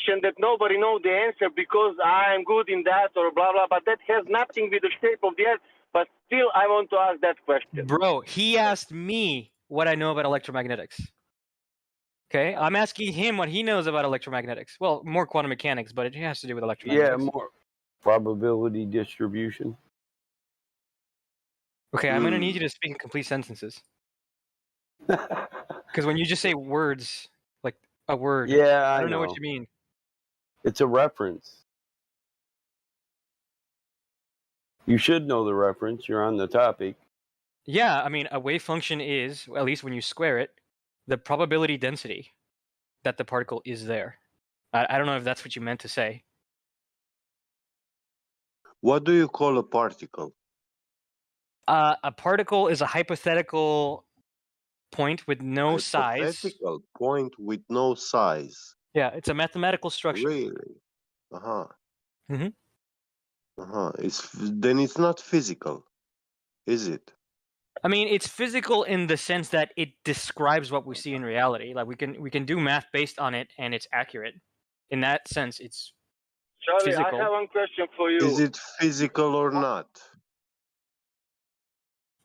question that nobody knows the answer because I'm good in that or blah, blah, but that has nothing with the shape of the earth. But still, I want to ask that question. Bro, he asked me what I know about electromagnetics. Okay, I'm asking him what he knows about electromagnetics. Well, more quantum mechanics, but it has to do with electromagnetics. Yeah, more probability distribution. Okay, I'm gonna need you to speak in complete sentences. Because when you just say words, like a word, Yeah, I don't know what you mean. It's a reference. You should know the reference. You're on the topic. Yeah, I mean, a wave function is, at least when you square it, the probability density that the particle is there. I don't know if that's what you meant to say. What do you call a particle? A particle is a hypothetical point with no size. Hypothetical point with no size. Yeah, it's a mathematical structure. Really? Uh-huh. Mm-hmm. Uh-huh. Then it's not physical, is it? I mean, it's physical in the sense that it describes what we see in reality. Like we can do math based on it, and it's accurate. In that sense, it's Charlie, physical. I have one question for you. Is it physical or not?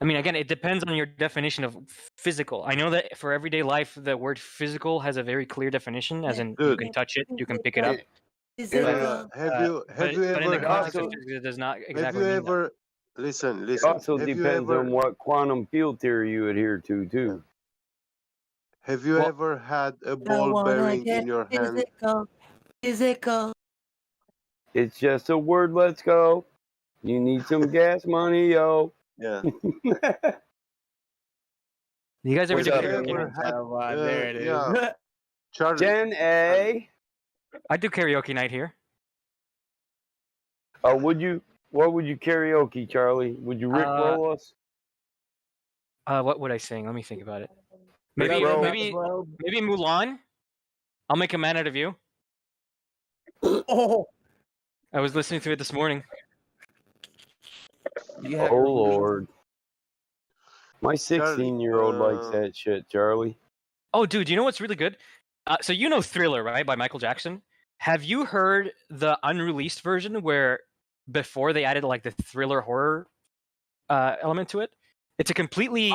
I mean, again, it depends on your definition of physical. I know that for everyday life, the word physical has a very clear definition, as in you can touch it, you can pick it up. Have you But in the ever context of had, physics, it does not exactly have you mean ever listen It also have you depends ever on what quantum field theory you adhere to, too. have you ever had a ball bearing in your hand? Physical. It's just a word, let's go. You need some gas money, yo. Yeah. that. You guys ever Have do you karaoke? ever had, There it is. yeah. Charlie, Gen A. I do karaoke night here. What would you karaoke, Charlie? Would you Rickroll us? What would I sing? Let me think about it. Maybe Rickroll. maybe Mulan. I'll make a man out of you. Oh, I was listening to it this morning. Oh, Lord. My 16-year-old likes that shit, Charlie. Oh, dude, you know what's really good? So you know Thriller, right, by Michael Jackson? Have you heard the unreleased version where before they added like the thriller horror element to it? It's a completely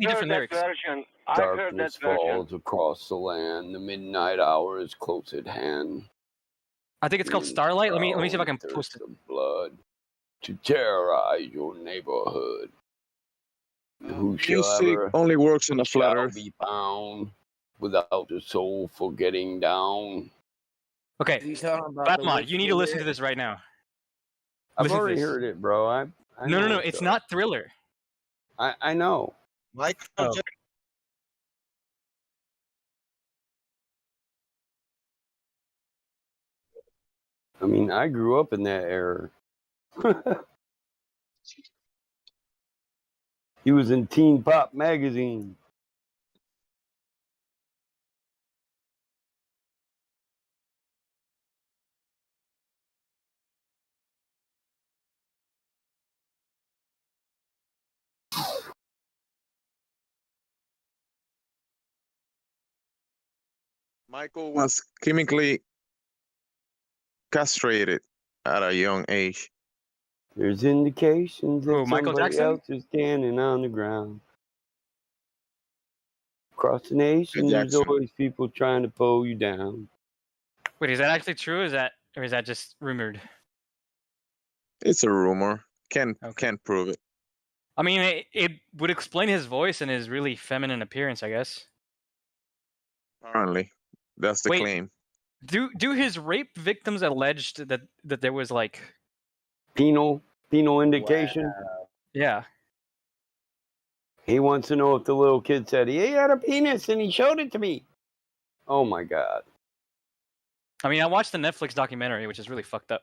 different lyrics. Darkness falls across the land. The midnight hour is close at hand. I think it's called Starlight. Let me see if I can post it. Of blood to terrorize your neighborhood. Music only works on a flat earth. Be bound without the soul for getting down. Okay, Batman, you need to listen to this right now. I've already heard it, bro. I no, it's not Thriller. I know. Michael Jackson. I mean, I grew up in that era. He was in Teen Pop magazine. Michael was chemically castrated at a young age. There's indications that Michael somebody Jackson? else is standing on the ground. Across the nation, there's Jackson. always people trying to pull you down. Wait, is that actually true? Or is that just rumored? It's a rumor. Can't prove it. I mean, it would explain his voice and his really feminine appearance, I guess. Apparently, that's the claim. Do his rape victims alleged that there was like penal indication? Wow. Yeah. He wants to know if the little kid said he had a penis and he showed it to me. Oh my God. I mean, I watched the Netflix documentary, which is really fucked up.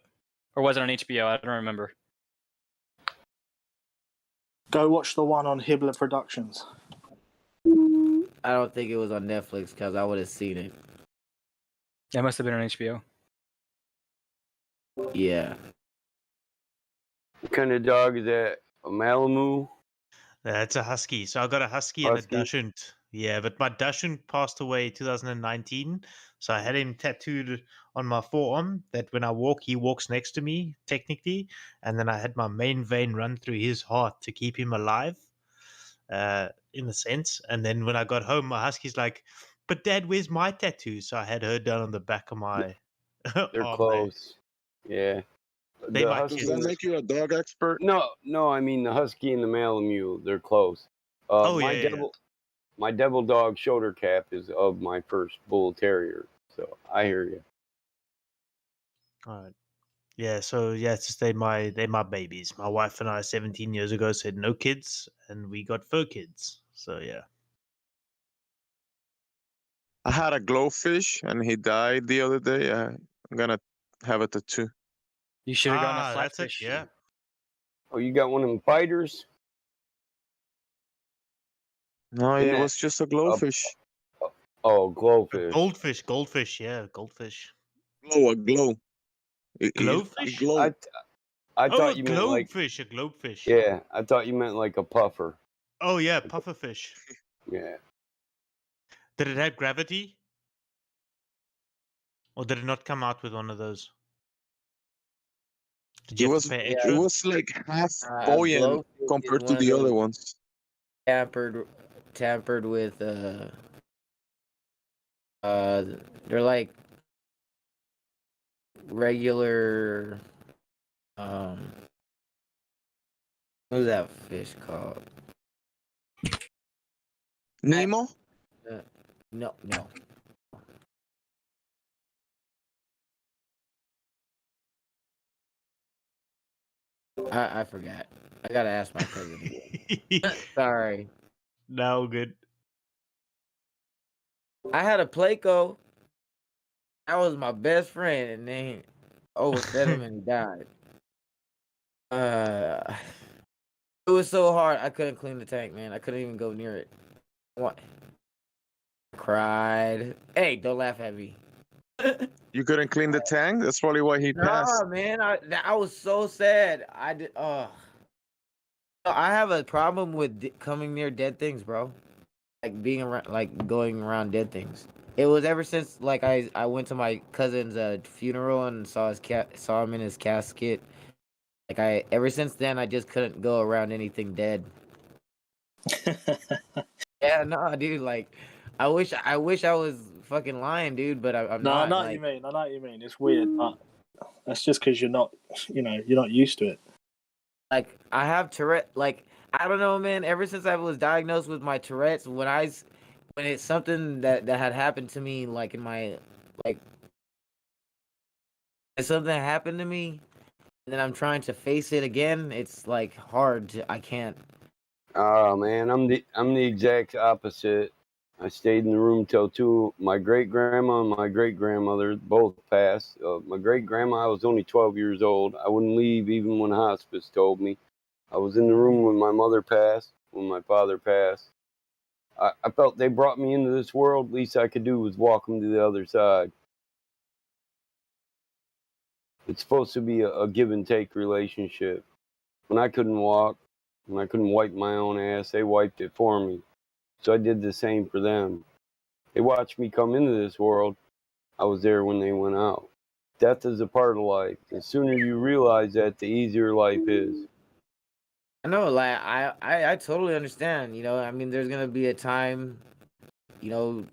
Or was it on HBO? I don't remember. Go watch the one on Hibbler Productions. I don't think it was on Netflix because I would have seen it. That must have been on HBO. Yeah. What kind of dog is that? A Malamute? That's a husky. So I've got a husky and a Dachshund. Yeah, but my Dachshund passed away 2019, so I had him tattooed on my forearm. That when I walk, he walks next to me, technically, and then I had my main vein run through his heart to keep him alive, in a sense. And then when I got home, my husky's like, "But Dad, where's my tattoo?" So I had her down on the back of my They're arm. close. Yeah. They The might husky. Does that make you a dog expert? No. I mean the husky and the Malamute. They're close. Oh My yeah, yeah. devil, my devil dog shoulder cap is of my first bull terrier. So I hear you. All right. Yeah, so yeah, it's just they're my babies. My wife and I 17 years ago said no kids, and we got fur kids. So yeah. I had a glowfish and he died the other day. I'm gonna have a tattoo. You should have gotten a That's it. flatfish. Yeah. Oh, you got one of them fighters? No, Isn't it that was just a glowfish. Oh, A glowfish. goldfish. Yeah, goldfish. A glow. It Glowfish? glowed. I Oh, a thought you meant like globefish. A globefish. yeah. I thought you meant like a puffer. Oh yeah, pufferfish. Yeah. Did it have gravity? Or did it not come out with one of those? Did you It have was to pay Yeah. it extra? was like half A buoyant glowfish is compared to one of the other those ones. tampered with. They're like regular. What's that fish called? Nemo? No. I forgot. I gotta ask my cousin again. Sorry. No, good. I had a Placo. That was my best friend, and then overfed him and he died. It was so hard. I couldn't clean the tank, man. I couldn't even go near it. What? Cried. Hey, don't laugh at me. You couldn't clean the tank? That's probably why he passed. Nah, man. I was so sad. I did. I have a problem with coming near dead things, bro. Like being around, like going around dead things. It was ever since like I went to my cousin's funeral and saw him in his casket. Like ever since then I just couldn't go around anything dead. Yeah, no, dude. Like I wish I was fucking lying, dude. But I'm No, I not. know what Like you mean. I know what you mean. It's weird, but that's just because you're not, you're not used to it. like I have Tourette. Like I don't know, man. Ever since I was diagnosed with my Tourette's, when it's something that had happened to me, like in my like, if something happened to me, and then I'm trying to face it again, it's like hard to. I can't. Oh man, I'm the exact opposite. I stayed in the room till my great grandma and my great grandmother both passed. My great grandma, I was only 12 years old. I wouldn't leave even when hospice told me. I was in the room when my mother passed, when my father passed. I felt they brought me into this world. Least I could do was walk them to the other side. It's supposed to be a give and take relationship. When I couldn't walk, when I couldn't wipe my own ass, they wiped it for me. So I did the same for them. They watched me come into this world. I was there when they went out. Death is a part of life. The sooner you realize that, the easier life is. I know, like I totally understand. I mean, there's gonna be a time, you know,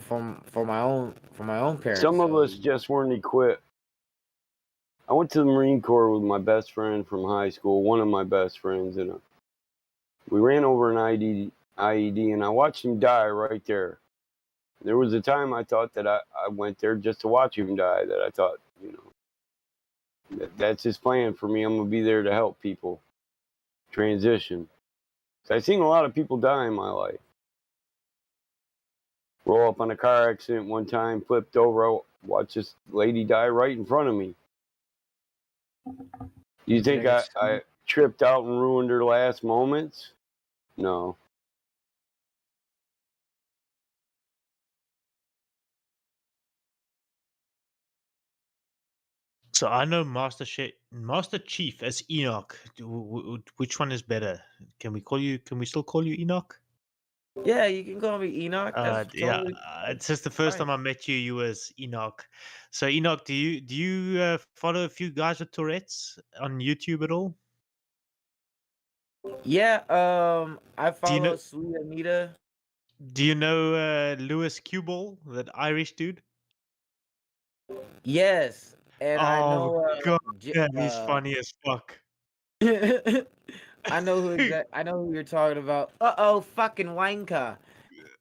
for my own parents. Some of So us just weren't equipped. I went to the Marine Corps with my best friend from high school, one of my best friends, and we ran over an IED, and I watched him die right there. There was a time I thought that I went there just to watch him die, that I thought, that's his plan for me. I'm going to be there to help people transition. So I've seen a lot of people die in my life. Roll up on a car accident one time, flipped over, watched this lady die right in front of me. You think I tripped out and ruined her last moments? No. So I know Master Chief as Enoch. Which one is better? Can we still call you Enoch? Yeah, you can call me Enoch. That's Yeah, totally it's just the first fine. time I met you, you was Enoch. So Enoch, do you follow a few guys with Tourette's on YouTube at all? Yeah, I Do you know follow Sweet Anita. Do you know Lewis Cuball, that Irish dude? Yes, and I Oh know god, damn, he's funny as fuck. I know I know who you're talking about. Uh-oh, fucking wanker.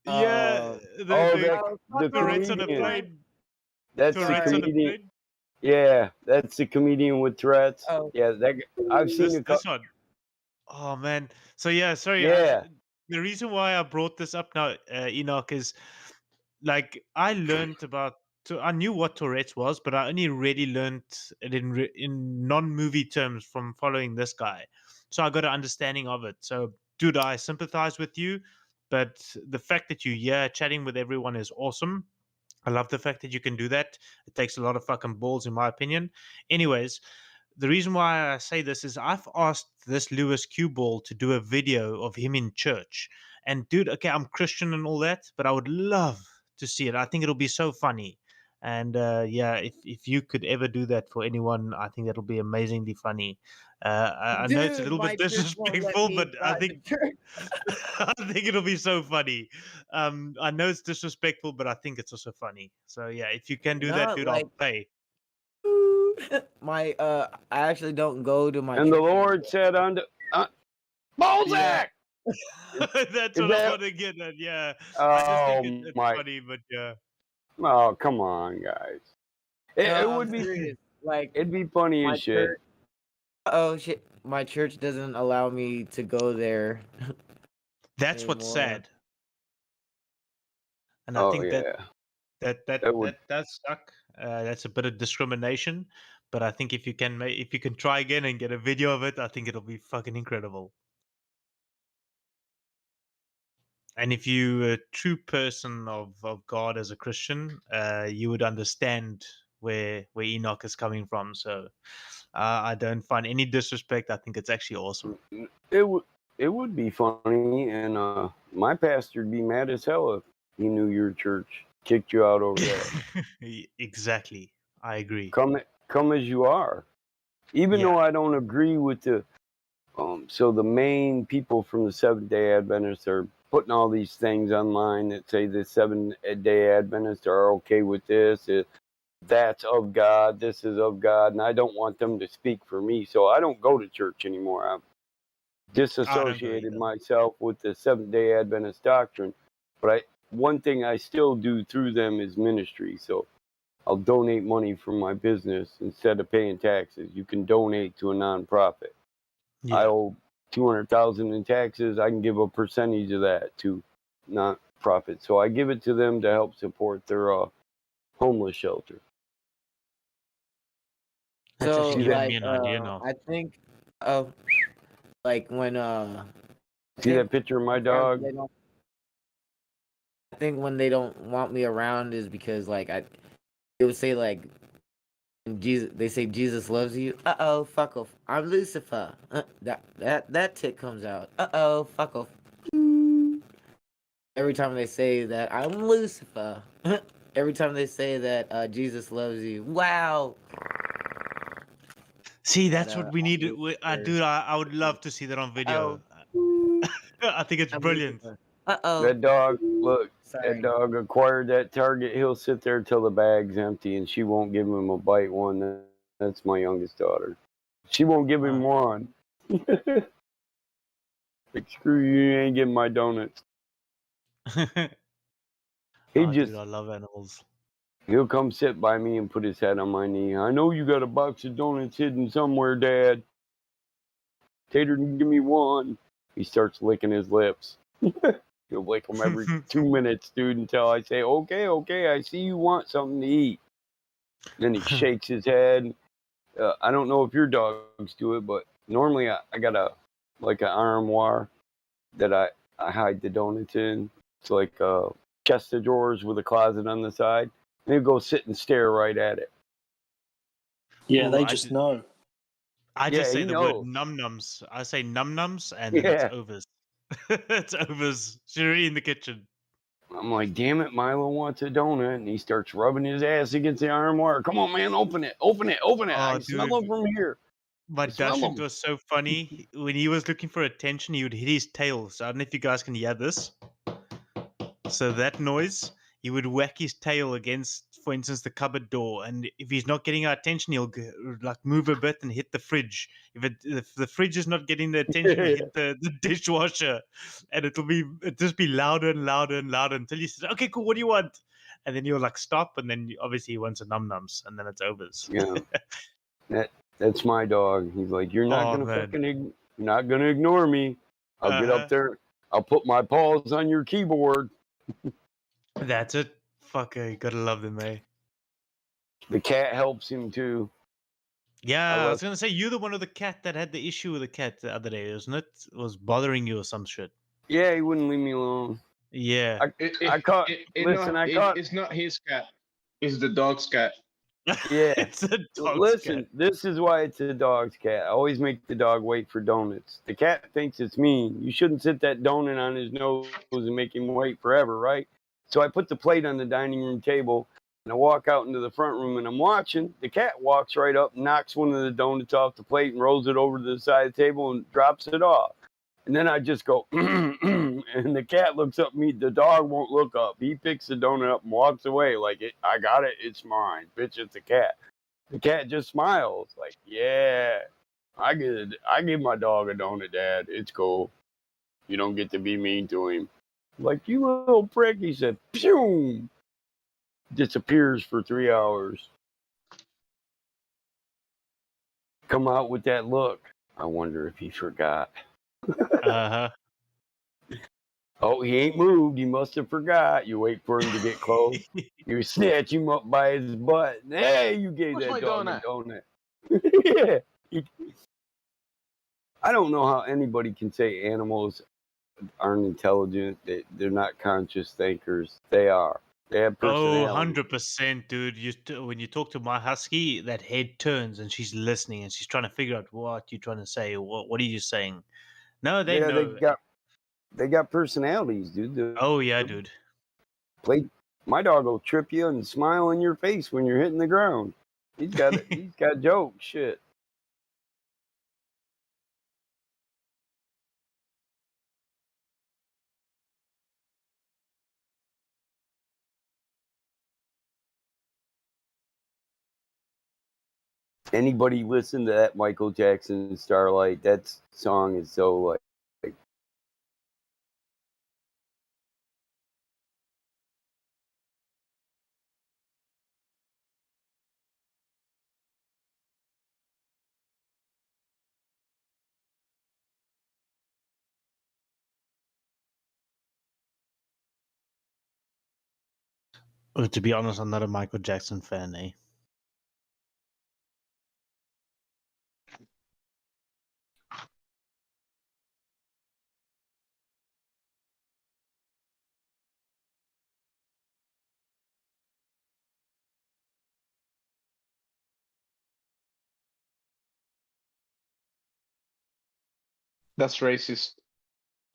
Yeah, the Oh, the that Oh, the fuck off, Tourette's on a comedian. wank. plane. That's the Tourette's on a Sorry. comedian. plane. Yeah, that's the comedian with Tourette's. Oh, Yeah, I've seen This a this couple. one. Oh man. So yeah, sorry. Yeah, The reason why I brought this up now, Enoch, is like I learned about. I knew what Tourette's was, but I only really learned it in non-movie terms from following this guy. So I got an understanding of it. So, dude, I sympathize with you, but the fact that you're here chatting with everyone is awesome. I love the fact that you can do that. It takes a lot of fucking balls, in my opinion. Anyways, the reason why I say this is I've asked this Lewis Cue Ball to do a video of him in church. And dude, okay, I'm Christian and all that, but I would love to see it. I think it'll be so funny. And yeah, if you could ever do that for anyone, I think that'll be amazingly funny. I know it's a dude, little my bit church won't let disrespectful, me but I inside the think church. I think it'll be so funny. I know it's disrespectful, but I think it's also funny. So yeah, if you can do that, Not dude, like I'll pay. my I actually don't go to my and the church Lord anymore. said unto Yeah, Balzac. that's Is what I'm that? gonna get at. Yeah, I just think Oh it's my! funny, but yeah. Oh, come on, guys. It No, I'm would be. serious. Like It'd be funny my as shit. church. Oh shit, my church doesn't allow me to go there That's what's anymore. sad, and I Oh think that yeah, that that that would. that does suck. That's a bit of discrimination, but I think if you can try again and get a video of it, I think it'll be fucking incredible. And if you're a true person of God as a Christian, you would understand where Enoch is coming from. So I don't find any disrespect. I think it's actually awesome. It would. It would be funny, and my pastor'd be mad as hell if he knew your church kicked you out over that. Exactly. I agree. Come as you are. Even Yeah. though I don't agree with the so the main people from the Seventh Day Adventists are putting all these things online that say the Seventh Day Adventists are okay with this. That's of God. This is of God, and I don't want them to speak for me. So I don't go to church anymore. I've I don't go disassociated either. myself with the Seventh Day Adventist doctrine. But one thing I still do through them is ministry. So I'll donate money from my business instead of paying taxes. You can donate to a nonprofit. I Yeah. owe 200,000 in taxes. I can give a percentage of that to nonprofit. So I give it to them to help support their homeless shelter. That's So actually See that? giving me like an idea now. I think like when I See think that picture of my sometimes dog? they don't I think when they don't want me around is because like they would say like Jesus they say Jesus loves you. Uh-oh, fuck off. I'm Lucifer. That tick comes out. Uh-oh, fuck off. Every time they say that I'm Lucifer. Every time they say that Jesus loves you. Wow. See, But that's what we need. Lucifer. Dude, I would love to see that on video. Oh. I think it's I'm brilliant. Lucifer. Uh-oh. That dog, look, that Sorry. dog acquired that target. He'll sit there till the bag's empty and she won't give him a bite one. That's my youngest daughter. She won't give him one. Like, screw you, you ain't getting my donuts. He Oh, just, dude, I love animals. he'll come sit by me and put his head on my knee. I know you got a box of donuts hidden somewhere, Dad. Tater, give me one. He starts licking his lips. He'll lick them every 2 minutes, dude, until I say, okay, I see you want something to eat. Then he shakes his head. I don't know if your dogs do it, but normally I got an armoire that I hide the donuts in. It's like a chest of drawers with a closet on the side. And he'll go sit and stare right at it. Yeah, Ooh, they just know. I Yeah, just say he the word knows. num nums. I say num nums, and then it's Yeah. over. It's overs. She's already in the kitchen. I'm like, damn it, Milo wants a donut, and he starts rubbing his ass against the iron wire. Come on, man, open it, open it, open it. I Oh, can smell dude. them from here. My I smell Dashint them. was so funny. When he was looking for attention, he would hit his tail. So I don't know if you guys can hear this. So that noise, he would whack his tail against, for instance, the cupboard door. And if he's not getting our attention, he'll like move a bit and hit the fridge. If the fridge is not getting the attention, he'll hit the dishwasher. And it'll just be louder and louder and louder until he says, okay, cool, what do you want? And then he'll like stop, and then obviously he wants a num-nums, and then it's overs. Yeah, that's my dog. He's like, you're not Oh, gonna man. you're not gonna ignore me. I'll get up there. I'll put my paws on your keyboard. That's it. Fucker, you gotta love them, eh? The cat helps him too. Yeah, I was gonna say you're the one of the cat that had the issue with the cat the other day, isn't it? It was bothering you or some shit. Yeah, he wouldn't leave me alone. Yeah. I caught. I caught. It's not his cat. It's the dog's cat. Yeah. It's a dog's Listen, cat. this is why it's a dog's cat. I always make the dog wait for donuts. The cat thinks it's mean. You shouldn't sit that donut on his nose and make him wait forever, right? So I put the plate on the dining room table, and I walk out into the front room, and I'm watching. The cat walks right up, knocks one of the donuts off the plate, and rolls it over to the side of the table and drops it off. And then I just go, and the cat looks up at me. The dog won't look up. He picks the donut up and walks away like, I got it. It's mine. Bitch, it's a cat. The cat just smiles like, yeah, I give my dog a donut, Dad. It's cool. You don't get to be mean to him. Like, you little prick. He said, pew! Disappears for 3 hours. Come out with that look. I wonder if he forgot. Uh-huh. Oh, he ain't moved. He must have forgot. You wait for him to get close. You snatch him up by his butt. Hey, you gave Where's my that dog donut? a donut. Yeah. I don't know how anybody can say animals aren't intelligent. They're not conscious thinkers. They are. They have personality. Oh, 100%, dude. When you talk to my husky, that head turns and she's listening and she's trying to figure out what you're trying to say. What are you saying? No, they Yeah, know. they got personalities, dude. Oh, yeah, dude. My dog will trip you and smile in your face when you're hitting the ground. He's got jokes. Shit. Anybody listen to that Michael Jackson Starlight? That song is so like. To be honest, I'm not a Michael Jackson fan, eh? That's racist.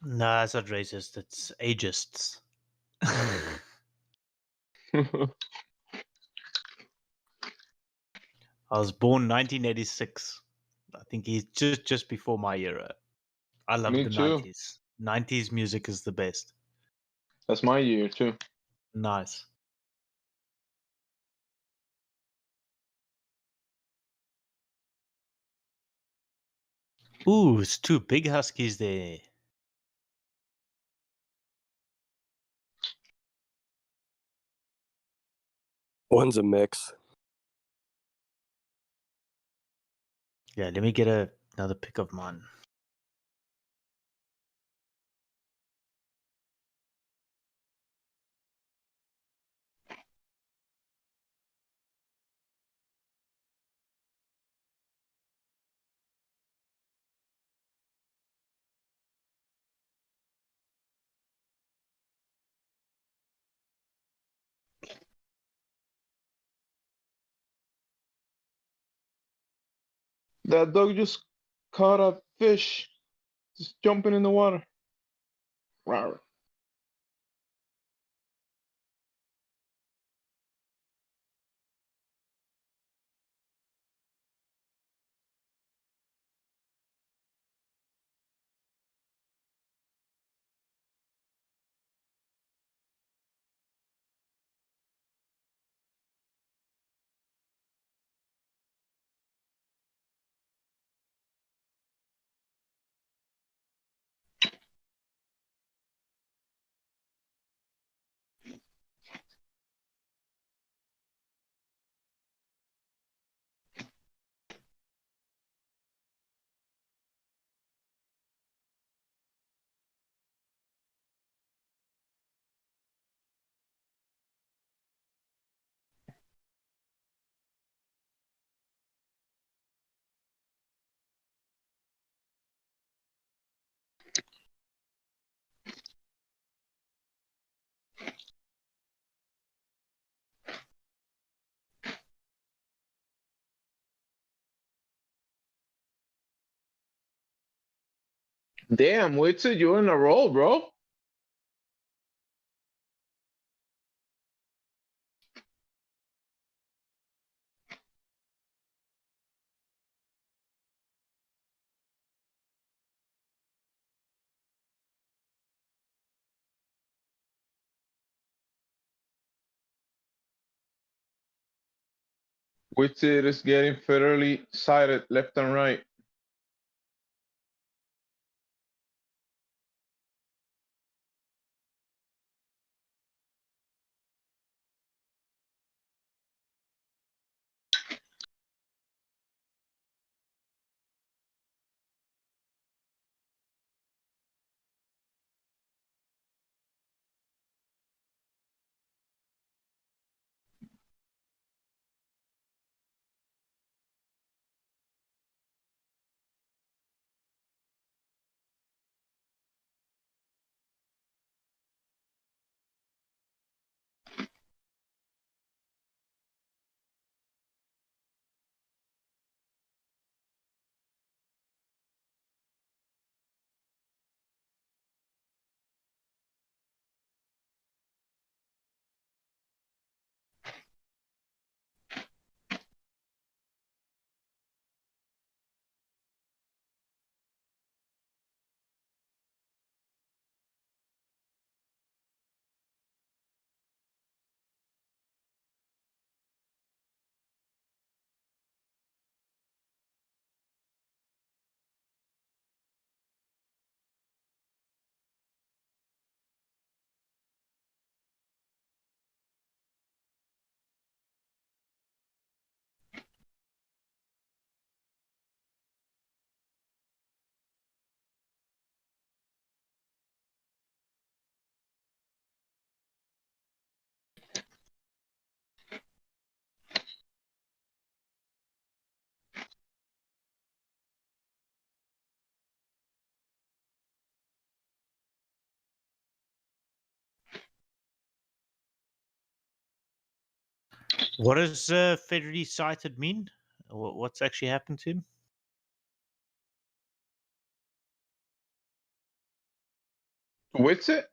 No, it's not racist. It's ageists. I was born 1986. I think he's just before my era. I love Me the too. 90s. 90s music is the best. That's my year too. Nice. Ooh, it's two big huskies there. One's a mix. Yeah, let me get another pic of mine. That dog just caught a fish, just jumping in the water. Rawr. Damn, Witsit, you're in a roll, bro. Witsit is getting federally cited left and right. What does federally cited mean? What's actually happened to him? Witsit?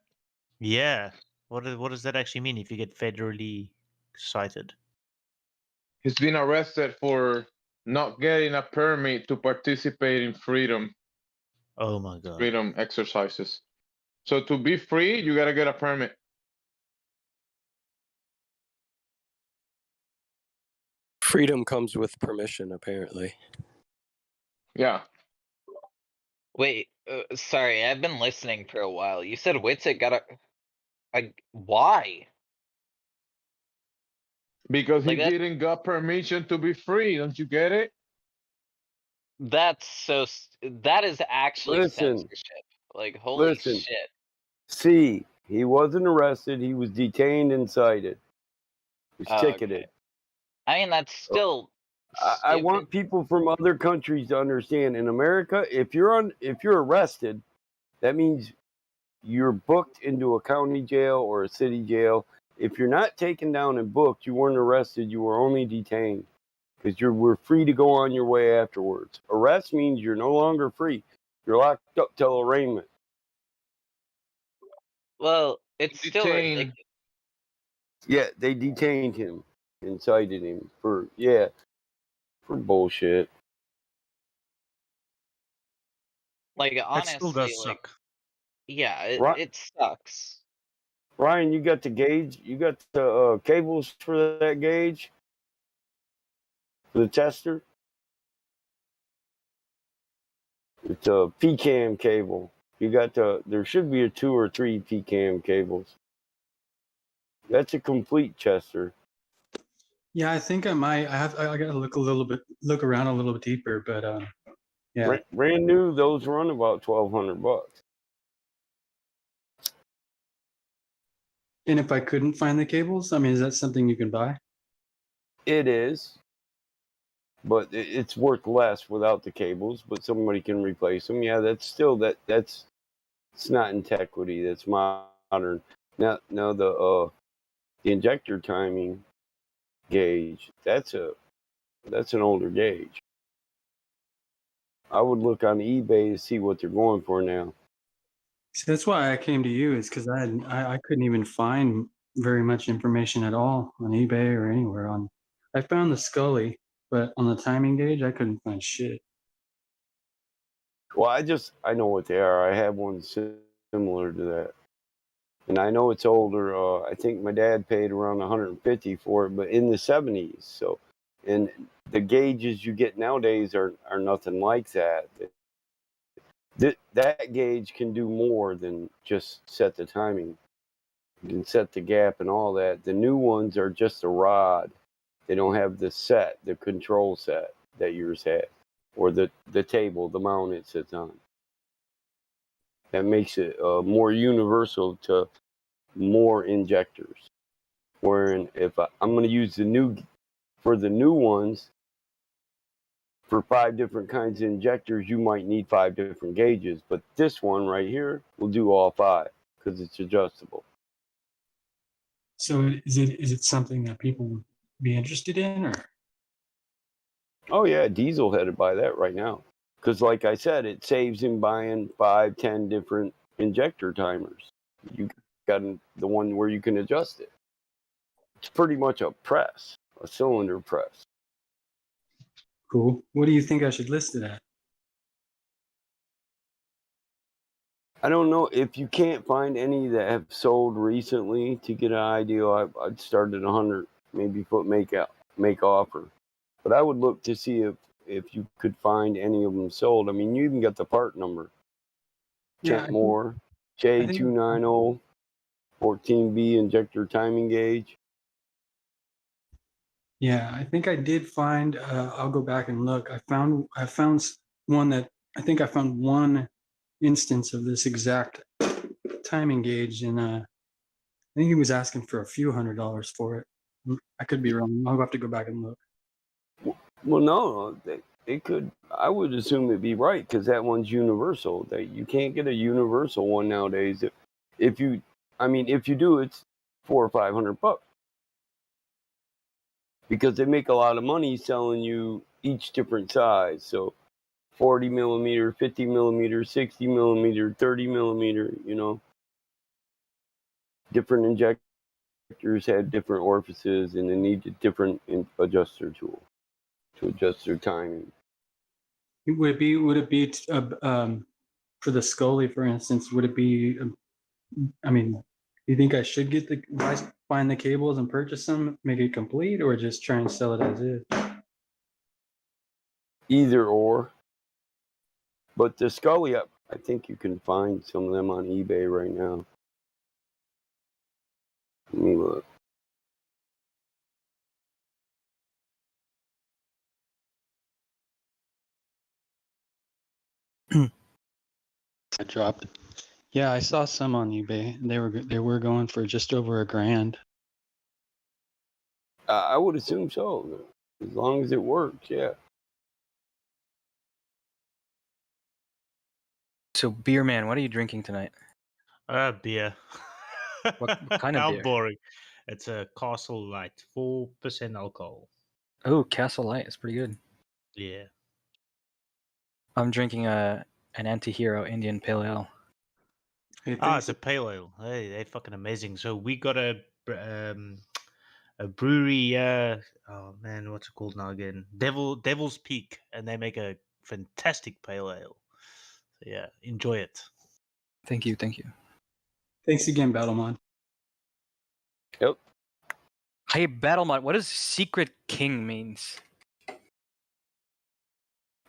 Yeah. What does that actually mean if you get federally cited? He's been arrested for not getting a permit to participate in Oh my god. freedom exercises. So to be free, you gotta get a permit. Freedom comes with permission, apparently. Yeah. Wait, sorry, I've been listening for a while. You said Witsit got why? Because he Like that didn't got permission to be free. Don't you get it? that's so that is actually Listen, censorship. Like holy listen. shit. See, he wasn't arrested. He was detained and cited. He was Oh, ticketed. okay. I mean that's still I want stupid. people from other countries to understand. In America, if you're arrested, that means you're booked into a county jail or a city jail. If you're not taken down and booked, you weren't arrested. You were only detained because you were free to go on your way afterwards. Arrest means you're no longer free. You're locked up till arraignment. Well, it's still Detain. ridiculous. Yeah, they detained him and cited him for bullshit. Like, That still honestly, does like, suck. yeah, Right. it sucks. Ryan, you got the gauge? You got the cables for that gauge? For the tester? It's a PCAM cable. You got there should be a 2 or 3 PCAM cables. That's a complete tester. Yeah, I think I might. I gotta look around a little bit deeper, but yeah. Brand new, those run about $1,200. And if I couldn't find the cables, I mean, is that something you can buy? It is, but it's worth less without the cables. But somebody can replace them. Yeah, that's still that's it's not antiquity. That's modern. Now the injector timing gauge. That's an older gauge. I would look on eBay to see what they're going for now. So that's why I came to you, is because I couldn't even find very much information at all on eBay or anywhere. I found the Scully, but on the timing gauge, I couldn't find shit. Well, I know what they are. I have one similar to that, and I know it's older. I think my dad paid around 150 for it, but in the 70s. So, and the gauges you get nowadays are nothing like that. That gauge can do more than just set the timing. You can set the gap and all that. The new ones are just a rod. They don't have the control set that yours had, or the table, the mount it sits on. That makes it more universal to more injectors. Wherein if I'm going to use the new ones, for 5 different kinds of injectors, you might need 5 different gauges. But this one right here will do all 5 because it's adjustable. So is it something that people would be interested in, or? Oh yeah, Diesel headed by that right now. Because like I said, it saves him buying 5, 10 different injector timers. You got the one where you can adjust it. It's pretty much a press, a cylinder press. Cool. What do you think I should list it at? I don't know if you can't find any that have sold recently. To get an idea, I'd start at 100, maybe put make offer. But I would look to see if you could find any of them sold. I mean, you even got the part number. Yeah, Kentmore I think J290 14B injector timing gauge. Yeah, I think I did find. I'll go back and look. I found one that I think I found one instance of this exact timing gauge, and I think he was asking for a few $100s for it. I could be wrong. I'll have to go back and look. Well, no, it could. I would assume it'd be right because that one's universal. That you can't get a universal one nowadays. If you do, it's $400 or $500 because they make a lot of money selling you each different size. So 40 millimeter, 50 millimeter, 60 millimeter, 30 millimeter. Different injectors have different orifices, and they need a different adjuster tool to adjust their timing. Would it be for the Scully, for instance? Would it be? I mean, do you think I should find the cables and purchase them, make it complete, or just try and sell it as is? Either or. But the Scully, I think you can find some of them on eBay right now. Let me look. I dropped it. Yeah, I saw some on eBay. They were going for just over $1,000. I would assume so, as long as it works. Yeah. So, beer man, what are you drinking tonight? Beer. What kind of How beer? boring. It's a Castle Light, 4% alcohol. Oh, Castle Light is pretty good. Yeah. I'm drinking an anti-hero Indian Pale Ale. Hey, Ah, thanks. it's a pale ale. Hey, they're fucking amazing. So we got a brewery. Oh man, what's it called now again? Devil's Peak, and they make a fantastic pale ale. So yeah, enjoy it. Thank you. Thank you. Thanks again, Battlemon. Yep. Hey, Battlemon, what does Secret King means?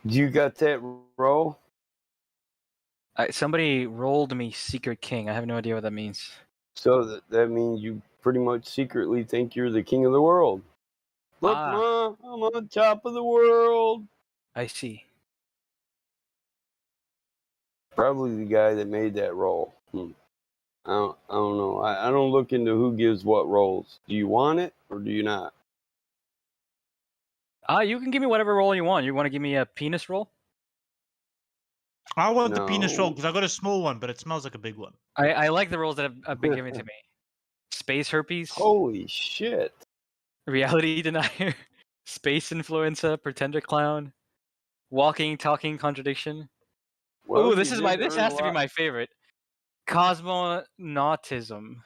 You got that roll? Somebody rolled me Secret King. I have no idea what that means. So that means you pretty much secretly think you're the king of the world. Look, Ma, I'm on top of the world. I see. Probably the guy that made that roll. I don't know. I don't look into who gives what rolls. Do you want it or do you not? You can give me whatever roll you want. You want to give me a penis roll? I want the penis roll No. because I got a small one, but it smells like a big one. I like the rolls that have been given to me. Space herpes, Holy shit. reality denier, space influenza, pretender clown, walking, talking contradiction. Well, Oh, you this did earn has a to be lot. my favorite. Cosmonautism.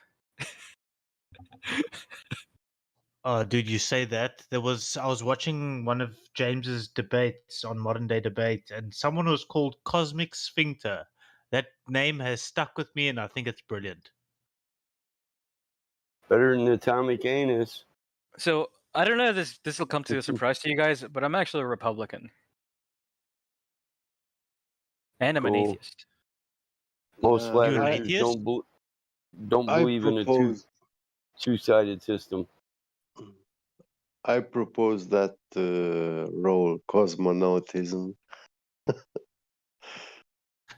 Oh, dude, you say that. I was watching one of James's debates on Modern Day Debate, and someone was called Cosmic Sphincter. That name has stuck with me, and I think it's brilliant. Better than atomic anus. So I don't know if this will come to a surprise to you guys, but I'm actually a Republican. And I'm an Cool. atheist. Most flat You're an earthers atheist? don't I believe in a propose two-sided system. I propose that role, cosmonautism.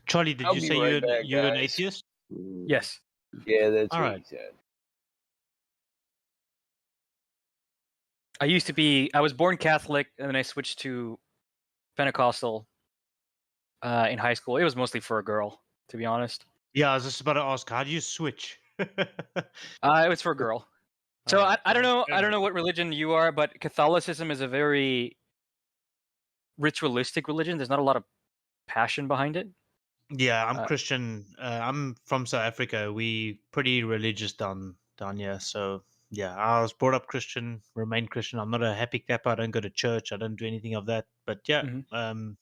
Charlie, did I'll you be say right back, you're an guys. atheist? Yes. Yeah, that's All what right. he said. I was born Catholic and then I switched to Pentecostal in high school. It was mostly for a girl, to be honest. Yeah, I was just about to ask, how do you switch? It was for a girl. So Alright, I don't know fair I don't enough. know what religion you are, but Catholicism is a very ritualistic religion. There's not a lot of passion behind it. Yeah, I'm Uh, Christian. I'm from South Africa. We pretty religious down here. So yeah, I was brought up Christian, remain Christian. I'm not a happy clapper. I don't go to church. I don't do anything of that. But yeah, Mhm.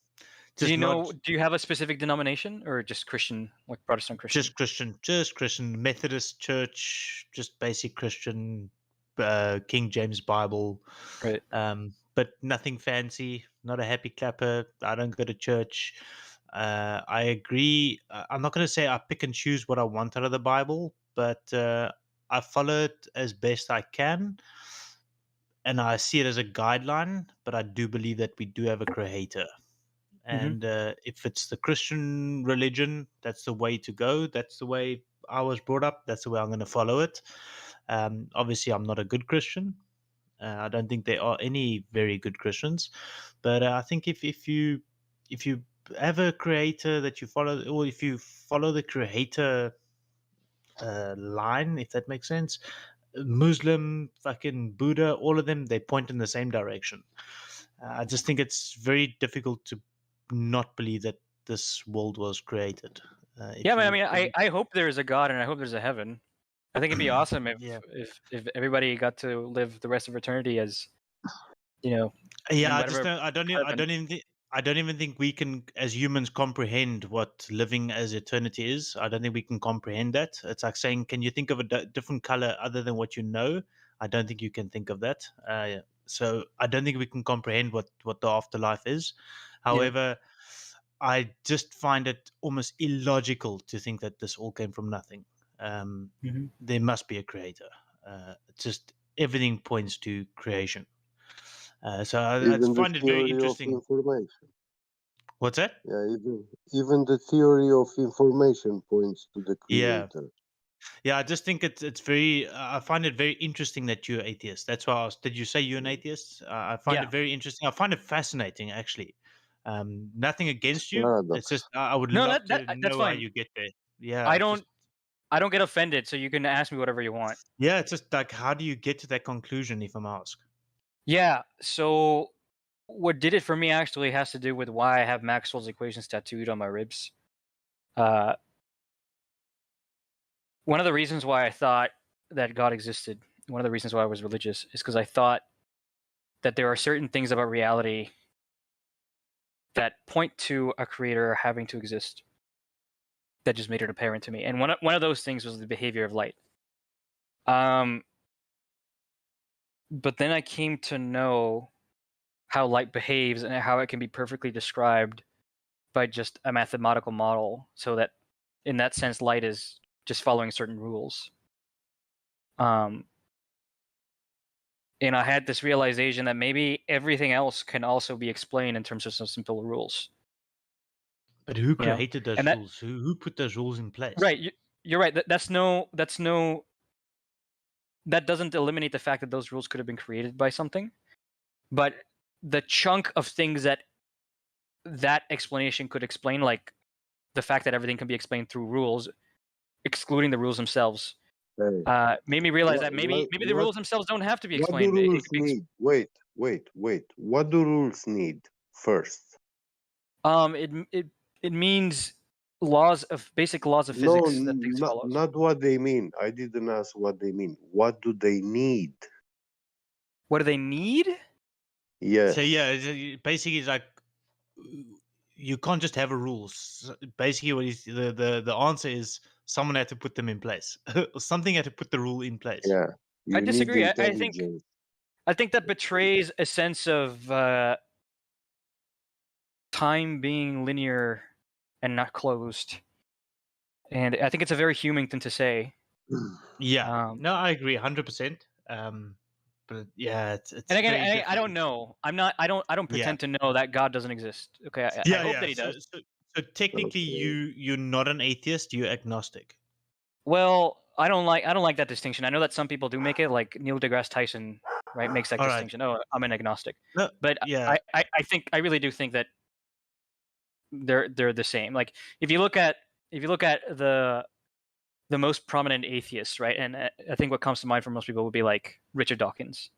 Do just you know? not Do you have a specific denomination or just Christian, like Protestant Christian? just Christian Methodist Church, just basic Christian, King James Bible. Right. But nothing fancy. Not a happy clapper. I don't go to church. I agree. I'm not going to say I pick and choose what I want out of the Bible, but I follow it as best I can, and I see it as a guideline. But I do believe that we do have a creator, and if it's the Christian religion, that's the way to go. That's the way I was brought up. That's the way I'm going to follow it. Obviously, I'm not a good Christian. I don't think there are any very good Christians, but I think if you have a creator that you follow, or if you follow the creator line, if that makes sense, Muslim, fucking Buddha, all of them, they point in the same direction. I just think it's very difficult to not believe that this world was created. Yeah, man, I mean, I hope there's a God and I hope there's a heaven. I think it'd be awesome Yeah. if everybody got to live the rest of eternity as, you know, Yeah, in I just whatever don't. I don't even think we can, as humans, comprehend what living as eternity is. I don't think we can comprehend that. It's like saying, "Can you think of a different color other than what you know?" I don't think you can think of that. So I don't think we can comprehend what the afterlife is. However, I just find it almost illogical to think that this all came from nothing. There must be a creator. Just everything points to creation. So I Even the find it very theory of interesting. information. What's that? Yeah, even the theory of information points to the Yeah, creator. yeah. I just think it's very. I find it very interesting that you're atheist. That's why I asked. Did you say you're an atheist? I find Yeah. it very interesting. I find it fascinating, actually. Nothing against you. Paradox. It's just I would No, love to that's know how fine. you get there. Yeah, I it's just don't get offended, so you can ask me whatever you want. yeah. It's just like how do you get to that conclusion? If I'm asked. Yeah. So what did it for me actually has to do with why I have Maxwell's equations tattooed on my ribs. one of the reasons why I thought that God existed, one of the reasons why I was religious, is because I thought that there are certain things about reality that point to a creator having to exist. That just made it apparent to me, and one of those things was the behavior of light. But then I came to know how light behaves and how it can be perfectly described by just a mathematical model, so that in that sense light is just following certain rules. And I had this realization that maybe everything else can also be explained in terms of some simple rules. But who You know? created those And that, rules? Who put those rules in place? right, you're right. That doesn't eliminate the fact that those rules could have been created by something, but the chunk of things that explanation could explain, like the fact that everything can be explained through rules, excluding the rules themselves, Hey, made me realize that what maybe the what rules themselves don't have to be what do explained. It rules could be need? Wait. What do rules need first? it means basic laws of No, physics that things follows. not what they mean. I didn't ask what they mean. What do they need? What do they need? Yes. So yeah, basically it's like you can't just have a rules. Basically, what is the answer is someone had to put them in place. Something had to put the rule in place. Yeah. I You need disagree. I intelligence. think that betrays a sense of time being linear and not closed. And I think it's a very human thing to say. Yeah, no, I agree 100%. But yeah, it's And again, very I don't difficult. know. I don't pretend to know that God doesn't exist. Okay, I Yeah, hope yeah. that He does. So technically, you're not an atheist. You're agnostic. Well, I don't like that distinction. I know that some people do make it, like Neil deGrasse Tyson, right, makes that All right. distinction. Oh, I'm an agnostic. No, But yeah. I really do think that they're the same. Like if you look at the most prominent atheists, right, and I think what comes to mind for most people would be like Richard Dawkins.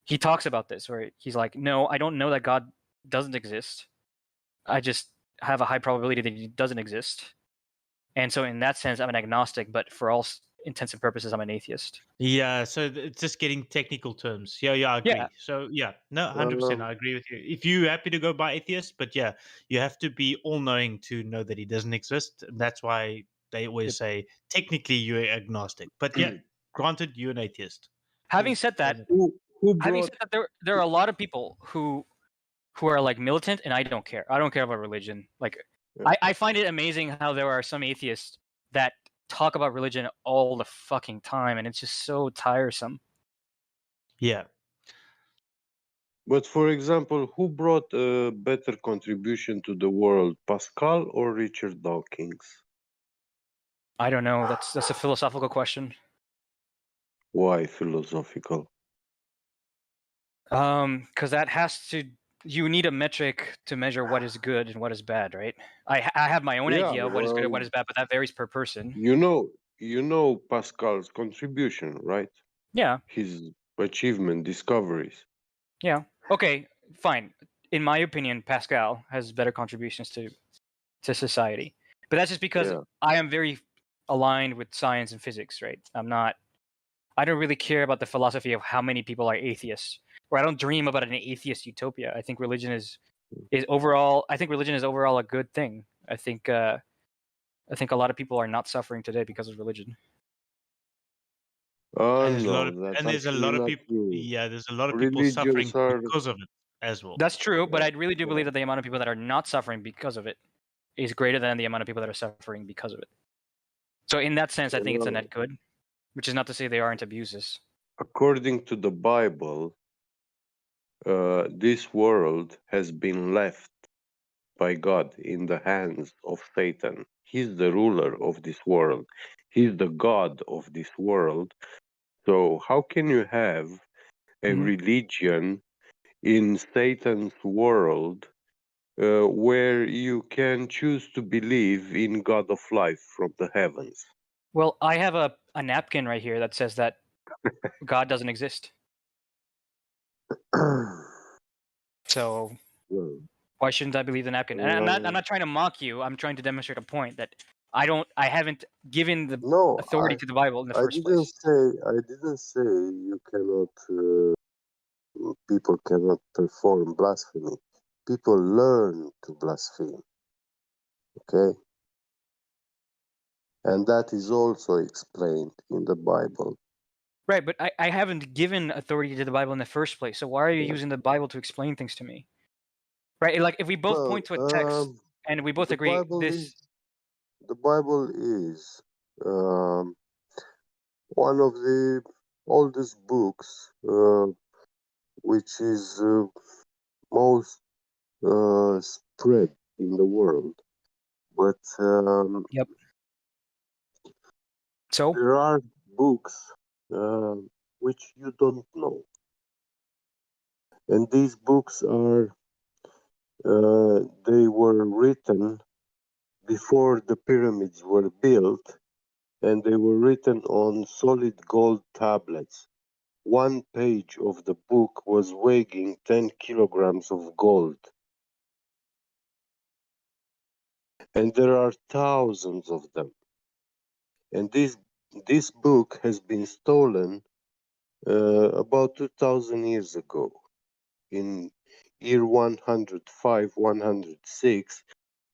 He talks about this, where he's like, no, I don't know that God doesn't exist. I just have a high probability that He doesn't exist. And so in that sense, I'm an agnostic, but for all intents and purposes, I'm an atheist. Yeah, so it's just getting technical terms. Yeah, I agree. Yeah. So yeah, no, 100%, I agree with you. If you're happy to go by atheist, but yeah, you have to be all-knowing to know that He doesn't exist. And that's why they always say technically you're agnostic. But yeah, granted, you're an atheist. Having said that, there are a lot of people who are like militant, and I don't care. I don't care about religion. Like, I find it amazing how there are some atheists that talk about religion all the fucking time, and it's just so tiresome. Yeah. But for example, who brought a better contribution to the world, Pascal or Richard Dawkins? I don't know. That's a philosophical question. Why philosophical? Because that has to. You need a metric to measure what is good and what is bad, right? I have my own idea of what is good and what is bad, but that varies per person. You know Pascal's contribution, right? Yeah. His achievement, discoveries. Yeah. Okay. Fine. In my opinion, Pascal has better contributions to society, but that's just because I am very aligned with science and physics, right? I don't really care about the philosophy of how many people are atheists, or I don't dream about an atheist utopia. I think religion is overall. I think religion is overall a good thing. I think a lot of people are not suffering today because of religion. Oh And no, there's a lot of people. Yeah, there's a lot of people suffering because of it as well. That's true, but I really do believe that the amount of people that are not suffering because of it is greater than the amount of people that are suffering because of it. So in that sense, I think it's a net good, which is not to say they aren't abuses. According to the Bible, this world has been left by God in the hands of Satan. He's the ruler of this world. He's the God of this world. So how can you have a religion in Satan's world where you can choose to believe in God of life from the heavens? Well, I have a napkin right here that says that God doesn't exist. So why shouldn't I believe the napkin? And I'm not trying to mock you. I'm trying to demonstrate a point that I haven't given the No, authority to the Bible in the I first didn't place. say you cannot. People cannot perform blasphemy. People learn to blaspheme. Okay, and that is also explained in the Bible. Right, but I haven't given authority to the Bible in the first place. So why are you Yeah. using the Bible to explain things to me? Right? Like if we both Well, point to a text and we both the agree Bible this. is the Bible is one of the oldest books, which is most spread in the world. But Yep. So there are books which you don't know, and these books are they were written before the pyramids were built, and they were written on solid gold tablets. One page of the book was weighing 10 kilograms of gold. And there are thousands of them. And this book has been stolen about 2,000 years ago. In year 105, 106,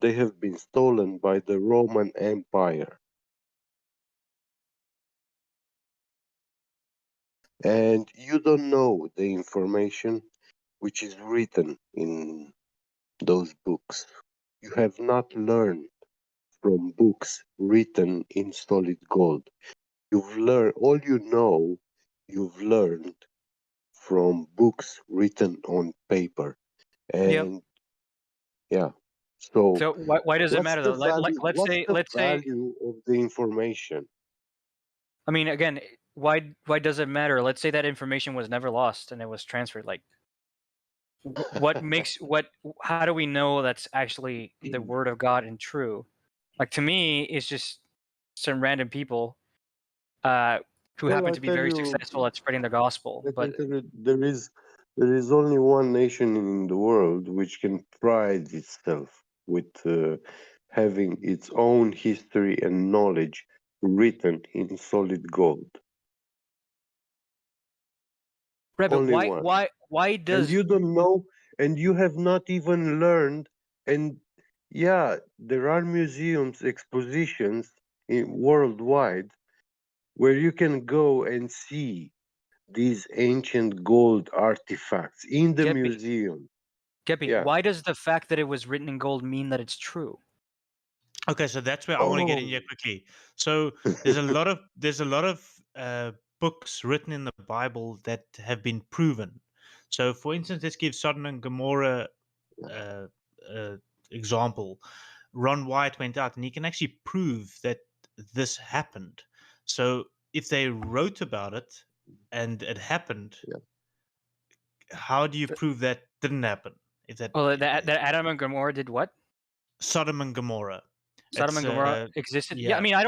they have been stolen by the Roman Empire. And you don't know the information which is written in those books. You have not learned from books written in solid gold. You've learned all you know, you've learned from books written on paper. yep. And yeah. So So why does it what's matter the though? value Let's what's say the value of the information? I mean again, why does it matter? Let's say that information was never lost and it was transferred. Like what makes how do we know that's actually the word of God and true? Like to me, it's just some random people who Well, happen I to be tell very you, successful at spreading the gospel. I But can tell you there is only one nation in the world which can pride itself with having its own history and knowledge written in solid gold. right, but Only one. why And does you don't know, and you have not even learned. And yeah, there are museums, expositions worldwide where you can go and see these ancient gold artifacts in the Geppy, museum. Geppy, Yeah. why does the fact that it was written in gold mean that it's true? Okay, so that's where I want to get in Oh, here quickly. So there's a lot of books written in the Bible that have been proven. So, for instance, let's give Sodom and Gomorrah uh, example. Ron Wyatt went out and he can actually prove that this happened. So, if they wrote about it and it happened, yeah. how do you prove that didn't happen? If that Well, that Adam and Gomorrah did what? Sodom and Gomorrah, Sodom it's and Gomorrah existed. Yeah, I yeah. mean, I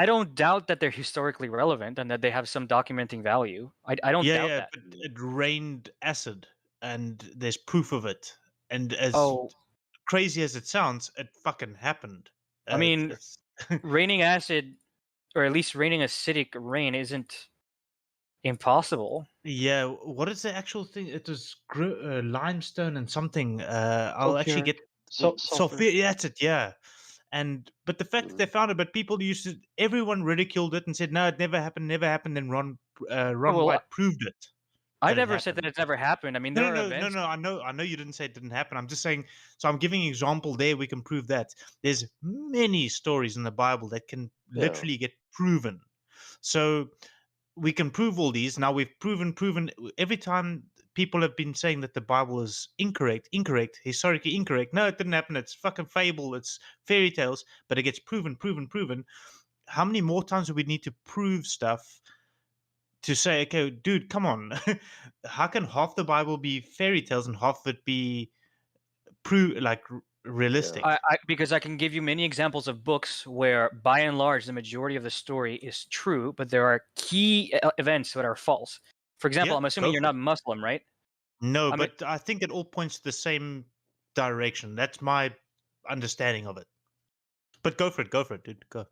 don't doubt that they're historically relevant and that they have some documenting value. I don't Yeah, doubt yeah, that. but it rained acid, and there's proof of it. And as Oh, crazy as it sounds, it fucking happened. I mean, It's raining acid, or at least raining acidic rain, isn't impossible. yeah. What is the actual thing? It was limestone and something. I'll actually Sulfuric. get Sulfur. sulfur. Yeah, that's it. Yeah. And but the fact that they Mm. found it, but people used to, everyone ridiculed it and said, no, it never happened, never happened. Then Oh, Ron well, White proved it I that it never said that happened. it's ever happened. I mean, No, there are no, no, no, events. no. I know you didn't say it didn't happen. I'm just saying. So I'm giving an example there. We can prove that there's many stories in the Bible that can Yeah. literally get proven. So we can prove all these. Now we've proven. Every time people have been saying that the Bible is incorrect, historically incorrect. No, it didn't happen. It's fucking fable. It's fairy tales. But it gets proven. How many more times do we need to prove stuff to say, okay, dude, come on, how can half the Bible be fairy tales and half of it be Yeah. realistic? Because I can give you many examples of books where, by and large, the majority of the story is true, but there are key events that are false. For example, Yeah, I'm assuming go you're for not it. Muslim, right? No, I mean, but I think it all points to the same direction. That's my understanding of it. But go for it, dude. Go.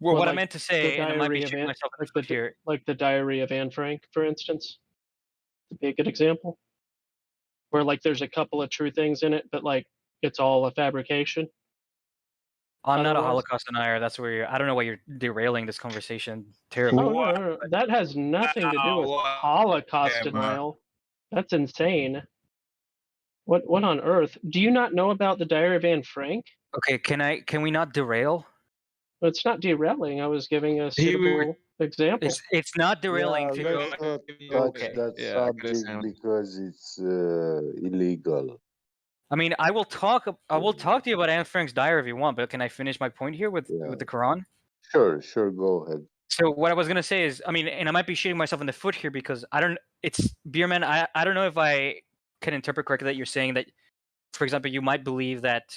Well, Or what I like meant to the say, and I might be diary of shooting Anne, myself in like the foot here. like the diary of Anne Frank, for instance, to be a good example, where like there's a couple of true things in it, but like it's all a fabrication. I'm not a Otherwise, Holocaust denier. That's where you're. I don't know why you're derailing this conversation oh terribly. no, no, no, that has nothing to do with Holocaust denial. That's insane. What on earth? Do you not know about the diary of Anne Frank? Okay, can we not derail? It's not derailing. I was giving a He will. suitable example. It's not derailing Yeah, to let's go. not touch Okay. that Yeah, I got subject because it's illegal. I mean, I will talk to you about Anne Frank's diary if you want, but can I finish my point here with the Quran? Sure, go ahead. So what I was gonna say is, I mean, and I might be shooting myself in the foot here because I don't. It's Beerman. I don't know if I can interpret correctly that you're saying that, for example, you might believe that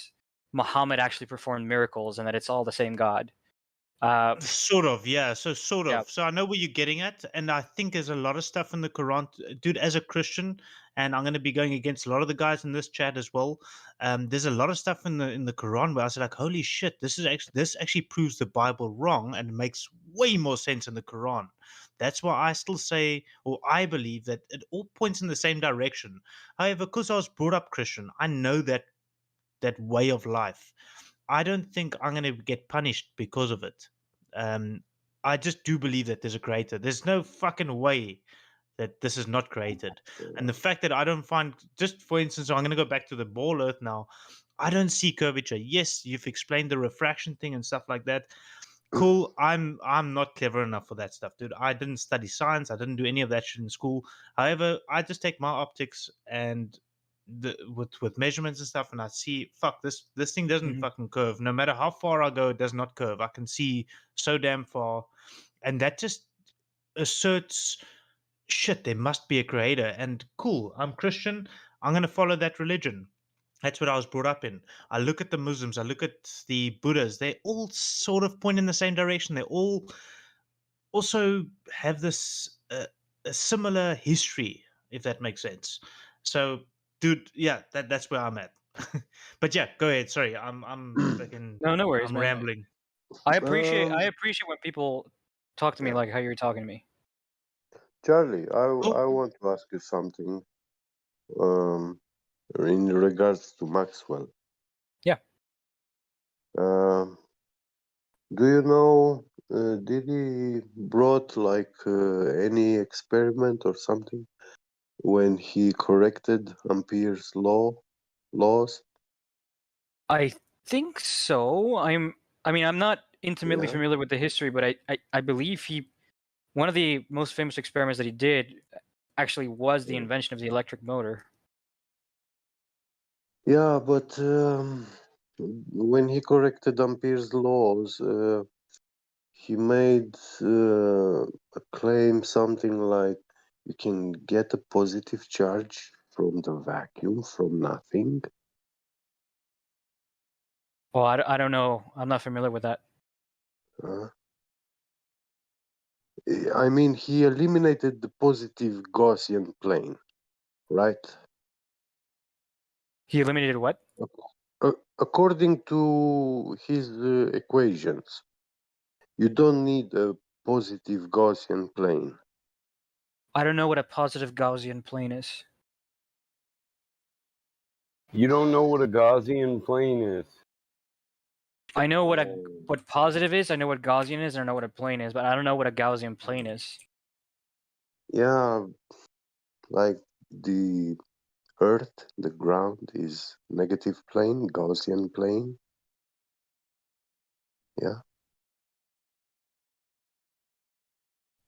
Muhammad actually performed miracles and that it's all the same God. Sort of, yeah. So sort of. Yeah. So I know where you're getting at, and I think there's a lot of stuff in the Quran, dude. As a Christian, and I'm going to be going against a lot of the guys in this chat as well. There's a lot of stuff in the Quran where I was like, holy shit, this actually proves the Bible wrong and makes way more sense in the Quran. That's why I still say, or I believe that it all points in the same direction. However, because I was brought up Christian, I know that way of life. I don't think I'm going to get punished because of it. I just do believe that there's a creator. There's no fucking way that this is not created. And the fact that I don't find, just for instance, I'm going to go back to the ball earth now. I don't see curvature. Yes, you've explained the refraction thing and stuff like that. Cool. I'm not clever enough for that stuff, dude. I didn't study science. I didn't do any of that shit in school. However, I just take my optics and with measurements and stuff, and I see, fuck, this thing doesn't fucking curve. No matter how far I go, it does not curve. I can see so damn far, and that just asserts, shit, there must be a creator. And cool, I'm Christian. I'm gonna follow that religion. That's what I was brought up in. I look at the Muslims, I look at the Buddhas. They all sort of point in the same direction. They all also have this a similar history, if that makes sense. So, dude, yeah, that's where I'm at. But yeah, go ahead. Sorry, I'm fucking. No worries, I'm man. rambling. I appreciate when people talk to me Yeah. like how you're talking to me. Charlie, I want to ask you something. In regards to Maxwell. Yeah. Do you know? Did he brought like any experiment or something when he corrected Ampere's laws? I think so. I mean, I'm not intimately Yeah. familiar with the history, but I believe one of the most famous experiments that he did actually was the invention of the electric motor. Yeah, but when he corrected Ampere's laws, he made a claim something like you can get a positive charge from the vacuum from nothing. Well, I don't know. I'm not familiar with that. I mean, he eliminated the positive Gaussian plane, right? He eliminated what? According to his equations, you don't need a positive Gaussian plane. I don't know what a positive Gaussian plane is. You don't know what a Gaussian plane is? I know what positive is. I know what Gaussian is. I know what a plane is, but I don't know what a Gaussian plane is. Yeah, like the Earth, the ground is negative plane, Gaussian plane. Yeah.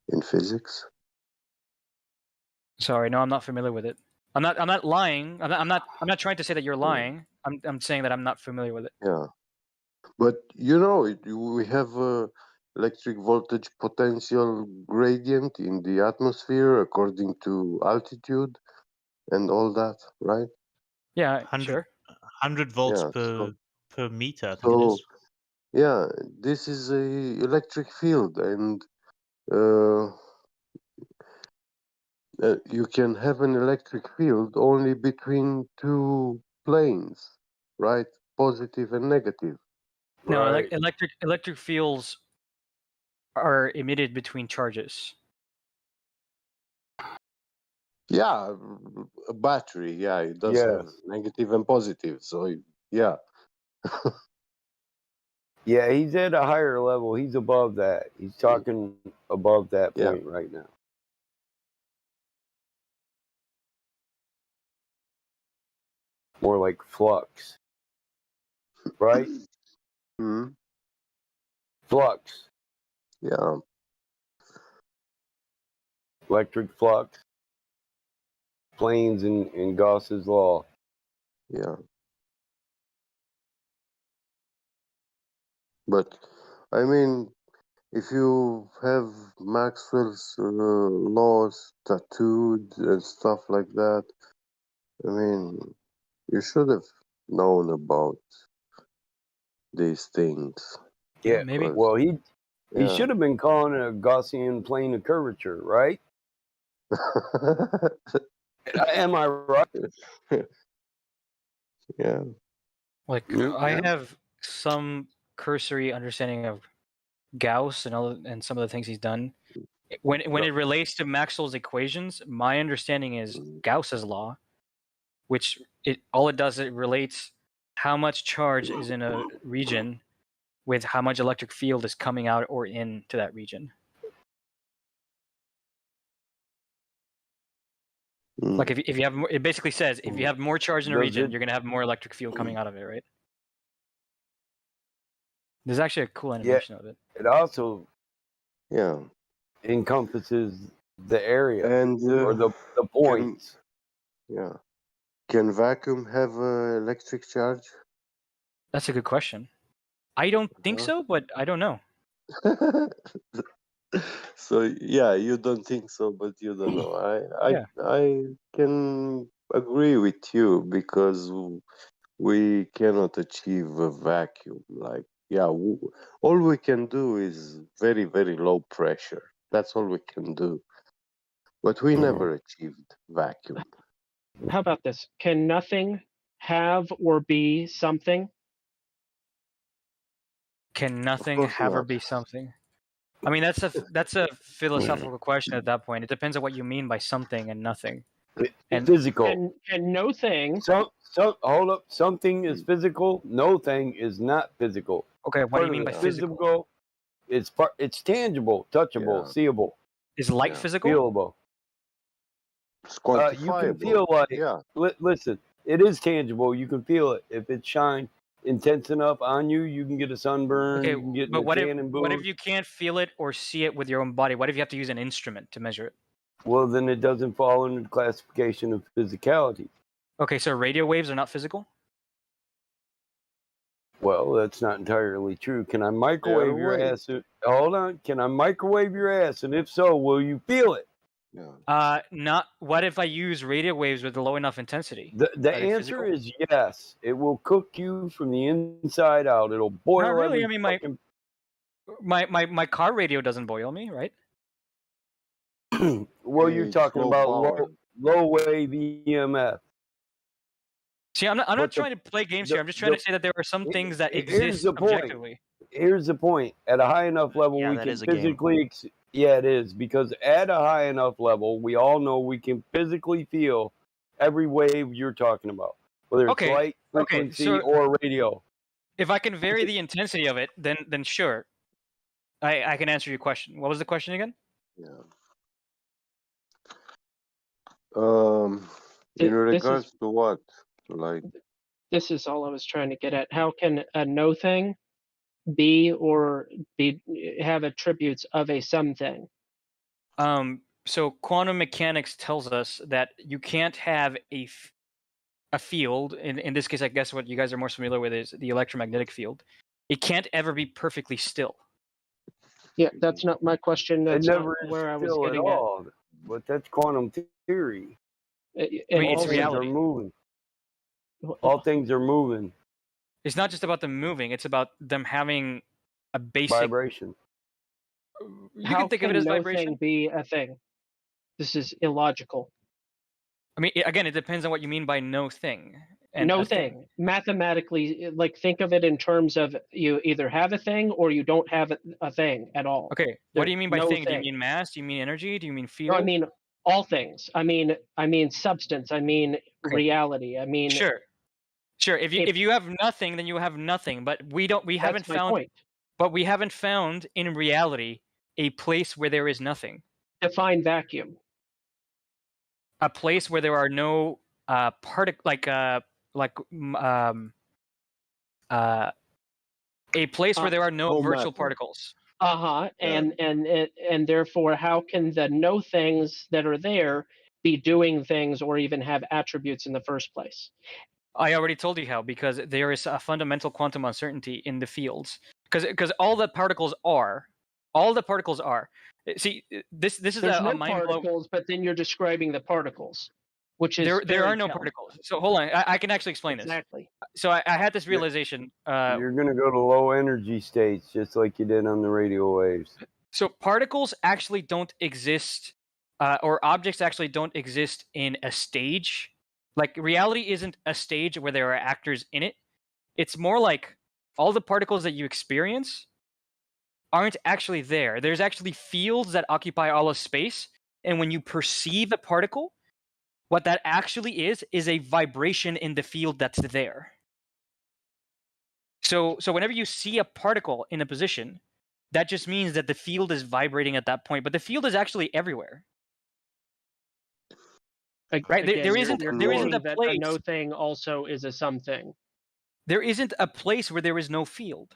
In physics. Sorry, no, I'm not familiar with it. I'm not lying. I'm not trying to say that you're lying. I'm saying that I'm not familiar with it. Yeah. But you know, we have a electric voltage potential gradient in the atmosphere according to altitude and all that, right? Yeah, 100, sure. 100 volts Yeah, per meter, I think it so is. yeah, this is a electric field, and you can have an electric field only between two planes, right? Positive and negative. No, Right. electric fields are emitted between charges. Yeah, a battery. Yeah, it does have Yes. negative and positive. So yeah. Yeah, he's at a higher level. He's above that. He's talking above that Yeah. point right now. More like flux, right? Hmm. Flux, Yeah. electric flux, planes in Gauss's law. Yeah. But I mean, if you have Maxwell's laws tattooed and stuff like that, I mean, you should have known about these things. Yeah. Maybe. Well, he Yeah. should have been calling it a Gaussian plane of curvature, right? Am I right? Yeah. Like I have some cursory understanding of Gauss and some of the things he's done. When it relates to Maxwell's equations, my understanding is Gauss's law, which all it does, it relates how much charge is in a region with how much electric field is coming out or into that region. Like if you have more, it basically says if you have more charge in a Does region, it- you're gonna have more electric field coming out of it, right? There's actually a cool animation of it. It also Yeah. encompasses the area And or the points. Yeah. Can vacuum have electric charge? That's a good question. I don't think Huh? so, but I don't know. So yeah, you don't think so, but you don't know. Yeah. I can agree with you because we cannot achieve a vacuum. Like yeah, all we can do is very very low pressure. That's all we can do. But we never achieved vacuum. How about this? Can nothing have or be something? Can nothing course have or not. be something? I mean, that's a philosophical question at that point. It depends on what you mean by something and nothing. And Physical. And no thing. So hold up. Something is physical. No thing is not physical. Okay, what do you Part mean of by it. physical? It's tangible, touchable, Yeah. seeable, Is light Yeah. physical? feelable. It's You can feel quantifiable. like Yeah. listen, it is tangible. You can feel it. If it shines intense enough on you, you can get a sunburn. Okay, You can get but a tanning what if booth. you can't feel it or see it with your own body? What if you have to use an instrument to measure it? Well, then it doesn't fall under the classification of physicality. Okay, so radio waves are not physical? Well, that's not entirely true. Can I microwave your waves. ass? Hold on. Can I microwave your ass? And if so, will you feel it? Yeah. Not. What if I use radio waves with a low enough intensity? The Are they answer physical? is yes. It will cook you from the inside out. It'll boil Not really. every I mean, fucking. my car radio doesn't boil me, right? Well, you're It's talking low about power. low wave EMF. See, I'm not But trying to play games here. I'm just trying to say that there are some things that here's exist the point. objectively. Here's the point. At a high enough level, Yeah, we that can is a game. physically. Yeah, it is because at a high enough level, we all know we can physically feel every wave you're talking about, whether it's Okay, light, okay, frequency, so or radio. if I can vary the intensity of it, then sure, I can answer your question. What was the question again? Yeah. In This regards is to what? Like this is all I was trying to get at. How can a no thing be or be have attributes of a something? So quantum mechanics tells us that you can't have a field. In this case, I guess what you guys are more familiar with is the electromagnetic field. It can't ever be perfectly still. Yeah, that's not my question. It That's not never is where I was still at getting at. all. But that's quantum theory. I mean, it's All things are reality. moving. All things are moving. It's not just about them moving; it's about them having a basic vibration. You How can think of it can as no vibration. thing be a thing? This is illogical. I mean, again, it depends on what you mean by no thing. And no a thing. thing. Mathematically, like think of it in terms of you either have a thing or you don't have a thing at all. Okay, what do you There's mean by no thing? Do you thing. mean mass? Do you mean energy? Do you mean field? No, I mean all things. I mean substance. I mean Okay. reality. I mean Sure. If you have nothing, then you have nothing. But we haven't that's my found. point. But we haven't found in reality a place where there is nothing. Define vacuum. A place where there are no a place where there are no virtual particles. And therefore, how can the no things that are there be doing things or even have attributes in the first place? I already told you how, because there is a fundamental quantum uncertainty in the fields. Because all the particles are. See, this is There's a no mind blow. particles, but then you're describing the particles, which is There are no telling. particles. So hold on, I can actually explain Exactly. this. So I had this realization. You're gonna go to low energy states, just like you did on the radio waves. So particles actually don't exist, or objects actually don't exist in a stage. Like reality isn't a stage where there are actors in it. It's more like all the particles that you experience aren't actually there. There's actually fields that occupy all of space, and when you perceive a particle, what that actually is a vibration in the field that's there. So whenever you see a particle in a position, that just means that the field is vibrating at that point, but the field is actually everywhere. Right? There isn't a place. A no thing also is a something. There isn't a place where there is no field.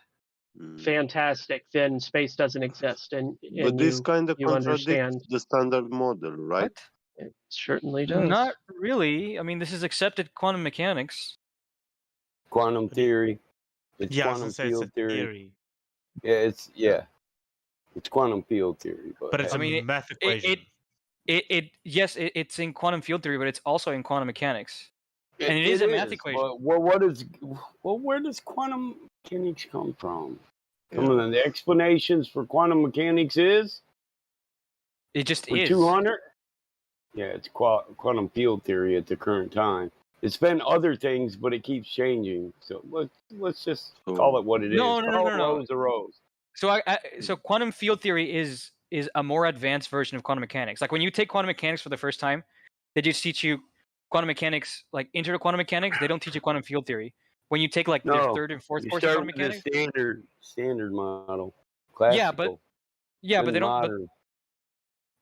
Fantastic. Then space doesn't exist, and But this you, kind of you contradicts understand. the standard model, right? What? It certainly does. Not really. I mean, this is accepted quantum mechanics. Quantum theory. It's Yeah, I was quantum gonna say it's field a theory. theory. Yeah, it's quantum field theory. But it's I a mean, math equation. It's in quantum field theory, but it's also in quantum mechanics, and it is a math equation. But where does quantum mechanics come from? Some of the explanations for quantum mechanics is it just for is 200. Yeah, it's quantum field theory at the current time. It's been other things, but it keeps changing. So let's just call it what it is. No. Rose a rose. So quantum field theory is a more advanced version of quantum mechanics. Like when you take quantum mechanics for the first time, they just teach you quantum mechanics, like intro to quantum mechanics. They don't teach you quantum field theory. When you take like the third and fourth course of quantum mechanics, the standard model, classical. but they don't. Modern.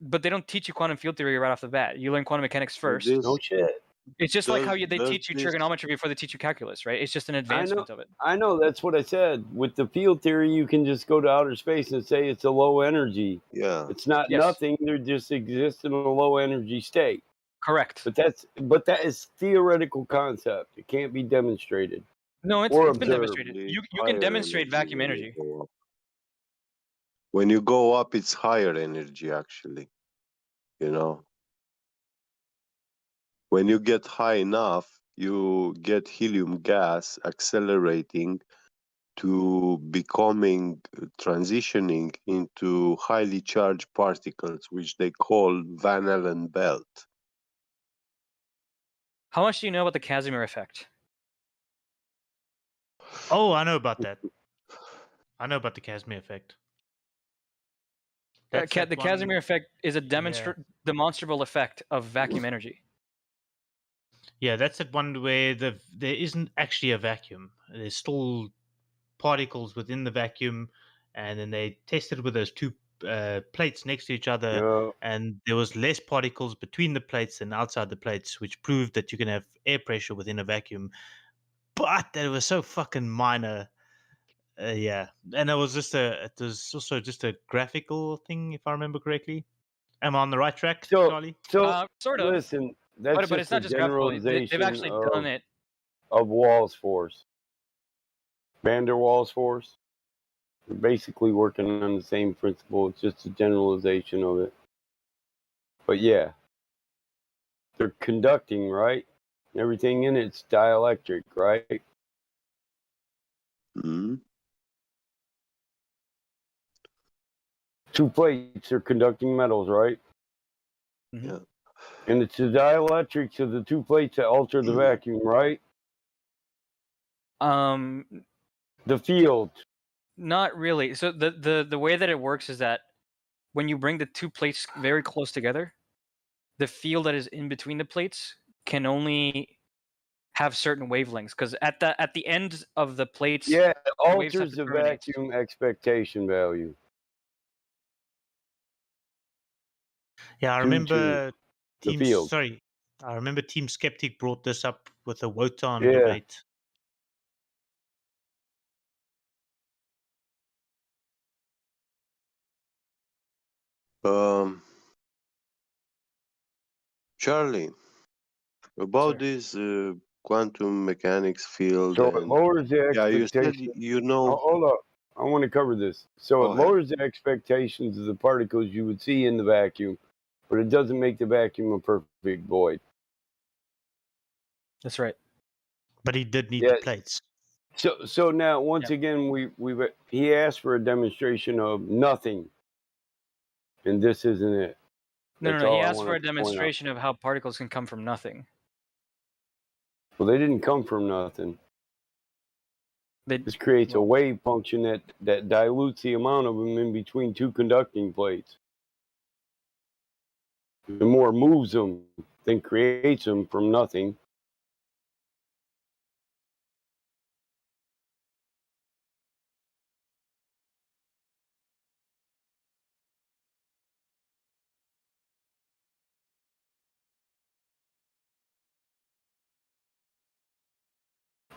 But they don't teach you quantum field theory right off the bat. You learn quantum mechanics first. No shit. It's just like how they teach you trigonometry before they teach you calculus, right? It's just an advancement of it. I know, that's what I said. With the field theory, you can just go to outer space and say it's a low energy. Yeah. It's not nothing. They just exist in a low energy state. Correct. But that is theoretical concept. It can't be demonstrated. No, it's been demonstrated. You can demonstrate vacuum energy. When you go up, it's higher energy, actually. You know, when you get high enough, you get helium gas accelerating to transitioning into highly charged particles, which they call Van Allen belt. How much do you know about the Casimir effect? Oh, I know about that. I know about the Casimir effect. The Casimir effect is a demonstrable effect of vacuum energy. Yeah, that's that one where there isn't actually a vacuum. There's still particles within the vacuum, and then they tested with those two plates next to each other, and there was less particles between the plates than outside the plates, which proved that you can have air pressure within a vacuum. But that was so fucking minor. Yeah, and it was also just a graphical thing, if I remember correctly. Am I on the right track, Charlie? Sort of. Listen, that's but it's not just graphical. They've actually done it. Of Wall's force. Van der Waals force. They're basically working on the same principle. It's just a generalization of it. But yeah, they're conducting, right? Everything in it's dielectric, right? Mm-hmm. Two plates are conducting metals, right? Yeah. And it's the dielectrics of the two plates that alter the vacuum, right? The field. Not really. So the way that it works is that when you bring the two plates very close together, the field that is in between the plates can only have certain wavelengths, because at the end of the plates, Yeah, it the waves have alters to the terminate. vacuum expectation value. Yeah, I Due to remember the Team. field. Sorry, I remember Team Skeptic brought this up with the Wotan Yeah. debate. Charlie, about this quantum mechanics field, So it and lowers the yeah, you said expectation. you know. Hold up. I want to cover this. So Go it ahead. lowers the expectations of the particles you would see in the vacuum, but it doesn't make the vacuum a perfect void. That's right. But he did need Yeah. the plates. So now once again he asked for a demonstration of nothing, and this isn't it. No, That's no, no. He all I asked for wanted a to point out. demonstration of how particles can come from nothing. Well, they didn't come from nothing. They, This creates a wave function that dilutes the amount of them in between two conducting plates. The more moves them than creates them from nothing.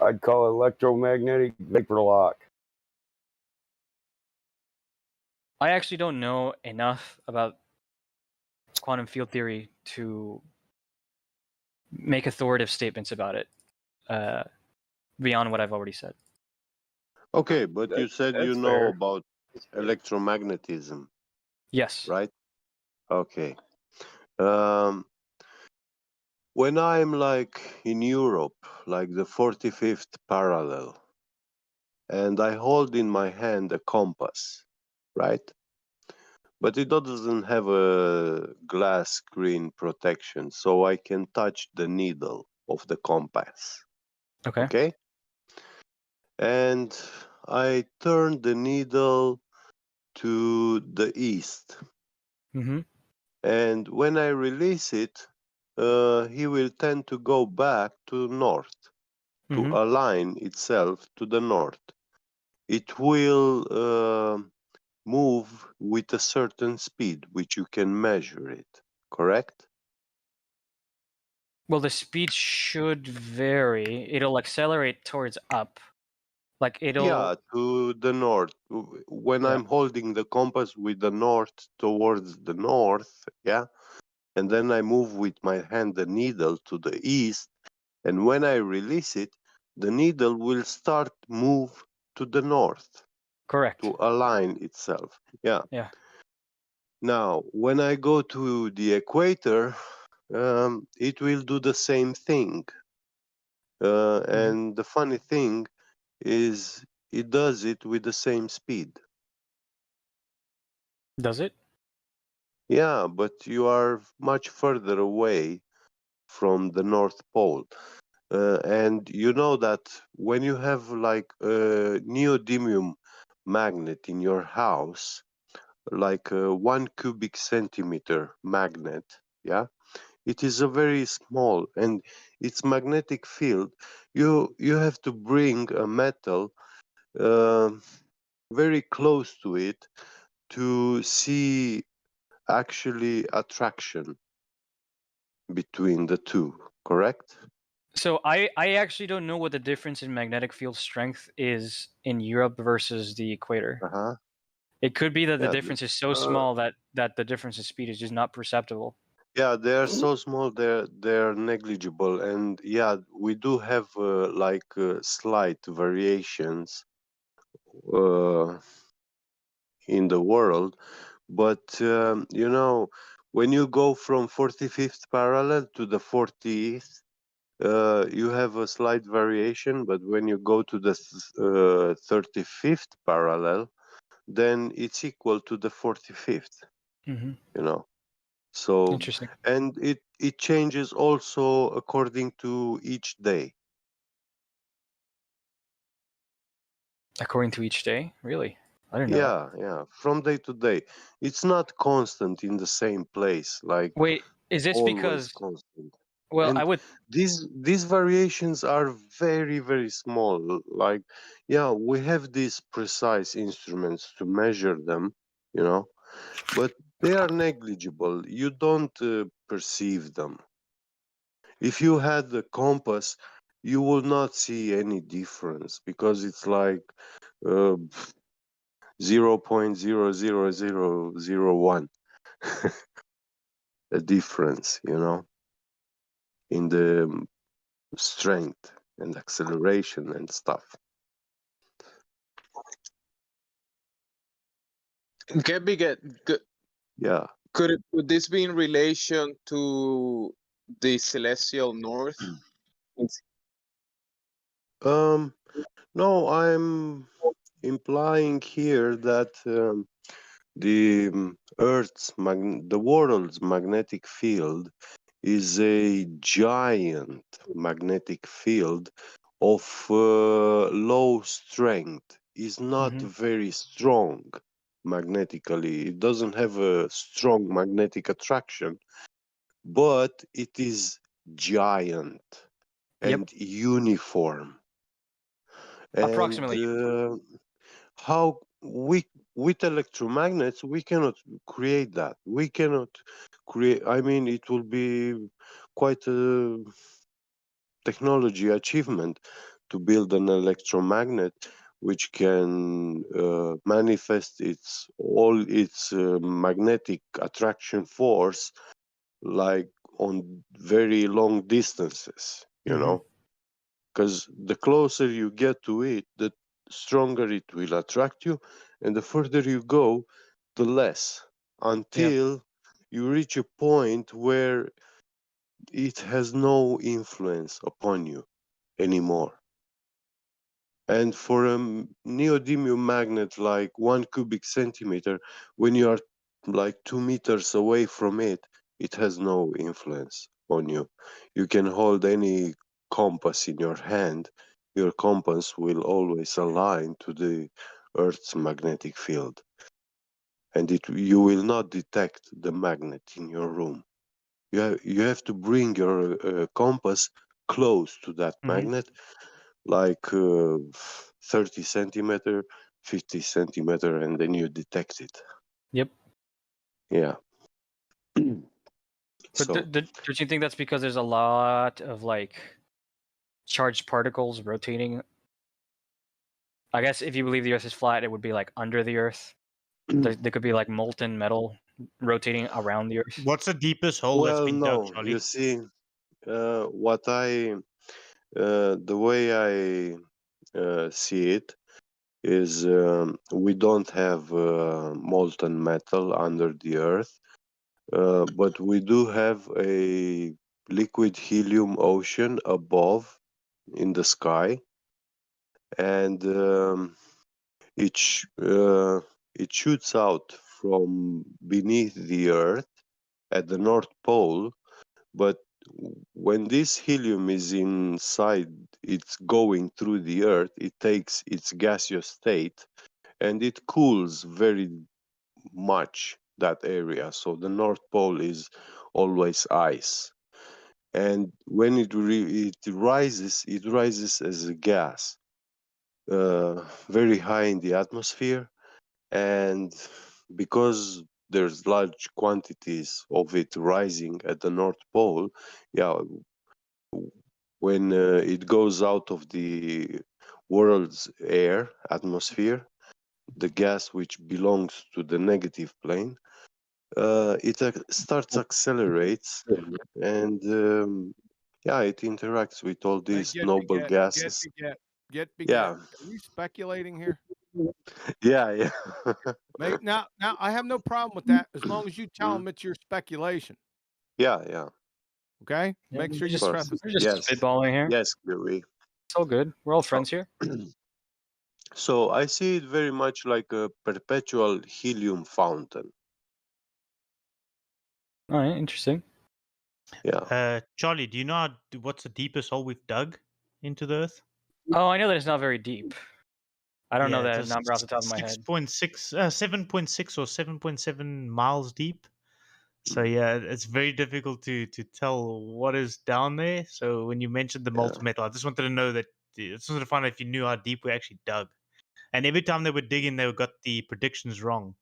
I'd call it electromagnetic vapor lock. I actually don't know enough about quantum field theory to make authoritative statements about it beyond what I've already said. Okay, but you said you That's know fair. about electromagnetism, Yes. right? Okay. When I'm like in Europe, like the 45th parallel, and I hold in my hand a compass, right? But it doesn't have a glass screen protection, so I can touch the needle of the compass. Okay. Okay? And I turn the needle to the east. Mm-hmm. And when I release it, he will tend to go back to north, to Mm-hmm. align itself to the north. It will move with a certain speed, which you can measure it, correct? Well, the speed should vary. It'll accelerate towards up. Like it'll. Yeah, to the north. When Yeah. I'm holding the compass with the north towards the north, yeah, and then I move with my hand the needle to the east, and when I release it, the needle will start move to the north. Correct. To align itself. Yeah. Yeah. Now, when I go to the equator, it will do the same thing. And the funny thing is, it does it with the same speed. Does it? Yeah, but you are much further away from the North Pole. And you know that when you have like a neodymium magnet in your house, like a 1 cubic centimeter magnet, yeah, it is a very small, and its magnetic field, you have to bring a metal very close to it to see actually attraction between the two, correct? So I actually don't know what the difference in magnetic field strength is in Europe versus the equator. Uh-huh. It could be that the Yeah, difference is so small that the difference in speed is just not perceptible. yeah, they're so small, they're negligible, and yeah, we do have like slight variations uh, in the world, but you know, when you go from 45th parallel to the 40th, you have a slight variation, but when you go to the 35th parallel, then it's equal to the 45th. Mm-hmm. You know, so Interesting. and it changes also according to each day. According to each day, really? I didn't know that. Yeah, from day to day. It's not constant in the same place, like Wait, is this always because? constant. Well, I And would. these variations are very, very small. Like, yeah, we have these precise instruments to measure them, you know, but they are negligible. You don't perceive them. If you had the compass, you will not see any difference because it's like uh, 0.00001 a difference, you know, in the strength and acceleration and stuff. Yeah. Could this be in relation to the celestial north? No, I'm implying here that the the world's magnetic field is a giant magnetic field of low strength. Is not very strong magnetically. It doesn't have a strong magnetic attraction, but it is giant and uniform. Approximately. And how we with electromagnets we cannot create that. We cannot create. I mean, it will be quite a technology achievement to build an electromagnet which can manifest all its magnetic attraction force like on very long distances, you know, because the closer you get to it, the stronger it will attract you, and the further you go, the less, until you reach a point where it has no influence upon you anymore. And for a neodymium magnet like 1 cubic centimeter, when you are like 2 meters away from it, it has no influence on you. You can hold any compass in your hand, your compass will always align to the Earth's magnetic field. And you will not detect the magnet in your room. You have to bring your compass close to that magnet, like 30 centimeter, 50 centimeter, and then you detect it. Yep. Yeah. But don't you think that's because there's a lot of like charged particles rotating? I guess if you believe the Earth is flat, it would be like under the Earth. There could be like molten metal rotating around the Earth. What's the deepest hole that's Well, been dug, no, Charlie? you see, the way I see it is we don't have molten metal under the Earth, but we do have a liquid helium ocean above in the sky, and it shoots out from beneath the Earth at the North Pole. But when this helium is inside, it's going through the Earth, it takes its gaseous state and it cools very much that area. So the North Pole is always ice. And when it rises as a gas, very high in the atmosphere. And because there's large quantities of it rising at the North Pole, yeah, when it goes out of the world's air atmosphere, the gas which belongs to the negative plane, it starts accelerates, and yeah, it interacts with all these noble gases. Yeah, Are you speculating here? yeah. Now, I have no problem with that as long as you tell them it's your speculation. Yeah. Okay, Yeah, make sure we're you just, preface. we're just Yes. spitballing here. Yes, Louis. It's all good. We're all friends here. So I see it very much like a perpetual helium fountain. All right, interesting. Yeah. Charlie, do you know what's the deepest hole we've dug into the Earth? Oh, I know that it's not very deep. I don't know Yeah, that just number off the top of my head. 6.6, 7.6 or 7.7 miles deep. So yeah, it's very difficult to tell what is down there. So when you mentioned the molten metal, I just wanted to know that. I just wanted to find out if you knew how deep we actually dug. And every time they were digging, they got the predictions wrong.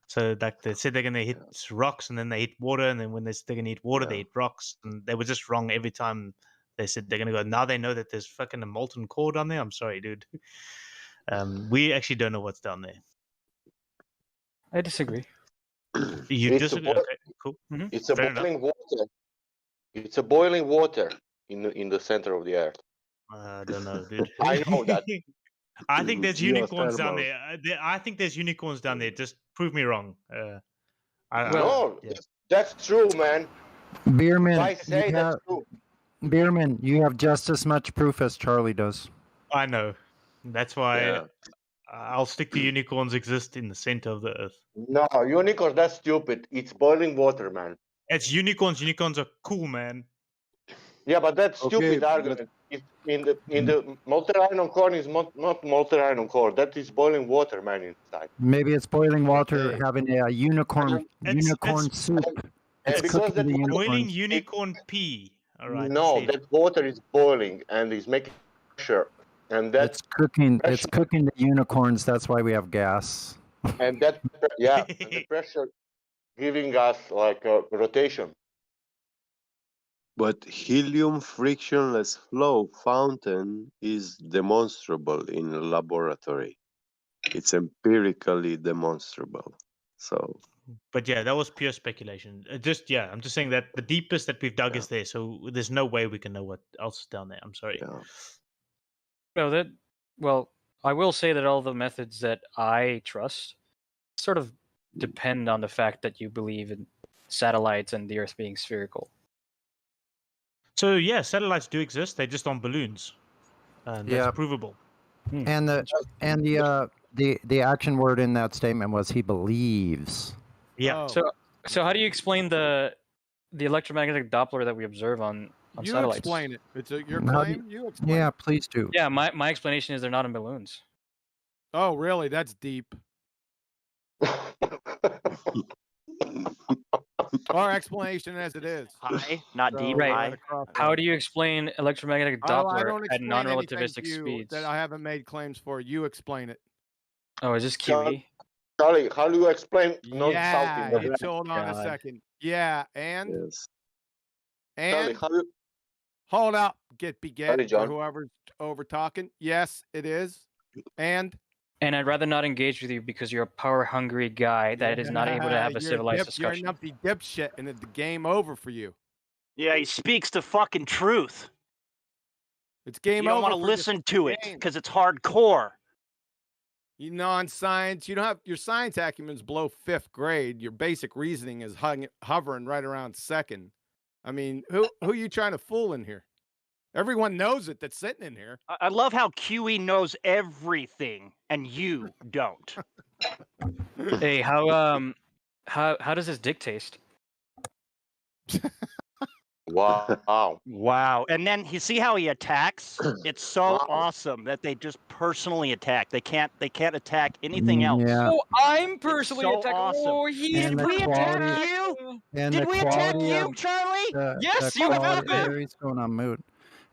So like they said they're gonna hit rocks, and then they hit water, and then when they're gonna hit water, they hit rocks, and they were just wrong every time. They said they're gonna go. Now they know that there's fucking a molten core down there. I'm sorry, dude. We actually don't know what's down there. I disagree. You It's disagree? Okay, cool. It's a Fair enough. boiling water. It's a boiling water in the center of the earth. I don't know, dude. I know that. I think there's unicorns down Geothermal. there. I think there's unicorns down there. Just prove me wrong. No, yeah. that's true, man. Beerman, I say that's true. Beerman, you have just as much proof as Charlie does. I know. That's why I'll stick to unicorns exist in the center of the earth. No, unicorns, that's stupid. It's boiling water, man. It's unicorns. Unicorns are cool, man. Yeah, but that's stupid argument. It's in the molten iron core is not molten iron core. That is boiling water, man, inside. Maybe it's boiling water having a unicorn soup. And It's because cooking that the Boiling unicorns. unicorn pee. All right. No, that water is boiling and is making pressure, and that It's cooking. It's cooking the unicorns. That's why we have gas. and that and the pressure giving us like a rotation. But helium frictionless flow fountain is demonstrable in a laboratory. It's empirically demonstrable. So But yeah, that was pure speculation. I'm just saying that the deepest that we've dug is there, so there's no way we can know what else is down there. I'm sorry. Well, I will say that all the methods that I trust sort of depend on the fact that you believe in satellites and the Earth being spherical. So yeah, satellites do exist. They're just on balloons, and that's provable. And the action word in that statement was he believes. Yeah. So how do you explain the electromagnetic Doppler that we observe on You satellites? explain it. It's your How do claim. You explain. Yeah, it. please do. Yeah, my explanation is they're not in balloons. Oh, really? That's deep. Our explanation as it is. High, not So, deep. Right. High. How do you explain electromagnetic I Doppler don't at explain non-relativistic anything to you speeds? that I haven't made claims for. You explain it. Oh, is this QE? Charlie, how do you explain not Yeah, salting? hold on a second. Yeah, and Charlie, how do hold up, Charlie, or John. whoever's over talking. Yes, it is. And And I'd rather not engage with you because you're a power-hungry guy that is not able to have a You're civilized You're discussion. an empty dipshit, and it's the game over for you. Yeah, he speaks the fucking truth. It's game You don't over. want to for this listen to it game. because it's hardcore. You non-science. You don't have your science acumen's below 5th grade. Your basic reasoning is hovering right around 2nd. I mean, who are you trying to fool in here? Everyone knows it that's sitting in here. I love how QE knows everything and you don't. Hey, how does this dick taste? Wow. Wow. And then you see how he attacks? It's so awesome that they just personally attack. They can't attack anything else. Yeah. Oh, I'm personally so attacked. awesome. Oh, he's And the Did we attack quality- you? And Did the we attack quality you, of Charlie? Yes, the you have quality- been. He's going on moot.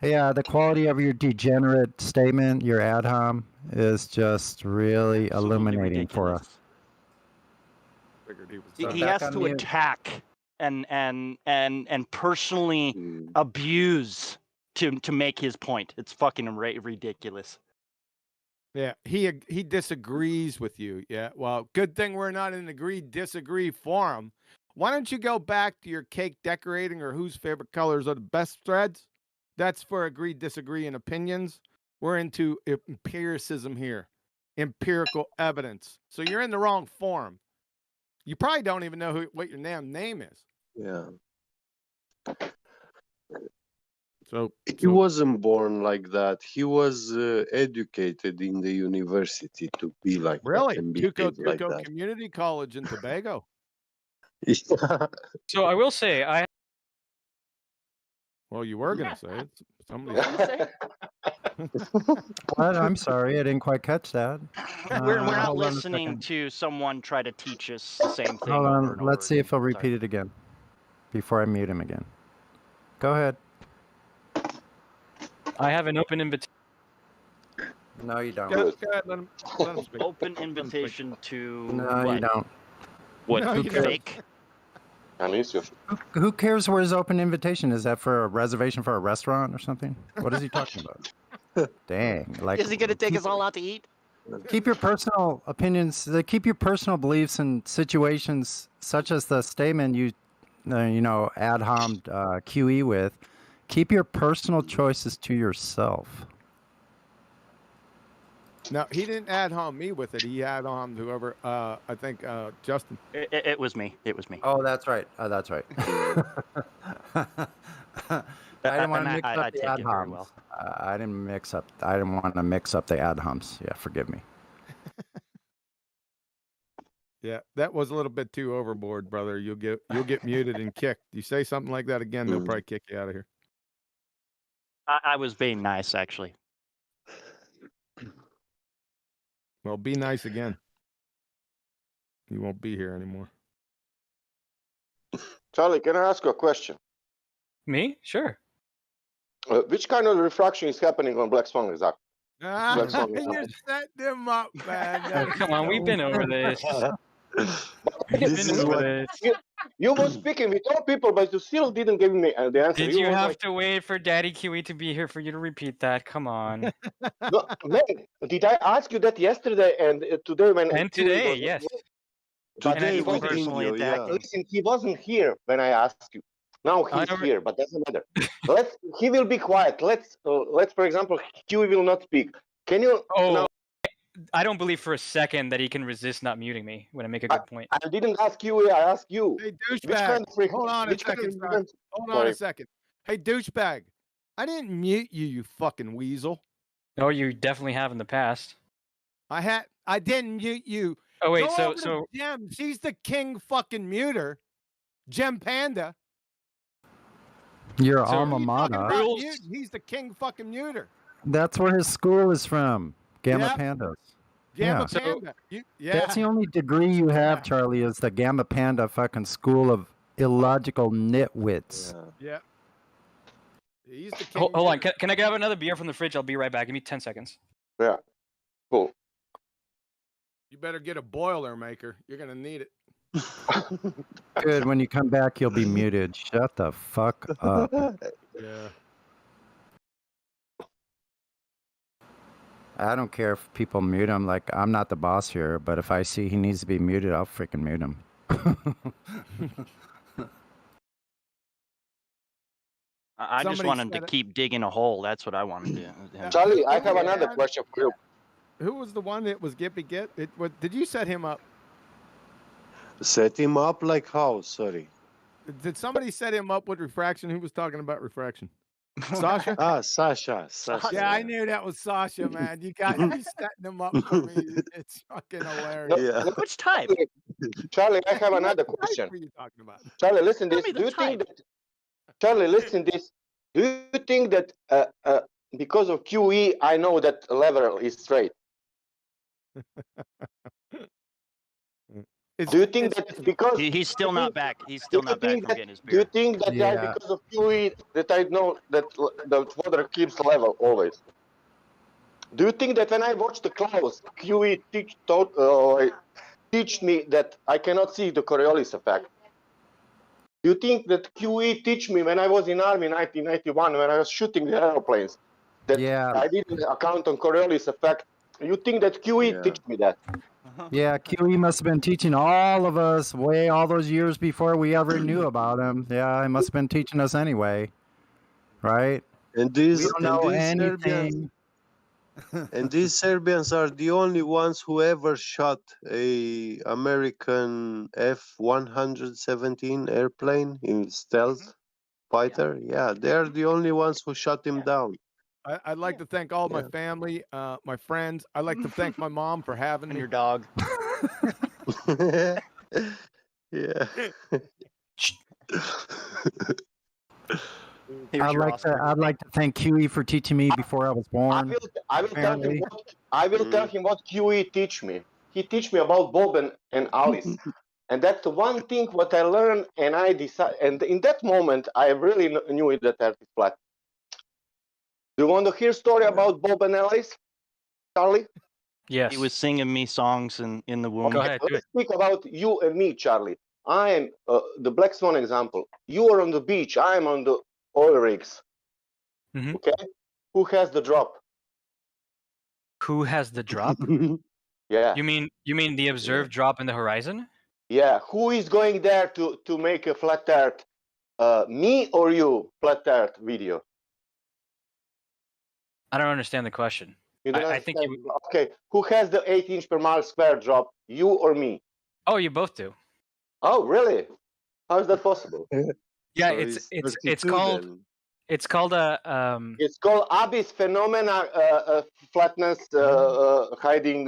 Yeah, the quality of your degenerate statement, your ad hom, is just really illuminating for us. He has to attack and personally abuse to make his point. It's fucking ridiculous. Yeah, he disagrees with you. Yeah, well, good thing we're not in agree-disagree forum. Why don't you go back to your cake decorating or whose favorite colors are the best threads? That's for agree-disagree and opinions. We're into empiricism here, empirical evidence. So you're in the wrong forum. You probably don't even know what your damn name is. yeah. So He wasn't born like that. He was educated in the university to be like really, that and Tuco behave like that. Community College in Tobago. Yeah. So I will say, Well, you were gonna say it. Somebody. What? I'm sorry, I didn't quite catch that. We're not Hold on a listening second. to someone try to teach us the same thing Hold over on. and over. Let's see if he'll again. repeat it again before I mute him again. Go ahead. I have an open invitation. No, you don't. Go ahead, let him speak. Open invitation to No, what? you don't. What? No, you don't. Fake? Who cares where his open invitation is? That for a reservation for a restaurant or something? What is he talking about? Dang! Like, Is he gonna take us all out to eat? keep your personal opinions. Keep your personal beliefs in situations such as the statement you ad homed QE with. Keep your personal choices to yourself. No, he didn't ad hom me with it. He ad homed whoever. I think Justin. It was me. It was me. Oh, that's right. That's right. I didn't want to mix I up take the ad it very homs. well. I didn't want to mix up the ad homs. Yeah, forgive me. Yeah, that was a little bit too overboard, brother. You'll get muted and kicked. You say something like that again, they'll probably kick you out of here. I was being nice, actually. Well, be nice again. You won't be here anymore. Charlie, can I ask you a question? Me? Sure. Which kind of refraction is happening on Black Swan exactly? You set them up, man. Oh, come on, we've been over this. This is what you were speaking with all people, but you still didn't give me the answer. Did you was have like, to wait for Daddy QE to be here for you to repeat that? Come on. no, man, did I ask you that yesterday and today when And QE today, was, yes. But Today he we wasn't- personally attacked him. Listen, he wasn't here when I asked you. Now he's here, but doesn't matter. He will be quiet. Let's for example, QE will not speak. Can you? Oh, I don't believe for a second that he can resist not muting me when I make a good point. I didn't ask QE. I asked you. Hey, Which douchebag. kind of Hold on a which kind second. of Hold on Sorry. a second. Hey, douchebag. I didn't mute you, you fucking weasel. No, you definitely have in the past. I didn't mute you. Oh wait, Go so over to Gem. She's the king fucking muter. Gem Panda. Your So- alma Talking mater. about mute, he's the king fucking muter. That's where his school is from. Gamma Yep. Pandas. Gamma Yeah. Panda. Yeah. That's the only degree you have, Charlie, is the Gamma Panda fucking school of illogical nitwits. Yeah. He's the king. Hold on, can I grab another beer from the fridge? I'll be right back. Give me 10 seconds. Yeah. Cool. You better get a boiler maker. You're gonna need it. Good. When you come back, you'll be muted. Shut the fuck up. Yeah. I don't care if people mute him. Like, I'm not the boss here, but if I see he needs to be muted, I'll freaking mute him. I just Somebody wanted to said it. keep digging a hole. That's what I wanted to do. Charlie, I have another question for you. Who was the one that was Gippy Get? Did you set him up? Set him up like how? Sorry. Did somebody set him up with refraction? Who was talking about refraction? Sasha? Sasha. Yeah, I knew that was Sasha, man. You got you setting him up for me. It's fucking hilarious. Yeah. Which type? Charlie, I have another What type question. were you talking about? Charlie, listen Tell this. me Do the you think type. that Charlie, listen this. Do you think that because of QE, I know that level is straight? Do you think that because He's still not back? He's still not back from getting his do you beer. think that Yeah. because of QE that I know that the water keeps level always? Do you think that when I watch the clouds, QE teach me that I cannot see the Coriolis effect? Do you think that QE teach me when I was in Army in 1991 when I was shooting the airplanes that Yeah. I didn't account on Coriolis effect? You think that QE teach me that? Yeah, QE must have been teaching all of us way all those years before we ever knew about him. Yeah, he must have been teaching us anyway. Right? And these We don't know Serbians, anything. and these Serbians are the only ones who ever shot a American F-117 airplane in stealth fighter. Yeah, they're the only ones who shot him down. I'd like to thank all my family, my friends. I'd like to thank my mom for having me. Your dog. Yeah. Here's your Oscar. I'd like to thank QE for teaching me before I was born. I will tell him apparently. what QE teach me. He teach me about Bob and Alice, and that's the one thing what I learned, and I decided. And in that moment, I really knew it that Earth is flat. Do you want to hear story about Bob and Alice, Charlie? Yes. He was singing me songs in the womb. Okay, let's speak about you and me, Charlie. I am the Black Swan example. You are on the beach. I am on the oil rigs. Mhm. Okay, who has the drop? Who has the drop? Yeah. You mean the observed drop in the horizon? Yeah. Who is going there to make a flat Earth? Me or you? Flat Earth video. I don't understand the question. You don't I think you. understand? Okay. Who has the 8-inch per mile square drop? You or me? Oh, you both do. Oh, really? How is that possible? Yeah, So it's he's it's 32 called then. it's called a It's called abyss phenomena, flatness hiding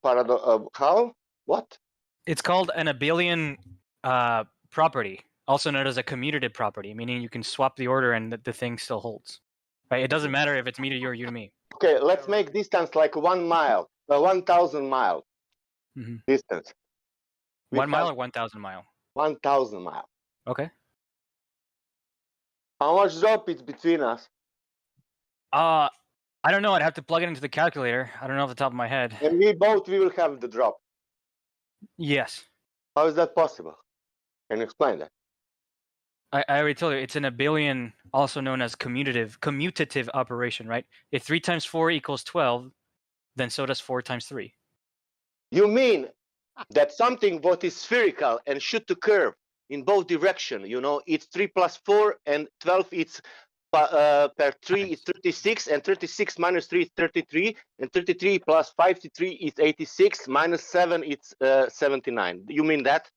paradox. How? What? it's called an abelian property, also known as a commutative property, meaning you can swap the order and the thing still holds. Right? It doesn't matter if it's me to you or you to me. Okay, let's make distance like 1 mile, 1,000 mile Mhm. distance. 1 mile or 1,000 mile? 1,000 mile. Okay. How much drop is between us? I don't know. I'd have to plug it into the calculator. I don't know off the top of my head. And we will have the drop. Yes. How is that possible? Can you explain that? I already told you it's an abelian, also known as commutative operation, right? If 3 times 4 equals 12, then so does 4 times 3. You mean that something what is spherical and shoot to curve in both direction, you know, it's 3 plus 4 and 12 it's per 3 is 36 and 36 minus 3 is 33 and 33 plus 53 is 86 minus 7 it's 79. You mean that?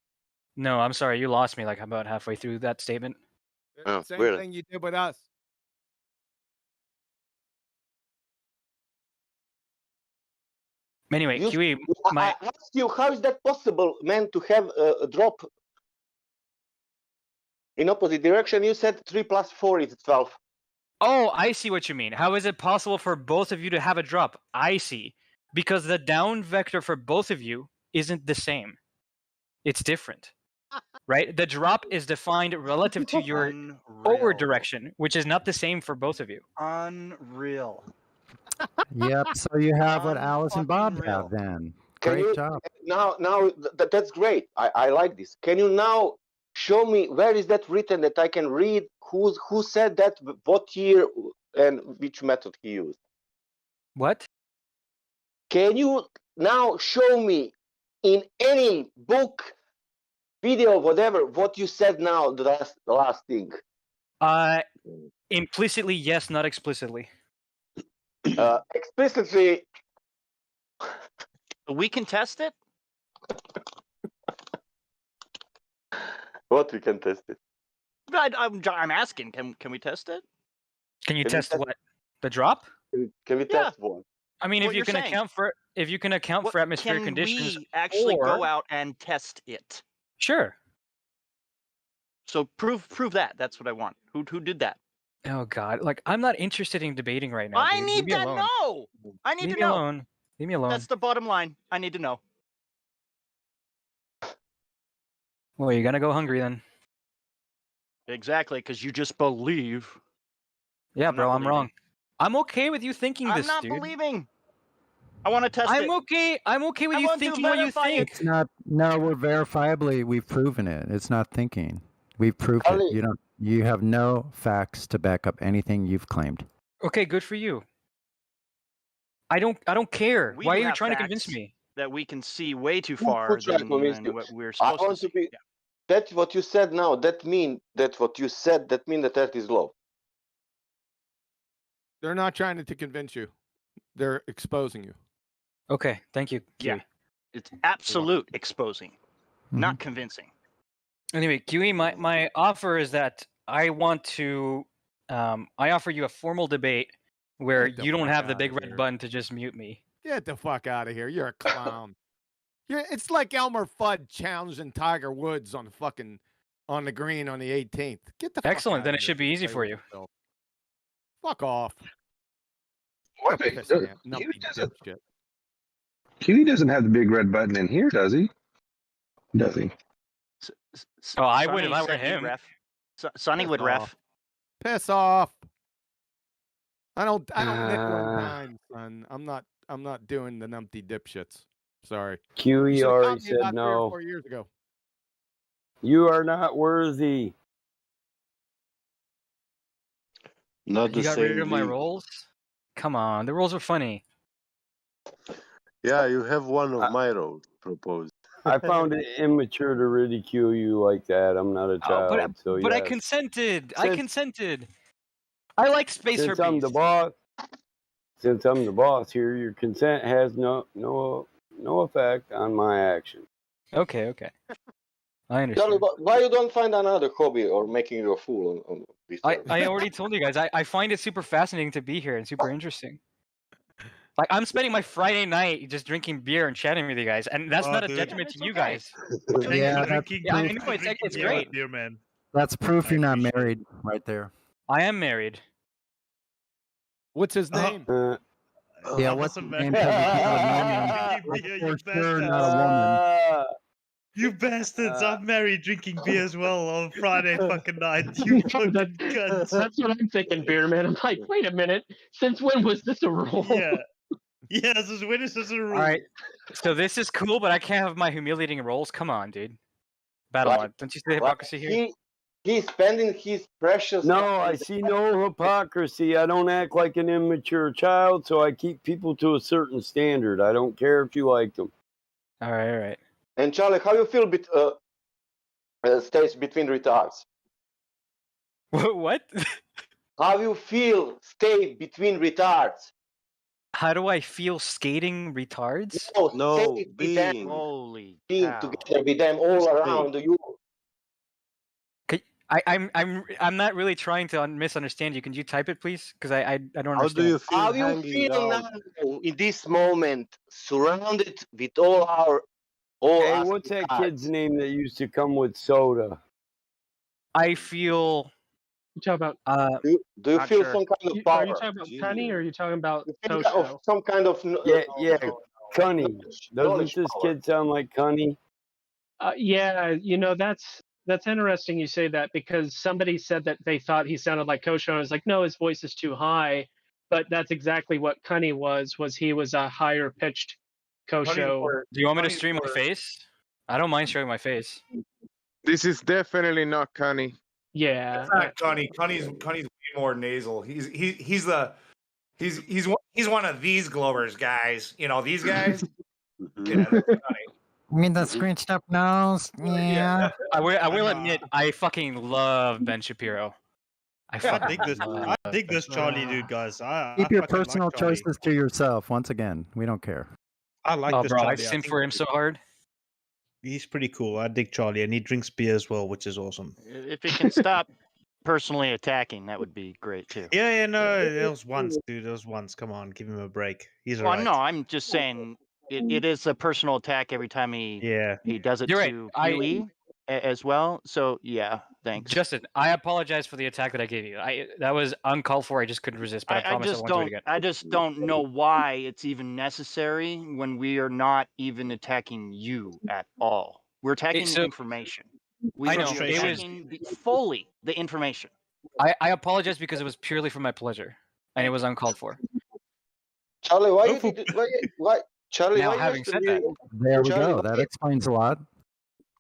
No, I'm sorry. You lost me like about halfway through that statement. Oh, Same really? thing you did with us. Anyway, QE, I asked you, how is that possible, man, to have a drop in opposite direction? You said 3 plus 4 is 12. Oh, I see what you mean. How is it possible for both of you to have a drop? I see. Because the down vector for both of you isn't the same. It's different. Right? The drop is defined relative to your forward direction, which is not the same for both of you. Unreal. Yep. So you have what Alice and Bob have then. Great job. Now that's great. I like this. Can you now show me where is that written that I can read? Who said that? What year and which method he used? What? Can you now show me in any book, video, whatever, what you said now? The last thing. Implicitly, yes, not explicitly. Explicitly. We can test it. What we can test it? I'm asking. Can we test it? Can you test what? The drop? Can we test what? I mean, What if you you're can saying. account for atmospheric Can conditions, we actually or... go out and test it? Sure. So prove that. That's what I want. Who did that? Oh God! Like I'm not interested in debating right now. I dude. need Leave me to alone. know. I need Leave to me know. alone. Leave me alone. That's the bottom line. I need to know. Well, you're gonna go hungry then. Exactly, because you just believe. Yeah, I'm bro, not I'm wrong. I'm okay with you thinking I'm this, not dude. believing. I want to test it. I'm okay. I'm okay with I you want to thinking what you verify think. It's not. No, we're verifiably. We've proven it. It's not thinking. We've proved it. Ali. You don't. You have no facts to back up anything you've claimed. Okay, good for you. I don't care. We Why are do you have trying to convince facts me? That we can see way too Who far tried to convince than you? what we're I supposed want to to see. be. That's what you said now. That mean that what you said. That mean that Earth is low. They're not trying to convince you. They're exposing you. Okay, thank you. Yeah. QE. It's absolute exposing, not convincing. Anyway, QE, my offer is that I want to. I offer you a formal debate where Get the you don't fuck have the outta big red here. button to just mute me. Get the fuck out of here. You're a clown. It's like Elmer Fudd challenging Tiger Woods on fucking on the green on the 18th. Get the Excellent. fuck Then out it should be easy for you. Fuck off. Wait, wait, Piss me off, numpty dipshit. Kiwi doesn't have the big red button in here, does he? Does he? Oh, I would if Sonny I were said he'd him. ref. Sonny would Piss ref. off. Piss off. I don't nickel and dime, son. I'm not doing the numpty dipshits. Sorry. QE You should've already caught me said about 3 or no. 4 years ago. You are not worthy. Not You the got rid same of my league. rolls? Come on, the rolls are funny. Yeah, you have one of my roles proposed. I found it immature to ridicule you like that. I'm not a Oh, child, so but I yes. consented. I Since- consented. I like space Since I'm herpes. the boss, here, your consent has no effect on my action. Okay. I understand. Charlie, why you don't find another hobby or making you a fool on this? I already told you guys. I find it super fascinating to be here and super interesting. Like I'm spending my Friday night just drinking beer and chatting with you guys, and that's Oh, not a dude. detriment to you guys. Yeah, I know it's great. Beer, man. That's proof you're not appreciate married right there. I am married. What's his name? Yeah, I what's wasn't his name? married. For Drinking beer, you sure, bastards. not a woman. You bastards! I'm married, drinking beer as well on Friday fucking night. You fucking cunts. That's what I'm thinking, beer man. I'm like, wait a minute. Since when was this a rule? Yeah. Yeah, this is when is this a rule? All right. So this is cool, but I can't have my humiliating roles. Come on, dude. Battle mod. Don't you see the hypocrisy here? He's spending his precious. No, I see no hypocrisy. I don't act like an immature child, so I keep people to a certain standard. I don't care if you like them. All right. And Charlie, how you feel stays between retards? What? How you feel stay between retards? How do I feel skating retards? No, stay with them, Holy being cow. together with them all around you. I'm not really trying to misunderstand you. Can you type it, please? Because I don't understand. How you feel now in this moment, surrounded with all Hey, us what's that retards? kid's name that used to come with soda? I feel. You talking about? Do you Not feel sure. some kind of power? Are you talking about Cunny or are you talking about Some Tosho? some kind of Yeah, Cunny. Doesn't this kid sound like Cunny? Yeah, that's interesting you say that because somebody said that they thought he sounded like Kosho. And I was like, no, his voice is too high. But that's exactly what Cunny was he was a higher pitched Kosho. Do you want me to stream my face? I don't mind showing my face. This is definitely not Connie. Yeah. It's not Connie. Connie's way more nasal. He's one of these Glovers guys. You know these guys. Yeah, that's Connie. I mean, the screeched up nose. Yeah. I will admit, I fucking love Ben Shapiro. I dig this Charlie dude, guys. I Keep your fucking like personal Charlie. choices to yourself. Once again, we don't care. I like Oh, this bro, I Charlie. simp for him so hard. He's pretty cool. I dig Charlie, and he drinks beer as well, which is awesome. If he can stop personally attacking, that would be great too. Yeah, no, it was once, dude. It was once. Come on, give him a break. He's Well, alright. no, I'm just saying it is a personal attack every time he does it You're right. to QE as well. So yeah, thanks. Justin, I apologize for the attack that I gave you. That was uncalled for. I just couldn't resist, but I promise I won't do it again. I just don't know why it's even necessary when we are not even attacking you at all. We're attacking information. We I are know, it was- attacking fully the information. I apologize because it was purely for my pleasure, and it was uncalled for. Charlie, why Charlie, Now, why having said yesterday? There we Charlie, go. That explains a lot.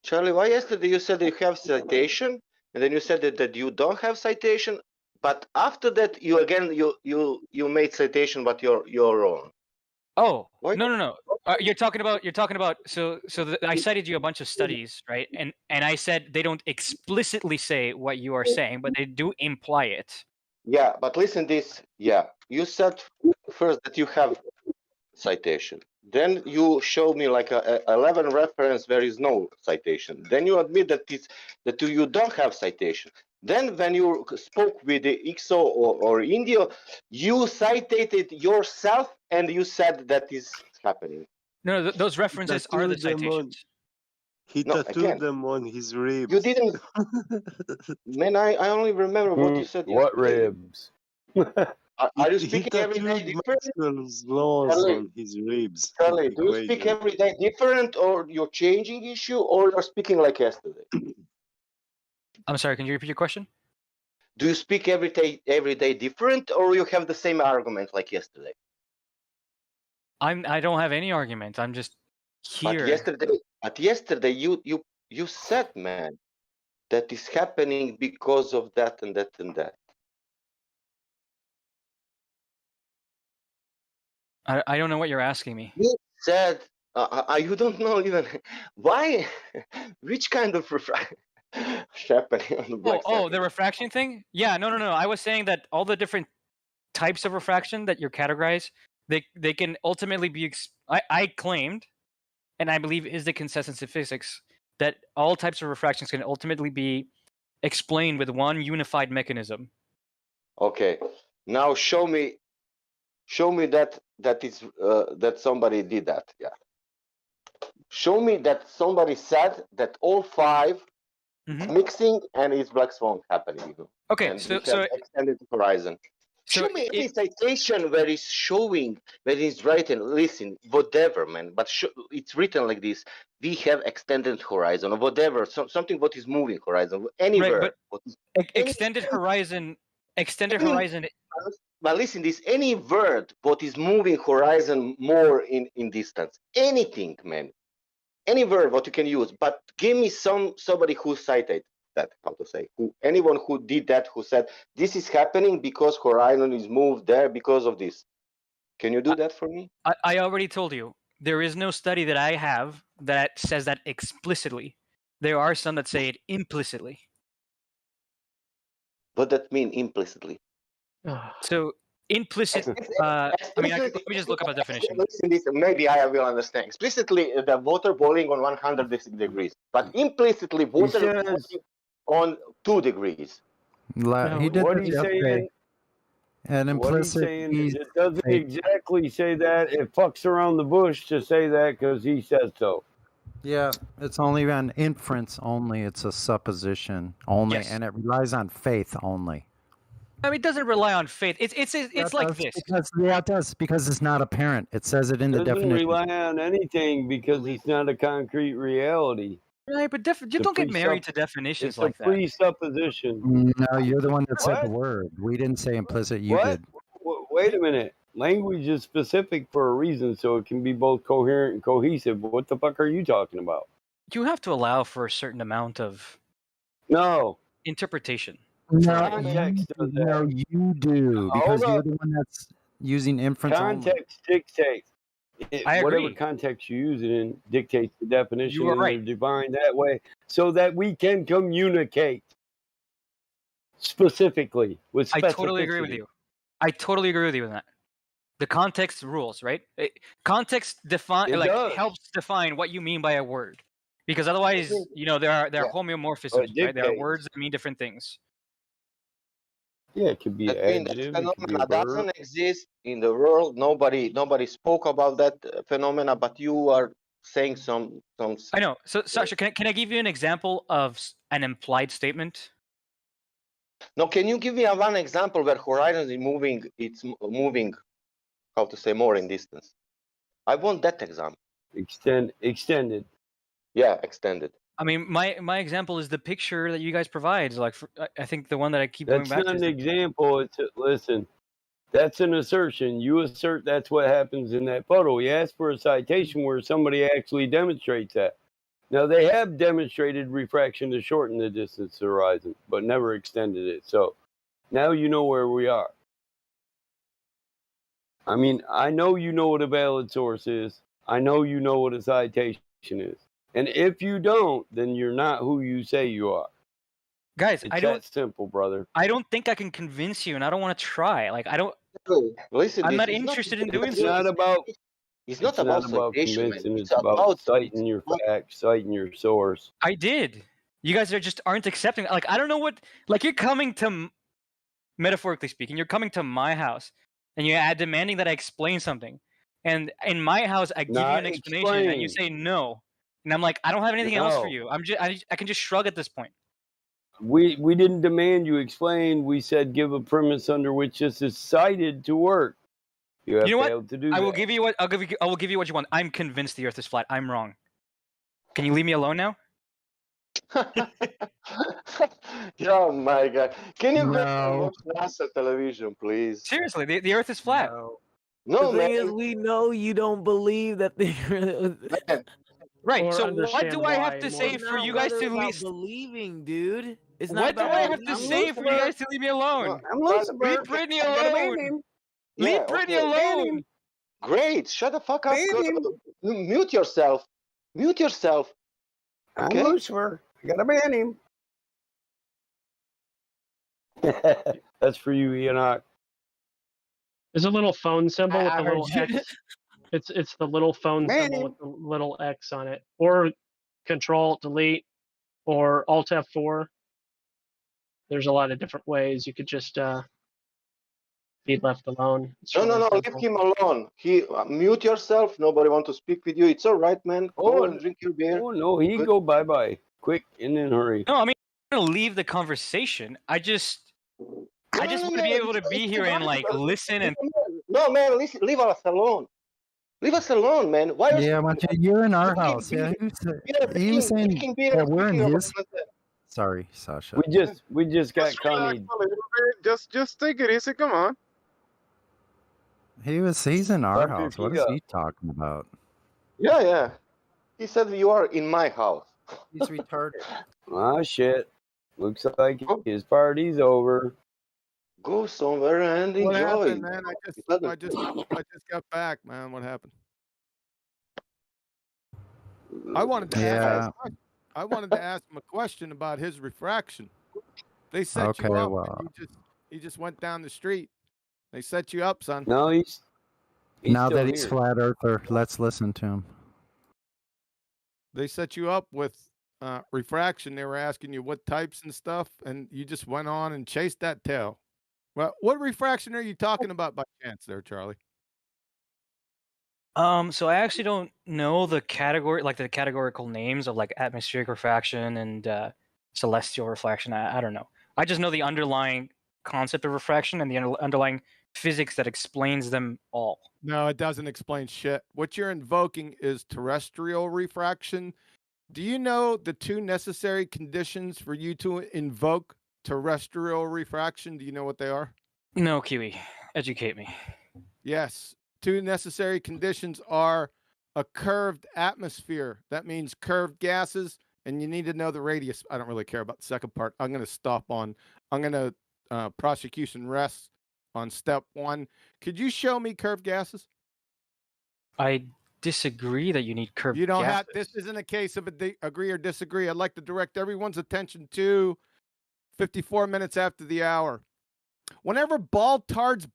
Charlie, why yesterday you said you have citation, and then you said that you don't have citation, but after that you again you made citation, but your own. Oh no! You're talking about I cited you a bunch of studies, right? And I said they don't explicitly say what you are saying, but they do imply it. Yeah, but listen this. Yeah, you said first that you have citation. Then you showed me like a 11 reference where is no citation. Then you admit that you don't have citation. Then when you spoke with the IXO or Indio, you cited yourself and you said that is happening. No, those references are the citations. He No, tattooed again, them on his ribs. you didn't. Man, I only remember what you said What yesterday. ribs? Are you He speaking every day tattooed different? Maxwell's laws Charlie, on his ribs. Charlie, do you speak Equation. every day different, or you're changing issue, or you're speaking like yesterday? I'm sorry. Can you repeat your question? Do you speak every day different, or you have the same argument like yesterday? I don't have any argument. I'm just But here. yesterday, you said, man, that is happening because of that and that and that. I don't know what you're asking me. You said you don't know even why. Which kind of happening on the black Oh, the refraction thing? Yeah, no. I was saying that all the different types of refraction that you're categorized, they can ultimately be. I claimed, and I believe is the consensus of physics, that all types of refractions can ultimately be explained with one unified mechanism. Okay, now show me that somebody did that. Yeah. Show me that somebody said that all five mixing and it's black swan happening. Okay, and so we have extended horizon. Show me any citation where it's showing, where it's written, listen, whatever, man, but it's written like this, we have extended horizon, or whatever, something what is moving horizon, anywhere. Right, but extended horizon. But listen, this any word what is moving horizon more in distance, anything, man, any word what you can use, but give me somebody who cited that, how to say, anyone who did that, who said this is happening because horizon is moved there because of this. Can you do that for me? I already told you there is no study that I have that says that explicitly. There are some that say it implicitly. What that mean implicitly? So implicit. I mean, let me just look up a definition. Listen, maybe I will understand. Explicitly, the water boiling on 100 degrees, but implicitly, water boiling on 2 degrees. He did What this he's yesterday. saying? And What he's implicit. saying is it doesn't exactly say that. It fucks around the bush to say that because he says so. Yeah, it's only an inference only. It's a supposition only, Yes. and it relies on faith only. I mean, it doesn't rely on faith. It's like this. It does because it's not apparent. It says it in the It doesn't definition. rely on anything because it's not a concrete reality. Right, but you don't get married to definitions like It's that. a presupposition. No, you're the one that said the What? word. We didn't say implicit. You What? did. Wait a minute. Language is specific for a reason, so it can be both coherent and cohesive. What the fuck are you talking about? You have to allow for a certain amount of interpretation. No, you do because you're the one that's using inference Context dictates. I Whatever agree. context you use it in dictates the definition, You are and right. they're defined that way so that we can communicate specifically with specificity. I totally agree with you. I totally agree with you on that. The context rules, right? Context helps define what you mean by a word, because otherwise, there are homeomorphisms, right? There are words that mean different things. Yeah, it could be an adjective. It could be a Phenomena verb. doesn't exist in the world. Nobody spoke about that phenomena, but you are saying some. I know. So, Sasha, can I give you an example of an implied statement? No, can you give me one example where horizon is moving? It's moving. How to say more in distance? I want that example. Extended. Yeah, extended. I mean, my example is the picture that you guys provide. Like, I think the one that I keep going That's back not to. an example. Listen, that's an assertion. You assert that's what happens in that photo. You ask for a citation where somebody actually demonstrates that. Now, they have demonstrated refraction to shorten the distance to the horizon, but never extended it. So now you know where we are. I mean, I know you know what a valid source is. I know you know what a citation is. And if you don't, then you're not who you say you are. Guys, it's that simple, brother. I don't think I can convince you, and I don't want to try. Like, I don't. Listen, I'm not interested in doing so. It's not about citation, convincing. man. It's about citing your facts, citing your source. I did. You guys aren't accepting. Like, I don't know what. Like, you're coming to, metaphorically speaking, you're coming to my house, and you're demanding that I explain something. And in my house, I give you an explanation, and you say no. And I'm like, I don't have anything else for No. you. I can just shrug at this point. We didn't demand you explain. We said give a premise under which this is cited to work. You have You know what? failed to do I will that. give you what I will give you what you want. I'm convinced the Earth is flat. I'm wrong. Can you leave me alone now? Oh my God! Can you go and No. watch NASA television, please? Seriously, the Earth is flat. No, the man. thing is, we know you don't believe that the Man, Right. Or So what understand do I have why to more say it's for not you guys whether to about least? believing, dude. It's not What do about I have to believing. say for you guys to leave me alone? I'm but Lucifer. Leave Brittany I gotta ban alone. him. Leave yeah, Brittany okay. Ban alone. him. Great. Shut the fuck up. Ban Go, him. mute yourself. Mute yourself. I'm Okay. Lucifer. I gotta ban him. That's for you, Enoch. There's a little phone symbol with I the heard little you. X. It's the little phone Man, symbol with the little X on it, or Control Delete, or Alt F4. There's a lot of different ways you could just be left alone. It's No, really leave simple. him alone. He mute yourself. Nobody want to speak with you. It's all right, man. Go and drink your beer. Oh no, he Good. go bye-bye. Quick and in a hurry. No, I mean I'm gonna leave the conversation. I just want to be able to be here and like listen and. No, man. Listen, leave us alone. Leave us alone, man. Why are Yeah, you're in our drinking house. Yeah, beer? he was saying Drinking beer that and we're in speaking about his. myself. Sorry, Sasha. We just got Just relax Connie. a little bit. Just take it easy. Come on. He's in our Pump your house. What feet is up. he talking about? Yeah. He said you are in my house. He's retarded. Ah shit. Looks like his party's over. Go somewhere and What enjoy. happened, man? I just got back, man. What happened? I wanted to ask. I wanted to ask him a question about his refraction. They set Okay, you up. well. And he just went down the street. They set you up, son. No, he's Now still that he's here. flat earther, let's listen to him. They set you up with refraction. They were asking you what types and stuff, and you just went on and chased that tail. Well, what refraction are you talking about by chance there, Charlie? So I actually don't know the category, like the categorical names of like atmospheric refraction and celestial refraction. I don't know. I just know the underlying concept of refraction and the underlying physics that explains them all. No, it doesn't explain shit. What you're invoking is terrestrial refraction. Do you know the two necessary conditions for you to invoke terrestrial refraction? Do you know what they are? No, Kiwi, educate me. Yes. Two necessary conditions are a curved atmosphere. That means curved gases, and you need to know the radius. I don't really care about the second part. I'm going to prosecution rests on step one. Could you show me curved gases? I disagree that you need curved You don't gases. have, this isn't a case of agree or disagree. I'd like to direct everyone's attention to 54 minutes after the hour. Whenever ball tards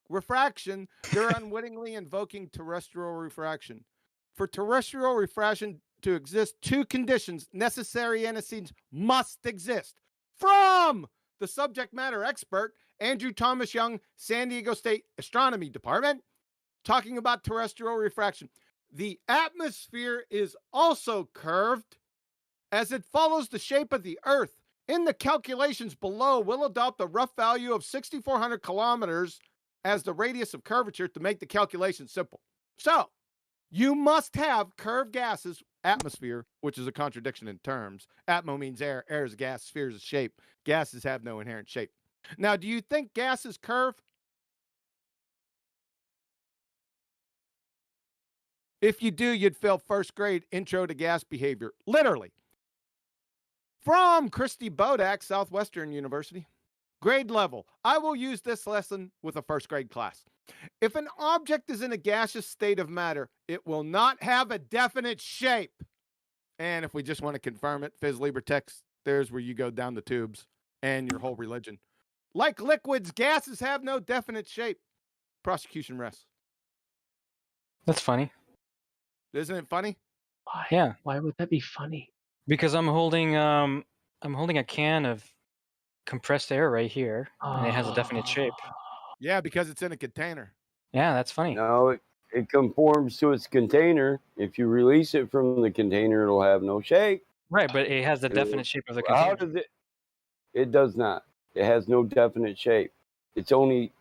refraction, they're unwittingly invoking terrestrial refraction. For terrestrial refraction to exist, two conditions, necessary antecedents, must exist. From the subject matter expert, Andrew Thomas Young, San Diego State Astronomy Department, talking about terrestrial refraction. The atmosphere is also curved as it follows the shape of the Earth. In the calculations below, we'll adopt a rough value of 6,400 kilometers as the radius of curvature to make the calculation simple. So, you must have curved gases, atmosphere, which is a contradiction in terms. Atmo means air, air is gas, sphere is a shape. Gases have no inherent shape. Now, do you think gases curve? If you do, you'd fail first grade intro to gas behavior. Literally. From Christy Bodak, Southwestern University. Grade level. I will use this lesson with a first grade class. If an object is in a gaseous state of matter, it will not have a definite shape. And if we just want to confirm it, Phys Liber Text, there's where you go down the tubes and your whole religion. Like liquids, gases have no definite shape. Prosecution rests. That's funny. Isn't it funny? Why? Yeah. Why would that be funny? Because I'm holding a can of compressed air right here, and it has a definite shape. Yeah, because it's in a container. Yeah, that's funny. No, It conforms to its container. If you release it from the container, it'll have no shape. Right, but it has the It'll- definite shape of the How container. does it? It does not. It has no definite shape. It's only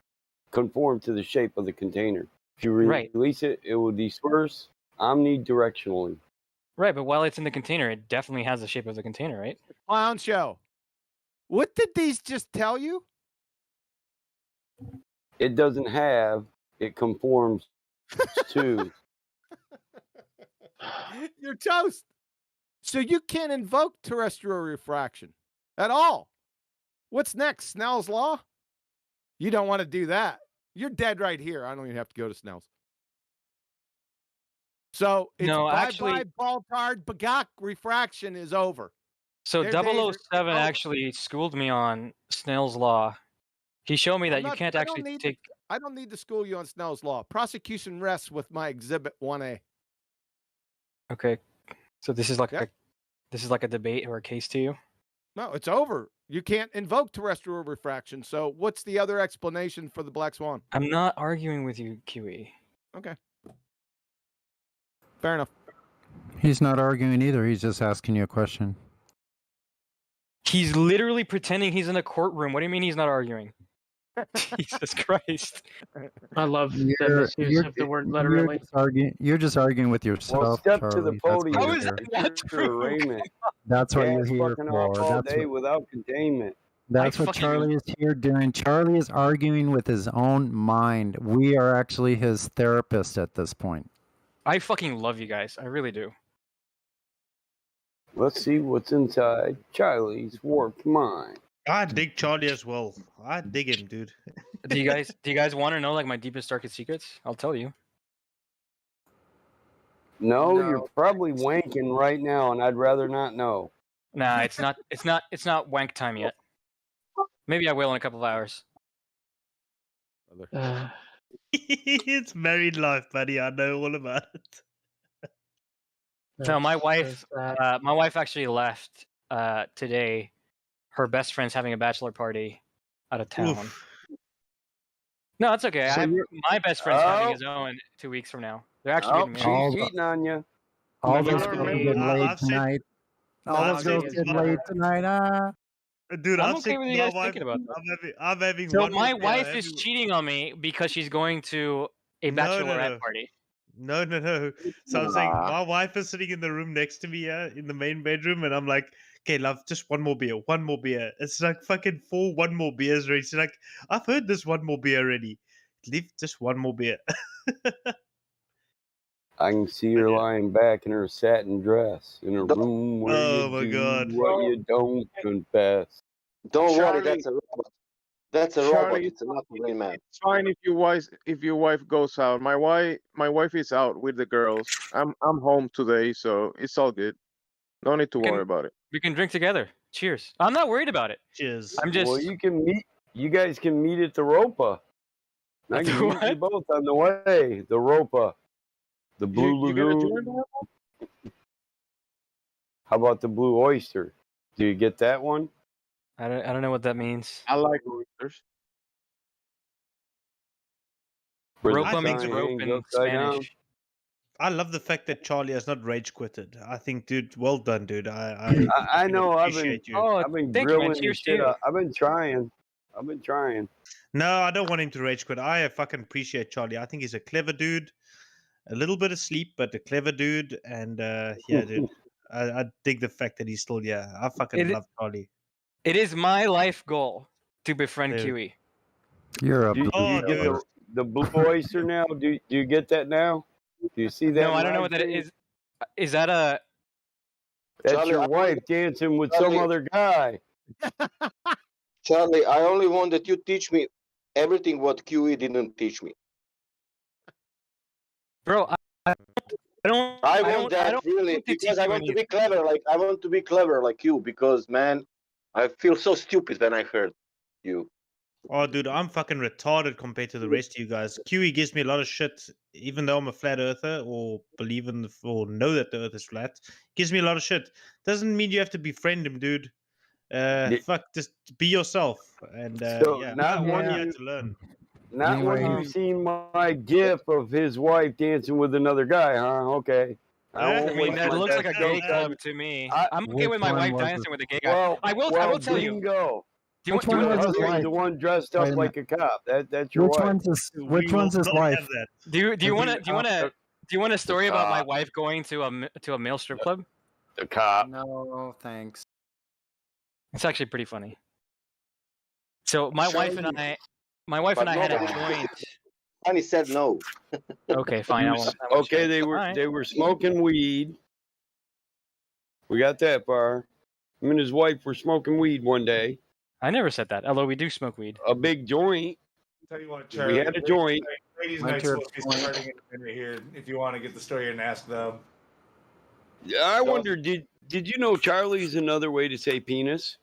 conformed to the shape of the container. If you Right. release it, it will disperse omnidirectionally. Right, but while it's in the container, it definitely has the shape of the container, right? Clown show. What did these just tell you? It doesn't have. It conforms to. You're toast. So you can't invoke terrestrial refraction at all. What's next? Snell's law? You don't want to do that. You're dead right here. I don't even have to go to Snell's. So it's No, bye-bye actually- Baltard Bagak refraction is over. So Their days are 007 over. actually schooled me on Snell's law. He showed me that I'm you not- can't I don't actually need take. I don't need to school you on Snell's law. Prosecution rests with my exhibit 1A. Okay, so this is like a debate or a case to you. No, it's over. You can't invoke terrestrial refraction. So what's the other explanation for the black swan? I'm not arguing with you, QE. Okay. Fair enough. He's not arguing either. He's just asking you a question. He's literally pretending he's in a courtroom. What do you mean he's not arguing? Jesus Christ. I love the You're, misuse of the word literally. you're just arguing with yourself, Well, step Charlie. to the That's why podium. you're How is here. that Mr. Raymond. That's what you're Gas here fucking off for. all That's day what, without containment. that's what Charlie is here doing. Charlie is arguing with his own mind. We are actually his therapist at this point. I fucking love you guys. I really do. Let's see what's inside Charlie's warped mind. I dig Charlie as well. I dig him, dude. Do you guys want to know like my deepest darkest secrets? I'll tell you. No, you're probably wanking right now, and I'd rather not know. Nah, it's not wank time yet. Maybe I will in a couple of hours. It's married life, buddy. I know all about it. No, my wife actually left today. Her best friend's having a bachelor party out of town. Oof. No, it's okay. So My best friend's having Oh. his own 2 weeks from now. They're actually Oh, getting she's married. cheating on you. All You those know, girls maybe- getting laid I've seen- tonight. All I've those seen girls his getting mother. laid tonight. Dude, I'm I've okay seen with you my guys wife. thinking about that. I'm having So one. my more beer, wife I'm is having- cheating on me because she's going to a No, no, bachelorette no. party. No. So I'm saying my wife is sitting in the room next to me, in the main bedroom, and I'm like, "Okay, love, just one more beer, one more beer." It's like fucking 4 one more beers already. She's like, "I've heard this one more beer already. Leave just one more beer." I can see her lying back in her satin dress in a room where Oh you my do God. what you don't confess. Don't worry, Charlie- that's a robot. That's a robot. Charlie, It's not a real man. It's fine if your wife goes out. My wife is out with the girls. I'm home today, so it's all good. No need to worry about it. We can drink together. Cheers. I'm not worried about it. Cheers. I'm just. Well, you guys can meet at the Ropa. I At can the meet you what? both on the way. The Ropa. The Blue You gonna Lagoon. join that? How about the Blue Oyster? Do you get that one? I don't know what that means. I like oysters. Where the Ropa means sign rope hangs in upside down? Spanish. I love the fact that Charlie has not rage quitted. I think, dude, well done, dude. I I know. I've been appreciate you. Oh, I've been thank you, man. grilling the Cheers to shit you. out. I've been trying. No, I don't want him to rage quit. I fucking appreciate Charlie. I think he's a clever dude. A little bit of sleep, but a clever dude. And yeah, dude. I dig the fact that he's still here. I fucking It- love Charlie. It is my life goal to befriend Dude. QE. You're a Do you Oh, get dude. the Blue Oyster now? Do you get that now? Do you see that? No, I don't know live what that feed? is. Is that a? That's Charlie, your I wife dancing with some Charlie- other guy. Charlie, I only want that you teach me everything what QE didn't teach me. Bro, I don't. I don't- want that don't really want to because teach I you want to anything. be clever. Like I want to be clever like you because man, I feel so stupid when I heard you. Oh, dude, I'm fucking retarded compared to the rest of you guys. QE gives me a lot of shit, even though I'm a flat earther or believe in or know that the earth is flat. Gives me a lot of shit. Doesn't mean you have to befriend him, dude. Yeah. Fuck, just be yourself. And So yeah, not I'm one here of to learn. Not when Anyway, you've seen my gif of his wife dancing with another guy, huh? Okay. I I won't mean, waste that my looks like a no gay club time. to me. I, I'm okay which with my one wife was dancing it? with a gay guy. well, I will tell you. bingo. Do you Which want? one Your was his husband's wife? the one dressed Wait up a like minute. a cop. That's your Which wife. one's his? We Which will one's his not wife? have that. Do you Was want he to? Do you want to? Do you want a story about my wife going to a male strip club? The cop. No, thanks. It's actually pretty funny. So my wife and Charlie, I, my wife and but I had a nobody. joint. Honey said no. Okay, fine. I won't Okay, share. they were Alright. they were smoking weed. We got that far. Him and his wife were smoking weed one day. I never said that. Although we do smoke weed. A big joint. Tell you what, We Charlie. had a joint. Ladies' Went night's to a supposed to be joint. starting in a minute here. If you want to get the story and ask them. Yeah, I wonder, did you know Charlie's another way to say penis?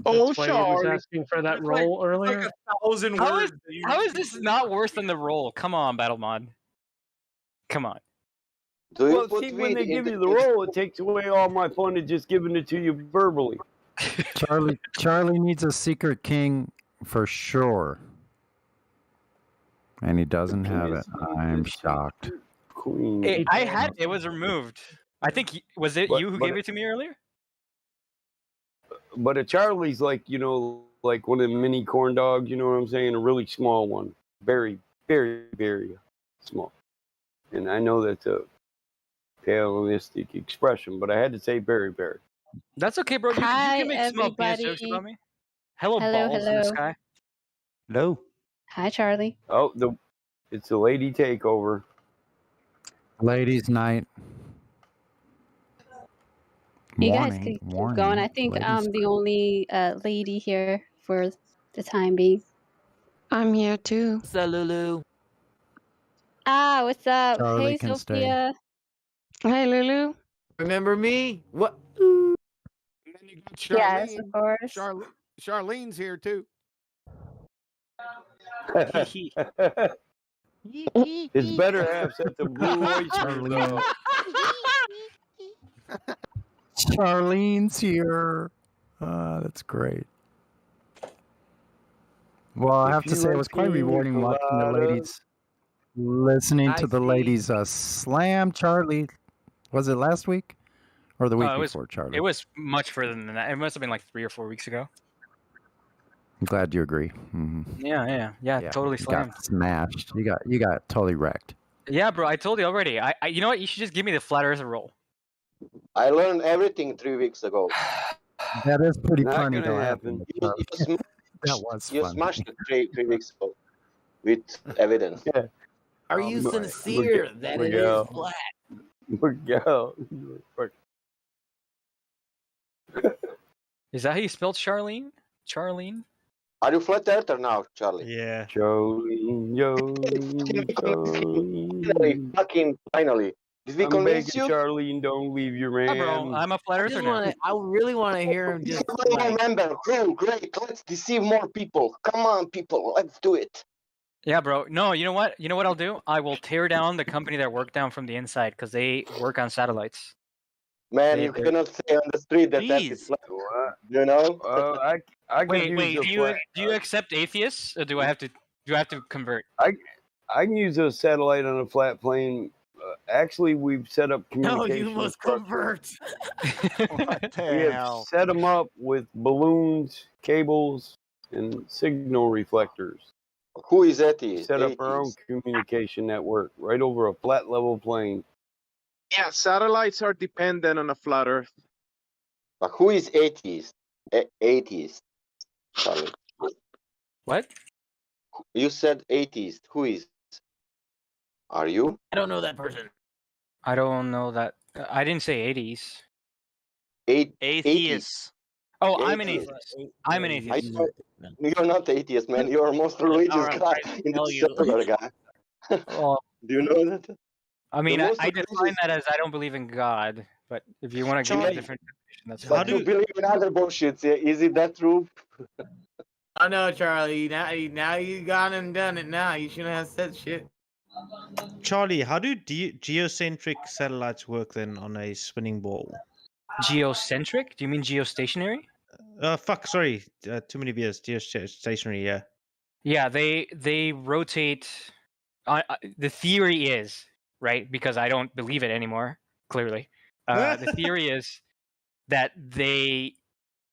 Oh, That's why he was Charlie. asking for that It's like, roll earlier. Like 1,000 How words. is how is this not worse than the roll? Come on, Battle Mod. Come on. Do you Well, put see, when weed they in give the you the roll, it takes away all my fun of just giving it to you verbally. Charlie needs a secret king for sure. And he doesn't have it. I'm shocked. Queen. I had it was removed. I think was it you who gave it to me earlier? But a Charlie's like, like one of the mini corn dogs, you know what I'm saying? A really small one. Very, very, very small. And I know that's a Hellenistic expression, but I had to say very, very. That's okay, bro. You can make small penis jokes everybody. about me. Hello, Hello, balls in the hello. sky. Hello. Hi, Charlie. Oh, it's a lady takeover. Ladies' night. You guys Warning, could keep warning. going. I think ladies' I'm the only lady here for the time being. I'm here too. Salulu. Ah, what's up? Charlie Hey, can stay. Sophia. Hi, Lulu. Remember me? What? Yes, of course. Charlene's here too. His better half set the blue oysters though. Charlene's here. That's great. Well, I have to say it was quite rewarding watching the ladies, listening to the ladies slam Charlie. Was it last week or the week before, Charlie? It was much further than that. It must have been like 3 or 4 weeks ago. I'm glad you agree. Mhm. Yeah, totally You slammed. got smashed. You got totally wrecked. Yeah, bro, I told you already. You know what? You should just give me the flat earther roll. I learned everything 3 weeks ago. That is pretty Not funny. gonna though, happen. That was You funny. smashed it 3 weeks ago with evidence. Yeah. Are you Look- sincere look that look it is out. flat? Look out. Is that how you spelled Charlene? Charlene? Are you flat earther now, Charlie? Yeah. Jolene, Jolene. Fucking finally. Did we I'm convince begging you? Charlene, don't leave your man. Yeah, bro, I'm a flat I earther just now. want to. I really want to hear him just. I don't remember. Cool, great. Let's deceive more people. Come on, people. Let's do it. Yeah, bro. No, you know what? You know what I'll do? I will tear down the company that worked down from the inside because they work on satellites. Man, They- you they're- cannot say on the street that that is flat. You know? I could use Wait. a flat. Do you accept atheists, or do I have to convert? I can use a satellite on a flat plane. Actually, we've set up No, communication. you must convert. What We the have hell? set them up with balloons, cables, and signal reflectors. Who is atheist? Set up our own communication network right over a flat level plane. Yeah, satellites are dependent on a flat Earth. But who is atheist? Atheist. Charlie. What? You said atheist. Who is? Are you? I don't know that person. I don't know that. I didn't say 80s. Atheists. Oh, I'm an Atheist. atheist. I'm an atheist. You're not atheist, man. You're the most religious Alright, guy I in tell the you. server, guy. Well, Do you know that? I mean, The I most define religious- that as I don't believe in God. But if you want to give me a Charlie, different definition, that's But fine. you believe in other bullshits. Yeah? Is it that true? I know, Charlie. Now you gone and done it. Now you shouldn't have said shit. Charlie, how do geocentric satellites work then on a spinning ball? Geocentric? Do you mean geostationary? Fuck, sorry. Too many beers. Stationary, yeah. Yeah, they rotate. The theory is, right, because I don't believe it anymore, clearly. The theory is that they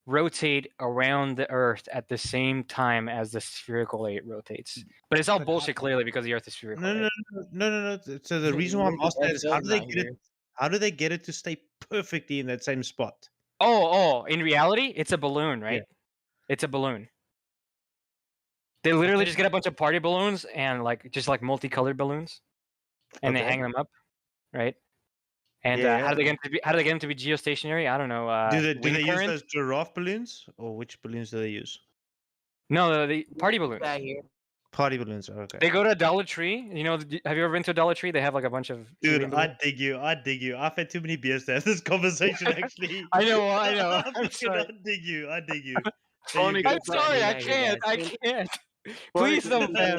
rotate around the Earth at the same time as the spherical 8 rotates. But it's all bullshit, clearly, because the Earth is spherical. No. So the reason why I'm asking that is how do they get it to stay perfectly in that same spot? Oh, in reality, it's a balloon, right? It's a balloon. They literally just get a bunch of party balloons and just multicolored balloons, and they hang them up, right? And how do they get them to be geostationary? I don't know. Do they wind use current? those giraffe balloons, or which balloons do they use? No, the party balloons. Party balloons. Okay. They go to a Dollar Tree. You know, have you ever been to a Dollar Tree? They have a bunch of. Dude, helium I balloons. dig you. I've had too many beers to have this conversation. Actually, I know. I'm sorry. I dig you. Funny I'm to sorry. I say, can't. I guys. can't. Funny Please to don't say,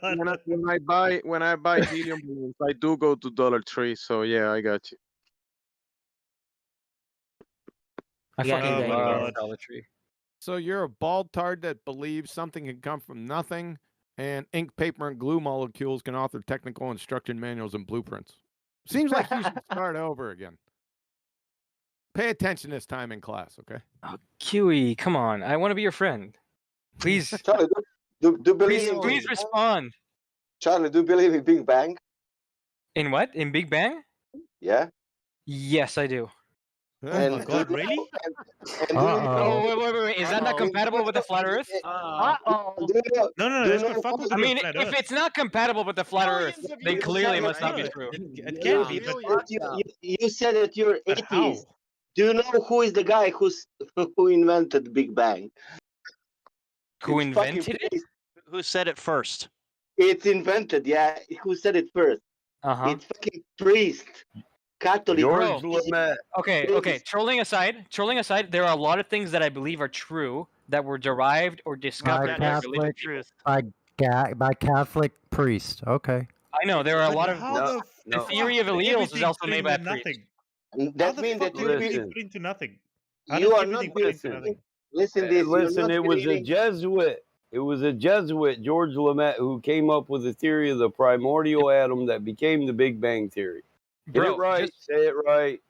ban me. when I buy helium balloons, I do go to Dollar Tree. So yeah, I got you. I Yeah, I fucking knew that, love yes. Dollar Tree. So you're a bald tard that believes something can come from nothing, and ink, paper, and glue molecules can author technical instruction manuals and blueprints. Seems like you should start over again. Pay attention this time in class, okay? Oh, Kiwi, come on. I want to be your friend. Please. Charlie, do you believe Please respond. Charlie, do you believe in Big Bang? In what? In Big Bang? Yeah. Yes, I do. Oh my god, really? Wait. Is that not compatible with the flat Earth? No, that's not fuck with I the mean, flat if Earth. it's not compatible with the flat Earth, then clearly it must not be true. It can be, but You said that you're But how? atheist. Do you know who is the guy who invented Big Bang? Who It's fucking invented it? priest. Who said it first? It's invented, yeah. Who said it first? It's fucking priest. Catholic. Bro, priest. okay. Trolling aside, there are a lot of things that I believe are true that were derived or discovered by religious people. by Catholic priest. Okay. I know there are a But lot of how the theory of alleles is also made by a priest. That means that you you put into nothing. You are not Listen, listen. This you're listen. not It was a believing. Jesuit. It was a Jesuit, George Lemaitre, who came up with the theory of the primordial atom that became the Big Bang theory. Get Bro, it right. Say it right.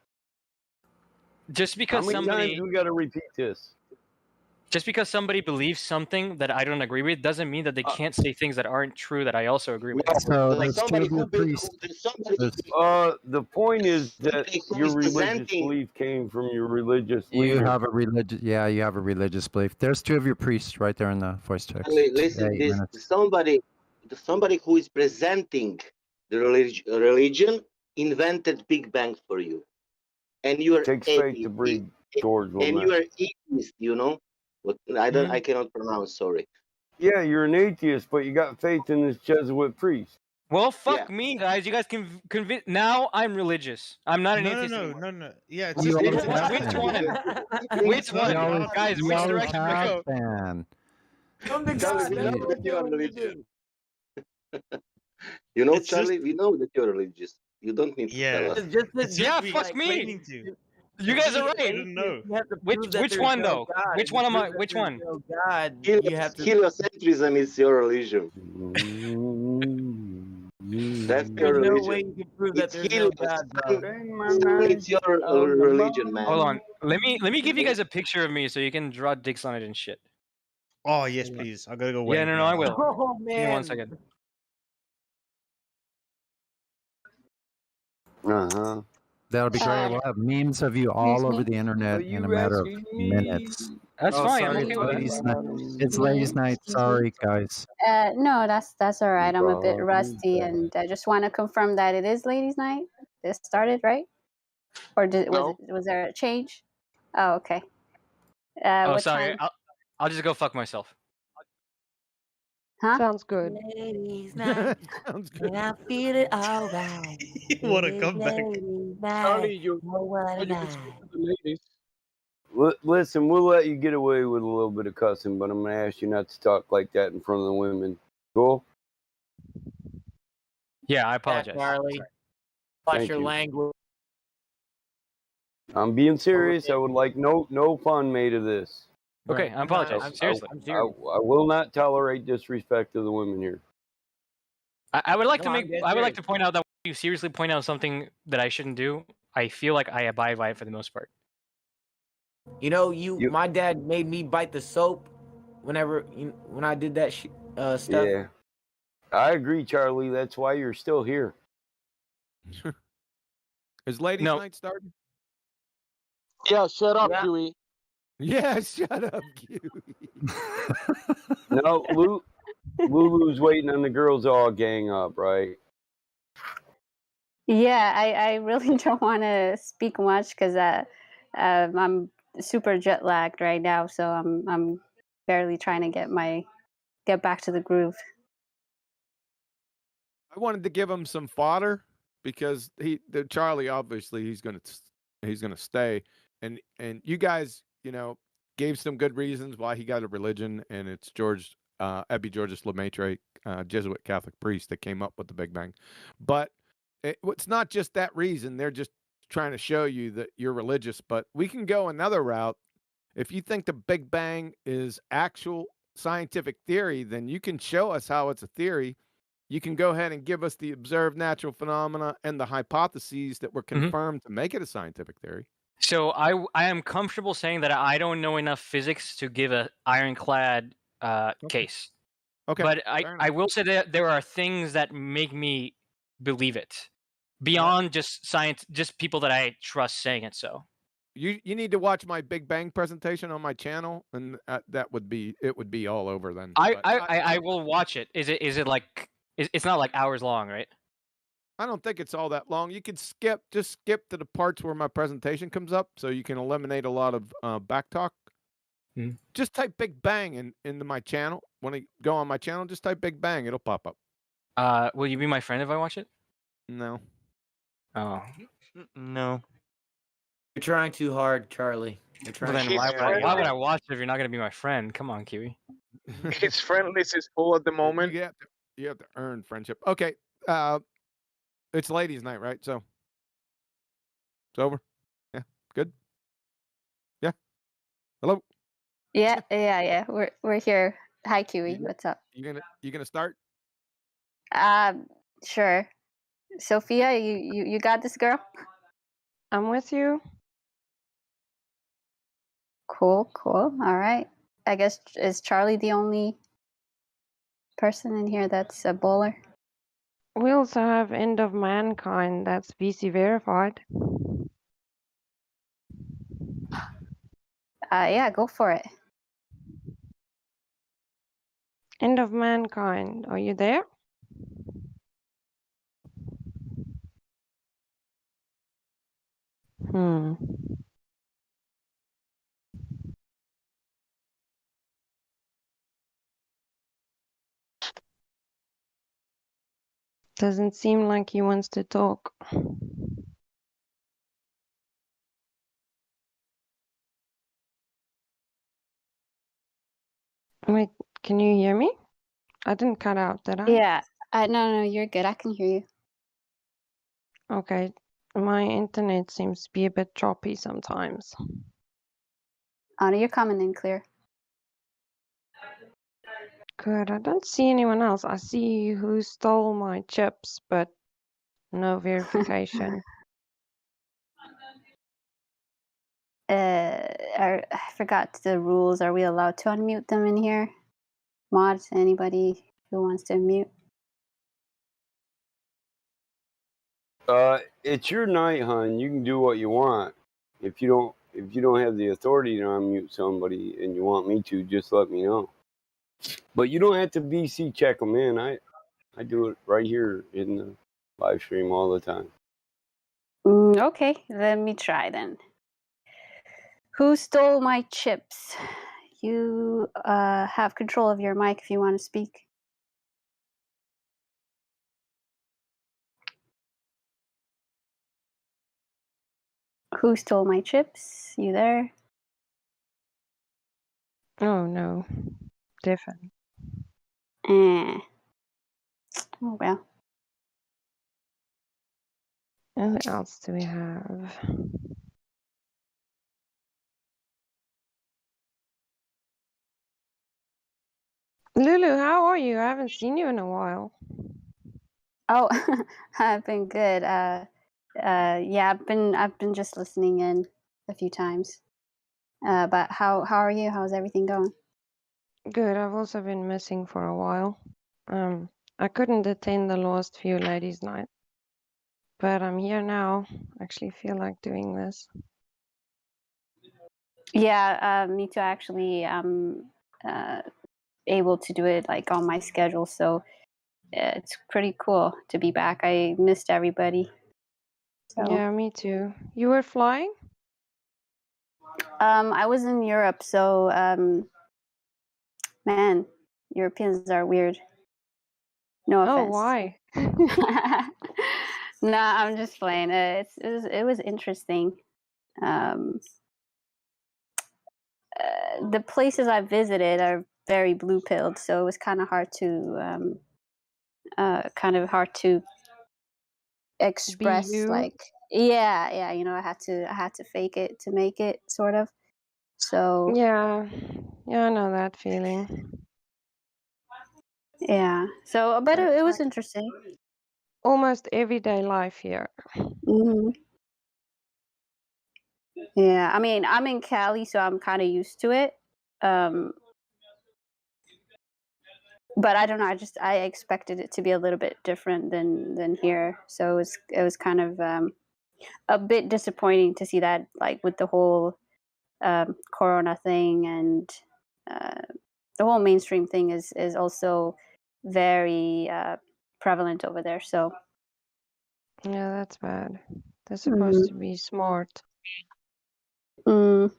Just because How many somebody times we got to repeat this? Just because somebody believes something that I don't agree with doesn't mean that they can't say things that aren't true that I also agree with. So there's two of your priests. The point is that your religious presenting- belief came from your religious You leader. have a religious, yeah, you have a religious belief. There's two of your priests right there in the voice text. Listen, 8 this minutes. somebody who is presenting the religion invented Big Bang for you, and you are Takes faith to breed George and you Lemaitre. are atheist. You know, what I cannot pronounce. Sorry. Yeah, you're an atheist, but you got faith in this Jesuit priest. Well, fuck me, guys. You guys can convince. Now I'm religious. I'm not an atheist anymore. No. Yeah, it's You just always have Which been. one? Which one? You always- Guys, you which always direction do I have go? been. Charlie, we know that you are religious. You know, It's Charlie, we know that you're religious. You don't need to tell us. Yeah, fuck me. You guys are right. didn't know. Which one though? Which one am I? Which one? God, you have to. Heliocentrism is your religion. That's your There's no religion. way you can prove that It's there's no God, bro. It's your religion, man. Hold on. Let me give you guys a picture of me so you can draw dicks on it and shit. Oh yes, please. I gotta go. Yeah, wait no, now. I will. Oh Give me man. 1 second. That'll be great. We'll have memes of you all over the internet in a matter of minutes. That's fine. I'm Sorry, okay with ladies' that. night. It's ladies' night. Sorry, guys. No, that's all right. I'm a bit rusty, and I just want to confirm that it is ladies' night. This started right, or was there a change? Oh, okay. Oh, what sorry. time? I'll just go fuck myself. Huh? Sounds good. Ladies' night. Sounds And I feel it all right. What a It is comeback. ladies' night. Charlie, you Oh, what a you can night. speak to the ladies. Listen, we'll let you get away with a little bit of cussing, but I'm going to ask you not to talk like that in front of the women. Cool? Yeah, I Yeah, apologize. Charlie. Watch Thank your you. language. I'm being serious. I would like no fun made of this. Okay, I apologize. I'm Seriously. serious. I will not tolerate disrespect to the women here. I would like No, to I'm make. dead I would like serious. to point out that when you seriously point out something that I shouldn't do, I feel like I abide by it for the most part. You know, my dad made me bite the soap whenever when I did that stuff. Yeah, I agree, Charlie. That's why you're still here. Is ladies' No. night starting? Yeah, shut up, Yeah. Huey. Yeah, shut up, Q. No, Lulu's waiting on the girls to all gang up, right? Yeah, I really don't want to speak much because I'm super jet lagged right now, so I'm barely trying to get back to the groove. I wanted to give him some fodder because Charlie obviously he's gonna stay, and you guys gave some good reasons why he got a religion, and it's Ebby Georges Lemaitre, Jesuit Catholic priest that came up with the Big Bang, but it's not just that reason. They're just trying to show you that you're religious, but we can go another route. If you think the Big Bang is actual scientific theory, then you can show us how it's a theory. You can go ahead and give us the observed natural phenomena and the hypotheses that were confirmed to make it a scientific theory. So I am comfortable saying that I don't know enough physics to give a ironclad case. Okay. But I will say that there are things that make me believe it beyond just science, just people that I trust saying it. So You need to watch my Big Bang presentation on my channel, and it would be all over then. I will watch it. Is it like it's not like hours long, right? I don't think it's all that long. You can just skip to the parts where my presentation comes up, so you can eliminate a lot of back talk. Just type Big Bang into my channel. When I go on my channel, just type Big Bang. It'll pop up. Will you be my friend if I watch it? No. Oh. No. You're trying too hard, Charlie. You're Well, trying. then why would I watch it if you're not gonna be my friend? Come on, Kiwi. His friend list is full at the moment. You have to earn friendship. Okay. It's ladies' night, right? So it's over. Yeah. Good. Yeah. Hello. Yeah. We're here. Hi, Kiwi. What's up? You gonna start? Sure. Sophia, you got this, girl. I'm with you. Cool. All right. I guess is Charlie the only person in here that's a bowler? We also have End of Mankind. That's VC verified. Yeah, go for it. End of Mankind. Are you there? Doesn't seem like he wants to talk. Wait, can you hear me? I didn't cut out, did I? Yeah. No, you're good. I can hear you. Okay. My internet seems to be a bit choppy sometimes. Oh, no, you're coming in clear. Good. I don't see anyone else. I see who stole my chips, but no verification. I forgot the rules. Are we allowed to unmute them in here? Mods, anybody who wants to mute? It's your night, hon. You can do what you want. If you don't have the authority to unmute somebody and you want me to, just let me know. But you don't have to VC check them in. I do it right here in the live stream all the time. Okay, let me try then. Who stole my chips? You have control of your mic if you want to speak. Who stole my chips? You there? Oh no. Different. Oh well. Who else do we have? Lulu, how are you? I haven't seen you in a while. Oh, I've been good. Yeah, I've been just listening in a few times. But how are you? How's everything going? Good. I've also been missing for a while. I couldn't attend the last few ladies' night, but I'm here now. Actually, feel like doing this. Yeah, me too. Actually, I'm able to do it like on my schedule, so it's pretty cool to be back. I missed everybody. So, Yeah, me too. You were flying? I was in Europe, so man, Europeans are weird. No Oh, offense. why? No, I'm just playing. It was interesting. Um, the places I visited are very blue pilled, so it was kind of hard to express you? like yeah, you know, I had to fake it to make it sort of. So Yeah, I know that feeling. yeah, so but It's it was like interesting. almost everyday life here. Hmm. Yeah, I mean, I'm in Cali, so I'm kind of used to it. Um, but I don't know. I expected it to be a little bit different than here. So it was kind of a bit disappointing to see that, like with the whole Corona thing, and uh, the whole mainstream thing is also very prevalent over there. So Yeah, that's bad. They're supposed mm, to be smart. mm.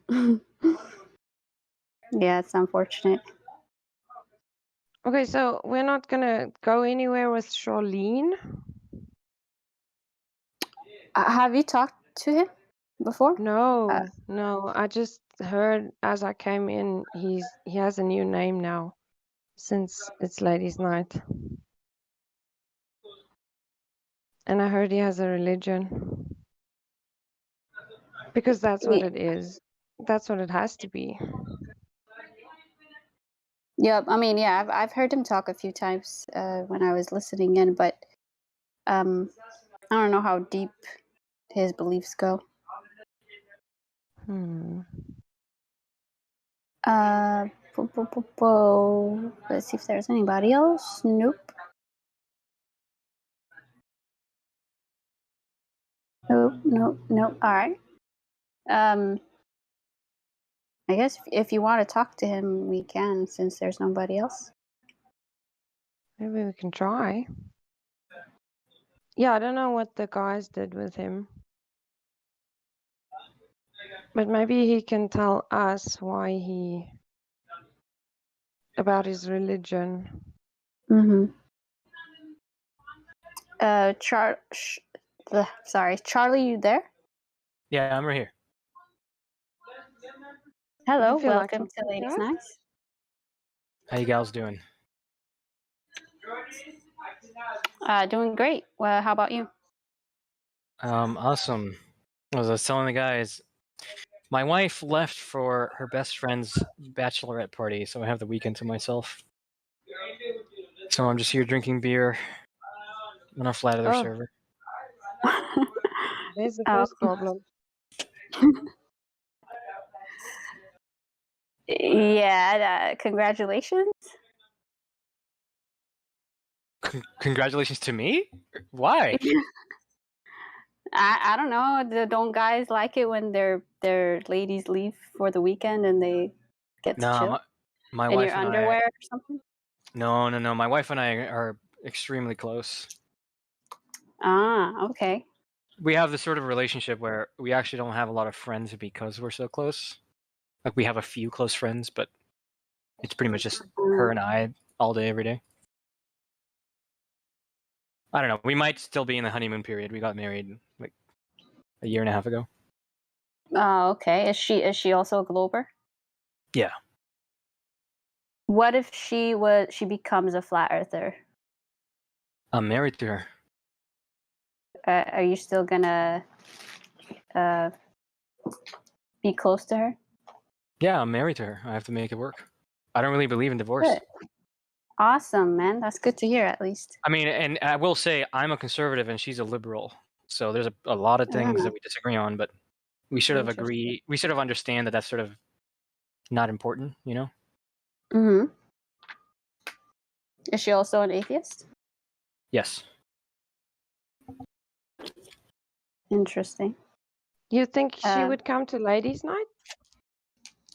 Yeah, it's unfortunate. Okay, so we're not gonna go anywhere with Charlene? Have you talked to him before? No, no. I just heard as I came in, he has a new name now since it's ladies' night. And I heard he has a religion. Because that's what Yeah. it is. That's what it has to be. Yeah, I mean, yeah, I've heard him talk a few times when I was listening in, but um, I don't know how deep his beliefs go. Let's see if there's anybody else. Nope. Nope. All right. I guess if you want to talk to him, we can, since there's nobody else. Maybe we can try. Yeah, I don't know what the guys did with him. But maybe he can tell us why about his religion. Mm-hmm. Sorry, Charlie, you there? Yeah, I'm right here. Hello, You feel like welcome to talking to Ladies us? Nice. How you gals doing? Doing great. Well, how about you? Awesome. As I was telling the guys, my wife left for her best friend's bachelorette party, so I have the weekend to myself. So I'm just here drinking beer on a flat earth Oh, server. there's the Oh. first problem. Yeah, congratulations. Congratulations to me? Why? I don't know. Don't guys like it when their ladies leave for the weekend and they get to No, chill my in your wife and I. underwear or something? No. My wife and I are extremely close. Ah, okay. We have this sort of relationship where we actually don't have a lot of friends because we're so close. Like we have a few close friends, but it's pretty much just her and I all day, every day. I don't know. We might still be in the honeymoon period. We got married like a year and a half ago. Oh, okay. Is she also a Glober? Yeah. What if she becomes a flat earther? I'm married to her. Are you still gonna be close to her? Yeah, I'm married to her. I have to make it work. I don't really believe in divorce. Good. Awesome, man. That's good to hear, at least. I mean, and I will say I'm a conservative and she's a liberal, so there's a lot of things that we disagree on, but we should have Interesting. we should have understand that that's sort of not important, you know? Mm-hmm. Is she also an atheist? Yes. Interesting. You think she Uh, would come to ladies' night?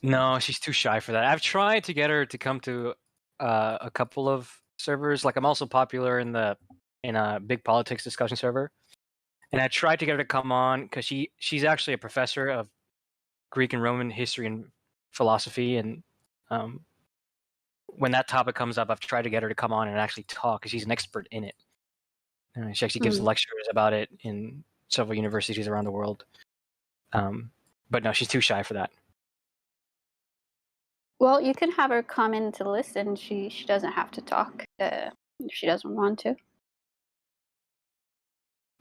No, she's too shy for that. I've tried to get her to come to a couple of servers. Like I'm also popular in a big politics discussion server, and I tried to get her to come on because she's actually a professor of Greek and Roman history and philosophy, and when that topic comes up, I've tried to get her to come on and actually talk because she's an expert in it. She actually gives lectures about it in several universities around the world. But no, she's too shy for that. well, you can have her come in to listen. She doesn't have to talk if she doesn't want to.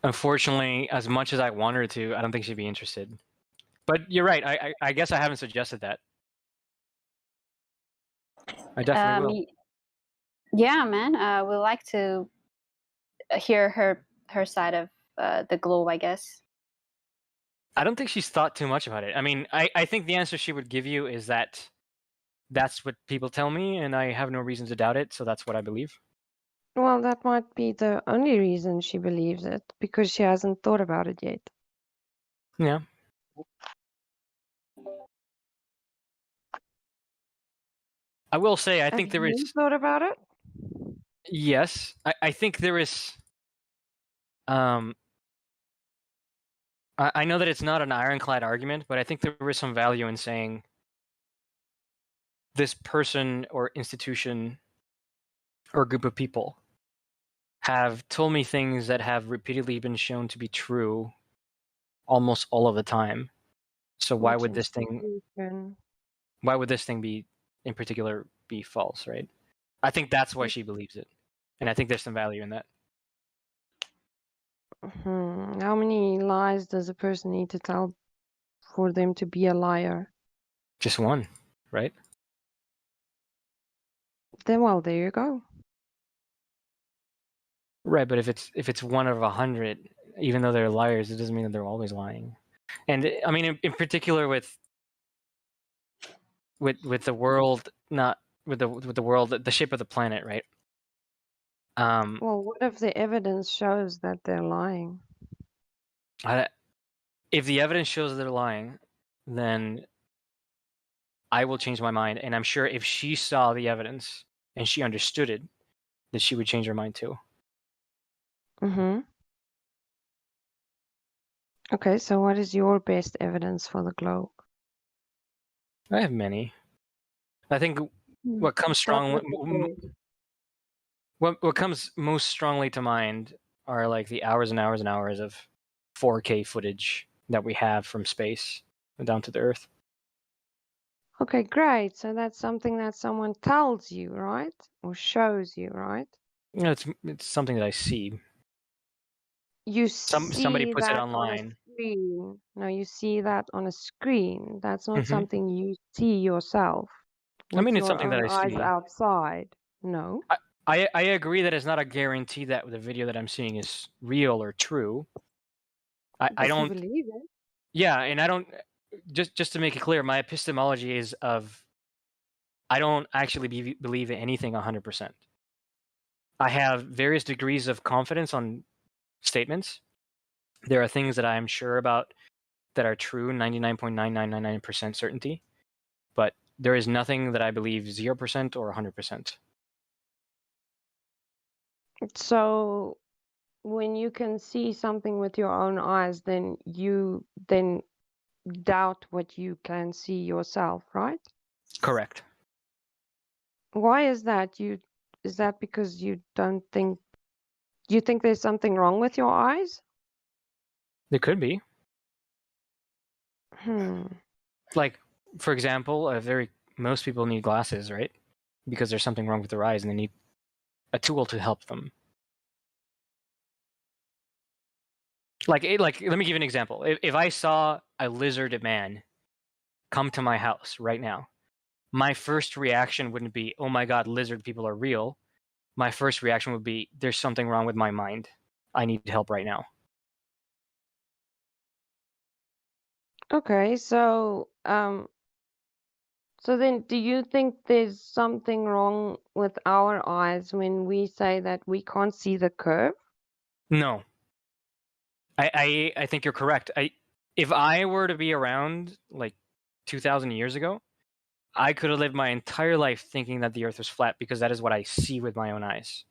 Unfortunately, as much as I want her to, I don't think she'd be interested. But you're right. I guess I haven't suggested that. I definitely will. Yeah, man. We like to hear her side of the globe, I guess. I don't think she's thought too much about it. I mean, I think the answer she would give you is that that's what people tell me, and I have no reason to doubt it, so that's what I believe. Well, that might be the only reason she believes it, because she hasn't thought about it yet. Yeah. I will say, I think there Have is. you thought about it? Yes, I think there is. I know that it's not an ironclad argument, but I think there is some value in saying this person or institution or group of people have told me things that have repeatedly been shown to be true almost all of the time. So why would this thing be in particular be false, right? I think that's why she believes it. And I think there's some value in that. How many lies does a person need to tell for them to be a liar? Just one, right? Then, well, there you go. Right, but if it's one of 100, even though they're liars, it doesn't mean that they're always lying. And I mean, in particular with the world, not with the world, the shape of the planet, right? Well, what if the evidence shows that they're lying? If the evidence shows they're lying, then I will change my mind. And I'm sure if she saw the evidence and she understood it, that she would change her mind too. Mm-hmm. Okay, so what is your best evidence for the globe? I have many. I think what comes what comes most strongly to mind are like the hours and hours and hours of 4K footage that we have from space down to the Earth. Okay, great. So that's something that someone tells you, right? Or shows you, right? You know, it's something that I see. You Somebody see puts it that on a online. screen. No, you see that on a screen. That's not Mhm. something you see yourself I with mean, it's your something that own I eyes see. outside. No. I agree that it's not a guarantee that the video that I'm seeing is real or true. I But you don't. believe it. Yeah, and I don't. Just to make it clear, my epistemology is of. I don't actually believe in anything 100%. I have various degrees of confidence on statements. There are things that I am sure about that are true, 99.9999% certainty, but there is nothing that I believe 0% or 100%. So when you can see something with your own eyes, then you doubt what you can see yourself, right? Correct. Why is that? Is that because you think there's something wrong with your eyes? There could be. Hmm. Like, for example, most people need glasses, right? Because there's something wrong with their eyes and they need a tool to help them. Like let me give you an example. If I saw a lizard man come to my house right now, my first reaction wouldn't be, oh my God, lizard people are real. my first reaction would be, there's something wrong with my mind. I need help right now. Okay, so then do you think there's something wrong with our eyes when we say that we can't see the curve? No. I think you're correct. If I were to be around like 2,000 years ago, I could have lived my entire life thinking that the Earth was flat because that is what I see with my own eyes.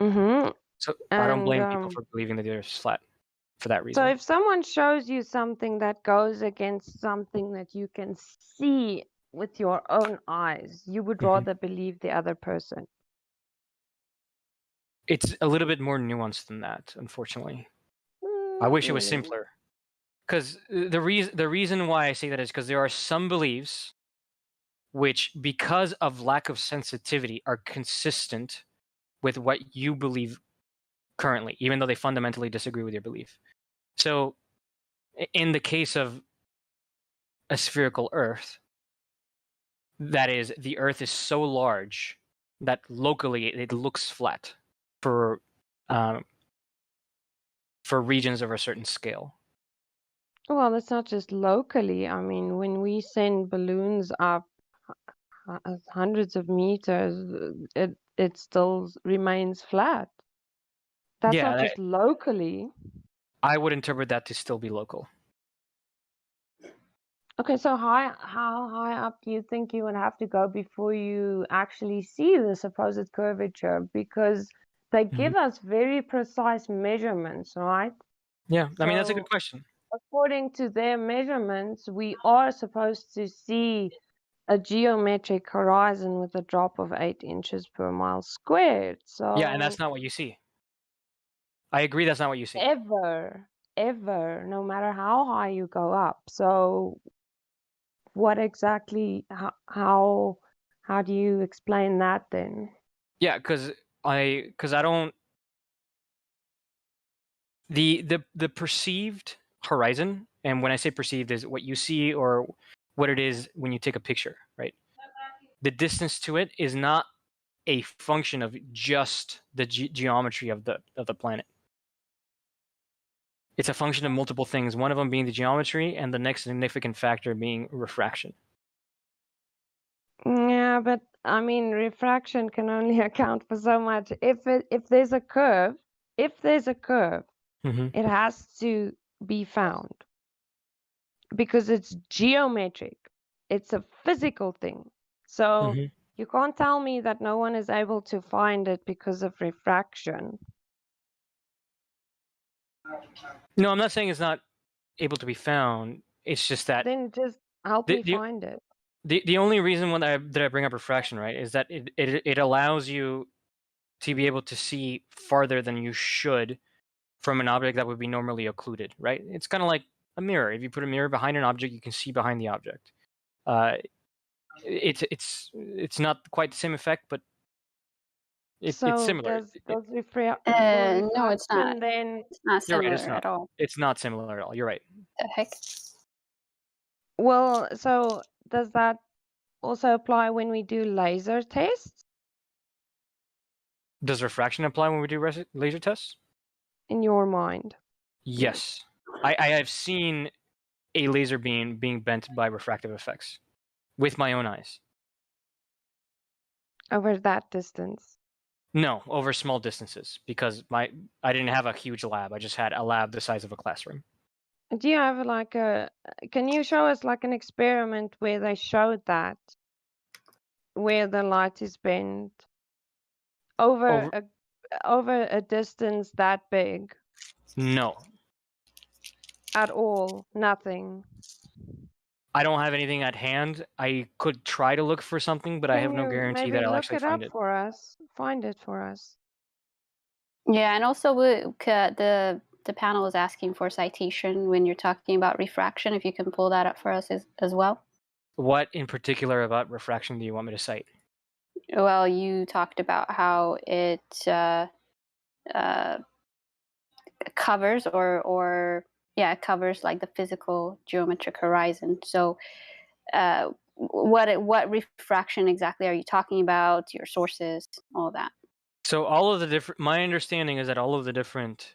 Mm-hmm. So I don't And blame people for believing that the Earth is flat for that so reason. if someone shows you something that goes against something that you can see with your own eyes, you would rather believe the other person. It's a little bit more nuanced than that, unfortunately. I Not wish it was really. simpler. Because the reason why I say that is because there are some beliefs which, because of lack of sensitivity, are consistent with what you believe currently, even though they fundamentally disagree with your belief. So, in the case of a spherical Earth, that is, the Earth is so large that locally it looks flat for regions of a certain scale. Well, it's not just locally. I mean, when we send balloons up hundreds of meters, it still remains flat. That's Yeah, not just locally. I would interpret that to still be local. Okay, so how high up do you think you would have to go before you actually see the supposed curvature? Because they give us very precise measurements, right? Yeah, I mean, that's a good So question. according to their measurements, we are supposed to see a geometric horizon with a drop of 8 inches per mile squared. Yeah, and that's So not what you see. I agree that's not what you see. ever, no matter how high you go up. So what exactly, how do you explain that then? Yeah, because I don't the perceived horizon, and when I say perceived is what you see or what it is when you take a picture, right? The distance to it is not a function of just the geometry of the planet. It's a function of multiple things, one of them being the geometry and the next significant factor being refraction. Yeah, but I mean, refraction can only account for so much. If there's a curve, it has to be found because it's geometric. It's a physical thing. So you can't tell me that no one is able to find it because of refraction. No, I'm not saying it's not able to be found. It's just that Then just help me find it. the only reason when I bring up refraction, right, is that it allows you to be able to see farther than you should from an object that would be normally occluded, right? It's kind of like a mirror. If you put a mirror behind an object, you can see behind the object. It's not quite the same effect, but it's So similar. does No, it's not. refraction then? It's not You're similar right. It's not. at all. It's not similar at all. You're right. The heck? Well, so does that also apply when we do laser tests? Does refraction apply when we do laser tests? In your mind? Yes. I have seen a laser beam being bent by refractive effects with my own eyes. Over that distance? No, over small distances because I didn't have a huge lab. I just had a lab the size of a classroom. Do you have like can you show us like an experiment where they showed that, where the light is bent over a distance that big? No. At all? Nothing? I don't have anything at hand. I could try to look for something, but I have Can no you guarantee maybe that I'll look actually it find up it. for us? Find it for us. Yeah, and also the panel is asking for citation when you're talking about refraction. If you can pull that up for us as well. What in particular about refraction do you want me to cite? Well, you talked about how it covers it covers like the physical geometric horizon. So what refraction exactly are you talking about? Your sources, all of that. So all of the different, my understanding is that all of the different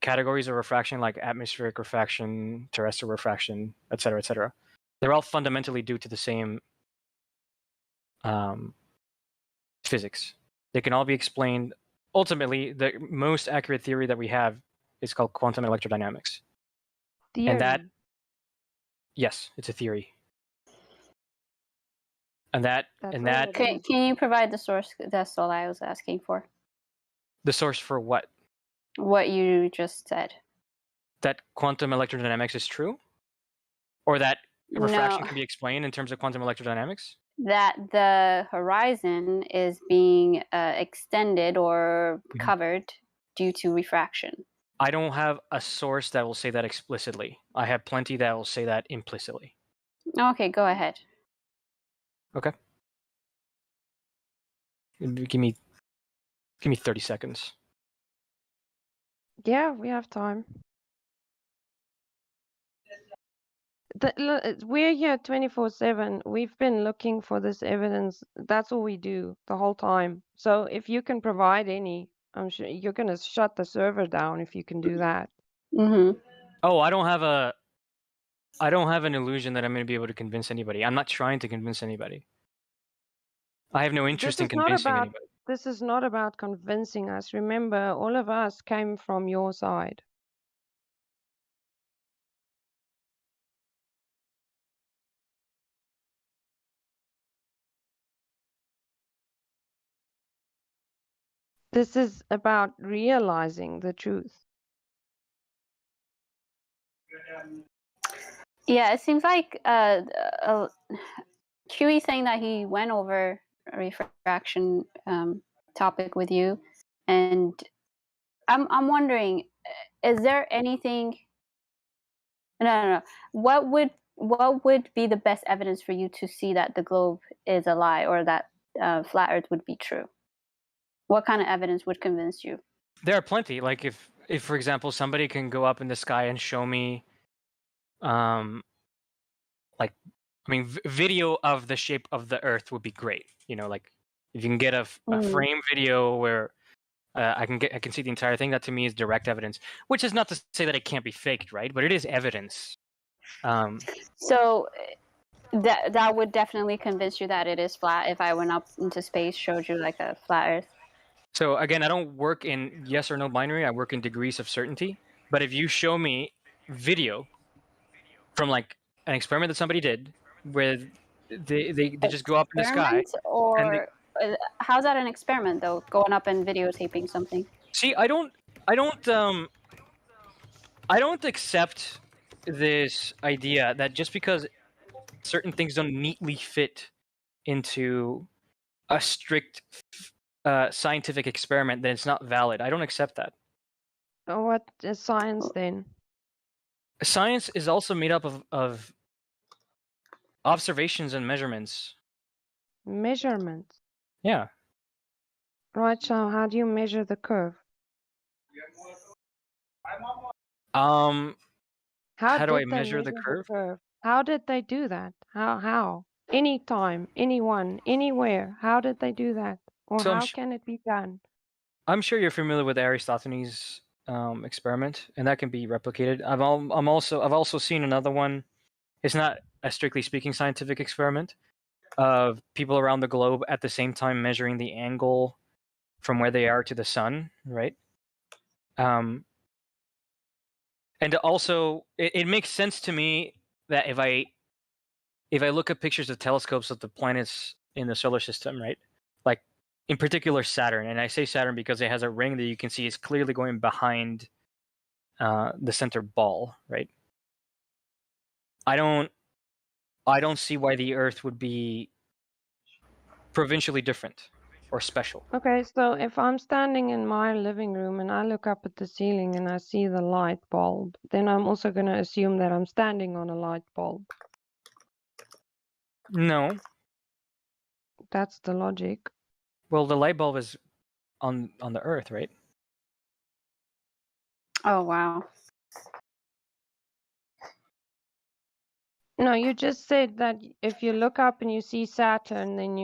categories of refraction, like atmospheric refraction, terrestrial refraction, et cetera, they're all fundamentally due to the same physics. They can all be explained. Ultimately, the most accurate theory that we have is called quantum electrodynamics. Theory. And that, yes, it's a theory. And that, Can you provide the source? That's all I was asking for. the source for what? What you just said. That quantum electrodynamics is true? Or that refraction No. can be explained in terms of quantum electrodynamics? That the horizon is being extended or covered due to refraction. I don't have a source that will say that explicitly. I have plenty that will say that implicitly. Okay, go ahead. Okay. Give me 30 seconds. Yeah, we have time. We're here 24/7. We've been looking for this evidence. That's all we do the whole time. So if you can provide any, I'm sure you're going to shut the server down if you can do that. Mm-hmm. Oh, I don't have an illusion that I'm going to be able to convince anybody. I'm not trying to convince anybody. I have no interest in convincing anybody. This is not about convincing us. Remember, all of us came from your side. This is about realizing the truth. Yeah, it seems like QE saying that he went over a refraction topic with you, and I'm wondering, is there anything? No. What would be the best evidence for you to see that the globe is a lie or that flat Earth would be true? What kind of evidence would convince you? There are plenty. Like if for example somebody can go up in the sky and show me video of the shape of the Earth would be great. Like if you can get a frame video where I can see the entire thing, that to me is direct evidence. Which is not to say that it can't be faked, right? But it is evidence. So that would definitely convince you that it is flat if I went up into space, showed you like a flat Earth. So again, I don't work in yes or no binary. I work in degrees of certainty. But if you show me video from like an experiment that somebody did where they just go up in the sky. Or how's that an experiment though? Going up and videotaping something. See, I don't accept this idea that just because certain things don't neatly fit into a strict scientific experiment, then it's not valid. I don't accept that. What is science then? Science is also made up of observations and measurements. Measurements? Yeah. Right, so how do you measure the curve? How do I did they measure the curve? How did they do that? How? Anytime, anyone, anywhere. How did they do that? Or So how can it be done? I'm sure you're familiar with Aristophanes' experiment, and that can be replicated. I've also seen another one. It's not a strictly speaking scientific experiment of people around the globe at the same time measuring the angle from where they are to the sun, right? And also, it makes sense to me that if I look at pictures of telescopes of the planets in the solar system, right? Like in particular Saturn, and I say Saturn because it has a ring that you can see is clearly going behind the center ball, right? I don't see why the Earth would be provincially different or special. Okay, so if I'm standing in my living room and I look up at the ceiling and I see the light bulb, then I'm also going to assume that I'm standing on a light bulb. No. That's the logic. Well, the light bulb is on the Earth, right? Oh wow. No, you just said that if you look up and you see Saturn, then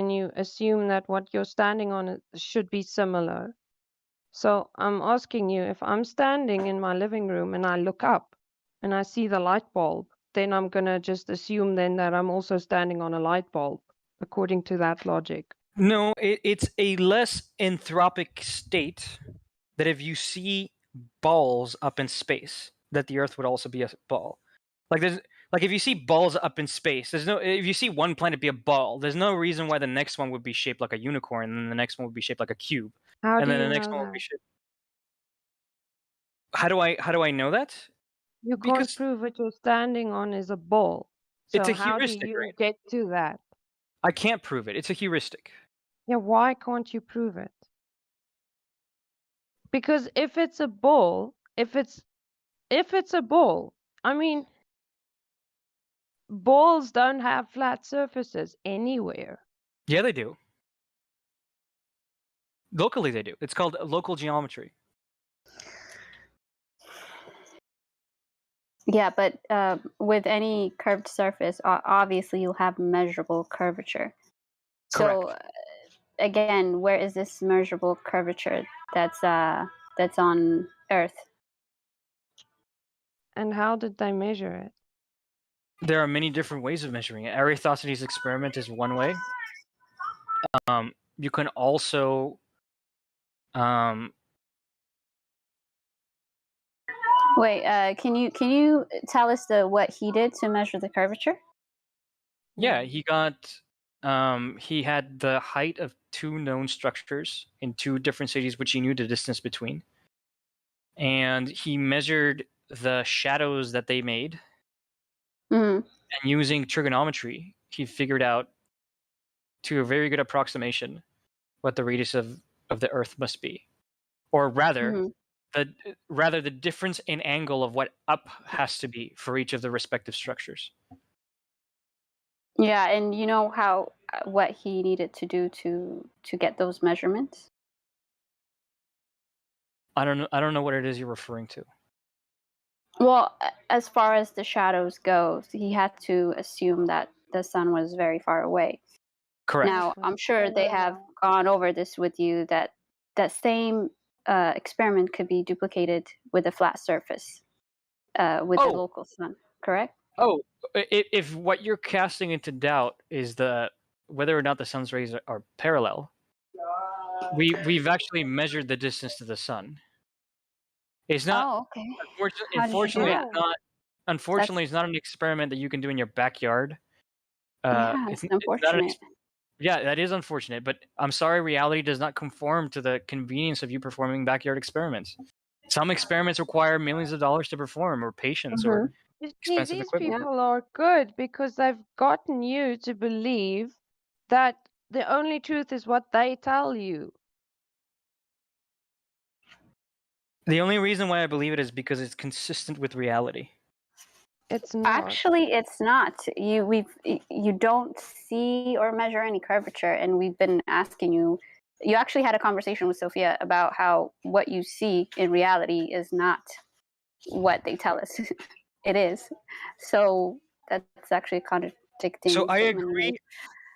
you assume that what you're standing on should be similar. So I'm asking you, if I'm standing in my living room and I look up and I see the light bulb, then I'm gonna just assume then that I'm also standing on a light bulb, according to that logic. No, it's a less anthropic state that if you see balls up in space, that the Earth would also be a ball. Like if you see balls up in space, if you see one planet be a ball, there's no reason why the next one would be shaped like a unicorn, and then the next one would be shaped like a cube, How and do then you the next know one would be that? shaped. How do I know that? You can't Because prove what you're standing on is a ball. it's So a how do heuristic, you right? get to that? I can't prove it. It's a heuristic. Yeah, why can't you prove it? Because if it's a ball, if it's a ball, I mean, balls don't have flat surfaces anywhere. Yeah, they do. Locally, they do. It's called local geometry. Yeah, but with any curved surface, obviously you'll have measurable curvature. So again, where is this measurable curvature that's on Earth? And how did they measure it? There are many different ways of measuring it. Eratosthenes experiment is one way. You can also Wait, can you tell us what he did to measure the curvature? yeah, he had the height of two known structures in two different cities, which he knew the distance between, and he measured the shadows that they made. Mm-hmm. And using trigonometry, he figured out to a very good approximation what the radius of the Earth must be, or rather, the difference in angle of what up has to be for each of the respective structures. Yeah, and you know what he needed to do to get those measurements? I don't know what it is you're referring to. Well, as far as the shadows go, he had to assume that the sun was very far away. Correct. Now, I'm sure they have gone over this with you, that same experiment could be duplicated with a flat surface with the local sun, correct? Oh, if what you're casting into doubt is whether or not the sun's rays are parallel, we've actually measured the distance to the sun. It's not. Oh, okay. Unfortunately, that? it's not. Unfortunately, it's not an experiment that you can do in your backyard. Yeah, it's unfortunate. Yeah, that is unfortunate, but I'm sorry, reality does not conform to the convenience of you performing backyard experiments. Some experiments require millions of dollars to perform, or patience, or You see, expensive these equipment. people are good because they've gotten you to believe that the only truth is what they tell you. The only reason why I believe it is because it's consistent with reality. It's not. Actually, it's not. You don't see or measure any curvature, and we've been asking you. You actually had a conversation with Sophia about how what you see in reality is not what they tell us it is. So that's actually a contradicting. So I statement you agree. made.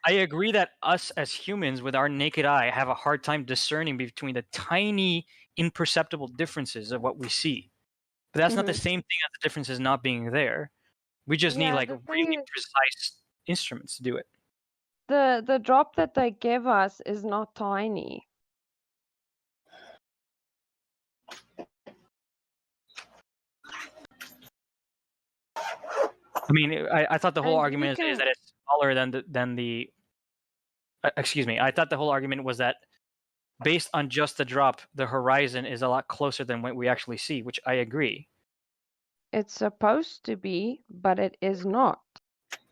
I agree that us as humans, with our naked eye, have a hard time discerning between the tiny, imperceptible differences of what we see. But that's not the same thing as the differences not being there. We just need Yeah, like the thing really is, precise instruments to do it. the drop that they give us is not tiny. I mean, I thought the whole And argument is that it's smaller than the. Excuse me. I thought the whole argument was that based on just the drop, the horizon is a lot closer than what we actually see, which I agree. It's supposed to be, but it is not.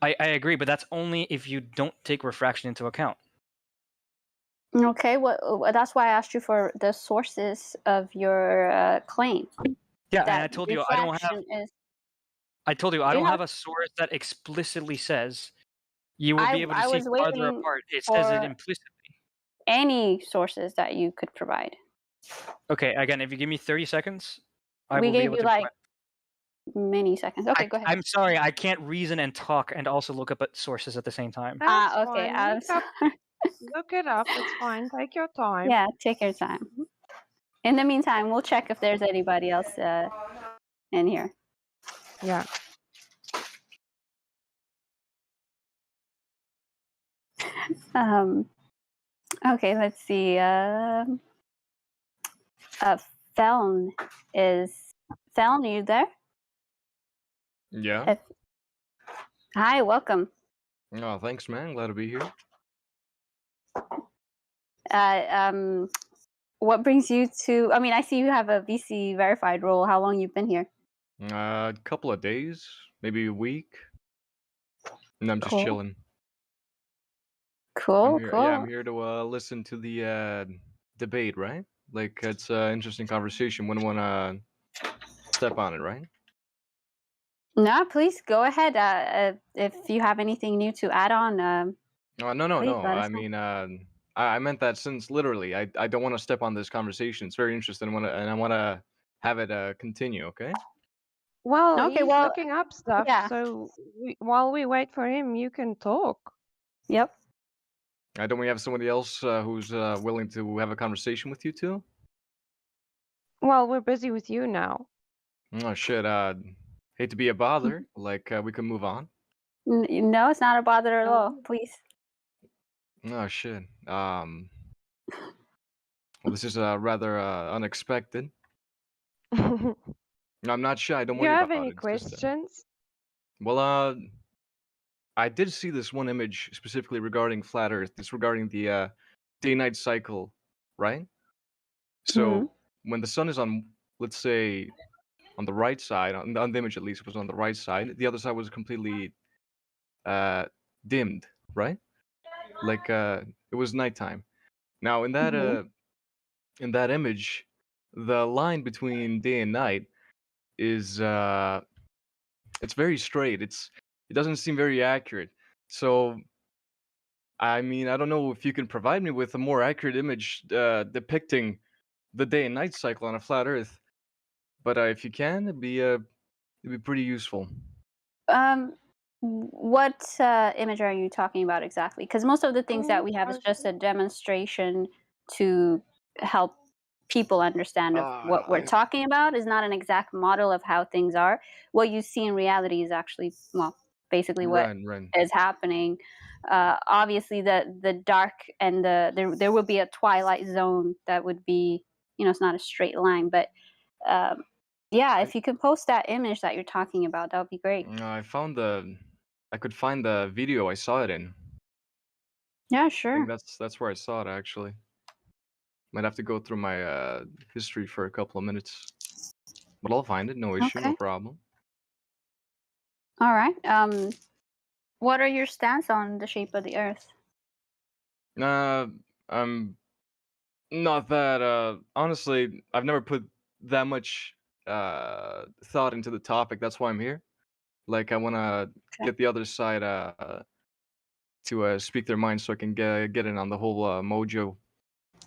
I agree, but that's only if you don't take refraction into account. Okay, that's why I asked you for the sources of your claim. Yeah, and I told you I don't have. Is, I told you I you don't have, have a source that explicitly says you will be able to I see was farther waiting apart. It for says it implicitly. any sources that you could provide. Okay, again, if you give me 30 seconds, I We will be gave able you to. like many seconds. Okay, go ahead. I'm sorry, I can't reason and talk and also look up at sources at the same time. That's Okay. fine. I'm Look up, sorry. look it up. It's fine. Take your time. Yeah, take your time. In the meantime, we'll check if there's anybody else in here. Yeah. Okay, let's see. Feln Feln, are you there? Yeah. Hi, welcome. Oh, thanks, man. Glad to be here. What brings you to? I mean, I see you have a VC verified role. How long you've been here? A couple of days, maybe a week, and I'm just Cool. chilling. Cool, I'm here. cool. Yeah, I'm here to listen to the debate, right? Like it's an interesting conversation. Wouldn't want to step on it, right? No, please go ahead. If you have anything new to add on, Oh, no. please let I us know. mean, I meant that since literally, I don't want to step on this conversation. It's very interesting, and I want to have it continue. Okay. Well, Okay, he's well, looking up stuff, yeah. so while we wait for him, you can talk. Yep. Don't we have somebody else who's willing to have a conversation with you too? Well, we're busy with you now. Oh shit. Hate to be a bother. Like we can move on. No, it's not a bother at all. Please. Oh shit. Well, this is rather unexpected. I'm not shy. Don't Do you worry have about any it. It's just, questions? well, I did see this one image specifically regarding flat Earth. It's regarding the day-night cycle, right? So when the sun is on, let's say, on the right side, on the image at least, it was on the right side. The other side was completely dimmed, right? Like it was nighttime. Now in that image, the line between day and night is it's very straight. It doesn't seem very accurate. So I mean, I don't know if you can provide me with a more accurate image depicting the day and night cycle on a flat Earth. But if you can, it'd be pretty useful. What image are you talking about exactly? Because most of the things that we have is just a demonstration to help people understand of what we're talking about. Is not an exact model of how things are. What you see in reality is actually, well, basically what Right. is happening. Obviously, the dark and there will be a twilight zone that would be, it's not a straight line, but yeah, if you can post that image that you're talking about, that would be great. I could find the video I saw it in. Yeah, I sure. think that's where I saw it actually. Might have to go through my history for a couple of minutes, but I'll find it. No issue, no Okay. problem. All right. What are your stance on the shape of the Earth? I'm not that. Honestly, I've never put that much thought into the topic. That's why I'm here. Like, I want to get the other side to speak their mind, so I can get in on the whole mojo.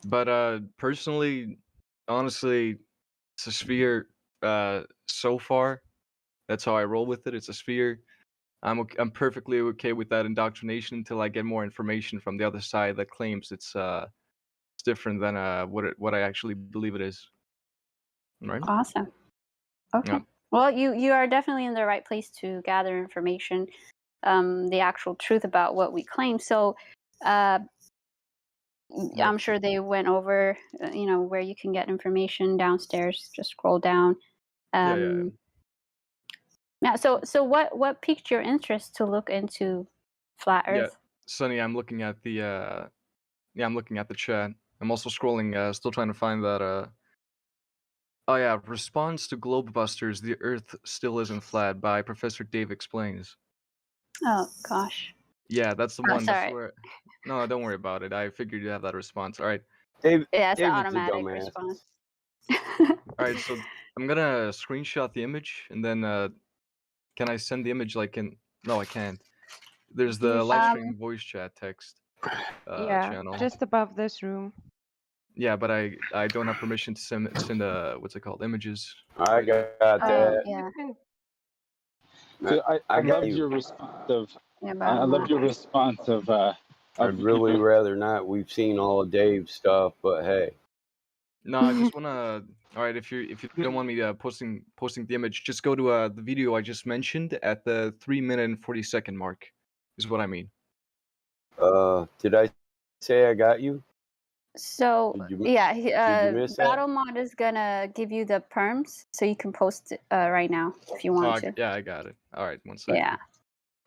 But personally, honestly, it's a sphere. So far, that's how I roll with it. It's a sphere. I'm perfectly okay with that indoctrination until I get more information from the other side that claims it's different than what I actually believe it is. Right? Awesome. Okay. Yeah. Well, you are definitely in the right place to gather information, the actual truth about what we claim. So, I'm sure they went over, where you can get information downstairs. Just scroll down. Yeah. Yeah. So what piqued your interest to look into flat Yeah, Earth? Sonny, I'm looking at the I'm looking at the chat. I'm also scrolling, still trying to find that oh yeah, response to Globebusters, the Earth still isn't flat by Professor Dave Explains. Oh gosh. Yeah, that's the Oh, one. That's sorry. where. No, don't worry about it. I figured you'd have that response. All right. Yeah, it's an David's a automatic dumbass. response. All right, so I'm gonna screenshot the image and then can I send the image like in? No, I can't. There's the You live should- stream voice chat text Yeah, channel. just above this room. Yeah, but I don't have permission to send what's it called, images. I got Oh, that. you can So I got loved you. your response of Yeah, I about a loved month. your response of I'd really rather not. We've seen all of Dave's stuff, but hey. No, I just wanna. All right, if you don't want me posting the image, just go to the video I just mentioned at the 3-minute and 40-second mark. Is what I mean. Did I say I got you? So Did you yeah, did you miss that? Battle Mod is gonna give you the perms, so you can post it right now if you want to. Yeah, I got it. All right, 1 second. Yeah.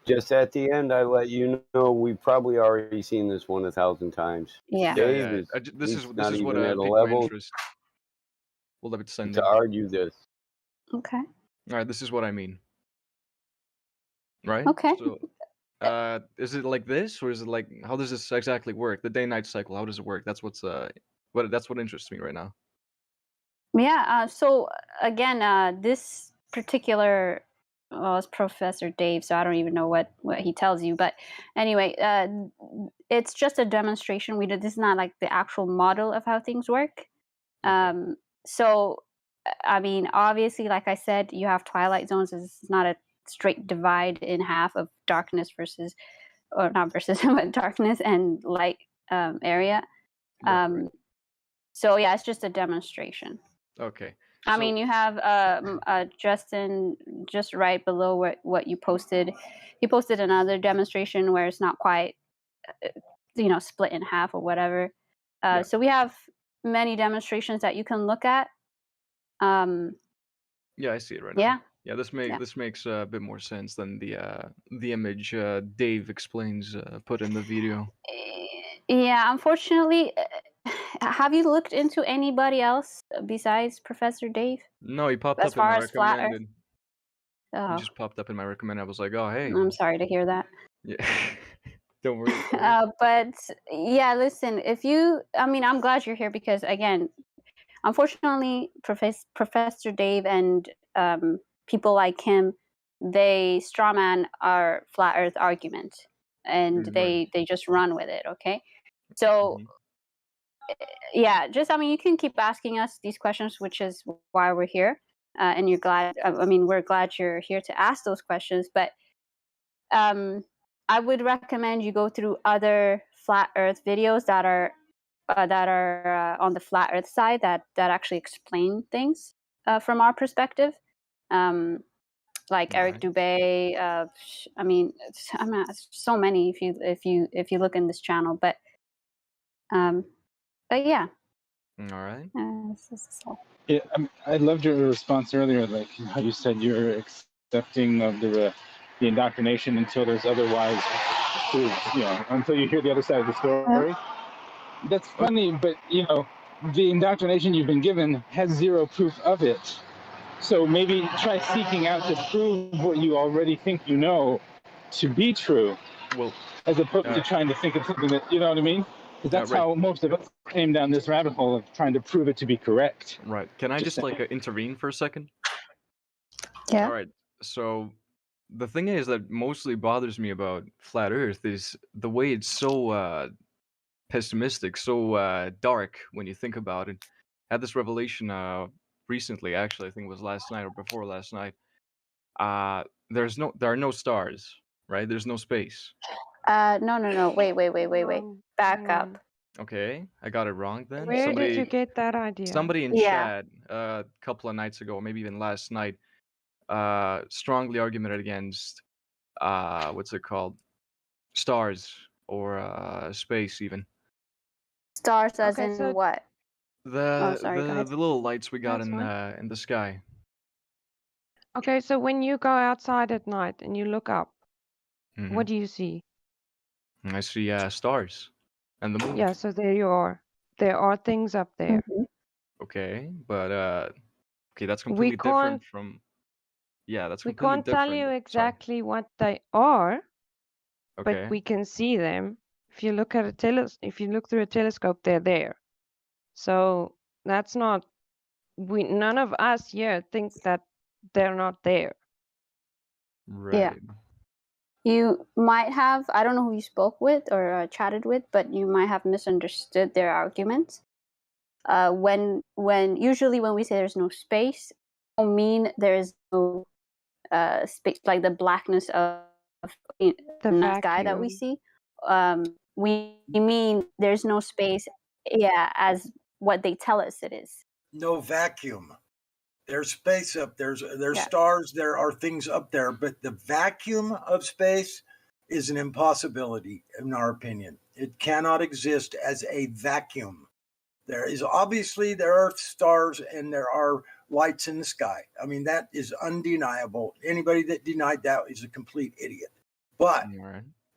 Just at the end, I let you know we've probably already seen this one 1,000 times. Yeah. Dave Yeah. is This he's is not what even at a piqued my level interest. We'll have it send to argue this. Okay. All right, this is what I mean. Right? Okay. So, is it like this, or is it like how does this exactly work? The day-night cycle, how does it work? That's what interests me right now. Yeah. So again, this particular, well, it's Professor Dave, so I don't even know what he tells you. But anyway, it's just a demonstration. This is not like the actual model of how things work. So I mean, obviously, like I said, you have twilight zones. It's not a straight divide in half of darkness versus, or not versus, but darkness and light area. So yeah, it's just a demonstration. Okay. I mean, you have Justin just right below what you posted. He posted another demonstration where it's not quite, split in half or whatever. So we have many demonstrations that you can look at. Yeah, I see it right Yeah. now. Yeah, this makes a bit more sense than the image Dave explains put in the video. Yeah, unfortunately, have you looked into anybody else besides Professor Dave? No, he popped As up in far my as flat Earth? recommended. He Oh, just popped up in my recommended. I was like, oh hey. I'm sorry to hear that. Yeah. Don't worry. But yeah, listen, I'm glad you're here because again, unfortunately, Professor Dave and people like him, they strawman our flat Earth argument, and they just run with it. Okay, so yeah, you can keep asking us these questions, which is why we're here, and you're glad. We're glad you're here to ask those questions, but I would recommend you go through other flat Earth videos that are on the flat Earth side that actually explain things from our perspective, like Eric Dubay. So many if you look in this channel, but yeah. All right. Yeah, I loved your response earlier, like how you said you're accepting of the indoctrination until there's otherwise proof, until you hear the other side of the story. That's funny, but the indoctrination you've been given has zero proof of it. So maybe try seeking out to prove what you already think you know to be true, as opposed to trying to think of something that, you know what I mean? Because that's how most of us came down this rabbit hole of trying to prove it to be correct. Right. Can I just intervene for a second? Yeah. All right. So the thing is that mostly bothers me about flat Earth is the way it's so pessimistic, so dark when you think about it. I had this revelation recently, actually. I think it was last night or before last night. There are no stars, right? There's no space. No. Wait. Back up. Okay, I got it wrong then. Where did you get that idea? Somebody in Yeah. chat a couple of nights ago, or maybe even last night, strongly argumented against what's it called? Stars or space even. Stars as in what? The sorry, go ahead. the little lights we got That's fine. in the sky. Okay, so when you go outside at night and you look up, what do you see? I see stars and the moon. Yeah, so there you are. There are things up there. Okay, but okay, that's We completely can't different from. Yeah, that's we completely can't tell different. you Sorry. exactly what they are, Okay. but we can see them. If you look at if you look through a telescope, they're there. So that's not none of us here think that they're not there. Right. Yeah. You might have, I don't know who you spoke with or chatted with, but you might have misunderstood their arguments. Usually when we say there's no space, don't mean there is no like the blackness of the night sky that we vacuum. see. We mean there's no space, yeah, as what they tell us it is. No vacuum. There's space up there's Yeah. stars, there are things up there, but the vacuum of space is an impossibility in our opinion. It cannot exist as a vacuum. There are stars and there are lights in the sky. I mean, that is undeniable. Anybody that denied that is a complete idiot. But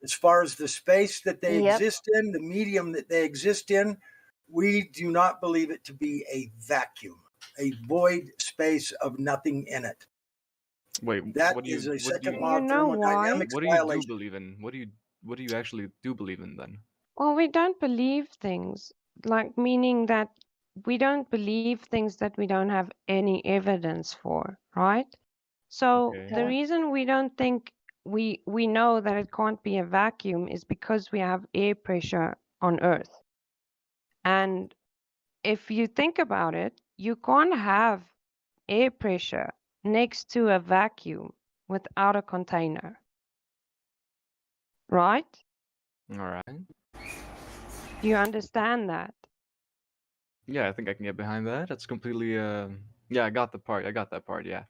as far as the space that they Yep. exist in, the medium that they exist in, we do not believe it to be a vacuum, a void space of nothing in it. Wait, That what do you is a what do second you law of You know why? thermodynamics what do you do violation. believe in? What do you actually do believe in then? Well, we don't believe things, like meaning that we don't believe things that we don't have any evidence for, right? So Okay. the reason we don't think we know that it can't be a vacuum is because we have air pressure on Earth. And if you think about it, you can't have air pressure next to a vacuum without a container, right? All right. Do you understand that? Yeah, I think I can get behind that. That's completely yeah, I got the part. I got that part, yeah.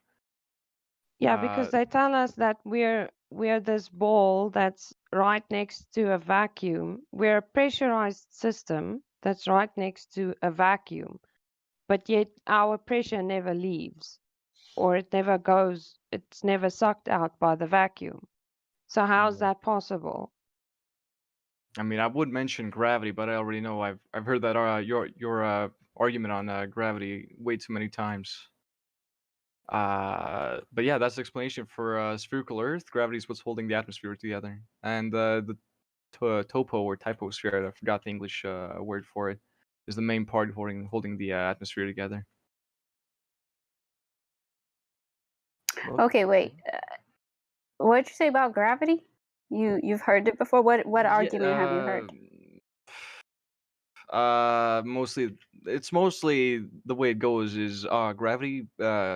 Yeah, because they tell us that we're this ball that's right next to a vacuum. We're a pressurized system that's right next to a vacuum, but yet our pressure never leaves, or it never goes. It's never sucked out by the vacuum. So how's that possible? I mean, I would mention gravity, but I already know I've heard that your argument on gravity way too many times. But yeah, that's the explanation for spherical Earth. Gravity is what's holding the atmosphere together, and the topo or typosphere, I forgot the English word for it, is the main part holding the atmosphere together. Well, Okay, wait. What did you say about gravity? You've heard it before. What argument have you heard? Mostly it's mostly the way it goes is gravity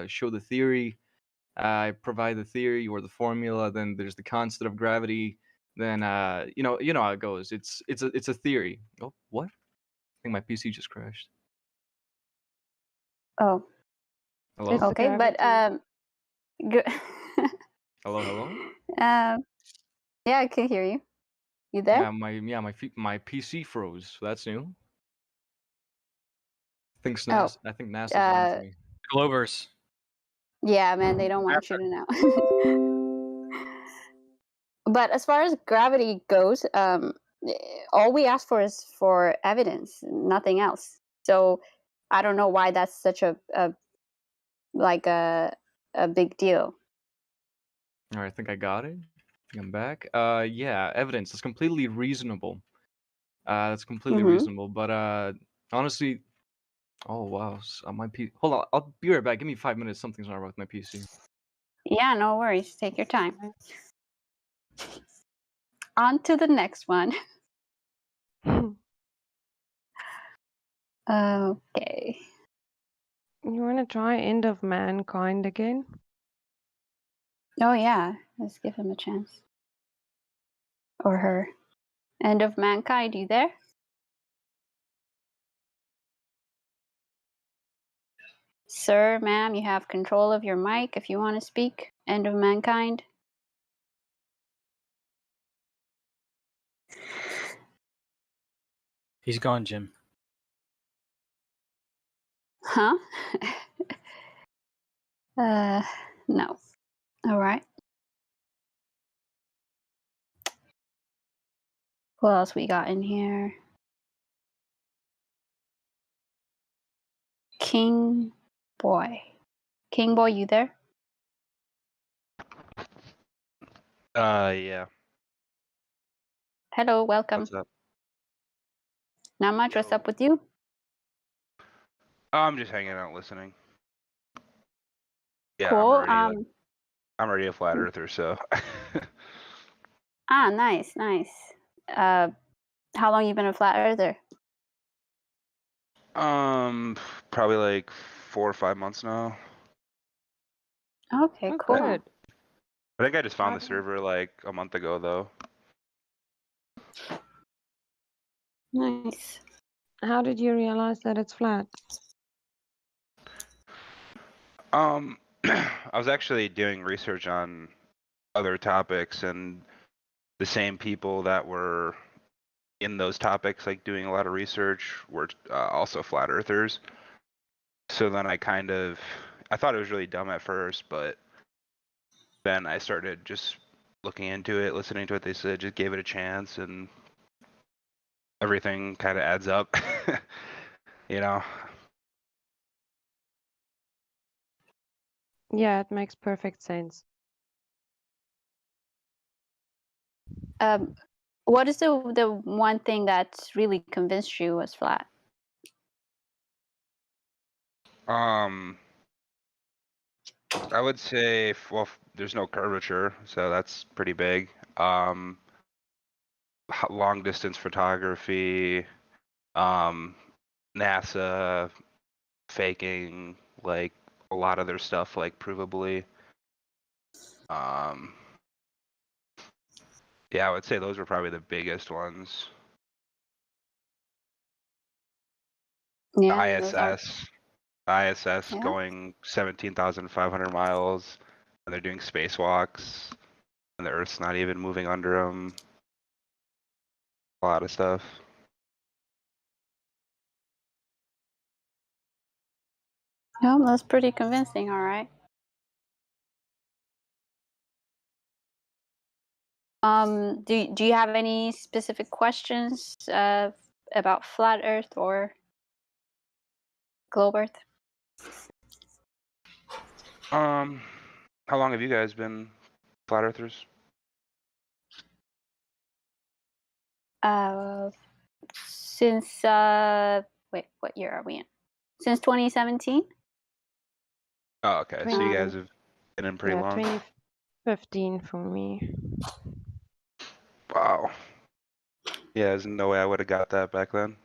show the theory, I provide the theory or the formula, then there's the constant of gravity, then you know how it goes. It's a theory. Oh, what? I think my PC just crashed. Oh, Hello? okay, but good. Hello, hello? Yeah, I can hear you. You there? My PC froze. So that's new. Oh, I think NASA's on to me. Glovers. yeah, man, they don't want you to know. But as far as gravity goes, all we ask for is for evidence, nothing else. So I don't know why that's such a like a big deal. All right, I think I got it. I think I'm back. Yeah, evidence. That's completely reasonable. That's completely reasonable. But honestly, oh wow, my PC. Hold on, I'll be right back. Give me 5 minutes. Something's wrong with my PC. Yeah, no worries. Take your time. On to the next one. Okay. You want to try End of Mankind again? Oh yeah, let's give him a chance. Or her. End of Mankind, you there? Sir, ma'am, you have control of your mic if you want to speak. End of Mankind. He's gone, Jim. Huh? No. All right. Who else we got in here? King Boy. King Boy, you there? Yeah. Hello, welcome. What's up? Not much. What's up with you? I'm just hanging out listening. Yeah, Cool. I'm already a flat earther, so. Nice, nice. How long you been a flat earther? Probably like 4 or 5 months now. Okay, Oh, cool. good. I think I just found How the did, server like a month ago though. Nice. how did you realize that it's flat? I was actually doing research on other topics, and the same people that were in those topics, like doing a lot of research, were also flat earthers. So then I thought it was really dumb at first, but then I started just looking into it, listening to what they said, just gave it a chance, and everything kind of adds up. You know? Yeah, it makes perfect sense. What is the one thing that's really convinced you was flat? I would say, well, there's no curvature, so that's pretty big. Long distance photography, NASA faking like a lot of their stuff like provably. Yeah, I would say those were probably the biggest ones. Yeah, those are. ISS Yeah. going 17,500 miles, and they're doing spacewalks, and the Earth's not even moving under them. A lot of stuff. No, that's pretty convincing. All right. Do you have any specific questions about flat Earth or globe Earth? How long have you guys been flat earthers? Since wait, what year are we in? Since 2017. Oh, okay. So you guys have been in pretty Yeah, long. 2015 for me. Wow. Yeah, there's no way I would have got that back then.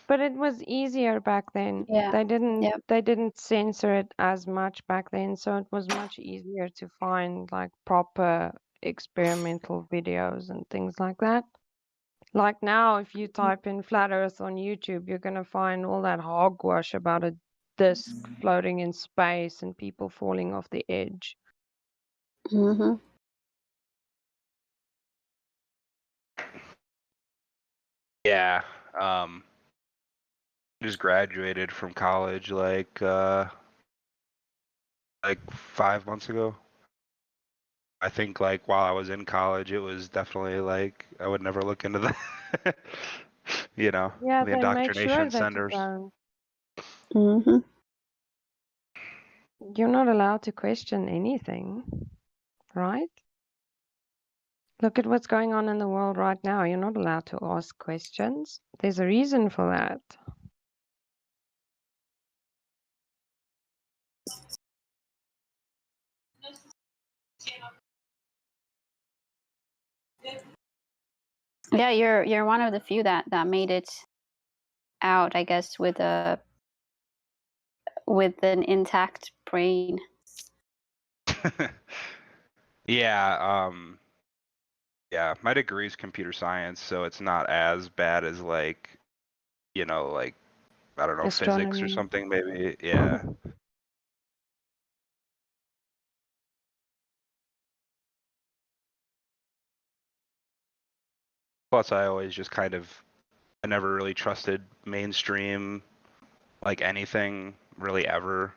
But it was easier back then. Yeah. They didn't censor it as much back then, so it was much easier to find like proper experimental videos and things like that. Like now, if you type in flat Earth on YouTube, you're gonna find all that hogwash about a disk floating in space and people falling off the edge. Mm-hmm. Yeah. Just graduated from college like 5 months ago. I think like while I was in college, it was definitely like I would never look into that. You know, Yeah, the they make sure indoctrination that you centers. don't. Mm-hmm. You're not allowed to question anything, right? Look at what's going on in the world right now. You're not allowed to ask questions. There's a reason for that. Yeah, you're one of the few that made it out, I guess, with an intact brain. Yeah, yeah, my degree is computer science, so it's not as bad as like, you know, like I don't know, physics or Astronomy. something maybe. Yeah. Plus I always just I never really trusted mainstream like anything really ever.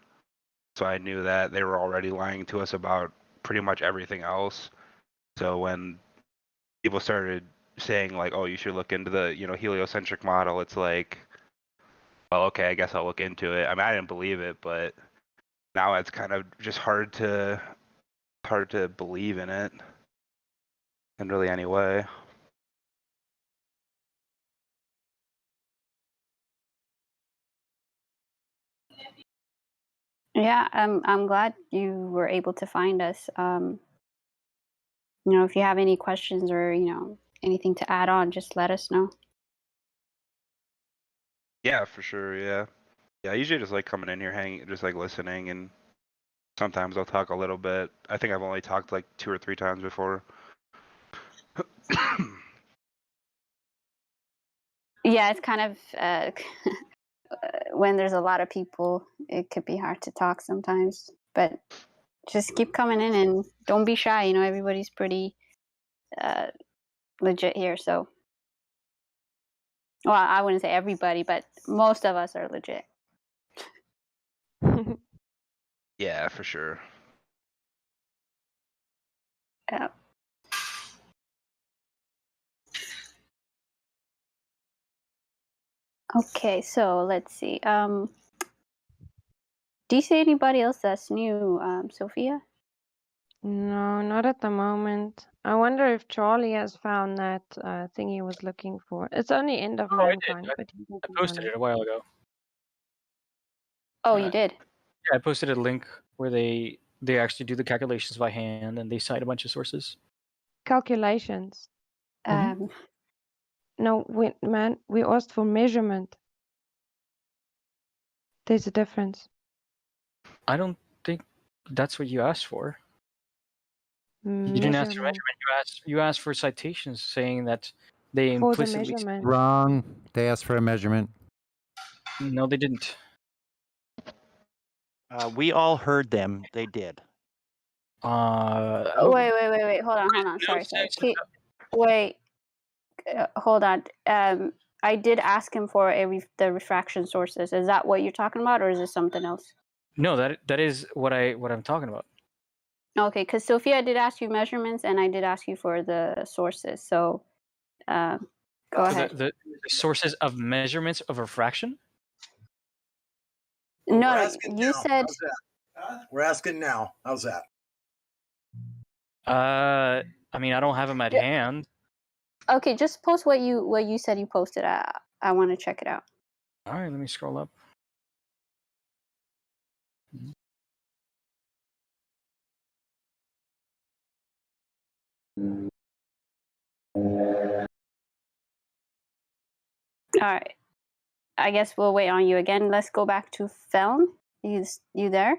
So I knew that they were already lying to us about pretty much everything else. So when people started saying like, "Oh, you should look into the, heliocentric model," it's like, well, okay, I guess I'll look into it. I mean, I didn't believe it, but now it's kind of just hard to believe in it in really any way. Yeah, I'm glad you were able to find us. If you have any questions or anything to add on, just let us know. Yeah, for sure. Yeah. Yeah, I usually just like coming in here, hanging, just like listening and Sometimes I'll talk a little bit. I think I've only talked like 2 or 3 times before. Yeah, it's kind of when there's a lot of people, it could be hard to talk sometimes. But just keep coming in and don't be shy. You know, everybody's pretty legit here. So, well, I wouldn't say everybody, but most of us are legit. Yeah, for sure. Yeah. Okay, so let's see. Do you see anybody else that's new, Sophia? No, not at the moment. I wonder if Charlie has found that thing he was looking for. It's only End of Oh, I did. Mankind, but he I doesn't posted want it a while ago. Oh, you did? Yeah, I posted a link where they actually do the calculations by hand and they cite a bunch of sources. Calculations. Um, No, man, we asked for measurement. There's a difference. I don't think that's what you asked for. You didn't ask for Measurement. measurement. You asked for citations saying that they For the implicitly. measurement. Wrong. They asked for a measurement. No, they didn't. We all heard them. They did. Wait. Hold on. Sorry. Wait. Hold on. I did ask him for the refraction sources. Is that what you're talking about, or is it something else? No, that is what I'm talking about. Okay, because Sophia did ask you measurements, and I did ask you for the sources. So, go ahead. The sources of measurements of refraction. No, you said. How's that? We're asking now. How's that? I mean, I don't have them at hand. Okay, just post what you said you posted. I want to check it out. All right, let me scroll up. All right. I guess we'll wait on you again. Let's go back to Feln. You there?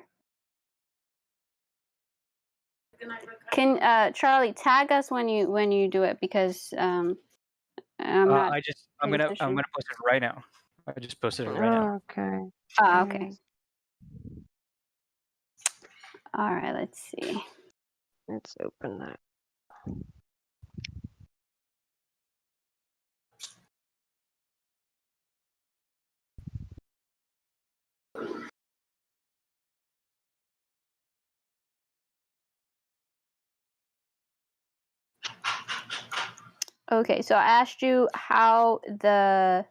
Can Charlie tag us when you do it, because I'm not. I'm gonna post it right now. I just posted it right now. Okay. Okay. All right. Let's see. Let's open that. Okay, so I asked you how the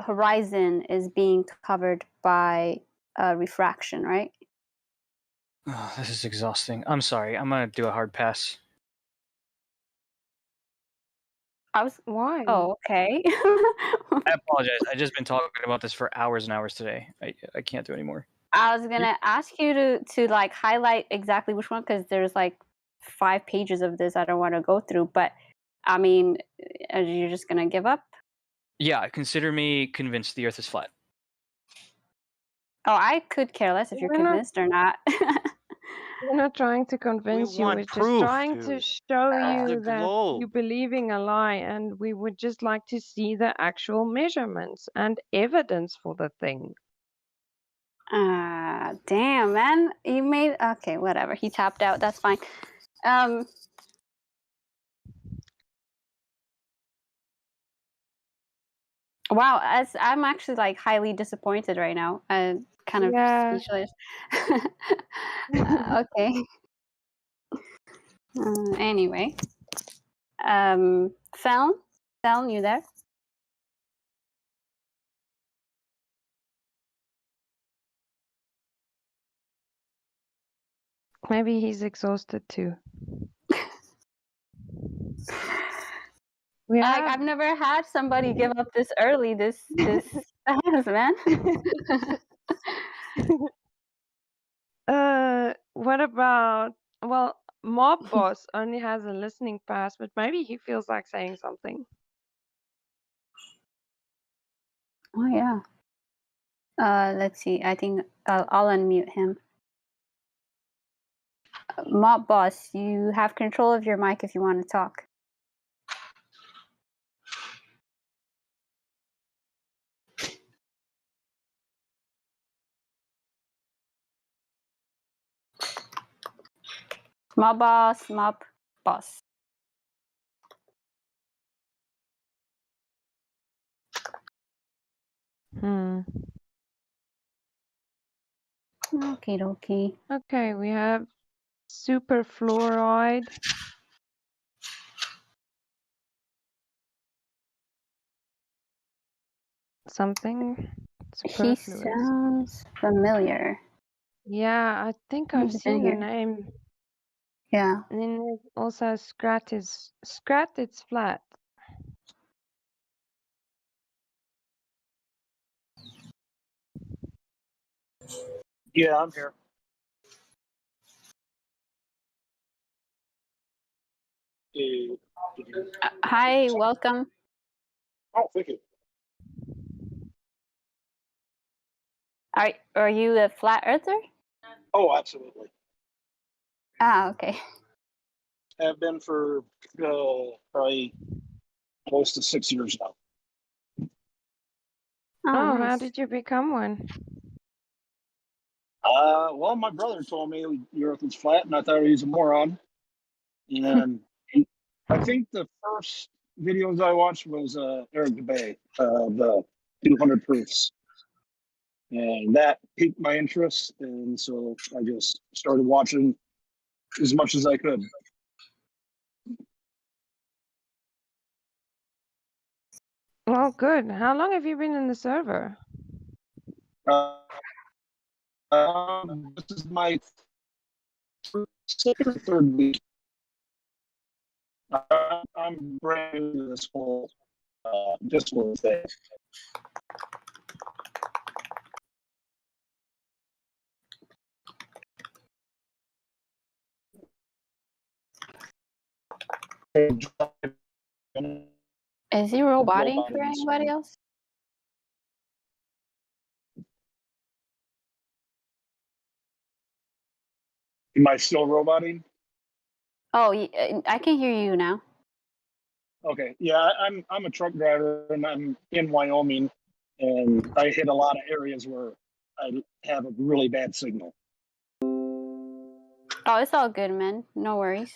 horizon is being covered by refraction, right? Oh, this is exhausting. I'm sorry. I'm gonna do a hard pass. Why? Oh, okay. I apologize. I've just been talking about this for hours and hours today. I can't do anymore. I was gonna ask you to like highlight exactly which one, because there's like 5 pages of this I don't want to go through. But I mean, you're just gonna give up? Yeah, consider me convinced the Earth is flat. Oh, I could care less if you're convinced or not. We're not trying to convince you. want We're just proof, trying to dude. show The you that globe. you're believing a lie, and we would just like to see the actual measurements and evidence for the thing. Damn, man. You made okay, whatever. He tapped out. That's fine. Wow, I'm actually like highly disappointed right now. Kind of speechless. Okay. Anyway, Feln, you there? Maybe he's exhausted too. I've never had somebody give up this early. This fast, man. What about, well, Mob Boss only has a listening pass, but maybe he feels like saying something. Oh yeah. Let's see. I think I'll unmute him. Mob Boss, you have control of your mic if you want to talk. Mob Boss, Mob Boss. Okie dokie. Okay, we have super fluoride. Something He superfluous. sounds familiar. Yeah, I think I've He's been seen the here. name. Yeah. And then there's also Scrat it's flat. Yeah, I'm here. Hi, welcome. Oh, thank you. Are you a flat earther? Oh, absolutely. Ah, okay. Have been for probably close to 6 years now. Oh, how nice. did you become one? Well, my brother told me the Earth was flat, and I thought he was a moron. And I think the first videos I watched was Eric DeBay, the 200 proofs, and that piqued my interest, and so I just started watching as much as I could. Well, good. How long have you been in the server? This is my second or third week. I'm brand new to this whole Discord thing. Is he roboting for anybody else? Am I still roboting? Oh, I can hear you now. Okay, yeah, I'm a truck driver and I'm in Wyoming, and I hit a lot of areas where I have a really bad signal. Oh, it's all good, man. No worries.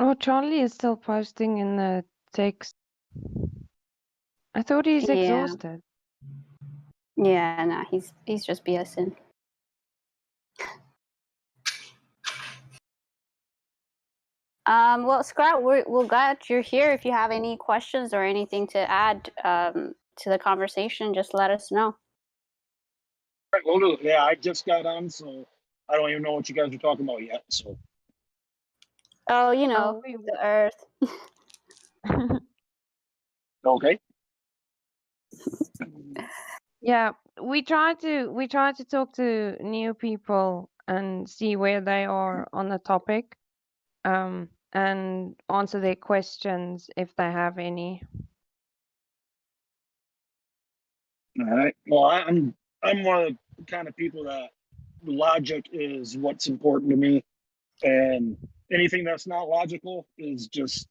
Oh, Charlie is still posting in the text. I thought he's Yeah. exhausted. Yeah, nah, he's just BSing. Well, Scott, we're glad you're here. If you have any questions or anything to add to the conversation, just let us know. Right, well, do. Yeah, I just got on, so I don't even know what you guys are talking about yet. So Oh, you know, the Earth. okay. Yeah, we try to talk to new people and see where they are on the topic, and answer their questions if they have any. All right. Well, I'm one of the kind of people that logic is what's important to me, and anything that's not logical is just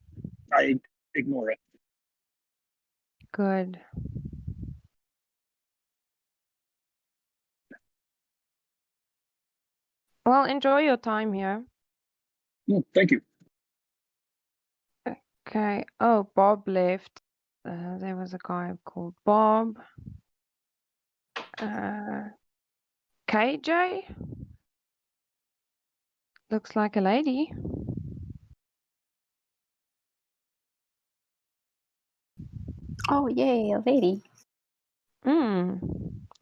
I ignore it. Good. Well, enjoy your time here. Thank you. Okay. Oh, Bob left. There was a guy called Bob. KJ? Looks like a lady. Oh, yay, a lady.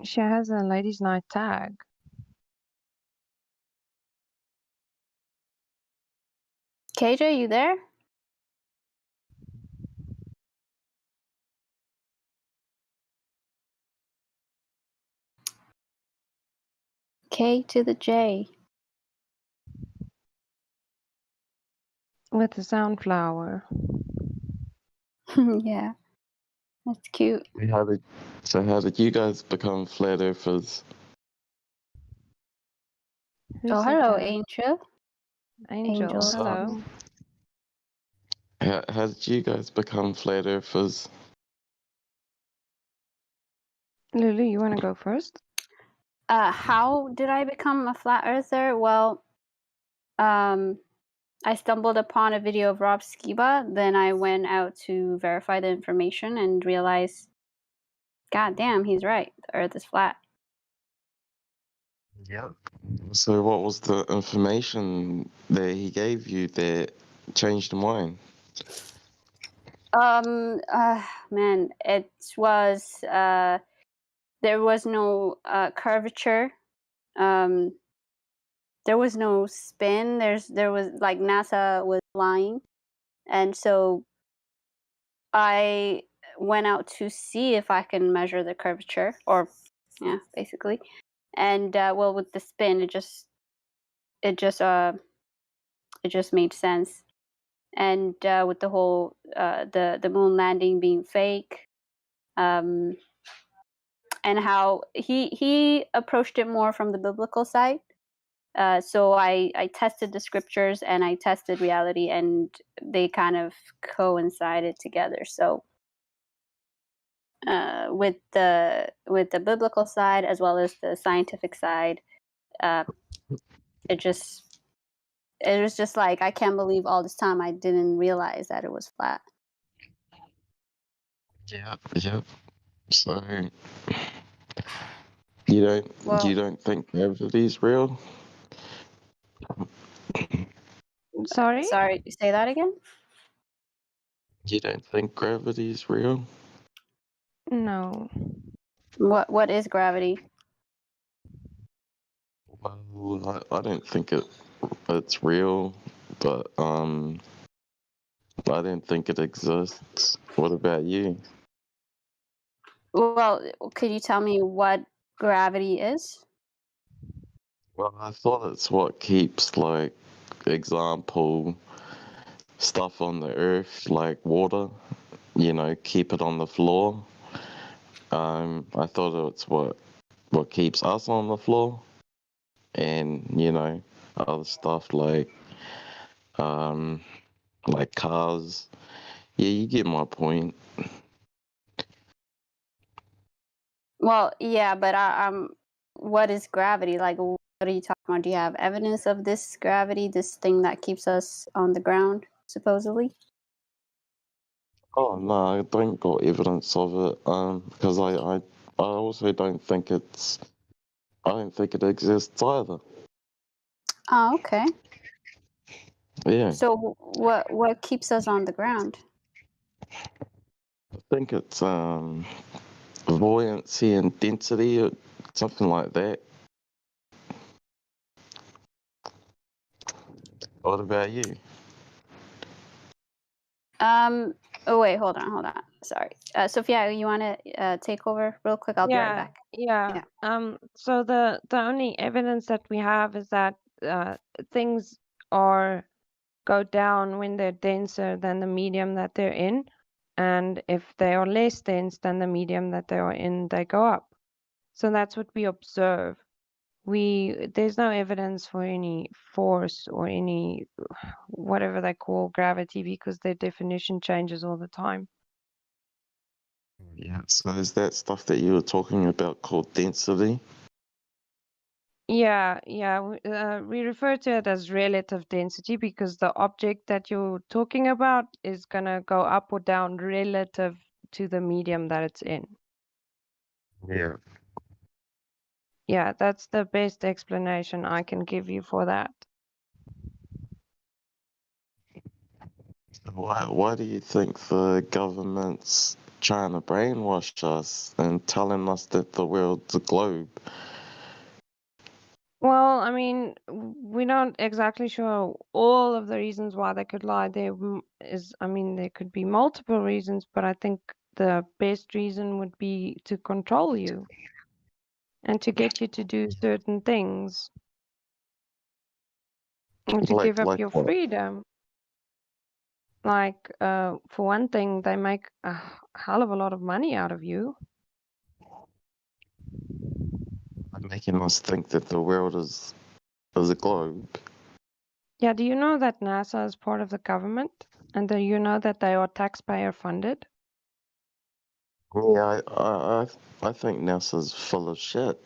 She has a ladies' night tag. KJ, you there? K to the J. With the sunflower. Yeah, that's cute. How did you guys become flat earthers? Who Oh, said hello, that? Angel. Angel, Angel. hello. How did you guys become flat earthers? Lulu, you want to go first? How did I become a flat earther? Well, I stumbled upon a video of Rob Skiba. Then I went out to verify the information and realized, God damn, he's right. The Earth is flat. Yep. So what was the information that he gave you that changed your mind? Man, it was there was no curvature. There was no spin. There was like NASA was lying, and so I went out to see if I can measure the curvature, or yeah, basically. And well, with the spin, it just made sense. And with the whole the moon landing being fake, and how he approached it more from the biblical side. So I tested the scriptures and I tested reality, and they kind of coincided together. So with the biblical side as well as the scientific side, it was just like, I can't believe all this time I didn't realize that it was flat. Yep. So Well, you don't think gravity's real? Sorry? Sorry, say that again? You don't think gravity's real? No. What is gravity? Well, I don't think it's real, but I don't think it exists. What about you? Well, could you tell me what gravity is? Well, I thought it's what keeps, like, example, stuff on the earth, like water, keep it on the floor. I thought it's what keeps us on the floor, and other stuff like cars. Yeah, you get my point. Well, yeah, but what is gravity? Like, what are you talking about? Do you have evidence of this gravity, this thing that keeps us on the ground, supposedly? Oh no, I don't got evidence of it. Because I also don't think I don't think it exists either. Oh, okay. Yeah, So what keeps us on the ground? I think it's buoyancy and density, or something like that. What about you? Oh wait, hold on. Sorry. Sophia, you want to take over real quick? I'll be right back. Yeah. So the only evidence that we have is that things go down when they're denser than the medium that they're in, and if they are less dense than the medium that they are in, they go up. So that's what we observe. There's no evidence for any force or any whatever they call gravity, because their definition changes all the time. Yeah. So is that stuff that you were talking about called density? Yeah. We refer to it as relative density because the object that you're talking about is gonna go up or down relative to the medium that it's in. Yeah. Yeah, that's the best explanation I can give you for that. Why do you think the government's trying to brainwash us and telling us that the world's a globe? Well, I mean, we're not exactly sure all of the reasons why they could lie. There could be multiple reasons, but I think the best reason would be to control you and to get you to do certain things and to give up your what? freedom. Like, for one thing, they make a hell of a lot of money out of you. Making us think that the world is a globe. Yeah, do you know that NASA is part of the government? And do you know that they are taxpayer funded? Yeah, I think NASA's full of shit.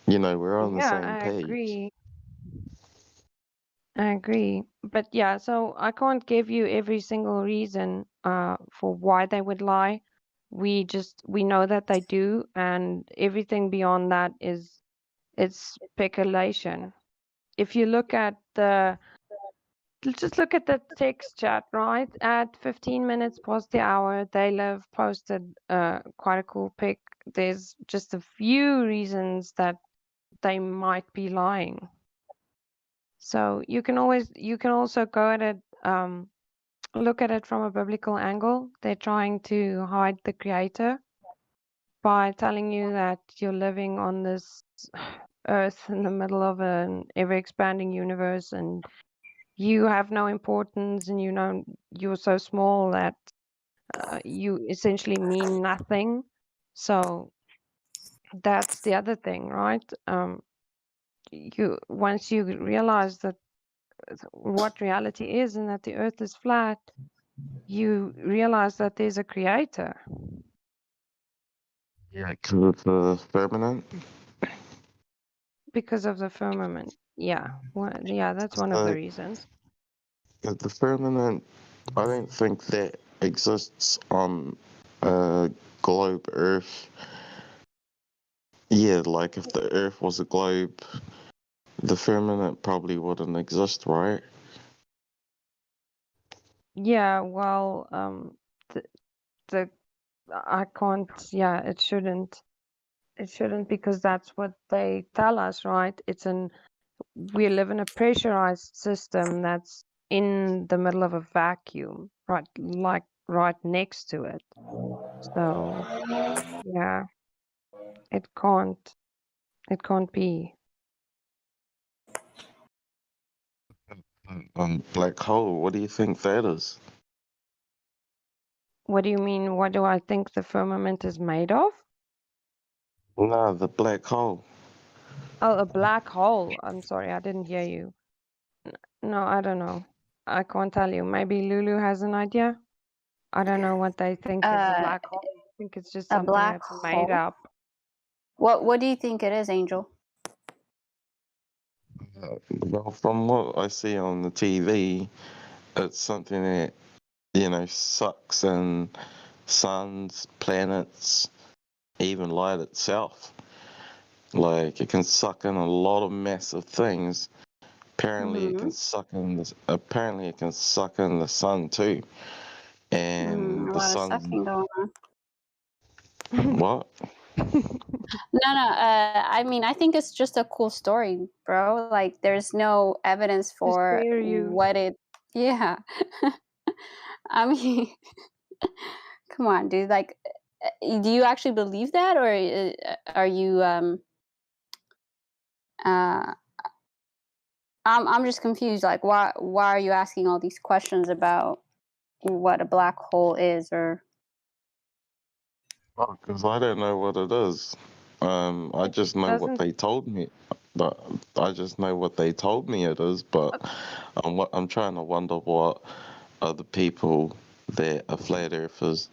You know, we're on the Yeah, same I page. agree. I agree. But yeah, so I can't give you every single reason for why they would lie. We know that they do, and everything beyond that is it's speculation. If you look at just look at the text chat, right? At 15 minutes past the hour, they live posted quite a cool pic. There's just a few reasons that they might be lying. So you can also go at it, look at it from a biblical angle. They're trying to hide the creator by telling you that you're living on this earth in the middle of an ever expanding universe and you have no importance and you're so small that you essentially mean nothing. So that's the other thing, right? Once you realize that what reality is and that the earth is flat, you realize that there's a creator. Yeah, because of the firmament. Because of the firmament. Yeah. Yeah, that's one of the reasons. The firmament, I don't think that exists on a globe Earth. Yeah, like if the Earth was a globe, the firmament probably wouldn't exist, right? Yeah, well, the I can't. Yeah, it shouldn't. It shouldn't because that's what they tell us, right? We live in a pressurized system that's in the middle of a vacuum, right? Like right next to it. So yeah, it can't. It can't be. Black hole, what do you think that is? What do you mean? What do I think the firmament is made of? No, the black hole. Oh, a black hole. I'm sorry, I didn't hear you. No, I don't know. I can't tell you. Maybe Lulu has an idea. I don't know what they think is a black hole. I think it's just A something black that's made hole. up. What do you think it is, Angel? Well, from what I see on the TV, it's something that, sucks in suns, planets, even light itself. Like, it can suck in a lot of massive things. Apparently, it can suck in the sun too. And A the lot of sun's sucking going on. what? No. I mean, I think it's just a cool story, bro. Like, there's no evidence for scare you. what it. Yeah. I mean, come on, dude. Like, do you actually believe that, or are you? I'm just confused. Like, why are you asking all these questions about what a black hole is, or? Oh, because I don't know what it is. I just know what Doesn't they told me. But I just know what they told me it is. But I'm trying to wonder what other people that are flat earthers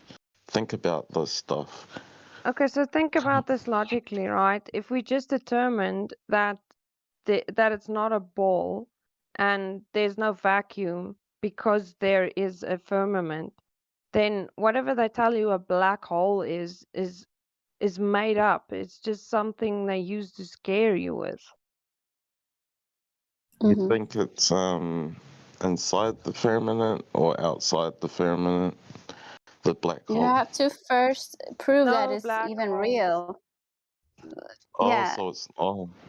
think about this stuff. Okay, so think about this logically, right? If we just determined that that it's not a ball and there's no vacuum because there is a firmament, then whatever they tell you a black hole is made up. It's just something they use to scare you with. You think it's inside the firmament or outside the firmament? The black You hole. have to first prove that No it's black even holes. real. Oh, Yeah. so it's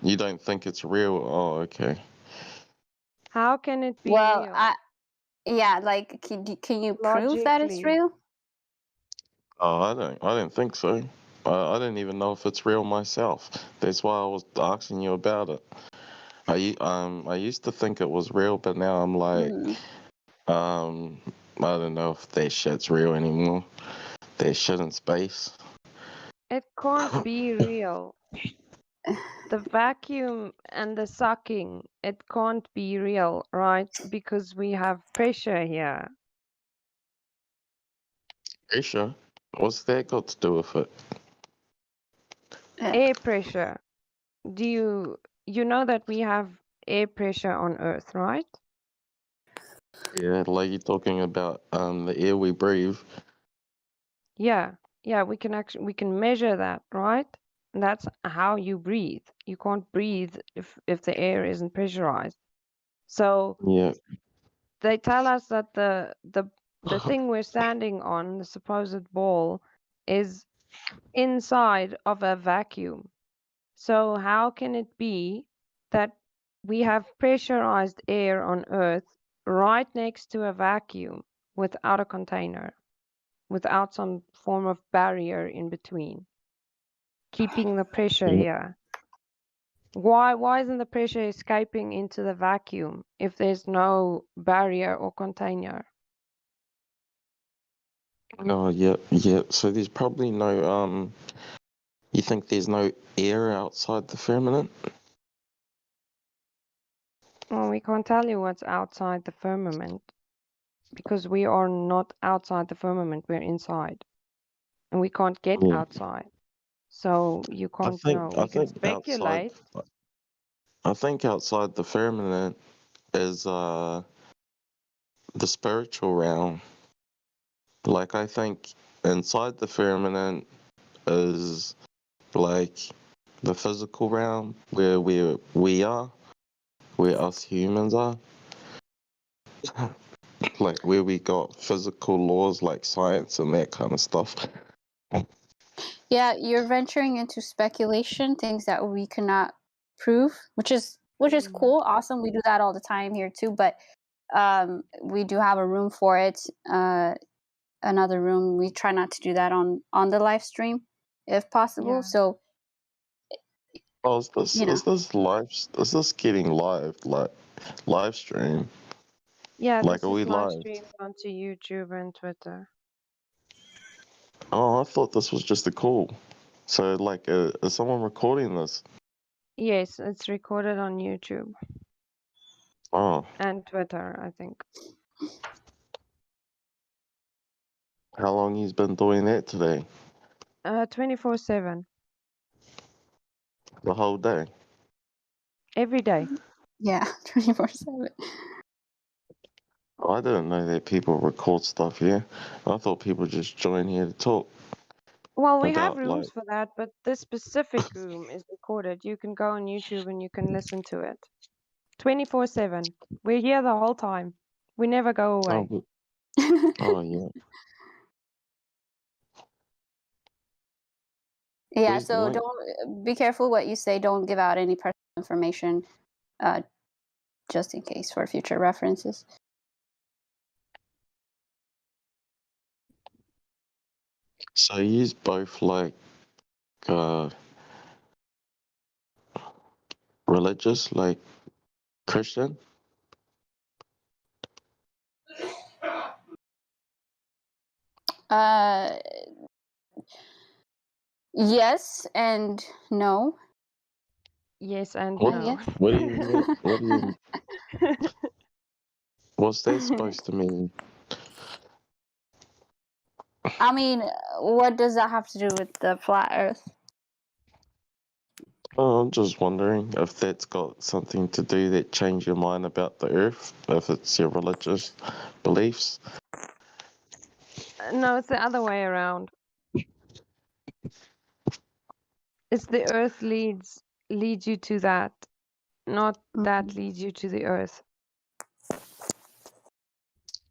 you don't think it's real? Oh, okay. How can it be Well, real? yeah, like, can you prove that it's Logically. real? Oh, I don't think so. I don't even know if it's real myself. That's why I was asking you about it. I used to think it was real, but now I'm like, I don't know if that shit's real anymore. That shit in space. It can't be real. The vacuum and the sucking, it can't be real, right? Because we have pressure here. Pressure? What's that got to do with it? Air pressure. You know that we have air pressure on Earth, right? Yeah, like you're talking about the air we breathe. Yeah, we can measure that, right? And that's how you breathe. You can't breathe if the air isn't pressurized. So Yeah. they tell us that the thing we're standing on, the supposed ball, is inside of a vacuum. So how can it be that we have pressurized air on Earth right next to a vacuum without a container, without some form of barrier in between, keeping the pressure here? Why isn't the pressure escaping into the vacuum if there's no barrier or container? No, yeah. So there's probably no you think there's no air outside the firmament? Well, we can't tell you what's outside the firmament because we are not outside the firmament, we're inside. And we can't get Yeah. outside. So you can't know. I We can think outside speculate. I think outside the firmament is the spiritual realm. Like I think inside the firmament is like the physical realm where we are, where us humans are. Like where we got physical laws like science and that kind of stuff. Yeah, you're venturing into speculation, things that we cannot prove, which is cool, awesome. We do that all the time here too, but we do have a room for it. Another room. We try not to do that on the live stream if possible. Yeah. So Oh, is this is this getting live stream? Yeah, Like this are we is live live? streamed onto YouTube and Twitter. Oh, I thought this was just a call. So like is someone recording this? Yes, it's recorded on YouTube Oh, and Twitter, I think. how long he's been doing that today? 24/7, The whole day? every day. Yeah, 24/7. Oh, I didn't know that people record stuff here. I thought people just join here to talk Well, we have about like. rooms for that, but this specific room is recorded. You can go on YouTube and you can listen to it. 24/7. We're here the whole time. We never go away. Oh yeah. Yeah, Where's the so link? don't be careful what you say. Don't give out any personal information, just in case for future references. So he's both like religious, like Christian? Yes and no. Yes and What? no. What do you mean? What do you? What's that supposed to mean? I mean, what does that have to do with the flat Earth? Oh, I'm just wondering if that's got something to do that change your mind about the Earth, if it's your religious beliefs. No, it's the other way around. It's the Earth leads you to that, not that leads you to the Earth.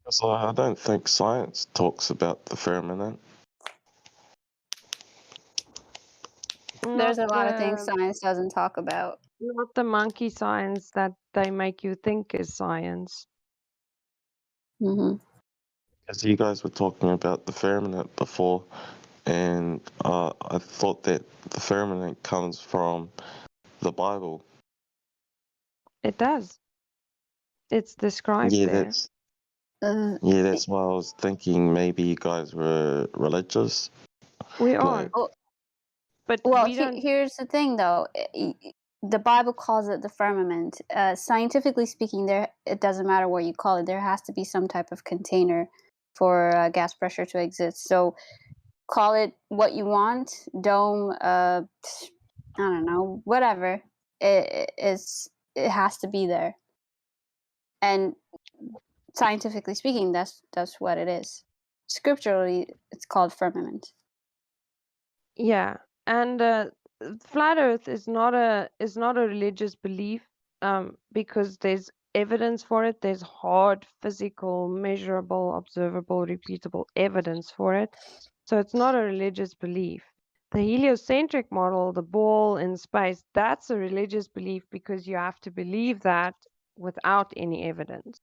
So I don't think science talks about the firmament. There's a lot of things science doesn't talk about. Not the monkey science that they make you think is science. As you guys were talking about the firmament before, and I thought that the firmament comes from the Bible. It does. It's described Yeah, there. Yeah, that's why I was thinking maybe you guys were religious. We are, Like, but Well, we don't. here's the thing, though. The Bible calls it the firmament. Scientifically speaking, it doesn't matter what you call it. There has to be some type of container for gas pressure to exist. So call it what you want, dome, I don't know, whatever. It has to be there. And scientifically speaking, that's what it is. Scripturally, it's called firmament. Yeah, and flat Earth is not a religious belief, because there's evidence for it. There's hard, physical, measurable, observable, repeatable evidence for it. So it's not a religious belief. The heliocentric model, the ball in space, that's a religious belief because you have to believe that without any evidence.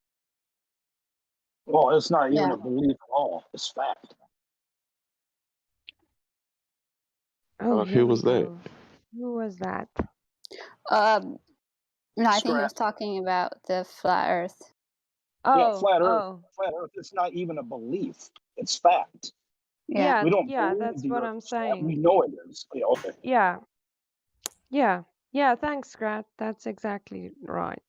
Well, it's not even Yeah. a belief at all. It's fact. Oh, who here we was that? go. Who was that? No, I think he Scrap. was talking about the flat Earth. Yeah, Oh, flat Earth. oh. Flat Earth. It's not even a belief. It's fact. Yeah. We don't Yeah, believe that's the what Earth I'm is flat. saying. We know it is. Yeah, okay. Yeah. Yeah, thanks, Scrat. That's exactly right.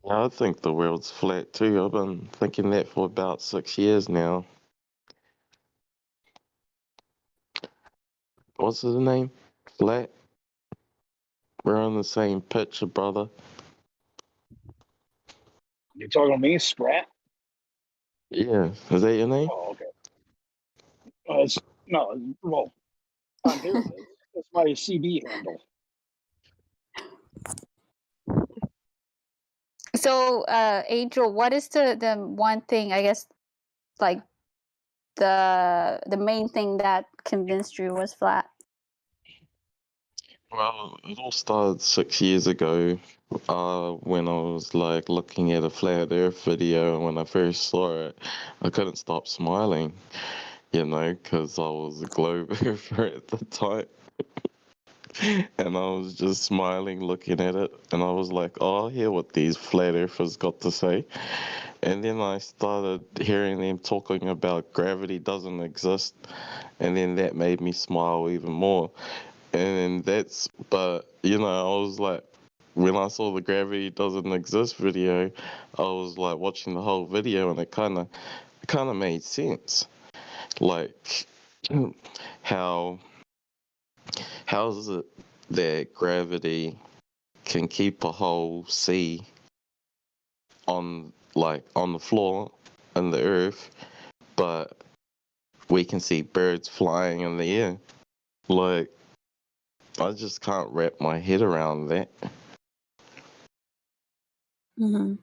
Yeah, I think the world's flat too. I've been thinking that for about 6 years now. What's his name? Flat? We're on the same picture, brother. You're talking to me, Scrap? Yeah, is that your name? Oh, okay. Well, on here it is. It's my CB handle. So, Angel, what is the one thing, I guess, like the main thing that convinced you was flat? Well, it all started 6 years ago when I was like looking at a flat earth video, and when I first saw it, I couldn't stop smiling, because I was a globe earther at the time. And I was just smiling looking at it, and I was like, oh, I'll hear what these flat earthers got to say. And then I started hearing them talking about gravity doesn't exist, and then that made me smile even more. And but I was like, when I saw the gravity doesn't exist video, I was like watching the whole video, and it kind of made sense. Like, how is it that gravity can keep a whole sea on the floor in the earth, but we can see birds flying in the air? Like, I just can't wrap my head around that. Mm-hmm.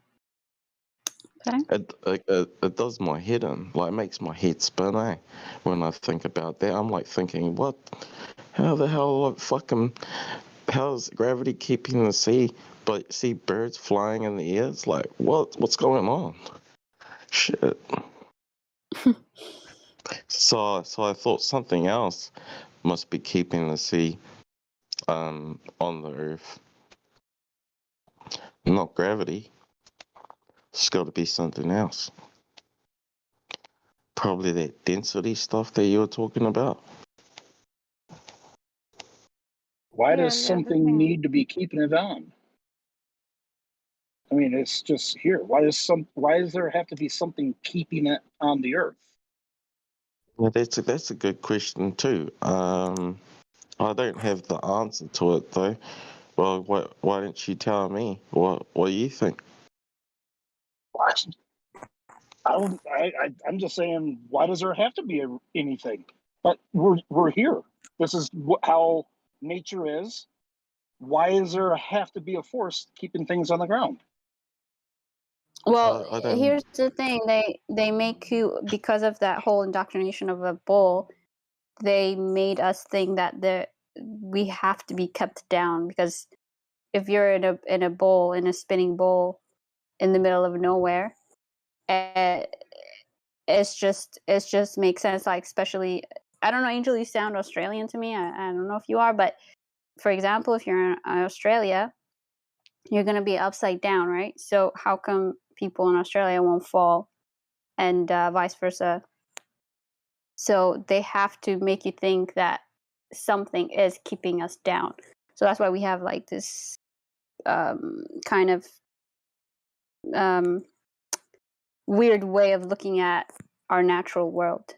Okay. It does my head in. Like, it makes my head spin, when I think about that. I'm like thinking, what? How the hell how's gravity keeping the sea, but you see birds flying in the air? It's like, what's going on? Shit. So I thought something else must be keeping the sea on the earth. Not gravity. It's got to be something else. Probably that density stuff that you were talking about. Why Yeah, does and the other something thing. need to be keeping it on? I mean, it's just here. Why does there have to be something keeping it on the Earth? Well, that's a good question too. I don't have the answer to it though. Well, why don't you tell me? What do you think? I'm just saying, why does there have to be anything? But we're here. This is how nature is. Why does there have to be a force keeping things on the ground? Well, I don't. here's the thing. They make you, because of that whole indoctrination of a bull, they made us think that we have to be kept down, because if you're in a bowl, in a spinning bowl in the middle of nowhere, it's just makes sense. Like, especially, I don't know, Angel, you sound Australian to me. I don't know if you are, but for example, if you're in Australia you're going to be upside down, right? So how come people in Australia won't fall, and vice versa? So they have to make you think that something is keeping us down. So that's why we have like this kind of weird way of looking at our natural world.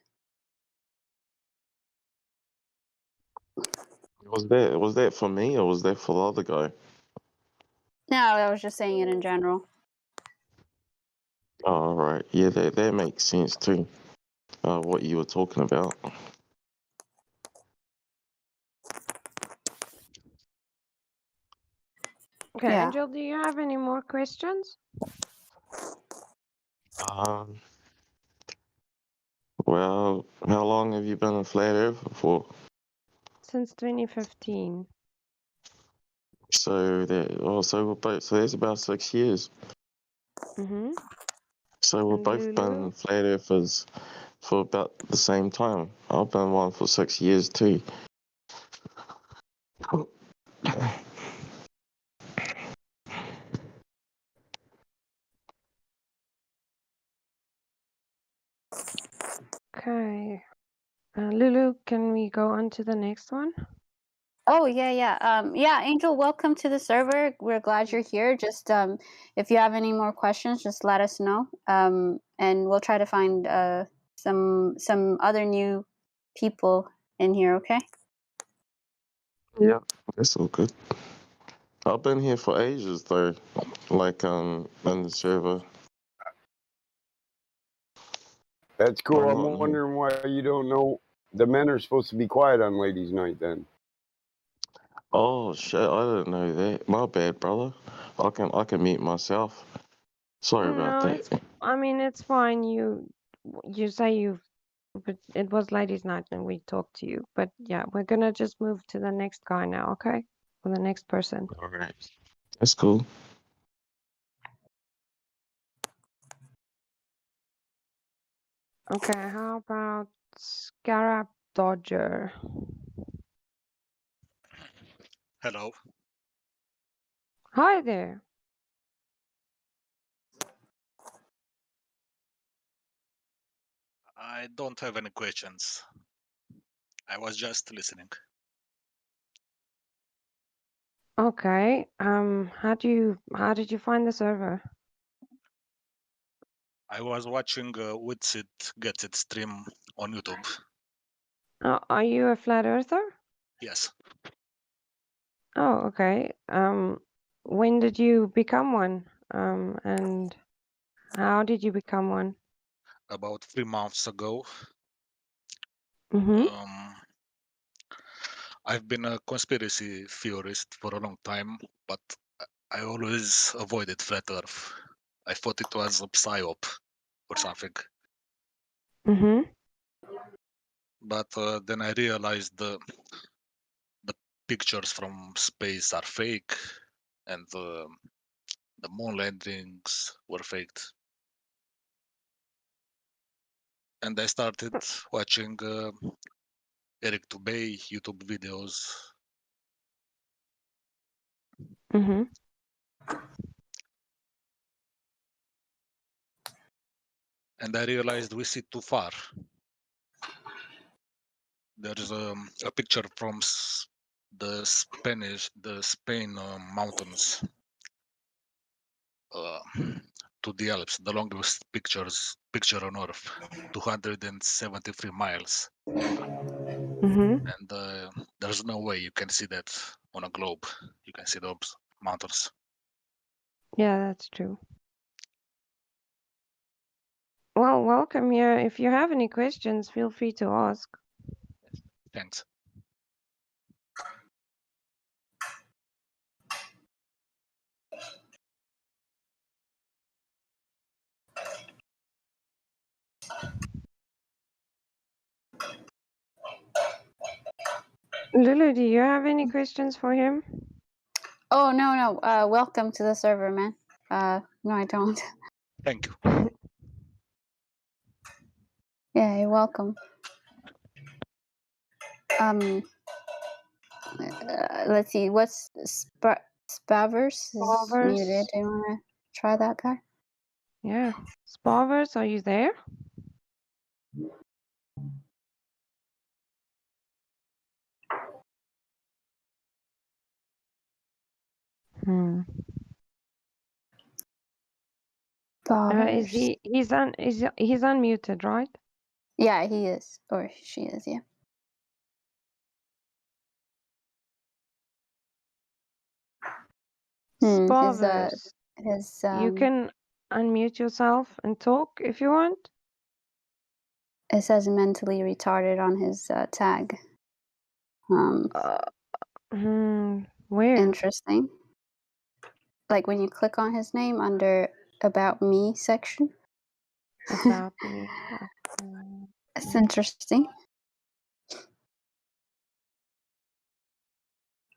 Was that for me or was that for the other guy? No, I was just saying it in general. Oh, all right. Yeah, that makes sense too. What you were talking about. Okay, Yeah. Angel, do you have any more questions? Well, how long have you been a flat earther for? Since 2015. So that's about 6 years. Mm-hmm. So we've And both Lulu? been flat earthers for about the same time. I've been one for 6 years too. Okay. Lulu, can we go on to the next one? Oh yeah. Angel, welcome to the server. We're glad you're here. Just if you have any more questions, just let us know. And we'll try to find some other new people in here. Okay. Yeah, that's all good. I've been here for ages though, like in the server. That's cool. I'm I'm not new. wondering why you don't know the men are supposed to be quiet on ladies' night then. Oh shit, I didn't know that. My bad, brother. I can mute myself. Sorry about No, that. I mean, it's fine. You say but it was ladies' night and we talked to you. But yeah, we're gonna just move to the next guy now, okay? Or the next person. All right, that's cool. Okay, how about Scarab Dodger? Hello. Hi there. I don't have any questions. I was just listening. Okay. How did you find the server? I was watching Wits It Gets It stream on YouTube. Are you a flat earther? Yes, Oh, okay. When did you become one? And how did you become one? about 3 months ago. Mm-hmm. I've been a conspiracy theorist for a long time, but I always avoided flat Earth. I thought it was a psyop or something. Mm-hmm. But then I realized the pictures from space are fake, and the moon landings were faked. And I started watching Eric Dubay YouTube videos. Mm-hmm. And I realized we see too far. There's a picture from the Spain mountains to the Alps, the longest picture on Earth, 273 miles. Mm-hmm. And there's no way you can see that on a globe. You can see those mountains. Yeah, that's true. Well, welcome here. If you have any questions, feel free to ask. Thanks. Lulu, do you have any questions for him? Oh no. Welcome to the server, man. No, I don't. Thank you. Yeah, you're welcome. Let's see. What's Spavers is muted. Spavers. Do you want to try that guy? Yeah. Spavers, are you there? Hmm. Is Spavers. he's unmuted, right? Yeah, he is, or she is. Yeah. Spavers. His You can unmute yourself and talk if you want. it says mentally retarded on his tag. Where? Interesting. Like when you click on his name under About Me section. About me. It's interesting.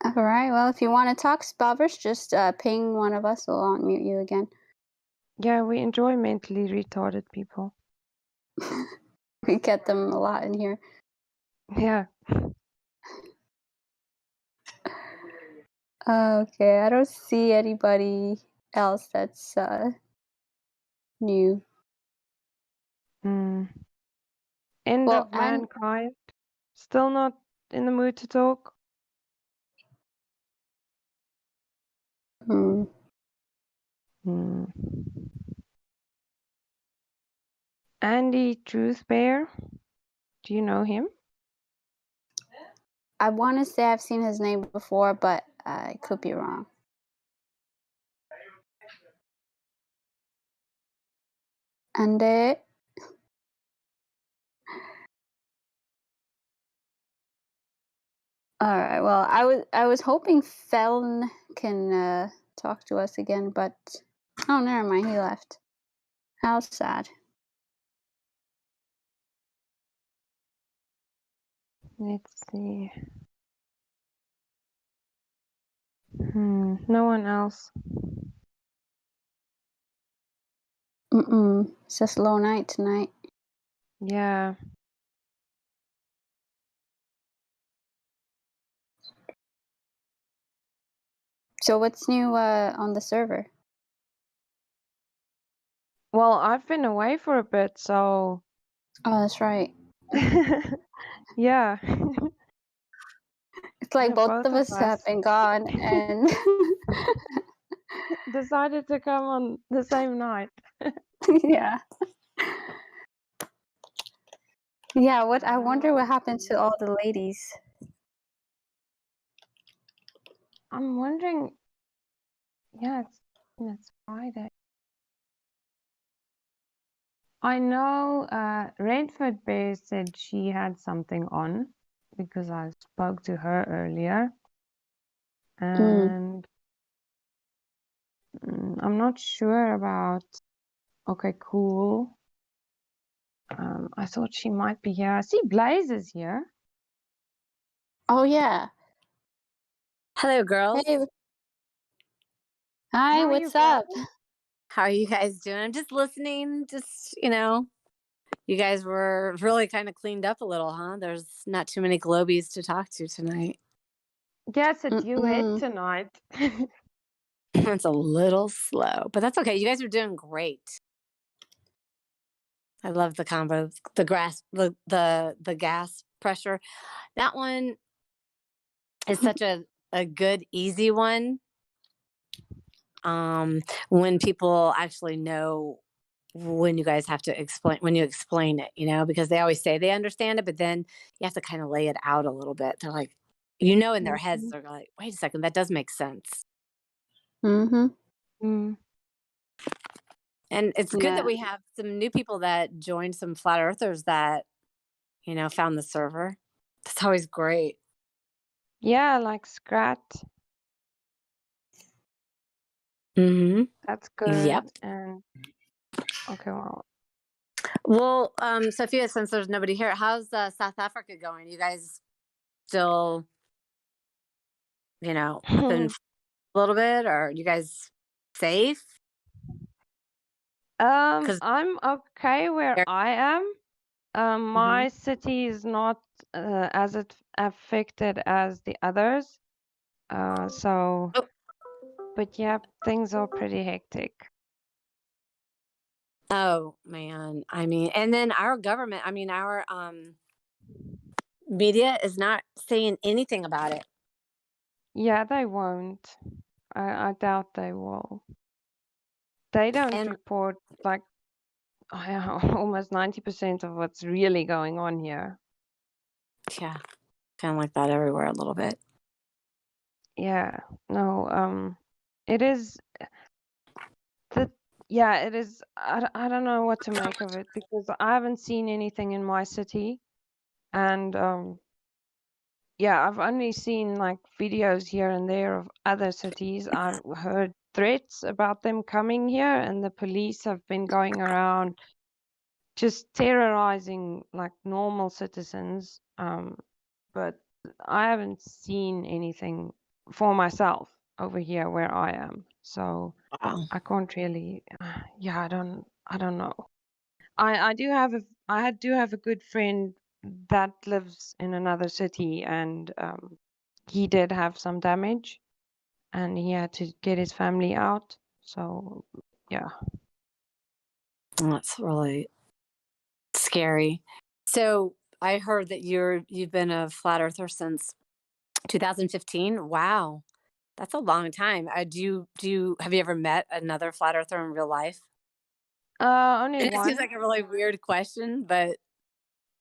All right. Well, if you want to talk, Spavers, just ping one of us. We'll unmute you again. Yeah, we enjoy mentally retarded people. We get them a lot in here. Yeah. Okay, I don't see anybody else that's new. End Well, of mankind. Still not in the mood to talk. Andy Truth Bear. Do you know him? I want to say I've seen his name before, but I could be wrong. Andy. All right. Well, I was hoping Feln can talk to us again, but oh, never mind. He left. How sad. Let's see. No one else. It's a slow night tonight. Yeah. So what's new on the server? Well, I've been away for a bit, so. Oh, that's right. Yeah. It's like Yeah, both of us have been gone and decided to come on the same night. yeah. Yeah, I wonder what happened to all the ladies. I'm wondering. Yeah, it's Friday. I know Rainford Bear said she had something on because I spoke to her earlier. And I'm not sure about Okay, cool. I thought she might be here. I see Blaze is here. Oh yeah. Hello, girls. Hey. Hi, How are what's you, up? How are you guys doing? I'm just listening. Just, you guys were really kind of cleaned up a little, huh? There's not too many globies to talk to tonight. Yes, a duet tonight. It's a little slow, but that's okay. You guys are doing great. I love the combo, the gas pressure. That one is such a good, easy one. When people actually know when you guys have to when you explain it, because they always say they understand it, but then you have to kind of lay it out a little bit. They're like, in their heads, they're like, wait a second, that does make sense. Mm-hmm. And it's good that we have some new people that joined, some flat earthers that, found the server. That's always great. Yeah, like Scrat. Mm-hmm. That's good. Yep. And okay, well. Well, Sophia, since there's nobody here, how's South Africa going? You guys still, been a little bit, or you guys safe? I'm okay where I am. My city is not as affected as the others. So But yeah, things are pretty hectic. Oh man, I mean, and then our government, I mean, our media is not saying anything about it. Yeah, they won't. I doubt they will. They don't And report like almost 90% of what's really going on here. yeah, kind of like that everywhere a little bit. Yeah, no, it is yeah, it is. I don't know what to make of it because I haven't seen anything in my city, and yeah, I've only seen like videos here and there of other cities. I've heard threats about them coming here, and the police have been going around just terrorizing like normal citizens. But I haven't seen anything for myself over here where I am. So Wow. I can't really yeah, I don't know. I do have a good friend that lives in another city, and he did have some damage and he had to get his family out. So yeah. That's really scary. So I heard that you've been a flat earther since 2015. Wow, that's a long time. Have you ever met another flat earther in real life? Only And it seems one. like a really weird question, but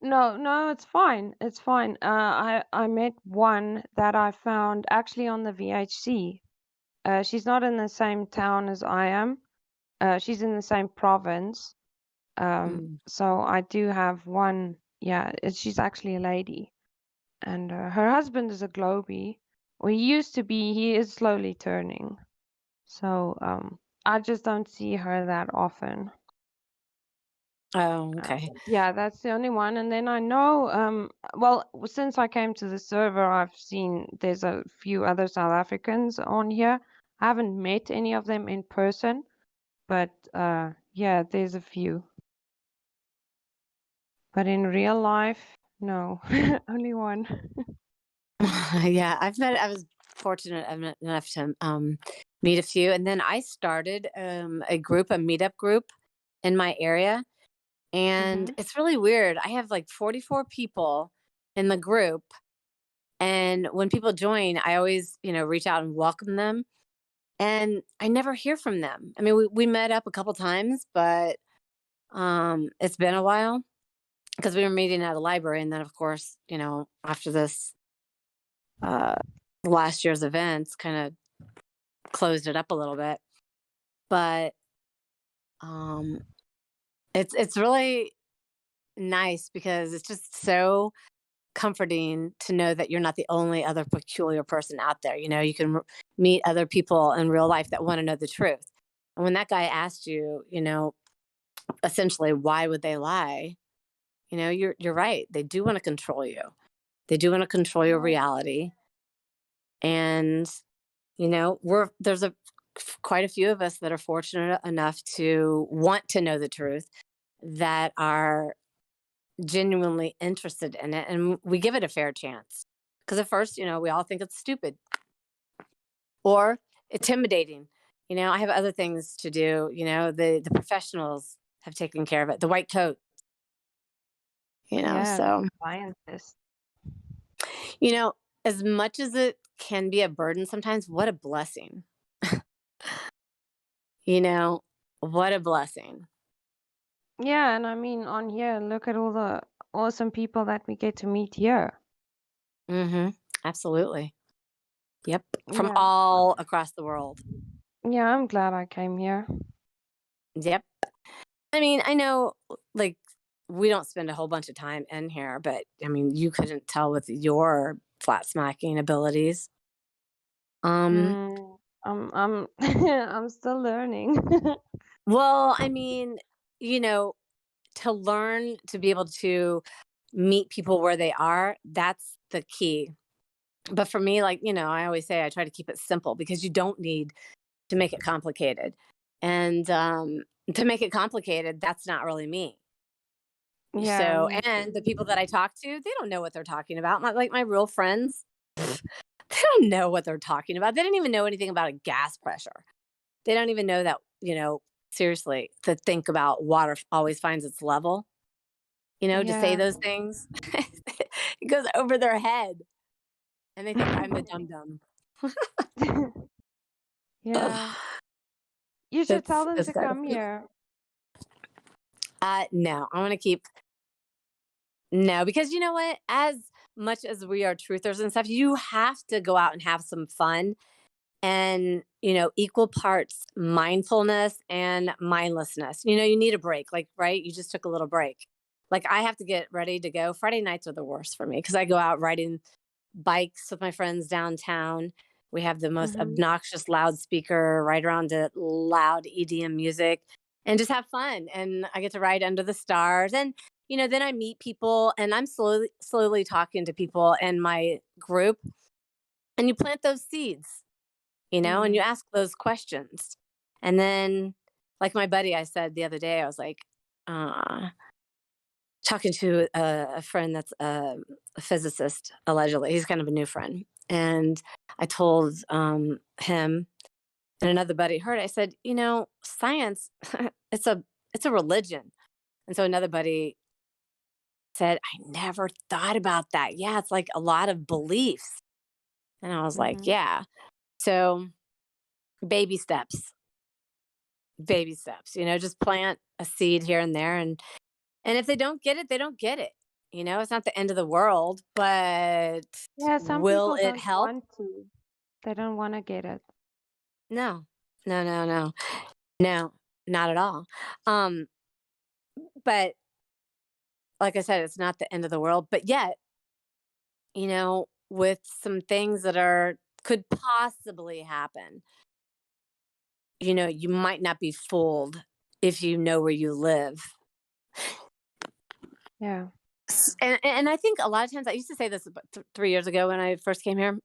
No, it's fine. It's fine. I met one that I found actually on the VHC. She's not in the same town as I am. She's in the same province. So I do have one. Yeah, she's actually a lady, and her husband is a globie. Well, he used to be. He is slowly turning. So I just don't see her that often. oh, okay. Yeah, that's the only one. And then I know, well, since I came to the server, I've seen there's a few other South Africans on here. I haven't met any of them in person, but yeah, there's a few. But in real life, no, only one. Yeah, I was fortunate enough to meet a few, and then I started a meetup group in my area, and it's really weird. I have like 44 people in the group, and when people join, I always reach out and welcome them, and I never hear from them. I mean, we met up a couple times, but it's been a while because we were meeting at a library, and then of course, after this last year's events kind of closed it up a little bit. But it's really nice because it's just so comforting to know that you're not the only other peculiar person out there. You can meet other people in real life that want to know the truth. And when that guy asked you, essentially, why would they lie? You're right. They do want to control you. They do want to control your reality. And there's quite a few of us that are fortunate enough to want to know the truth, that are genuinely interested in it, and we give it a fair chance. Because at first, we all think it's stupid or intimidating. I have other things to do. The professionals have taken care of it. The white coat. Yeah, So scientist. as much as it can be a burden sometimes, what a blessing. What a blessing. Yeah, and I mean on here, look at all the awesome people that we get to meet here. Absolutely. Yep. From Yeah. all across the world. Yeah, I'm glad I came here. Yep. I mean, I know, like, we don't spend a whole bunch of time in here, but I mean, you couldn't tell with your flat smacking abilities. I'm I'm still learning. Well, I mean, to learn to be able to meet people where they are, that's the key. But for me, like, I always say I try to keep it simple because you don't need to make it complicated. And to make it complicated, that's not really me. Yeah, So, me and the too. people that I talk to, they don't know what they're talking about. My real friends, They don't know what they're talking about. They don't even know anything about a gas pressure. They don't even know that, seriously, to think about water always finds its level, to say Yeah. those things. It goes over their head and they think I'm the dum dum. Yeah. You should tell them It's to kind of come funny. here. No, I want to keep no, because you know what? As much as we are truthers and stuff, you have to go out and have some fun and, equal parts mindfulness and mindlessness. You need a break, like, right? You just took a little break. Like, I have to get ready to go. Friday nights are the worst for me because I go out riding bikes with my friends downtown. We have the most Mhm. obnoxious loudspeaker right around to loud EDM music and just have fun. And I get to ride under the stars. And, then I meet people and I'm slowly talking to people in my group. And you plant those seeds, and you Mm. ask those questions. And then, like my buddy, I said the other day, I was like, talking to a friend that's a physicist, allegedly. He's kind of a new friend. And I told him and another buddy heard it. I said, science, it's a it's a religion. And so another buddy said, I never thought about that. Yeah, it's like a lot of beliefs. And I was like, Mhm. yeah. So baby steps, baby steps, just plant a seed here and there. And if they don't get it, they don't get it. It's not the end of the world, but Yeah, some will people it don't help? want to. They don't want to get it. No. No, no, no. No, not at all. Um, but like I said, it's not the end of the world, but yet, with some things that are could possibly happen, you might not be fooled if you know where you live. Yeah. And I think a lot of times I used to say this about 3 years ago when I first came here.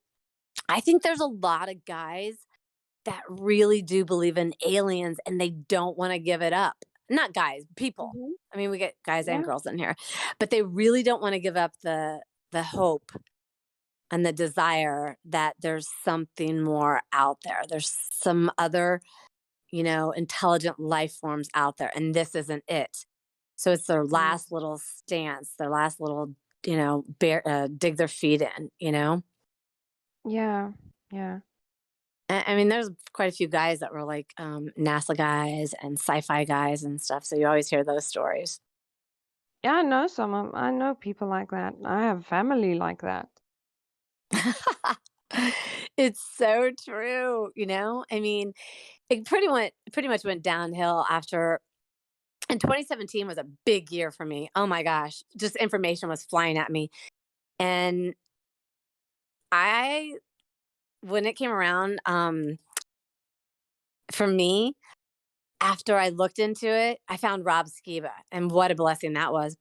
I think there's a lot of guys that really do believe in aliens and they don't want to give it up. Not guys, people. Mhm. I mean, we get guys and Yeah. girls in here, but they really don't want to give up the hope and the desire that there's something more out there. There's some other, intelligent life forms out there, and this isn't it. So it's their Mm. last little stance, their last little, dig their feet in. Yeah. Yeah. I mean, there's quite a few guys that were like NASA guys and sci-fi guys and stuff. So you always hear those stories. Yeah, I know I know people like that. I have family like that. It's so true. I mean, it pretty much went downhill after. And 2017 was a big year for me. Oh my gosh, just information was flying at me, and I when it came around, for me, after I looked into it, I found Rob Skiba, and what a blessing that was.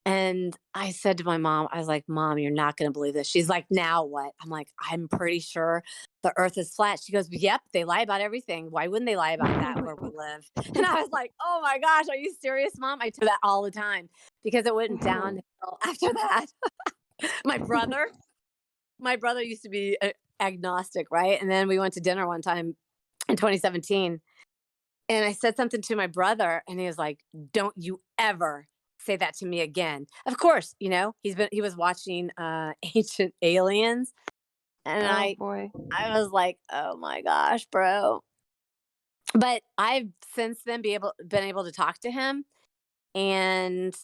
And I said to my mom, I was like, Mom, you're not going to believe this. She's like, now what? I'm like, I'm pretty sure the earth is flat. She goes, yep, they lie about everything. Why wouldn't they lie about that where we live? And I was like, oh my gosh, are you serious, Mom? I do that all the time because it went downhill after that. my brother, my brother used to be agnostic, right? And then we went to dinner one time in 2017 and I said something to my brother, and he was like, "Don't you ever say that to me again." Of course, he was watching Ancient Aliens, and Oh I boy. I was like, "Oh my gosh, bro." But I've since then been able to talk to him, and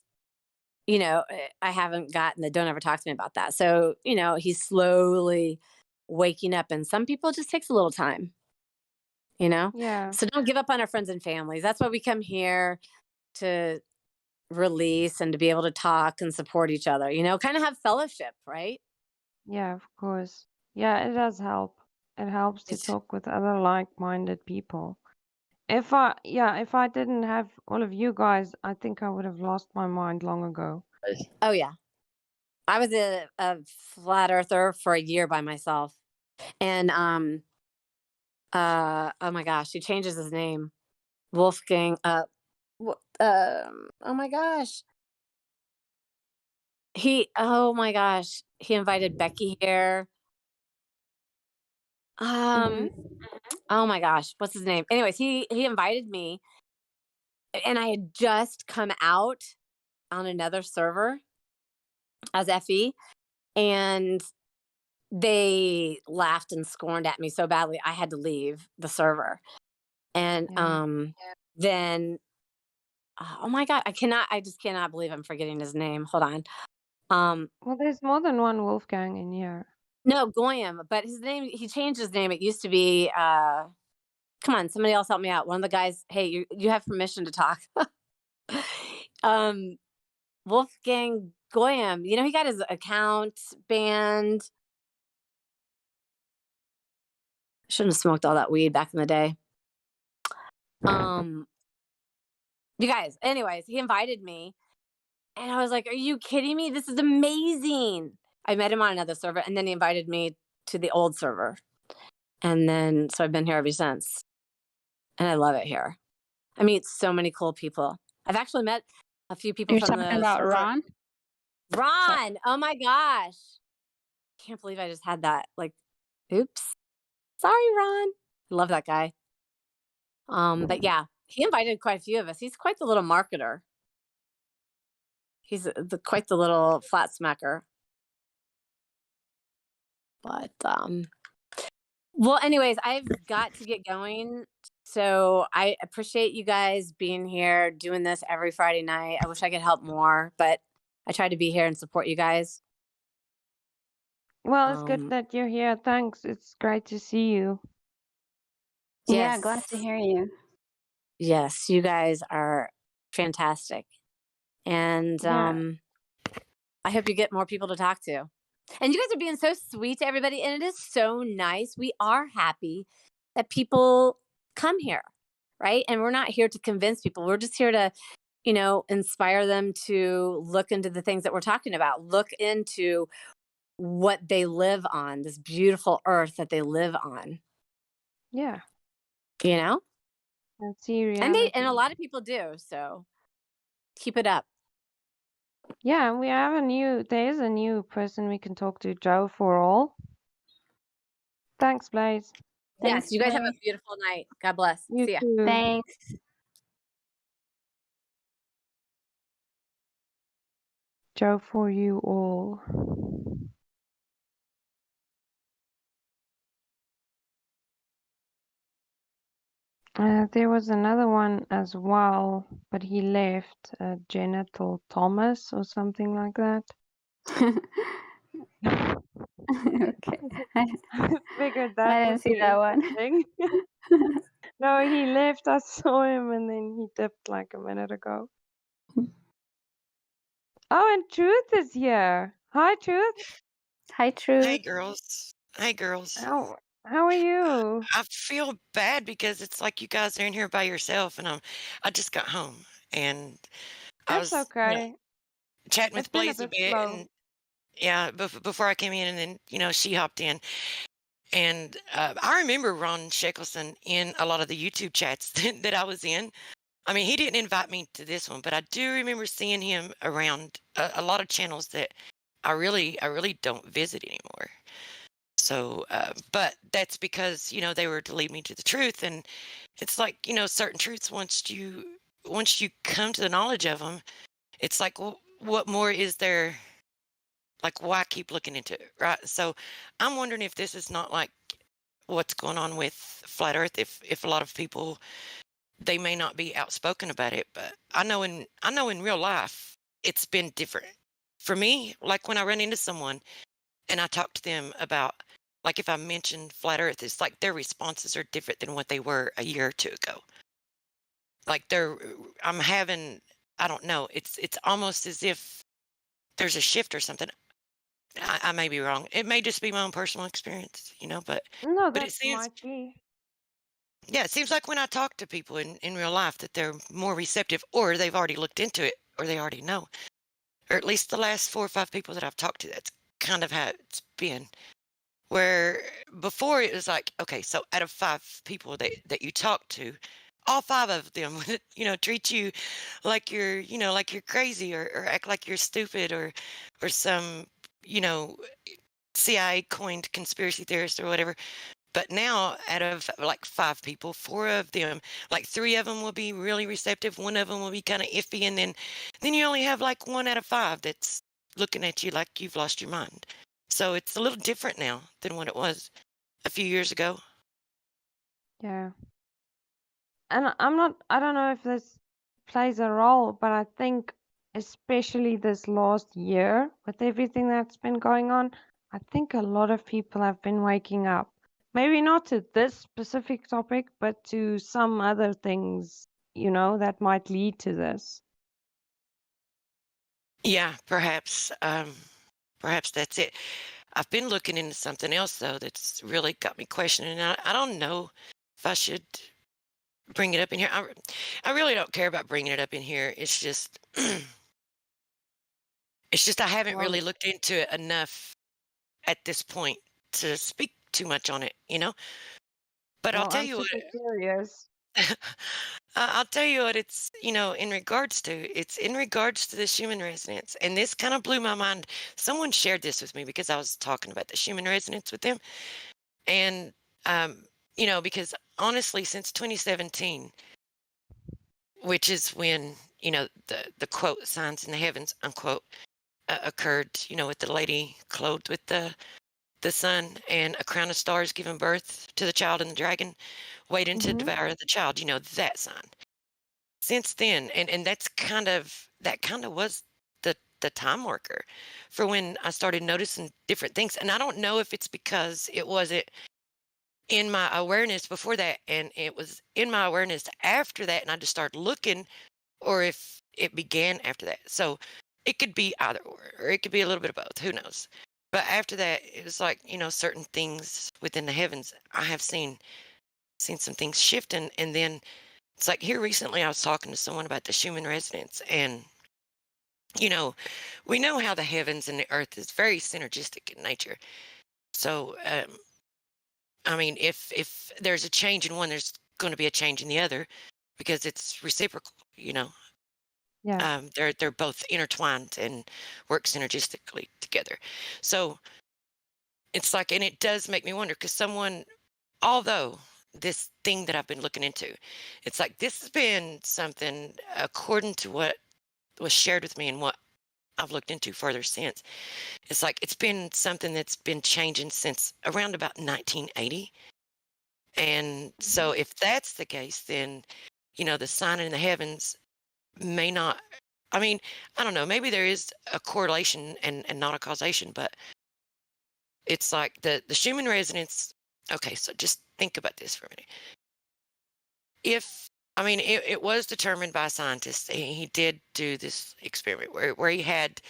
I haven't gotten the "Don't ever talk to me about that." So he's slowly waking up, and some people it just takes a little time. Yeah. So don't give up on our friends and families. That's why we come here to release and to be able to talk and support each other, kind of have fellowship, right? Yeah, of course. Yeah, it does help. It helps to talk with other like-minded people. If I didn't have all of you guys, I think I would have lost my mind long ago. Oh yeah. I was a flat earther for a year by myself. And oh my gosh, he changes his name. Wolfgang oh my gosh. Oh my gosh, he invited Becky here. Oh my gosh, what's his name? Anyways, he invited me, and I had just come out on another server as FE, and they laughed and scorned at me so badly I had to leave the server. And then oh my god, I just cannot believe I'm forgetting his name. Hold on. Well, there's more than one Wolfgang in here. No, Goyam, but his name, he changed his name. It used to be come on, somebody else help me out. One of the guys, hey, you have permission to talk. Wolfgang Goyam, you know, he got his account banned. Shouldn't have smoked all that weed back in the day. You guys, anyways, he invited me, and I was like, "Are you kidding me? This is amazing." I met him on another server, and then he invited me to the old server. And then so I've been here ever since. And I love it here. I meet so many cool people. I've actually met a few people You're from talking the about server. Ron? Ron! Oh my gosh. Can't believe I just had that. Like, oops. Sorry, Ron. I love that guy. But yeah, he invited quite a few of us. He's quite the little marketer. He's quite the little flat smacker. But well, anyways, I've got to get going. So I appreciate you guys being here, doing this every Friday night. I wish I could help more, but I try to be here and support you guys. Well, it's good that you're here. Thanks. It's great to see you. Yeah, glad to hear you. Yes, you guys are fantastic. And Yeah. I hope you get more people to talk to. And you guys are being so sweet to everybody, and it is so nice. We are happy that people come here, right? And we're not here to convince people. We're just here to, you know, inspire them to look into the things that we're talking about. Look into what they live on, this beautiful earth that they live on. Yeah. You know? And see And reality. a lot of people do, so keep it up. Yeah, we have there's a new person we can talk to, Joe for all. Thanks, Blaze. Yes, you guys have a beautiful night. God bless. You See ya. too. Thanks. Joe for you all. There was another one as well, but he left, Genital Thomas or something like that. Okay. I Figured that didn't would see be that one. interesting. No, he left. I saw him and then he dipped like a minute ago. Oh, and Truth is here. Hi, Truth. Hi, Truth. Hey, girls. Hey, girls. How are you? I feel bad because it's like you guys are in here by yourself, and I just got home, and I It's was okay. chatting It's with been a Blaze a bit bit, slow. and yeah, before I came in, and then she hopped in, and I remember Ron Shekelson in a lot of the YouTube chats that I was in. I mean, he didn't invite me to this one, but I do remember seeing him around a lot of channels that I really don't visit anymore. So, but that's because they were to lead me to the truth, and it's like certain truths once you come to the knowledge of them, it's like, well, what more is there? Like, why keep looking into it, right? So, I'm wondering if this is not like what's going on with flat Earth. If a lot of people, they may not be outspoken about it, but I know in real life it's been different for me. Like when I run into someone and I talk to them about, like, if I mention flat Earth, it's like their responses are different than what they were a year or two ago. Like I'm having, I don't know, it's almost as if there's a shift or something. I may be wrong. It may just be my own personal experience, but No, but it that seems, might be. yeah, it seems like when I talk to people in real life that they're more receptive, or they've already looked into it, or they already know. Or at least the last 4 or 5 people that I've talked to, that's kind of how it's been. Where before it was like, okay, so out of 5 people that you talk to, all 5 of them would, treat you like you're, like you're crazy, or act like you're stupid, or some, CIA coined conspiracy theorist or whatever. But now, out of like 5 people, 4 of them, like 3 of them will be really receptive, 1 of them will be kind of iffy, and then you only have like 1 out of 5 that's looking at you like you've lost your mind. So it's a little different now than what it was a few years ago. Yeah. And I don't know if this plays a role, but I think especially this last year with everything that's been going on, I think a lot of people have been waking up. Maybe not to this specific topic, but to some other things, that might lead to this. Yeah, perhaps that's it. I've been looking into something else though that's really got me questioning. I don't know if I should bring it up in here. I really don't care about bringing it up in here. It's just I haven't really looked into it enough at this point to speak too much on it, But I'll Well, tell I'm you what. super curious. I'll tell you what it's, in regards to. It's in regards to the Schumann resonance. And this kind of blew my mind. Someone shared this with me because I was talking about the Schumann resonance with them. And, because honestly, since 2017, which is when, the quote signs in the heavens, unquote, occurred, with the lady clothed with the sun and a crown of stars giving birth to the child and the dragon waiting to devour the child, that sign. Since then, and that kind of was the time marker for when I started noticing different things. And I don't know if it's because it wasn't in my awareness before that and it was in my awareness after that and I just started looking, or if it began after that. So it could be either or it could be a little bit of both, who knows. But after that, it was like, certain things within the heavens I have seen some things shift, and then it's like here recently I was talking to someone about the Schumann resonance, and we know how the heavens and the earth is very synergistic in nature. So I mean, if there's a change in one, there's going to be a change in the other because it's reciprocal, Yeah. They're both intertwined and work synergistically together. So it's like, and it does make me wonder because although this thing that I've been looking into, it's like this has been something according to what was shared with me and what I've looked into further since. It's like it's been something that's been changing since around about 1980. And so if that's the case, then, the sign in the heavens may not, I mean, I don't know, maybe there is a correlation and not a causation, but it's like the Schumann resonance. Okay, so just think about this for a minute. It was determined by scientists. He did do this experiment where he had,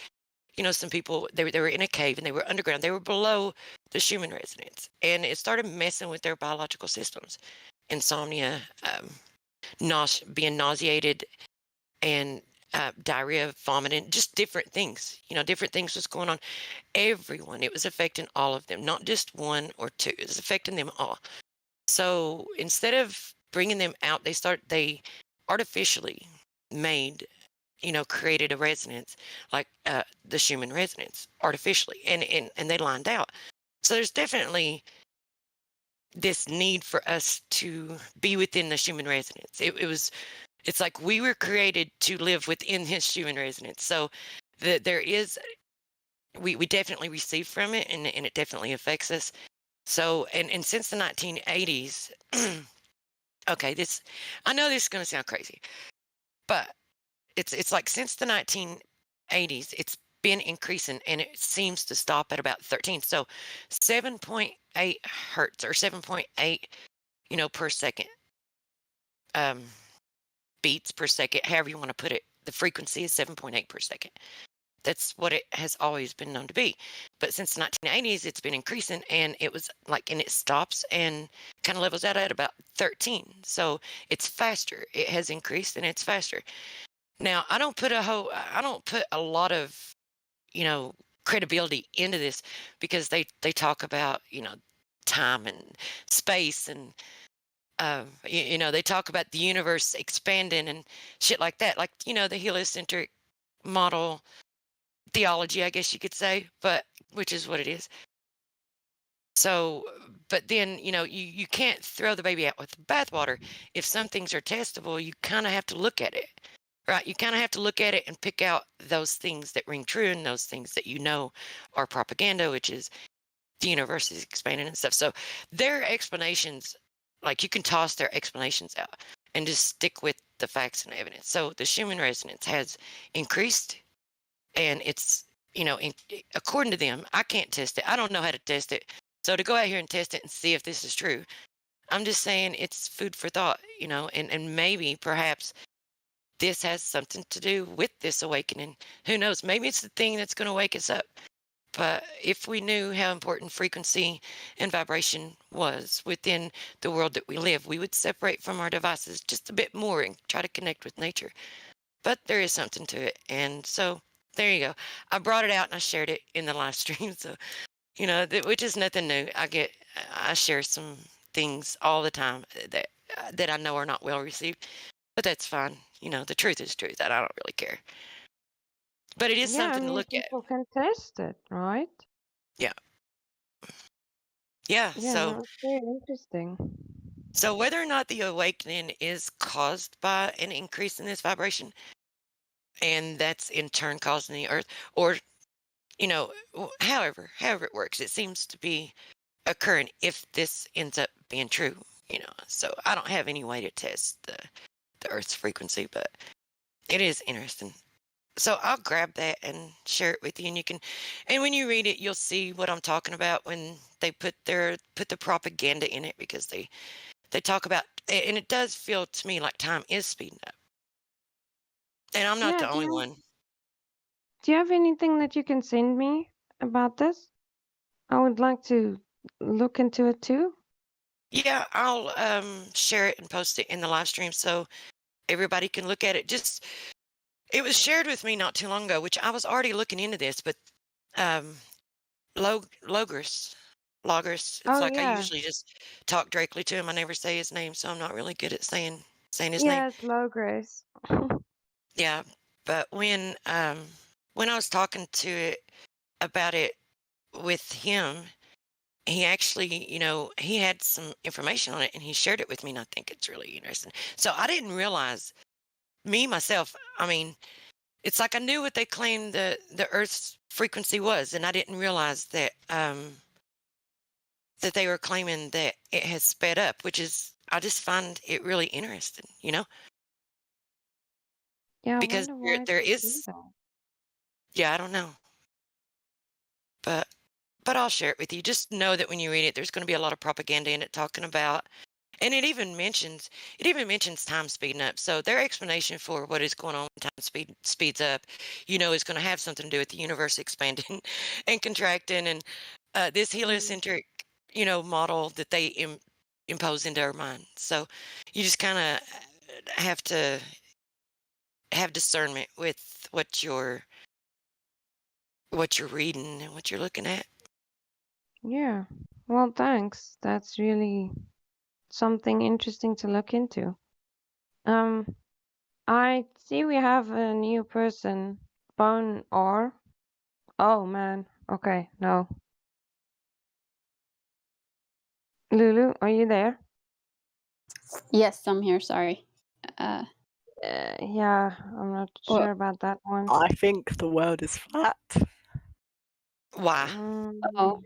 some people, they were in a cave and they were underground. They were below the Schumann resonance. And it started messing with their biological systems. Insomnia, being nauseated, and diarrhea, vomiting, just different things. Different things was going on. Everyone, it was affecting all of them, not just 1 or 2. It was affecting them all. So instead of bringing them out, they artificially made, created a resonance like the Schumann resonance artificially, and they lined out. So there's definitely this need for us to be within the Schumann resonance. It's like we were created to live within his Schumann resonance. So there is, we definitely receive from it, and it definitely affects us. So, and since the 1980s, okay, I know this is going to sound crazy, but it's like since the 1980s, it's been increasing, and it seems to stop at about 13. So 7.8 hertz or 7.8, per second, beats per second, however you want to put it. The frequency is 7.8 per second. That's what it has always been known to be. But since the 1980s, it's been increasing, and it was like, and it stops and kind of levels out at about 13. So it's faster. It has increased and it's faster. Now, I don't put a lot of, credibility into this because they talk about, time and space, and they talk about the universe expanding and shit like that, like, the heliocentric model, theology, I guess you could say, but which is what it is. So, but then, you can't throw the baby out with the bathwater. If some things are testable, you kind of have to look at it, right? You kind of have to look at it and pick out those things that ring true and those things that are propaganda, which is the universe is expanding and stuff. So their explanations, like you can toss their explanations out and just stick with the facts and evidence. So the Schumann resonance has increased, and it's, according to them, I can't test it. I don't know how to test it. So to go out here and test it and see if this is true, I'm just saying it's food for thought, and maybe perhaps this has something to do with this awakening. Who knows? Maybe it's the thing that's going to wake us up. But if we knew how important frequency and vibration was within the world that we live, we would separate from our devices just a bit more and try to connect with nature. But there is something to it. And so there you go. I brought it out and I shared it in the live stream. So, which is nothing new. I share some things all the time that I know are not well received, but that's fine. The truth is truth. I don't really care. But it is Yeah, I something to mean, look at. people can test it, right? Yeah. Yeah. Yeah, no, it's very interesting. So whether or not the awakening is caused by an increase in this vibration, and that's in turn causing the earth, or, however it works, it seems to be occurring if this ends up being true, So I don't have any way to test the earth's frequency, but it is interesting. So I'll grab that and share it with you, and when you read it, you'll see what I'm talking about when they put the propaganda in it, because they talk about, and it does feel to me like time is speeding up, and I'm not Yeah, the only one. do you have anything that you can send me about this? I would like to look into it too. Yeah, I'll share it and post it in the live stream so everybody can look at it. It was shared with me not too long ago, which I was already looking into this, but Logers, it's Oh, like I yeah. usually just talk directly to him. I never say his name, so I'm not really good at saying his name. Yeah, it's low grace. Yeah, but when I was talking to it about it with him, he actually, he had some information on it and he shared it with me, and I think it's really interesting. So I didn't realize, myself, I mean, it's like I knew what they claimed the Earth's frequency was, and I didn't realize that that they were claiming that it has sped up, which is, I just find it really interesting, Yeah, I because wonder why there they do is, that. yeah, I don't know, but I'll share it with you. Just know that when you read it, there's going to be a lot of propaganda in it talking about, and it even mentions time speeding up. So their explanation for what is going on when time speeds up, is going to have something to do with the universe expanding and contracting, and this heliocentric, model that they impose into our mind. So you just kind of have to have discernment with what you're reading and what you're looking at. Yeah. Well, thanks. That's really something interesting to look into. I see we have a new person, Bone R. Oh man. Okay, no. Lulu, are you there? Yes, I'm here. Sorry. Yeah, I'm not Well, sure about that one. I think the world is flat. Why? Oh.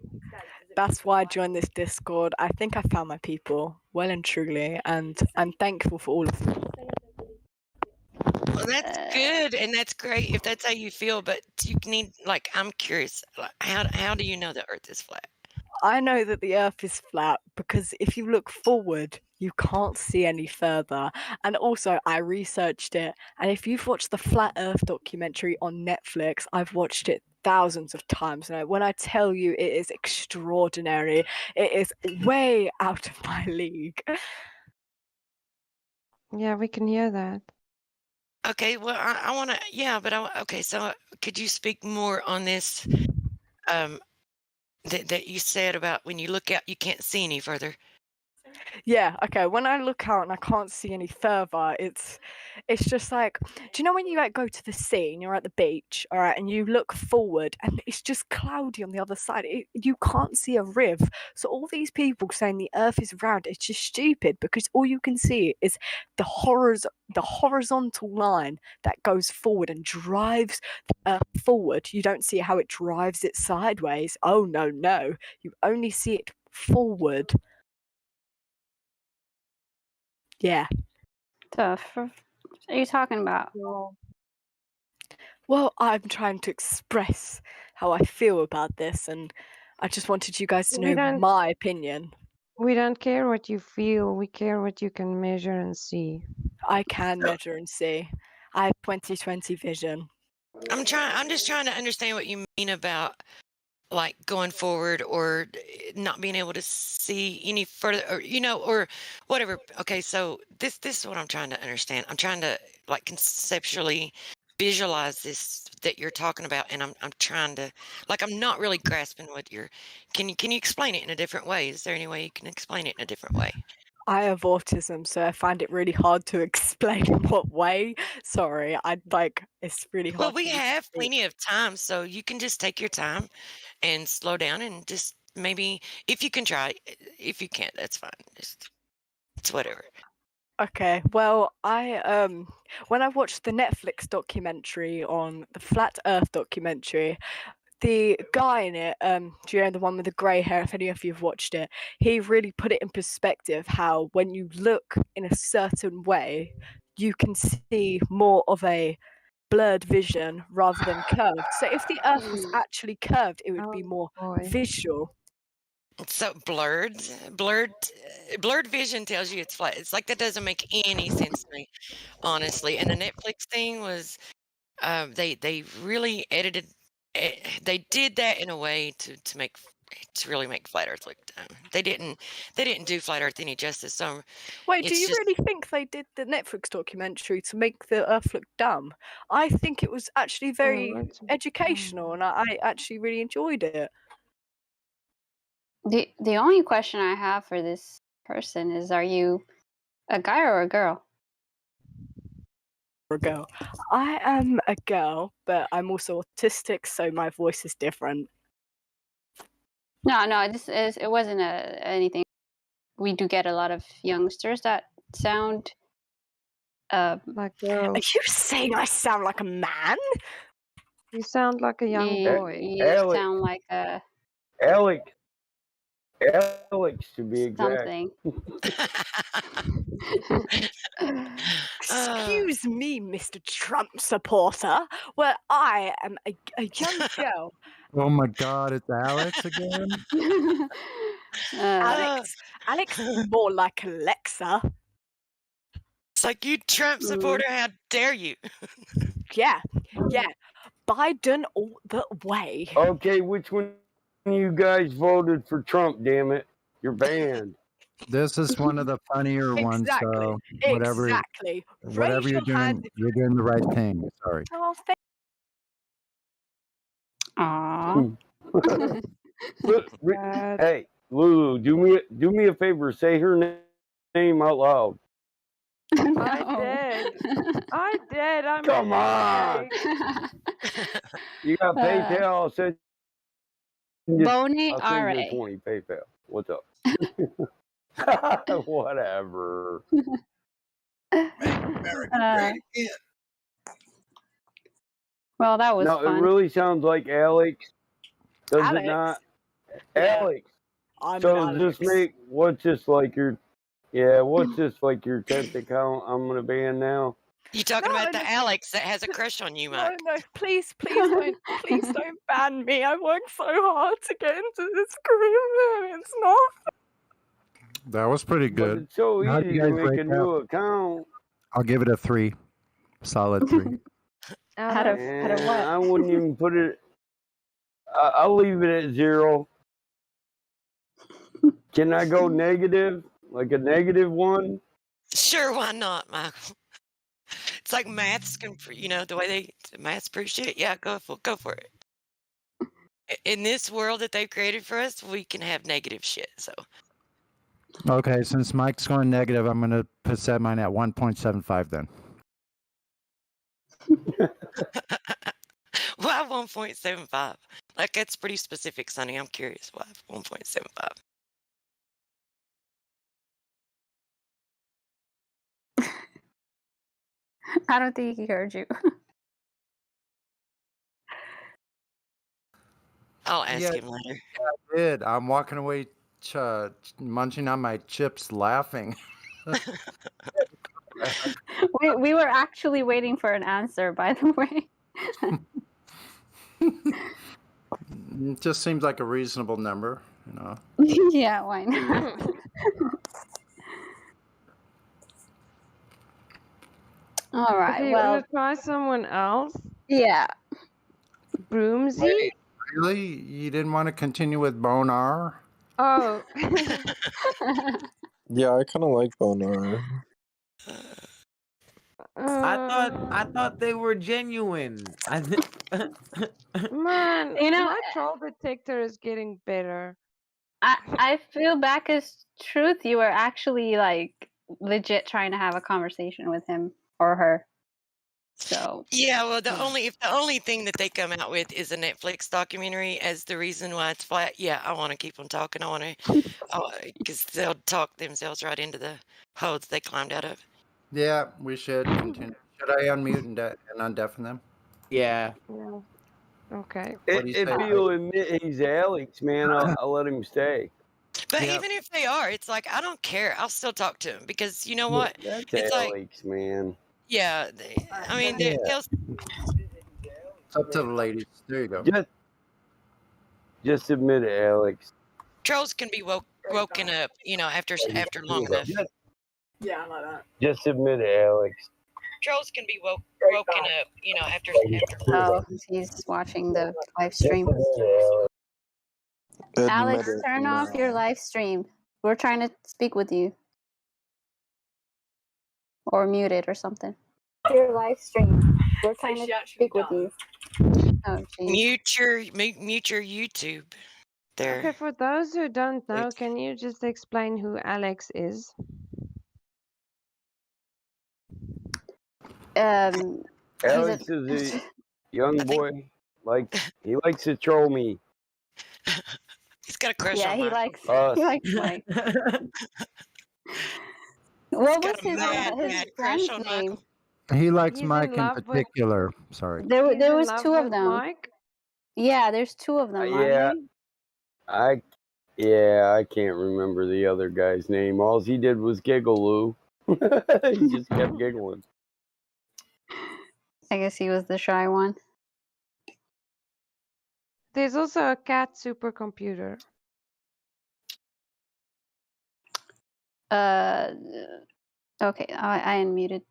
That's why I joined this Discord. I think I found my people well and truly, and I'm thankful for all of you. Well, that's good, and that's great if that's how you feel. But you need, I'm curious, how do you know the Earth is flat? I know that the Earth is flat because if you look forward, you can't see any further. And also, I researched it, and if you've watched the Flat Earth documentary on Netflix, I've watched it thousands of times. And when I tell you, it is extraordinary. It is way out of my league. Yeah, we can hear that. Okay, well, I want to, yeah, but okay, so could you speak more on this that you said about when you look out, you can't see any further? Yeah, okay. When I look out and I can't see any further, it's just like, do you know when you like go to the sea and you're at the beach, all right, and you look forward and it's just cloudy on the other side. You can't see a riv. So all these people saying the Earth is round, it's just stupid because all you can see is the horizontal line that goes forward and drives the Earth forward. You don't see how it drives it sideways. Oh no, no. You only see it forward. Yeah. What are you talking about? Well, I'm trying to express how I feel about this, and I just wanted you guys to We know don't my opinion. we don't care what you feel. We care what you can measure and see. I can measure and see. I have 20/20 vision. I'm just trying to understand what you mean about like going forward or not being able to see any further, or or whatever. Okay, so this is what I'm trying to understand. I'm trying to like conceptually visualize this that you're talking about, and I'm trying to, like, I'm not really grasping what you're. Can you explain it in a different way? Is there any way you can explain it in a different way? I have autism, so I find it really hard to explain in what way. Sorry, it's really Well, hard we for me to have speak. plenty of time, so you can just take your time and slow down and just maybe if you can try. If you can't, that's fine. It's whatever. Okay, well, when I watched the Netflix documentary on the Flat Earth documentary, the guy in it, do you know the one with the grey hair? If any of you have watched it, he really put it in perspective how when you look in a certain way, you can see more of a blurred vision rather than curved. So if the Earth was actually curved, it would be more visual. So blurred vision tells you it's flat. It's like that doesn't make any sense to me, honestly. And the Netflix thing was, they really edited. They did that in a way to really make flat Earth look dumb. They didn't do flat Earth any justice. So Wait, do it's you just really think they did the Netflix documentary to make the Earth look dumb? I think it was actually very educational, and I actually really enjoyed it. The only question I have for this person is, are you a guy or a girl? A girl. I am a girl, but I'm also autistic, so my voice is different. No, it wasn't anything. We do get a lot of youngsters that sound like Are girls. you saying I sound like a man? You sound like a young boy. You Alex. sound like a Alex to be exact. something. Excuse me, Mr. Trump supporter. Well, I am a young girl. Oh my God, it's Alex again. Alex is more like Alexa. It's like, you Trump supporter, how dare you? Yeah. Biden all the way. Okay, which one of you guys voted for Trump? Damn it, you're banned. This is one of the funnier ones. So whatever Exactly. whatever you're doing, you're doing the right thing. Sorry. Oh, Aww. Hey, Lulu, do me a favor. Say her name out loud. I did. I'm Come on. You got PayPal? I'll send Bonnie I'll send RA. you 20 PayPal. What's up? Whatever. Well, that was No, fun. it really sounds like Alex. Does it not? Yeah. Alex. I'm So an just Alex. what's this like your 10th account I'm gonna ban now? You talking about the Alex that has a crush on you, Mike? No, please don't ban me. I worked so hard to get into this career, and it's not. That was pretty But good. it's so How'd you easy to guys make rate a new account. I'll give it a 3. Solid 3. Out of what? I wouldn't even put it. I'll leave it at 0. Can I go negative? Like a -1? Sure, why not, Michael? It's like maths can, the way maths prove shit. Yeah, go for it. In this world that they've created for us, we can have negative shit. So Okay, since Mike's going negative, I'm going to set mine at 1.75 then. Why 1.75? Like, that's pretty specific, Sonny. I'm curious why 1.75. I don't think he heard you. I'll ask Yeah, him later. I did. I'm walking away munching on my chips laughing. We were actually waiting for an answer, by the way. It just seems like a reasonable number, you know. Yeah, why not? All right. Okay, you Well, want to try someone else? yeah. Broomsy? Wait, really? You didn't want to continue with Bonar? Oh. Yeah, I kind of like Bonar. I thought they were genuine. Man, You know, my troll detector is getting better. I feel back as truth. You were actually like legit trying to have a conversation with him or her. So Yeah, well, the only thing that they come out with is a Netflix documentary as the reason why it's flat. Yeah, I want to keep on talking. I want to, because they'll talk themselves right into the holes they climbed out of. Yeah, we should continue. Should I unmute and undeafen them? Yeah. Yeah. Okay. What do you If say, he'll admit he's Alex, man, I'll let him stay. But Yeah. even if they are, it's like I don't care. I'll still talk to them because you know what? That's It's like, Alex, man. yeah. I mean, Yeah. they'll. It's up to the ladies. There you go. Just admit it, Alex. Trolls can be woken up, after long enough. Yeah, I like that. Just admit it, Alex. Trolls can be woken up, after oh, he's watching the live stream. Alex, turn off your live stream. We're trying to speak with you. Or mute it or something. Your live stream. We're trying to speak with you. Oh, geez. mute your YouTube. There. Okay, for those who don't know, can you just explain who Alex is? Alex is a young boy. He likes to troll me. He's got a crush Yeah, on he Michael. likes Mike. What was his mad crush on friend's name? Michael. He likes He's Mike in in love with- particular. Sorry. There He's in was love two of with them. Mike? Yeah, there's two of them. Yeah. Aren't I can't remember the other guy's name. All he did was giggle, Lou. He just kept giggling. I guess he was the shy one. There's also a cat supercomputer. Okay, I unmuted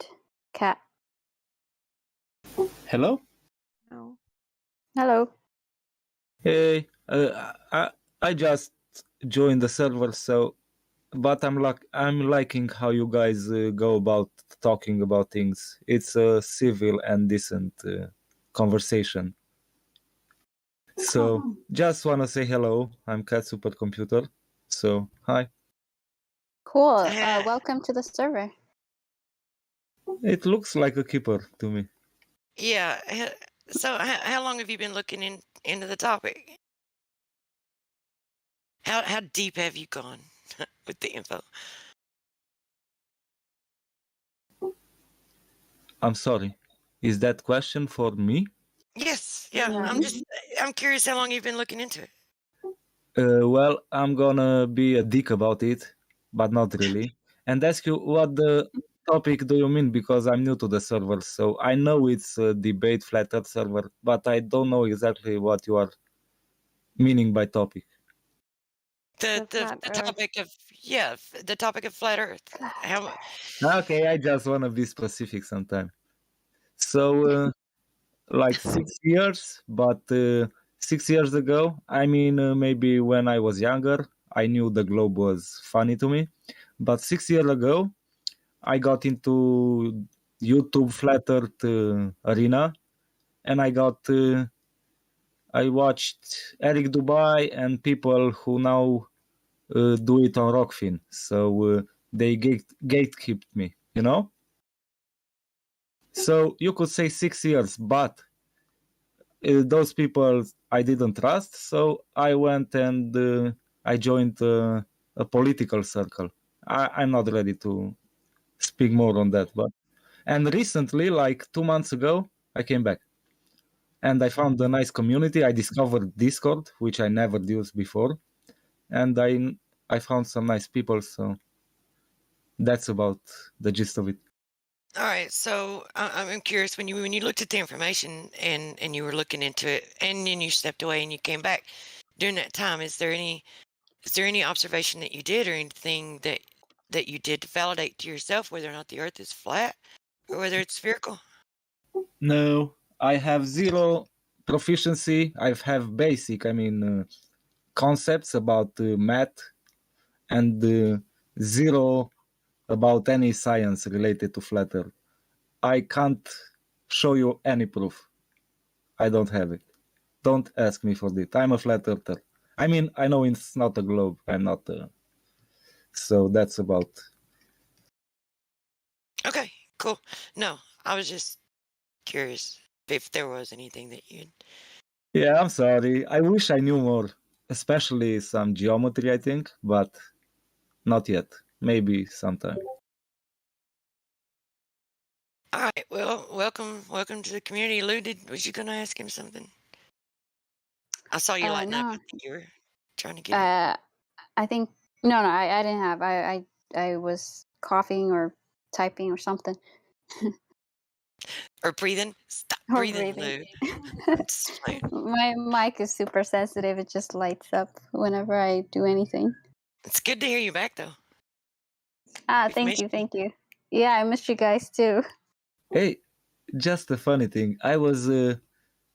Cat. Hello? No. Hello. Hey, I just joined the server, so but I'm liking how you guys go about talking about things. It's a civil and decent conversation. So just wanna say hello. I'm Cat Supercomputer. So hi. Cool. Welcome to the server. It looks like a keeper to me. Yeah. So how long have you been looking into the topic? How deep have you gone with the info? I'm sorry. Is that question for me? Yes. Yeah. Mm-hmm. I'm curious how long you've been looking into it. Well, I'm gonna be a dick about it, but not really, and ask you what the topic do you mean, because I'm new to the server, so I know it's a debate flat earth server, but I don't know exactly what you are meaning by topic. The topic of the topic of flat Earth. Okay, I just want to be specific sometime. So, like 6 years, but 6 years ago, I mean, maybe when I was younger, I knew the globe was funny to me. But 6 years ago, I got into YouTube flat earth arena, and I watched Eric Dubai and people who now do it on Rockfin. So they gatekept me, you know? So you could say 6 years, but those people I didn't trust. So I went and I joined a political circle. I'm not ready to speak more on that. And recently, like 2 months ago, I came back. And I found a nice community. I discovered Discord, which I never used before. And I found some nice people. So that's about the gist of it. All right, so I'm curious when you looked at the information and you were looking into it, and then you stepped away and you came back. During that time, is there any observation that you did or anything that you did to validate to yourself whether or not the Earth is flat or whether it's spherical? No, I have zero proficiency. I have basic, concepts about math and zero about any science related to flat Earth. I can't show you any proof. I don't have it. Don't ask me for it. I'm a flat earther. I mean, I know it's not a globe. I'm not. So that's about. Okay, cool. No, I was just curious if there was anything that you'd. Yeah, I'm sorry. I wish I knew more, especially some geometry, I think, but not yet. Maybe sometime. All right. Well, welcome to the community. Lou, was you gonna ask him something? I saw you lighting up. No. I think you were trying to get it. I think no, I didn't have. I was coughing or typing or something. Or breathing. Stop Or breathing, breathing. Lou. Just playing. My mic is super sensitive. It just lights up whenever I do anything. It's good to hear you back, though. Thank you. Yeah, I missed you guys too. Hey, just a funny thing. I was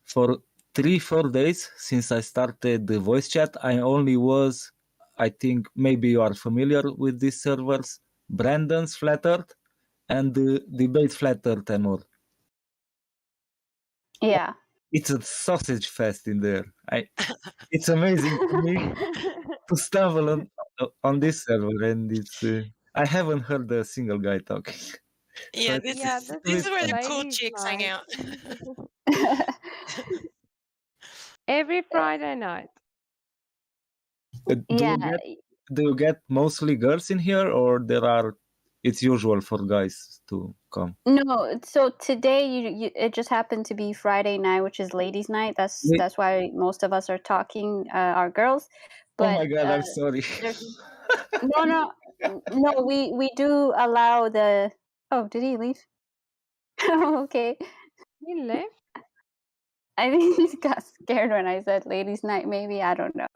for 3-4 days since I started the voice chat. I only was, I think maybe you are familiar with these servers, Brandon's Flat Earth and the Debate Flat Earth and more. Yeah. It's a sausage fest in there. It's amazing to me to stumble on this server, and it's I haven't heard a single guy talking. Yeah, So this is where the cool chicks hang out. Every Friday night. Do you get mostly girls in here, or it's usual for guys to come? No, so today it just happened to be Friday night, which is ladies' night. That's why most of us are talking, are girls. But oh my god, I'm sorry. No. We do allow the. Oh, did he leave? Okay. He left. I think he got scared when I said ladies' night. Maybe I don't know.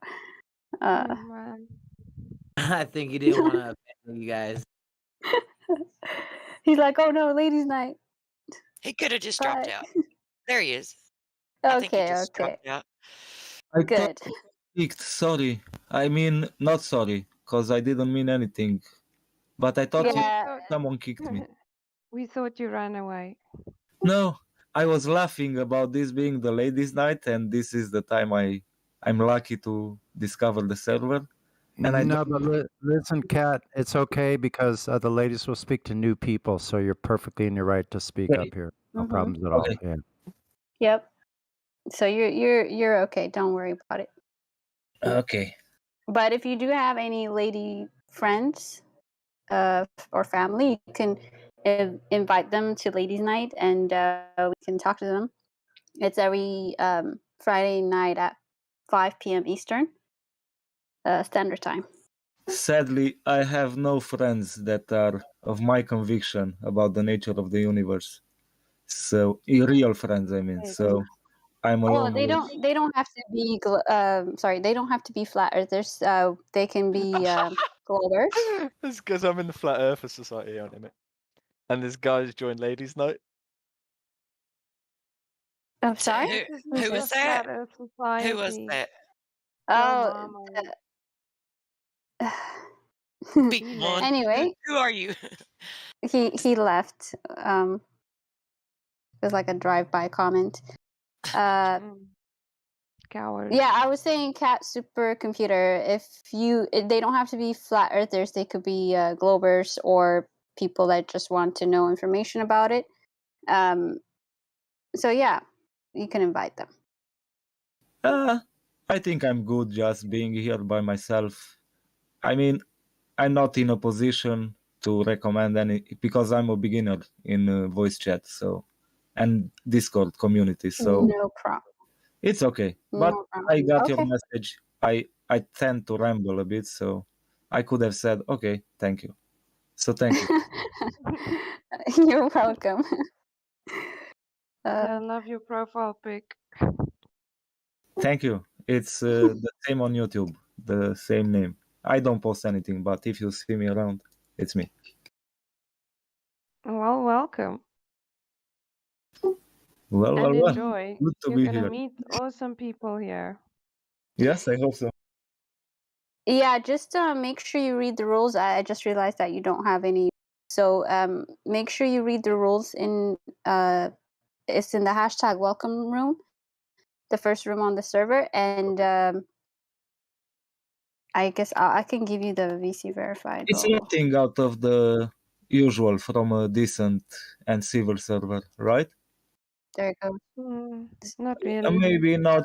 I think he didn't want to offend you guys. He's like, oh no, ladies' night. He could have just dropped out. There he is. Okay, I think he just dropped out. Good. Sorry. I mean, not sorry, because I didn't mean anything. But I thought someone kicked me. We thought you ran away. No, I was laughing about this being the ladies' night, and this is the time I'm lucky to discover the server. And no, but listen, Kat, it's okay because the ladies will speak to new people, so you're perfectly in your right to speak up here. No problems at all. Yeah. Yep. So you're okay. Don't worry about it. Okay. But if you do have any lady friends or family, you can invite them to ladies' night, and we can talk to them. It's every Friday night at 5 p.m. Eastern Standard Time. Sadly, I have no friends that are of my conviction about the nature of the universe. So, real friends, I mean. So, I'm alone. They don't have to be. They don't have to be flat earthers. They can be globers. It's because I'm in the Flat Earther Society, aren't I? And this guy's joined ladies' night. I'm sorry. Who was that? Who was that? Oh. Big one. Anyway, who are you? he left. It was like a drive-by comment. like ours. Yeah, I was saying cat supercomputer. They don't have to be flat earthers. They could be globers or people that just want to know information about it. So yeah, you can invite them. I think I'm good just being here by myself. I mean, I'm not in a position to recommend any because I'm a beginner in voice chat, so and Discord community, so No problem. it's okay. But No problem. I got your Okay. message. I tend to ramble a bit, so I could have said, okay, thank you. So thank you. You're welcome. I love your profile pic. Thank you. It's the same on YouTube, the same name. I don't post anything, but if you see me around, it's me. Well, welcome Well, and well, well. enjoy. Good to You're be gonna here. meet awesome people here. Yes, I hope so. Yeah, just make sure you read the rules. I just realized that you don't have any. So make sure you read the rules in it's in the hashtag welcome room, the first room on the server, and I guess I can give you the VC verified It's role. nothing out of the usual from a decent and civil server, right? There it goes. Not really. Maybe not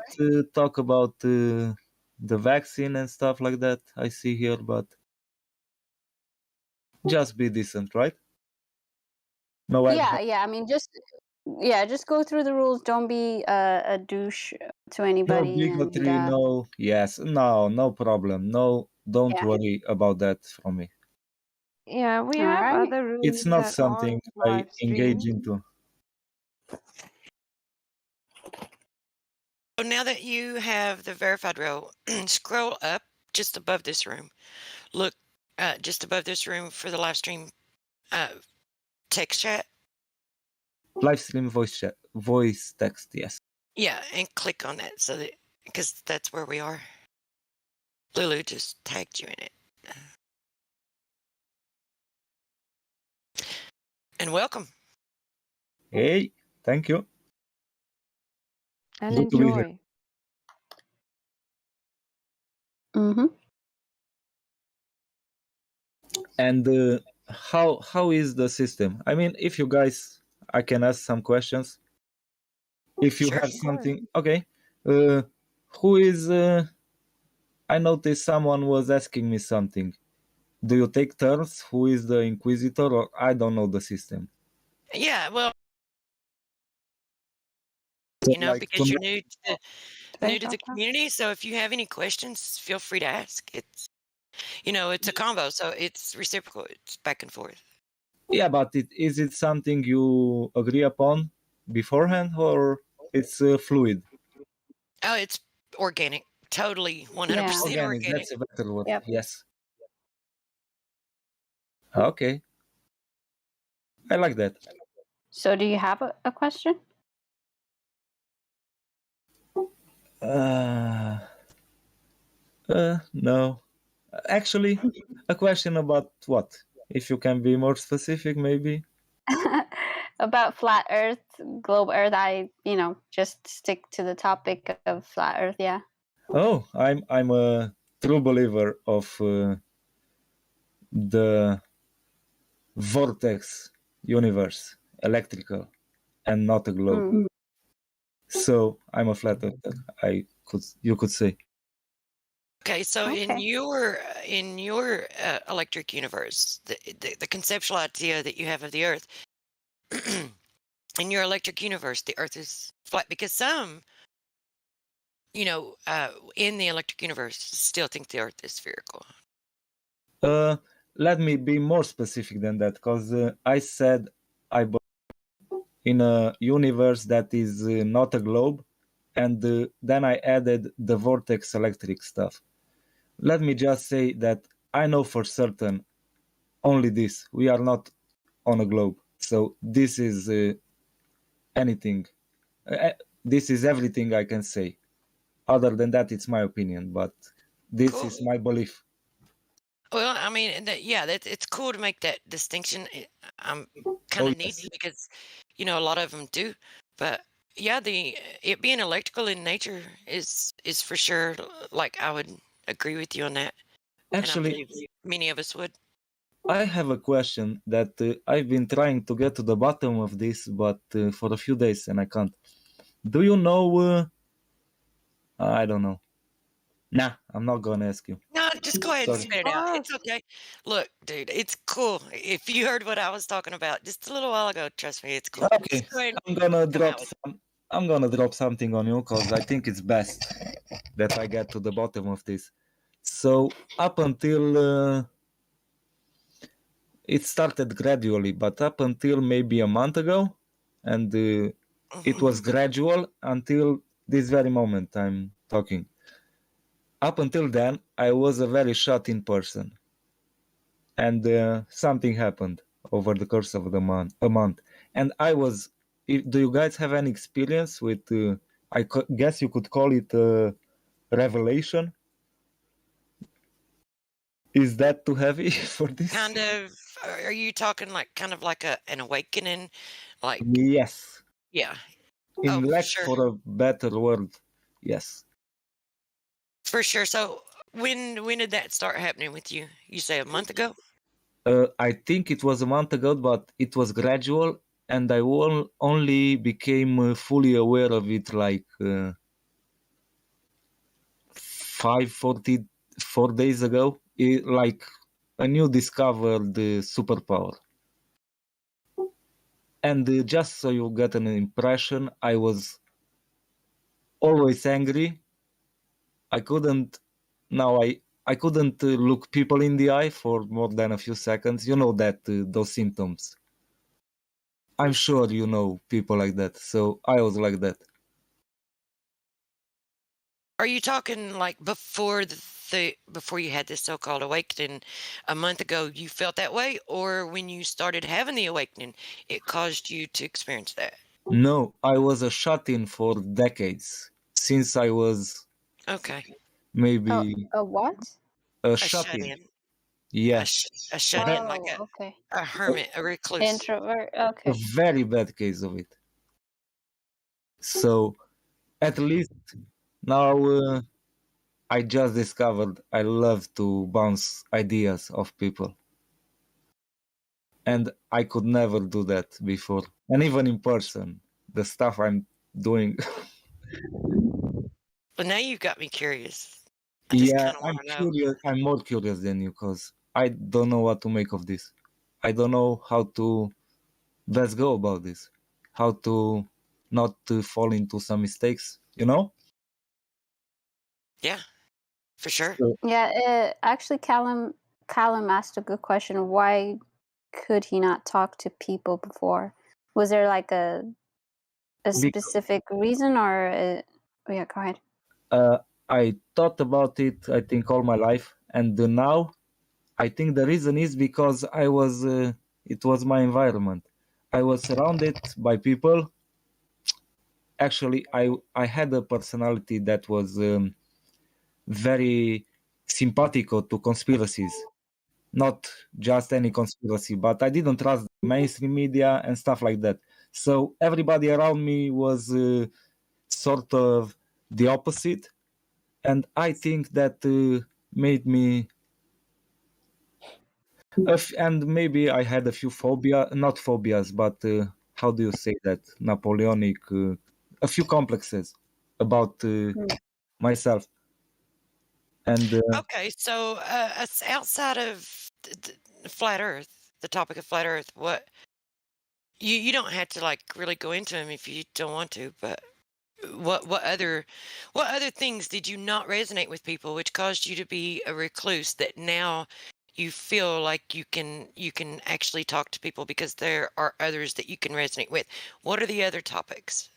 talk about the vaccine and stuff like that I see here, but just be decent, right? No, Yeah. I mean, just go through the rules. Don't be a douche to no anybody, and bigotry, no, yes, no problem. No, don't yeah. worry about that from me. Yeah, we All have right. other rooms It's not that something aren't I live engage streamed. into. So now that you have the verified row, scroll up just above this room. Look just above this room for the live stream text chat. Live stream voice chat, voice text, yes. Yeah, and click on that so that because that's where we are. Lulu just tagged you in it. And welcome. Hey, thank you. And Good to be here. enjoy. Mm-hmm. And how is the system? I mean, if you guys, I can ask some questions. If you Sure. have something, okay. Who is? I noticed someone was asking me something. Do you take turns? Who is the inquisitor? Or I don't know the system. Yeah, well, So, you know, like, because to you're know- new to the community. So if you have any questions, feel free to ask. It's it's a combo, so it's reciprocal. It's back and forth. yeah, but is it something you agree upon beforehand, or it's fluid? Oh, it's organic. Totally 100% Organic. organic. That's a better word. Yep. Yes. Okay. I like that. So, do you have a question? No. Actually, a question about what? If you can be more specific, maybe. About flat Earth, globe Earth. I just stick to the topic of flat Earth. Yeah. Oh, I'm a true believer of the vortex universe, electrical, and not a globe. So I'm a flat earther. You could say. Okay, so in your electric universe, the conceptual idea that you have of the Earth, in your electric universe, the Earth is flat because some, in the electric universe, still think the Earth is spherical. Let me be more specific than that, because I said I believe in a universe that is not a globe, and then I added the vortex electric stuff. Let me just say that I know for certain only this. We are not on a globe. So this is anything. This is everything I can say. Other than that, it's my opinion, but this is my belief. Well, I mean, it's cool to make that distinction. I'm kind of needy because, a lot of them do. But Yeah, it being electrical in nature is for sure. Like I would agree with you on that, and I Actually, believe many of us would. I have a question that I've been trying to get to the bottom of this, but for a few days and I can't. Do you know? I don't know. Nah, I'm not gonna ask you. No, just go ahead and Sorry. spit it out. It's okay. Look, dude, it's cool. If you heard what I was talking about just a little while ago, trust me, it's cool. Okay, Just go ahead I'm gonna and come out drop with it. some. I'm gonna drop something on you because I think it's best that I get to the bottom of this. So up until it started gradually, but up until maybe a month ago, and it was gradual until this very moment I'm talking. Up until then, I was a very shut-in person, and something happened over the course of a month, and I was. Do you guys have any experience with? Guess you could call it revelation. Is that too heavy for this? Kind of. Are you talking like kind of like an awakening? Like Yes. yeah. In Oh, for lack sure. for a better word, yes. For sure. So when did that start happening with you? You say a month ago? I think it was a month ago, but it was gradual, and I only became fully aware of it like 4 days ago, like a new discovered superpower. And just so you get an impression, I was always angry. I couldn't. Now I couldn't look people in the eye for more than a few seconds. You know that those symptoms. I'm sure you know people like that. So I was like that. Are you talking like before before you had this so-called awakening a month ago, you felt that way, or when you started having the awakening, it caused you to experience that? No, I was a shut-in for decades since I was Okay. maybe A what? a A shut-in. shut-in. Yeah, A shut-in, like Oh, okay. a hermit, a recluse. Introvert. a Okay. very bad case of it. So at least now I just discovered I love to bounce ideas off people. And I could never do that before. And even in person, the stuff I'm doing. Well, now you've got me curious. I just Yeah, kind of I'm want to know. curious. I'm more curious than you because I don't know what to make of this. I don't know how to best go about this. How to not to fall into some mistakes, you know? Yeah, for sure. Yeah. Actually, Callum asked a good question. Why could he not talk to people before? Was there like a specific reason, or? Yeah, go ahead. I thought about it, I think, all my life. And now I think the reason is because it was my environment. I was surrounded by people. Actually, I had a personality that was very simpatico to conspiracies. Not just any conspiracy, but I didn't trust the mainstream media and stuff like that. So everybody around me was sort of the opposite. And I think that made me and maybe I had a few not phobias, but how do you say that? Napoleonic, a few complexes about myself. And Okay, so outside of flat Earth, the topic of flat Earth, what you don't have to like really go into them if you don't want to, but what other things did you not resonate with people, which caused you to be a recluse that now you feel like you can actually talk to people because there are others that you can resonate with? What are the other topics?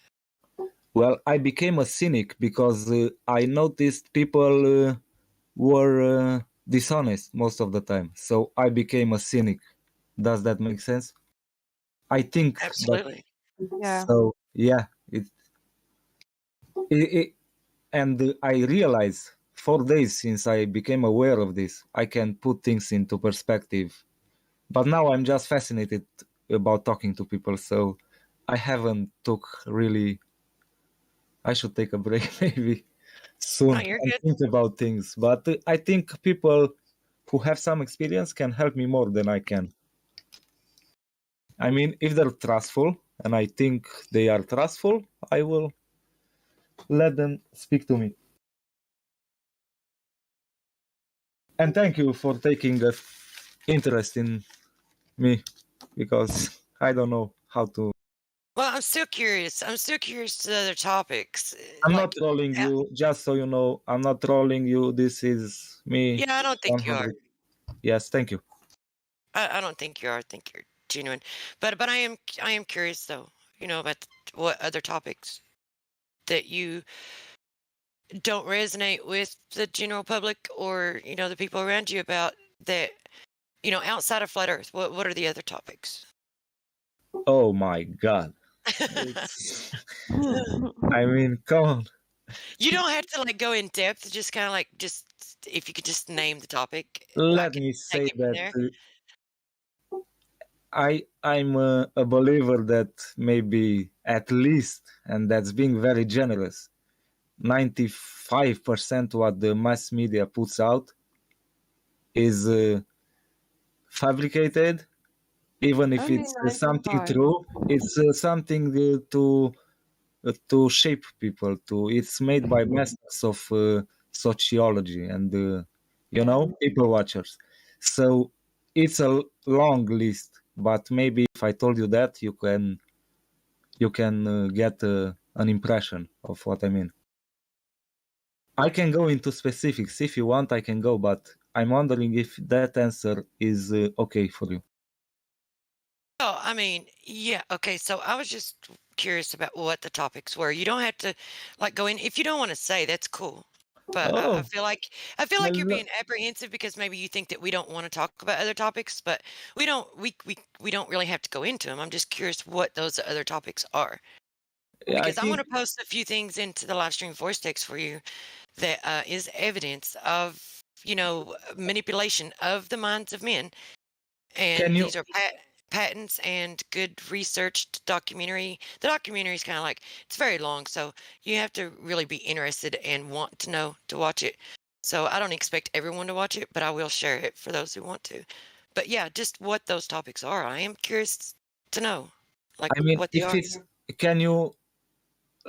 well, I became a cynic because I noticed people were dishonest most of the time. So I became a cynic. Does that make sense? I think that. Absolutely. Yeah. So yeah, it and I realized 4 days since I became aware of this, I can put things into perspective. But now I'm just fascinated about talking to people, so I haven't took really I should take a break maybe soon No, you're and good. think about things. But I think people who have some experience can help me more than I can. I mean, if they're trustful, and I think they are trustful, I will let them speak to me. And thank you for taking an interest in me, because I don't know how to. Well, I'm still curious. I'm still curious to other topics. I'm Like, not trolling you, just so you know. I'm not trolling you. This is me. yeah, I don't think you are. 100. Yes, thank you. I don't think you are. I think you're genuine. But I am curious though. You know about what other topics that you don't resonate with the general public or the people around you about that outside of flat Earth. What are the other topics? Oh my God. I mean, come on. You don't have to like go in depth. Just kind of like just if you could just name the topic, I Let can me take say it from that there. I'm a believer that maybe at least, and that's being very generous, 95% what the mass media puts out is fabricated, even if Only it's something 95. true. It's something to shape people. It's made by masters of sociology and people watchers. So it's a long list, but maybe if I told you that, you can get an impression of what I mean. I can go into specifics if you want. I can go, but I'm wondering if that answer is okay for you. Oh, I mean, yeah. Okay, so I was just curious about what the topics were. You don't have to like go in if you don't want to say. That's cool. But I Oh, feel like you're well, being apprehensive because maybe you think that we don't want to talk about other topics, but we don't. We don't really have to go into them. I'm just curious what those other topics are I because I'm going think to post a few things into the live stream voice text for you that is evidence of manipulation of the minds of men, can and you these are patents and good researched documentary. The documentary is kind of like it's very long, so you have to really be interested and want to know to watch it. So I don't expect everyone to watch it, but I will share it for those who want to. But yeah, just what those topics are. I am curious to know, like I mean, what they if are. it's can you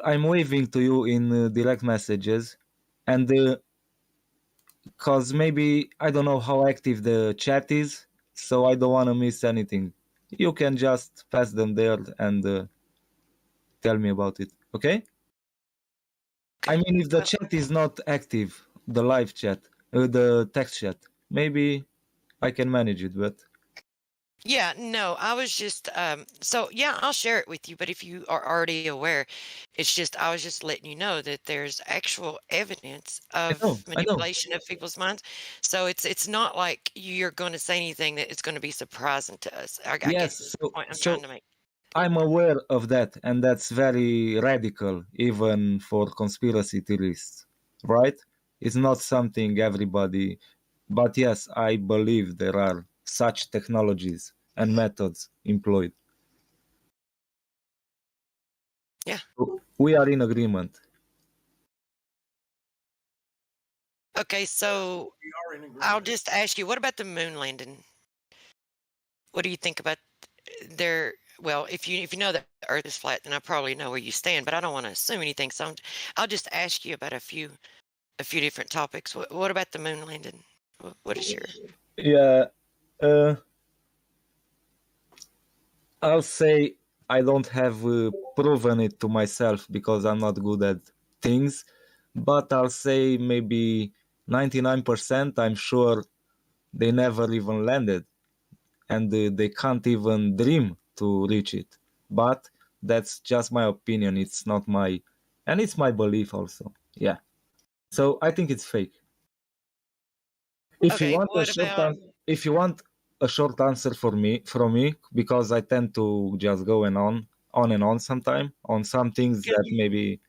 I'm waving to you in direct messages, and because maybe I don't know how active the chat is, so I don't want to miss anything. You can just pass them there and tell me about it, okay? I mean, if the chat is not active, the live chat, the text chat, maybe I can manage it, but Yeah, no, I was just so yeah, I'll share it with you, but if you are already aware, it's just I was just letting you know that there's actual evidence of I know. manipulation of people's minds. So it's not like you're going to say anything that is going to be surprising to us. I guess is Yes, the point I'm so trying to make. I'm aware of that, and that's very radical, even for conspiracy theorists, right? It's not something everybody, but yes, I believe there are such technologies and methods employed. Yeah. We are in agreement. Okay, so I'll just ask you, what about the moon landing? What do you think about their well, if you know that the Earth is flat, then I probably know where you stand, but I don't want to assume anything. So I'll just ask you about a few different topics. What about the moon landing? What is your Yeah, uh, I'll say I don't have proven it to myself because I'm not good at things, but I'll say maybe 99% I'm sure they never even landed, and they can't even dream to reach it. But that's just my opinion. It's not my, and it's my belief also. Yeah. So I think it's fake. If you okay? want a What about if you want a short answer from me, because I tend to just go on and on sometime on some things that maybe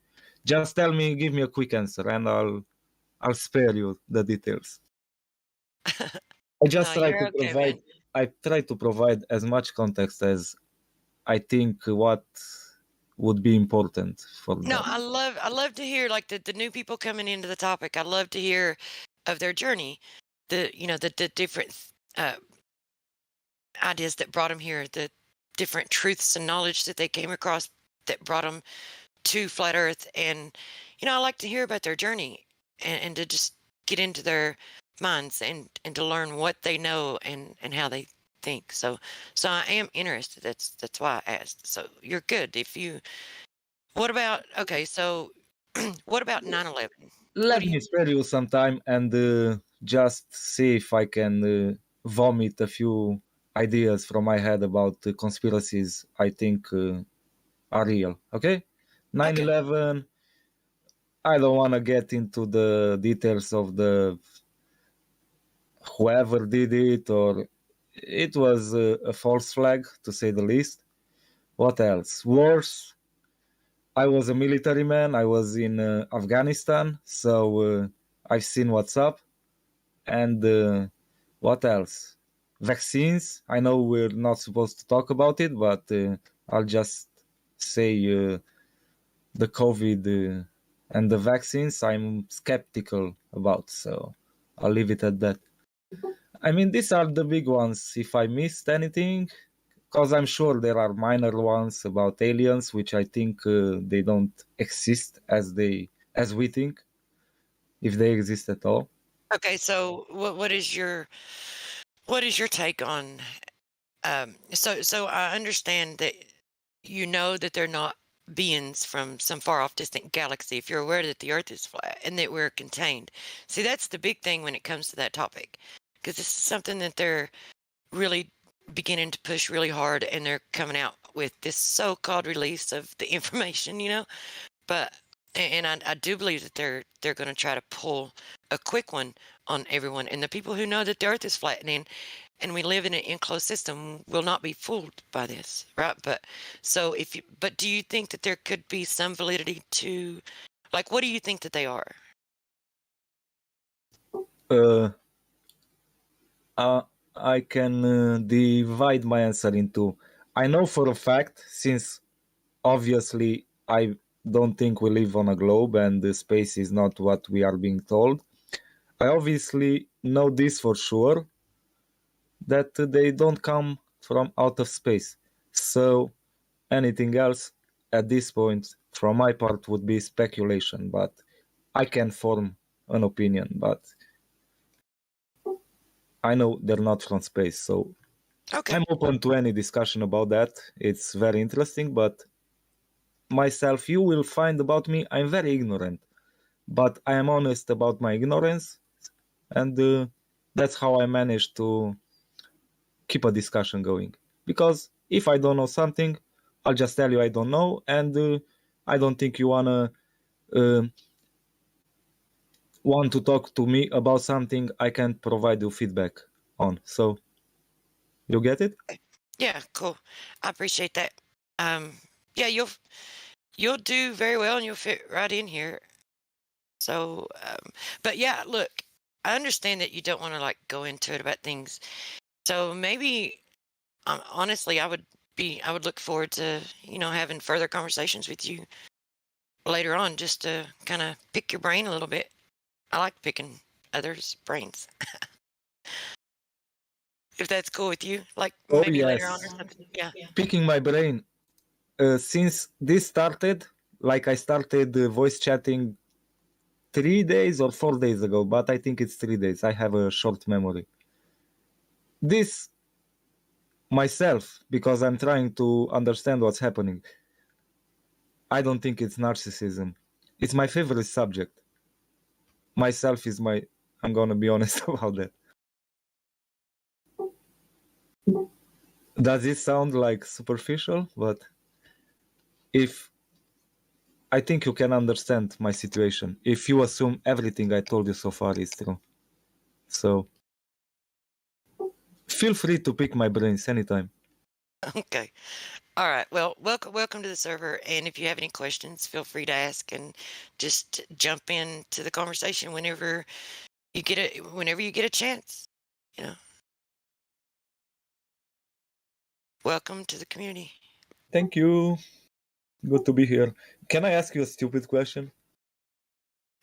just tell me, give me a quick answer, and I'll spare you the details. I just no? try to You're okay, provide man. I try to provide as much context as I think what would be important for No, them. I love to hear like the new people coming into the topic. I love to hear of their journey, the different uh, ideas that brought them here, the different truths and knowledge that they came across that brought them to flat Earth, and I like to hear about their journey and to just get into their minds and to learn what they know and how they think. So I am interested. That's why I asked. So you're good if you. What about okay? So what about 9/11? Let me spare you some time and just see if I can vomit a few ideas from my head about the conspiracies I think are real. Okay? 9/11. I don't want to get into the details of the whoever did it, or it was a false flag to say the least. What else? Wars. I was a military man. I was in Afghanistan, so I've seen what's up. And what else? Vaccines. I know we're not supposed to talk about it, but I'll just say the COVID and the vaccines I'm skeptical about. So I'll leave it at that. I mean, these are the big ones. If I missed anything, because I'm sure there are minor ones about aliens, which I think they don't exist as we think, if they exist at all. Okay, so what is your take on so I understand that that they're not beings from some far off distant galaxy if you're aware that the earth is flat and that we're contained. See, that's the big thing when it comes to that topic, because this is something that they're really beginning to push really hard, and they're coming out with this so-called release of the information, but and I do believe that they're going to try to pull a quick one on everyone, and the people who know that the earth is flattening and we live in an enclosed system will not be fooled by this, right? But but do you think that there could be some validity to, like, what do you think that they are? I can divide my answer into, I know for a fact, since obviously I don't think we live on a globe and the space is not what we are being told. I obviously know this for sure, that they don't come from out of space. So anything else at this point from my part would be speculation, but I can form an opinion, but I know they're not from space, so I'm open to any discussion about that. It's very interesting, but myself, you will find about me, I'm very ignorant, but I am honest about my ignorance, and that's how I managed to keep a discussion going. Because if I don't know something, I'll just tell you I don't know, and I don't think you want to talk to me about something I can't provide you feedback on. So you get it? Yeah, cool. I appreciate that. Yeah, you'll do very well and you'll fit right in here. So, but yeah, look, I understand that you don't want to like go into it about things. So maybe, honestly, I would look forward to, having further conversations with you later on, just to kind of pick your brain a little bit. I like picking others' brains. If that's cool with you, like maybe later on or something. Yeah. Picking my brain. Since this started, like I started voice chatting 3 days or 4 days ago, but I think it's 3 days. I have a short memory. This myself, because I'm trying to understand what's happening, I don't think it's narcissism. It's my favorite subject. Myself is I'm gonna be honest about that. Does it sound like superficial? But I think you can understand my situation if you assume everything I told you so far is true. So feel free to pick my brains anytime. Okay. All right. Well, welcome to the server. And if you have any questions, feel free to ask and just jump into the conversation whenever you get a chance. Welcome to the community. Thank you. Good to be here. Can I ask you a stupid question?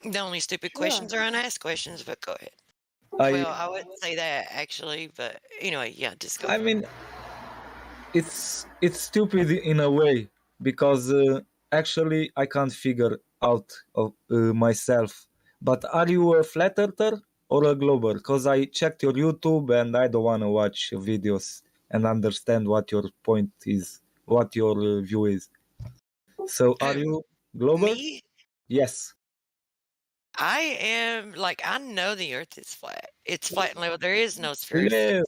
The only stupid questions are unasked questions, but go ahead. I Well, I wouldn't say that actually, but anyway, yeah, just go. I mean, it's stupid in a way because actually I can't figure out of myself. But are you a flat earther or a glober? Because I checked your YouTube and I don't want to watch videos and understand what your point is, what your view is. So are you glober? Me? Yes. I am like I know the Earth is flat. It's flat and level. There is no sphere. Hello.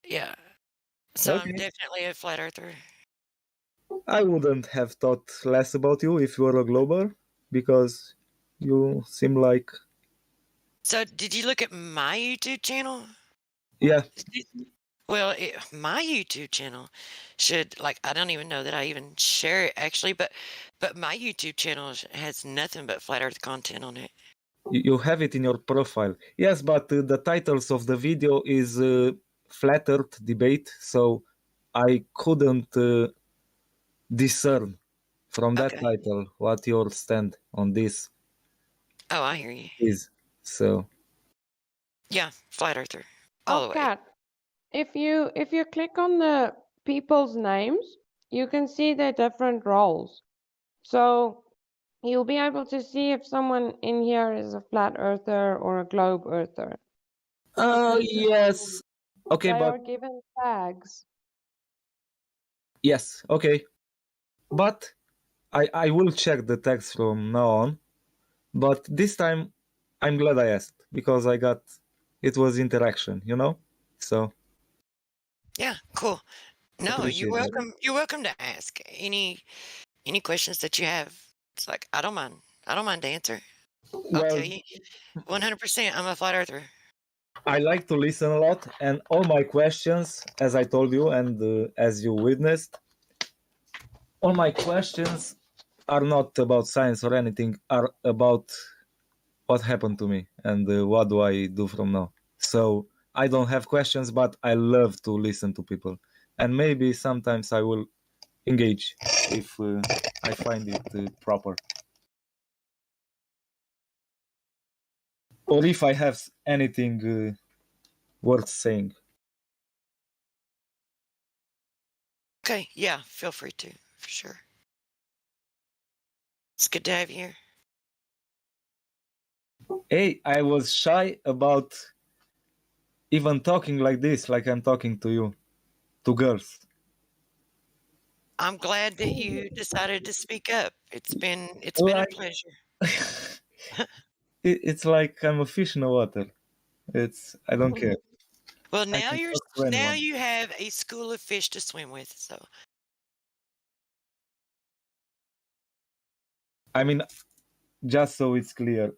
Yeah. So I'm Okay. definitely a flat earther. I wouldn't have thought less about you if you were a glober because you seem like So did you look at my YouTube channel? yeah. Well, my YouTube channel should like I don't even know that I even share it actually, but my YouTube channel has nothing but flat Earth content on it. You have it in your profile. Yes, but the titles of the video is flat earth debate, so I couldn't discern from that Okay. title what your stand on this Oh, I hear you. is. So Yeah, flat earther all the way. Kat, if you click on the people's names, you can see their different roles. So you'll be able to see if someone in here is a flat earther or a globe earther. yes. Okay, They but are given tags. yes, okay. But I will check the text from now on. But this time I'm glad I asked because it was interaction, you know? So Yeah, cool. No, you're appreciate that. welcome. You're welcome to ask any questions that you have. It's like I don't mind. I don't mind to answer. I'll Well, tell you 100%. I'm a flat earther. I like to listen a lot, and all my questions, as I told you and as you witnessed, all my questions are not about science or anything, are about what happened to me and what do I do from now. So I don't have questions, but I love to listen to people. And maybe sometimes I will engage if I find it proper. Or if I have anything worth saying. Okay, yeah, feel free to, for sure. It's good to have you here. Hey, I was shy about even talking like this, like I'm talking to you, to girls. I'm glad that you decided to speak up. It's been a Like, pleasure. it's like I'm a fish in the water. I don't care. Well, I now can talk to anyone. you have a school of fish to swim with. So I mean, just so it's clear,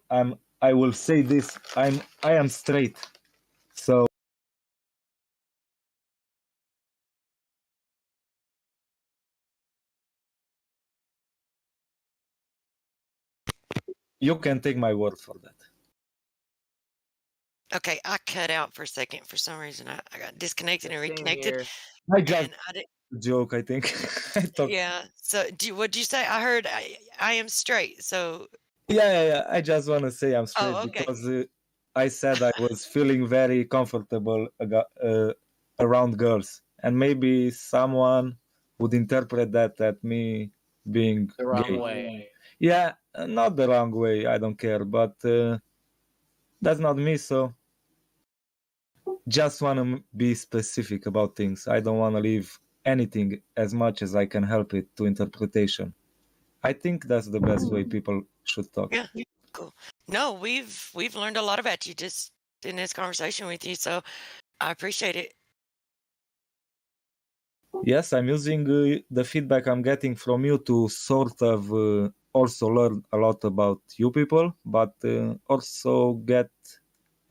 I will say this. I am straight. So you can take my word for that. okay, I cut out for a second for some reason. I got disconnected and Same reconnected. here. I just And I did, joke, I think. I talk. yeah. So what'd you say? I heard I am straight. So Yeah. I just want to say I'm straight oh, okay. because I said I was feeling very comfortable around girls, and maybe someone would interpret that at me being The wrong gay. way. Yeah, not the wrong way. I don't care, but that's not me. So just want to be specific about things. I don't want to leave anything as much as I can help it to interpretation. I think that's the best way people should talk. Yeah, cool. No, we've learned a lot about you just in this conversation with you. So I appreciate it. Yes, I'm using the feedback I'm getting from you to sort of also learn a lot about you people, but also get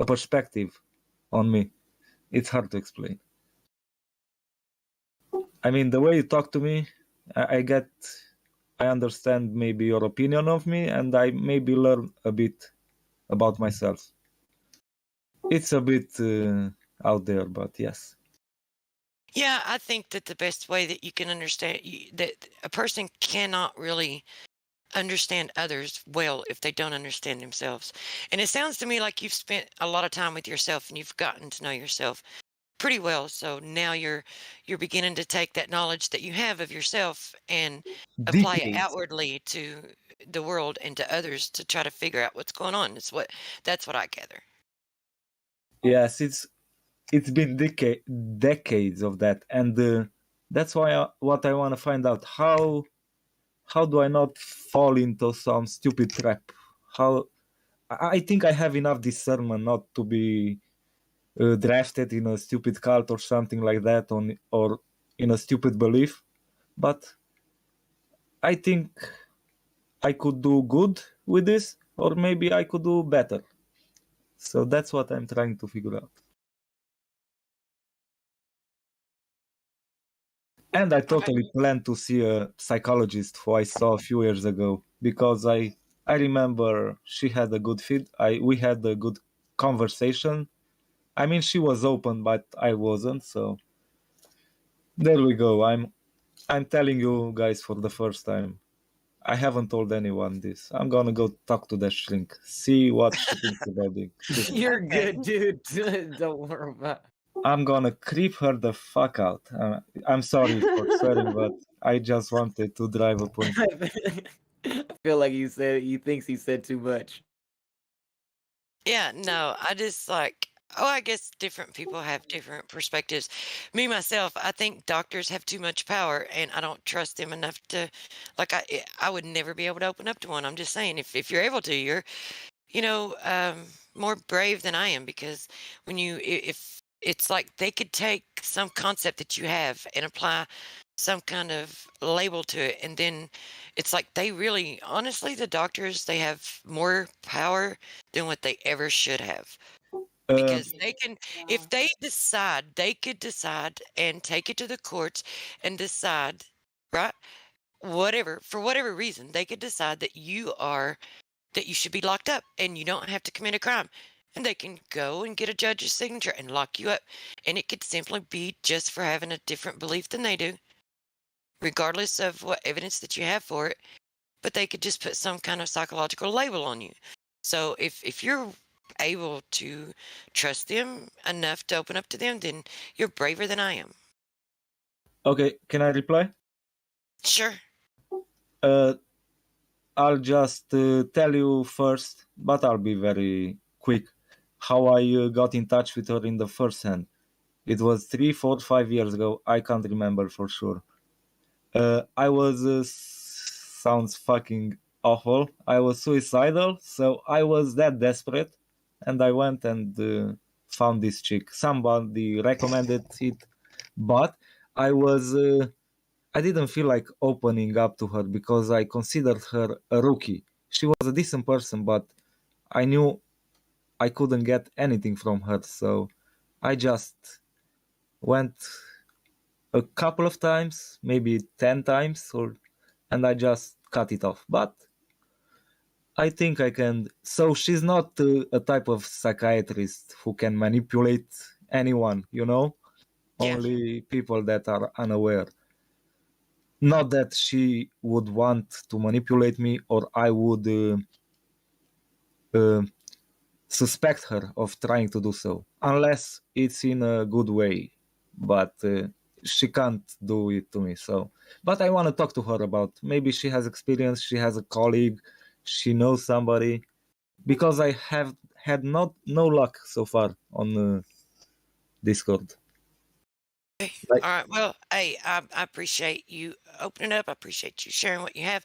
a perspective on me. It's hard to explain. I mean, the way you talk to me, I understand maybe your opinion of me, and I maybe learn a bit about myself. It's a bit out there, but yes. Yeah, I think that the best way that you can understand that a person cannot really understand others well if they don't understand themselves. And it sounds to me like you've spent a lot of time with yourself and you've gotten to know yourself pretty well. So now you're beginning to take that knowledge that you have of yourself and apply it Decades. outwardly to the world and to others to try to figure out what's going on. That's what I gather. Yes, it's been decades of that, and that's why what I want to find out, how do I not fall into some stupid trap? How I think I have enough discernment not to be drafted in a stupid cult or something like that, or in a stupid belief, but I think I could do good with this, or maybe I could do better. So that's what I'm trying to figure out. And I totally plan to see a psychologist who I saw a few years ago, because I remember she had a good feed. We had a good conversation. I mean, she was open, but I wasn't. So there we go. I'm telling you guys for the first time. I haven't told anyone this. I'm gonna go talk to that shrink, see what she thinks about it. You're good, dude. Don't worry about. I'm gonna creep her the fuck out. I'm sorry for swearing, but I just wanted to drive a point. I feel like he thinks he said too much. Yeah, no, I just I guess different people have different perspectives. Me, myself, I think doctors have too much power and I don't trust them enough to, I would never be able to open up to one. I'm just saying, if you're able to, you're, more brave than I am because if it's like they could take some concept that you have and apply some kind of label to it and then it's like they really honestly the doctors they have more power than what they ever should have because they can if they decide they could decide and take it to the courts and decide right whatever for whatever reason they could decide that you should be locked up and you don't have to commit a crime and they can go and get a judge's signature and lock you up and it could simply be just for having a different belief than they do regardless of what evidence that you have for it, but they could just put some kind of psychological label on you. So if you're able to trust them enough to open up to them, then you're braver than I am. Okay, can I reply? Sure. I'll just tell you first, but I'll be very quick, how I got in touch with her in the first hand. It was 3, 4, 5 years ago. I can't remember for sure. I was sounds fucking awful. I was suicidal, so I was that desperate, and I went and found this chick. Somebody recommended it, but I didn't feel like opening up to her because I considered her a rookie. She was a decent person, but I knew I couldn't get anything from her, so I just went a couple of times, maybe 10 times, and I just cut it off. But I think I can. So she's not a type of psychiatrist who can manipulate anyone, Yeah. Only people that are unaware. Not that she would want to manipulate me or I would suspect her of trying to do so, unless it's in a good way. But she can't do it to me. So, but I want to talk to her about maybe she has experience, she has a colleague, she knows somebody, because I have had no luck so far on Discord. Okay. All right. Well, hey, I appreciate you opening up. I appreciate you sharing what you have.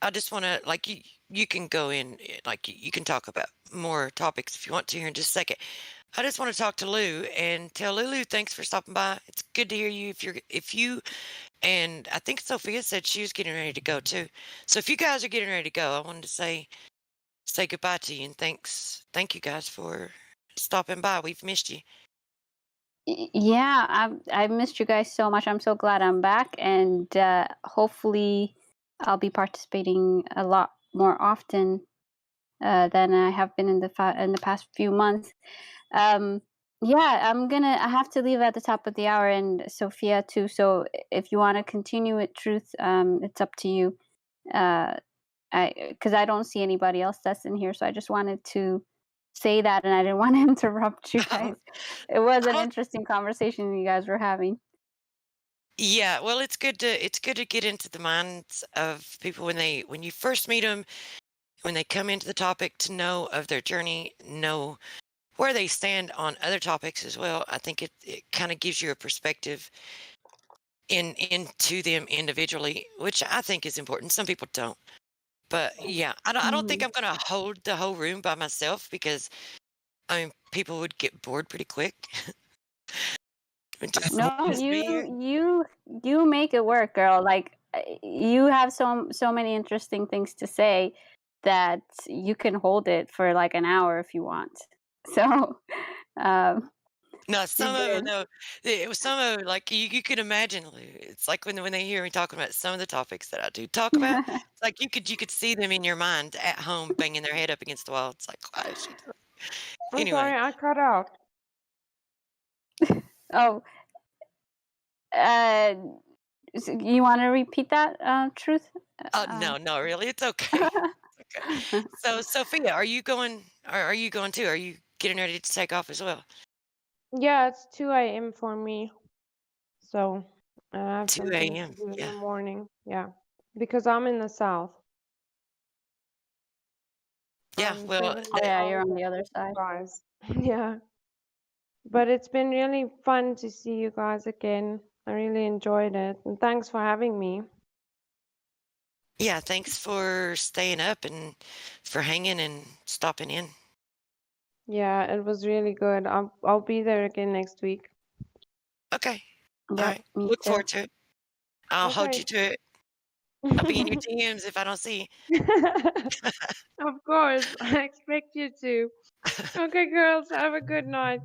I just want to, you can go in, you can talk about more topics if you want to here in just a second. I just want to talk to Lou and tell Lulu thanks for stopping by. It's good to hear you. And I think Sophia said she was getting ready to go too. So if you guys are getting ready to go, I wanted to say goodbye to you and thank you guys for stopping by. We've missed you. Yeah, I've missed you guys so much. I'm so glad I'm back, and hopefully I'll be participating a lot more often than I have been in the past few months. Yeah, I have to leave at the top of the hour, and Sophia too. So if you want to continue with Truth, it's up to you. Because I don't see anybody else that's in here, so I just wanted to say that, and I didn't want to interrupt you guys. It was an interesting conversation you guys were having. Yeah, well, it's good to get into the minds of people when you first meet them, when they come into the topic, to know of their journey, know where they stand on other topics as well. I think it kind of gives you a perspective into them individually, which I think is important. Some people don't. But yeah, I don't think I'm gonna hold the whole room by myself, because I mean people would get bored pretty quick. No, you make it work, girl. Like you have so many interesting things to say that you can hold it for like an hour if you want. So, No, you're some of them good. though, it was some of like you could imagine. It's like when they hear me talking about some of the topics that I do talk about. It's like you could see them in your mind at home banging their head up against the wall. It's like, why is she doing? I'm Anyway, sorry, I cut out. Oh, you want to repeat that, Truth? oh no, no, really, it's okay. It's okay. So Sophia, are you going? Are you going too? Are you getting ready to take off as well? Yeah, it's 2 a.m. for me. So I have 2 something a.m. to do in Yeah. the morning. Yeah. Because I'm in the south. Yeah. I'm Well, 7 Yeah, you're hours on the other side. guys. Yeah. But it's been really fun to see you guys again. I really enjoyed it. And thanks for having me. yeah. Thanks for staying up and for hanging and stopping in. Yeah, it was really good. I'll be there again next week. Okay. All Yep, right. me Look too. forward to it. I'll hold Okay. you to it. I'll be in your DMs if I don't see you. Of course. I expect you to. Okay, girls, have a good night.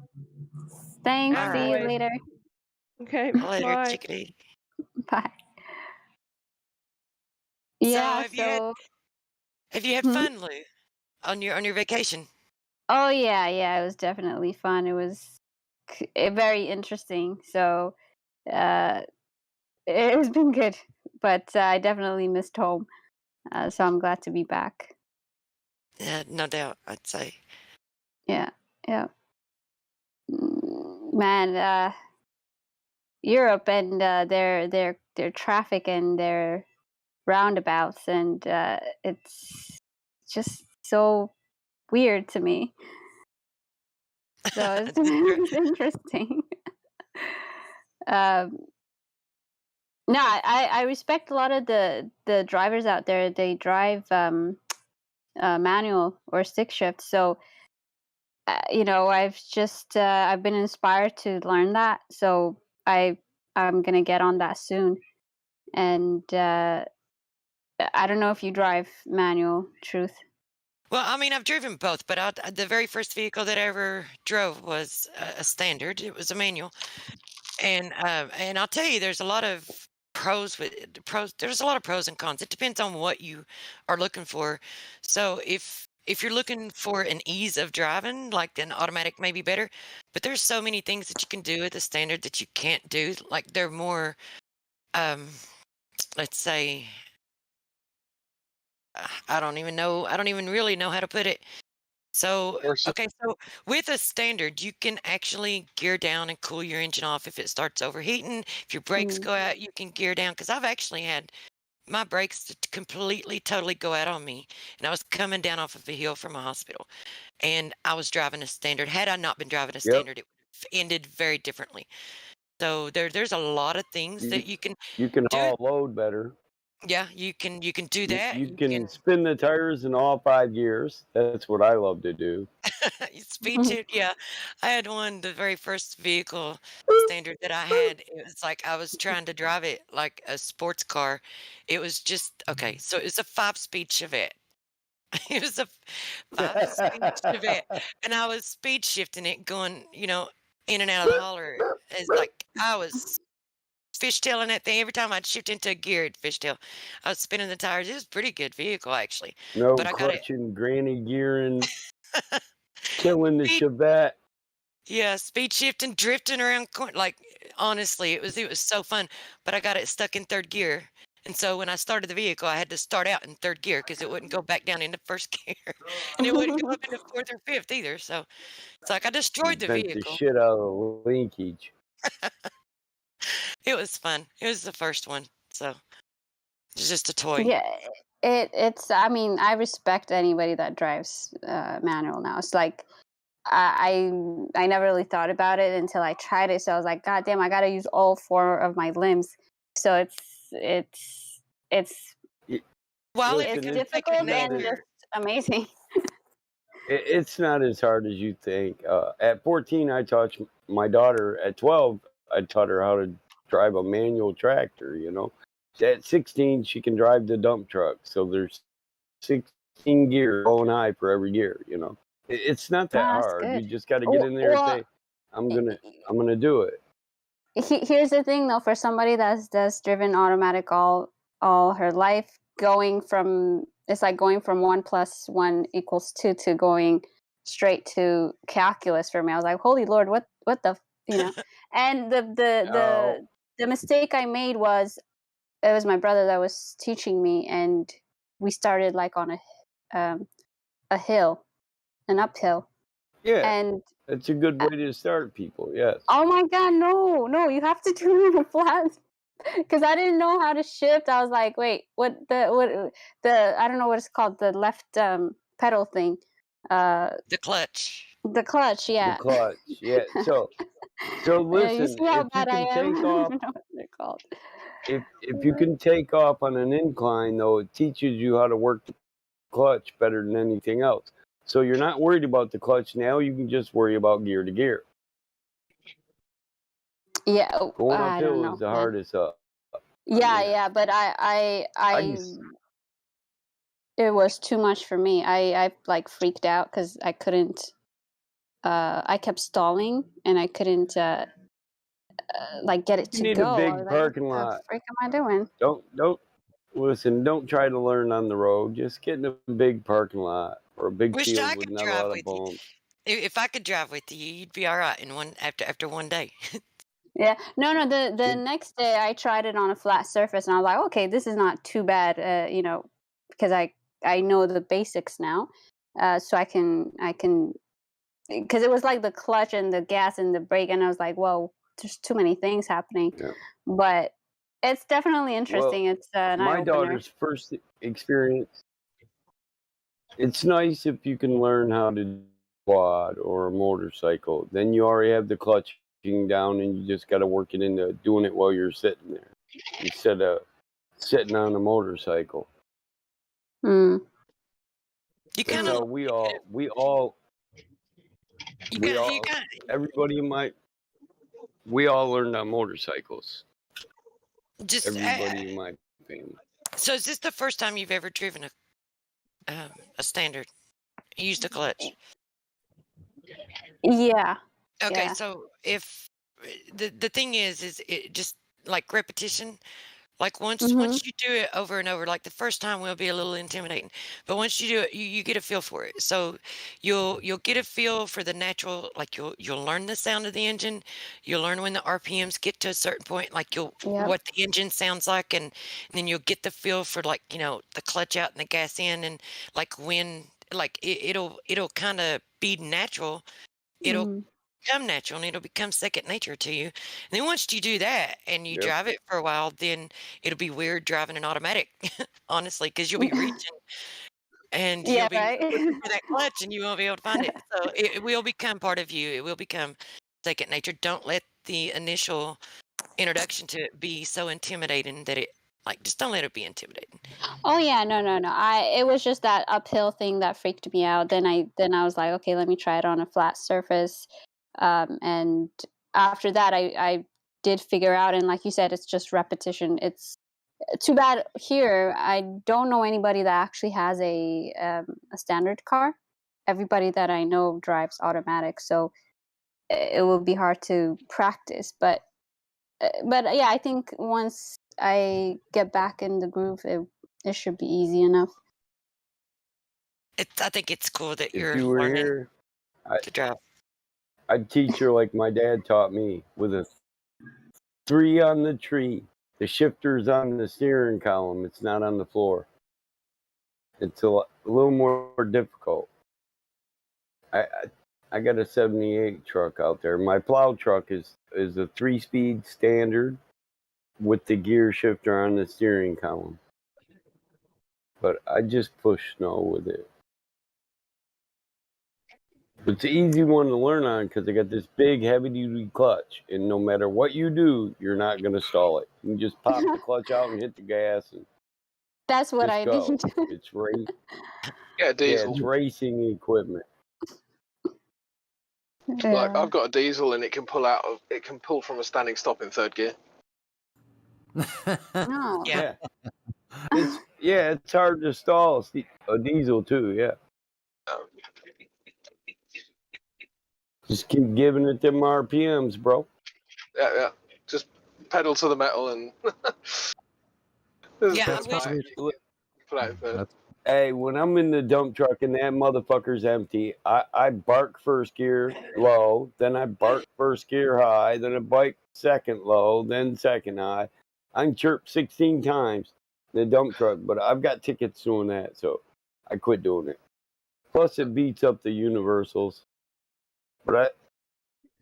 Thanks. All And See right. you boys. later. Okay, Later, bye. chickadee. Bye. So Yeah. have So. you had Hmm? fun, Lou, on your vacation? Oh yeah, yeah. It was definitely fun. It was very interesting. So, uh, it's been good, but I definitely missed home. So I'm glad to be back. Yeah, no doubt. I'd say. Yeah, yeah. Man, Europe and their traffic and their roundabouts, and it's just so weird to me. So it's, it's interesting. Um, no, I respect a lot of the drivers out there. They drive manual or stick shift. So I've been inspired to learn that. So I'm gonna get on that soon. And I don't know if you drive manual, Truth. Well, I mean, I've driven both, but the very first vehicle that I ever drove was a standard. It was a manual, and I'll tell you, there's a lot of pros. There's a lot of pros and cons. It depends on what you are looking for. So if you're looking for an ease of driving, like an automatic may be better, but there's so many things that you can do with a standard that you can't do. Like they're more, um, let's say, I don't even know. I don't even really know how to put it. So, okay, so with a standard, you can actually gear down and cool your engine off if it starts overheating. If your brakes go out, you can gear down. Because I've actually had my brakes completely, totally go out on me. And I was coming down off of a hill from a hospital. And I was driving a standard. Had I not been driving a Yep. standard, it would have ended very differently. So there's a lot of things that you can You can do. haul load better. Yeah, you can do You, that. you can spin the tires in all 5 gears. That's what I love to do. Speed shift, yeah. I had one, the very first vehicle standard that I had. It was like I was trying to drive it like a sports car. It was just okay. So it was a 5-speed Chevette. It was a 5-speed Chevette, and I was speed shifting it, going, in and out of the holler. It's like I was fishtailing that thing every time I'd shift into a gear. It'd fishtail. I was spinning the tires. It was a pretty good vehicle actually, No but I got it. clutching, granny gearing, killing the Chevette. Yeah, speed shifting, drifting around corn. Like honestly, it was so fun. But I got it stuck in third gear, and so when I started the vehicle, I had to start out in third gear because it wouldn't go back down into first gear, and it wouldn't go up into fourth or fifth either. So it's like I destroyed the Bent the vehicle. shit out of the linkage. It was fun. It was the first one, so it's just a toy. Yeah, it's. I mean, I respect anybody that drives manual now. It's like I never really thought about it until I tried it. So I was like, God damn, I got to use all 4 of my limbs. So it's While Listen, it's difficult and it- just amazing. it's not as hard as you think. At 14, I taught my daughter. At 12, I taught her how to drive a manual tractor. You know, at 16, she can drive the dump truck. So there's 16 gears going high for every gear. You know, it's not that That's hard. You good. just got to get in there and Well, say, I'm gonna do it. here's the thing though, for somebody that's driven automatic all her life, it's like going from 1 + 1 = 2 to going straight to calculus for me. I was like, holy Lord, what the, you know? And the mistake I made was, it was my brother that was teaching me, and we started like on a hill, an uphill. Yeah, And it's a good way to start people. Yes. oh my God, no, you have to do it on a flat. Because I didn't know how to shift. I was like, wait, what the I don't know what it's called, the left pedal thing. The clutch. The clutch, yeah. The clutch, yeah. So Yeah, you listen, see how if you bad I can am? take I off, don't know what they're called. if you can take off on an incline, though, it teaches you how to work the clutch better than anything else. So you're not worried about the clutch now. You can just worry about gear to gear. Yeah, Going I don't uphill know, is the man. hardest up. Yeah, but I it was too much for me. I like freaked out because I couldn't. I kept stalling and I couldn't like get it You to need a go. I was big like, what parking the lot. frick am I doing? Don't listen. Don't try to learn on the road. Just get in a big parking lot or a big Wished I field with could not a drive lot of with you. bumps. If I could drive with you, you'd be all right in one after one day. Yeah, no. The next day I tried it on a flat surface, and I was like, okay, this is not too bad. You know, because I know the basics now, so I can because it was like the clutch and the gas and the brake, and I was like, whoa, there's too many things happening. Yeah. But it's definitely interesting. Well, It's an eye my opener. daughter's first experience. It's nice if you can learn how to quad or a motorcycle. Then you already have the clutching down, and you just got to work it into doing it while you're sitting there instead of sitting on a motorcycle. Mm. You That's kind how of we all everybody in my we all learned on motorcycles. just. Everybody in my family. So is this the first time you've ever driven a standard? Used a clutch? Yeah. Okay, Yeah. so if the thing is it just like repetition. Like once you do it over and over, like the first time will be a little intimidating, but once you do it, you get a feel for it. So you'll get a feel for the natural, like you'll learn the sound of the engine. You'll learn when the RPMs get to a certain point, like what the engine sounds like, and then you'll get the feel for like the clutch out and the gas in, and like when like it'll kind of be natural. It'll become natural and it'll become second nature to you. And then once you do that and you drive it for a while, then it'll be weird driving an automatic, honestly, because you'll be reaching and Yeah, you'll be right. looking for that clutch and you won't be able to find it. So it will become part of you. It will become second nature. Don't let the initial introduction to it be so intimidating that just don't let it be intimidating. Oh yeah, no. It was just that uphill thing that freaked me out. Then I was like, okay, let me try it on a flat surface. And after that, I did figure out, and like you said, it's just repetition. It's too bad here. I don't know anybody that actually has a standard car. Everybody that I know drives automatic, so it will be hard to practice. But yeah, I think once I get back in the groove, it should be easy enough. I think it's cool that If you're you were learning here, to drive. I'd teach her like my dad taught me, with a 3 on the tree. The shifter's on the steering column. It's not on the floor. It's a little more difficult. I got a 78 truck out there. My plow truck is a 3-speed standard with the gear shifter on the steering column. But I just push snow with it. It's an easy one to learn on because I got this big heavy-duty clutch, and no matter what you do, you're not going to stall it. You can just pop the clutch out and hit the gas, and That's what just I go. need. It's race. Yeah, diesel. It's racing equipment. Like I've got a diesel and it can pull from a standing stop in 3rd gear. No. Yeah. It's hard to stall a diesel too. Yeah. Just keep giving it them RPMs, bro. Yeah. Just pedal to the metal and. Hey, when I'm in the dump truck and that motherfucker's empty, I bark first gear low, then I bark first gear high, then I bike second low, then second high. I can chirp 16 times in the dump truck, but I've got tickets doing that, so I quit doing it. Plus, it beats up the universals. But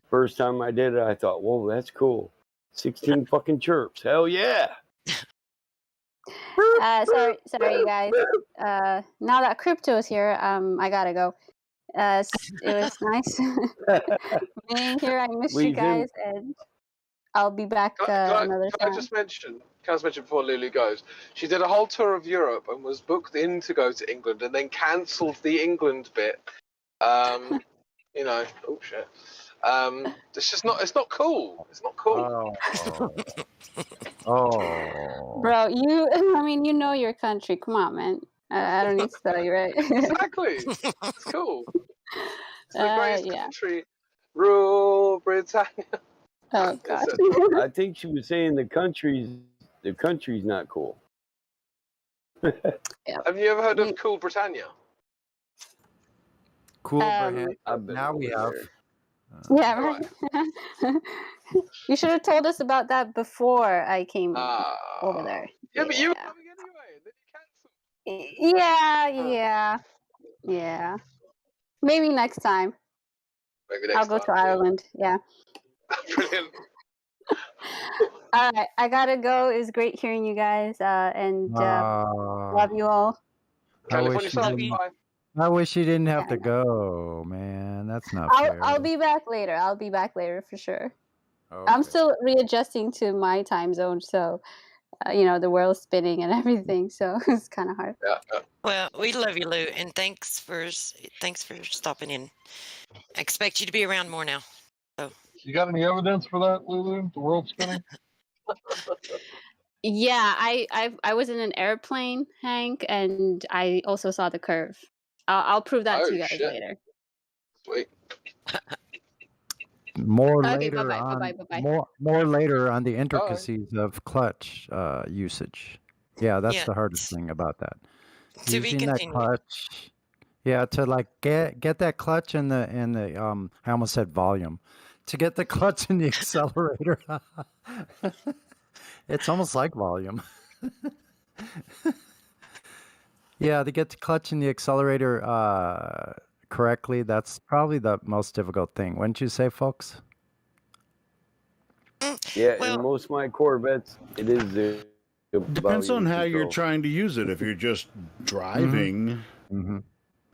first time I did it, I thought, whoa, that's cool. 16 fucking chirps. Hell yeah. Sorry, guys. Now that Crypto's here, I gotta go. It was nice being here. I missed you Leave him. guys, and I'll be back another Can time. I just mention before Lulu goes? She did a whole tour of Europe and was booked in to go to England and then cancelled the England bit. You know, oh shit. It's just not. It's not cool. It's not cool. Oh. Bro, you know your country. Come on, man. I don't need to tell you, right? Exactly. It's cool. It's the greatest Yeah. country. Rule Britannia. Oh god. I think she was saying the country's not cool. Have you ever heard of Cool Britannia? Cool, Um, now we have. Yeah, right. You should have told us about that before I came over there. Yeah, but you were coming anyway. Then you cancelled. Yeah. Maybe next time. Maybe next I'll go to Ireland. Yeah. Brilliant. All right, I gotta go. It was great hearing you guys, and love you all. I wish you didn't have to go, man. That's not fair. I'll be back later. For sure. I'm still readjusting to my time zone, so the world's spinning and everything, so it's kind of hard. Well, we love you, Lou, and thanks for stopping in. I expect you to be around more now. So. You got any evidence for that, Lulu? The world spinning? Yeah, I was in an airplane, Hank, and I also saw the curve. I'll prove that to you guys later. Sweet. More Okay, later bye-bye. more later on the intricacies of clutch usage. Yeah, that's the hardest thing about that. To be Using that continued. clutch. Yeah, to like get that clutch in the I almost said volume. To get the clutch in the accelerator. It's almost like volume. Yeah, to get the clutch in the accelerator correctly, that's probably the most difficult thing. Wouldn't you say, folks? Yeah, in most of my Corvettes, it is the Depends on volume how you're control. trying to use it. If you're just driving,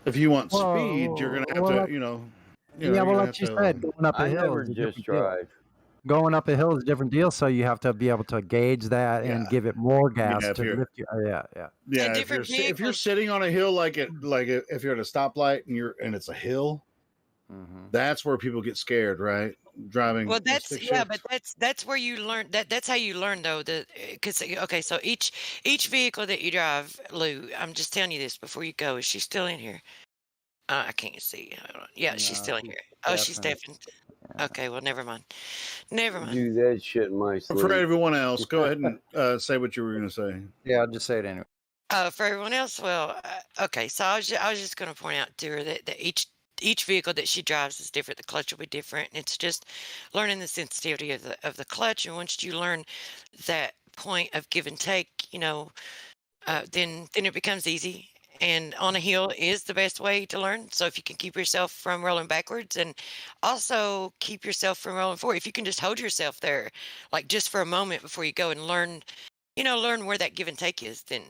if you want speed, you're gonna have to, Yeah, well, like you said, going up a I hill never is a just different deal. drive. Going up a hill is a different deal, so you have to be able to gauge that and give it more gas if to you're- lift you. Yeah. Yeah, if you're sitting on a hill if you're at a stoplight and it's a hill, that's where people get scared, right? Driving. Well, with that's stick yeah, shift. but that's where you learn that's how you learn though. Because okay, so each vehicle that you drive, Lou, I'm just telling you this before you go. Is she still in here? I can't see. Hold on. Yeah, she's still in here. Oh, she's deafened. Okay, well, never mind. Never mind. Do that shit in my sleep. For everyone else, go ahead and say what you were going to say. Yeah, I'll just say it anyway. For everyone else, well, okay. So I was just going to point out to her that each each vehicle that she drives is different. The clutch will be different. And it's just learning the sensitivity of the clutch. And once you learn that point of give and take, then it becomes easy. And on a hill is the best way to learn. So if you can keep yourself from rolling backwards and also keep yourself from rolling forward, if you can just hold yourself there, like just for a moment before you go and learn where that give and take is, then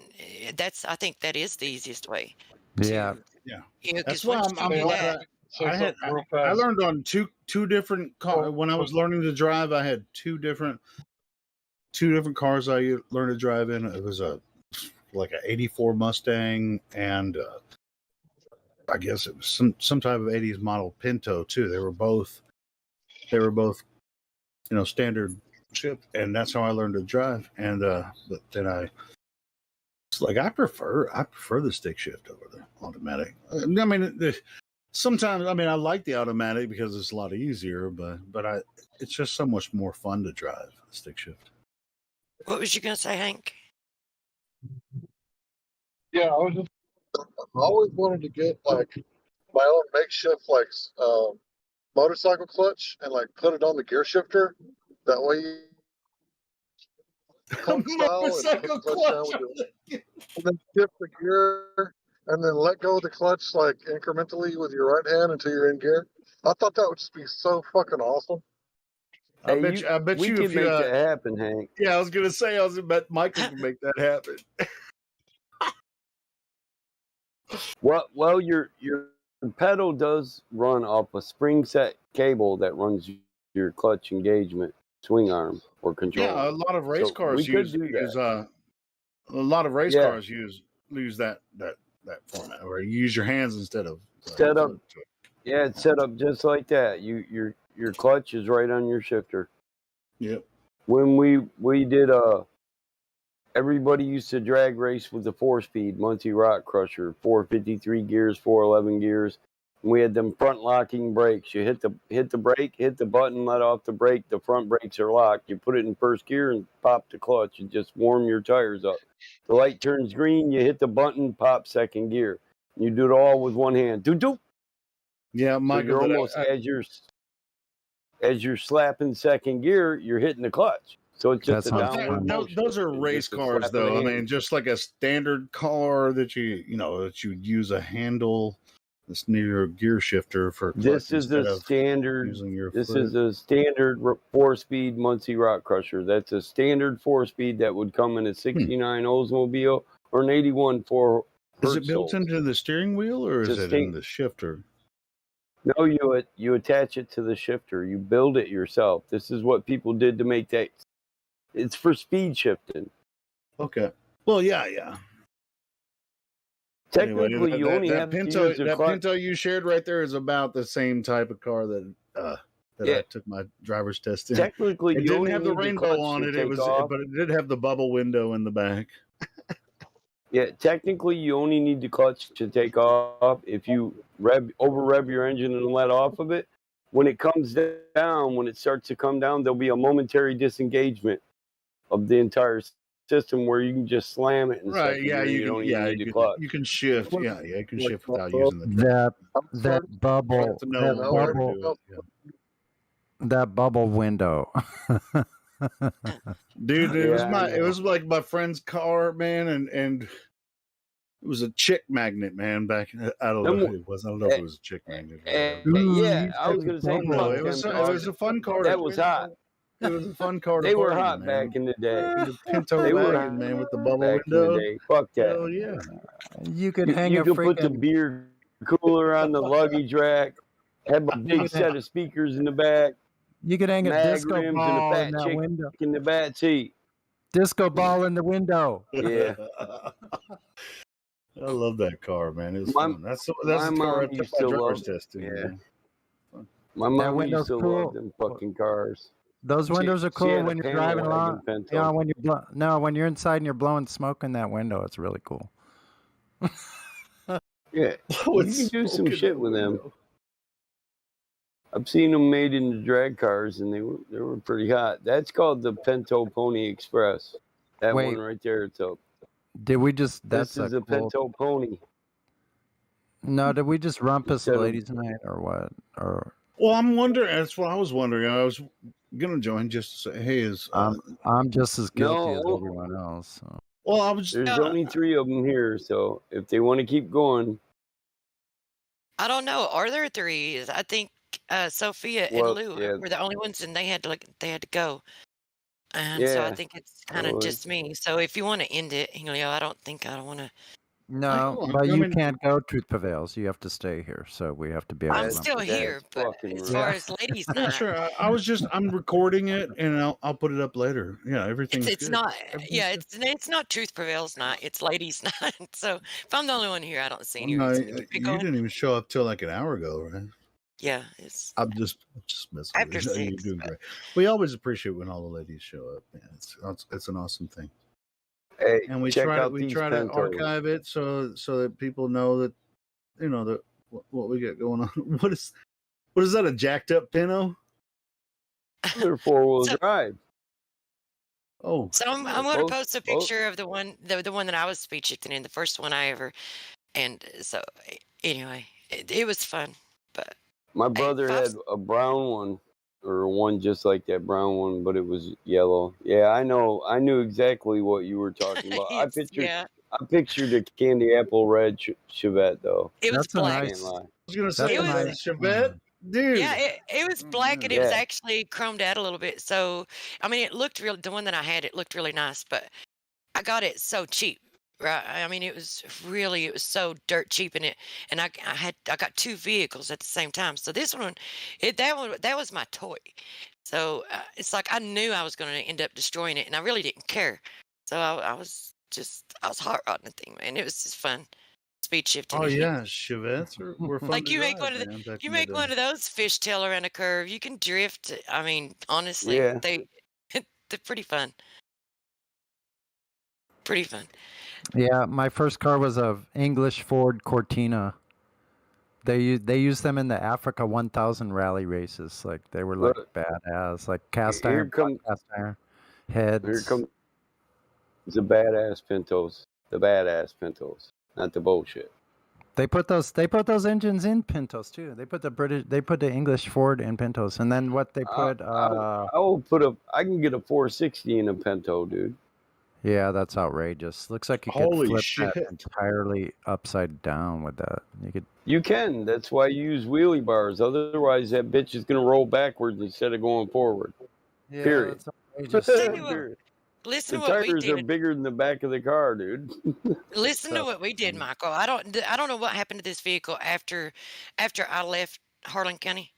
I think that is the easiest way. Yeah. Yeah. Because That's why once I'm you do glad that, I learned on two different cars. When I was learning to drive, I had two different cars I learned to drive in. It was like an '84 Mustang, and I guess it was some type of '80s model Pinto too. They were both standard ship, and that's how I learned to drive. And but then it's like I prefer the stick shift over the automatic. I mean, sometimes I like the automatic because it's a lot easier, but it's just so much more fun to drive the stick shift. what was you gonna say, Hank? Yeah, I always wanted to get like my own makeshift motorcycle clutch and like put it on the gear shifter. That way you punk style and put the clutch down with your, and then shift the gear and then let go of the clutch like incrementally with your right hand until you're in gear. I thought that would just be so fucking awesome. I bet we you can if you make that happen, Hank. Yeah, I was gonna say I bet Michael can make that happen. Well, your pedal does run off a spring set cable that runs your clutch engagement swing arm or control. Yeah, a lot of race cars use that. a lot of race cars use that format, where you use your hands instead of set up. Yeah, it's set up just like that. Your clutch is right on your shifter. Yep. When we did everybody used to drag race with the 4-speed Muncie Rock Crusher, 453 gears, 411 gears. And we had them front locking brakes. You hit the brake, hit the button, let off the brake. The front brakes are locked. You put it in first gear and pop the clutch and just warm your tires up. The light turns green. You hit the button, pop second gear. You do it all with one hand. Doop doop. Yeah, Michael. So you're almost as you're slapping second gear, you're hitting the clutch. So it's just a downward motion. Those are race cars, though. I mean, just like a standard car that you'd use a handle that's near your gear shifter for. This is a standard. This is a standard 4-speed Muncie Rock Crusher. That's a standard 4-speed that would come in a '69 Oldsmobile or an '81 4. Is it built into the steering wheel or is it in the shifter? No, you attach it to the shifter. You build it yourself. This is what people did to make that. It's for speed shifting. Okay. Well, yeah. Technically, you only have to use that Pinto you shared right there is about the same type of car that I took my driver's test in. Technically, it didn't have the rainbow on it. But it did have the bubble window in the back. Yeah, technically, you only need the clutch to take off. If you over rev your engine and let off of it, when it comes down, when it starts to come down, there'll be a momentary disengagement of the entire system where you can just slam it. Right? Yeah, you can shift. Yeah, you can shift without using the that bubble window. Dude, it was like my friend's car, man, and it was a chick magnet, man. Back I don't know who it was. I don't know if it was a chick magnet. Yeah, I was gonna say it was a fun car. That was hot. It was a fun car. They were hot back in the day. The Pinto wagon, man, with the bubble window. Fuck that. Oh yeah. You could put the beer cooler on the luggage rack. Have a big set of speakers in the back. You could hang a disco ball in that chick window. In the back seat. Disco ball in the window. Yeah. I love that car, man. It was fun. That's the car I took my driver's test in. Yeah. My mom used to love them fucking cars. Those windows are cool when you're driving along. Yeah, when you're inside and you're blowing smoke in that window, it's really cool. Yeah, you can do some shit with them. I've seen them made into drag cars, and they were pretty hot. That's called the Pinto Pony Express. That one right there. Did we just? This is a Pinto Pony. No, did we just rumpus Instead of- ladies' night or what? Or Well, I'm wondering. That's what I was wondering. I was gonna join just to say, hey, is I'm just as guilty as No. everyone else. So. well, I was. There's only 3 of them here, so if they want to keep going, I don't know. Are there 3? I think Sophia and well, Lou yeah, were the only ones, and they had to go. So I yeah. think it's kind of So just me. So if you want to end it, Helio, I don't want to. No, but you can't go. Truth prevails. You have to stay here, so we have to be able I'm to. still here, but as far as ladies' Yeah, night, sure. I was just. I'm recording it, and I'll put it up later. Yeah, everything's it's good. not. Everything's Yeah, good. it's not Truth Prevails night. It's ladies' night. So if I'm the only one here, I don't see any No, reason to keep it you going. didn't even show up till like an hour ago, right? Yeah, it's I'm just messing after with you. You're 6. doing great. We always appreciate when all the ladies show up. Man. It's an awesome thing. Hey, And we check try to out these to Pentos. archive it so that people know that that what we got going on. What is that? A jacked up Pinto? They're 4-wheel drive. Oh, So I'm Yeah, going to both- post a both- picture of the one that I was speed shifting in, the first one I ever. And so anyway, it was fun. But My brother had a brown one, or one just like that brown one, but it was yellow. Yeah, I know. I knew exactly what you were talking about. I pictured a candy apple red Chevette though. It was That's a black. nice. I was gonna That's say a was- nice. Chevette, dude. Yeah, it was black and it was Yeah. actually chromed out a little bit. So I mean, it looked real. The one that I had, it looked really nice, but I got it so cheap. Right? I mean, it was so dirt cheap in it, and I got 2 vehicles at the same time. So this one, that was my toy. So it's like I knew I was going to end up destroying it, and I really didn't care. So I was hot rodding the thing, man. It was just fun, speed shifting. Oh yeah, Chevettes were fun. Like to you make drive, one of man, back you in the make day. one of those fishtail around a curve. You can drift. I mean, honestly, Yeah. they're pretty fun. Pretty fun. Yeah, my first car was a English Ford Cortina. They use them in the Africa 1000 rally races. Like they were like Look, badass, like cast here iron, come- cast iron heads. Here comes the badass Pintos. The badass Pintos, not the bullshit. They put those engines in Pintos too. They put the English Ford in Pintos, and then what they put. I will put I can get a 460 in a Pinto, dude. Yeah, that's outrageous. Looks like you Holy could flip shit. that entirely upside down with that. You could. You can. That's why you use wheelie bars. Otherwise, that bitch is gonna roll backwards instead of going forward. Yeah, Period. that's outrageous. Period. Listen The to what we tires are did. bigger than the back of the car, dude. Listen to So- what we did, Michael. I don't know what happened to this vehicle after I left Harlan County,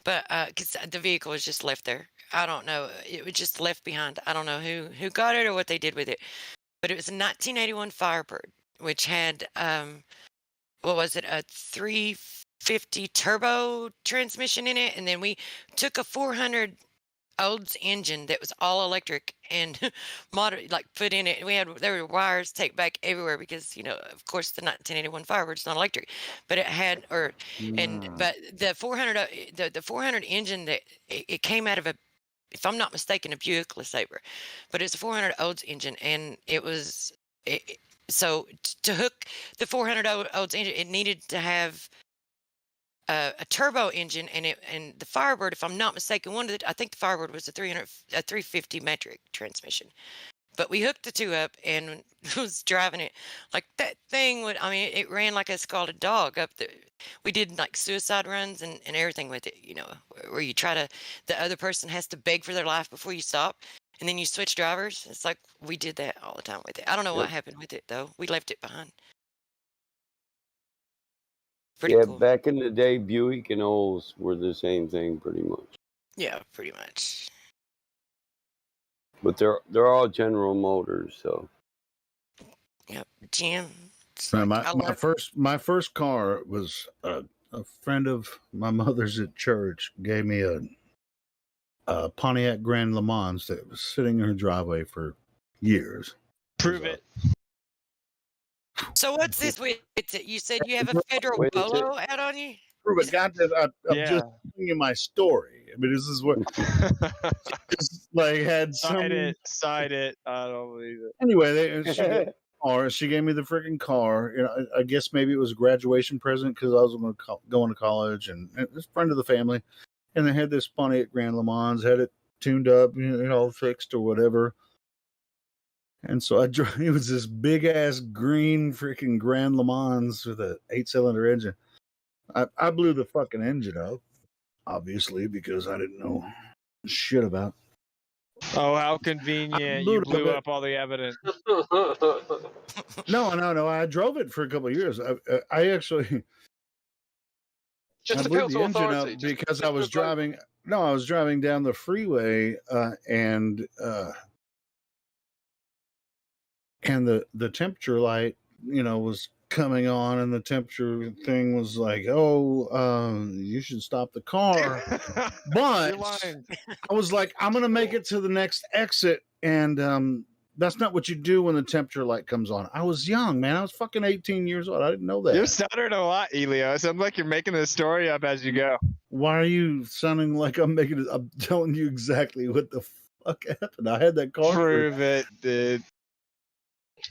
but because the vehicle was just left there. I don't know. It was just left behind. I don't know who got it or what they did with it. But it was a 1981 Firebird, which had what was it, a 350 turbo transmission in it, and then we took a 400 Olds engine that was all electric and put in it. There were wires take back everywhere because of course the 1981 Firebird's not electric, but it had but the 400 the 400 engine that it came out of if I'm not mistaken, a Buick LeSabre, but it's a 400 Olds engine, and it was so to hook the 400 Olds engine, it needed to have a turbo engine, and the Firebird, if I'm not mistaken, I think the Firebird was a 350 metric transmission. But we hooked the two up and was driving it like that thing it ran like a scalded dog up the. We did like suicide runs and everything with it, where you the other person has to beg for their life before you stop, and then you switch drivers. It's like we did that all the time with it. I don't know what happened with it though. We left it behind. Pretty cool. Back in the day, Buick and Olds were the same thing, pretty much. Yeah, pretty much. But they're all General Motors, so. Yep, Jim. Man, my first car was a friend of my mother's at church gave me a Pontiac Grand Le Mans that was sitting in her driveway for years. Prove it. So what's this with? You said you have a federal bolo out on you? Prove it, God, I'm just telling you my story. I mean, this is what just like had Sign it. I don't believe it. Anyway, she got car. She gave me the freaking car. You know, I guess maybe it was a graduation present because I was going to college, and it's a friend of the family. And they had this Pontiac Grand Le Mans, had it tuned up, you know, fixed or whatever. And so I drove. It was this big ass green freaking Grand Le Mans with a 8-cylinder engine. I blew the fucking engine up, obviously, because I didn't know shit about. Oh, how convenient! blew You it blew up. up all the evidence. No. I drove it for a couple of years. I actually. Just I to blew appeal the to engine authority. up because I was driving. No, I was driving down the freeway, and the temperature light, you know, was coming on, and the temperature thing was like, "Oh, you should stop the car." But I was like, "I'm gonna make it to the next exit," and that's not what you do when the temperature light comes on. I was young, man. I was fucking 18 years old. I didn't know that. You're stuttering a lot, Elio. It sounds like you're making this story up as you go. Why are you sounding like I'm making it? I'm telling you exactly what the fuck happened. I had that car. Prove it, dude.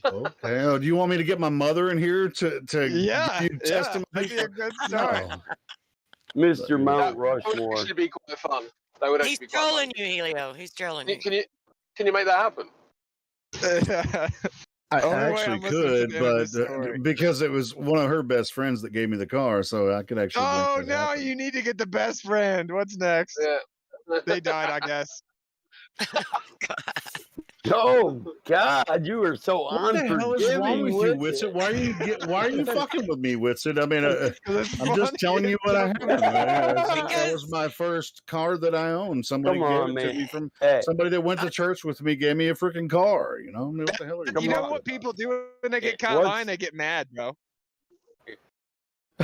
Okay. Oh, do you want me to get my mother in here to Yeah, give you yeah, testimony? that'd be a good start. No. Mr. Mount That would Rushmore. actually be quite fun. That would actually He's be quite fun. trolling you, Helio. He's trolling you. Can you make that happen? I Only way actually I'm listening to could, the end of but this story. because it was one of her best friends that gave me the car, so I could actually. Oh, make that now happen. you need to get the best friend. What's next? Yeah. They died, I guess. Oh God, you are so What the hell is wrong unforgiving. with you, Whitsit? Why are you fucking with me, Whitsit? I mean, I'm just telling you what I have. That was my first car that I owned. Somebody Come gave on, it to man. me from Hey. somebody that went to church with me. Gave me a freaking car. You know, I mean, what the hell are you? You know talking what people do when they get caught lying? They get mad, bro.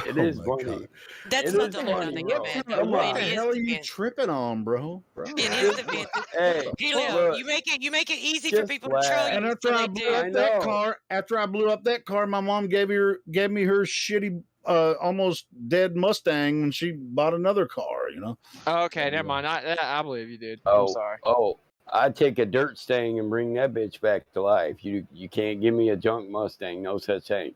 It Oh is my funny. God. That's It not is the only funny, time they bro. get mad, though. Come What on. the hell are you tripping on, bro? In his defense, Hey, Helio, look, you make it easy for just people to troll laugh. you. And after so I they blew do. up I that know. car, my mom gave me her shitty, almost dead Mustang when she bought another car. You know. Okay, never mind. I believe you, dude. I'm sorry. I'd take a dirt stang and bring that bitch back to life. You can't give me a junk Mustang. No such thing.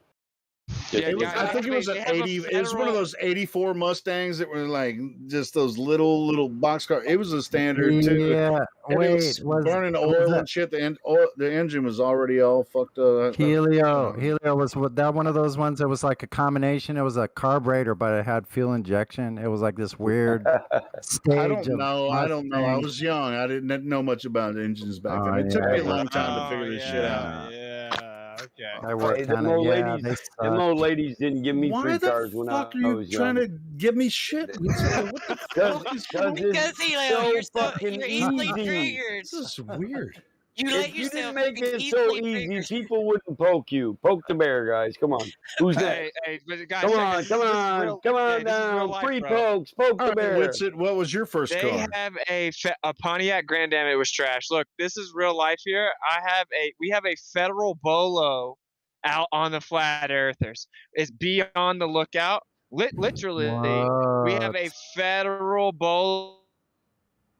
Yeah, I think it was an 80. It was one of those 84 Mustangs that were like just those little box car. It was a standard too. Yeah, And it was burning oil and shit. The engine was already all fucked up. Helio was that one of those ones that was like a combination. It was a carburetor, but it had fuel injection. It was like this weird stage. I don't know. I Mustang. was young. I didn't know much about engines back Oh, then. It took me a yeah. long time to figure this shit out. Okay. They were Hey, kind of them old ladies didn't give me Why free the cars when fuck I are you was trying young. to give me shit? What the fuck is Because Helio, you're fucking easily easy. triggered. This is weird. You let If you yourself didn't make be it so easily easy, triggered. people wouldn't poke you. Poke the bear, guys. Come on. Who's next? Hey, but guys, Come check on, this. come This is on, real- come okay, on this is real down. life, Free bro. pokes, poke All the right, bear. Whitsit, what was your first They car? have a Pontiac Grand Am. It was trash. Look, this is real life here. We have a federal bolo out on the flat earthers. It's be on the lookout. Literally, we have a federal bolo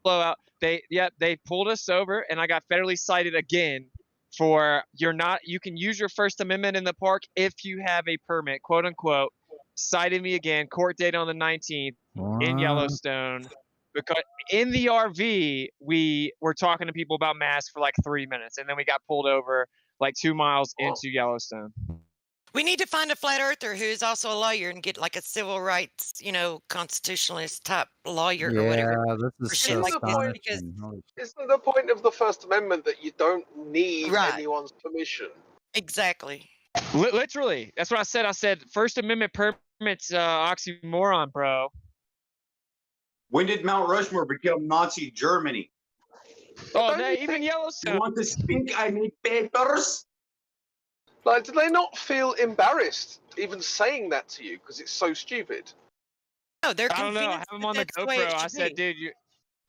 out. They pulled us over, and I got federally cited again for you can use your First Amendment in the park if you have a permit, quote unquote. Cited me again. Court date on the 19th in Yellowstone. Because in the RV, we were talking to people about masks for like 3 minutes, and then we got pulled over like 2 miles into Yellowstone. We need to find a flat earther who is also a lawyer and get like a civil rights, constitutionalist type lawyer or whatever. Yeah, this is so astonishing. Isn't the point of the First Amendment that you don't need anyone's permission? Exactly. Literally, that's what I said. I said First Amendment permits oxymoron, bro. When did Mount Rushmore become Nazi Germany? Oh, even Yellowstone. You want to speak? I need papers. Like, do they not feel embarrassed even saying that to you because it's so stupid? No, they're I don't know. I have him on the that's the way it GoPro. should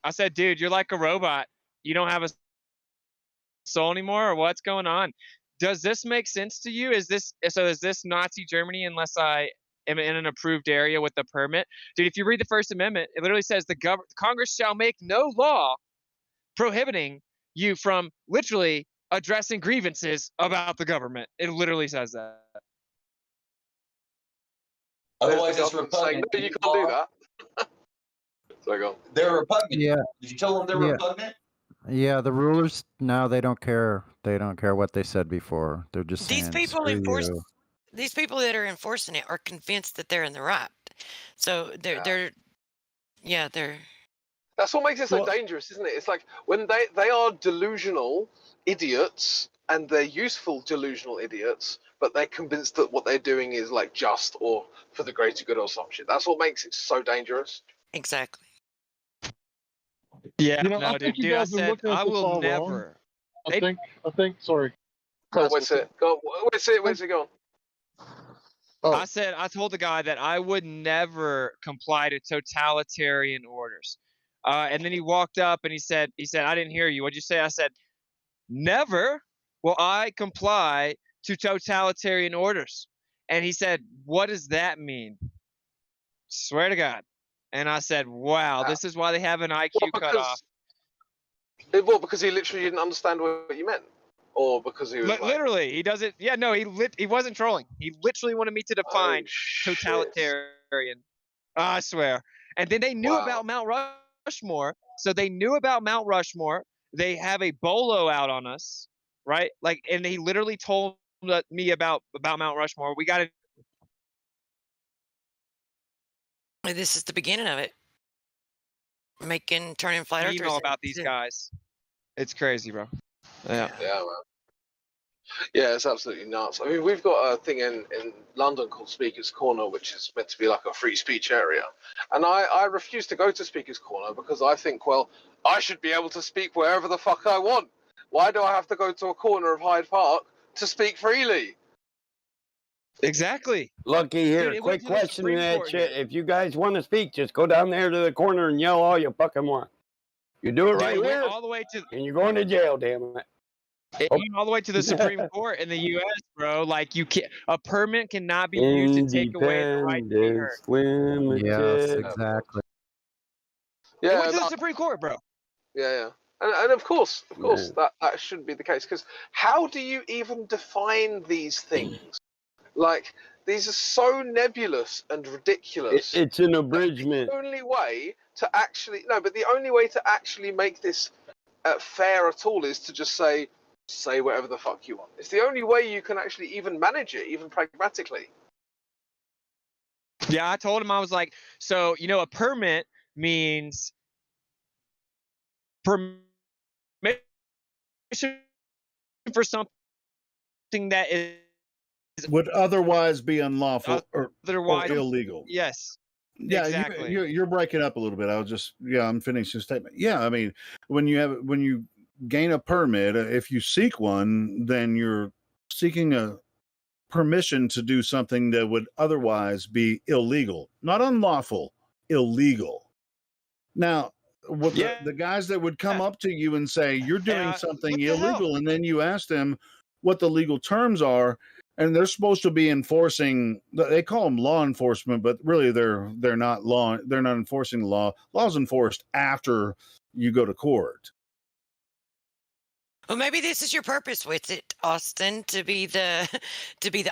I said, dude, you're like a robot. You don't have a soul anymore, or what's going on? Does this make sense to you? Is this Nazi Germany unless I am in an approved area with a permit? Dude, if you read the First Amendment, it literally says Congress shall make no law prohibiting you from literally addressing grievances about the government. It literally says that. Otherwise, it's Government saying, repugnant. no, you can't do that. So go. They're repugnant. Yeah. Did you tell them they're Yeah. repugnant? Yeah, the rulers now they don't care. They don't care what they said before. They're just These saying, people "Screw enforce. you." These people that are enforcing it are convinced that they're in the right. So they're That's what makes it so dangerous, isn't it? It's like when they are delusional idiots and they're useful delusional idiots, but they're convinced that what they're doing is like just or for the greater good or some shit. That's what makes it so dangerous. Exactly. Yeah, You know, no, I think dude. you I guys are said looking at I this will all wrong. never. I think. Sorry. Go on, where's it? Go. Where's it going? I told the guy that I would never comply to totalitarian orders. And then he walked up and he said, I didn't hear you. What'd you say? I said, never will I comply to totalitarian orders. And he said, what does that mean? Swear to God. And I said, wow, this is why they have an IQ cutoff. Well, because he literally didn't understand what you meant, or because he was like, Literally, he doesn't. Yeah, no, he wasn't trolling. He literally wanted me to define totalitarian. I swear. And then they knew about Mount Rushmore, so they knew about Mount Rushmore. They have a bolo out on us, right? Like, and he literally told me about Mount Rushmore. We got it. This is the beginning of it. Turning flat earthers. You know about these guys. It's crazy, bro. Yeah. Yeah, man. Yeah, it's absolutely nuts. I mean, we've got a thing in London called Speaker's Corner, which is meant to be like a free speech area. And I refuse to go to Speaker's Corner because I think, well, I should be able to speak wherever the fuck I want. Why do I have to go to a corner of Hyde Park to speak freely? Exactly. Lucky here. Dude, Quick question in that shit. If you guys want to speak, just go down there to the corner and yell all you fucking want. You do it right Dude, it here, went all the way to, and you're going to jail, damn it. it went all the way to the Supreme Court in the U.S., bro. Like, you can't. A permit cannot be used to take away the right to be heard. Limited. Yes, exactly. It Yeah, went to the Supreme Court, bro. Yeah. And of course, that shouldn't be the case. Because how do you even define these things? Like, these are so nebulous and ridiculous. It's an abridgment. The only way to actually the only way to actually make this fair at all is to just say whatever the fuck you want. It's the only way you can actually even manage it, even pragmatically. Yeah, I told him, I was like, so, a permit means permission for something that is would otherwise be unlawful or illegal. Yes. Yeah, exactly. You're breaking up a little bit. I'm finishing the statement. Yeah, I mean, when you gain a permit, if you seek one, then you're seeking a permission to do something that would otherwise be illegal, not unlawful, illegal. Now, the guys that would come up to you and say you're doing something illegal, and then you ask them what the legal terms are, and they're supposed to be enforcing. They call them law enforcement, but really they're not law. They're not enforcing the law. Law's enforced after you go to court. Well, maybe this is your purpose with it, Austin, to be the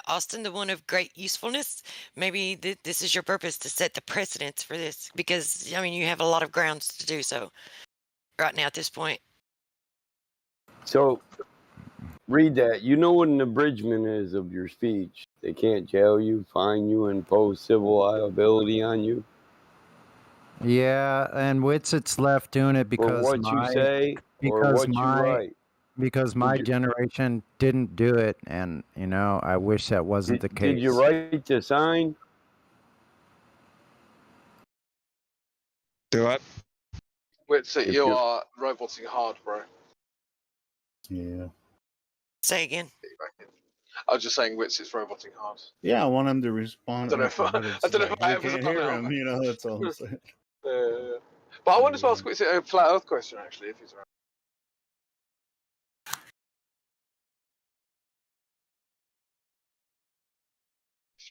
Austin, the one of great usefulness. Maybe this is your purpose, to set the precedence for this, because you have a lot of grounds to do so right now at this point. So, read that. You know what an abridgment is of your speech. They can't jail you, fine you, impose civil liability on you. Yeah, and Witset's left doing it because what you say or what you write. Because my generation didn't do it, and I wish that wasn't the case. Did you write to sign? Do it. Witset, you are roboting hard, bro. Yeah. Say again. I was just saying Witset's roboting hard. Yeah, I want him to respond. I don't know if I ever can't hear him. That's all I'm saying. But I wanted to ask Witset a flat Earth question, actually, if he's around.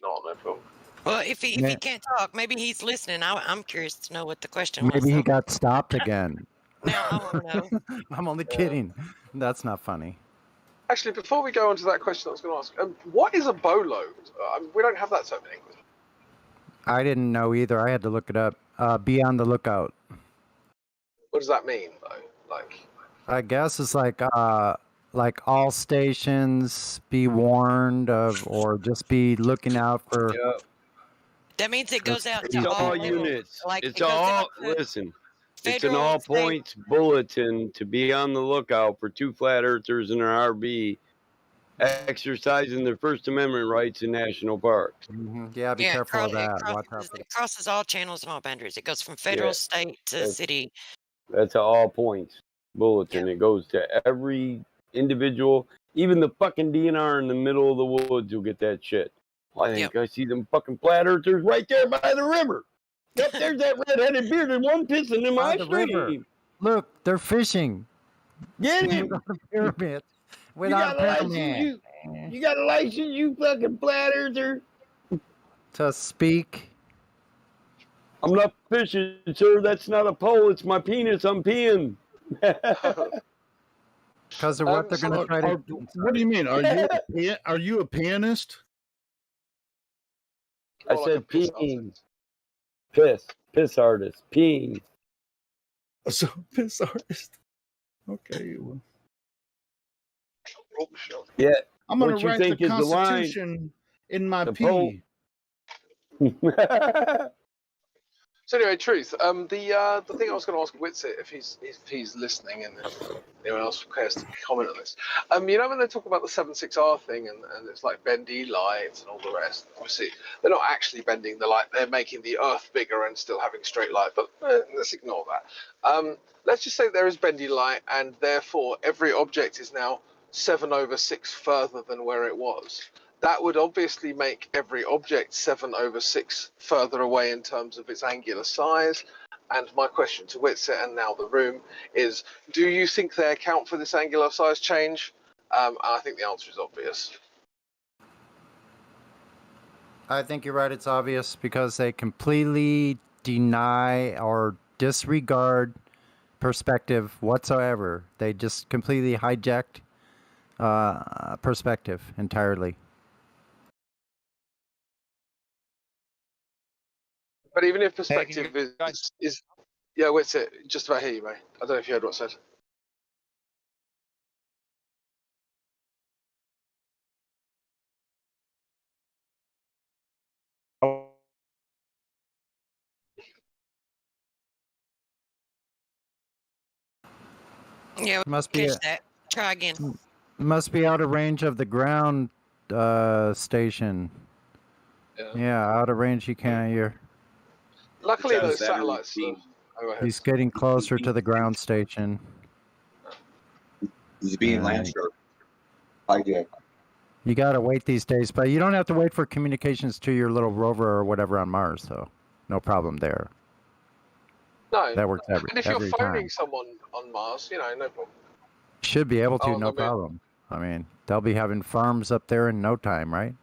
Not, no problem. Well, if he can't talk, maybe he's listening. I'm curious to know what the question was. Maybe he got stopped again. Now I want to know. I'm only kidding. That's not funny. Actually, before we go on to that question, I was going to ask, what is a bolo? We don't have that term in English. I didn't know either. I had to look it up. Be on the lookout. What does that mean, though? Like, I guess it's like all stations be warned of, or just be looking out for. Yeah. That means it goes out to It's all levels. units. Like It's it goes all out to listen. It's an federal, all state. points bulletin to be on the lookout for two flat earthers in an RV exercising their First Amendment rights in national parks. Yeah, be careful of that. Watch out for It crosses all channels and all boundaries. It goes from federal, Yeah, state to that's- city. That's an all points bulletin. It goes to every individual, even the fucking DNR in the middle of the woods will get that shit. I think I see them fucking flat earthers right there by the river. Yep, there's that red-headed bearded one pissing in my the river. stream. Look, they're fishing. Get him! Pyramid. You Without got a a license, pyramid. you got a license, you fucking flat earther. To speak. I'm not fishing, sir. That's not a pole. It's my penis. I'm peeing. Because of what they're going to try to. What do you mean? Are you a pianist? I said peeing. Piss artist. Peeing. So piss artist. Okay. Well. Yeah. I'm gonna what you write think the is the line? Constitution in my The pee. So anyway, truth. The thing I was going to ask Witsit if he's listening, and if anyone else cares to comment on this. You know when they talk about the 7.6R thing and it's like bendy light and all the rest. Obviously, they're not actually bending the light. They're making the Earth bigger and still having straight light. But let's ignore that. Let's just say there is bendy light, and therefore every object is now 7/6 further than where it was. That would obviously make every object 7/6 further away in terms of its angular size. And my question to Witsit and now the room is, do you think they account for this angular size change? I think the answer is obvious. I think you're right. It's obvious because they completely deny or disregard perspective whatsoever. They just completely hijacked perspective entirely. But even if perspective is yeah, Witsit, just about hear you, mate. I don't know if you heard what I said. Yeah, Must be catch that. Try again. Must be out of range of the ground station. Yeah, out of range. You can't hear. Luckily, It's on those Saturn satellites. team. Oh, go ahead. He's getting closer to the ground station. He's being land shark. Hijack. You got to wait these days, but you don't have to wait for communications to your little rover or whatever on Mars, so no problem there. No, That works every and if you're time. phoning someone on Mars, no problem. Should be able to, Oh, no they'll be- problem. I mean, they'll be having farms up there in no time, right?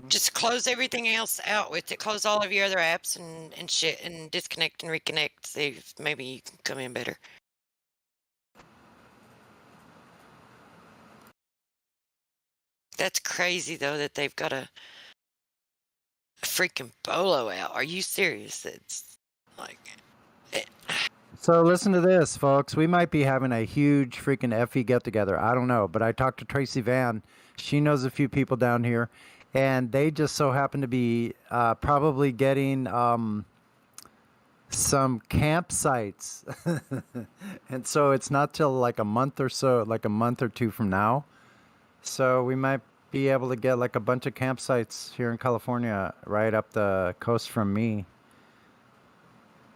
Just close everything else out with it. Close all of your other apps and shit and disconnect and reconnect. See if maybe you can come in better. That's crazy though that they've got a freaking bolo out. Are you serious? It's like So listen to this, folks. We might be having a huge freaking FE get together. I don't know, but I talked to Tracy Van. She knows a few people down here, and they just so happen to be probably getting some campsites. And so it's not till like a month or so, like a month or two from now. So we might be able to get like a bunch of campsites here in California, right up the coast from me.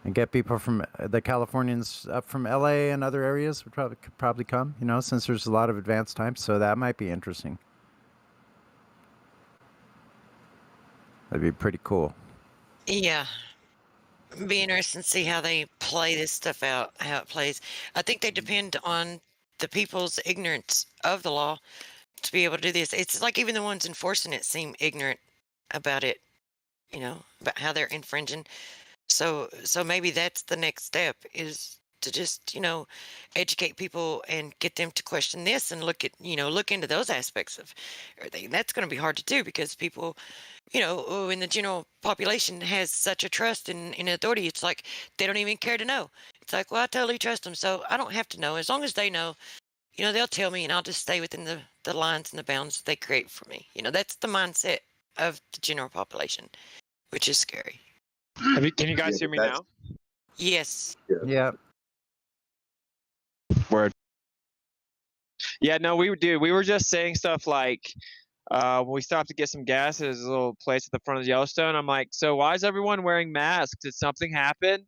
And get people from the Californians up from LA and other areas would probably come, since there's a lot of advance time. So that might be interesting. That'd be pretty cool. yeah. Be interesting to see how they play this stuff out, how it plays. I think they depend on the people's ignorance of the law to be able to do this. It's like even the ones enforcing it seem ignorant about it, about how they're infringing. So maybe that's the next step is to just, educate people and get them to question this and look into those aspects of everything. That's going to be hard to do because people, when the general population has such a trust in authority, it's like they don't even care to know. It's like, well, I totally trust them, so I don't have to know. As long as they know, they'll tell me and I'll just stay within the lines and the bounds they create for me. That's the mindset of the general population, which is scary. Can you guys hear me now? Yes. Yeah. Word. Yeah, no, we were just saying stuff like, when we stopped to get some gas, there's a little place at the front of Yellowstone. I'm like, so why is everyone wearing masks? Did something happen?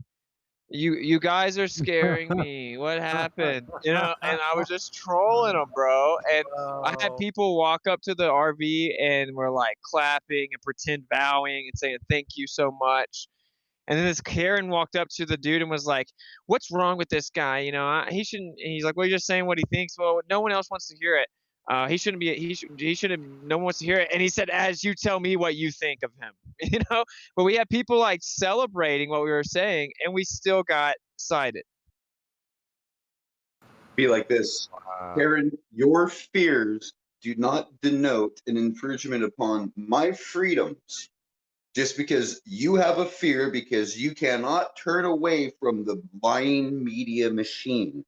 You guys are scaring me. What happened? And I was just trolling them, bro. And I had people walk up to the RV and were like clapping and pretend bowing and saying thank you so much. And then this Karen walked up to the dude and was like, "What's wrong with this guy? He shouldn't." And he's like, "Well, you're just saying what he thinks." Well, no one else wants to hear it. He shouldn't be. He shouldn't. No one wants to hear it. And he said, "As you tell me what you think of him," But we had people like celebrating what we were saying, and we still got cited. Be like this, Karen. Your fears do not denote an infringement upon my freedoms. Just because you have a fear because you cannot turn away from the lying media machine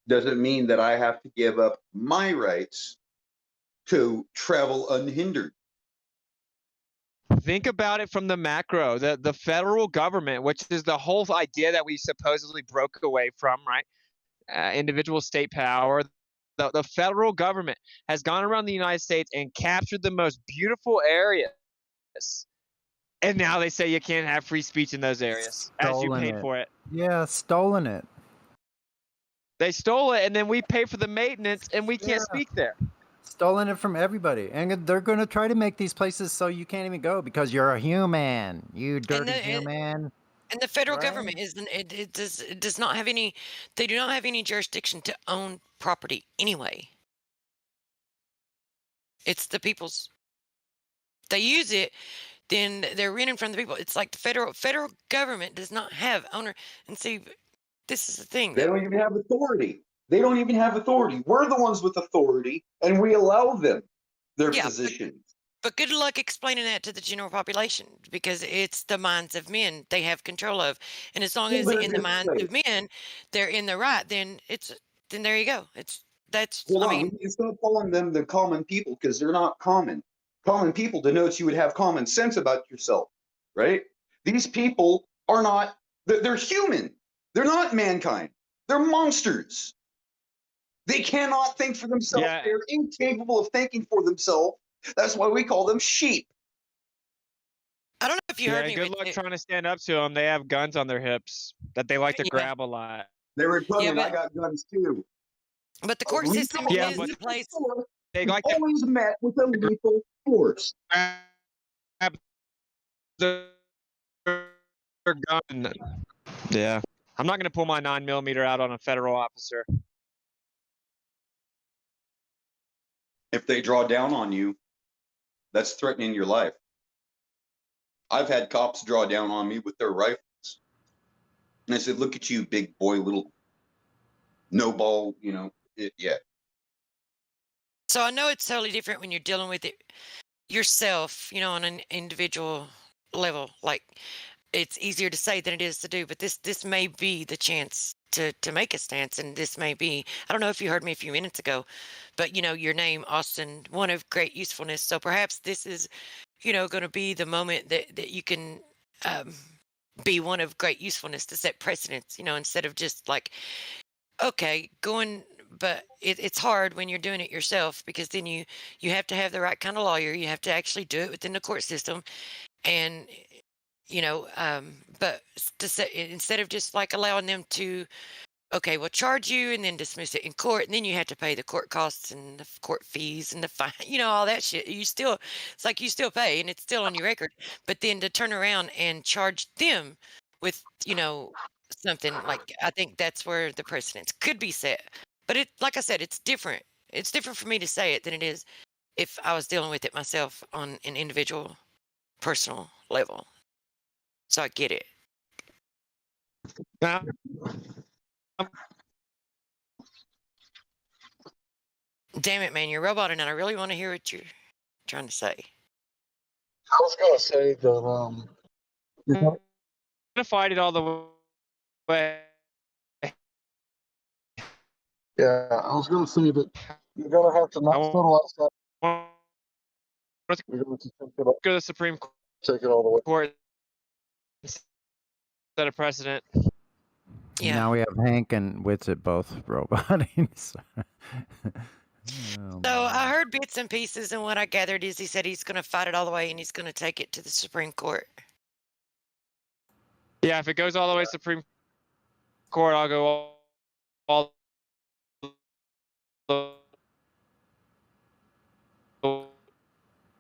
doesn't mean that I have to give up my rights to travel unhindered. Think about it from the macro. The federal government, which is the whole idea that we supposedly broke away from, right? Individual state power. The federal government has gone around the United States and captured the most beautiful areas. And now they say you can't have free speech in those areas as you paid for it. Yeah, stolen it. They stole it, and then we pay for the maintenance, and we can't speak there. Stolen it from everybody. And they're going to try to make these places so you can't even go because you're a human. You dirty human. And the federal government does not have any. They do not have any jurisdiction to own property anyway. It's the people's. They use it, then they're renting from the people. It's like the federal government does not have owner. And see, this is the thing. They don't even have authority. They don't even have authority. We're the ones with authority, and we allow them their position. But good luck explaining that to the general population because it's the minds of men they have control of, and as long as in the minds of men they're in the right, then there you go. Hold on, we need to stop calling them the common people because they're not common. Common people denotes you would have common sense about yourself, right? These people are not. They're human. They're not mankind. They're monsters. They cannot think for themselves. Yeah. They're incapable of thinking for themselves. That's why we call them sheep. I don't know if you heard me. Good luck trying to stand up to them. They have guns on their hips that they like to grab a lot. They were coming. I got guns too. But the court system is the place. They like always met with a lethal force. Their gun. Yeah. I'm not going to pull my 9mm out on a federal officer. If they draw down on you, that's threatening your life. I've had cops draw down on me with their rifles. And I said, look at you, big boy, little no ball, yeah. So I know it's totally different when you're dealing with it yourself, on an individual level. Like it's easier to say than it is to do, but this may be the chance to make a stance. And this may be, I don't know if you heard me a few minutes ago, but your name, Austin, one of great usefulness. So perhaps this is, going to be the moment that you can be one of great usefulness to set precedents, instead of just like, okay, going, but it's hard when you're doing it yourself because then you have to have the right kind of lawyer. You have to actually do it within the court system. And, but to say, instead of just like allowing them to, okay, we'll charge you and then dismiss it in court. And then you have to pay the court costs and the court fees and the fine, all that shit. It's like you still pay and it's still on your record. But then to turn around and charge them with, something like, I think that's where the precedence could be set. But like I said, it's different. It's different for me to say it than it is if I was dealing with it myself on an individual, personal level. So I get it. Now, Damn it, man, you're roboting, and I really want to hear what you're trying to say. I was gonna say that you I'm gonna fight it all the way. yeah, I was gonna say that you're gonna have to not settle outside. You're gonna have to take it Go to the Supreme take it all the way. Court. Set a precedent. Now we have Hank and Witsit both roboting. So I heard bits and pieces, and what I gathered is he said he's going to fight it all the way, and he's going to take it to the Supreme Court. Yeah, if it goes all the way to Supreme Court, I'll go all the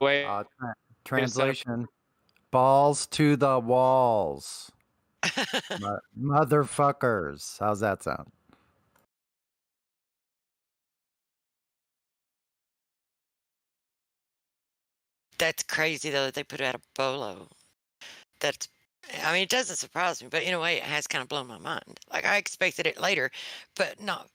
way. translation: balls to the walls, motherfuckers. How's that sound? That's crazy, though, that they put out a bolo. That's, I mean, it doesn't surprise me, but in a way, it has kind of blown my mind. Like, I expected it later, but not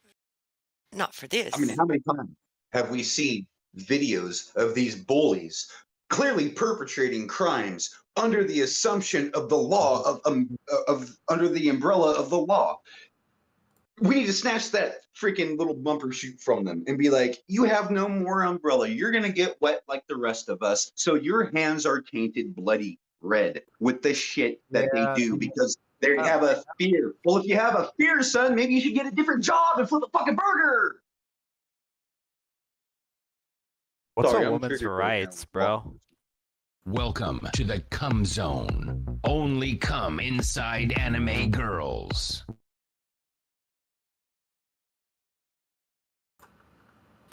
for this. I mean, how many times have we seen videos of these bullies clearly perpetrating crimes under the assumption of the law of under the umbrella of the law? We need to snatch that freaking little bumper shoot from them and be like, you have no more umbrella. You're going to get wet like the rest of us. So your hands are tainted bloody red with the shit that they do because they have a fear. Well, if you have a fear, son, maybe you should get a different job and flip a fucking burger. What's Sorry, a I'm woman's triggered right rights, bro? Welcome to the Cum Zone. Only cum inside anime girls.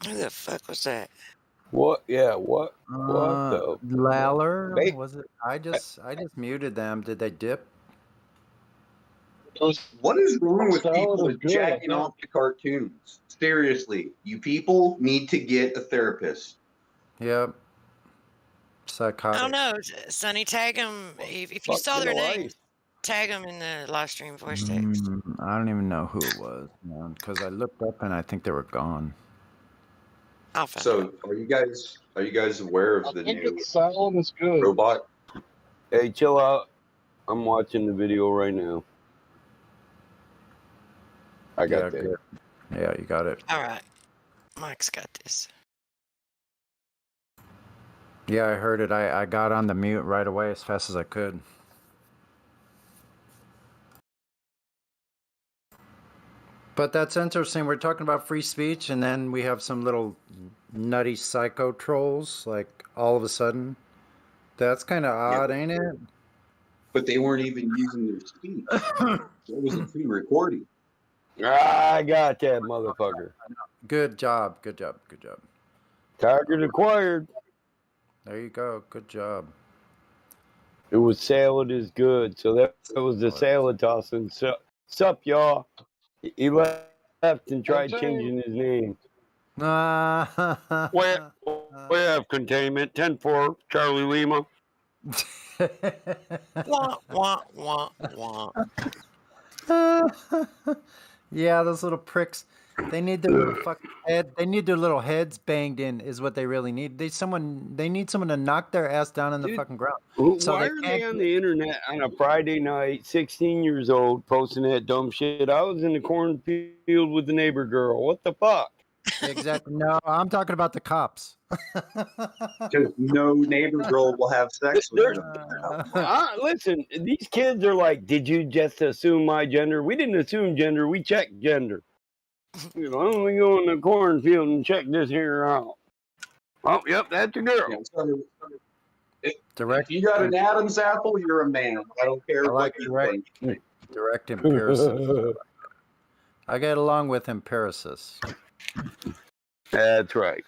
Who the fuck was that? What? Yeah. What? What the? Laller? They- Was it? I just muted them. Did they dip? What is wrong with Salad people is with good, jacking I off to cartoons? Seriously, you people need to get a therapist. Yep. I Psychotic. don't know. Sonny, tag them. If you saw their names, tag them in the live stream voice text. I don't even know who it was, because I looked up and I think they were gone. So, are you guys aware of the new salad is good. robot? Hey, chill out. I'm watching the video right now. I got that. Good. Yeah, you got it. All right. Mike's got this. Yeah, I heard it. I got on the mute right away as fast as I could. But that's interesting. We're talking about free speech, and then we have some little nutty psycho trolls, like all of a sudden. That's kind of odd, ain't it? But they weren't even using their speech. That was a pre-recording. I got that motherfucker. Good job. Good job. Good job. Target acquired. There you go. Good job. It was salad is good. So that was the salad tossing. Sup, y'all? He left and tried changing his name. We have containment. 10-4, Charlie Lima. Wah, wah, wah, wah. Yeah, those little pricks. They need their little fucking head. They need their little heads banged in. Is what they really need. They need someone to knock their ass down in the fucking ground. So Why are they on the internet on a Friday night, 16 years old, posting that dumb shit? I was in the cornfield with the neighbor girl. What the fuck? Exactly. No, I'm talking about the cops. Because no neighbor girl will have sex with them. Listen, these kids are like, did you just assume my gender? We didn't assume gender. We checked gender. You know, I'm going to go in the cornfield and check this here out. Oh, yep, that's your girl. If you got an Adam's apple, you're a man. I don't care what you think. Direct empiricist. I get along with empiricists. That's right.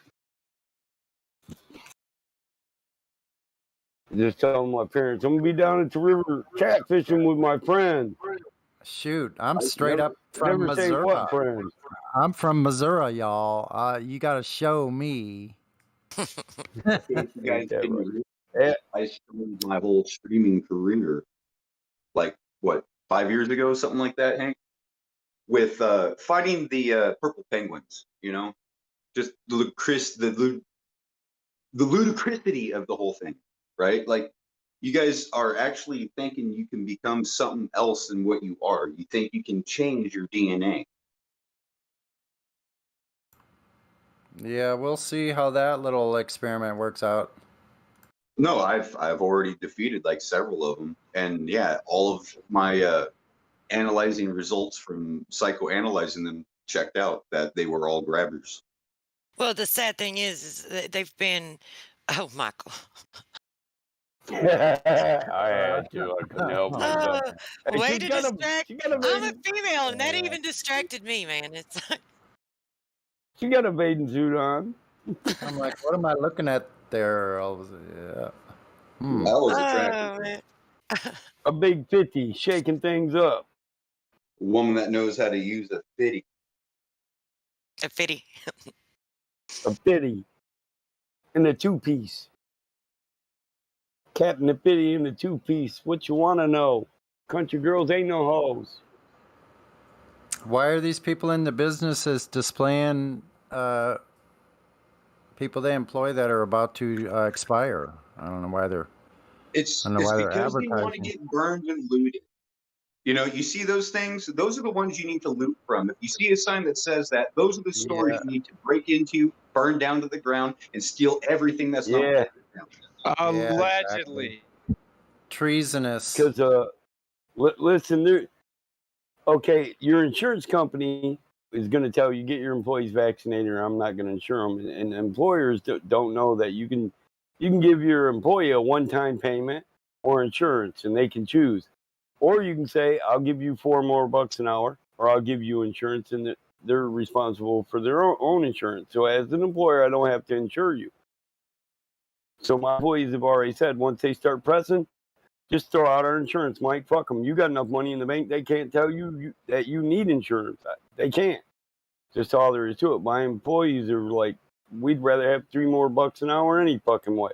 Just telling my parents, I'm going to be down at the river catfishing with my friend. Shoot, I'm straight up from never say Missouri. what, friend. I'm from Missouri, y'all. You got to show me. You guys didn't I started my whole streaming career, like, what, 5 years ago, something like that, Hank? With fighting the purple penguins, you know? just the ludicrosity of the whole thing, right? Like, you guys are actually thinking you can become something else than what you are. You think you can change your DNA. Yeah, we'll see how that little experiment works out. No, I've already defeated like several of them, and yeah, all of my analyzing results from psychoanalyzing them checked out that they were all grabbers. Well, the sad thing is that they've been. Oh, Michael. I had to. I couldn't help myself. Hey, Way she's to got a distract. she got a I'm a bathing, female, and that even distracted me, man. It's like, she got a bathing suit on. I'm like, what am I looking at there? Yeah. Hmm. That was attractive. oh, man. A big 50, shaking things up. A woman that knows how to use a fitty. A fitty. A 50 in a 2-piece. Captain the 50 in the 2-piece. What you want to know? Country girls ain't no hoes. Why are these people in the businesses displaying people they employ that are about to expire? I don't know why they're. It's I don't know why they're because they want to advertising. get burned and looted. You know, you see those things, those are the ones you need to loot from. If you see a sign that says that, those are the stores you need to break into, burn down to the ground, and steal everything that's not Yeah. Allegedly. Treasonous. Because listen, there. Okay, your insurance company is going to tell you get your employees vaccinated, or I'm not going to insure them. And employers don't know that you can give your employee a one-time payment or insurance, and they can choose. Or you can say, I'll give you $4 more an hour, or I'll give you insurance, and they're responsible for their own insurance. So as an employer, I don't have to insure you. So my employees have already said, once they start pressing, just throw out our insurance, Mike. Fuck them. You got enough money in the bank. They can't tell you that you need insurance. They can't. Just all there is to it. My employees are like, we'd rather have $3 more an hour any fucking way.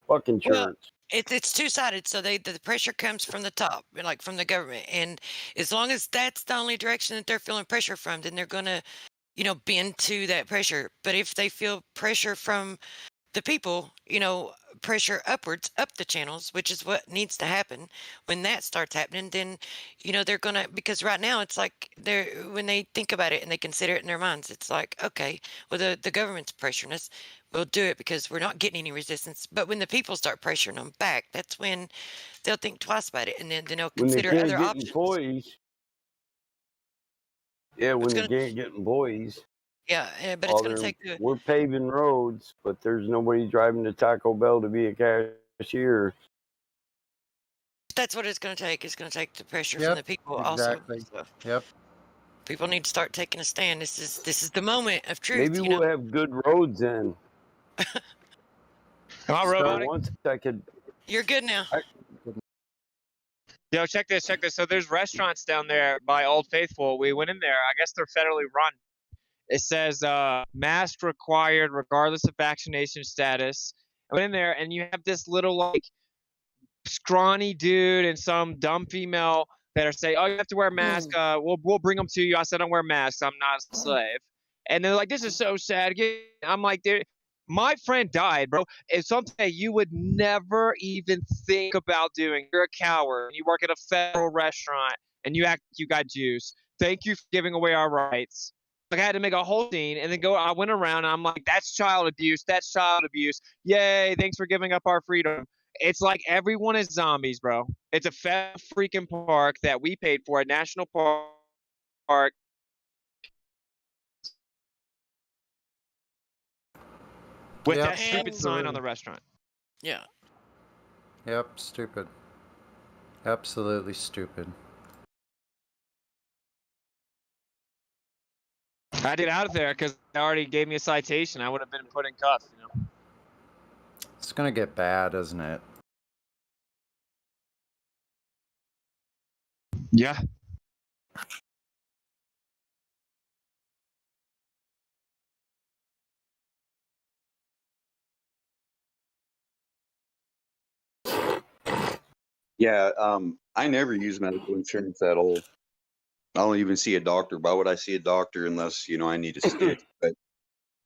Fuck insurance. It's two-sided, so the pressure comes from the top, like from the government, and as long as that's the only direction that they're feeling pressure from, then they're gonna, bend to that pressure. But if they feel pressure from the people, pressure upwards, up the channels, which is what needs to happen. When that starts happening, then, they're gonna, because right now it's like when they think about it and they consider it in their minds, it's like, okay, well, the government's pressuring us. We'll do it because we're not getting any resistance. But when the people start pressuring them back, that's when they'll think twice about it, and then they'll When they consider can't other get options. employees. Yeah, when they can't get employees. Yeah, but it's going to take We're paving roads, but there's nobody driving to Taco Bell to be a cashier. That's what it's going to take. It's going to take the pressure Yep, from the people exactly. also. So Yep. people need to start taking a stand. This is the moment of truth. Maybe we'll have good roads then. Am I robotic? Once I could. You're good now. Yo, check this. So there's restaurants down there by Old Faithful. We went in there. I guess they're federally run. It says mask required regardless of vaccination status. I went in there and you have this little like scrawny dude and some dumb female that are saying, "Oh, you have to wear a mask. We'll bring them to you." I said, "I don't wear masks. I'm not a slave." And they're like, "This is so sad." I'm like, my friend died, bro. It's something that you would never even think about doing. You're a coward. You work at a federal restaurant and you act like you got juice. Thank you for giving away our rights. Like, I had to make a whole scene and then I went around and I'm like, that's child abuse. That's child abuse. Yay. Thanks for giving up our freedom. It's like everyone is zombies, bro. It's a federal freaking park that we paid for, a national park. With that stupid sign on the restaurant. Yeah. Yep, stupid. Absolutely stupid. I had to get out of there because they already gave me a citation. I would have been put in cuffs, It's gonna get bad, isn't it? Yeah. Yeah, I never use medical insurance at all. I don't even see a doctor. Why would I see a doctor unless I need a stick? But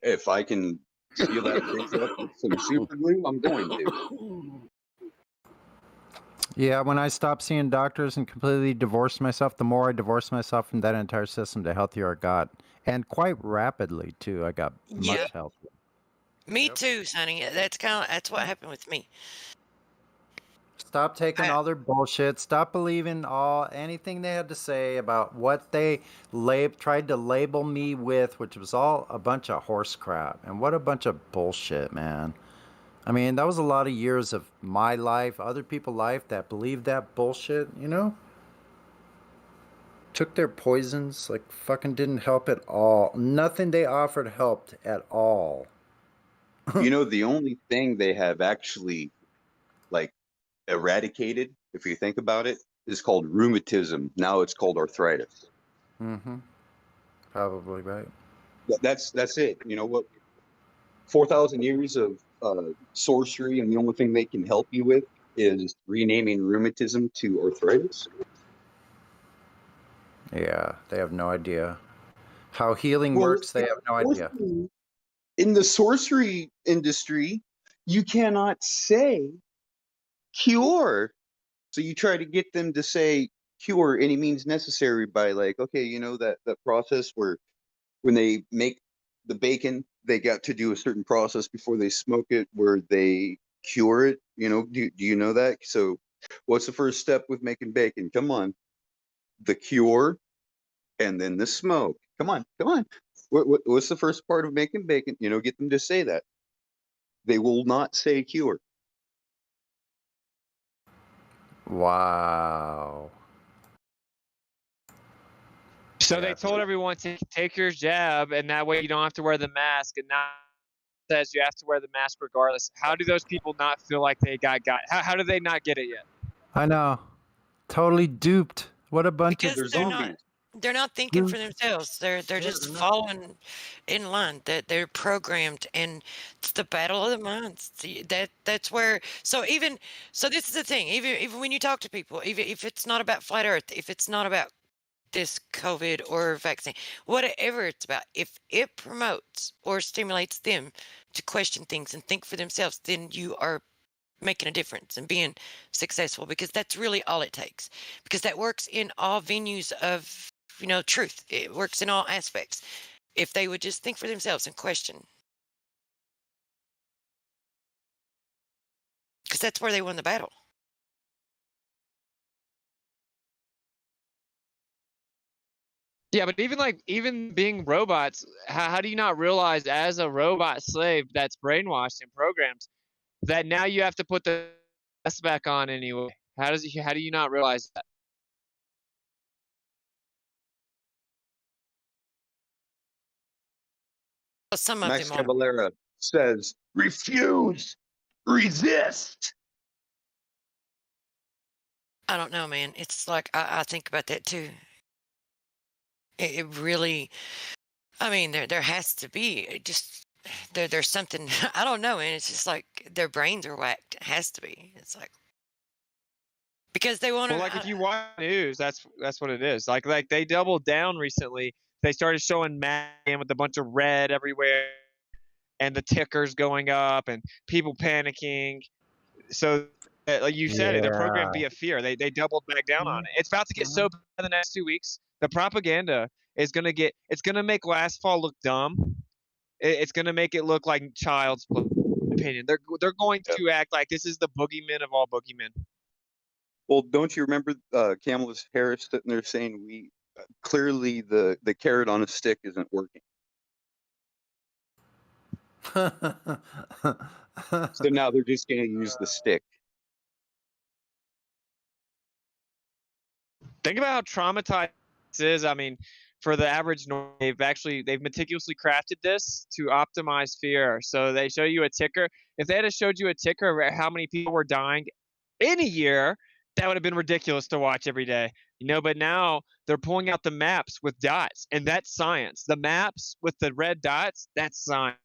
If I can seal that bitch up with some super glue, I'm going to. Yeah, when I stopped seeing doctors and completely divorced myself, the more I divorced myself from that entire system, the healthier I got. And quite rapidly, too. I got Yeah. much healthier. Me too, Sonny. That's what happened with me. Stop taking all their bullshit. Stop believing anything they had to say about what they tried to label me with, which was all a bunch of horse crap. And what a bunch of bullshit, man. I mean, that was a lot of years of my life, other people's life that believed that bullshit, you know? Took their poisons, like fucking didn't help at all. Nothing they offered helped at all. You know, the only thing they have actually like eradicated, if you think about it, is called rheumatism. Now it's called arthritis. Mm-hmm. Probably right. That's it. You know what? 4,000 years of sorcery, and the only thing they can help you with is renaming rheumatism to arthritis. Yeah, they have no idea. How healing works, they have no idea. In the sorcery industry, you cannot say cure. So you try to get them to say cure any means necessary by like, okay, you know, that process where when they make the bacon, they got to do a certain process before they smoke it where they cure it. You know, do you know that? So what's the first step with making bacon? Come on. The cure and then the smoke. Come on. What's the first part of making bacon? You know, get them to say that. They will not say cure. Wow. So they told everyone to take your jab, and that way you don't have to wear the mask. And now it says you have to wear the mask regardless. How do those people not feel like they got? How do they not get it yet? I know. Totally duped. What a bunch of They're not thinking for themselves. They're just following in line. That they're programmed, and it's the battle of the minds. That's where. So this is the thing. Even when you talk to people, even if it's not about flat Earth, if it's not about this COVID or vaccine, whatever it's about, if it promotes or stimulates them to question things and think for themselves, then you are making a difference and being successful, because that's really all it takes, because that works in all venues of truth. It works in all aspects. If they would just think for themselves and question, because that's where they won the battle. Yeah, but even being robots, how do you not realize as a robot slave that's brainwashed and programmed that now you have to put the mask back on anyway? How do you not realize that? Well, some of Max them are. Cavalera says, refuse, resist. I don't know, man. It's like I think about that too. It really, I mean, there has to be there's something I don't know, and it's just like their brains are whacked. It has to be. It's like because they want to. Well, like if you watch news, that's what it is. Like they doubled down recently. They started showing man with a bunch of red everywhere, and the tickers going up, and people panicking. So, like you said, it, they're programmed via fear. They doubled back down on it. It's about to get so bad in the next 2 weeks. The propaganda is it's gonna make last fall look dumb. It's gonna make it look like child's play. Opinion. They're going to act like this is the boogeyman of all boogeymen. Well, don't you remember Kamala Harris sitting there saying we clearly the carrot on a stick isn't working. So now they're just going to use the stick. Think about how traumatized this is. I mean, for the average Norm, they've meticulously crafted this to optimize fear. So they show you a ticker. If they had showed you a ticker of how many people were dying in a year, that would have been ridiculous to watch every day. But now they're pulling out the maps with dots, and that's science. The maps with the red dots, that's science.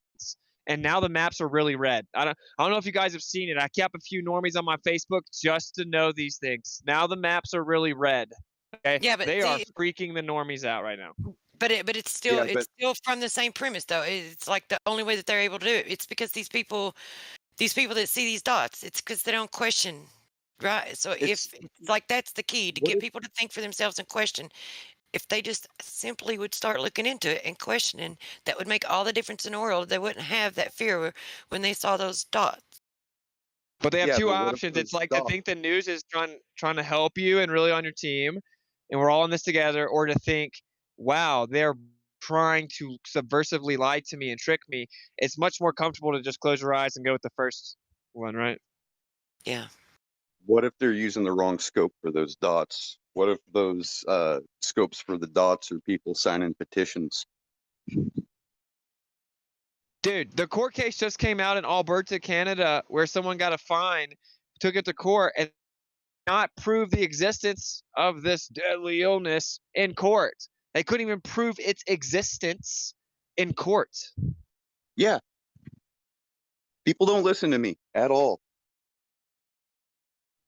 And now the maps are really red. I don't know if you guys have seen it. I kept a few normies on my Facebook just to know these things. Now the maps are really red. Okay? Yeah, but they are freaking the normies out right now. But it's still Yeah, it's but still from the same premise though. It's like the only way that they're able to do it. It's because these people that see these dots, it's because they don't question, right? So it's if it's like that's the key to what get if people to think for themselves and question. If they just simply would start looking into it and questioning, that would make all the difference in the world. They wouldn't have that fear when they saw those dots. But they have yeah, two but what if options. those It's like to dots? think the news is trying to help you and really on your team, and we're all in this together, or to think, wow, they're trying to subversively lie to me and trick me. It's much more comfortable to just close your eyes and go with the first one, right? Yeah. What if they're using the wrong scope for those dots? What if those scopes for the dots are people signing petitions? Dude, the court case just came out in Alberta, Canada, where someone got a fine, took it to court, and not prove the existence of this deadly illness in court. They couldn't even prove its existence in court. Yeah, people don't listen to me at all.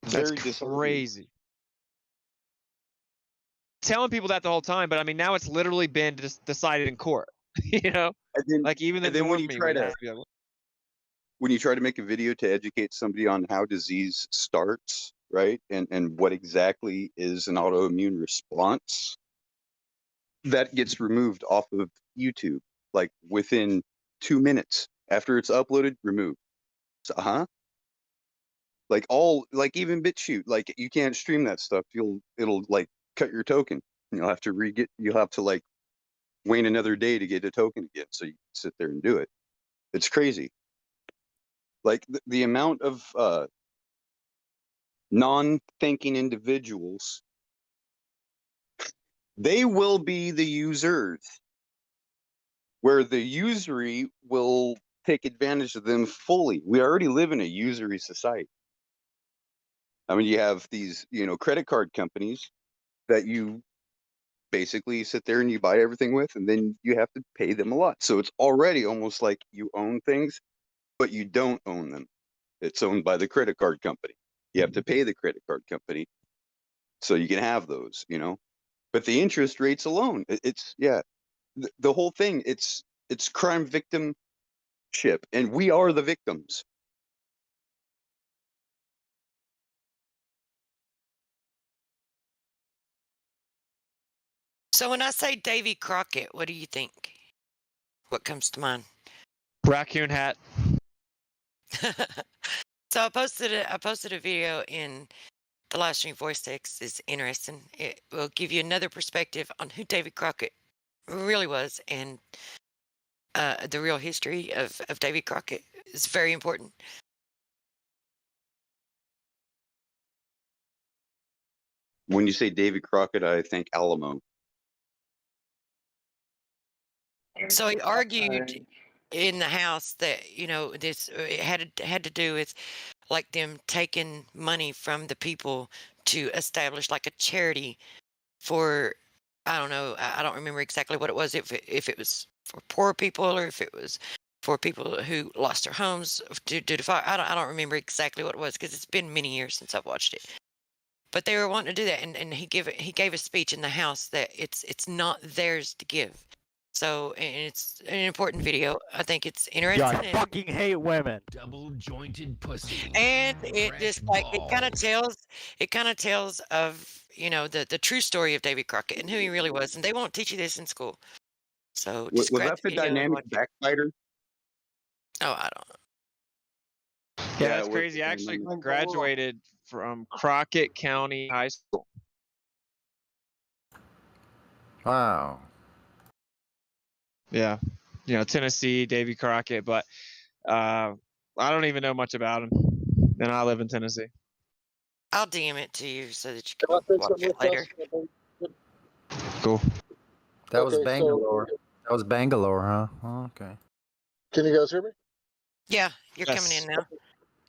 That's Very disheartening. crazy. Telling people that the whole time, but I mean, now it's literally been decided in court. You know, And then, like even the and then when you normie try would to have to be like, when you try to make a video to educate somebody on how disease starts, right, and what exactly is an autoimmune response, that gets removed off of YouTube like within 2 minutes after it's uploaded. Removed. So, like even BitChute, like you can't stream that stuff. It'll like cut your token. You'll have to you'll have to like wait another day to get a token again, so you can sit there and do it. It's crazy. Like the amount of non-thinking individuals, they will be the users, where the usury will take advantage of them fully. We already live in a usury society. I mean, you have these, credit card companies that you basically sit there and you buy everything with, and then you have to pay them a lot. So it's already almost like you own things, but you don't own them. It's owned by the credit card company. You have to pay the credit card company so you can have those, But the interest rates alone, it's the whole thing. It's crime victimship, and we are the victims. So when I say Davy Crockett, what do you think? What comes to mind? raccoon hat. So I posted a video in the live stream voice text. Is interesting. It will give you another perspective on who David Crockett really was, and the real history of Davy Crockett is very important. When you say Davy Crockett, I think Alamo. So he argued in the House that this it had to do with like them taking money from the people to establish like a charity for, I don't know, I don't remember exactly what it was, if it was for poor people or if it was for people who lost their homes due to fire. I don't remember exactly what it was because it's been many years since I've watched it. But they were wanting to do that, and he gave a speech in the House that it's not theirs to give. So, and it's an important video. I think it's interesting. I fucking hate women. Double jointed pussy. And it just like it kind of tells of the true story of Davy Crockett and who he really was, and they won't teach you this in school. So Was just grab that the video and dynamic watch it. backbiter? Oh, I don't know. Yeah, Yeah, that's it was crazy. the I actually dynamic. graduated from Crockett County High School. Wow. Yeah, Tennessee, Davy Crockett, but I don't even know much about him, and I live in Tennessee. I'll DM it to you so that you Can I can say watch something it real later. fast? Cool. That was Okay, so- Bangalore. That was Bangalore, huh? Oh, okay. Can you guys hear me? Yeah, you're coming in now.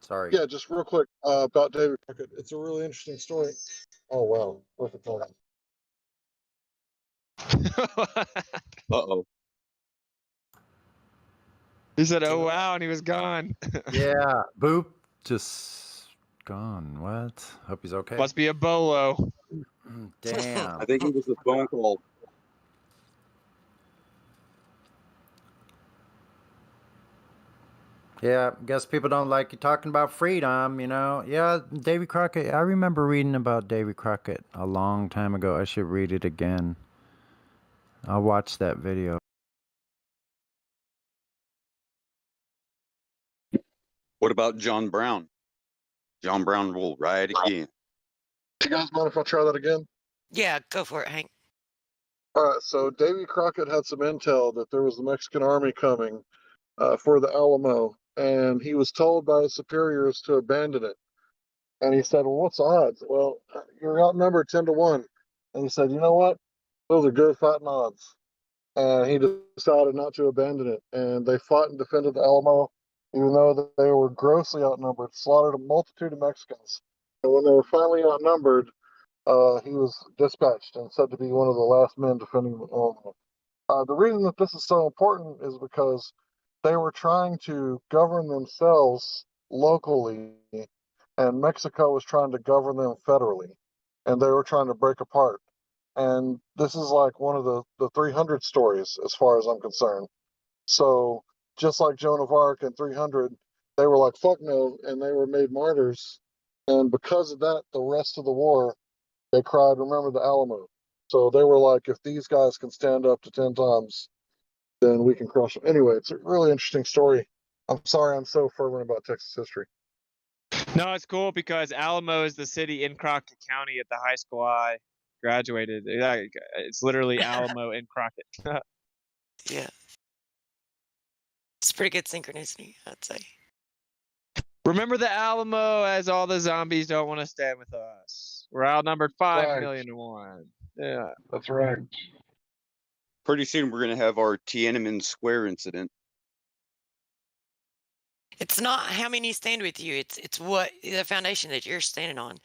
Sorry. Yeah, just real quick about David Crockett. It's a really interesting story. Oh wow, perfect timing. Uh-oh. He said, "Oh wow," and he was gone. Yeah. Boop. Just gone. What? Hope he's okay. Must be a bolo. Damn. I think it was a phone call. Yeah, guess people don't like you talking about freedom, you know. Yeah, Davy Crockett. I remember reading about Davy Crockett a long time ago. I should read it again. I'll watch that video. What about John Brown? John Brown will ride again. Do you guys mind if I try that again? Yeah, go for it, Hank. All right, so Davy Crockett had some intel that there was a Mexican army coming for the Alamo, and he was told by his superiors to abandon it. And he said, "Well, what's the odds?" "Well, you're outnumbered 10-1." And he said, "You know what? Those are good fighting odds." And he decided not to abandon it. And they fought and defended the Alamo, even though they were grossly outnumbered, slaughtered a multitude of Mexicans. And when they were finally outnumbered, he was dispatched and said to be one of the last men defending the Alamo. The reason that this is so important is because they were trying to govern themselves locally, and Mexico was trying to govern them federally, and they were trying to break apart. And this is like one of the 300 stories, as far as I'm concerned. So just like Joan of Arc and 300, they were like, fuck no, and they were made martyrs. And because of that, the rest of the war, they cried, remember the Alamo. So they were like, if these guys can stand up to 10 times, then we can crush them. Anyway, it's a really interesting story. I'm sorry I'm so fervent about Texas history. No, it's cool because Alamo is the city in Crockett County at the high school I graduated. It's literally Alamo in Crockett. Yeah. It's pretty good synchronicity, I'd say. Remember the Alamo, as all the zombies don't want to stand with us. We're outnumbered 5,000,000-1. Yeah. That's right. Pretty soon we're going to have our Tiananmen Square incident. It's not how many stand with you. It's what the foundation that you're standing on,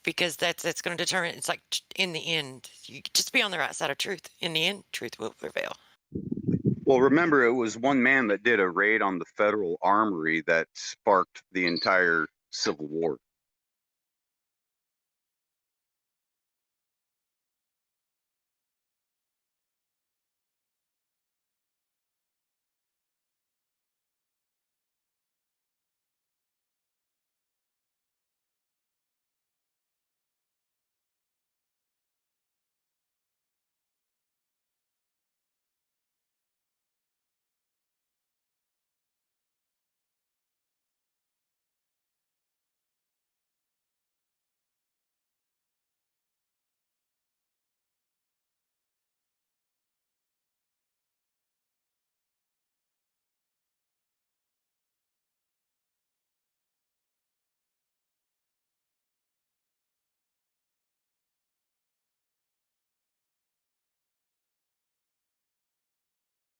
because that's going to determine. It's like in the end, you just be on the right side of truth. In the end, truth will prevail. Well, remember, it was one man that did a raid on the federal armory that sparked the entire Civil War.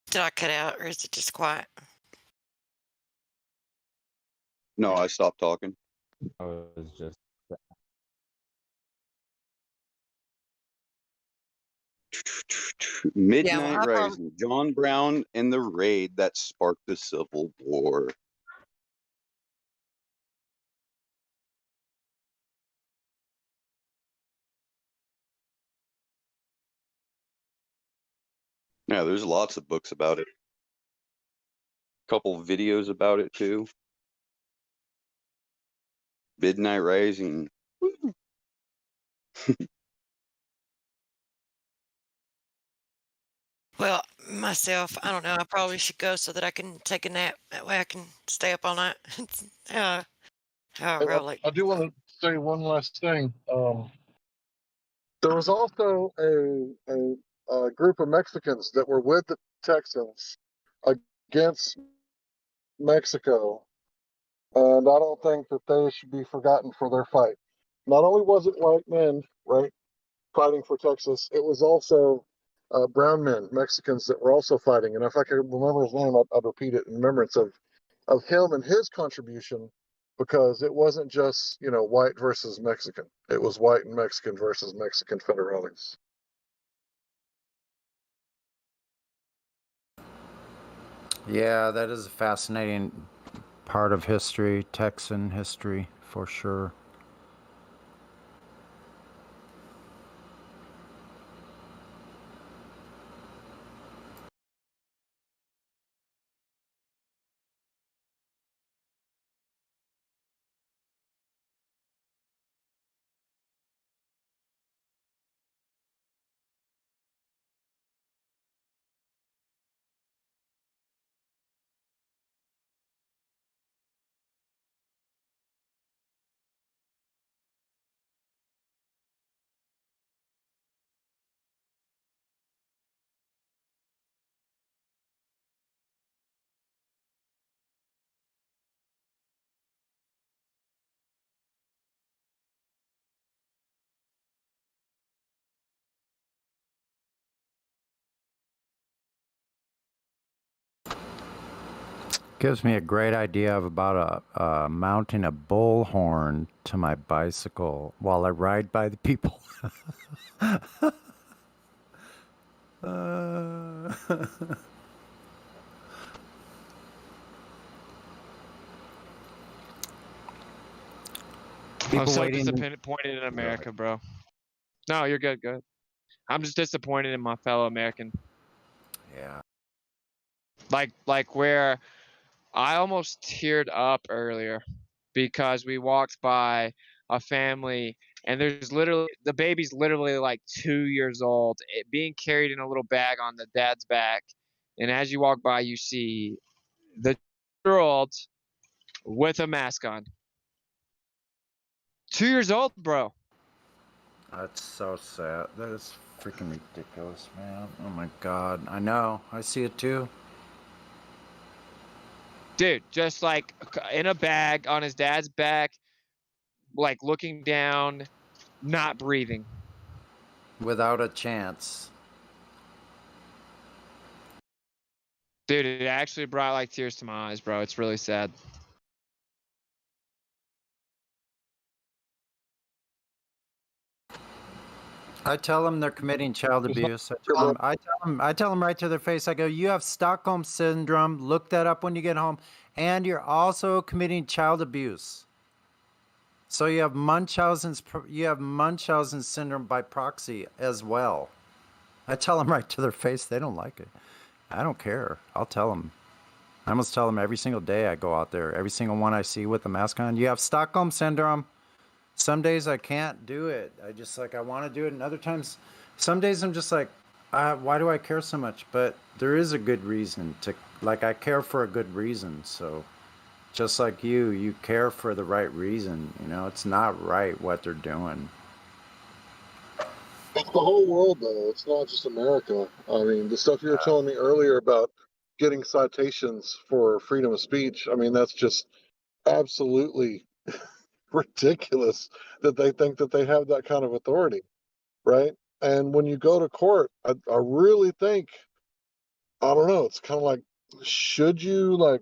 Did I cut out, or is it just quiet? No, I stopped talking. I was just. Midnight Yeah, Rising, John Brown and the raid that sparked the Civil War. Yeah, there's lots of books about it. Couple videos about it too. Midnight Rising. Well, myself, I don't know. I probably should go so that I can take a nap. That way I can stay up all night. I Like. do want to say one last thing. There was also a group of Mexicans that were with the Texans against Mexico, and I don't think that they should be forgotten for their fight. Not only was it white men, right, fighting for Texas, it was also brown men, Mexicans, that were also fighting. And if I could remember his name, I'd repeat it in remembrance of him and his contribution, because it wasn't just, white versus Mexican. It was white and Mexican versus Mexican federales. Yeah, that is a fascinating part of history, Texan history, for sure. Gives me a great idea of about mounting a bullhorn to my bicycle while I ride by the people. I'm People so waiting. disappointed in America, bro. No, you're good, good. I'm just disappointed in my fellow American. Yeah. Like where I almost teared up earlier because we walked by a family and there's literally the baby's literally like 2 years old, being carried in a little bag on the dad's back, and as you walk by, you see the 2-year-old with a mask on. 2 years old, bro. That's so sad. That is freaking ridiculous, man. Oh my god. I know. I see it too. Dude, just like in a bag on his dad's back, like looking down, not breathing. Without a chance. Dude, it actually brought like tears to my eyes, bro. It's really sad. I tell them they're committing child abuse. I tell them right to their face. I go, you have Stockholm syndrome. Look that up when you get home, and you're also committing child abuse. So you have Munchausen's syndrome by proxy as well. I tell them right to their face. They don't like it. I don't care. I'll tell them. I almost tell them every single day I go out there. Every single one I see with the mask on. You have Stockholm syndrome. Some days I can't do it. I want to do it. And other times, some days I'm just like, why do I care so much? But there is a good reason to, I care for a good reason. So just like you care for the right reason. You know, it's not right what they're doing. It's the whole world, though. It's not just America. I mean, the stuff you were telling me earlier about getting citations for freedom of speech, I mean, that's just absolutely ridiculous that they think that they have that kind of authority, right? And when you go to court, I really think, I don't know, it's kind of like, should you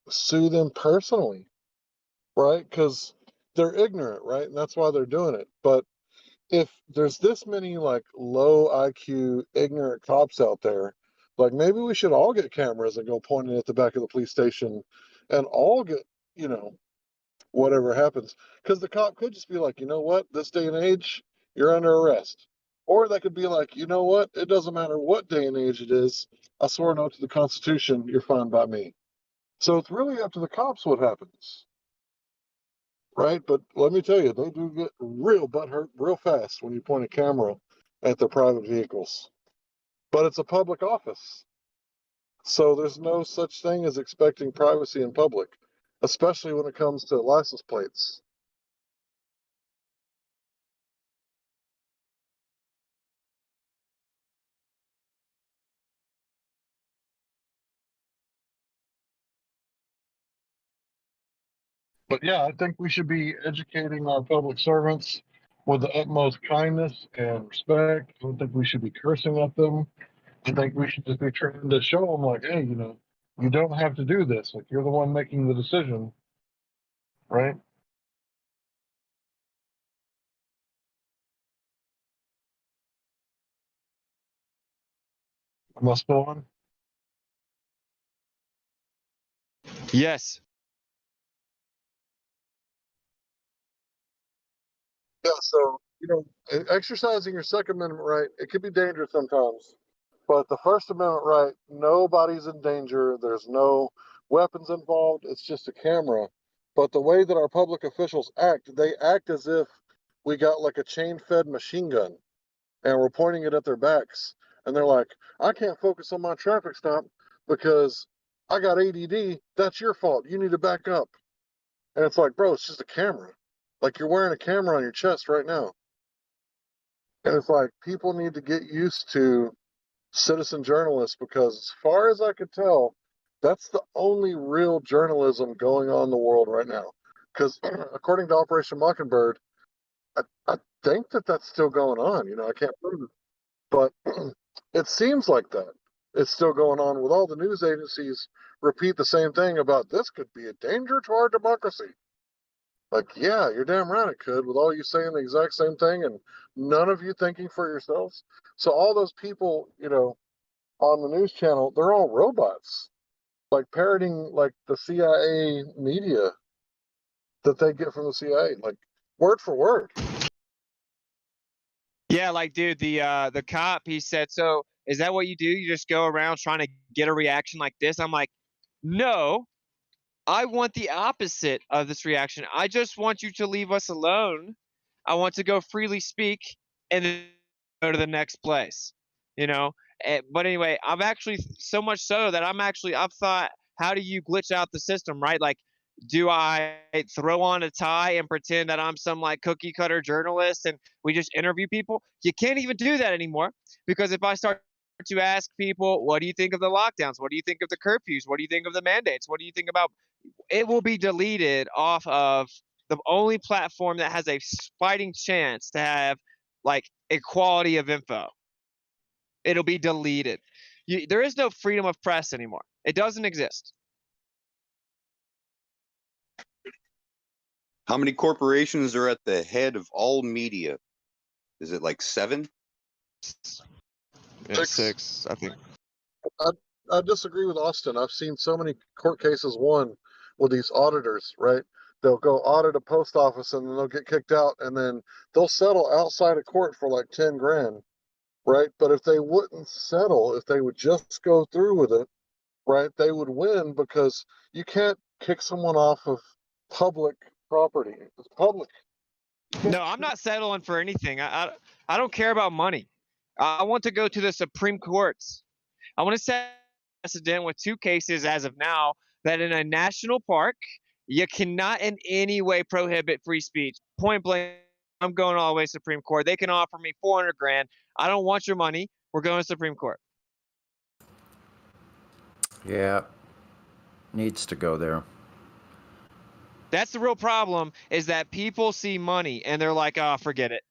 sue them personally, right? Because they're ignorant, right? And that's why they're doing it. But if there's this many low IQ, ignorant cops out there, maybe we should all get cameras and go pointing at the back of the police station and all get, whatever happens. Because the cop could just be like, you know what, this day and age, you're under arrest. Or they could be like, you know what, it doesn't matter what day and age it is. I swore an oath to the Constitution, you're fine by me. So it's really up to the cops what happens. Right? But let me tell you, they do get real butthurt real fast when you point a camera at their private vehicles. But it's a public office. So there's no such thing as expecting privacy in public, especially when it comes to license plates. But yeah, I think we should be educating our public servants with the utmost kindness and respect. I don't think we should be cursing at them. I think we should just be trying to show them, hey, you don't have to do this. You're the one making the decision, right? Am I still on? Yes. Yeah, so, exercising your Second Amendment right, it could be dangerous sometimes. But the First Amendment right, nobody's in danger. There's no weapons involved. It's just a camera. But the way that our public officials act, they act as if we got a chain-fed machine gun and we're pointing it at their backs. And they're like, I can't focus on my traffic stop because I got ADD. That's your fault. You need to back up. And it's like, bro, it's just a camera. You're wearing a camera on your chest right now. And it's like, people need to get used to citizen journalists because, as far as I could tell, that's the only real journalism going on in the world right now. Because according to Operation Mockingbird, I think that that's still going on. I can't prove it, but it seems like that. it's still going on with all the news agencies repeat the same thing about this could be a danger to our democracy. Like, yeah, you're damn right it could, with all you saying the exact same thing and none of you thinking for yourselves. So all those people, on the news channel, they're all robots, like parroting like the CIA media that they get from the CIA, like word for word. Yeah, like dude, the cop, he said, so is that what you do? You just go around trying to get a reaction like this? I'm like, no, I want the opposite of this reaction. I just want you to leave us alone. I want to go freely speak and then go to the next place, you know? But anyway, I've actually, so much so that I've thought, how do you glitch out the system, right? Like, do I throw on a tie and pretend that I'm some like cookie cutter journalist and we just interview people? You can't even do that anymore, because if I start to ask people, what do you think of the lockdowns? What do you think of the curfews? What do you think of the mandates? What do you think about, it will be deleted off of the only platform that has a fighting chance to have like equality of info. It'll be deleted. There is no freedom of press anymore. It doesn't exist. How many corporations are at the head of all media? Is it like 7? Yeah, 6, I think. I disagree with Austin. I've seen so many court cases won with these auditors, right? They'll go audit a post office and then they'll get kicked out and then they'll settle outside of court for like 10 grand, right? But if they wouldn't settle, if they would just go through with it, right, they would win, because you can't kick someone off of public property. It's public. No, I'm not settling for anything. I don't care about money. I want to go to the Supreme Courts. I want to set precedent with 2 cases as of now, that in a national park, you cannot in any way prohibit free speech. Point blank, I'm going all the way to Supreme Court. They can offer me 400 grand. I don't want your money. We're going to Supreme Court. Yeah, needs to go there. That's the real problem, is that people see money and they're like, oh, forget it.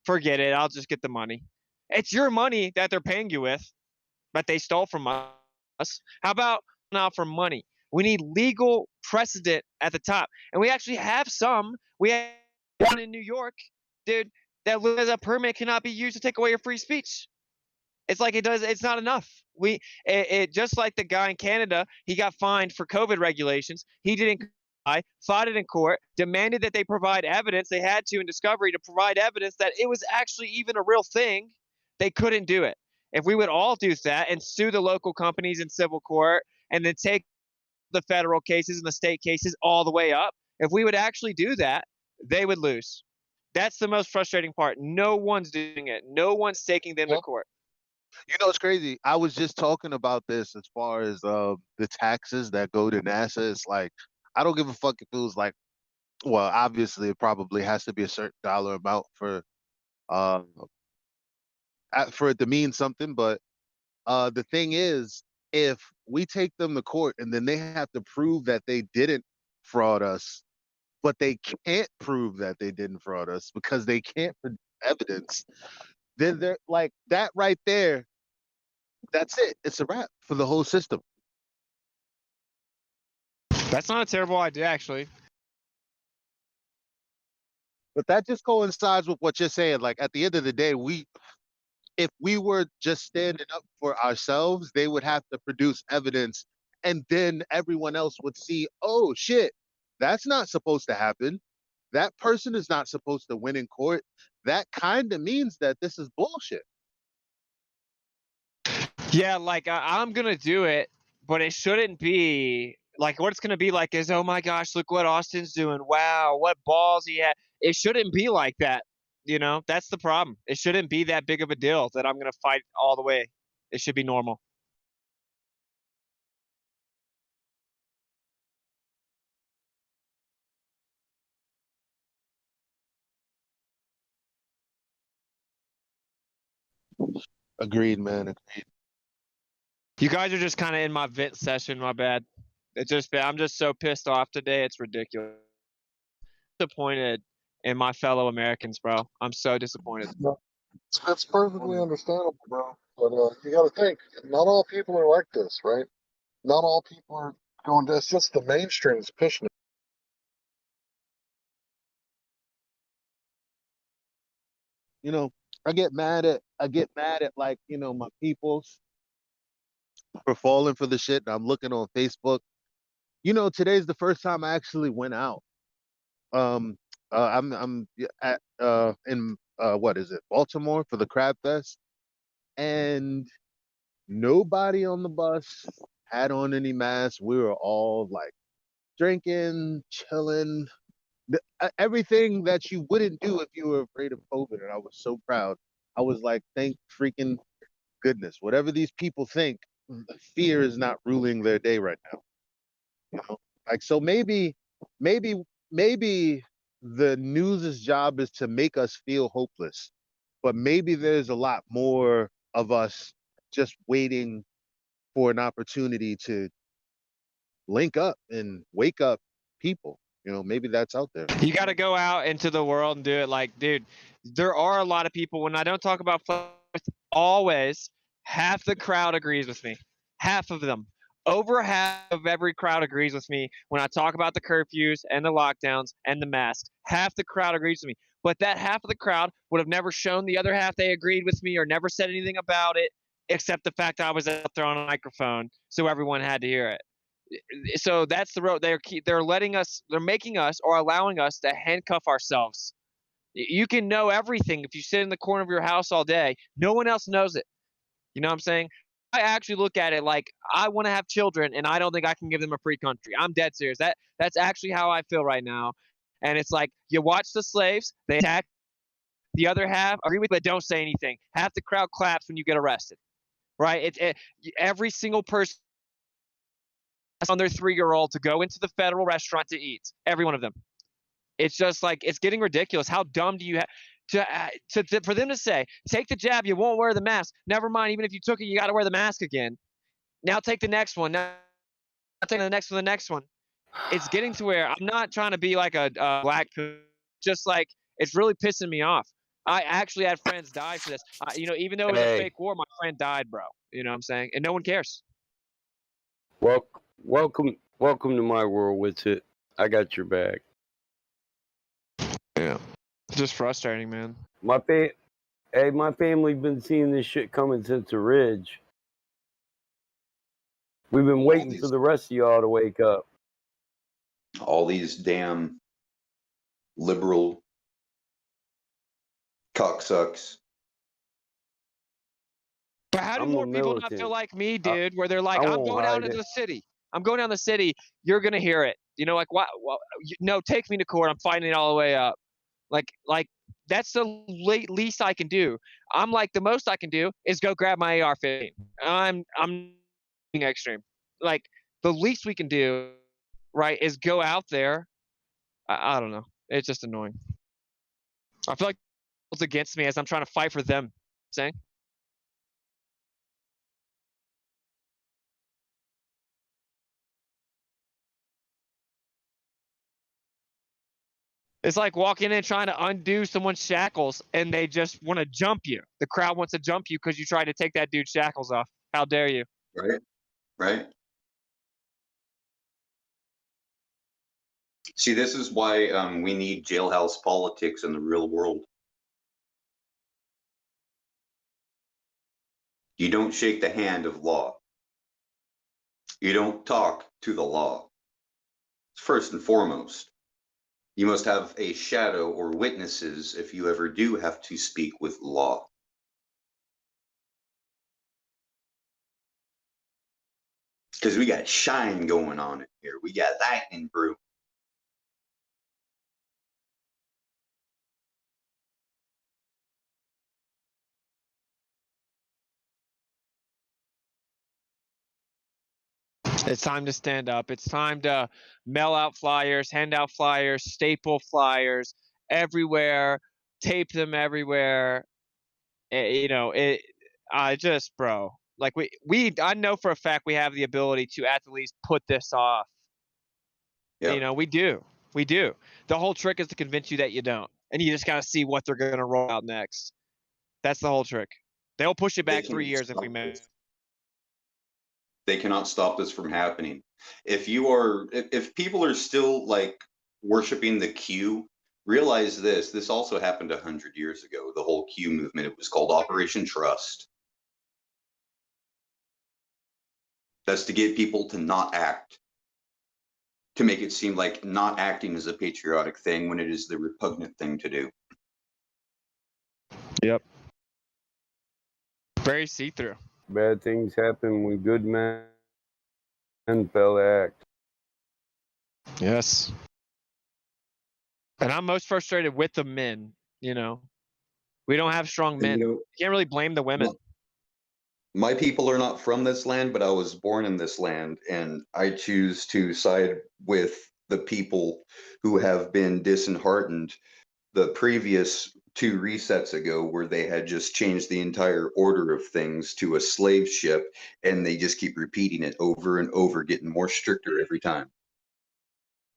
Forget it. I'll just get the money. It's your money that they're paying you with, but they stole from us. How about now for money? We need legal precedent at the top. And we actually have some. We have one in New York, dude, that as a permit cannot be used to take away your free speech. It's like it's not enough. It just like the guy in Canada, he got fined for COVID regulations. He didn't comply, fought it in court, demanded that they provide evidence. They had to in discovery to provide evidence that it was actually even a real thing. They couldn't do it. If we would all do that and sue the local companies in civil court and then take the federal cases and the state cases all the way up, if we would actually do that, they would lose. That's the most frustrating part. No one's doing it. No one's taking them to court. You know, it's crazy. I was just talking about this as far as the taxes that go to NASA. It's like, I don't give a fuck if it was like, well, obviously it probably has to be a certain dollar amount for it to mean something. But the thing is, if we take them to court and then they have to prove that they didn't fraud us, but they can't prove that they didn't fraud us because they can't produce evidence, then they're like, that right there, that's it. It's a wrap for the whole system. That's not a terrible idea, actually. But that just coincides with what you're saying. Like, at the end of the day, if we were just standing up for ourselves, they would have to produce evidence, and then everyone else would see, oh shit, that's not supposed to happen. That person is not supposed to win in court. That kind of means that this is bullshit. Yeah, like I'm gonna do it, but it shouldn't be like, what it's gonna be like is, oh my gosh, look what Austin's doing. Wow, what balls he had. It shouldn't be like that. You know, that's the problem. It shouldn't be that big of a deal that I'm gonna fight all the way. It should be normal. Agreed, man. Agreed. You guys are just kind of in my vent session. My bad. I'm just so pissed off today. It's ridiculous. Disappointed in my fellow Americans, bro. I'm so disappointed. It's perfectly understandable, bro. But you got to think, not all people are like this, right? Not all people are going to. It's just the mainstream is pushing it. You know, I get mad at like, you know, my peoples for falling for the shit. And I'm looking on Facebook. You know, today's the first time I actually went out. Um, I'm at in what is it, Baltimore for the Crab Fest, and nobody on the bus had on any masks. We were all like drinking, chilling, everything that you wouldn't do if you were afraid of COVID. And I was so proud. I was like, thank freaking goodness. Whatever these people think, fear is not ruling their day right now. You know, like so maybe, maybe the news's job is to make us feel hopeless, but maybe there's a lot more of us just waiting for an opportunity to link up and wake up people. You know, maybe that's out there. You got to go out into the world and do it. Like, dude, there are a lot of people. When I don't talk about always, half the crowd agrees with me. Half of them. Over half of every crowd agrees with me when I talk about the curfews and the lockdowns and the masks. Half the crowd agrees with me. But that half of the crowd would have never shown the other half they agreed with me or never said anything about it, except the fact I was out there on a microphone, so everyone had to hear it. So that's the road. They're letting us, they're making us or allowing us to handcuff ourselves. You can know everything if you sit in the corner of your house all day. No one else knows it. You know what I'm saying? I actually look at it like I want to have children, and I don't think I can give them a free country. I'm dead serious. That's actually how I feel right now. And it's like you watch the slaves, they attack. The other half agree with, but don't say anything. Half the crowd claps when you get arrested, right? Every single person on their 3-year-old to go into the federal restaurant to eat. Every one of them. It's just like it's getting ridiculous. How dumb do you have to for them to say, take the jab, you won't wear the mask. Never mind, even if you took it, you got to wear the mask again. Now take the next one. Now take the next one. The next one. It's getting to where I'm not trying to be like a black, just like it's really pissing me off. I actually had friends die for this. You know, even though it was a fake war, my friend died, bro. You know what I'm saying? And no one cares. Welcome to my world with it. I got your back. Yeah. Just frustrating, man. My family been seeing this shit coming since the Ridge. We've been waiting for the rest of y'all to wake up. All these damn liberal cocksucks. But how do more people not feel like me, dude? Where they're like, I'm going out into the city. I'm going down the city. You're gonna hear it. You know, like what? Well, no, take me to court. I'm fighting it all the way up. Like that's the least I can do. I'm like the most I can do is go grab my AR-15. I'm being extreme. Like the least we can do, right, is go out there. I don't know. It's just annoying. I feel like it's against me as I'm trying to fight for them. Saying. It's like walking in and trying to undo someone's shackles, and they just want to jump you. The crowd wants to jump you because you tried to take that dude's shackles off. How dare you? Right? Right? See, this is why we need jailhouse politics in the real world. You don't shake the hand of law. You don't talk to the law. First and foremost, you must have a shadow or witnesses if you ever do have to speak with law. Because we got shine going on in here. We got lightning brew. It's time to stand up. It's time to mail out flyers, hand out flyers, staple flyers everywhere, tape them everywhere. You know, I just, bro, like I know for a fact we have the ability to at least put this off. Yep. You know, we do. The whole trick is to convince you that you don't, and you just gotta see what they're gonna roll out next. That's the whole trick. They'll push it They back 3 can't years if we stop make. this. They cannot stop this from happening. If people are still like worshiping the Q, realize this. This also happened 100 years ago. The whole Q movement. It was called Operation Trust. That's to get people to not act, to make it seem like not acting is a patriotic thing when it is the repugnant thing to do. Yep. Very see-through. Bad things happen when good men fail to act. Yes. And I'm most frustrated with the men. You know, we don't have strong And, men. You can't really blame the women. My people are not from this land, but I was born in this land, and I choose to side with the people who have been disheartened the previous 2 resets ago, where they had just changed the entire order of things to a slave ship, and they just keep repeating it over and over, getting more stricter every time.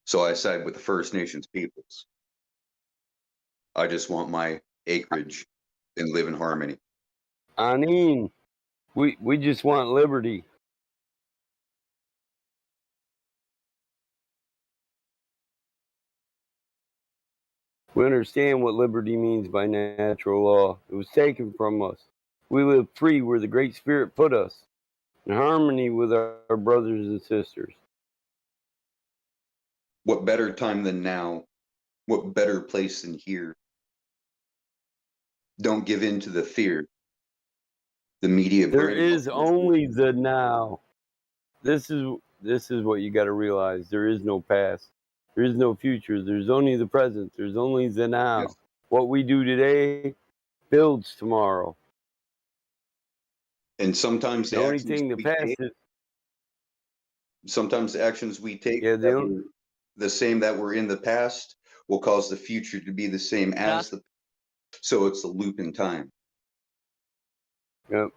So I side with the First Nations peoples. I just want my acreage and live in harmony. Aneen, we just want liberty. We understand what liberty means by natural law. It was taken from us. We live free where the Great Spirit put us, in harmony with our brothers and sisters. What better time than now? What better place than here? Don't give in to the fear. The media There brainwashes is only the now. This is what you got to realize. There is no past. There is no future. There's only the present. There's only the now. Yes. What we do today builds tomorrow. And sometimes The only thing the past is. Sometimes the actions we take Yeah, that were the same that were in the past will cause the future to be the same as the. So it's a loop in time. Yep.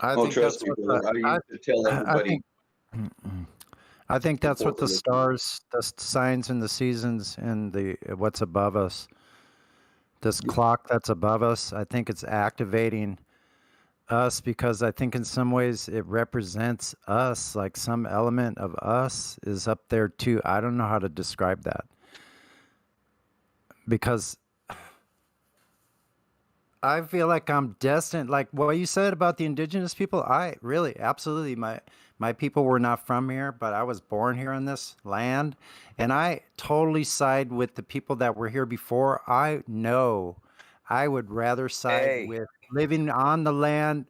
I Oh, think trust that's me, what brother. I used to tell everybody. I think that's what the Before- stars, the signs and the seasons and the what's above us. This clock that's above us, I think it's activating us because I think in some ways it represents us, like some element of us is up there too. I don't know how to describe that. Because I feel like I'm destined, like what you said about the indigenous people. I really, absolutely, my people were not from here, but I was born here in this land, and I totally side with the people that were here before. I know I would rather side with living on the land,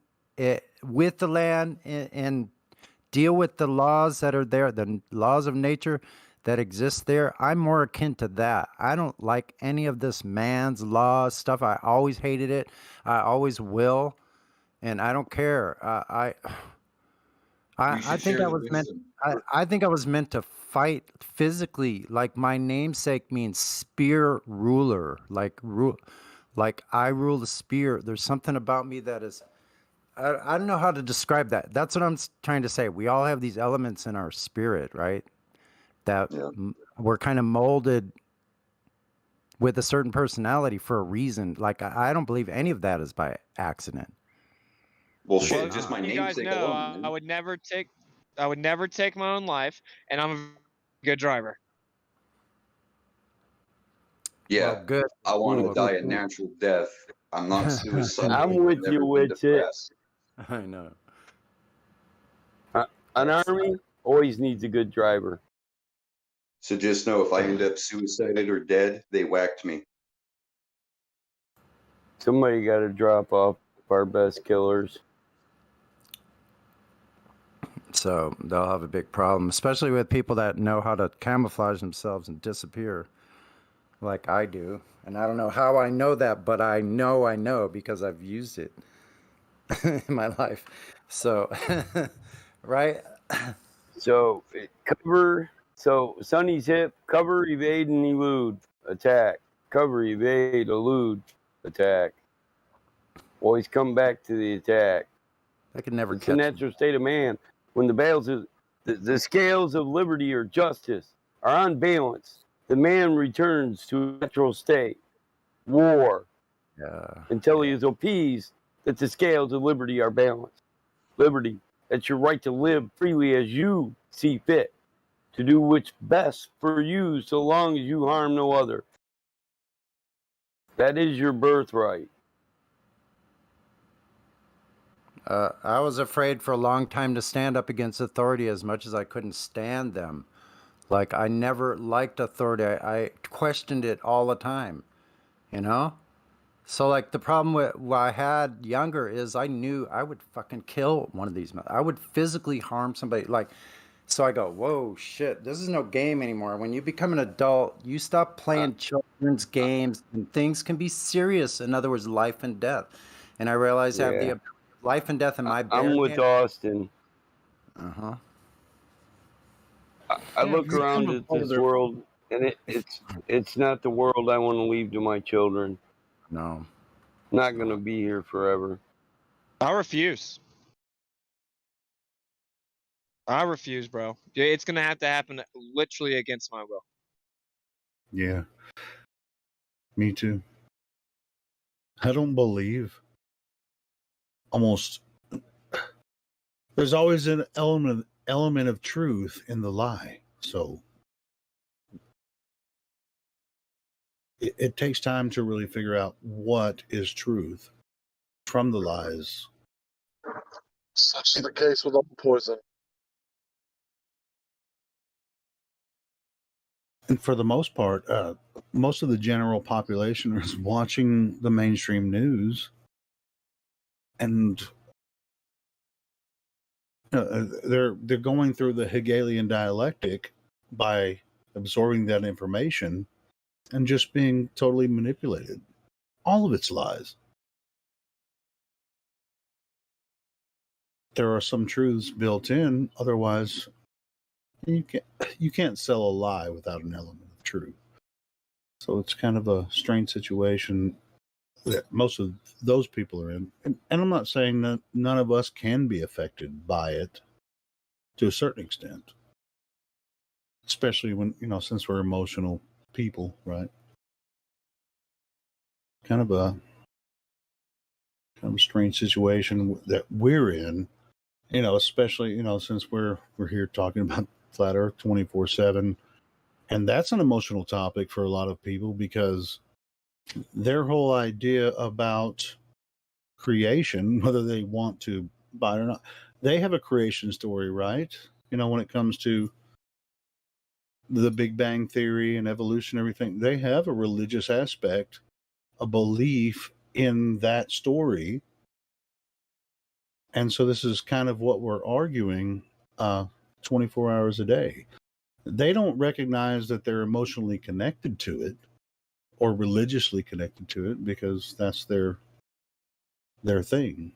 with the land, and deal with the laws that are there, the laws of nature that exist there. I'm more akin to that. I don't like any of this man's law stuff. I always hated it. I always will, and I don't care. I think share I the was meant. wisdom. I think I was meant to fight physically. Like my namesake means spear ruler. Like I rule the spear. There's something about me that is. I don't know how to describe that. That's what I'm trying to say. We all have these elements in our spirit, right? That we're kind of molded with a certain personality for a reason. Like I don't believe any of that is by accident. Well, It's shit, not. just my You guys namesake know alone, man. I would never take my own life, and I'm a good driver. Yeah, Well, good. I want to Well, die good. a natural death. I'm not suicidal. I'm I've with never you, been with it. depressed. I know. An army always needs a good driver. So just know if I end up suicided or dead, they whacked me. Somebody got to drop off our best killers. So they'll have a big problem, especially with people that know how to camouflage themselves and disappear, like I do. And I don't know how I know that, but I know because I've used it in my life. So, right? So cover. So Sonny's hip. Cover, evade, and elude. Attack. Cover, evade, elude. Attack. Always come back to the attack. I could never It's the catch him. natural state of man. When the The scales of liberty or justice are unbalanced. The man returns to a natural state, war, until he is appeased that the scales of liberty are balanced. Liberty, that's your right to live freely as you see fit, to do what's best for you so long as you harm no other. That is your birthright. I was afraid for a long time to stand up against authority as much as I couldn't stand them. Like, I never liked authority. I questioned it all the time, you know? So, like, the problem with what I had younger is I knew I would fucking kill one of these. I would physically harm somebody. Like, so I go, whoa, shit, this is no game anymore. When you become an adult, you stop playing children's games and things can be serious. In other words, life and death. And I realized I have the Yeah. ability of life and death in my bare I'm with hands. Austin. Uh-huh. I Yeah, look if you around become a at part of this their- world, and it's not the world I want to leave to my children. No. Not going to be here forever. I refuse. I refuse, bro. Yeah, it's gonna have to happen literally against my will. Yeah. Me too. I don't believe almost there's always an element of truth in the lie. So it takes time to really figure out what is truth from the lies. Such is the case with all poison. And for the most part, most of the general population is watching the mainstream news, and they're going through the Hegelian dialectic by absorbing that information and just being totally manipulated. All of it's lies. There are some truths built in, otherwise you can't sell a lie without an element of truth. So it's kind of a strange situation that most of those people are in. And I'm not saying that none of us can be affected by it to a certain extent, especially when, since we're emotional people, right? Kind of a strange situation that we're in, especially, since we're here talking about flat earth 24/7. And that's an emotional topic for a lot of people because their whole idea about creation, whether they want to buy it or not, they have a creation story, right? When it comes to the Big Bang Theory and evolution, everything, they have a religious aspect, a belief in that story. And so this is kind of what we're arguing 24 hours a day. They don't recognize that they're emotionally connected to it or religiously connected to it because that's their thing.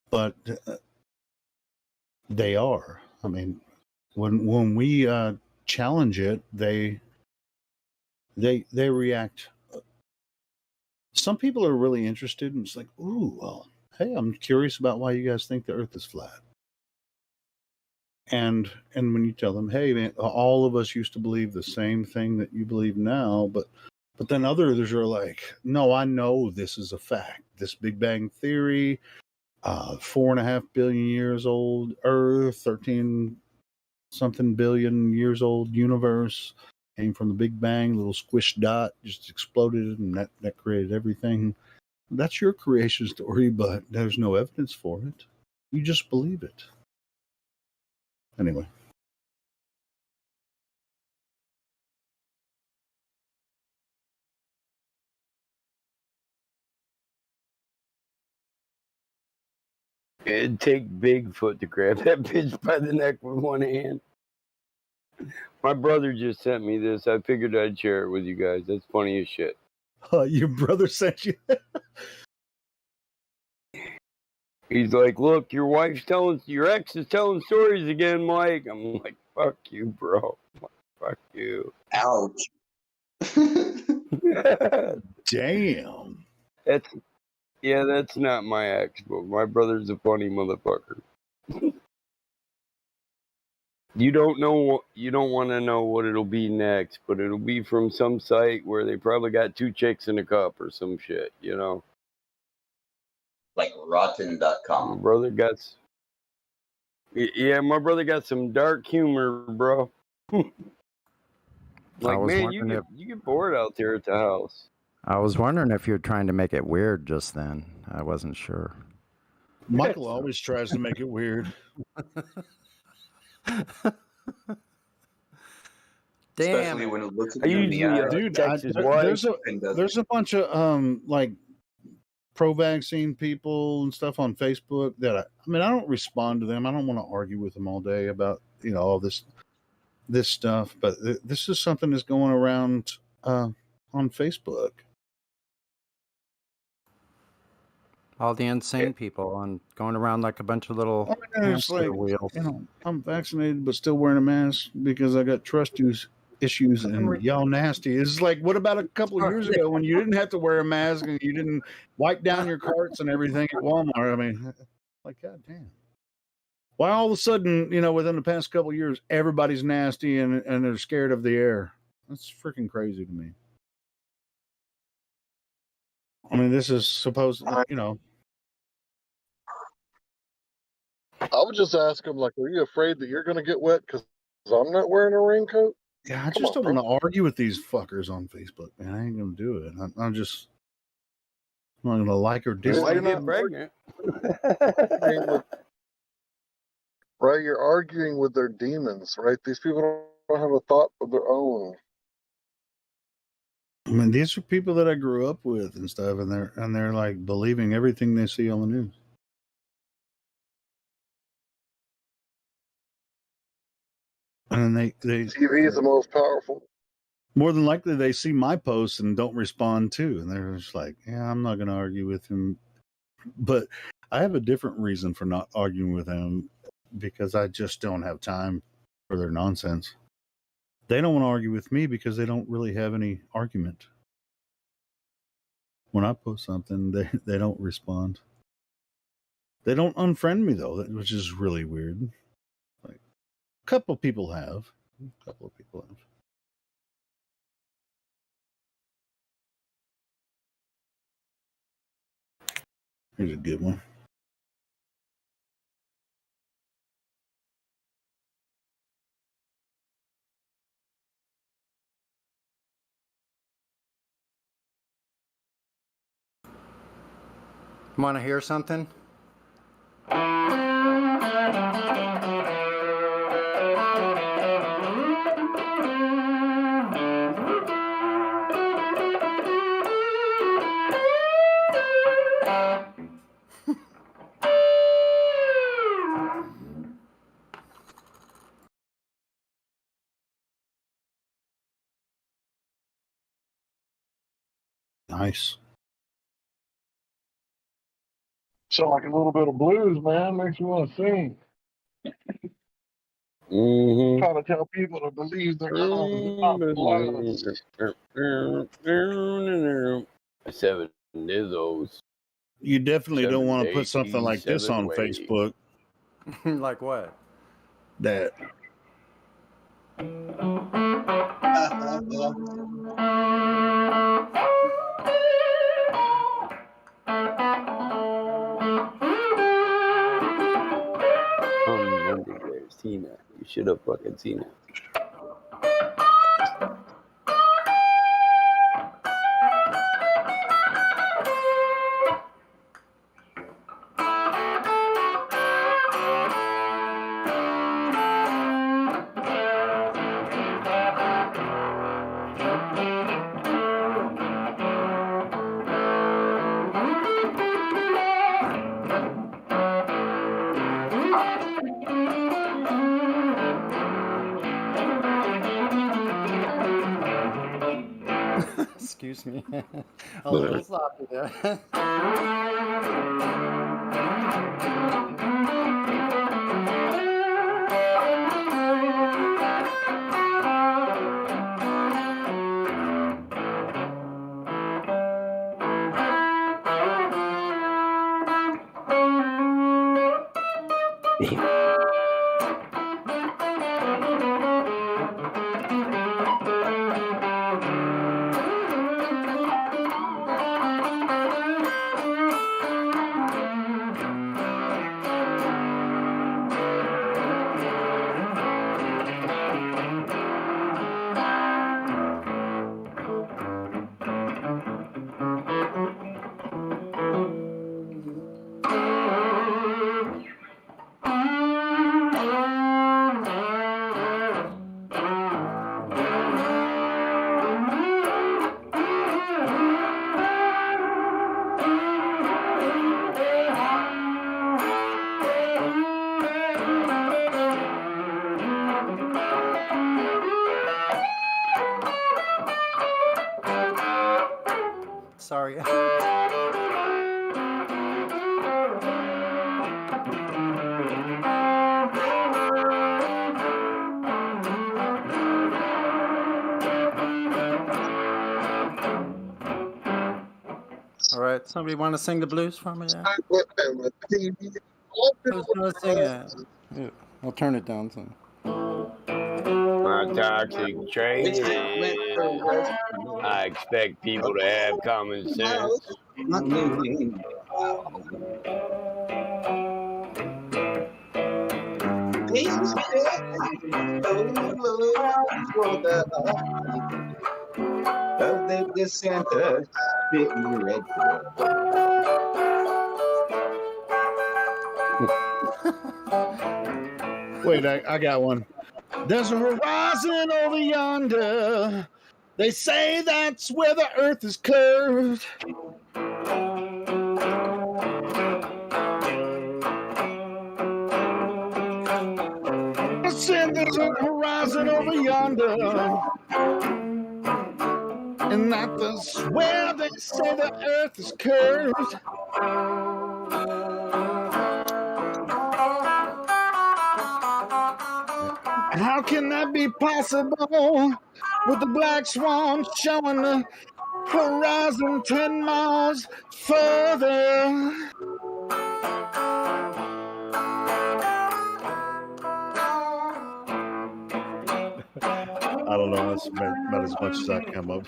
But they are. I mean, when we challenge it, they react. Some people are really interested, and it's like, ooh, well, hey, I'm curious about why you guys think the Earth is flat. And when you tell them, hey, man, all of us used to believe the same thing that you believe now, but then others are like, no, I know this is a fact. This Big Bang Theory, 4.5 billion years old Earth, 13 something billion years old universe, came from the Big Bang, little squish dot, just exploded, and that created everything. That's your creation story, but there's no evidence for it. You just believe it. Anyway. It'd take Bigfoot to grab that bitch by the neck with one hand. My brother just sent me this. I figured I'd share it with you guys. That's funny as shit. Your brother sent you that? He's like, look, your ex is telling stories again, Mike. I'm like, fuck you, bro. Fuck you. Ouch. Damn. That's not my ex, but my brother's a funny motherfucker. You don't know. You don't want to know what it'll be next, but it'll be from some site where they probably got 2 chicks in a cup or some shit. You know. Like rotten.com. My brother got. Yeah, my brother got some dark humor, bro. I Like, was man, wondering you get bored out there at the house. I was wondering if you're trying to make it weird just then. I wasn't sure. Michael always tries to make it weird. Especially when it looks at you in the eye. Dude, text his there's wife there's a bunch of like pro-vaccine people and stuff on Facebook that I mean I don't respond to them. I don't want to argue with them all day about all this stuff, but this is something that's going around on Facebook. All the insane people on going around like a bunch of little And it's hamster like, wheels. I'm vaccinated but still wearing a mask because I got trust issues and y'all nasty. It's like, what about a couple of years ago when you didn't have to wear a mask and you didn't wipe down your carts and everything at Walmart? I mean, like, God damn. Why all of a sudden, within the past couple of years, everybody's nasty and they're scared of the air? That's freaking crazy to me. I mean, this is supposed, I would just ask him, like, are you afraid that you're going to get wet because I'm not wearing a raincoat? Yeah, I just don't want to argue with these fuckers on Facebook, man. I ain't going to do it. I'm not going to like or dislike. Might get pregnant. Right, you're arguing with their demons, right? These people don't have a thought of their own. I mean, these are people that I grew up with and stuff, and they're like believing everything they see on the news. And they TV is the most powerful. More than likely they see my posts and don't respond too, and they're just like, yeah, I'm not going to argue with him. But I have a different reason for not arguing with him, because I just don't have time for their nonsense. They don't want to argue with me because they don't really have any argument. When I post something, they don't respond. They don't unfriend me though, which is really weird. Like, a couple of people have. Here's a good one. Want to hear something? Nice. Sound like a little bit of blues, man. Makes you want to sing. Trying to tell people to believe their blues. 7 Nizzos. You definitely don't 7 want to put days, something like this 7 on ways. Facebook. Like what? That. Monday, there's Tina. You should have fucking seen it. Excuse me. A little sloppy there. sorry. All right, somebody want to sing the blues for me? Yeah. Who's gonna sing it? Yeah, I'll turn it down. So. My toxic trait is I expect people to have common sense. The Santa spitting red Wait, I got one. There's a horizon over yonder. They say that's where the earth is curved. I said there's a horizon over yonder. And that's where they say the earth is curved. How can that be possible with the black swan showing the horizon 10 miles further? I don't know. That's about as much as I come up.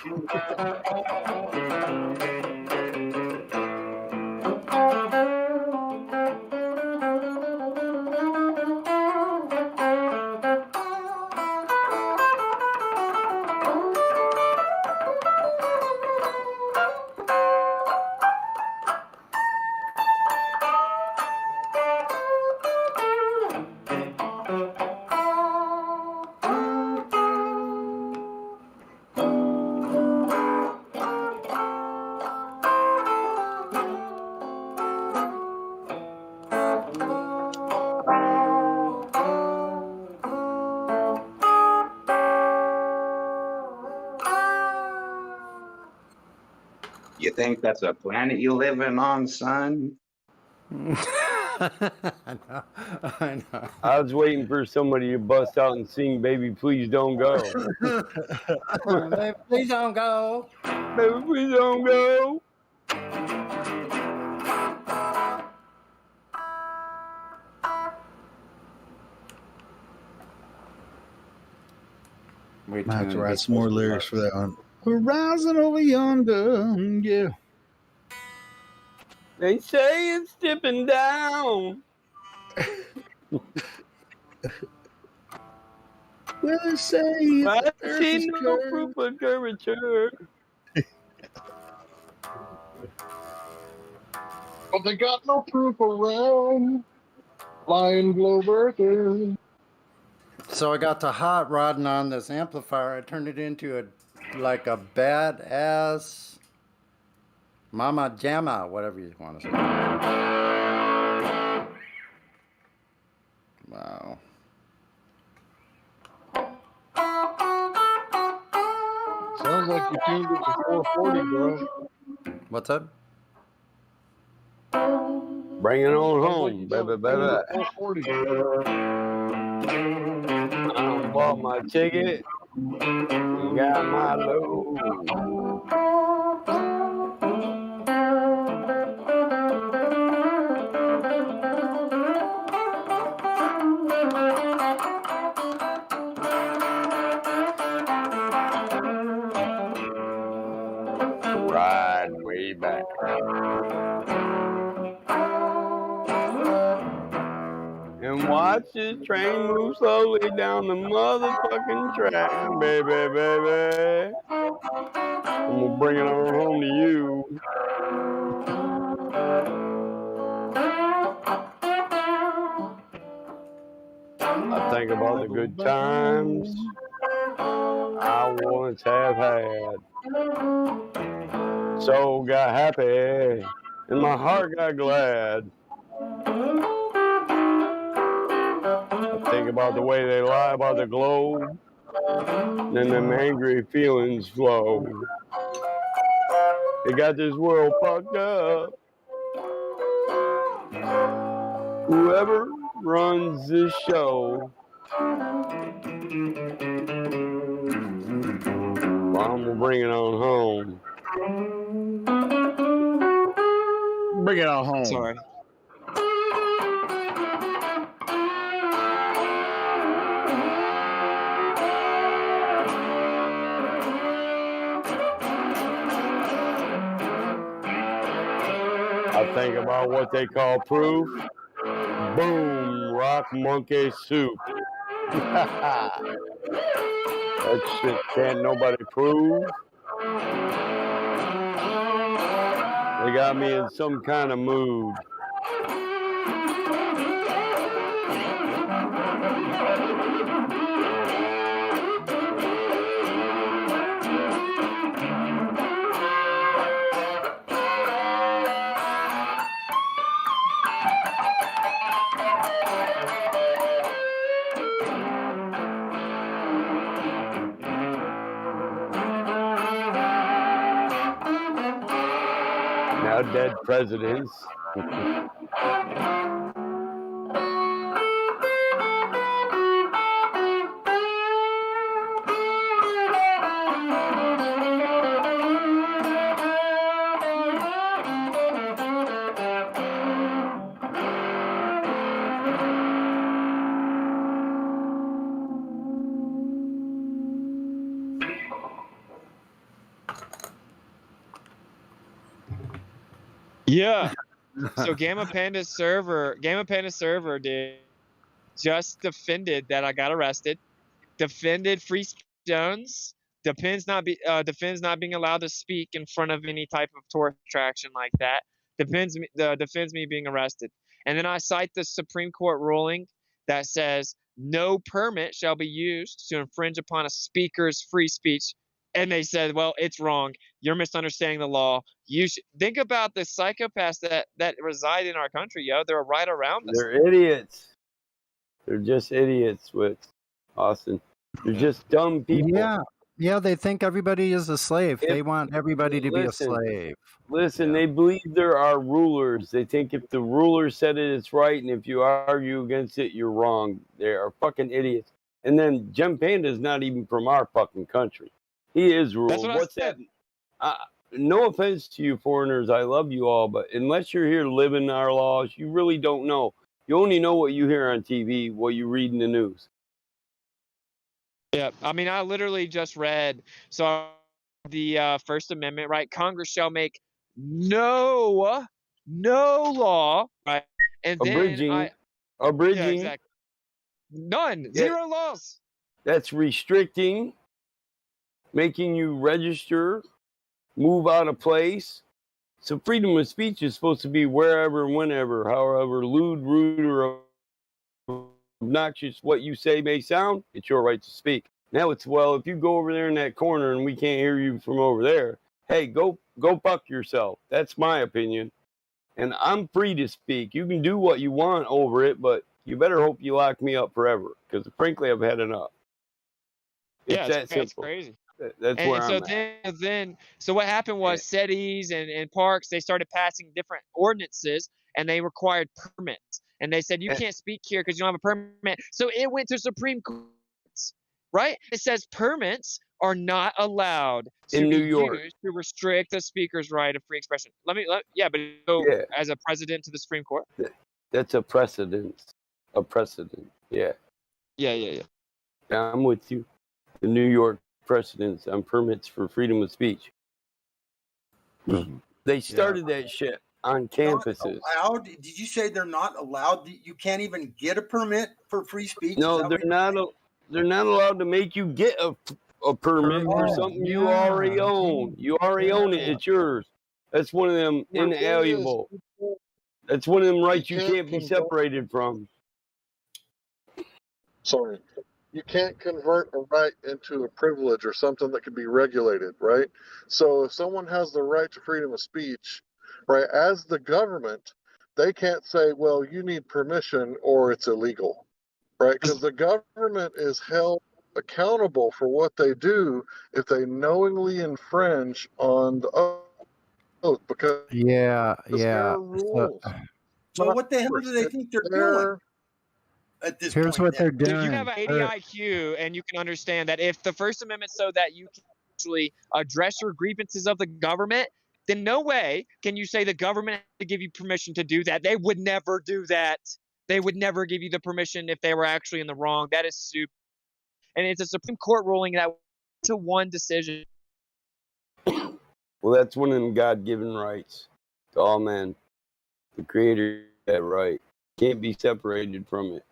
You think that's a planet you living on, son? I know. I was waiting for somebody to bust out and sing "Baby, Please Don't Go." Baby, please don't go. Baby, please don't go. Wait, I have to write some more lyrics for that one. Horizon over yonder, yeah. They say it's dipping down. Well, they say I the earth see is no curved. proof of curvature. But they got no proof around flying globe earthers. So I got the hot rodding on this amplifier. I turned it into a badass mama jamma, whatever you want to say. Wow. Sounds like you tuned it to 440, bro. What's that? Bring it on home, baby, baby. 440. I done bought my ticket and got my load. Riding way back. And watch this train move slowly down the motherfucking track, baby, baby. I'm gonna bring it on home to you. I think about the good times I once have had. Soul got happy and my heart got glad. I think about the way they lie about the globe, then them angry feelings flow. They got this world fucked up. Whoever runs this show, well, I'm gonna bring it on home. Bring it on home. Sorry. I think about what they call proof. Boom, rock monkey soup. That shit can't nobody prove. They got me in some kind of mood. Now dead presidents. Yeah. So Gamma Panda server, dude, just defended that I got arrested, defended free zones, defends not being allowed to speak in front of any type of tourist attraction like that, defends me being arrested. And then I cite the Supreme Court ruling that says no permit shall be used to infringe upon a speaker's free speech. And they said, well, it's wrong. You're misunderstanding the law. You should think about the psychopaths that reside in our country, yo. They're right around us. They're idiots. They're just idiots with Austin. They're just dumb people. Yeah, they think everybody is a slave. They want everybody to be a slave. Listen, they believe there are rulers. They think if the ruler said it, it's right, and if you argue against it, you're wrong. They are fucking idiots. And then Gem Panda is not even from our fucking country. He is ruled. That's what What's I said. that? No offense to you foreigners, I love you all, but unless you're here living our laws, you really don't know. You only know what you hear on TV, what you read in the news. Yeah, I mean, I literally just read the First Amendment, right? Congress shall make no law, right? And Abridging. then Abridging. Yeah, exactly. None. Zero laws. That's restricting, making you register, move out of place. So freedom of speech is supposed to be wherever, whenever, however lewd, rude, or obnoxious what you say may sound, it's your right to speak. Now it's, well, if you go over there in that corner and we can't hear you from over there, hey, go fuck yourself. That's my opinion. And I'm free to speak. You can do what you want over it, but you better hope you lock me up forever, because frankly, I've had enough. It's that simple. It's crazy. That's And where so I'm at. then so what happened was cities and parks, they started passing different ordinances, and they required permits. And they said you can't speak here because you don't have a permit. So it went to Supreme Court, right? It says permits are not allowed to In be New York. used to restrict the speaker's right of free expression. But go as a president to the Supreme Court. That's a precedent. A precedent. Yeah. Yeah. I'm with you. The New York precedents on permits for freedom of speech. They started that shit on campuses. Allowed? Did you say they're not allowed? You can't even get a permit for free speech? No, they're not. They're not allowed to make you get a permit for something you already own. You already own it. It's yours. That's one of them inalienable. That's one of them rights you can't be separated from. Sorry. You can't convert a right into a privilege or something that can be regulated, right? So if someone has the right to freedom of speech, right, as the government, they can't say, well, you need permission or it's illegal, right? Because the government is held accountable for what they do if they knowingly infringe on the Yeah, Because yeah. there are rules. So what the hell do they think they're doing at this Here's point? what they're If you have doing. an 80 IQ and you can understand that if the First Amendment so that you can actually address your grievances of the government, then no way can you say the government had to give you permission to do that. They would never do that. They would never give you the permission if they were actually in the wrong. That is stupid. And it's a Supreme Court ruling that to one decision. Well, that's one of them God-given rights to all men. The Creator that right can't be separated from it.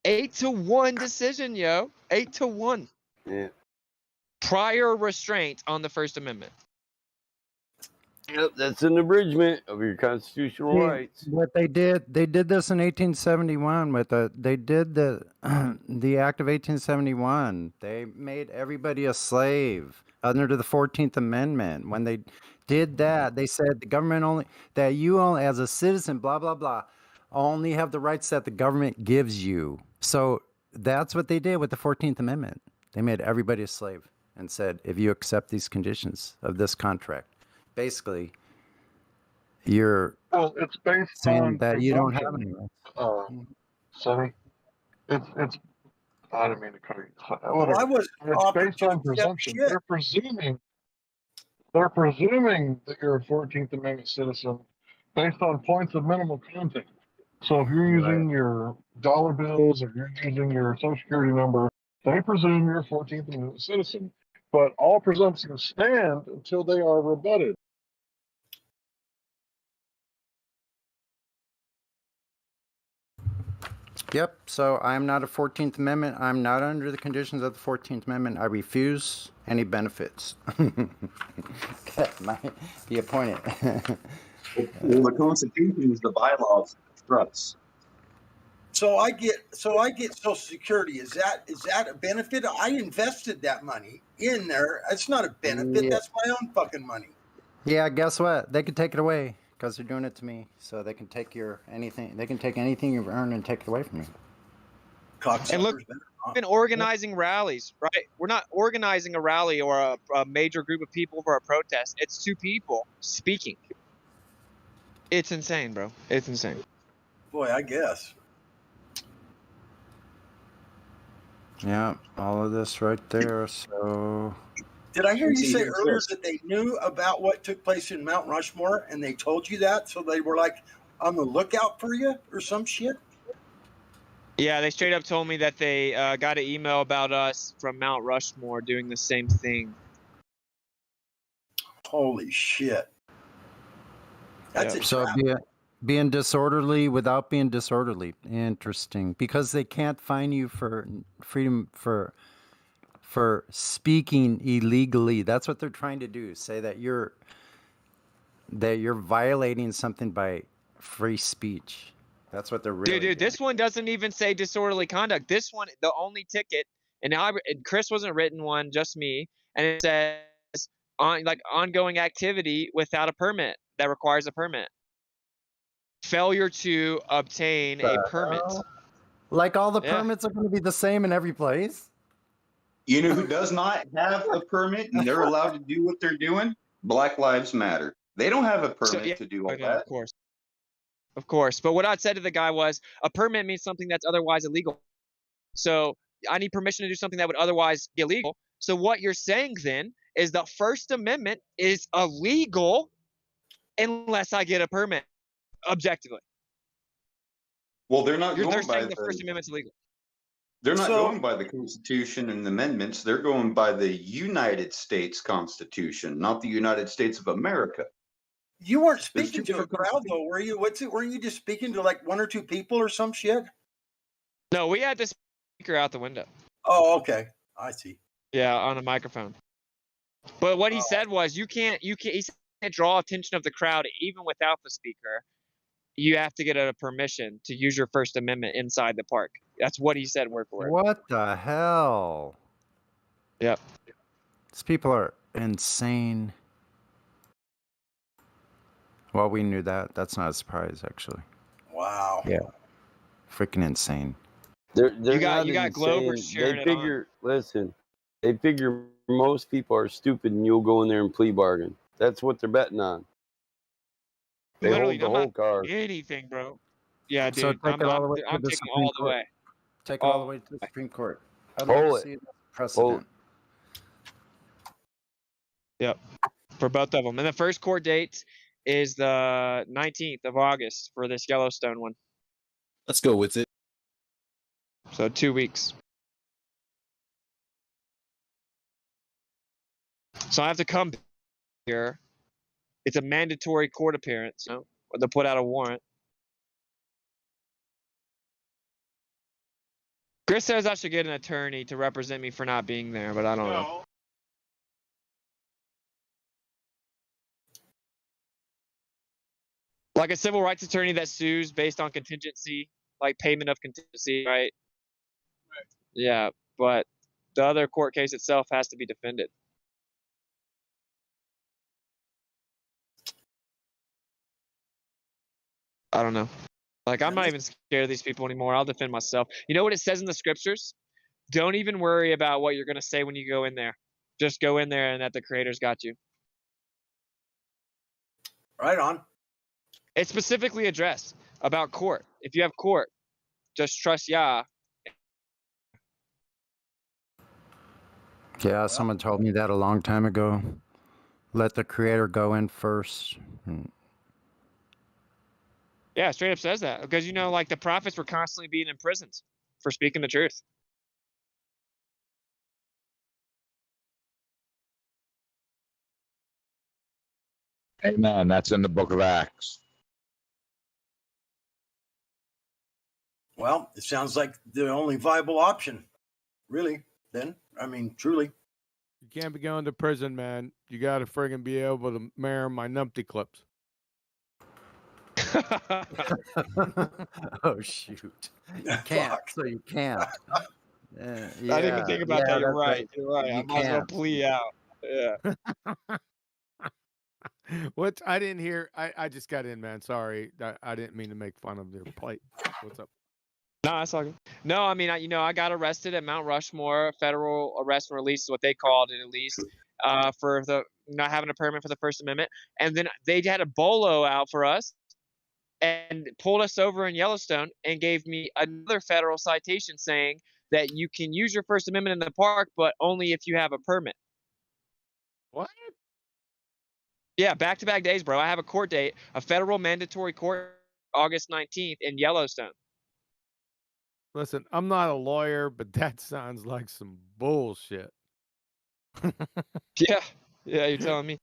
8-1 decision, yo. 8-1. Yeah. Prior restraint on the First Amendment. Yep, that's an abridgment of your constitutional Yeah, rights. what they did this in 1871 with they did the the Act of 1871. They made everybody a slave under the 14th Amendment. When they did that, they said the government only that you only as a citizen, blah blah blah, only have the rights that the government gives you. So that's what they did with the 14th Amendment. They made everybody a slave and said, if you accept these conditions of this contract, basically you're Well, it's based saying on that you don't have presumption. any rights. Sonny, it's. I didn't mean to cut you. Well, Whatever. I was It's offered based to on accept presumption. shit. They're presuming that you're a 14th Amendment citizen based on points of minimal contact. So if you're using your dollar bills or you're using your social security number, they presume you're a 14th Amendment citizen. But all presumptions stand until they are rebutted. Yep. So I'm not a 14th Amendment. I'm not under the conditions of the 14th Amendment. I refuse any benefits. That might be a point. Well, the Constitution is the bylaws of trust. So I get Social Security. Is that a benefit? I invested that money in there. It's not a benefit. Yeah. That's my own fucking money. Yeah. Guess what? They could take it away because they're doing it to me. So they can take your anything. They can take anything you've earned and take it away from you. And look, we've been organizing rallies, right? We're not organizing a rally or a major group of people for a protest. It's two people speaking. It's insane, bro. It's insane. Boy, I guess. Yeah. All of this right there. So. Did I hear you See, say here's earlier this. that they knew about what took place in Mount Rushmore and they told you that? So they were like on the lookout for you or some shit? Yeah, they straight up told me that they got an email about us from Mount Rushmore doing the same thing. Holy shit. That's a So trap. being disorderly without being disorderly. Interesting. Because they can't fine you for freedom for speaking illegally. That's what they're trying to do. Say that you're violating something by free speech. That's what they're really Dude, this one doesn't even say disorderly conduct. This one, the only ticket, and now and Chris wasn't written one, just me, and it says ongoing activity without a permit that requires a permit. Failure to obtain a permit. Like all the Yeah. permits are going to be the same in every place. You know who does not have a permit and they're allowed to do what they're doing? Black Lives Matter. They don't have a permit to do all Okay, that. of course. Of course. But what I said to the guy was a permit means something that's otherwise illegal. So I need permission to do something that would otherwise be illegal. So what you're saying then is the First Amendment is illegal unless I get a permit, objectively. Well, they're not They're going by saying the First Amendment's illegal. They're not So- going by the Constitution and the amendments. They're going by the United States Constitution, not the United States of America. You weren't There's speaking two to a different crowd though, were you? Weren't you just speaking to like one or two people or some shit? No, we had this speaker out the window. Oh, okay. I see. Yeah, on a microphone. But what he said was he can't draw attention of the crowd even without the speaker. You have to get a permission to use your First Amendment inside the park. That's what he said word for word. What the hell? Yep. These people are insane. Well, we knew that. That's not a surprise, actually. Wow. Yeah. Freaking insane. They're You got not Glover insane. sharing They it on. figure, listen, they figure most people are stupid and you'll go in there and plea bargain. That's what they're betting on. They Literally, hold the I'm whole not card. anything, bro. Yeah, So dude. take it all the way to I'm the taking Supreme all the Court. way. Take it all the All way to the Supreme Court. I'd love Hold to it. see it as a Hold precedent. Yep, for both of them. And the first court date is the 19th of August for this Yellowstone one. Let's go with it. So 2 weeks. So I have to come here. It's a mandatory court appearance, you know, or to put out a warrant. Chris says I should get an attorney to represent me for not being there, but I don't know. Like a civil rights attorney that sues based on contingency, like payment of contingency, right? Right. Yeah, but the other court case itself has to be defended. I don't know. Like, I'm not even scared of these people anymore. I'll defend myself. You know what it says in the scriptures? Don't even worry about what you're going to say when you go in there. Just go in there and that the Creator's got you. Right on. It's specifically addressed about court. If you have court, just trust Yah. Yeah, someone told me that a long time ago. Let the Creator go in first. Yeah, straight up says that. Because, you know, like the prophets were constantly being imprisoned for speaking the truth. Amen. That's in the book of Acts. Well, it sounds like the only viable option, really. Then, I mean, truly. You can't be going to prison, man. You got to friggin' be able to marry my numpty clips. Oh shoot! You can't, so you can't. I didn't even think about that. You're right. You're right. I might as well plea out. Yeah. What? I didn't hear. I just got in, man. Sorry. I didn't mean to make fun of your plight. What's up? No, that's all good. No, I mean, I got arrested at Mount Rushmore. Federal arrest and release is what they called it, at least, for the not having a permit for the First Amendment. And then they had a bolo out for us and pulled us over in Yellowstone and gave me another federal citation saying that you can use your First Amendment in the park, but only if you have a permit. What? Yeah, back-to-back days, bro. I have a court date, a federal mandatory court, August 19th in Yellowstone. Listen, I'm not a lawyer, but that sounds like some bullshit. Yeah, you're telling me.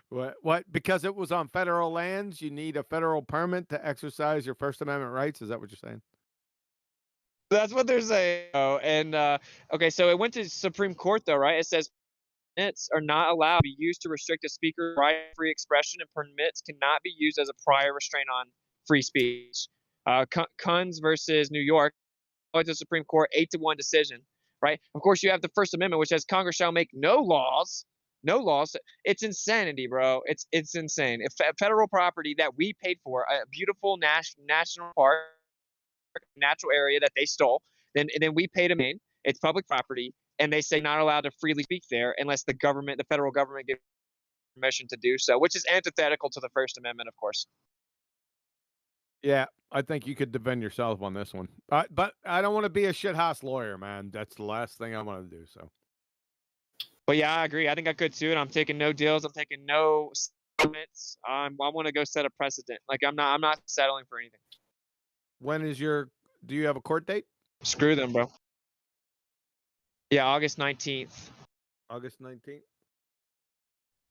What? Because it was on federal lands, you need a federal permit to exercise your First Amendment rights? Is that what you're saying? That's what they're saying. Oh, and okay, so it went to Supreme Court though, right? It says permits are not allowed to be used to restrict a speaker's right to free expression, and permits cannot be used as a prior restraint on free speech. Kunz versus New York, went to the Supreme Court, 8-1 decision, right? Of course, you have the First Amendment, which says Congress shall make no laws. No laws. It's insanity, bro. It's insane. If federal property that we paid for, a beautiful national park, natural area that they stole, then we paid them in. It's public property, and they say not allowed to freely speak there unless the federal government gives permission to do so, which is antithetical to the First Amendment, of course. Yeah, I think you could defend yourself on this one. But I don't want to be a shithouse lawyer, man. That's the last thing I want to do. So. But yeah, I agree. I think I could too, and I'm taking no deals. I'm taking no settlements. I want to go set a precedent. Like I'm not settling for anything. When is do you have a court date? Screw them, bro. Yeah, August 19th. August 19th?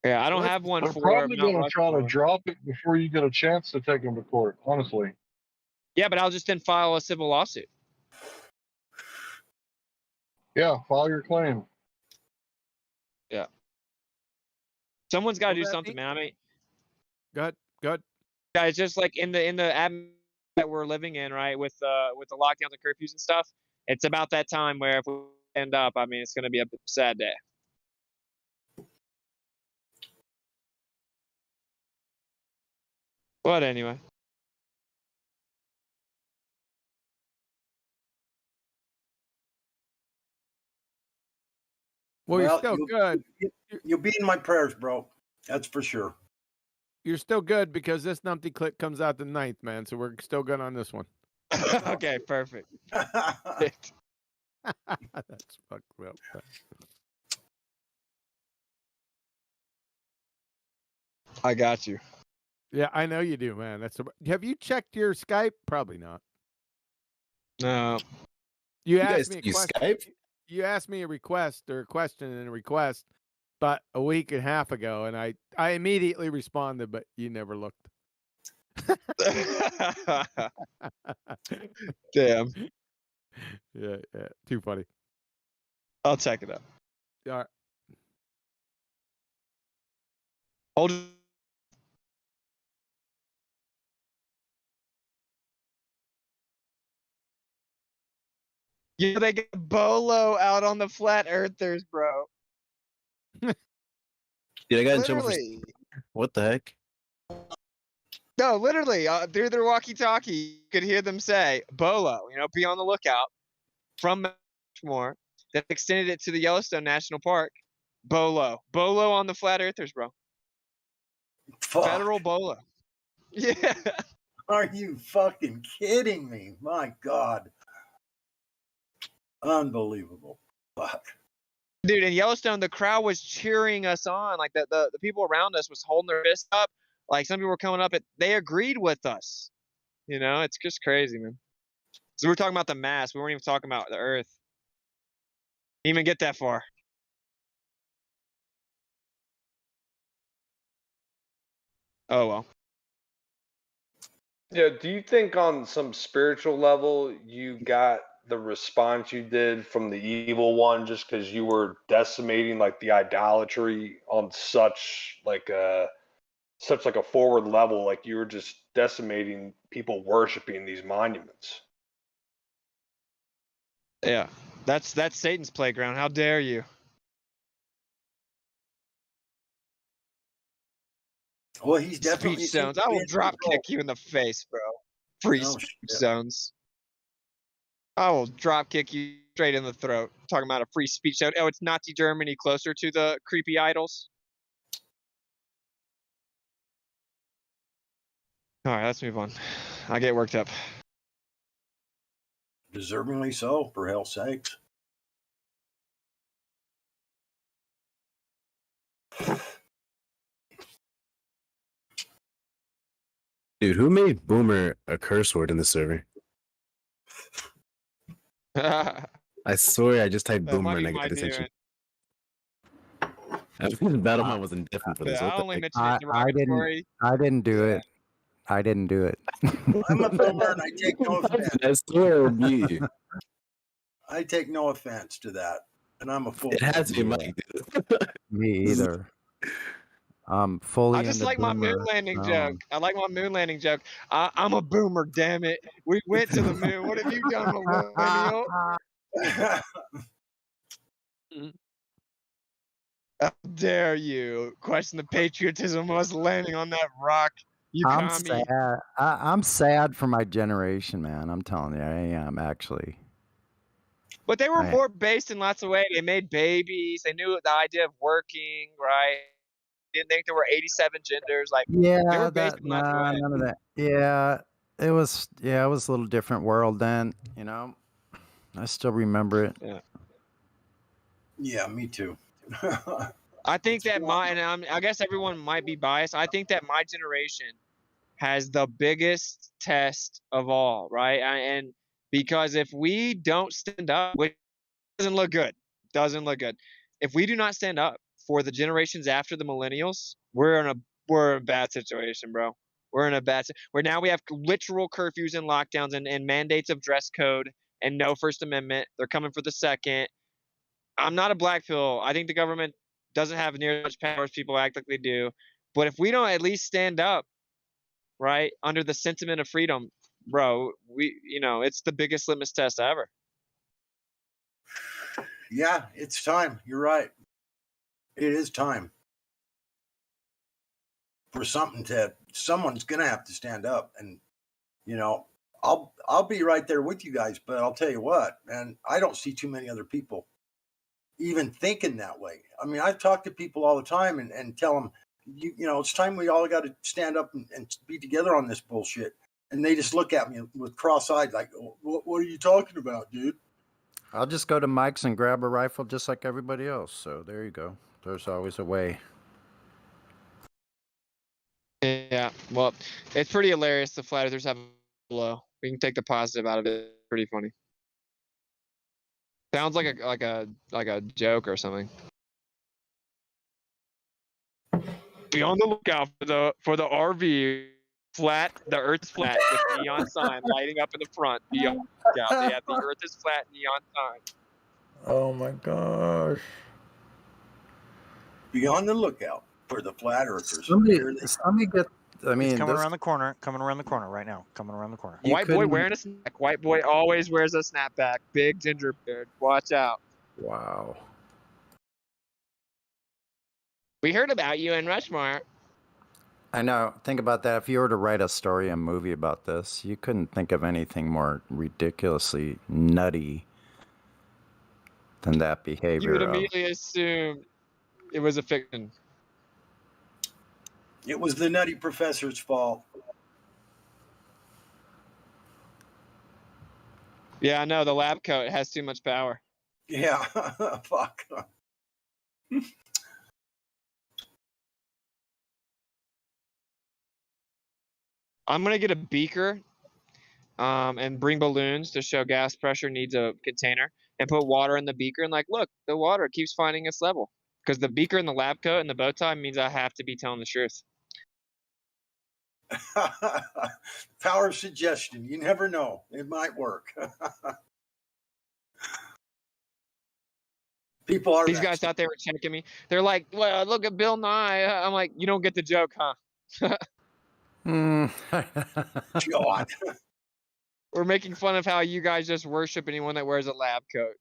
Yeah, I don't have one They're for probably Mount going to try to Rushmore. drop it before you get a chance to take them to court, honestly. Yeah, but I'll just then file a civil lawsuit. Yeah, file your claim. Yeah. Someone's got to do something, man. I mean, good. Yeah, it's just like in the atmosphere that we're living in, right? With the lockdowns and curfews and stuff. It's about that time where if we end up, I mean, it's going to be a sad day. But anyway. Well, you're still you'll, good. You'll be in my prayers, bro. That's for sure. You're still good because this numpty clip comes out the 9th, man. So we're still good on this one. Okay, perfect. That's fucked up. I got you. Yeah, I know you do, man. Have you checked your Skype? Probably not. No. You guys asked me a use question. Skype? You asked me a request or a question and a request about a week and a half ago, and I immediately responded, but you never looked. Damn. Yeah, too funny. I'll check it out. All right. Hold. Yeah, they got Bolo out on the flat earthers, bro. Dude, I got in trouble for. Literally. What the heck? No, literally, through their walkie-talkie, you could hear them say, Bolo, be on the lookout from more. That extended it to the Yellowstone National Park. Bolo on the flat earthers, bro. Fuck. Federal Bolo. Yeah. Are you fucking kidding me? My God. Unbelievable. Fuck. Dude, in Yellowstone, the crowd was cheering us on. Like the people around us was holding their fists up. Like some people were coming up, they agreed with us. It's just crazy, man. So we were talking about the mass. We weren't even talking about the Earth. Didn't even get that far. Oh well. Yeah, do you think on some spiritual level you got the response you did from the evil one just because you were decimating like the idolatry on such like a forward level, like you were just decimating people worshiping these monuments? Yeah. That's Satan's playground. How dare you? Well, he's definitely speech zones. I will drop kick you in the face, bro. Free speech zones. I will drop kick you straight in the throat. Talking about a free speech zone. Oh, it's Nazi Germany closer to the creepy idols. All right, let's move on. I get worked up. Deservingly so, for hell's sakes. Dude, who made Boomer a curse word in the server? I swear I just typed Boomer and I got attention. Battleman wasn't different for this. I only mentioned it derogatory. I didn't do it. I didn't do it. I'm a boomer and I take no offense. I swear me. I take no offense to that. And I'm a fool. It has to be Mike. Me either. I'm fully. I just like my moon landing joke. I like my moon landing joke. I'm a boomer, damn it. We went to the moon. What have you done, millennial? How dare you question the patriotism of us landing on that rock, you I'm commie. sad. I'm sad for my generation, man. I'm telling you, I am actually. But they were more based in lots of ways. They made babies. They knew the idea of working, right? Didn't think there were 87 genders. Like, they were based in lots of ways. None of that. Yeah, it was a little different world then, I still remember it. Yeah, me too. I think that I guess everyone might be biased. I think that my generation has the biggest test of all, right? And because if we don't stand up, which doesn't look good, if we do not stand up for the generations after the millennials, we're in a bad situation, bro. We're in a bad where now we have literal curfews and lockdowns and mandates of dress code and no First Amendment. They're coming for the second. I'm not a black pill. I think the government doesn't have near as much power as people act like they do. But if we don't at least stand up, right, under the sentiment of freedom, bro, it's the biggest litmus test ever. Yeah, it's time. You're right. It is time for someone's gonna have to stand up, and I'll be right there with you guys. But I'll tell you what, man, I don't see too many other people even thinking that way. I mean, I talk to people all the time and tell them, you know, it's time we all got to stand up and be together on this bullshit. And they just look at me with cross-eyed, like, what are you talking about, dude? I'll just go to Mike's and grab a rifle just like everybody else. So there you go. There's always a way. Yeah, well, it's pretty hilarious. The flat earthers have a blow. We can take the positive out of it. Pretty funny. Sounds like a joke or something. Be on the lookout for the RV flat. The Earth is flat with neon sign lighting up in the front. Be on the lookout. They have the Earth is flat neon sign. Oh my gosh. Be on the lookout for the flat earthers. Somebody get. I mean, He's coming this- around the corner. Coming around the corner right now. Coming around the corner. White boy wearing a snap. White boy always wears a snapback. Big ginger beard. Watch out. Wow. We heard about you in Rushmore. I know. Think about that. If you were to write a story, a movie about this, you couldn't think of anything more ridiculously nutty than that behavior. You would of- immediately assume it was a fiction. It was the nutty professor's fault. Yeah, I know. The lab coat has too much power. Yeah, fuck. I'm gonna get a beaker, and bring balloons to show gas pressure needs a container, and put water in the beaker. And like, look, the water keeps finding its level because the beaker and the lab coat and the bow tie means I have to be telling the truth. Power of suggestion. You never know. It might work. People are These guys out there were checking me. They're like, "Well, look at Bill Nye." I'm like, "You don't get the joke, huh?" God. We're making fun of how you guys just worship anyone that wears a lab coat.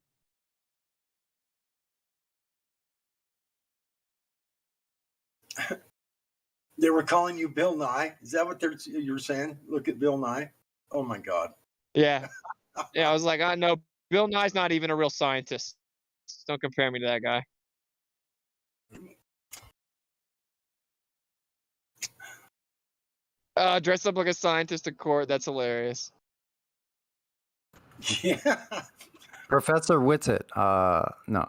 They were calling you Bill Nye. Is that what you're saying? Look at Bill Nye. Oh my God. Yeah, yeah. I was like, I know Bill Nye's not even a real scientist. Don't compare me to that guy. Dress up like a scientist in court. That's hilarious. Yeah. Professor Whitsitt. No.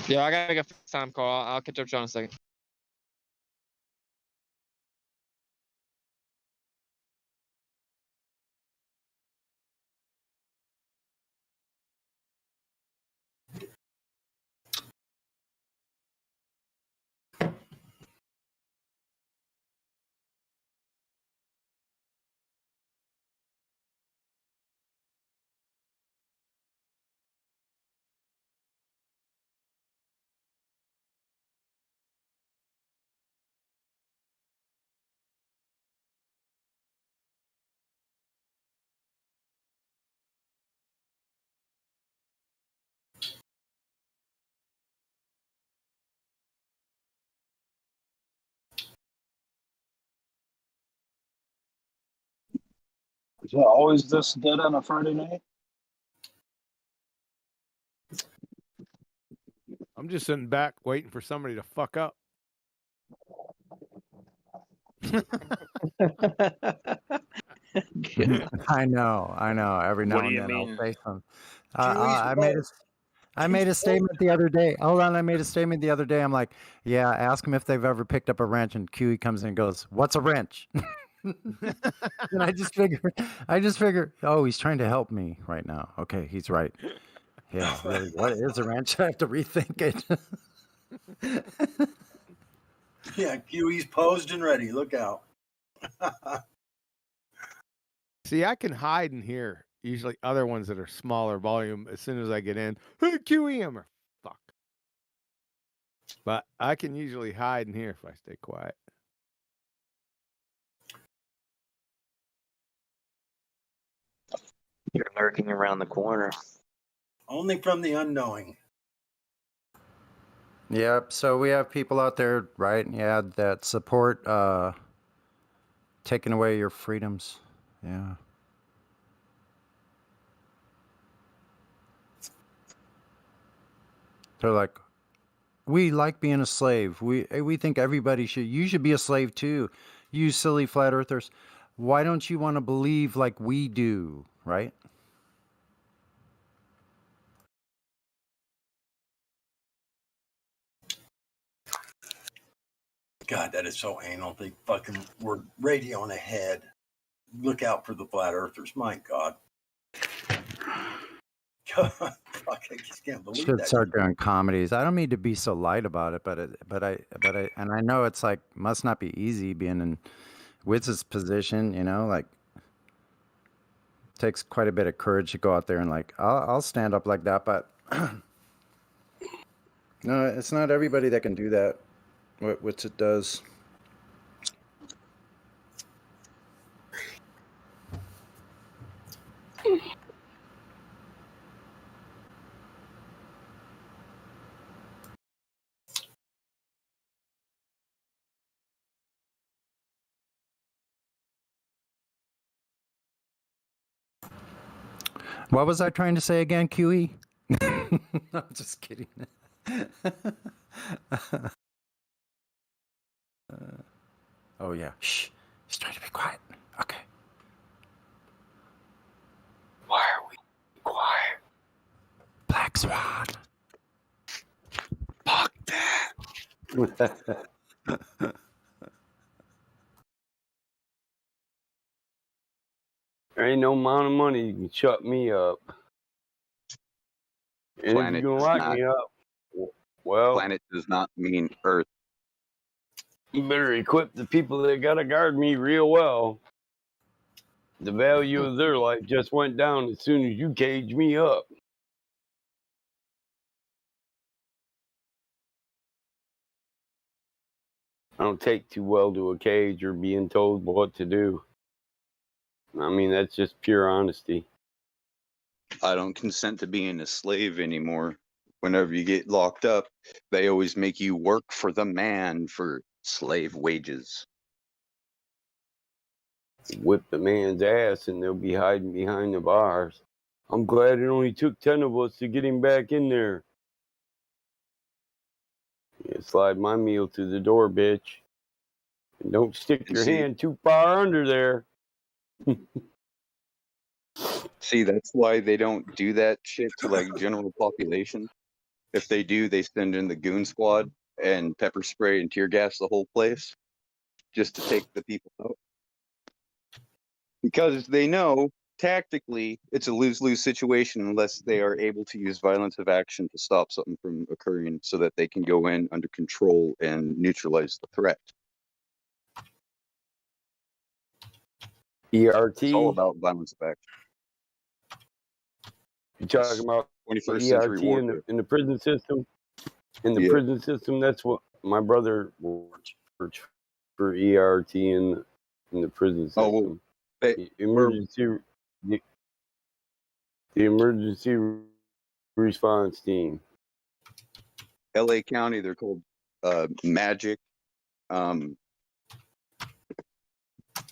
Yeah, I gotta make a FaceTime call. I'll catch up with you in a second. Is it always this dead on a Friday night? I'm just sitting back waiting for somebody to fuck up. I know. Every now What do and you then mean? I'll say something. Jewish I made a statement the other day. Hold on, I made a statement the other day. I'm like, yeah, ask them if they've ever picked up a wrench, and QE comes in and goes, "What's a wrench?" And I just figure, oh, he's trying to help me right now. Okay, he's right. Yeah, really, what is a wrench? I have to rethink it. Yeah, QE's posed and ready. Look out. See, I can hide in here. Usually other ones that are smaller volume, as soon as I get in, hey, QEM, or fuck. But I can usually hide in here if I stay quiet. You're lurking around the corner. Only from the unknowing. Yep. So we have people out there, right? Yeah, that support taking away your freedoms. Yeah. They're like, we like being a slave. We think everybody should. You should be a slave too. You silly flat earthers. Why don't you want to believe like we do, right? God, that is so anal. They fucking were radioing ahead. Look out for the flat earthers. My God. God, fuck, I just can't believe Should that. start doing comedies. I don't mean to be so light about it, but I know it's like must not be easy being in Witz's position. You know, like takes quite a bit of courage to go out there and like I'll stand up like that, but no, it's not everybody that can do that. What Witz it does. What was I trying to say again, QE? I'm just kidding. Oh yeah. Shh. He's trying to be quiet. Okay. Why are we quiet? Black Swan. Fuck that. There ain't no amount of money you can shut me up. And if Planet you're gonna does lock not. me up, well, Planet does not mean Earth. you better equip the people that gotta guard me real well. The value of their life just went down as soon as you cage me up. I don't take too well to a cage or being told what to do. I mean, that's just pure honesty. I don't consent to being a slave anymore. Whenever you get locked up, they always make you work for the man for slave wages. Whip the man's ass and they'll be hiding behind the bars. I'm glad it only took 10 of us to get him back in there. Yeah, slide my meal to the door, bitch. And don't stick And your see- hand too far under there. See, that's why they don't do that shit to like general population. If they do, they send in the goon squad and pepper spray and tear gas the whole place just to take the people out. Because they know tactically it's a lose-lose situation unless they are able to use violence of action to stop something from occurring so that they can go in under control and neutralize the threat. ERT. It's all about violence of action. You're talking about 21st century ERT warfare. in the prison system? In the Yeah. prison system, that's what my brother worked for ERT in the prison system. Oh, well, the emergency response team. LA County, they're called Magic.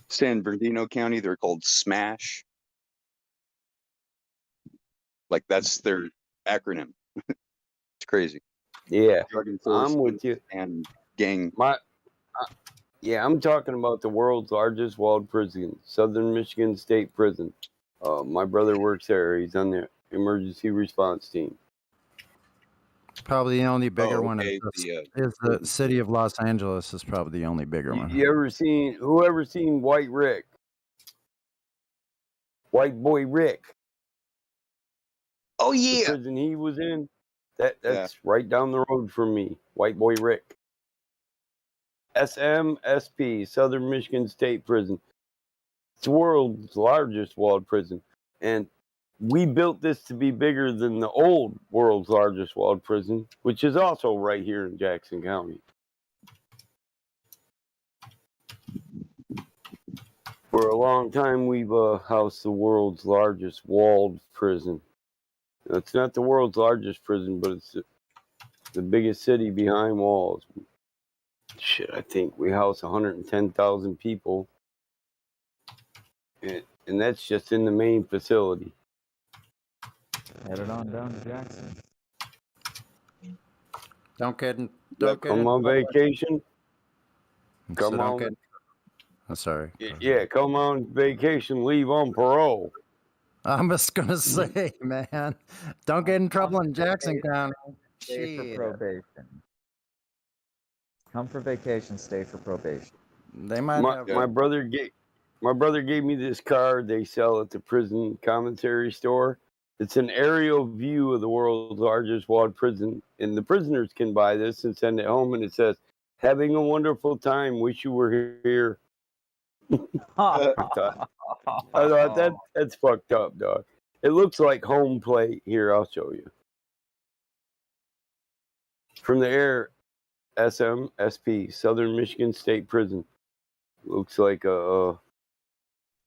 San Bernardino County, they're called Smash. Like that's their acronym. It's crazy. Yeah, Drug I'm enforcement with you. and gang. Yeah, I'm talking about the world's largest walled prison, Southern Michigan State Prison. My brother works there. He's on the emergency response team. Probably the only bigger one okay, is the city of Los Angeles is probably the only bigger one. You ever seen White Rick? White Boy Rick. Oh The yeah. prison he was in. That's right down the road from me. White Boy Rick. SMSP, Southern Michigan State Prison. It's the world's largest walled prison. And we built this to be bigger than the old world's largest walled prison, which is also right here in Jackson County. For a long time, we've housed the world's largest walled prison. Now, it's not the world's largest prison, but it's the biggest city behind walls. Shit, I think we house 110,000 people. And that's just in the main facility. Headed on down to Jackson. Don't get in. Yeah, Don't get come in on trouble. vacation. So Come don't on. get. I'm sorry. Yeah, come on vacation. Leave on parole. I'm just gonna say, man, don't get in trouble in Jackson County. Stay for Shit. probation. Come for vacation, stay for probation. They might My have. my brother gave me this card they sell at the prison commissary store. It's an aerial view of the world's largest walled prison, and the prisoners can buy this and send it home. And it says, "Having a wonderful time. Wish you were here." I thought that's fucked up, dog. It looks like home plate. Here, I'll show you. From the air, SMSP, Southern Michigan State Prison. Looks like a.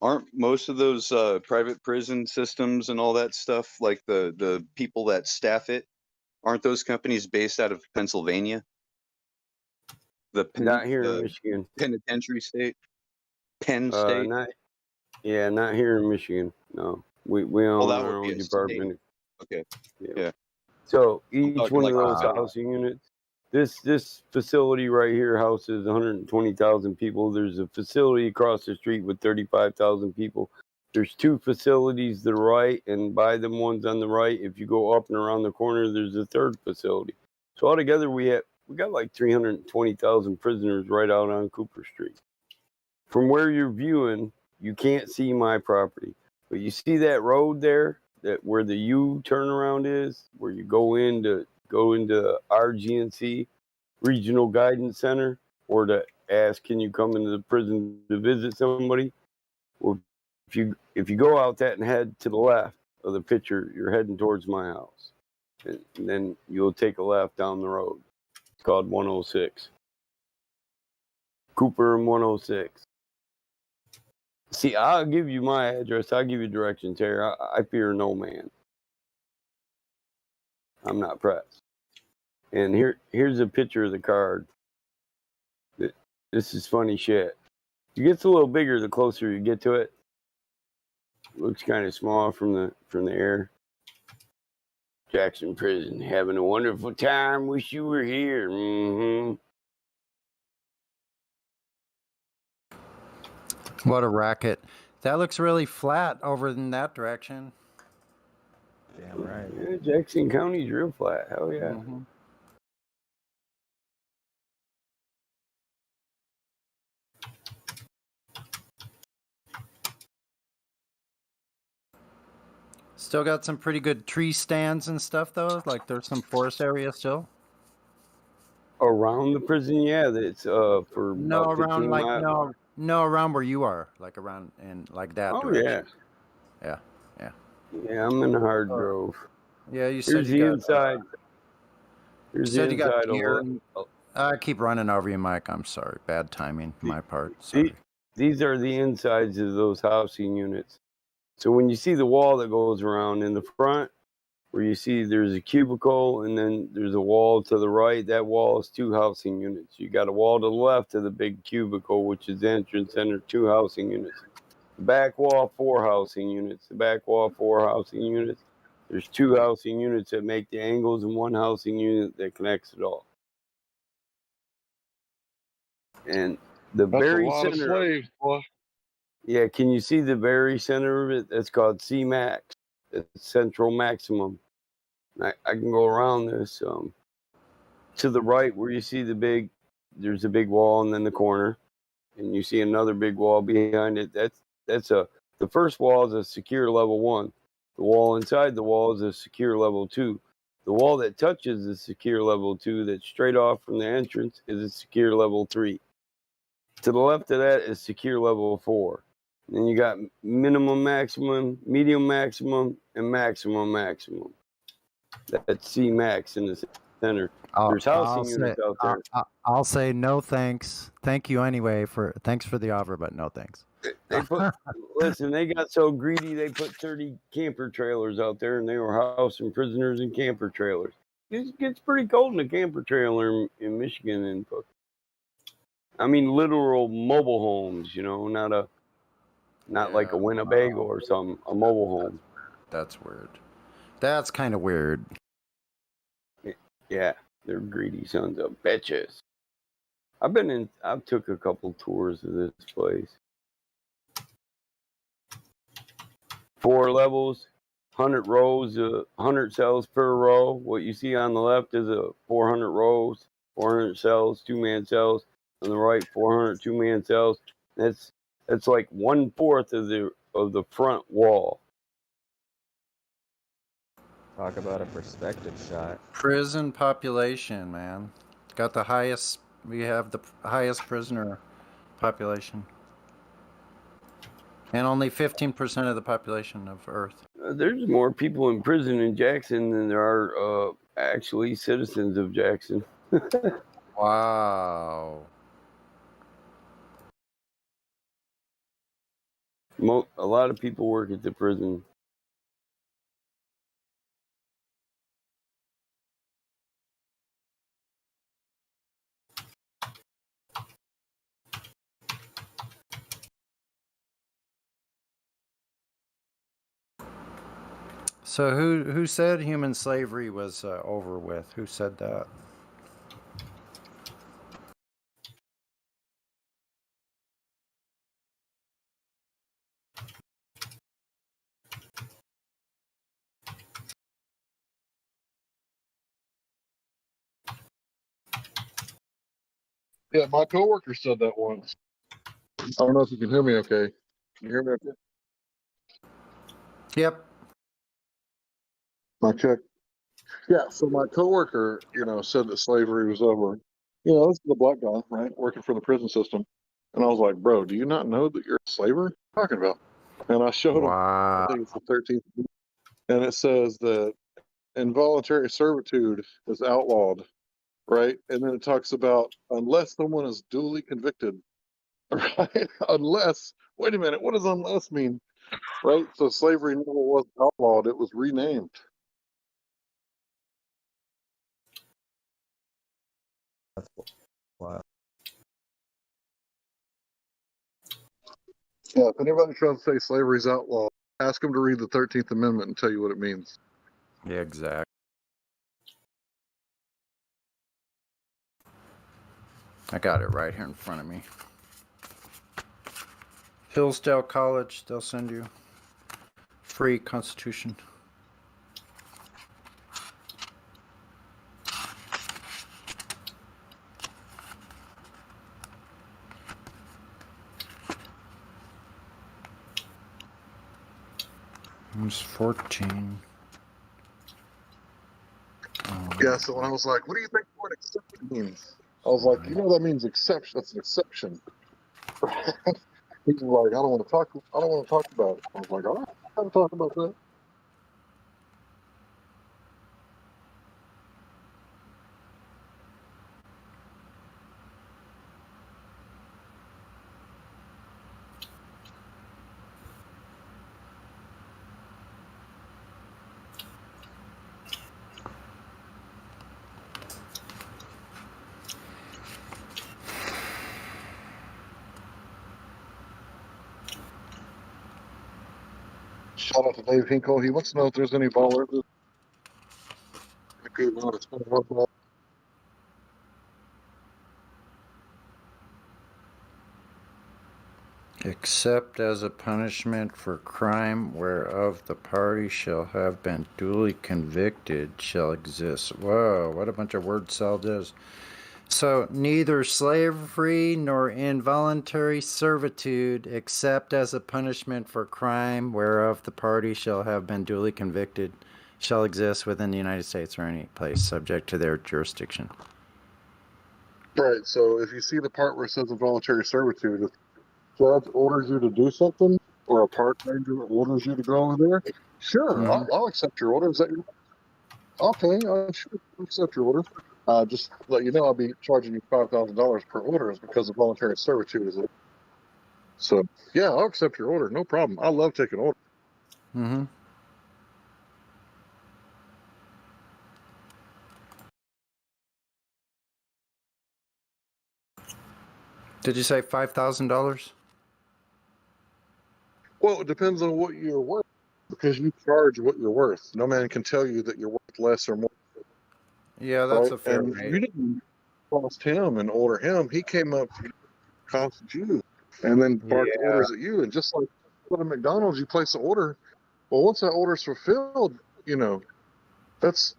Aren't most of those private prison systems and all that stuff, like the people that staff it, aren't those companies based out of Pennsylvania? Not here in Michigan. Penitentiary state? Penn State? Not here in Michigan. No, we Well, own that our would be own a department. state. Okay. Yeah. Yeah. So I'm each talking one like of those the housing units, this facility right here houses 120,000 people. There's a facility across the street with 35,000 people. There's two facilities to the right, and by the ones on the right, if you go up and around the corner, there's a third facility. So altogether, we got like 320,000 prisoners right out on Cooper Street. From where you're viewing, you can't see my property, but you see that road there, that where the U turnaround is, where you go into RGNC, Regional Guidance Center, or to ask, can you come into the prison to visit somebody? Well, if you go out that and head to the left of the picture, you're heading towards my house, and then you'll take a left down the road. It's called 106, Cooper and 106. See, I'll give you my address. I'll give you directions, Terry. I fear no man. I'm not pressed. And here's a picture of the card. This is funny shit. It gets a little bigger the closer you get to it. Looks kind of small from the air. Jackson Prison, having a wonderful time. Wish you were here. Mm-hmm. What a racket. That looks really flat over in that direction. Damn right. Yeah, Jackson County's real flat. Hell yeah. Mm-hmm. Still got some pretty good tree stands and stuff, though. Like there's some forest area still. Around the prison, yeah. That's for No, about 15 around like miles. no, around where you are, like around in like that Oh direction. Yeah. Yeah, I'm in the Hard Grove. Yeah, you said Here's you the got inside. You Here's said the you got inside. deer. Of I keep running over you, Mike. I'm sorry. Bad timing, my part. Sorry. These are the insides of those housing units. So when you see the wall that goes around in the front, where you see there's a cubicle and then there's a wall to the right, that wall is 2 housing units. You got a wall to the left of the big cubicle, which is the entrance center, 2 housing units. The back wall, 4 housing units. The back wall, 4 housing units. There's 2 housing units that make the angles and 1 housing unit that connects it all. And the That's very a lot of center. slaves, boy. Yeah, can you see the very center of it? That's called C-Max. It's Central Maximum. I can go around this. To the right, where you see there's a big wall, and then the corner, and you see another big wall behind it. The first wall is a secure level 1. The wall inside the wall is a secure level 2. The wall that touches the secure level 2, that's straight off from the entrance, is a secure level 3. To the left of that is secure level 4. Then you got minimum maximum, medium maximum, and maximum. That's C-Max in the center. There's housing units out there. I'll say no thanks. Thank you anyway thanks for the offer, but no thanks. Listen, they got so greedy they put 30 camper trailers out there, and they were housing prisoners in camper trailers. It gets pretty cold in a camper trailer in Michigan, and I mean literal mobile homes. Not like a Winnebago or something. A mobile home. That's weird. That's kind of weird. Yeah. They're greedy sons of bitches. I've took a couple tours of this place. 4 levels, 100 rows, 100 cells per row. What you see on the left is 400 rows, 400 cells, 2-man cells. On the right, 400 2-man cells. That's like 1/4 of the front wall. Talk about a perspective shot. Prison population, man. Got the highest. We have the highest prisoner population, and only 15% of the population of Earth. There's more people in prison in Jackson than there are actually citizens of Jackson. Wow. A lot of people work at the prison. So who said human slavery was over with? Who said that? Yeah, my coworker said that once. I don't know if you can hear me okay. Can you hear me okay? Yep. My check. Yeah, so my coworker, said that slavery was over. This is a black guy, right, working for the prison system. And I was like, bro, do you not know that you're a slaver? What are you talking about? And I showed him, I think it's the 13th, and it says that involuntary servitude is outlawed, right? And then it talks about unless someone is duly convicted, right? Unless, wait a minute, what does unless mean? Right? So slavery never was outlawed, it was renamed. Wow. Yeah, if anybody tries to say slavery's outlawed, ask them to read the 13th Amendment and tell you what it means. Yeah, exactly. I got it right here in front of me. Hillsdale College, they'll send you free Constitution. It's 14. Yeah, so when I was like, what do you think the word exception means? I was like, that means exception. That's an exception. He's like, I don't want to talk about it. I was like, all right, I don't talk about that. Shout out to Dave Hinkle. He wants to know if there's any ballers. Except as a punishment for crime whereof the party shall have been duly convicted shall exist. Whoa, what a bunch of word salad is. So neither slavery nor involuntary servitude, except as a punishment for crime whereof the party shall have been duly convicted, shall exist within the United States or any place subject to their jurisdiction. Right. So if you see the part where it says involuntary servitude, if the judge orders you to do something, or a park ranger orders you to go over there, sure, I'll accept your order. Is that your okay? I should accept your order. Just to let you know, I'll be charging you $5,000 per order, is because of voluntary servitude is it. So yeah, I'll accept your order, no problem. I love taking orders. Mm-hmm. Did you say $5,000? Well, it depends on what you're worth, because you charge what you're worth. No man can tell you that you're worth less or more. Yeah, that's right? a fair And rate. you didn't cost him and order him. He came up, cost you, and then barked Yeah. orders at you. And just like at a McDonald's, you place an order. Well, once that order's fulfilled, it's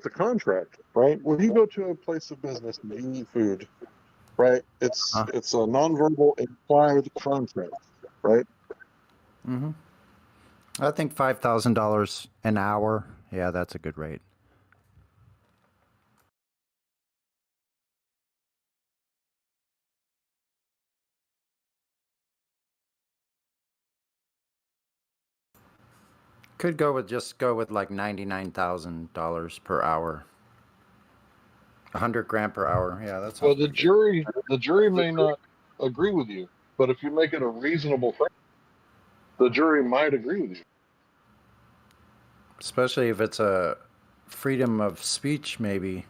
a contract, right? When you go to a place of business and you eat food, right? It's a nonverbal implied contract, right? Mm-hmm. I think $5,000 an hour. Yeah, that's a good rate. Could go with like $99,000 per hour. 100 grand per hour. Yeah, that Well, sounds the pretty good. jury may not agree with you, but if you make it a reasonable thing, the jury might agree with you. Especially if it's a freedom of speech, maybe.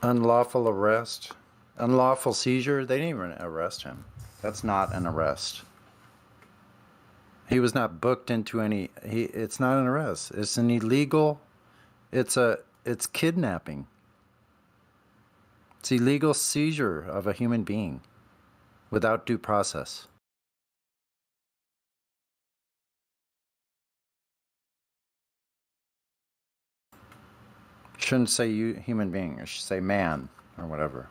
Unlawful arrest. Unlawful seizure. They didn't even arrest him. That's not an arrest. He was not booked into any. It's not an arrest. It's an illegal. It's kidnapping. It's illegal seizure of a human being without due process. Shouldn't say you human being. It should say man or whatever.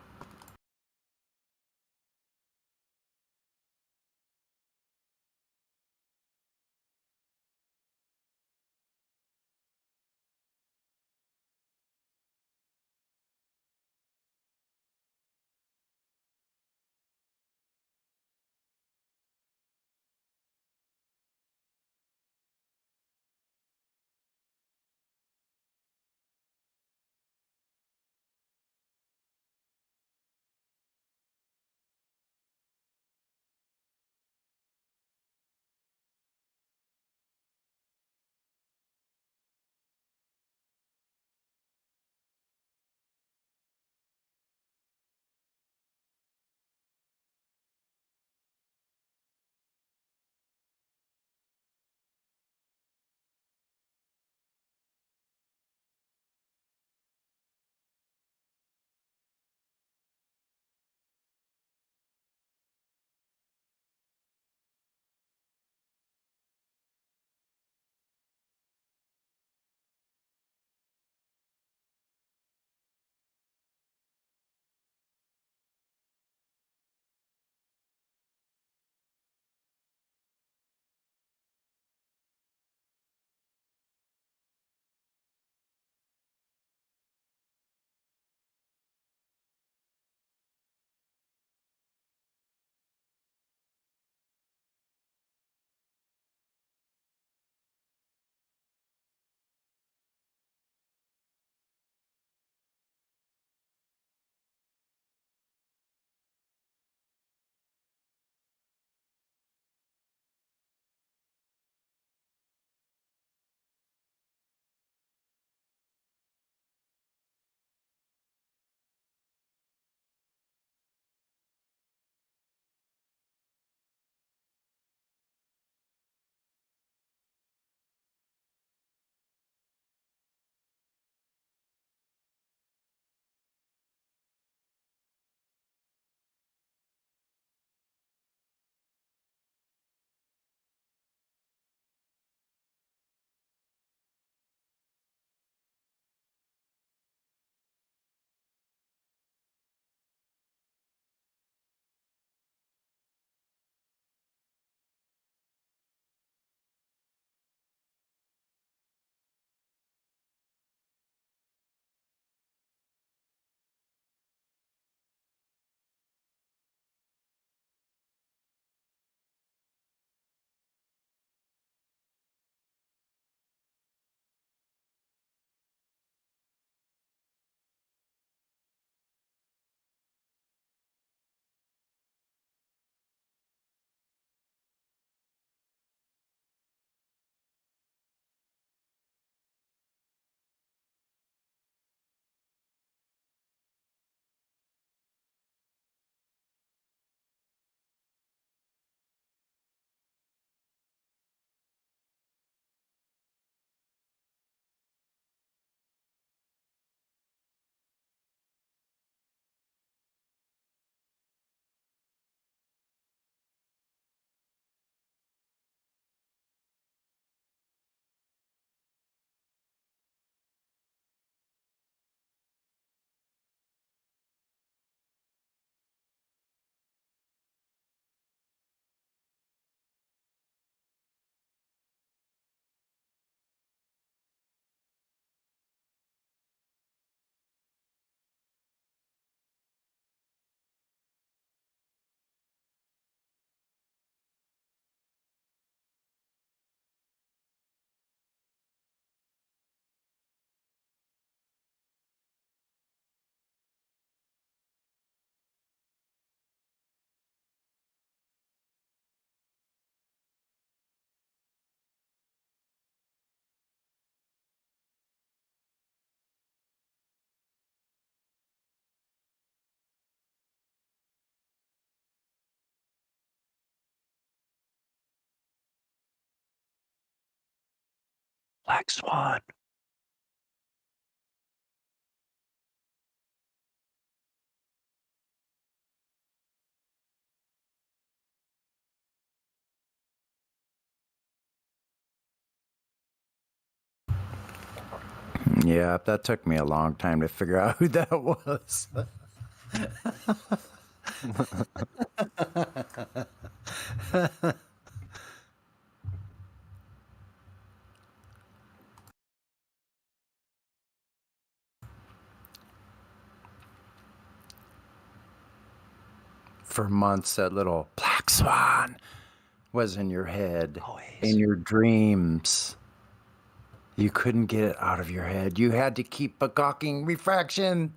Black Swan. Yeah, that took me a long time to figure out who that was. For months, that little black swan was in your head, in your dreams. You couldn't get it out of your head. You had to keep gawking refraction.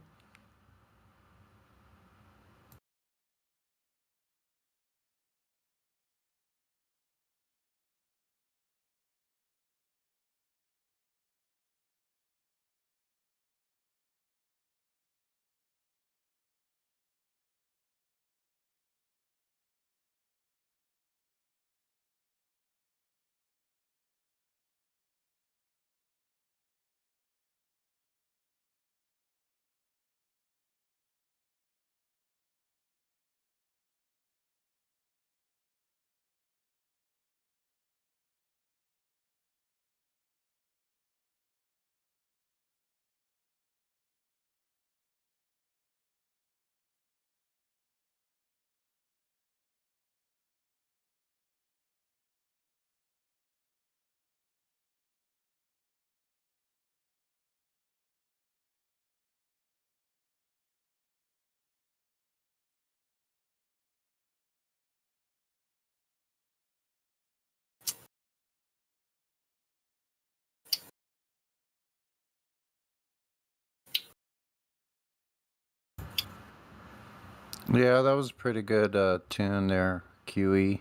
Yeah, that was a pretty good tune there, QE.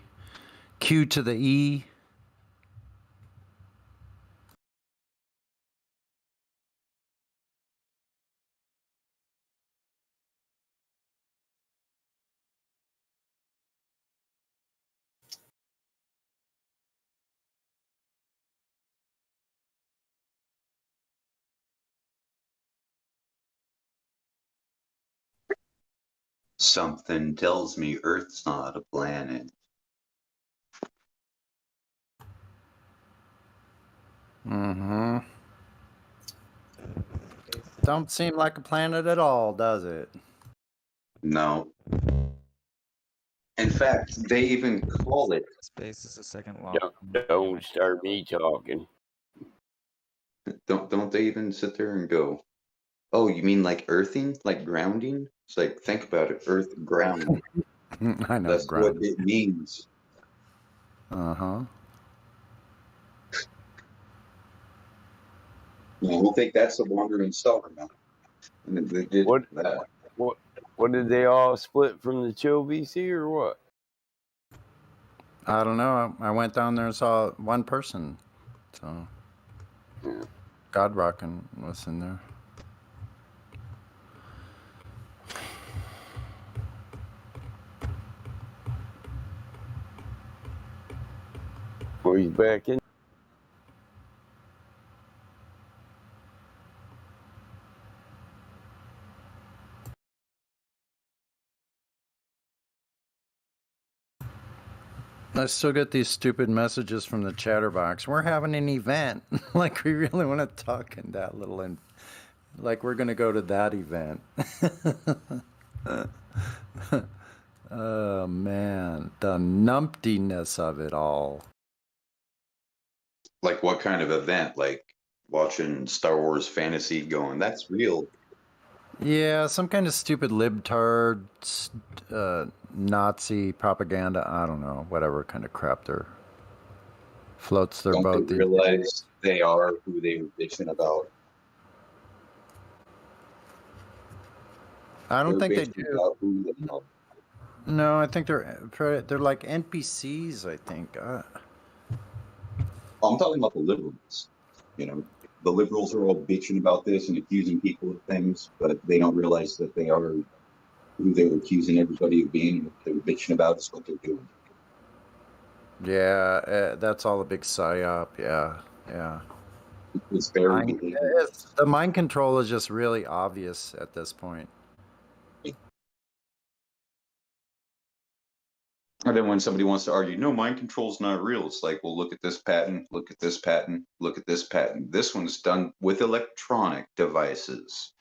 Q to the E. Something tells me Earth's not a planet. Mm-hmm. Don't seem like a planet at all, does it? No. In fact, they even call it. Space is the second law. Don't start me talking. Don't they even sit there and go, "Oh, you mean like earthing, like grounding?" It's like, think about it, Earth ground. I know, That's what it means. Uh-huh. I don't think that's the wandering star now. And they did that. What did they all split from the Chill BC or what? I don't know. I went down there and saw one person. So, God Rockin' was in there. Oh, he's back in. I still get these stupid messages from the chatterbox. We're having an event. Like, we really want to talk in that little... like, we're going to go to that event. Oh, man. The numptiness of it all. Like what kind of event? Like watching Star Wars fantasy going, that's real. Yeah, some kind of stupid libtard, Nazi propaganda. I don't know, whatever kind of crap they're floats their Don't boat. they realize they are who they were bitching about? I don't They're think they bitching do. about who they are. No, I think they're like NPCs. I think. I'm talking about the liberals. You know, the liberals are all bitching about this and accusing people of things, but they don't realize that they are who they were accusing everybody of being. And what they were bitching about is what they're doing. Yeah, that's all a big psyop. Yeah, yeah. It's very Mind, the mind control is just really obvious at this point. And then when somebody wants to argue, no, mind control is not real. It's like, well, look at this patent, look at this patent, look at this patent. This one's done with electronic devices.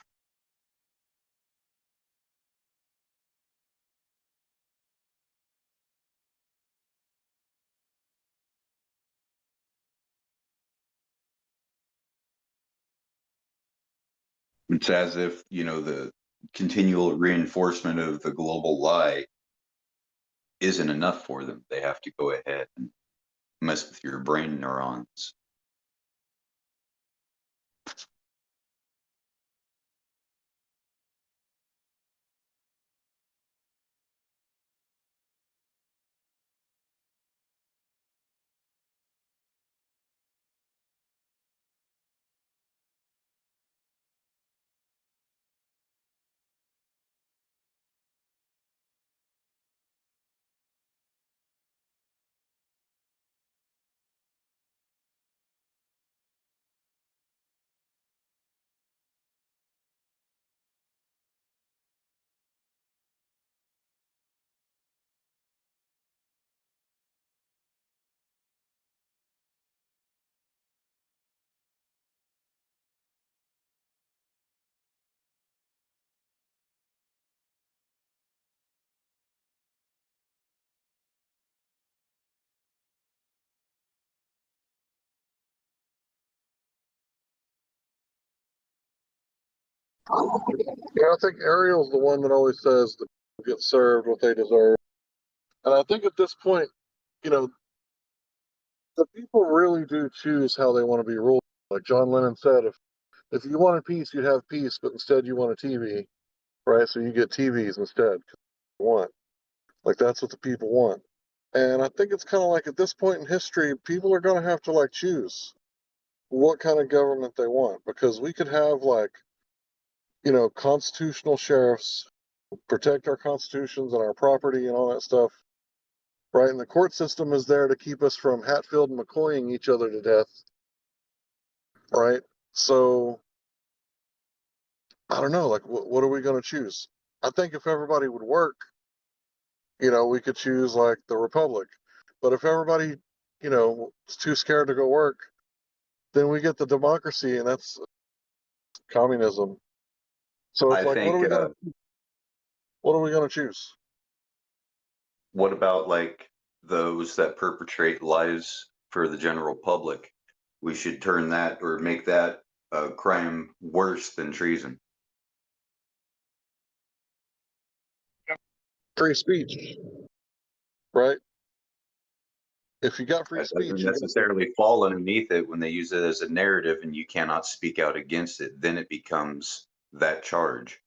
It's as if, the continual reinforcement of the global lie isn't enough for them. They have to go ahead and mess with your brain neurons. Yeah, I think Ariel's the one that always says that people get served what they deserve. And I think at this point, the people really do choose how they want to be ruled. Like John Lennon said, if you wanted peace, you'd have peace, but instead you want a TV, right? So you get TVs instead. Want like that's what the people want. And I think it's kind of like at this point in history, people are going to have to like choose what kind of government they want, because we could have like constitutional sheriffs protect our constitutions and our property and all that stuff, right? And the court system is there to keep us from Hatfield and McCoying each other to death, right? So I don't know, like what are we going to choose? I think if everybody would work, we could choose like the republic. But if everybody, is too scared to go work, then we get the democracy, and that's communism. So it's I like, what are think, we gonna choose? what about like those that perpetrate lies for the general public? We should turn that or make that a crime worse than treason. Free speech, right? If you got free That speech, doesn't you got necessarily fall underneath it when they use it as a narrative and you cannot speak out against it. Then it becomes that charge.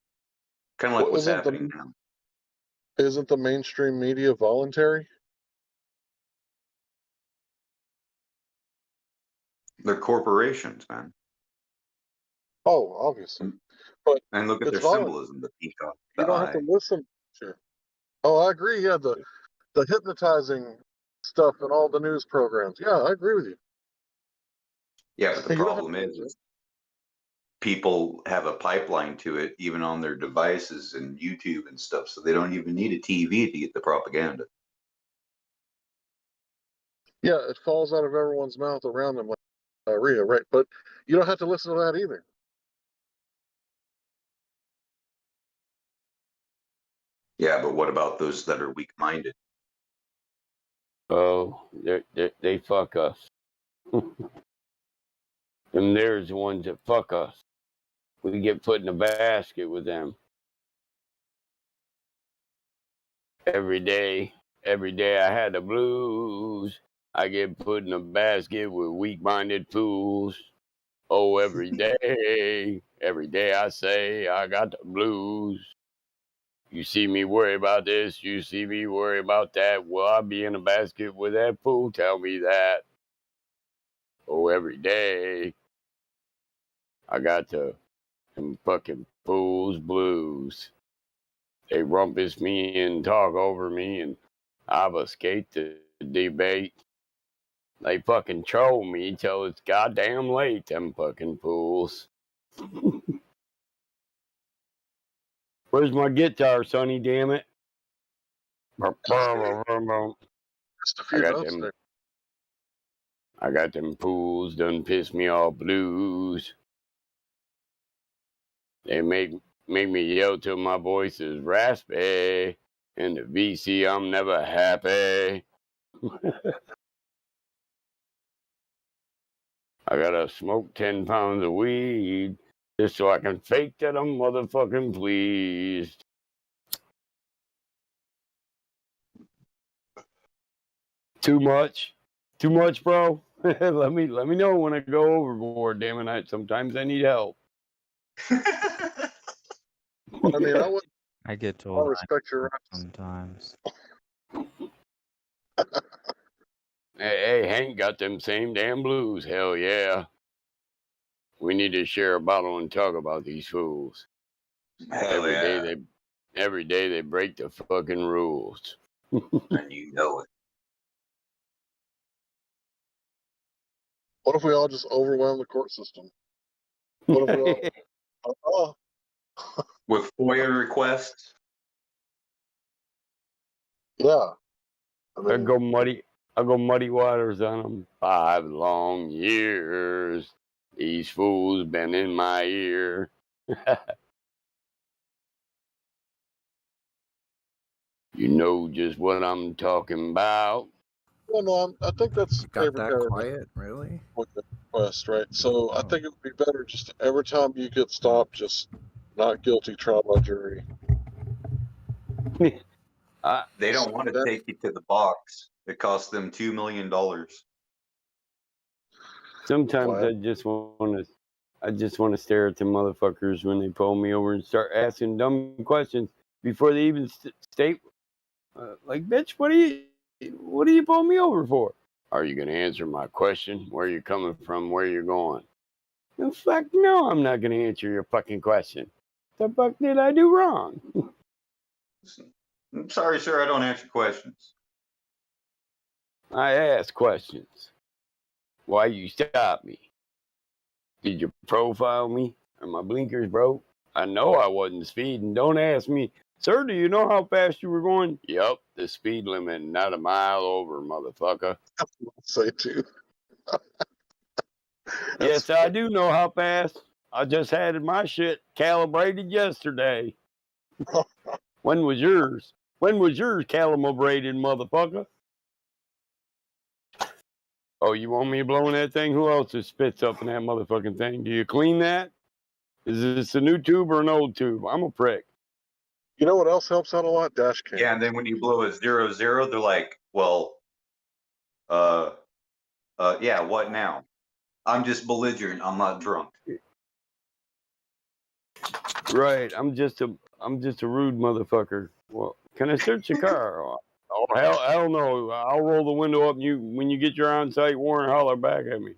Kind of like well, what's happening now. isn't the mainstream media voluntary? They're corporations, man. Oh, obviously, but And look at it's their voluntary. symbolism, the peacock, You the don't have to eye. listen. Sure. Oh, I agree. Yeah, the hypnotizing stuff and all the news programs. Yeah, I agree with you. Yeah, but the You don't have problem to is people have a pipeline to it, even on their devices and YouTube and stuff, so they don't even need a TV to get the propaganda. Yeah, it falls out of everyone's mouth around them like diarrhea, right? But you don't have to listen to that either. Yeah, but what about those that are weak-minded? Oh, they fuck us. And there's the ones that fuck us. We get put in a basket with them. Every day I had the blues. I get put in a basket with weak-minded fools. Oh, every day I say I got the blues. You see me worry about this, you see me worry about that. Will I be in a basket with that fool? Tell me that. Oh, every day I got them fucking fools blues. They rumpus me and talk over me, and I've escaped the debate. They fucking troll me till it's goddamn late, them fucking fools. Where's my guitar, Sonny, damn it? I Just a few got notes them. there. I got them fools done piss me off blues. They make me yell till my voice is raspy. In the VC, I'm never happy. I gotta smoke 10 pounds of weed just so I can fake that I'm motherfucking pleased. Too much? Too much, bro? let me know when I go overboard, damn it. Sometimes I need help. I mean, I would. I get I told respect your rights. sometimes. Hey, Hank got them same damn blues. Hell yeah. We need to share a bottle and talk about these fools. Every day they break the fucking rules. And you know it. What if we all just overwhelm the court system? What if we all? With FOIA requests? Yeah. I go muddy waters on them. 5 long years. These fools been in my ear. You know just what I'm talking about. Well, no, I think that's Got that quiet, really? Request, right? So I think it would be better just every time you get stopped, just not guilty, trial by jury. They don't want to take you to the box. It costs them $2 million. Sometimes I just want to stare at the motherfuckers when they pull me over and start asking dumb questions before they even state. Like, bitch, what do you pull me over for? Are you gonna answer my question? Where you coming from? Where you going? The fuck no, I'm not gonna answer your fucking question. The fuck did I do wrong? I'm sorry, sir, I don't answer questions. I ask questions. Why you stop me? Did you profile me? Are my blinkers broke? I know I wasn't speeding. Don't ask me, sir, do you know how fast you were going? Yup, the speed limit, not a mile over, motherfucker. Say too. Yes, I do know how fast. I just had my shit calibrated yesterday. When was yours? When was yours calibrated, motherfucker? Oh, you want me blowing that thing? Who else just spits up in that motherfucking thing? Do you clean that? Is this a new tube or an old tube? I'm a prick. You know what else helps out a lot? Dash cam. Yeah, and then when you blow a 0-0, they're like, well, yeah, what now? I'm just belligerent. I'm not drunk. Right. I'm just a rude motherfucker. Well, can I search your car? Oh hell no! I'll roll the window up. And when you get your on-site warrant, holler back at me.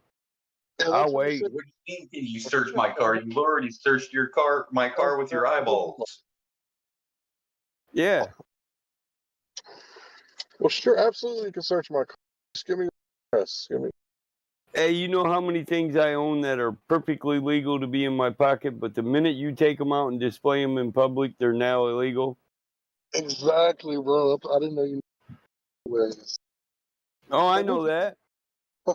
I'll wait. What do you mean? Can you search my car? You've already searched my car with your eyeballs. Yeah. Well, sure, absolutely, you can search my car. Just give me your address. Hey, you know how many things I own that are perfectly legal to be in my pocket, but the minute you take them out and display them in public, they're now illegal? Exactly, bro. I didn't know you knew this. Oh, I know that.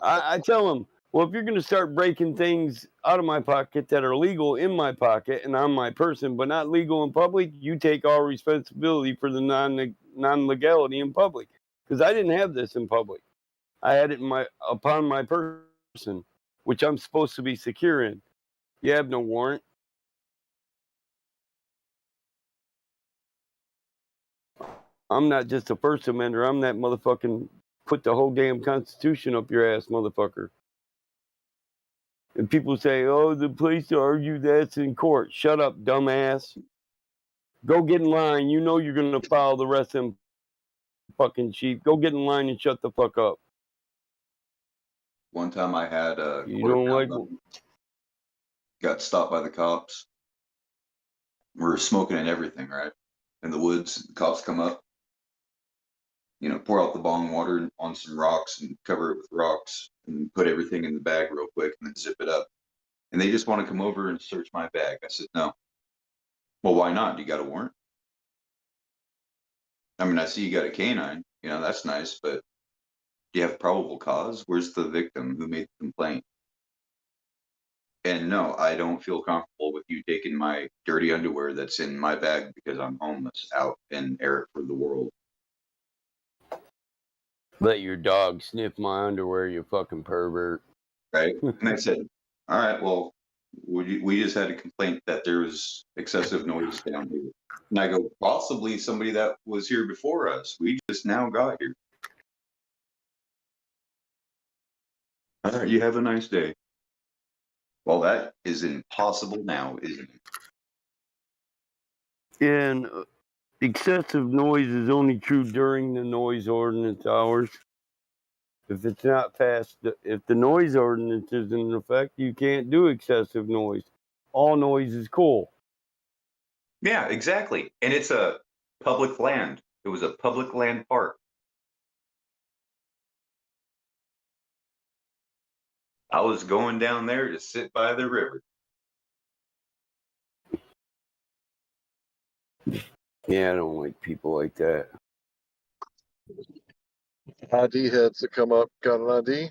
I tell them, well, if you're going to start breaking things out of my pocket that are legal in my pocket and on my person, but not legal in public, you take all responsibility for the non-legality in public. Because I didn't have this in public. I had it upon my person, which I'm supposed to be secure in. You have no warrant. I'm not just a First Amender. I'm that motherfucking put the whole damn Constitution up your ass, motherfucker. And people say, oh, the place to argue that's in court. Shut up, dumbass. Go get in line. You know you're going to follow the rest of them fucking sheep. Go get in line and shut the fuck up. One time I had a You don't like... got stopped by the cops. We were smoking and everything, right? In the woods, the cops come up. pour out the bong water on some rocks and cover it with rocks and put everything in the bag real quick and then zip it up. And they just want to come over and search my bag. I said, no. Well, why not? You got a warrant? I mean, I see you got a canine. That's nice, but do you have probable cause? Where's the victim who made the complaint? And no, I don't feel comfortable with you taking my dirty underwear that's in my bag because I'm homeless out and air it for the world. Let your dog sniff my underwear, you fucking pervert. Right? And I said, all right, well, we just had a complaint that there was excessive noise down here. And I go, possibly somebody that was here before us. We just now got here. All right, you have a nice day. Well, that is impossible now, isn't it? And excessive noise is only true during the noise ordinance hours. If it's not passed, if the noise ordinance is in effect, you can't do excessive noise. All noise is cool. Yeah, exactly. And it's a public land. It was a public land park. I was going down there to sit by the river. Yeah, I don't like people like that. ID heads that come up. Got an ID?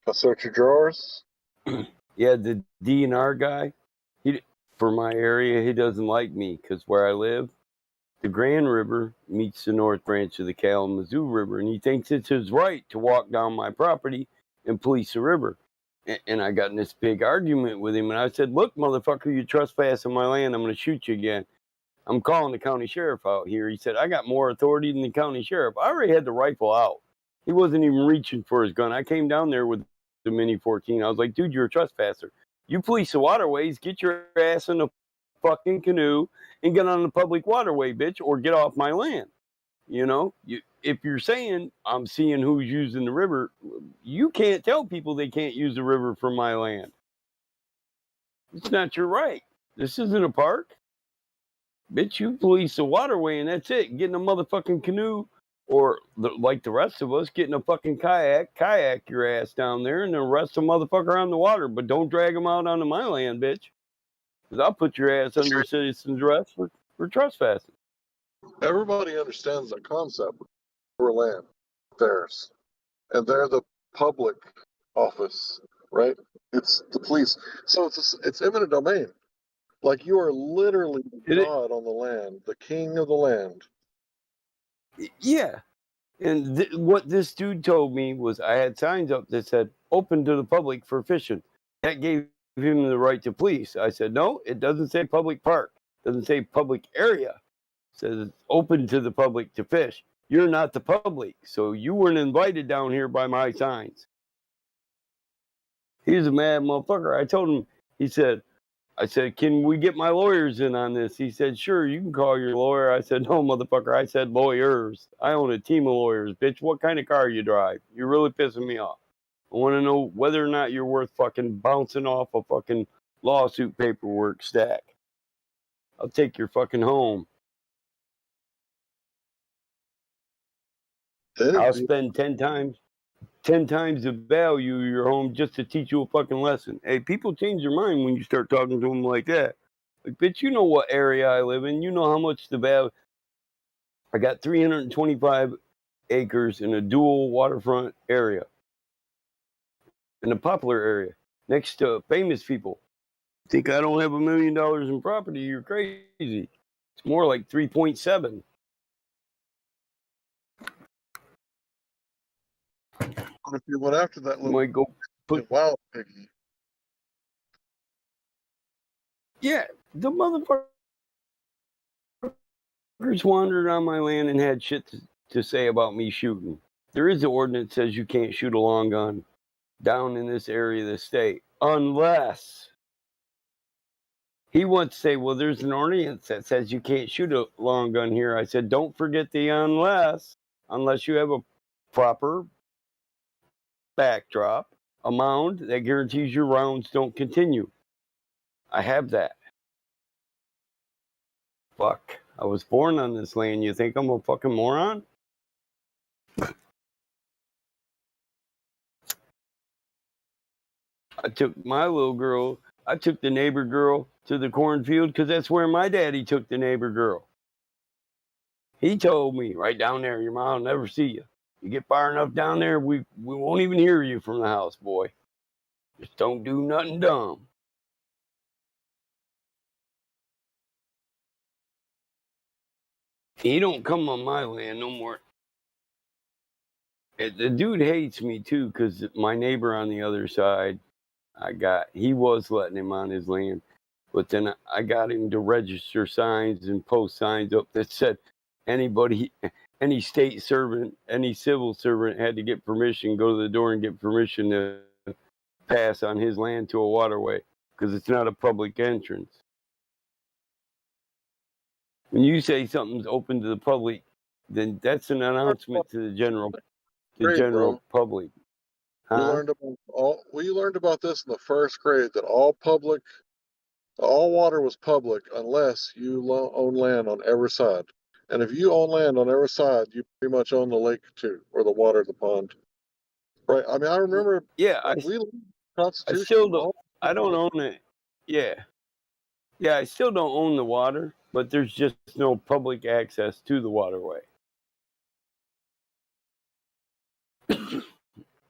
I'll search your drawers. Yeah, the DNR guy, for my area, he doesn't like me because where I live, the Grand River meets the North Branch of the Kalamazoo River, and he thinks it's his right to walk down my property and police the river. And I got in this big argument with him, and I said, look, motherfucker, you trespassing my land, I'm going to shoot you again. I'm calling the county sheriff out here. He said, I got more authority than the county sheriff. I already had the rifle out. He wasn't even reaching for his gun. I came down there with the Mini 14. I was like, dude, you're a trespasser. You police the waterways, get your ass in a fucking canoe and get on the public waterway, bitch, or get off my land. If you're saying I'm seeing who's using the river, you can't tell people they can't use the river from my land. It's not your right. This isn't a park. Bitch, you police the waterway and that's it. Get in a motherfucking canoe or like the rest of us, get in a fucking kayak your ass down there and then arrest a motherfucker on the water. But don't drag them out onto my land, bitch. Because I'll put your ass under citizen's arrest for trespassing. Everybody understands that concept. For land, theirs, and they're the public office, right? It's the police, so it's eminent domain. Like you are literally God on the land, the king of the land. Yeah, and what this dude told me was I had signs up that said "open to the public for fishing." That gave him the right to police. I said, no, it doesn't say public park. It doesn't say public area. It says it's open to the public to fish. You're not the public, so you weren't invited down here by my signs. He's a mad motherfucker. I told him, I said, can we get my lawyers in on this? He said, sure, you can call your lawyer. I said, no, motherfucker. I said, lawyers. I own a team of lawyers, bitch. What kind of car you drive? You're really pissing me off. I want to know whether or not you're worth fucking bouncing off a fucking lawsuit paperwork stack. I'll take your fucking home. I'll spend 10 times the value of your home just to teach you a fucking lesson. Hey, people change their mind when you start talking to them like that. Like, bitch, you know what area I live in. You know how much the value. I got 325 acres in a dual waterfront area. In a popular area. Next to famous people. Think I don't have $1 million in property? You're crazy. It's more like 3.7. If you went after that little might go put wild piggy. Yeah, the motherfuckers wandered on my land and had shit to say about me shooting. There is an ordinance that says you can't shoot a long gun down in this area of the state unless he wants to say, well, there's an ordinance that says you can't shoot a long gun here. I said, don't forget the unless you have a proper backdrop, a mound that guarantees your rounds don't continue. I have that. Fuck. I was born on this land. You think I'm a fucking moron? I took my little girl. I took the neighbor girl to the cornfield because that's where my daddy took the neighbor girl. He told me, right down there, your mom will never see you. You get far enough down there, we won't even hear you from the house, boy. Just don't do nothing dumb. He don't come on my land no more. The dude hates me too because my neighbor on the other side, he was letting him on his land. But then I got him to register signs and post signs up that said anybody, any state servant, any civil servant had to get permission, go to the door and get permission to pass on his land to a waterway because it's not a public entrance. When you say something's open to the public, then that's an announcement to the general Great, bro. public. We Huh? learned about this in the first grade that all water was public unless you own land on every side. And if you own land on every side, you pretty much own the lake too, or the water, the pond. Right? I mean, I remember. Yeah, we learned the I Constitution. still don't. I don't own it. Yeah, yeah. I still don't own the water, but there's just no public access to the waterway.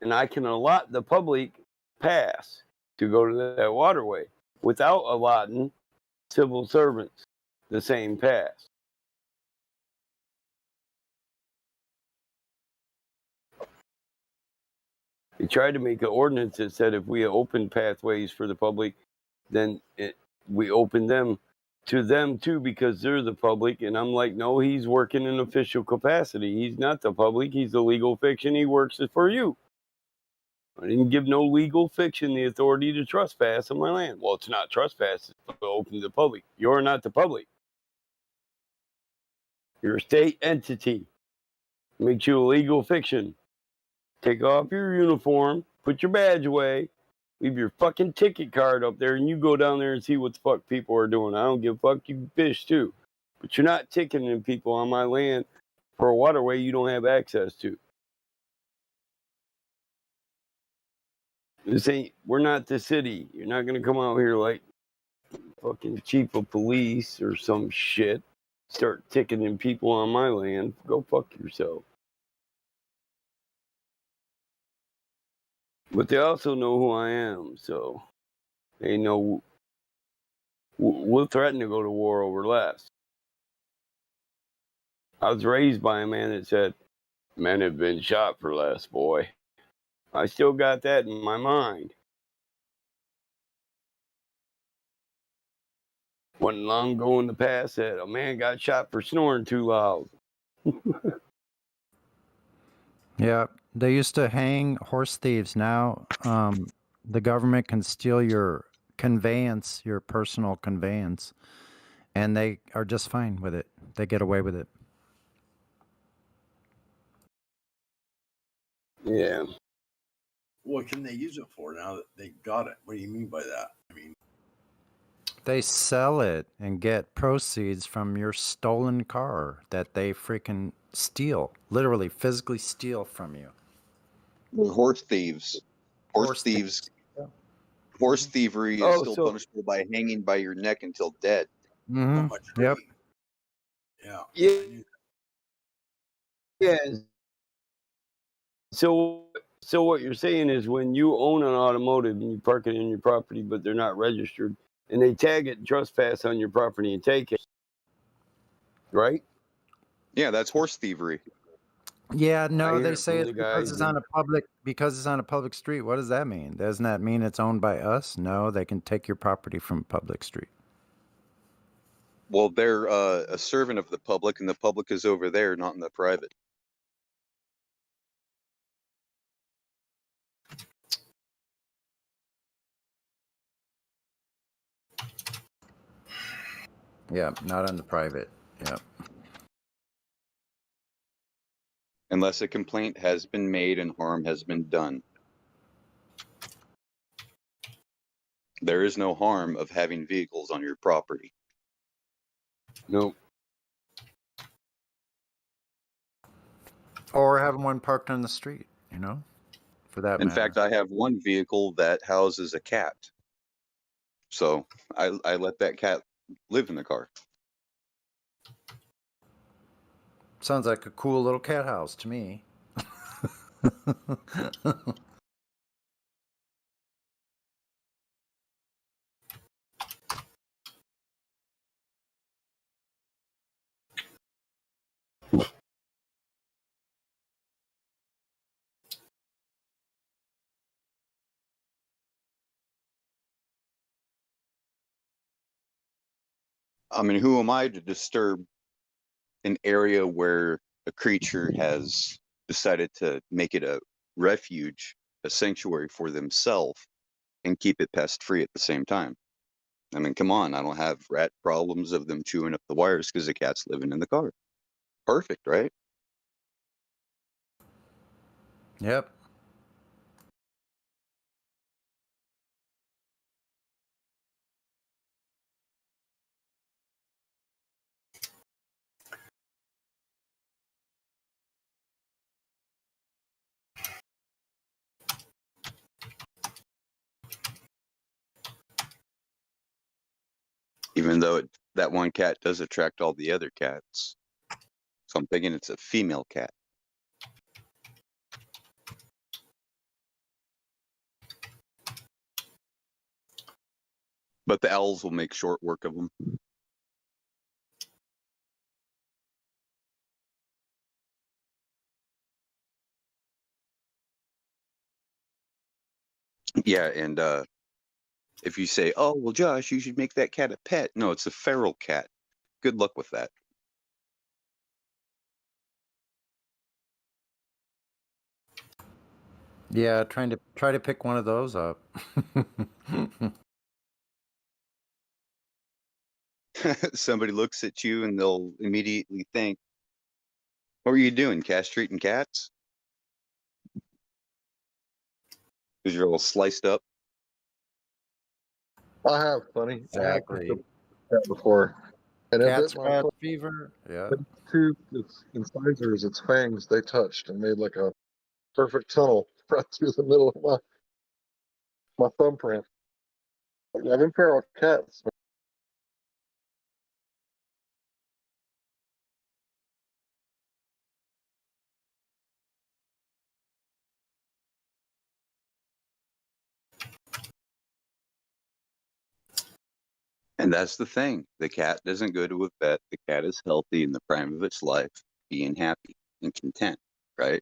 And I can allot the public pass to go to that waterway without allotting civil servants the same pass. They tried to make an ordinance that said if we open pathways for the public, then we open them to them too because they're the public. And I'm like, no, he's working in official capacity. He's not the public. He's a legal fiction. He works for you. I didn't give no legal fiction the authority to trespass on my land. Well, it's not trespass. It's open to the public. You're not the public. You're a state entity. Makes you a legal fiction. Take off your uniform, put your badge away, leave your fucking ticket card up there, and you go down there and see what the fuck people are doing. I don't give a fuck. You can fish too. But you're not ticketing people on my land for a waterway you don't have access to. We're not the city. You're not going to come out here like fucking chief of police or some shit. Start ticketing people on my land. Go fuck yourself. But they also know who I am, so they know we'll threaten to go to war over less. I was raised by a man that said, men have been shot for less, boy. I still got that in my mind. Wasn't long ago in the past that a man got shot for snoring too loud. Yeah, they used to hang horse thieves. Now, the government can steal your conveyance, your personal conveyance, and they are just fine with it. They get away with it. Yeah. What can they use it for now that they got it? What do you mean by that? I mean, They sell it and get proceeds from your stolen car that they freaking steal, literally physically steal from you. They're horse thieves. Horse thieves. Horse thievery is still punishable by hanging by your neck until dead. Mm-hmm. Yep. Yeah. Yeah. So what you're saying is when you own an automotive and you park it in your property, but they're not registered, and they tag it and trespass on your property and take it, right? Yeah, that's horse thievery. Yeah, I no, hear they it say from it's the guys because it's on a public street. What does that mean? Doesn't that mean it's owned by us? No, they can take your property from public street. Well, they're a servant of the public, and the public is over there, not in the private. Yeah, not on the private. Yeah. Unless a complaint has been made and harm has been done. There is no harm of having vehicles on your property. Nope. Or having one parked on the street, for that In matter. fact, I have one vehicle that houses a cat. So I let that cat live in the car. Sounds like a cool little cat house to me. I mean, who am I to disturb an area where a creature has decided to make it a refuge, a sanctuary for themselves, and keep it pest free at the same time? I mean, come on, I don't have rat problems of them chewing up the wires because the cat's living in the car. Perfect, right? Yep. Even though that one cat does attract all the other cats. So I'm thinking it's a female cat. But the owls will make short work of them. Yeah, and if you say, oh, well, Josh, you should make that cat a pet. No, it's a feral cat. Good luck with that. Yeah, try to pick one of those up. Somebody looks at you and they'll immediately think, what were you doing, castrating cats? Because you're all sliced up. I have, funny. Exactly. I have that before. And it Cat bit my scratch foot. fever. Yeah. Its tooth, its incisors, its fangs, they touched and made like a perfect tunnel right through the middle of my thumbprint. Like, I've been feral cats. And that's the thing. The cat doesn't go to a vet. The cat is healthy in the prime of its life, being happy and content, right?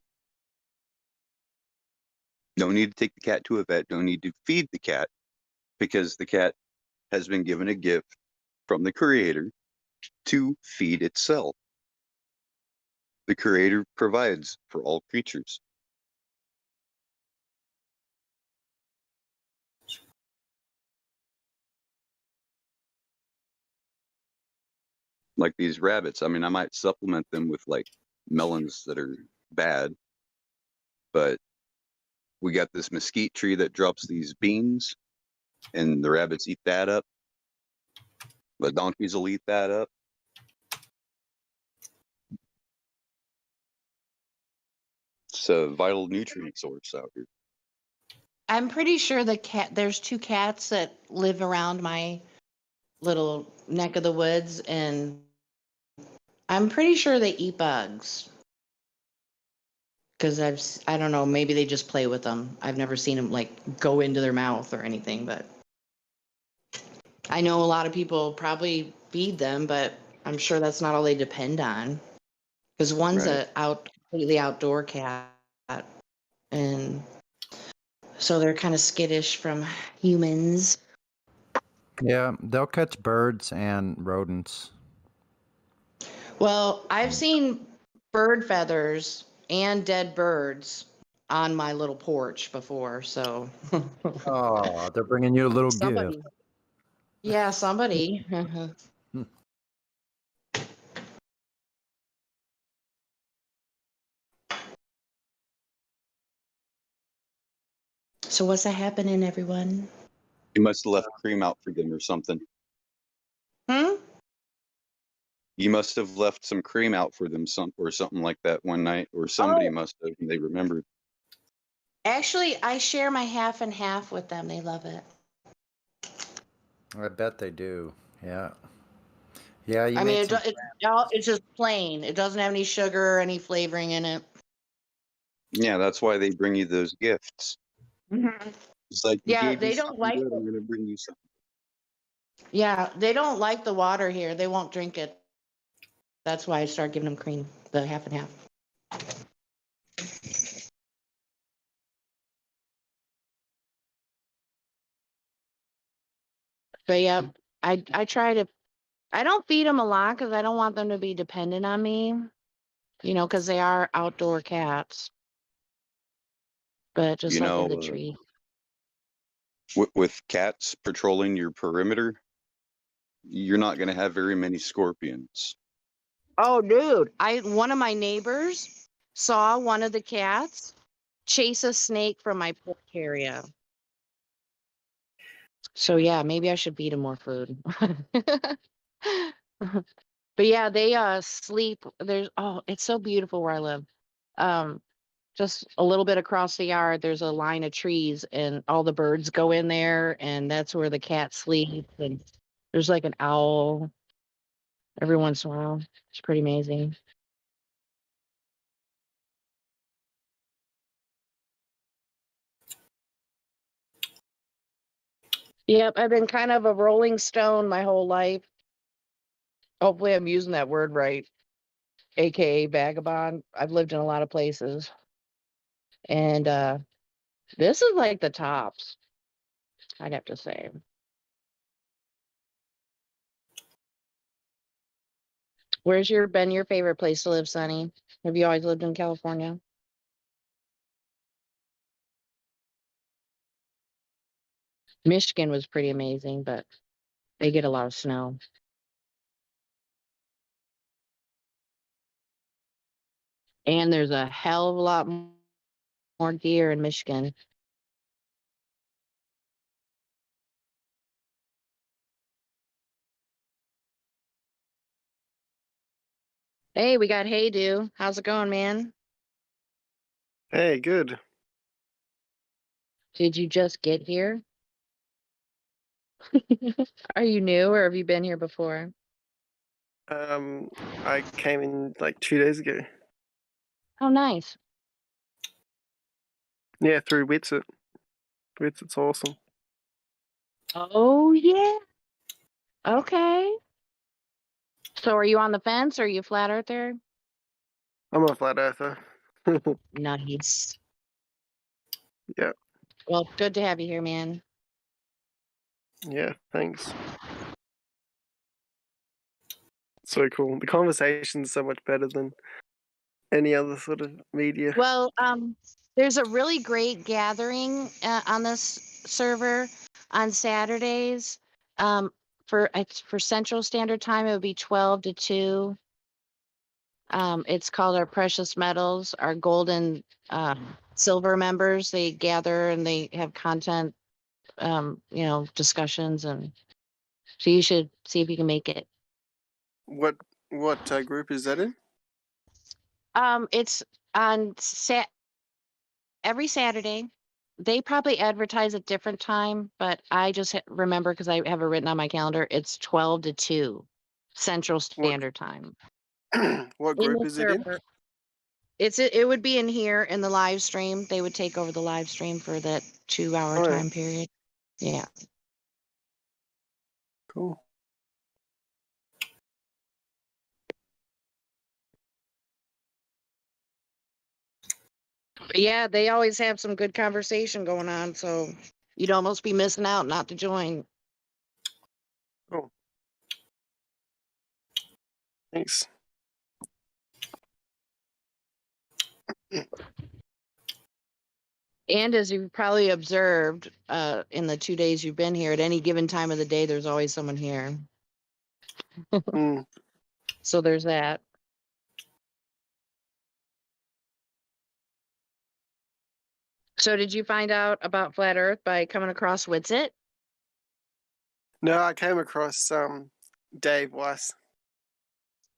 Don't need to take the cat to a vet. Don't need to feed the cat because the cat has been given a gift from the creator to feed itself. The creator provides for all creatures. Like these rabbits, I mean, I might supplement them with like melons that are bad, but we got this mesquite tree that drops these beans, and the rabbits eat that up. The donkeys will eat that up. It's a vital nutrient source out here. I'm pretty sure there's two cats that live around my little neck of the woods, and I'm pretty sure they eat bugs. Because I don't know, maybe they just play with them. I've never seen them like go into their mouth or anything, but I know a lot of people probably feed them, but I'm sure that's not all they depend on. Because one's Right. completely outdoor cat, and so they're kind of skittish from humans. Yeah, they'll catch birds and rodents. Well, I've seen bird feathers and dead birds on my little porch before, so Oh, they're bringing you a little somebody. gift. Yeah, somebody. So what's that happening, everyone? You must have left cream out for them or something. Hmm? You must have left some cream out for them or something like that one night, or somebody Oh. must have, and they remembered. Actually, I share my half and half with them. They love it. I bet they do. Yeah. Yeah, you I mean, made some. it's just plain. It doesn't have any sugar or any flavoring in it. Yeah, that's why they bring you those gifts. Mhm. It's like you Yeah, gave me they don't something like good, it. I'm gonna bring you something. Yeah, they don't like the water here. They won't drink it. That's why I start giving them cream, the half and half. But yeah, I try to. I don't feed them a lot because I don't want them to be dependent on me. You know, because they are outdoor cats. But just You like as a know, treat. with cats patrolling your perimeter, you're not gonna have very many scorpions. Oh, dude! One of my neighbors saw one of the cats chase a snake from my porch area. So yeah, maybe I should feed him more food. But yeah, they sleep. It's so beautiful where I live. Um, just a little bit across the yard, there's a line of trees, and all the birds go in there, and that's where the cat sleeps. And there's like an owl every once in a while. It's pretty amazing. Yep, I've been kind of a rolling stone my whole life. Hopefully, I'm using that word right, aka vagabond. I've lived in a lot of places, and this is like the tops, I'd have to say. Where's been your favorite place to live, Sonny? Have you always lived in California? Michigan was pretty amazing, but they get a lot of snow. And there's a hell of a lot more deer in Michigan. Hey, we got Hey Do. How's it going, man? Hey, good. Did you just get here? Are you new or have you been here before? I came in like 2 days ago. Oh, nice. Yeah, through Witsit. Witsit's awesome. Oh, yeah. Okay. So are you on the fence or are you flat earther? I'm a flat earther. Nice. Yeah, Well, good to have you here, man. yeah, thanks. So cool. The conversation's so much better than any other sort of media. Well, there's a really great gathering on this server on Saturdays. For Central Standard Time, it would be 12 to 2. It's called our Precious Metals, our gold and silver members. They gather and they have content, discussions, and so you should see if you can make it. What group is that in? It's on every Saturday. They probably advertise at different time, but I just remember because I have it written on my calendar. It's 12 to 2 Central Standard Time. What In group the is it in? server. It would be in here in the live stream. They would take over the live stream for that 2-hour Oh, yeah. time period. Yeah. Cool. But yeah, they always have some good conversation going on, so you'd almost be missing out not to join. Cool. Thanks. And as you've probably observed, in the 2 days you've been here, at any given time of the day, there's always someone here. So there's that. So did you find out about Flat Earth by coming across Witsit? No, I came across Dave Weiss.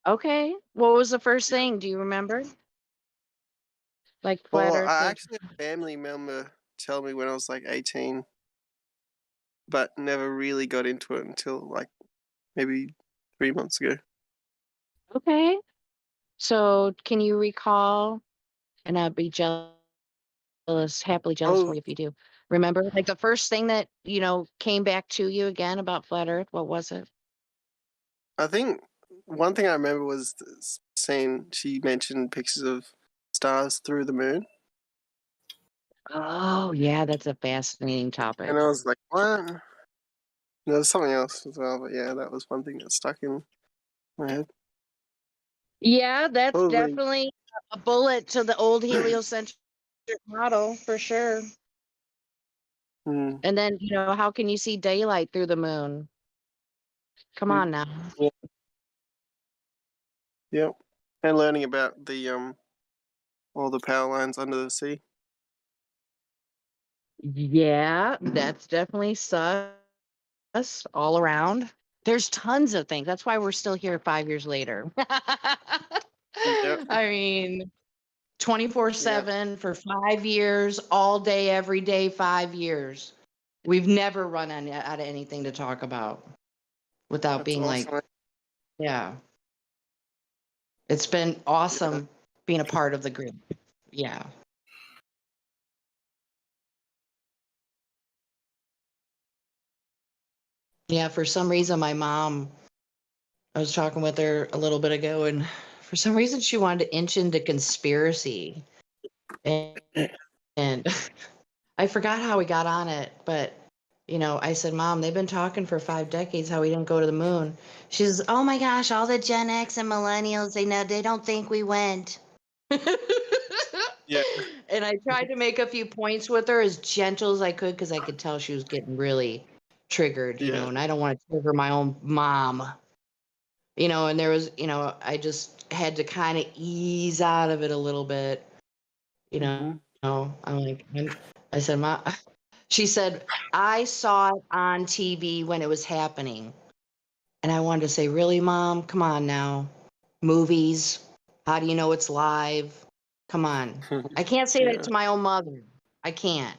Okay. What was the first thing? Do you remember? like flat Well, I earthers? actually had a family member tell me when I was like 18, but never really got into it until like maybe 3 months ago. Okay. So can you recall, and I'd be happily jealous for Oh, you if you do. Remember, like the first thing that, came back to you again about flat earth, what was it? I think one thing I remember was seeing she mentioned pictures of stars through the moon, Oh, yeah, that's a fascinating and topic. I was like, what? There was something else as well, but yeah, that was one thing that stuck in my head. Yeah, that's Probably. definitely a bullet to the old heliocentric model for sure. Mm. And then, how can you see daylight through the moon? Come on now. Yeah. Yep. And learning about the all the power lines under the sea. Yeah, that's definitely sus all around. There's tons of things. That's why we're still here 5 years later. Yep. I mean, Yeah. 24/7 for 5 years, all day, every day, 5 years. We've never run out of anything to talk about without That's being like, awesome. yeah. It's been Yeah. awesome being a part of the group. Yeah. Yeah, for some reason, my mom, I was talking with her a little bit ago, and for some reason, she wanted to inch into conspiracy. And I forgot how we got on it, but I said, Mom, they've been talking for 5 decades how we didn't go to the moon. She says, oh my gosh, all the Gen X and millennials, they don't think we went. Yeah. And I tried to make a few points with her as gentle as I could because I could tell she was getting really triggered, Yeah. and I don't want to trigger my own mom. And there was, I just had to kind of ease out of it a little bit, you know. I'm like, I said, Ma, she said, I saw it on TV when it was happening. And I wanted to say, really, Mom? Come on now. Movies. How do you know it's live? Come on. I can't say that Yeah. to my own mother. I can't.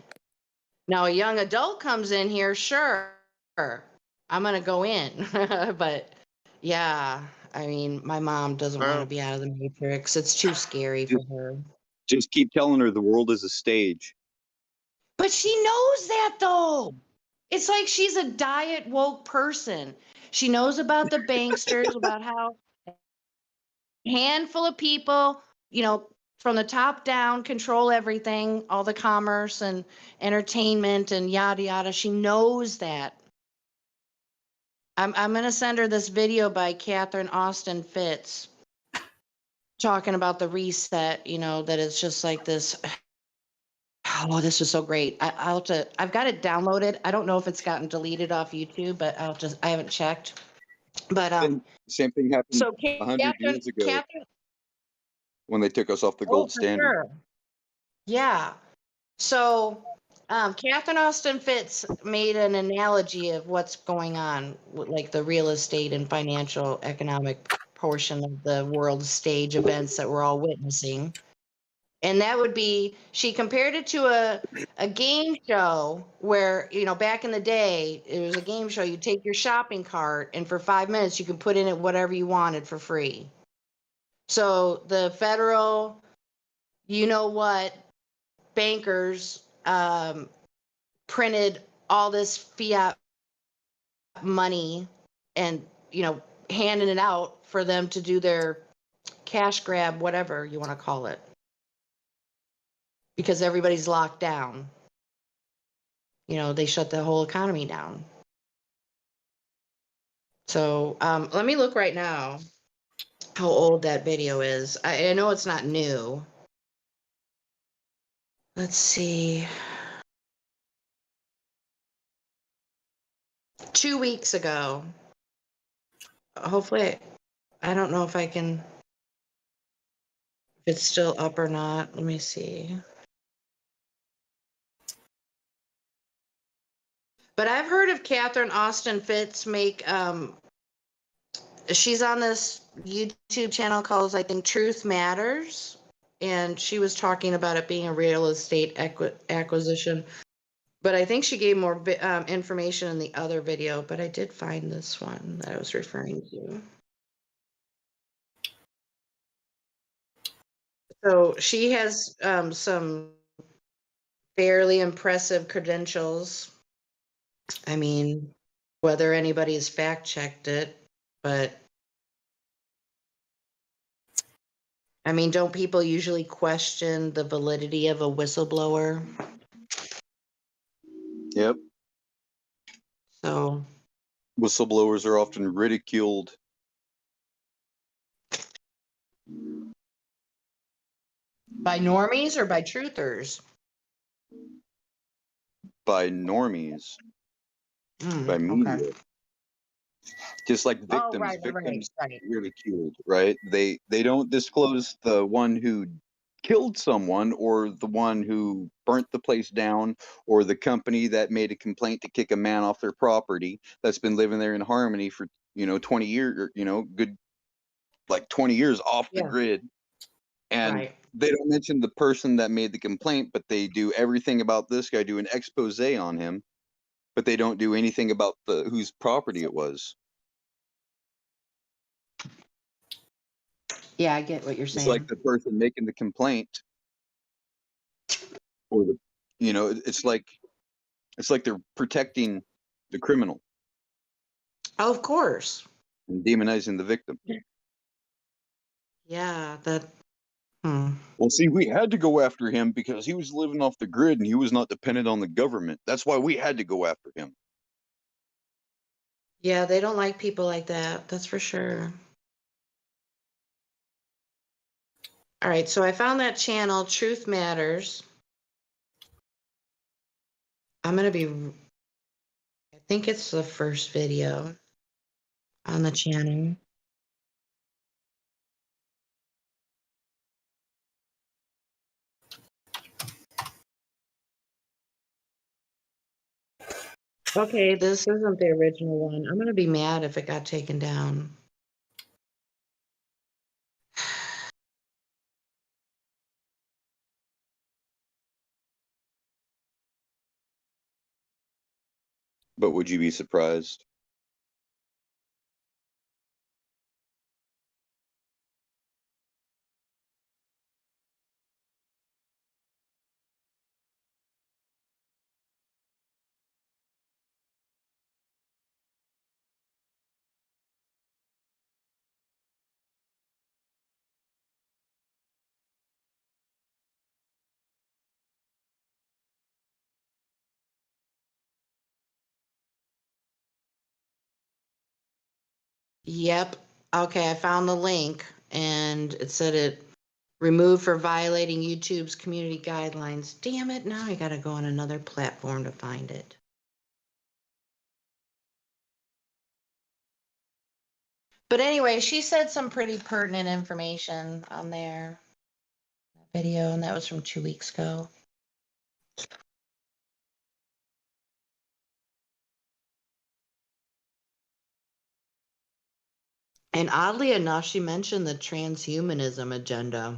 Now, a young adult comes in here, sure. I'm going to go in. But yeah, I mean, my mom doesn't want to Wow. be out of the matrix. It's too scary for her. Just keep telling her the world is a stage. But she knows that though. It's like she's a diet woke person. She knows about the banksters, about how a handful of people, from the top down control everything, all the commerce and entertainment and yada yada. She knows that. I'm gonna send her this video by Catherine Austin Fitz talking about the reset, that it's just like this. Oh, this was so great. I've got it downloaded. I don't know if it's gotten deleted off YouTube, but I haven't checked. But Same thing happened so 100 years ago Catherine, when they took us off the oh, gold for standard. sure. Yeah. So Catherine Austin Fitz made an analogy of what's going on with like the real estate and financial economic portion of the world stage events that we're all witnessing. And that would be, she compared it to a game show where, back in the day, it was a game show. You take your shopping cart and for 5 minutes you can put in it whatever you wanted for free. So the federal, what, bankers printed all this fiat money and, handing it out for them to do their cash grab, whatever you want to call it. Because everybody's locked down. They shut the whole economy down. So let me look right now how old that video is. I know it's not new. Let's see. 2 weeks ago. Hopefully, I don't know if I can, if it's still up or not. Let me see. But I've heard of Catherine Austin Fitz make, she's on this YouTube channel called, I think, Truth Matters. and she was talking about it being a real estate acquisition. But I think she gave more information in the other video, but I did find this one that I was referring to. So she has some fairly impressive credentials. I mean, whether anybody's fact checked it, but I mean, don't people usually question the validity of a whistleblower? Yep. So Whistleblowers are often ridiculed. by normies or by truthers? By normies, by media. Okay. Just like Oh, victims, right. ridiculed, right? They don't disclose the one who killed someone or the one who burnt the place down or the company that made a complaint to kick a man off their property that's been living there in harmony for 20 years, or good like 20 years off the Yeah. grid. And Right. they don't mention the person that made the complaint, but they do everything about this guy, do an expose on him, but they don't do anything about the whose property it was. Yeah, I get what you're It's saying. like the person making the complaint, or it's like they're protecting the criminal Of course. and demonizing the victim. Yeah, that. Well, see, we had to go after him because he was living off the grid and he was not dependent on the government. That's why we had to go after him. Yeah, they don't like people like that. That's for sure. All right, so I found that channel, Truth Matters. I'm going to be, I think it's the first video on the channel. Okay, this isn't the original one. I'm going to be mad if it got taken down. But would you be surprised? Yep. Okay, I found the link and it said it removed for violating YouTube's community guidelines. Damn it, now I gotta go on another platform to find it. But anyway, she said some pretty pertinent information on there. That video, and that was from 2 weeks ago. And oddly enough, she mentioned the transhumanism agenda.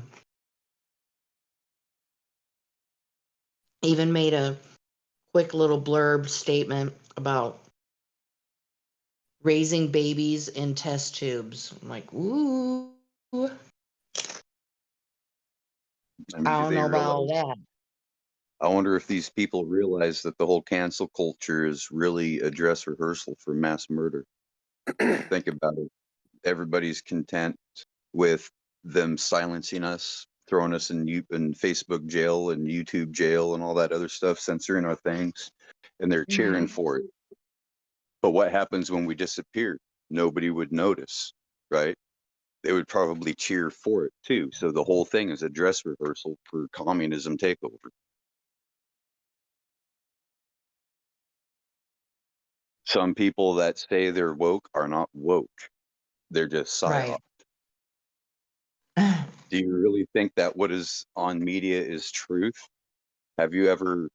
Even made a quick little blurb statement about raising babies in test tubes. I'm like, ooh. I mean, I do don't they know about all realize? that. I wonder if these people realize that the whole cancel culture is really a dress rehearsal for mass murder. Think about it. Everybody's content with them silencing us, throwing us in Facebook jail and YouTube jail and all that other stuff, censoring our things, and they're cheering for it. But what happens when we disappear? Nobody would notice, right? They would probably cheer for it too. So the whole thing is a dress rehearsal for communism takeover. Some people that say they're woke are not woke. They're just psyop. Right. Do you really think that what is on media is truth? Have you ever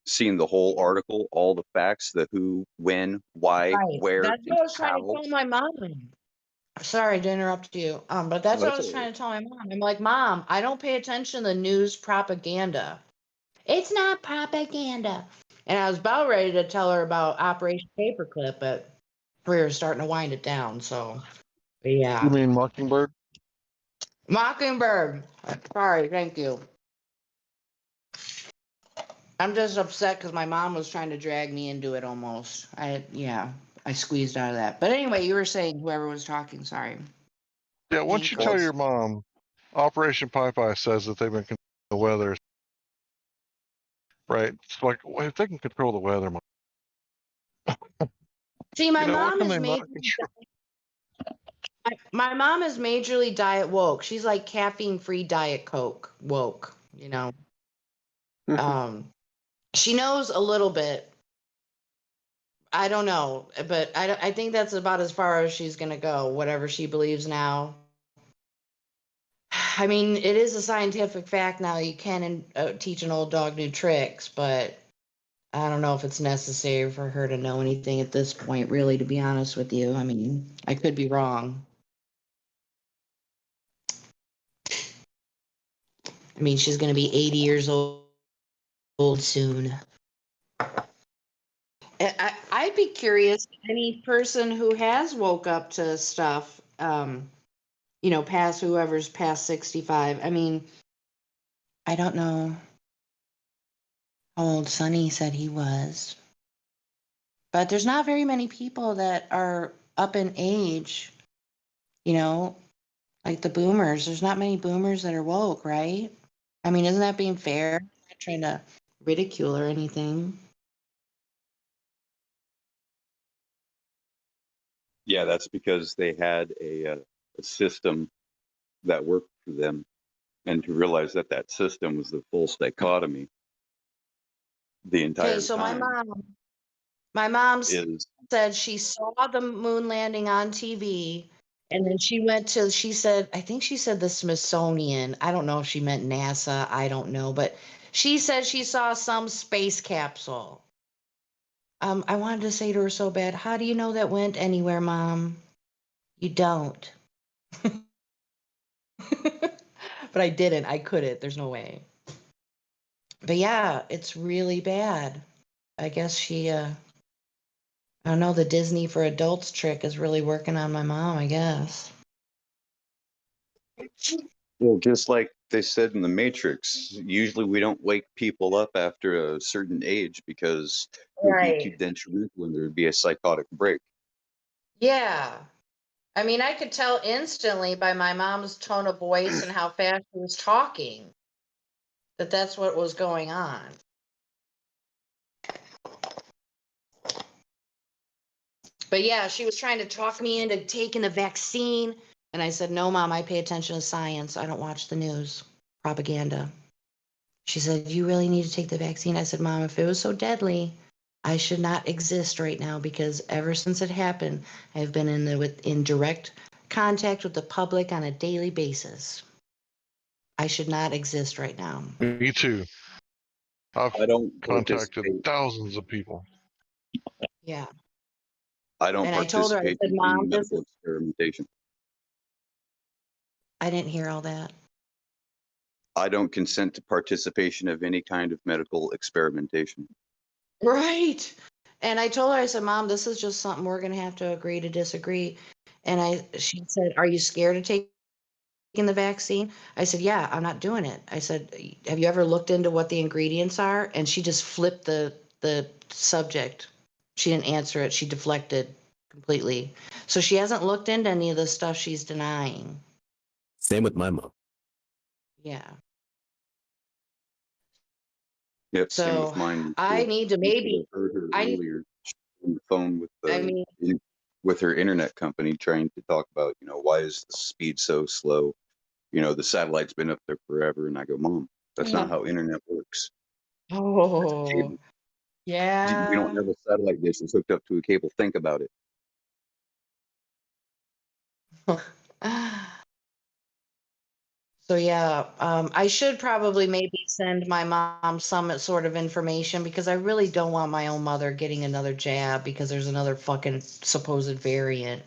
seen the whole article, all the facts, the who, when, why, Right. where, That's and what I was trying to how? tell my mom. Sorry to interrupt you. But that's what I That's was all right. trying to tell my mom. I'm like, Mom, I don't pay attention to the news propaganda. It's not propaganda. And I was about ready to tell her about Operation Paperclip, but we were starting to wind it down. So, but You yeah. mean Mockingbird? Mockingbird. Sorry, thank you. I'm just upset because my mom was trying to drag me into it almost. I squeezed out of that. But anyway, you were saying whoever was talking, sorry. Yeah, once you tell your mom, Operation Popeye says that they've been controlling the weather, right? It's like, well, if they can control the weather, See, my what mom can is they not majorly, control? my mom is majorly diet woke. She's like caffeine-free diet Coke woke, you know. She knows a little bit. I don't know, but I think that's about as far as she's gonna go. Whatever she believes now. I mean, it is a scientific fact now. You can teach an old dog new tricks, but I don't know if it's necessary for her to know anything at this point, really, to be honest with you. I mean, I could be wrong. I mean, she's going to be 80 years old soon. I'd be curious, any person who has woke up to stuff, past whoever's past 65. I mean, I don't know how old Sonny said he was. But there's not very many people that are up in age, like the boomers. There's not many boomers that are woke, right? I mean, isn't that being fair? I'm not trying to ridicule or anything. Yeah, that's because they had a system that worked for them, and to realize that that system was the full dichotomy the Okay, entire so time my mom is said she saw the moon landing on TV, and then she said, I think she said the Smithsonian. I don't know if she meant NASA. I don't know, but she said she saw some space capsule. I wanted to say to her so bad, how do you know that went anywhere, Mom? You don't. But I didn't. I couldn't. There's no way. But yeah, it's really bad. I guess I don't know, the Disney for adults trick is really working on my mom, I guess. well, just like they said in the Matrix. Usually, we don't wake people up after a certain age because it would be too Right. detrimental and there would be a psychotic break. Yeah. I mean, I could tell instantly by my mom's tone of voice and how fast she was talking that that's what was going on. But yeah, she was trying to talk me into taking the vaccine. And I said, no, Mom, I pay attention to science. I don't watch the news propaganda. She said, you really need to take the vaccine. I said, Mom, if it was so deadly, I should not exist right now because ever since it happened, I've been in direct contact with the public on a daily basis. I should not exist right now. Me too. I've I don't contacted participate. thousands of people. Yeah. I don't And I told her, I participate said, in any Mom, medical experimentation. I didn't hear all that. I don't consent to participation of any kind of medical experimentation. Right. And I told her, I said, Mom, this is just something we're going to have to agree to disagree. And she said, are you scared of taking the vaccine? I said, yeah, I'm not doing it. I said, have you ever looked into what the ingredients are? And she just flipped the subject. She didn't answer it. She deflected completely. So she hasn't looked into any of the stuff she's denying. Same with my mom. Yeah. Yep, same with So mine. I need to You should maybe, have heard her I earlier on the phone mean, with her internet company trying to talk about, why is the speed so slow? The satellite's been up there forever. And I go, Mom, that's not how internet works. oh, Cable. We don't yeah. have a satellite dish that's hooked up to a cable. Think about it. So yeah, I should probably maybe send my mom some sort of information because I really don't want my own mother getting another jab because there's another fucking supposed variant.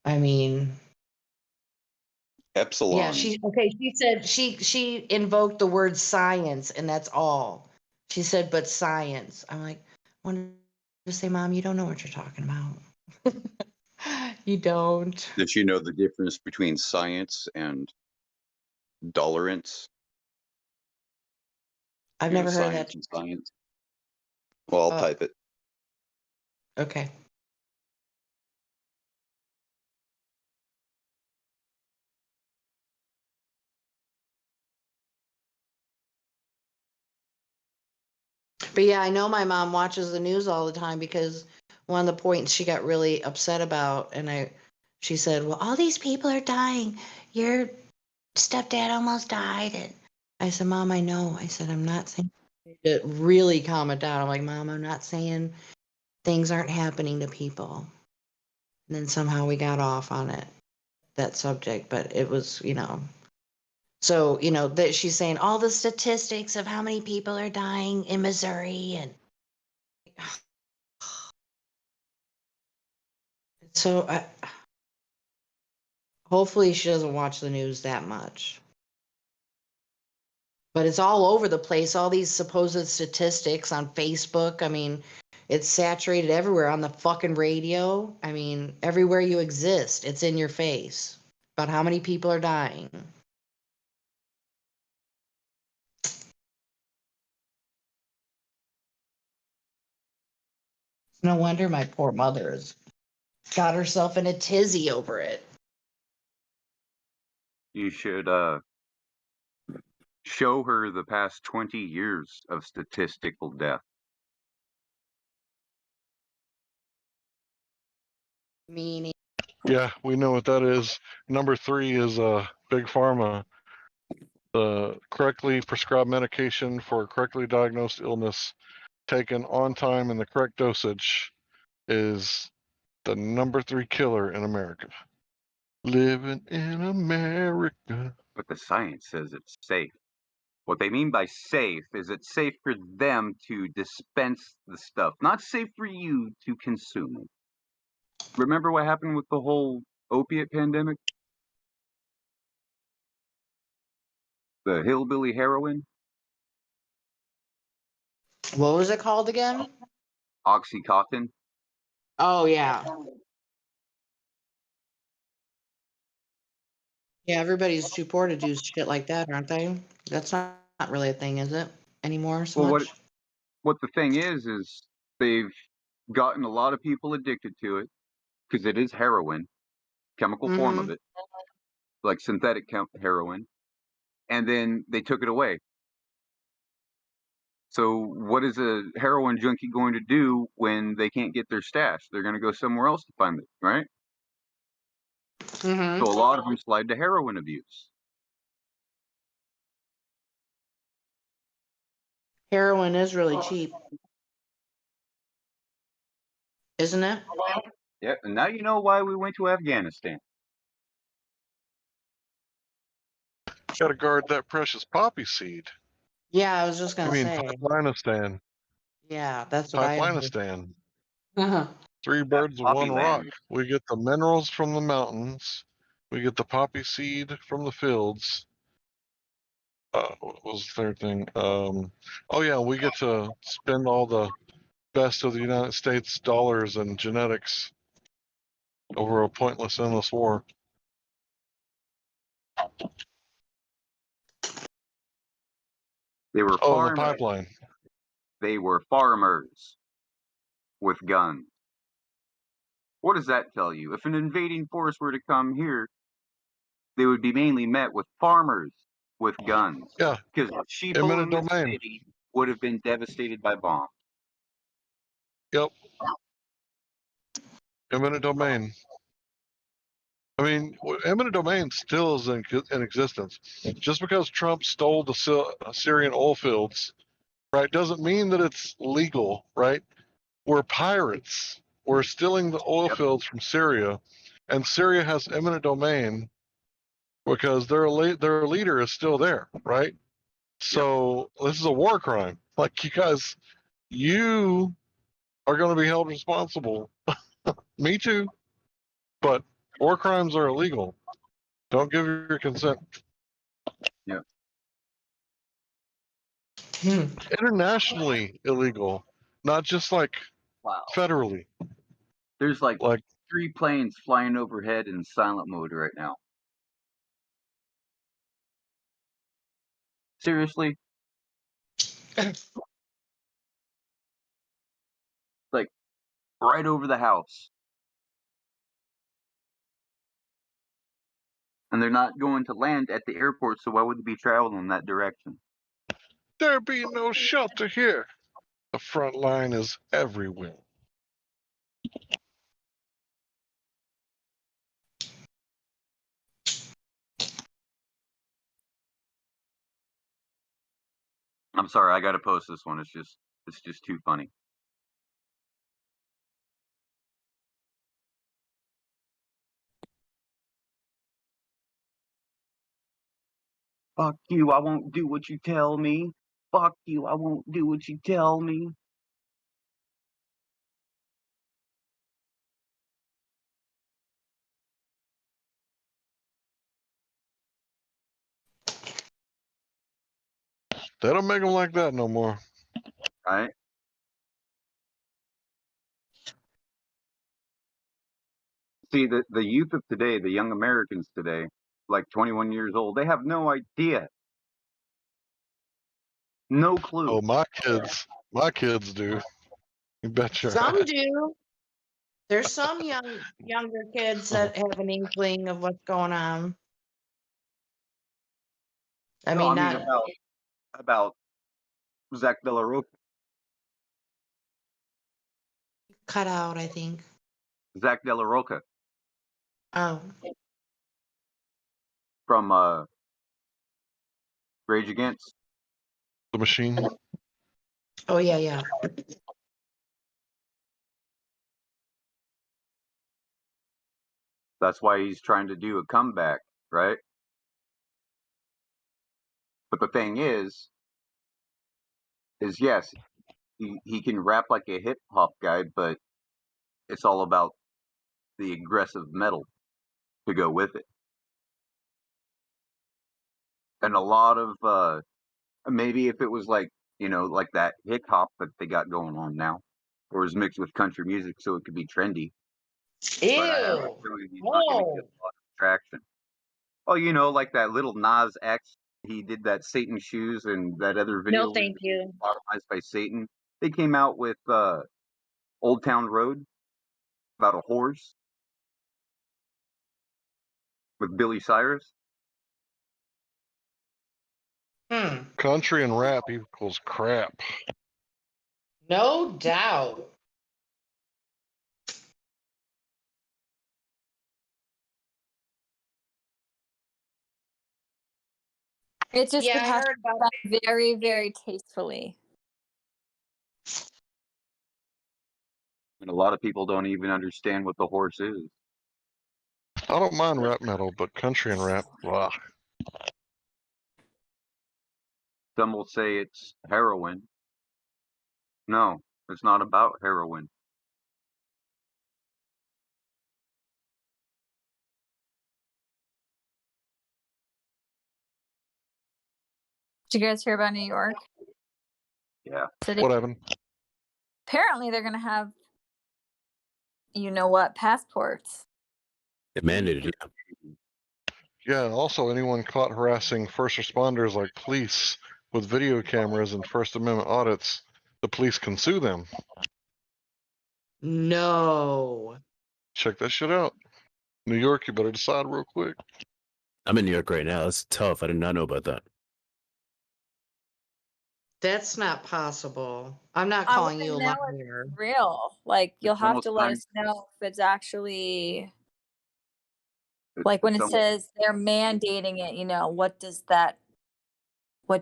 I mean, Epsilon. yeah, she said she invoked the word science, and that's all. She said, but science. I'm like, I wanted to say, Mom, you don't know what you're talking about. You don't. Did you know the difference between science and tolerance? I've You know, never heard of science that. and science. Well, I'll type it. Okay. But yeah, I know my mom watches the news all the time because one of the points she got really upset about, and she said, "Well, all these people are dying. Your stepdad almost died." And I said, "Mom, I know." I said, "I'm not saying it." Really calm it down. I'm like, "Mom, I'm not saying things aren't happening to people." And then somehow we got off on that subject, but it was, So, that she's saying all the statistics of how many people are dying in Missouri, and so hopefully she doesn't watch the news that much. But it's all over the place, all these supposed statistics on Facebook. I mean, it's saturated everywhere, on the fucking radio. I mean, everywhere you exist, it's in your face about how many people are dying. No wonder my poor mother has got herself in a tizzy over it. You should show her the past 20 years of statistical death. Meaning, Yeah, we know what that is. Number 3 is Big Pharma. The correctly prescribed medication for a correctly diagnosed illness taken on time in the correct dosage is the number 3 killer in America. Living in America. But the science says it's safe. What they mean by safe is it's safe for them to dispense the stuff, not safe for you to consume it. Remember what happened with the whole opiate pandemic? The hillbilly heroin? what was it called again? Oxycontin? Oh, yeah. Yeah, everybody's too poor to do shit like that, aren't they? That's not really a thing, is it? Anymore so Well, much? what the thing is they've gotten a lot of people addicted to it because it is heroin, chemical form of Mm-hmm. it, like synthetic heroin, and then they took it away. So what is a heroin junkie going to do when they can't get their stash? They're going to go somewhere else to find it, right? Mm-hmm. So a lot of them slide to heroin abuse. Heroin is really cheap, isn't it? Yep, and now you know why we went to Afghanistan. Gotta guard that precious poppy seed. Yeah, I was just I gonna mean, say. Pipelinistan. Yeah, that's what I heard. Pipelinistan. Uh-huh. 3 birds with Poppy 1 rock. land. We get the minerals from the mountains. We get the poppy seed from the fields. What was the third thing? Oh yeah, we get to spend all the best of the United States dollars and genetics over a pointless, endless war. They were Oh, and the farmers. pipeline. They were farmers with guns. What does that tell you? If an invading force were to come here, they would be mainly met with farmers with guns. Yeah. Because sheep Eminent in this domain. city would have been devastated by bombs. Yep. Eminent domain. I mean, eminent domain still is in existence. Just because Trump stole the Syrian oil fields, right, doesn't mean that it's legal, right? We're pirates. We're stealing the oil fields from Syria, and Syria has eminent domain because their leader is still there, right? So this is a war crime. Like, you are going to be held responsible. Me too. But War crimes are illegal. Don't give your consent. Yeah. Internationally illegal, not just like Wow. federally. There's like Like 3 planes flying overhead in silent mode right now. Seriously? Like right over the house. And they're not going to land at the airport, so why would they be traveling in that direction? there be no shelter here. The front line is everywhere. I'm sorry, I gotta post this one. It's just too funny. Fuck you, I won't do what you tell me. Fuck you, I won't do what you tell me. They don't make them like that no more. Right? See, the youth of today, the young Americans today, like 21 years old, they have no idea. No clue. Oh, my kids do. You bet your Some ass. do. There's some younger kids that have an inkling of what's going on. I No, mean, I mean not about Zach De La Roca. cut out, I think. Zach De La Roca Oh, from Rage Against the Machine. oh yeah, yeah. That's why he's trying to do a comeback, right? But the thing is yes, he can rap like a hip hop guy, but it's all about the aggressive metal to go with it. And a lot of maybe if it was like, like that hip hop that they got going on now, or is mixed with country music so it could be trendy. But I have a Ew. feeling he's not going to get a lot of traction. Oh, like that little Nas X, he did that Satan Shoes and that other video No, thank you. Sodomized by Satan. They came out with Old Town Road about a horse with Billy Cyrus. Country and rap equals crap. No doubt. It just Yeah, it I has heard to about be done very, very tastefully. And a lot of people don't even understand what the horse is. I don't mind rap metal, but country and rap, blah. Some will say it's heroin. No, it's not about heroin. Did you guys hear about New York Yeah. City? What happened? Apparently, they're gonna have, passports. It mandated it. Yeah, also anyone caught harassing first responders like police with video cameras and First Amendment audits, the police can sue them. No. Check that shit out. New York, you better decide real quick. I'm in New York right now. That's tough. I did not know about that. That's not possible. I'm not I calling want you to a know liar. it's real. Like, you'll It's have almost to let time. us know if it's actually like when It's it almost, says they're mandating it. What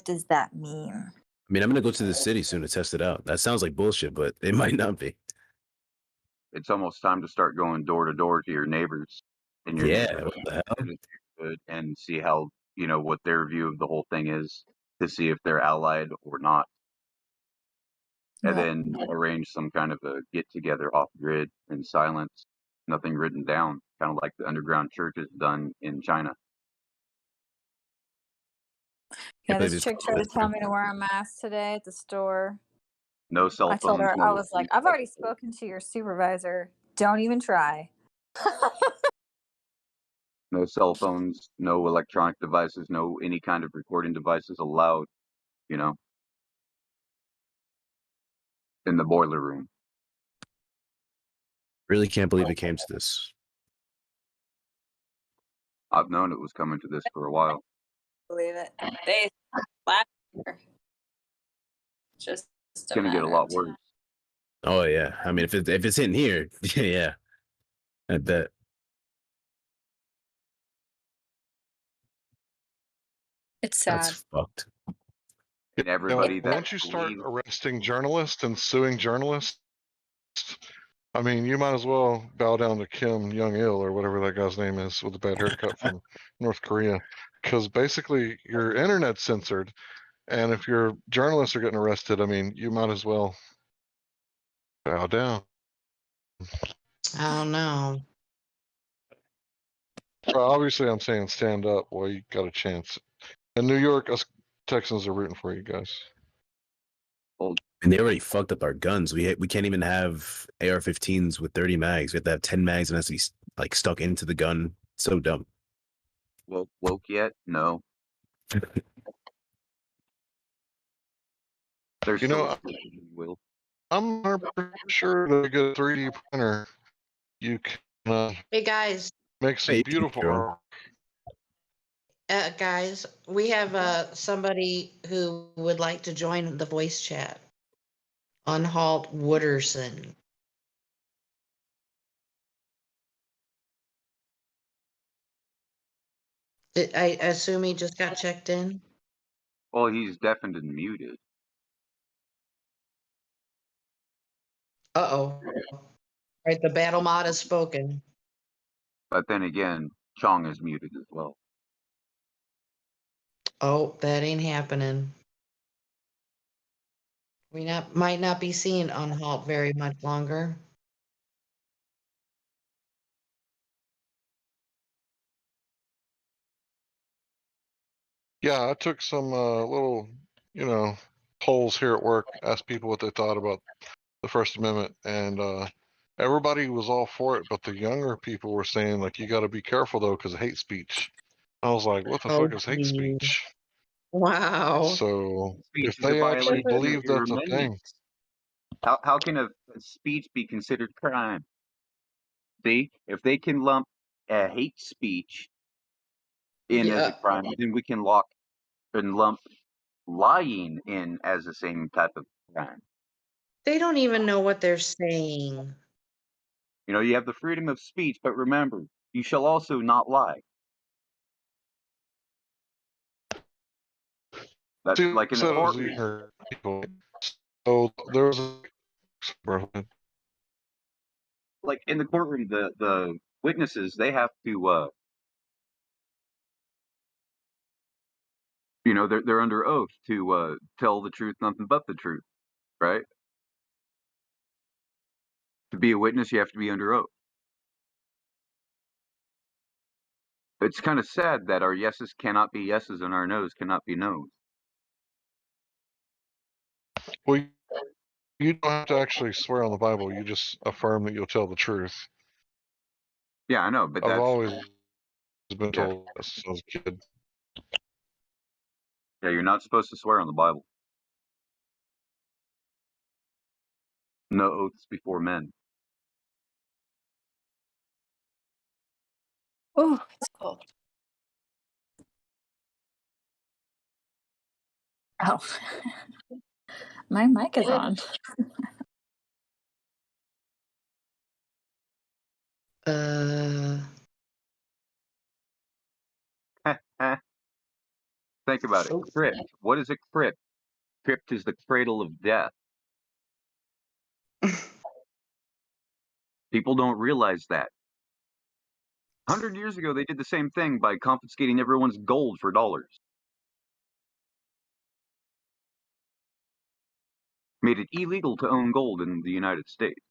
does that mean? I mean, I'm going to go to the city soon to test it out. That sounds like bullshit, but it might not be. it's almost time to start going door to door to your neighbors in your Yeah, neighborhood what the hell? and see how, what their view of the whole thing is, to see if they're allied or not. And Right. then arrange some kind of a get together off grid in silence, nothing written down kind of like the underground churches done in China. Yeah, believe this it's chick tried to tell me to wear a mask today at the store. No cell I told phones, her, no. I was like, I've already spoken to your supervisor. Don't even try. No cell phones, no electronic devices, no any kind of recording devices allowed, you know, in the boiler room. Really can't believe it came to this. I've known it was coming to this for a while. Believe it. They last year. Just It's a gonna get a matter lot of worse. time. Oh yeah, I mean, if it's in here, yeah, I bet. It's sad. That's fucked. And everybody that once you start believes, arresting journalists and suing journalists, I mean, you might as well bow down to Kim Jong Il or whatever that guy's name is with the bad haircut from North Korea, because basically your internet's censored, and if your journalists are getting arrested, I mean, you might as well bow down. I don't know. Well, obviously, I'm saying stand up while you got a chance. In New York, us Texans are rooting for you guys. And they already fucked up our guns. We can't even have AR-15s with 30 mags. We have to have 10 mags and it has to be like stuck into the gun. So dumb. woke yet? No. There's You still know, a will. I'm pretty sure that a good 3D printer, you can Hey guys, make some Hey, beautiful girl. art. guys, we have somebody who would like to join the voice chat. Unhalt Wooderson. I assume he just got checked in. Well, he's deafened and muted. Uh-oh. Right, the battle mod has spoken. But then again, Chong is muted as well. Oh, that ain't happening. We might not be seeing Unhalt very much longer. Yeah, I took some little, polls here at work, asked people what they thought about the First Amendment, and everybody was all for it, but the younger people were saying, like, you got to be careful, though, because of hate speech. I was like, what the Oh, fuck is hate geez. speech? Wow. So Speech if is a they actually violation of believe your that's a thing, amendments. How can a speech be considered crime? See, if they can lump hate speech in as a Yeah. crime, then we can lump lying in as the same type of crime. They don't even know what they're saying. You know, you have the freedom of speech, but remember, you shall also not lie. That's see, like in the so it was courtroom. younger people. So there was Like in the courtroom, the witnesses, they have to they're under oath to tell the truth, nothing but the truth, right? To be a witness, you have to be under oath. It's kind of sad that our yeses cannot be yeses and our nos cannot be nos. well, you don't have to actually swear on the Bible. You just affirm that you'll tell the truth. Yeah, I know, but I've that's always been yeah, told this since I was a kid. yeah. You're not supposed to swear on the Bible. No oaths before men. Oh, it's cold. Oh, my mic is on. Think about it. Crypt. What is a crypt? Crypt is the cradle of death. People don't realize that. 100 years ago, they did the same thing by confiscating everyone's gold for dollars. Made it illegal to own gold in the United States.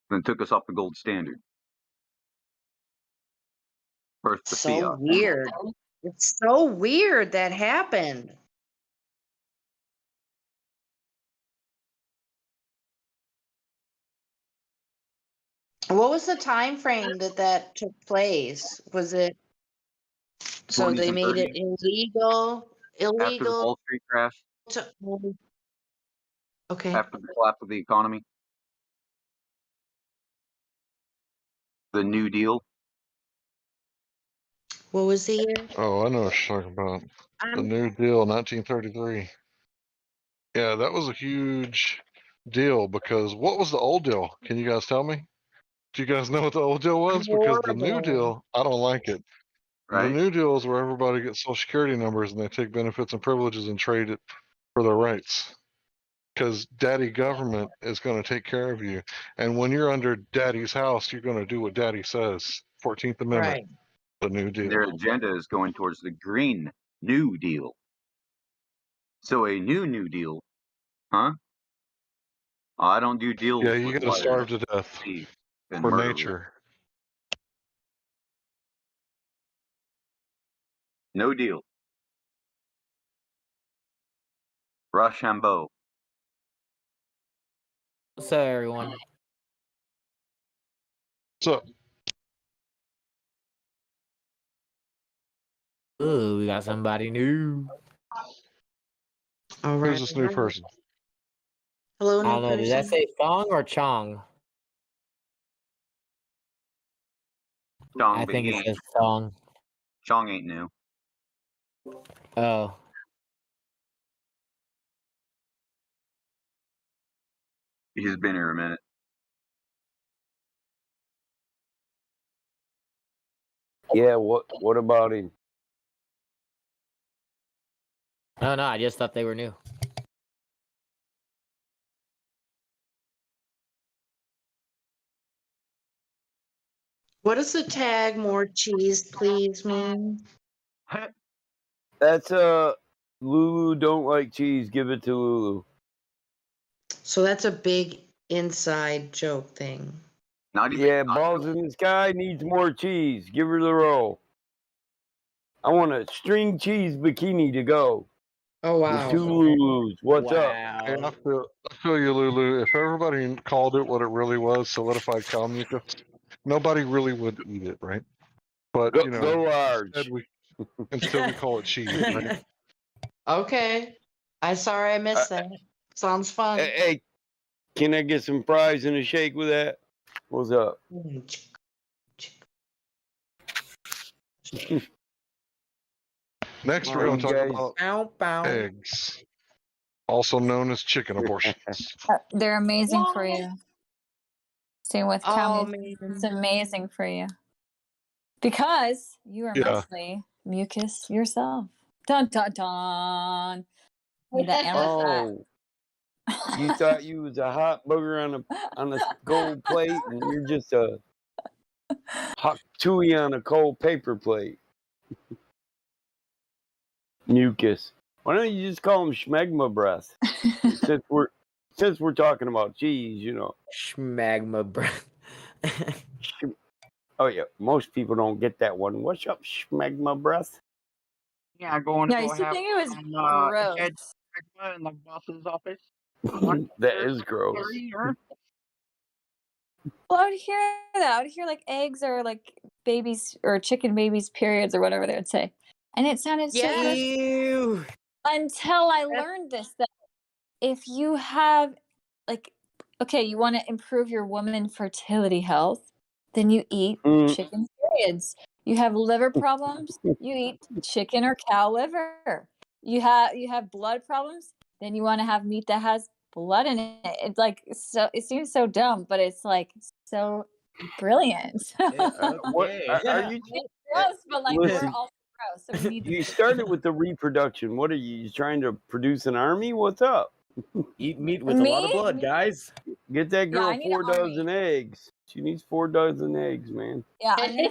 Then took us off the gold standard. First the So fiat. weird. It's so weird that happened. What was the time frame that took place? Was it so 20s they and made it 30s. illegal After the Wall Street crash, to okay. after the collapse of the economy, the New Deal. What was the year? Oh, I know what you're talking about. The I'm New Deal, 1933. Yeah, that was a huge deal because what was the old deal? Can you guys tell me? Do you guys know what the old deal was? Because the New horrible. Deal, I don't like it. The Right? New Deal is where everybody gets social security numbers and they take benefits and privileges and trade it for their rights. Because daddy government is going to take care of you. And when you're under daddy's house, you're going to do what daddy says. 14th Amendment, Right. the New Deal. Their agenda is going towards the Green New Deal. So a New Deal, huh? I don't do deals Yeah, you with got to liars, starve to death thieves, and for murderers. nature. No deal. Rochambeau. What's up, everyone? So, Ooh, we got somebody new. All who's right. this new person? Hello, I new don't know. Did that person. say Thong or Chong? Chong, I but think he it ain't. says Thong. Chong ain't new. Oh. He's been here a minute. Yeah, what about him? No, I just thought they were new. What does the tag more cheese, please mean? That's Lulu don't like cheese. Give it to Lulu. So that's a big inside joke thing. Not even. Yeah, balls in the sky needs more cheese. Give her the roll. I want a string cheese bikini to go. Oh With wow. 2 Lulus. What's up? Hey, I feel you, Lulu. If everybody called it what it really was, solidified cow mucus, nobody really would eat it, right? But Go, you know, go large. instead we call it cheese, right? Okay. I'm sorry I missed that. Sounds fun. Hey, can I get some fries and a shake with that? What's up? Next, we're Come going on, to talk you about Bow, bow. eggs, also known as chicken abortions. They're amazing for you. Same with cow Oh mucus. man. It's amazing for you. Because you are Yeah. mostly mucus yourself. Dun dun dun. Need that amplified. Oh, you thought you was a hot booger on a gold plate, and you're just a hot chewy on a cold paper plate. Mucus. Why don't you just call them schmegma breath? since we're talking about cheese, you know. Schmagma breath. Oh yeah, most people don't get that one. What's up, schmegma breath? Yeah, going Yeah, I to used to have think it was some gross. head checkma in the boss's office. That is gross. Well, I would hear that. I would hear like eggs or like babies or chicken babies' periods or whatever they would say. And it sounded so gross Ew. until I learned this that if you have like okay, you want to improve your woman fertility health, then you eat chicken periods. You have liver problems, you eat chicken or cow liver. You have blood problems, then you want to have meat that has blood in it. It's like so it seems so dumb, but it's like so brilliant. What are you? It's gross, but like we're Listen, also gross. So we need you started with the reproduction. What are you trying to produce an army? What's up? Eat meat with a lot of blood, guys. Get that Yeah, girl I need an 4 dozen eggs. She needs 4 dozen eggs, man. Yeah, I'm gonna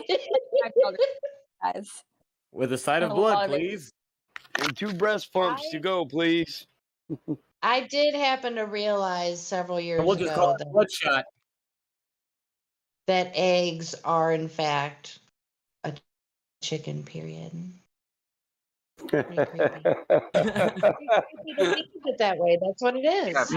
have to guys. With a side And of a blood, lot of it. please. And 2 breast pumps to go, please. I did happen to realize several years We'll just call ago it bloodshot. that eggs are in fact chicken, period. no, Creepy to think of it that way. That's what it is. you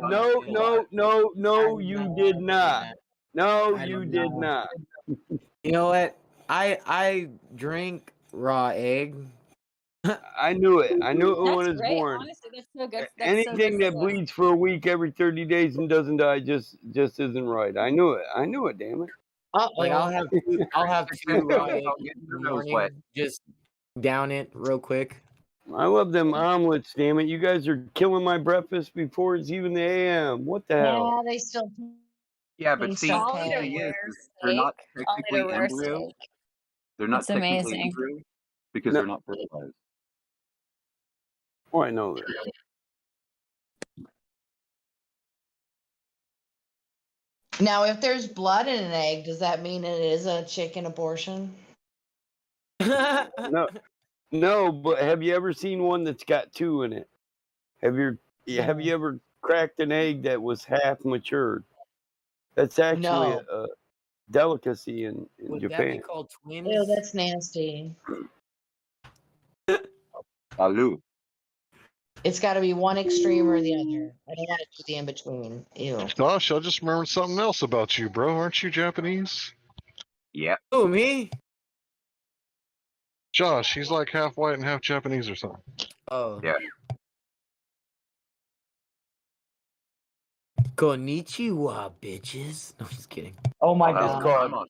no, you did not. No, I you did did not. not. You know what? I drink raw egg. I knew it. I knew it when That's I was great. born. Honestly, that's so good. That's so good Anything for that you. bleeds for a week every 30 days and doesn't die just isn't right. I knew it. I knew it, damn it. Like I'll have two raw eggs I'll in get the your nose wet. morning. Just down it real quick. I love them omelets, damn it. You guys are killing my breakfast before it's even the AM. What the hell? Yeah, they still Yeah, but taste see, I'll the eat a thing okay. rare is they're not steak. I'll eat a technically rare embryo. steak. They're not It's technically amazing. embryo because No. they're not fertilized. Oh, I know that. Now, if there's blood in an egg, does that mean it is a chicken abortion? No, no, but have you ever seen one that's got two in it? Have you ever cracked an egg that was half matured? That's actually No. a delicacy in Would that be Japan. called twins? Ew, that's nasty. Salud. It's got to be one extreme or the other. I don't want to do the in between. Ew. Gosh, I just remembered something else about you, bro. Aren't you Japanese? Yeah. Oh, me? Josh, he's like half white and half Japanese or something. Oh. Yeah. Konnichiwa, bitches. No, I'm just kidding. Oh my It's god. called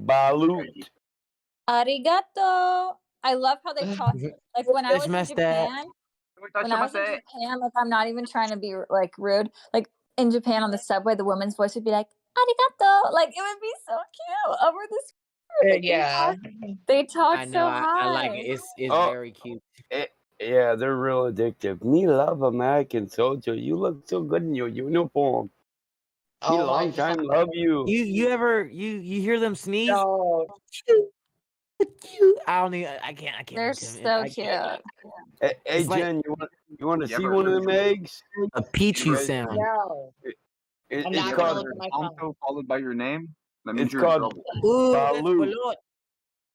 balut. Arigato. I love how they talk. Like when I was in Japan, when I was in Japan, like I'm not even trying to be like rude. Like in Japan on the subway, the woman's voice would be like "arigato," like it would be so cute over this. Like, yeah. they talk I so know. high. I like it. It's Oh, very cute. Yeah, they're real addictive. Me love American soldier. You look so good in your uniform. Me Oh my long time god. love you. You ever hear them sneeze? No. I don't even. I can't. They're so cute. Hey, It's like Jen, you want to You see ever one of heard them eggs? a Pichu Guys, sound. No. I'm it's not gonna called look at my phone. Tonto followed by your name? That means it's you're in called trouble. Ooh, that's balut. balut.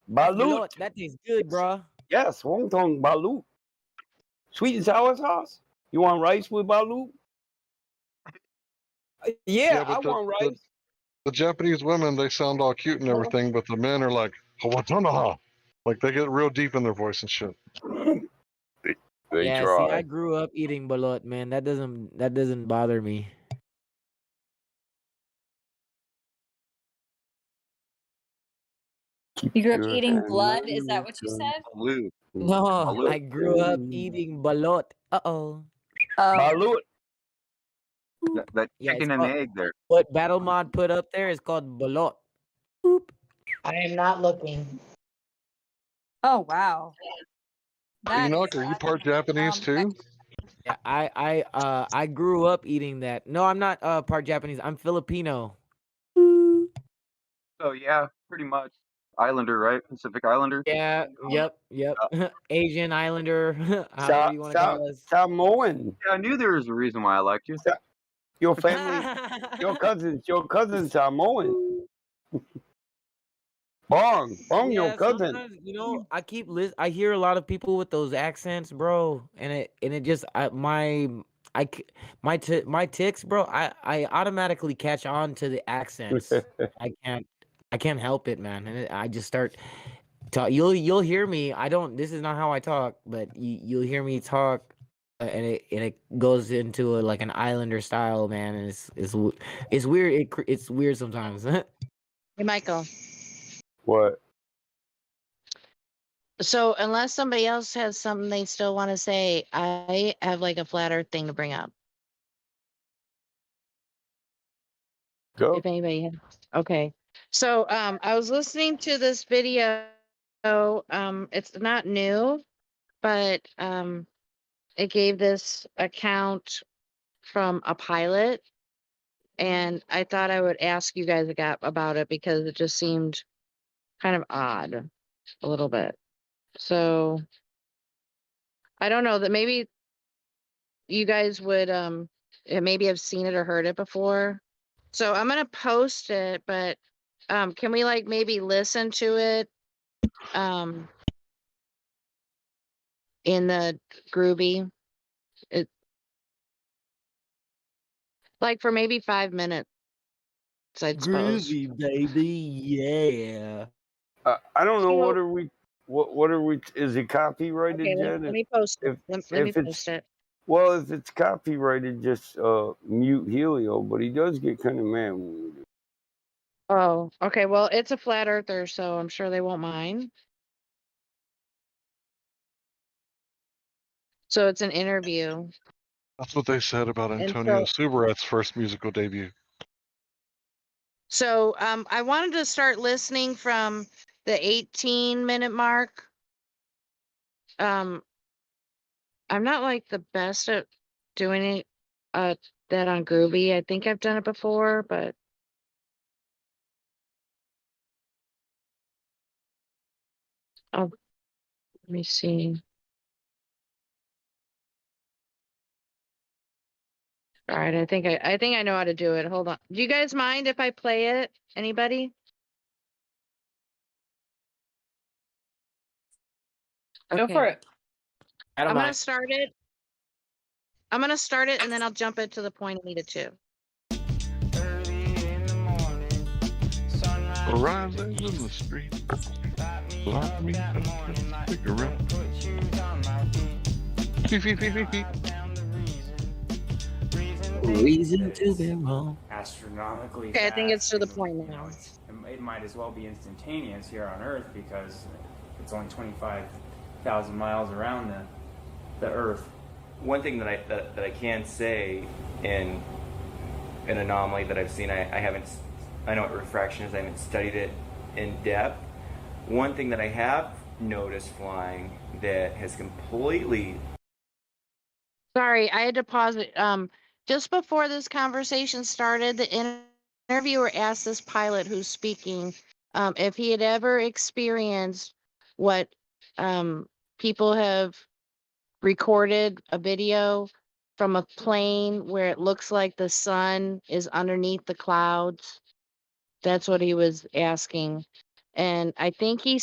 That's Balut. balut. That tastes good, bro. Yes, wonton balut. Sweet and sour sauce. You want rice with balut? Yeah, I but want rice. the Japanese women, they sound all cute and everything, but the men are like, "Hawatanaha." Like they get real deep in their voice and shit. They Yeah, see, try. I grew up eating balut, man. That doesn't bother me. You grew up Your eating hand blood? on Is the that what you said? Salud. No, Balut. I grew up eating balut. Uh-oh. Oh, balut. That Yeah, it's chicken and called, egg there. what Battle Mod put up there is called balut. I am not looking. oh wow. That Enoch, is are you part Japanese too? Yeah, I grew up eating that. No, I'm not part Japanese. I'm Filipino. So yeah, pretty much. Islander, right? Pacific Islander. Yeah, yep. Asian Islander, however you want to call us. Samoan. Yeah, I knew there was a reason why I liked you. Your family, your cousins Samoan. Bong, your Yeah, cousin. sometimes I hear a lot of people with those accents, bro, and it just my ticks, bro. I automatically catch on to the accents. I can't help it, man. And I just start talk. You'll hear me. I don't. This is not how I talk, but you'll hear me talk, and it goes into like an Islander style, man. And it's weird. It's weird sometimes. Hey, Michael. What? So unless somebody else has something they still want to say, I have like a flat earth thing to bring up. Go. If anybody has. Okay. So I was listening to this video. It's not new, but it gave this account from a pilot, and I thought I would ask you guys about it because it just seemed kind of odd a little bit. So I don't know that maybe you guys would maybe have seen it or heard it before. So I'm gonna post it, but can we like maybe listen to it in the groovy. It like for maybe 5 minutes, I'd suppose. Groovy, baby, yeah. I don't know. So What are we? Is it copyrighted okay, let yet? me post it. Let me If it's post it. well, if it's copyrighted, just mute Helio. But he does get kind of mad when we do. Oh, okay. Well, it's a flat earther, so I'm sure they won't mind. So it's an interview. That's what they said about And Antonio Subaret's first musical debut. So I wanted to start listening from the 18-minute mark. I'm not like the best at doing it that on Groovy. I think I've done it before, but let me see. All right, I think I know how to do it. Hold on. Do you guys mind if I play it? Anybody? Go for it. I'm gonna start it. I'm gonna start it and then I'll jump it to the point I needed to. Rising in the street. Light me up a cigarette. Beep, beep, beep, beep, beep. Reason to be wrong. Astronomically Okay, I think it's to the fast, point and, now. it might as well be instantaneous here on Earth because it's only 25,000 miles around the Earth. One thing that I can say in an anomaly that I've seen, I know what refraction is. I haven't studied it in depth. One thing that I have noticed flying that has completely. Sorry, I had to pause it. Just before this conversation started, the interviewer asked this pilot who's speaking if he had ever experienced what people have recorded a video from a plane where it looks like the sun is underneath the clouds. That's what he was asking. And I think he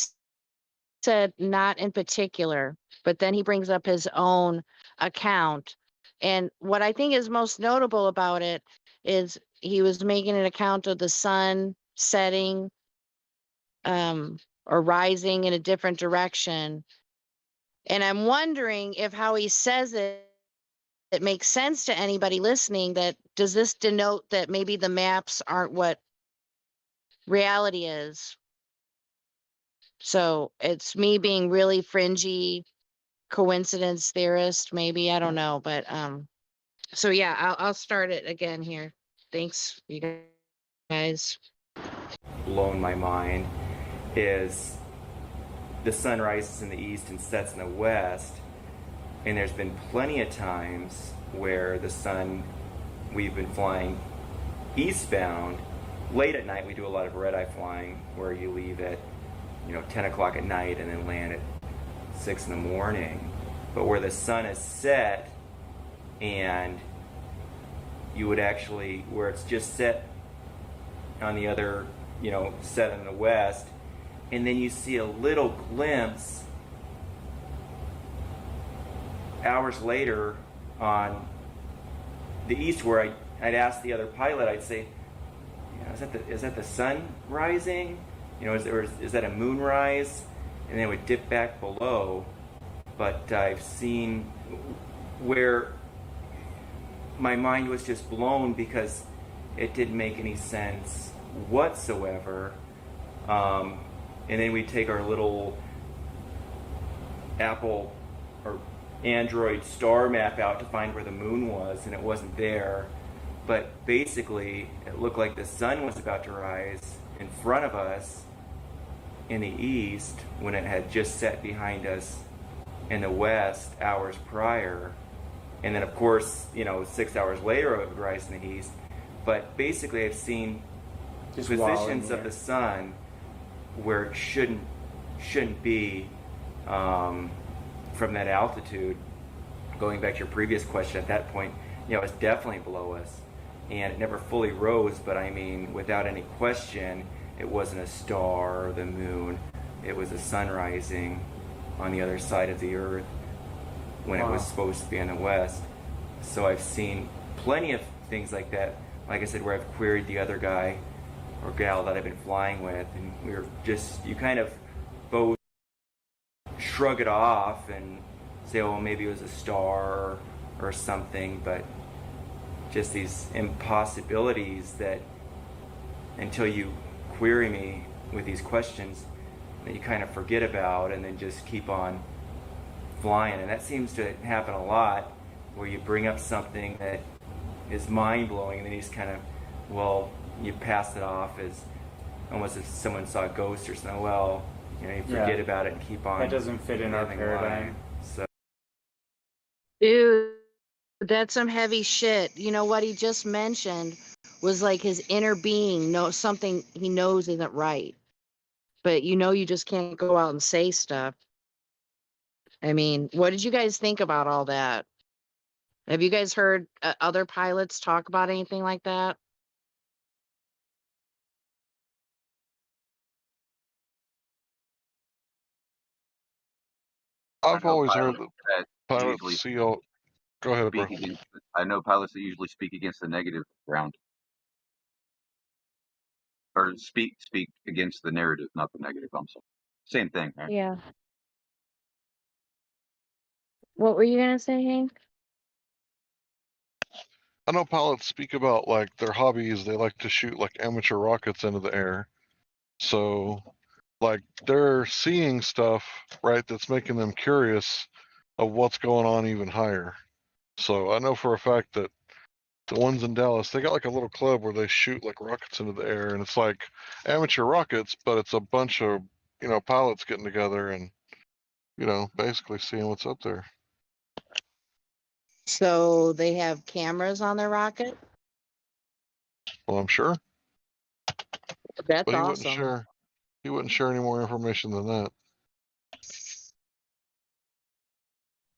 said not in particular, but then he brings up his own account. And what I think is most notable about it is he was making an account of the sun setting or rising in a different direction. And I'm wondering if how he says it makes sense to anybody listening. That does this denote that maybe the maps aren't what reality is? So it's me being really fringy coincidence theorist, maybe, I don't know, but so yeah, I'll start it again here. Thanks, you guys. Blown my mind is the sun rises in the east and sets in the west, and there's been plenty of times where we've been flying eastbound. Late at night we do a lot of red-eye flying where you leave at 10 o'clock at night and then land at 6 in the morning, but where the sun is set and you would actually, where it's just set on the other, set in the west, and then you see a little glimpse hours later on the east where I'd ask the other pilot, I'd say, is that the sun rising? Is that a moonrise? And then it would dip back below. But I've seen where my mind was just blown because it didn't make any sense whatsoever. And then we take our little Apple or Android star map out to find where the moon was, and it wasn't there. But basically, it looked like the sun was about to rise in front of us in the east when it had just set behind us in the west hours prior. And then, of course, 6 hours later, it would rise in the east. But basically, I've seen Just positions wallowing of the sun where it shouldn't be from that altitude. Going back to your previous question, at that point, it's definitely below us. And it never fully rose, but I mean, without any question, it wasn't a star or the moon. it was the sun rising on the other side of the earth when it was Wow. supposed to be in the west. So I've seen plenty of things like that. Like I said, where I've queried the other guy or gal that I've been flying with, and we were just, you kind of both shrug it off and say, oh, maybe it was a star or something, but just these impossibilities that until you query me with these questions that you kind of forget about and then just keep on flying. And that seems to happen a lot, where you bring up something that is mind-blowing and then you just kind of, well, you pass it off as almost if someone saw a ghost or something. Well, you know, you forget about it and keep on. That doesn't fit in our living paradigm. life. So Dude, that's some heavy shit. You know what he just mentioned was like his inner being knows something he knows isn't right. But you know, you just can't go out and say stuff. I mean, what did you guys think about all that? Have you guys heard other pilots talk about anything like that? I've always heard that that pilots usually see all. Go ahead, bro. speak against. I know pilots that usually speak against the negative ground, or speak against the narrative, not the negative. I'm sorry. Same thing, right? Yeah. What were you gonna say, Hank? I know pilots speak about like their hobbies. They like to shoot like amateur rockets into the air. So, like they're seeing stuff, right, that's making them curious of what's going on even higher. So I know for a fact that the ones in Dallas, they got like a little club where they shoot like rockets into the air, and it's like amateur rockets, but it's a bunch of, you know, pilots getting together and, you know, basically seeing what's up there. So they have cameras on their rocket? Well, I'm sure, That's but he wouldn't awesome. share. He wouldn't share any more information than that.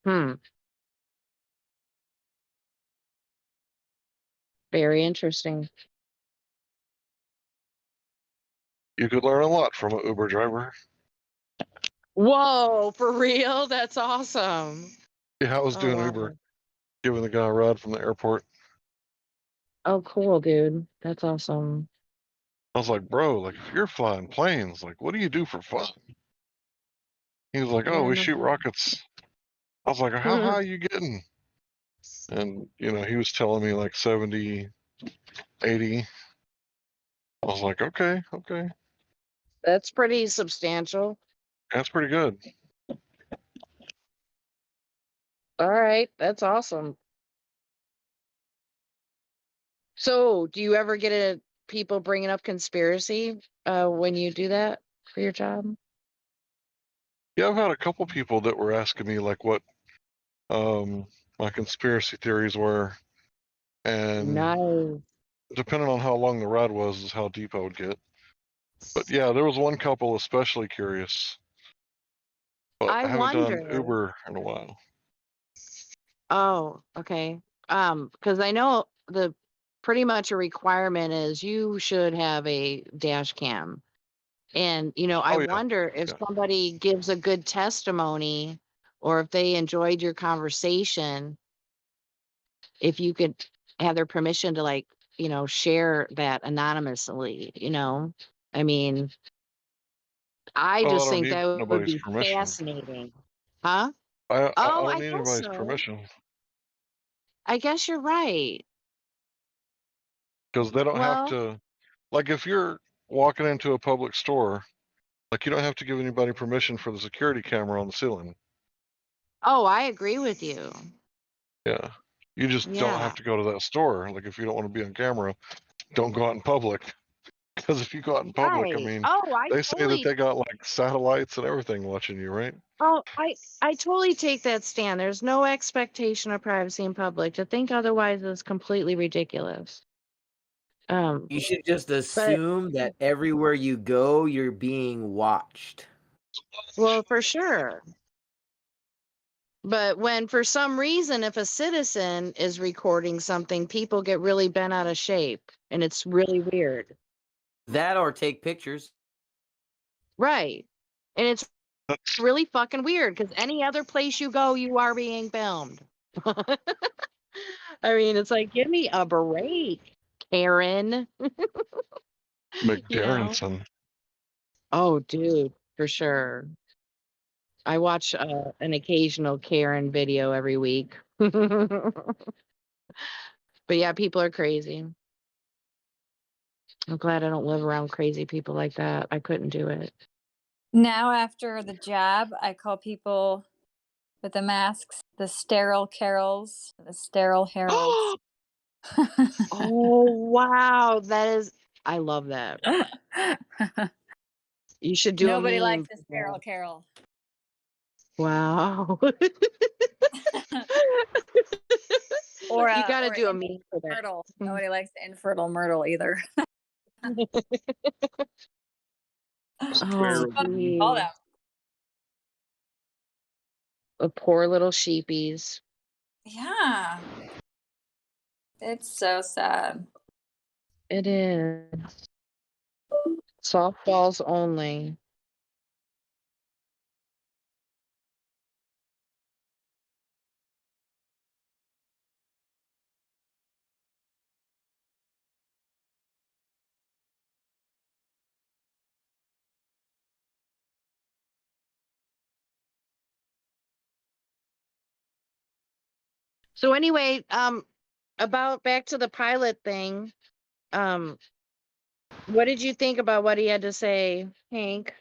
Hmm. Very interesting. You could learn a lot from an Uber driver. Whoa, for real? That's awesome. Yeah, I was Oh, doing wow. Uber, giving the guy a ride from the airport. Oh, cool, dude. That's awesome. I was like, bro, like if you're flying planes, like what do you do for fun? He was like, oh, Yeah, we no shoot rockets. I was like, how high kidding. are you getting? And, you know, he was telling me like 70, 80. I was like, okay, okay. That's pretty substantial. That's pretty good. All right, that's awesome. So, do you ever get people bringing up conspiracy when you do that for your job? Yeah, I've had a couple people that were asking me like what my conspiracy theories were, and Nice. depending on how long the ride was is how deep I would get. But yeah, there was one couple especially curious, but I I haven't done wonder. Uber in a while. Oh, okay. Because I know the pretty much a requirement is you should have a dash cam. And, you know, I Oh yeah, wonder if yeah. somebody gives a good testimony or if they enjoyed your conversation, if you could have their permission to, like, you know, share that anonymously, you know? I mean, I Well, I just don't think need that would nobody's be permission. fascinating. Huh? I Oh, don't I need guess anybody's so. permission I guess you're right. because they don't have Well, to. Like if you're walking into a public store, like you don't have to give anybody permission for the security camera on the ceiling. oh, I agree with you. Yeah. You just don't Yeah. have to go to that store. Like if you don't want to be on camera, don't go out in public. Because if you go out in public, I Right. mean, Oh, I they say that totally they got like satellites and everything watching you, right? oh, I totally take that stand. There's no expectation of privacy in public. To think otherwise is completely ridiculous. You should just But assume that everywhere you go, you're being watched. well, for sure. But when for some reason if a citizen is recording something, people get really bent out of shape and it's really weird. That or take pictures. Right. And it's really fucking weird because any other place you go, you are being filmed. I mean, it's like, give me a break, Karen. You know? McDarrenson. Oh, dude, for sure. I watch an occasional Karen video every week. But yeah, people are crazy. I'm glad I don't live around crazy people like that. I couldn't do it. Now, after the jab, I call people with the masks the sterile Carols, the sterile Heralds. Oh, wow. That is, I love that. You should do Nobody a likes meme. the sterile Carol. Wow. Or You got to or do a meme for that. Myrtle. Nobody likes the infertile Myrtle either. Oh, All geez. that. The poor little sheepies. Yeah. It's so sad. It is. Softballs only. So anyway, about back to the pilot thing. What did you think about what he had to say, Hank?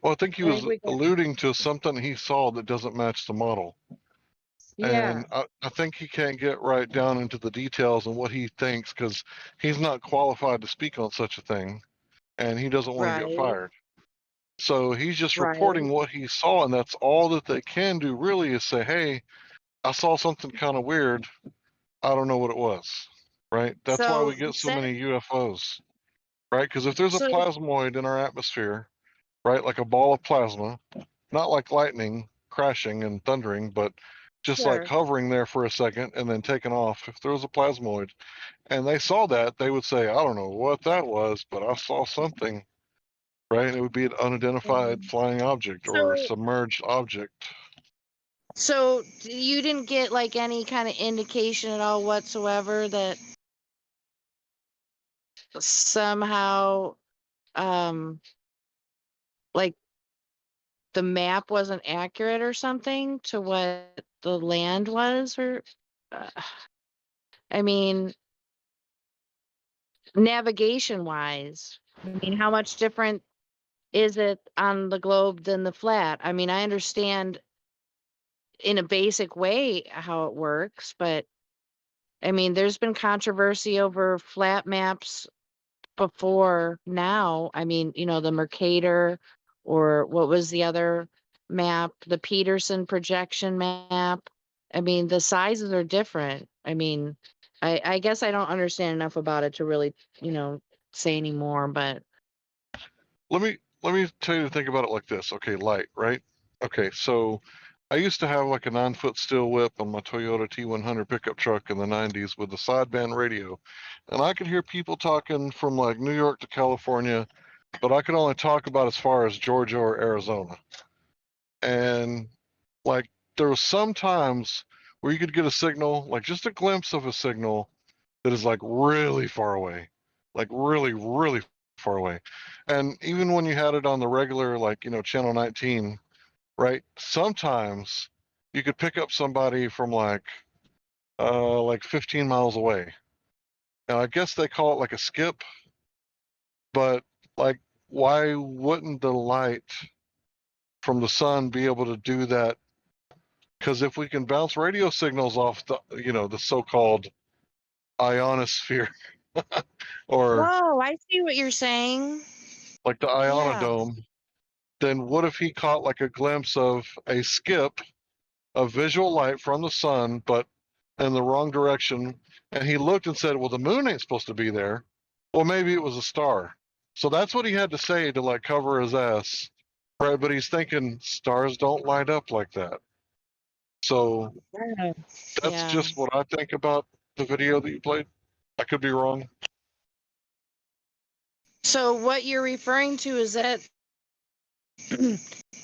Well, I think he I think was we got, alluding to something he saw that doesn't match the model. yeah, And I think he can't get right down into the details and what he thinks because he's not qualified to speak on such a thing and he doesn't want to get right, fired. So he's just right. reporting what he saw, and that's all that they can do really is say, hey, I saw something kind of weird. I don't know what it was. Right? That's why So we get so said, many UFOs. Right? Because if there's a so plasmoid in our atmosphere, right, like a ball of plasma, not like lightning crashing and thundering, but just like sure. hovering there for a second and then taking off. If there was a plasmoid and they saw that, they would say, I don't know what that was, but I saw something, right? It would be an unidentified flying object or So submerged object. so you didn't get like any kind of indication at all whatsoever that somehow like the map wasn't accurate or something to what the land was or uh, I mean navigation wise. I mean how much different is it on the globe than the flat? I mean I understand in a basic way how it works, but I mean there's been controversy over flat maps before now. I mean, you know, the Mercator or what was the other map, the Peterson projection map. I mean, the sizes are different. I mean, I guess I don't understand enough about it to really, you know, say anymore, but Let me tell you to think about it like this. Okay, light, right? Okay, so I used to have like a 9-foot steel whip on my Toyota T100 pickup truck in the 90s with a sideband radio. And I could hear people talking from like New York to California, but I could only talk about as far as Georgia or Arizona. And like there was some times where you could get a signal, like just a glimpse of a signal that is like really far away, like really, really far away. And even when you had it on the regular, like, you know, channel 19, right? Sometimes you could pick up somebody from like 15 miles away. And I guess they call it like a skip, but like, why wouldn't the light from the sun be able to do that? Because if we can bounce radio signals off the, you know, the so-called ionosphere or whoa, I see what you're saying. like the Yeah. ionodome, then what if he caught like a glimpse of a skip of visual light from the sun, but in the wrong direction? And he looked and said, well, the moon ain't supposed to be there. Well, maybe it was a star. So that's what he had to say to like cover his ass. Right. But he's thinking stars don't light up like that. So Yeah. that's Yeah. just what I think about the video that you played. I could be wrong. So what you're referring to is that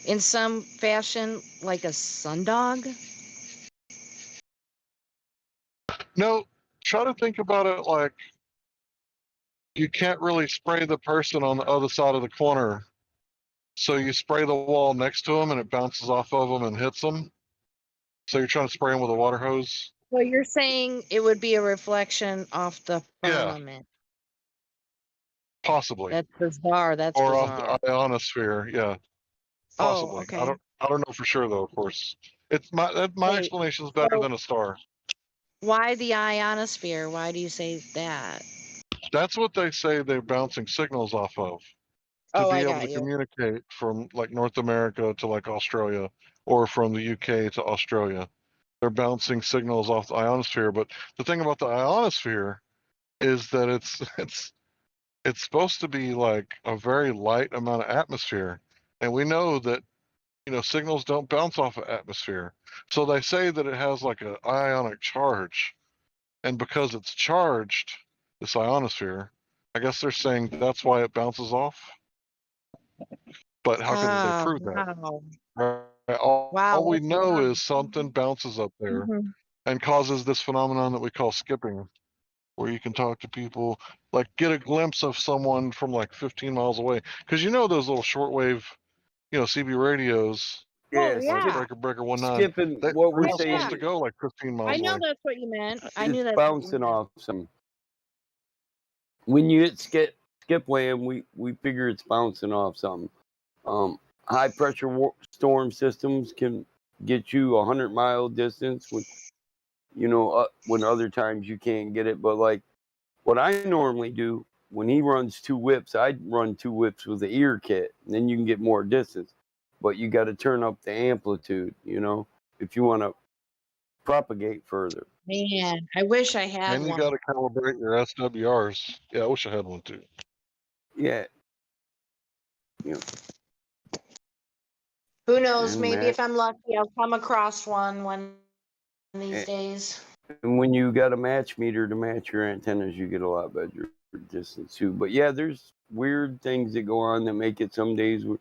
in some fashion like a sundog? No, try to think about it like you can't really spray the person on the other side of the corner. So you spray the wall next to them and it bounces off of them and hits them. So you're trying to spray them with a water hose. So you're saying it would be a reflection off the Yeah, firmament. possibly. That's bizarre. That's Or off bizarre. the ionosphere. Yeah, Oh, possibly. okay. I don't know for sure though. Of course, it's my Wait, explanation is better so than a star. why the ionosphere? Why do you say that? That's what they say they're bouncing signals off of to Oh, be I able got to you. communicate from like North America to like Australia or from the UK to Australia. They're bouncing signals off the ionosphere. But the thing about the ionosphere is that it's supposed to be like a very light amount of atmosphere. And we know that, signals don't bounce off of atmosphere. So they say that it has like an ionic charge. And because it's charged, this ionosphere, I guess they're saying that's why it bounces off. But how could they Oh, prove that? wow. Right? All Wow, we that's know wild. is something bounces up there Mhm. and causes this phenomenon that we call skipping, where you can talk to people, like get a glimpse of someone from like 15 miles away. Because those little shortwave, CB radios, Oh, Yeah, like yeah. Breaker 19, skipping they're what we're not Yeah, supposed yeah. to saying. go like 15 I miles know away. that's what you meant. I It's knew that's what you bouncing meant. off some. When you hit skip land, we figure it's bouncing off something. High pressure storm systems can get you 100-mile distance when other times you can't get it. But like what I normally do when he runs 2 whips, I run 2 whips with the ear kit, and then you can get more distance. But you got to turn up the amplitude, if you want to propagate further. Man, I wish I had And you got one. to calibrate your SWRs. Yeah, I wish I had one too. Yeah. Who knows? And Maybe Matt, if I'm lucky, I'll come across one these and days. when you got a match meter to match your antennas, you get a lot better distance too. But yeah, there's weird things that go on that make it some days you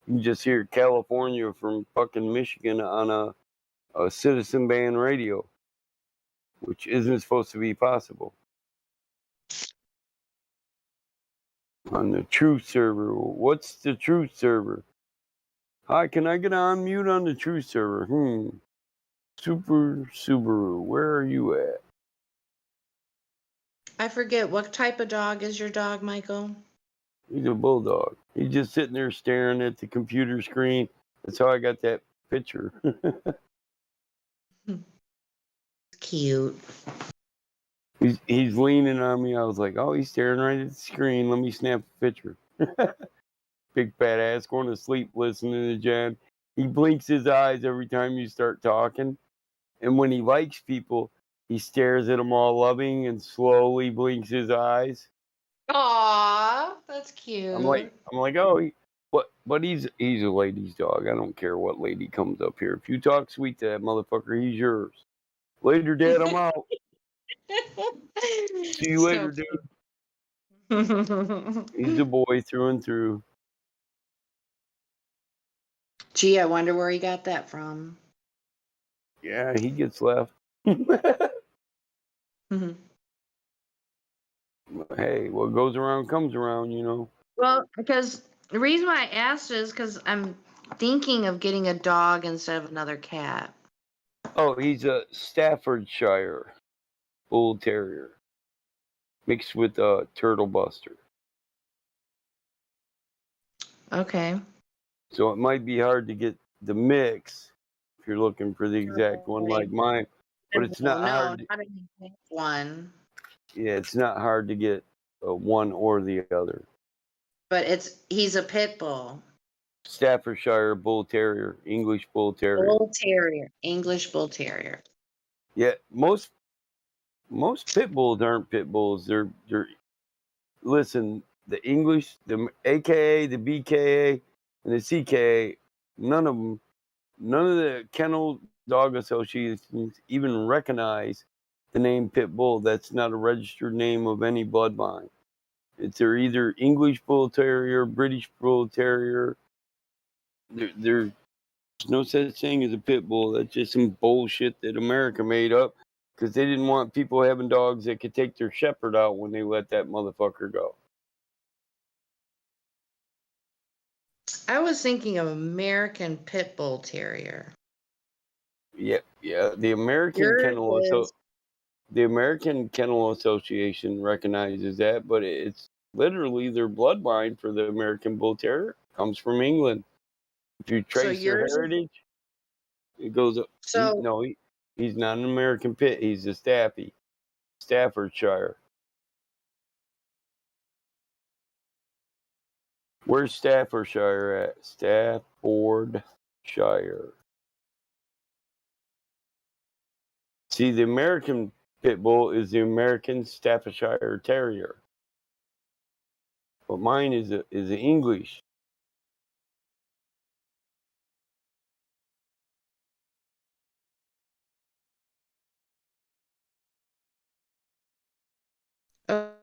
can just hear California from fucking Michigan on a citizen band radio, which isn't supposed to be possible. On the Truth server. What's the Truth server? Hi, can I get on mute on the Truth server? Super Subaru, where are you at? I forget, what type of dog is your dog, Michael? He's a bulldog. He's just sitting there staring at the computer screen. That's how I got that picture. Cute. He's leaning on me. I was like, oh, he's staring right at the screen. Let me snap a picture. Big fat ass going to sleep listening to Jan. He blinks his eyes every time you start talking. And when he likes people, he stares at them all loving and slowly blinks his eyes. Aw, that's cute. I'm like, oh, but he's a lady's dog. I don't care what lady comes up here. If you talk sweet to that motherfucker, he's yours. Later, Dad, I'm out. See you later, dude. He's a boy through and through. Gee, I wonder where he got that from. Yeah, he gets left. Hey, what goes around comes around. Well, because the reason why I asked is because I'm thinking of getting a dog instead of another cat. Oh, he's a Staffordshire Bull Terrier mixed with a Turtle Buster. Okay. So it might be hard to get the mix if you're looking for the exact one like mine. But it's not hard. Not an exact one. Yeah, it's not hard to get one or the other. But he's a pit bull. Staffordshire Bull Terrier, English Bull Terrier. Bull Terrier, English Bull Terrier. Yeah, most pit bulls aren't pit bulls. They're listen, the English, the AKA, the BKA, and the CKA, none of the kennel dog associations even recognize the name pit bull. That's not a registered name of any bloodline. They're either English Bull Terrier, British Bull Terrier. There's no such thing as a pit bull. That's just some bullshit that America made up because they didn't want people having dogs that could take their shepherd out when they let that motherfucker go. I was thinking of American Pit Bull Terrier. Yeah. The Yours is American Kennel Association recognizes that, but it's literally their bloodline for the American Bull Terrier comes from England. If you so trace their yours is heritage, it goes up. so He's not an American Pit. He's a Staffordshire. Where's Staffordshire at? Staffordshire. See, the American Pit Bull is the American Staffordshire Terrier, but mine is the English.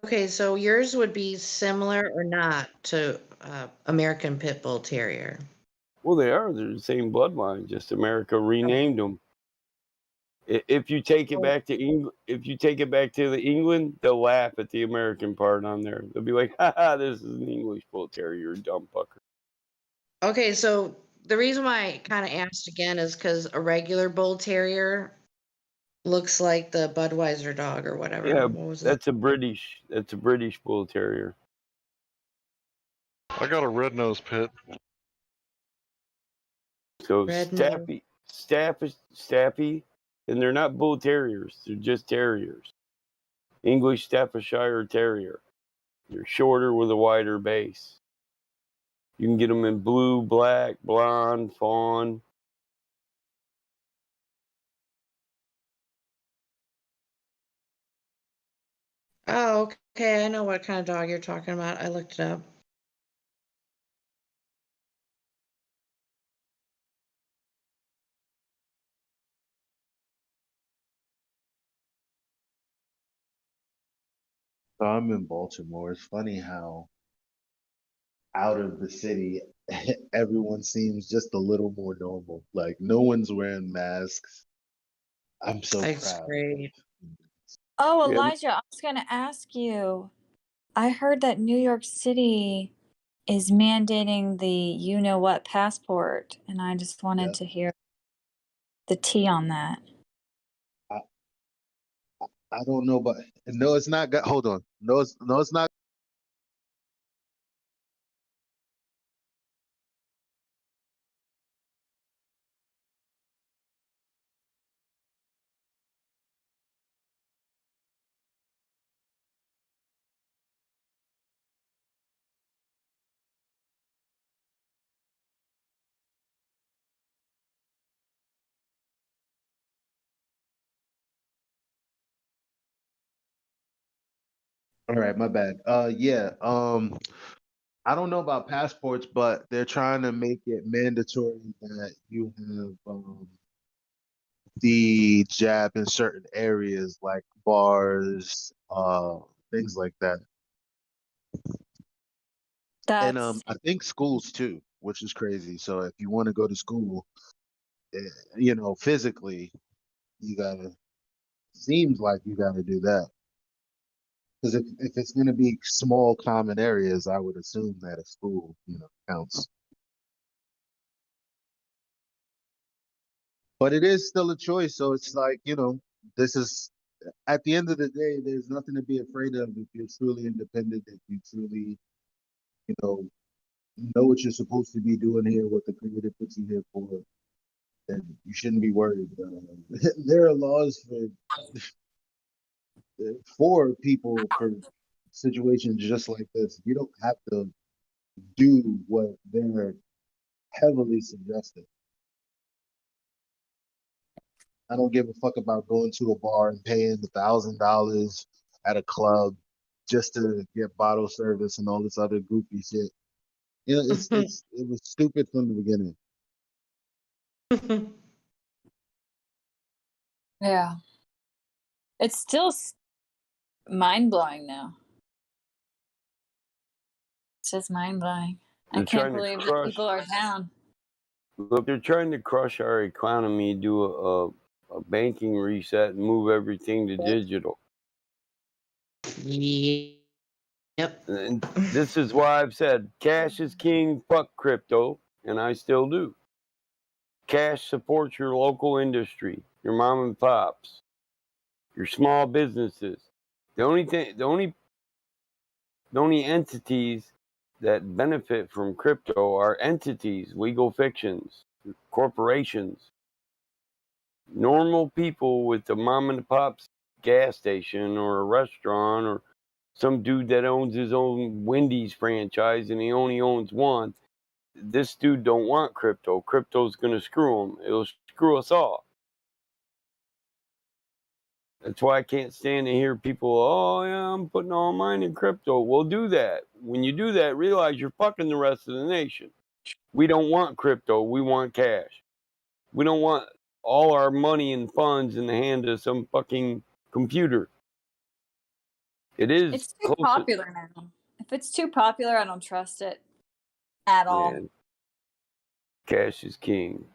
okay. So yours would be similar or not to American Pit Bull Terrier. Well, they are. They're the same bloodline. Just America renamed them. If you take it back to England, the England, they'll laugh at the American part on there. They'll be like, "Ha, this is an English Bull Terrier, dumb fucker." Okay, so the reason why I kind of asked again is because a regular Bull Terrier looks like the Budweiser dog or whatever. Yeah, What was it? that's a British Bull Terrier. I got a red nose pit. So Red nose. Staffy, and they're not Bull Terriers. They're just terriers. English Staffordshire Terrier. They're shorter with a wider base. You can get them in blue, black, blonde, fawn. Oh, okay. I know what kind of dog you're talking about. I looked it up. So I'm in Baltimore. It's funny how out of the city, everyone seems just a little more normal. Like no one's wearing masks. I'm so That's proud. great. Oh, Yeah. Elijah, I was going to ask you. I heard that New York City is mandating the you know what passport, and I just wanted Yeah. to hear the tea on that. I don't know, but no, it's not. Hold on. No, it's not. All right, my bad. Yeah. I don't know about passports, but they're trying to make it mandatory that you have the jab in certain areas like bars, things like that. And That's I think schools too, which is crazy. So if you want to go to school, physically, you gotta. Seems like you gotta do that. Because if it's gonna be small common areas, I would assume that a school, counts. But it is still a choice. So it's like, this is at the end of the day, there's nothing to be afraid of if you're truly independent, if you truly, you know what you're supposed to be doing here, what the creator puts you here for, then you shouldn't be worried. There are laws for people for situations just like this. You don't have to do what they're heavily suggesting. I don't give a fuck about going to a bar and paying $1,000 at a club just to get bottle service and all this other goofy shit. It was stupid from the beginning. yeah. It's still mind blowing now. It's just mind blowing. I They're can't trying to believe that crush. people are down. Look, they're trying to crush our economy, do a banking reset, and move everything to digital. Yep. And this is why I've said cash is king, fuck crypto, and I still do. Cash supports your local industry, your mom and pops, your small businesses. The only entities that benefit from crypto are entities, legal fictions, corporations. Normal people with the mom and pop's gas station or a restaurant or some dude that owns his own Wendy's franchise and he only owns one. This dude don't want crypto. Crypto's gonna screw him. It'll screw us all. That's why I can't stand to hear people, oh yeah, I'm putting all mine in crypto. Well, do that. When you do that, realize you're fucking the rest of the nation. We don't want crypto. We want cash. We don't want all our money and funds in the hand of some fucking computer. It is It's too close. popular now. If it's too popular, I don't trust it at all. Man, cash is king.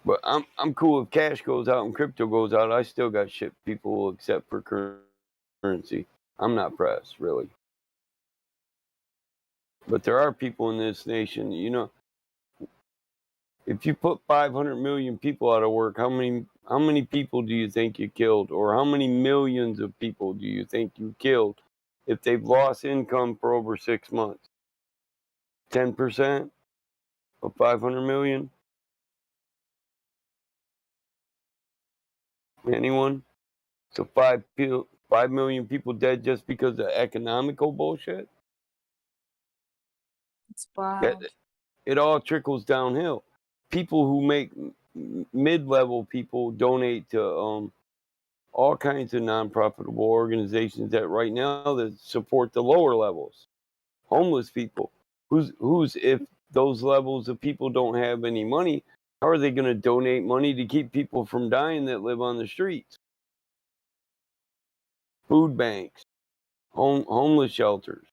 But I'm cool if cash goes out and crypto goes out. I still got shit people will accept for currency. I'm not pressed, really. But there are people in this nation, you know, if you put 500 million people out of work, how many people do you think you killed? Or how many millions of people do you think you killed if they've lost income for over 6 months? 10% of 500 million? Anyone? So 5 million people dead just because of economical bullshit? It's wild. It all trickles downhill. People who make mid-level people donate to all kinds of non-profitable organizations that right now that support the lower levels. Homeless people. Who's if those levels of people don't have any money, how are they going to donate money to keep people from dying that live on the streets? Food banks, homeless shelters.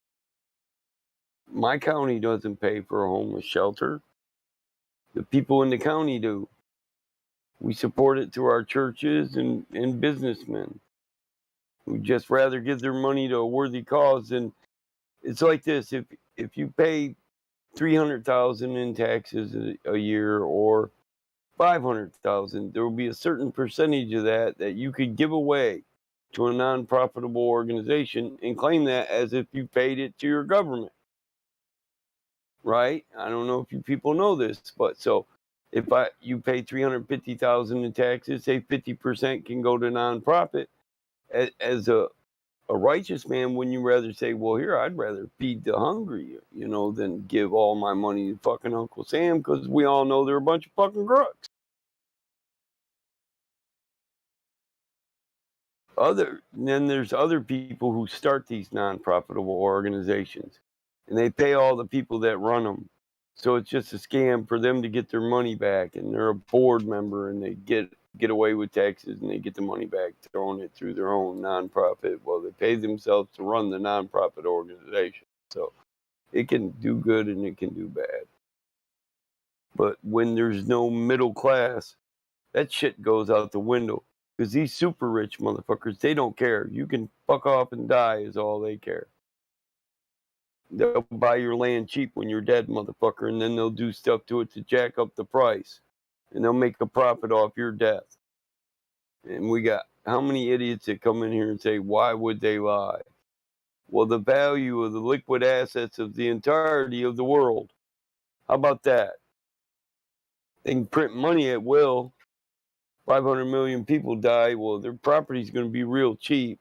My county doesn't pay for a homeless shelter. The people in the county do. We support it through our churches and businessmen who just rather give their money to a worthy cause. And it's like this: if you pay $300,000 in taxes a year or $500,000, there will be a certain percentage of that you could give away to a non-profitable organization and claim that as if you paid it to your government. Right? I don't know if you people know this, but so if you pay $350,000 in taxes, say 50% can go to nonprofit. As a righteous man, wouldn't you rather say, well, here, I'd rather feed the hungry, you know, than give all my money to fucking Uncle Sam, because we all know they're a bunch of fucking crooks. Then there's other people who start these non-profitable organizations, and they pay all the people that run them. So it's just a scam for them to get their money back, and they're a board member, and they get away with taxes, and they get the money back, throwing it through their own nonprofit. Well, they pay themselves to run the nonprofit organization, so it can do good and it can do bad. But when there's no middle class, that shit goes out the window. Because these super rich motherfuckers, they don't care. You can fuck off and die is all they care. They'll buy your land cheap when you're dead, motherfucker, and then they'll do stuff to it to jack up the price. And they'll make a profit off your death. And we got how many idiots that come in here and say, why would they lie? Well, the value of the liquid assets of the entirety of the world. How about that? They can print money at will. 500 million people die. Well, their property's going to be real cheap.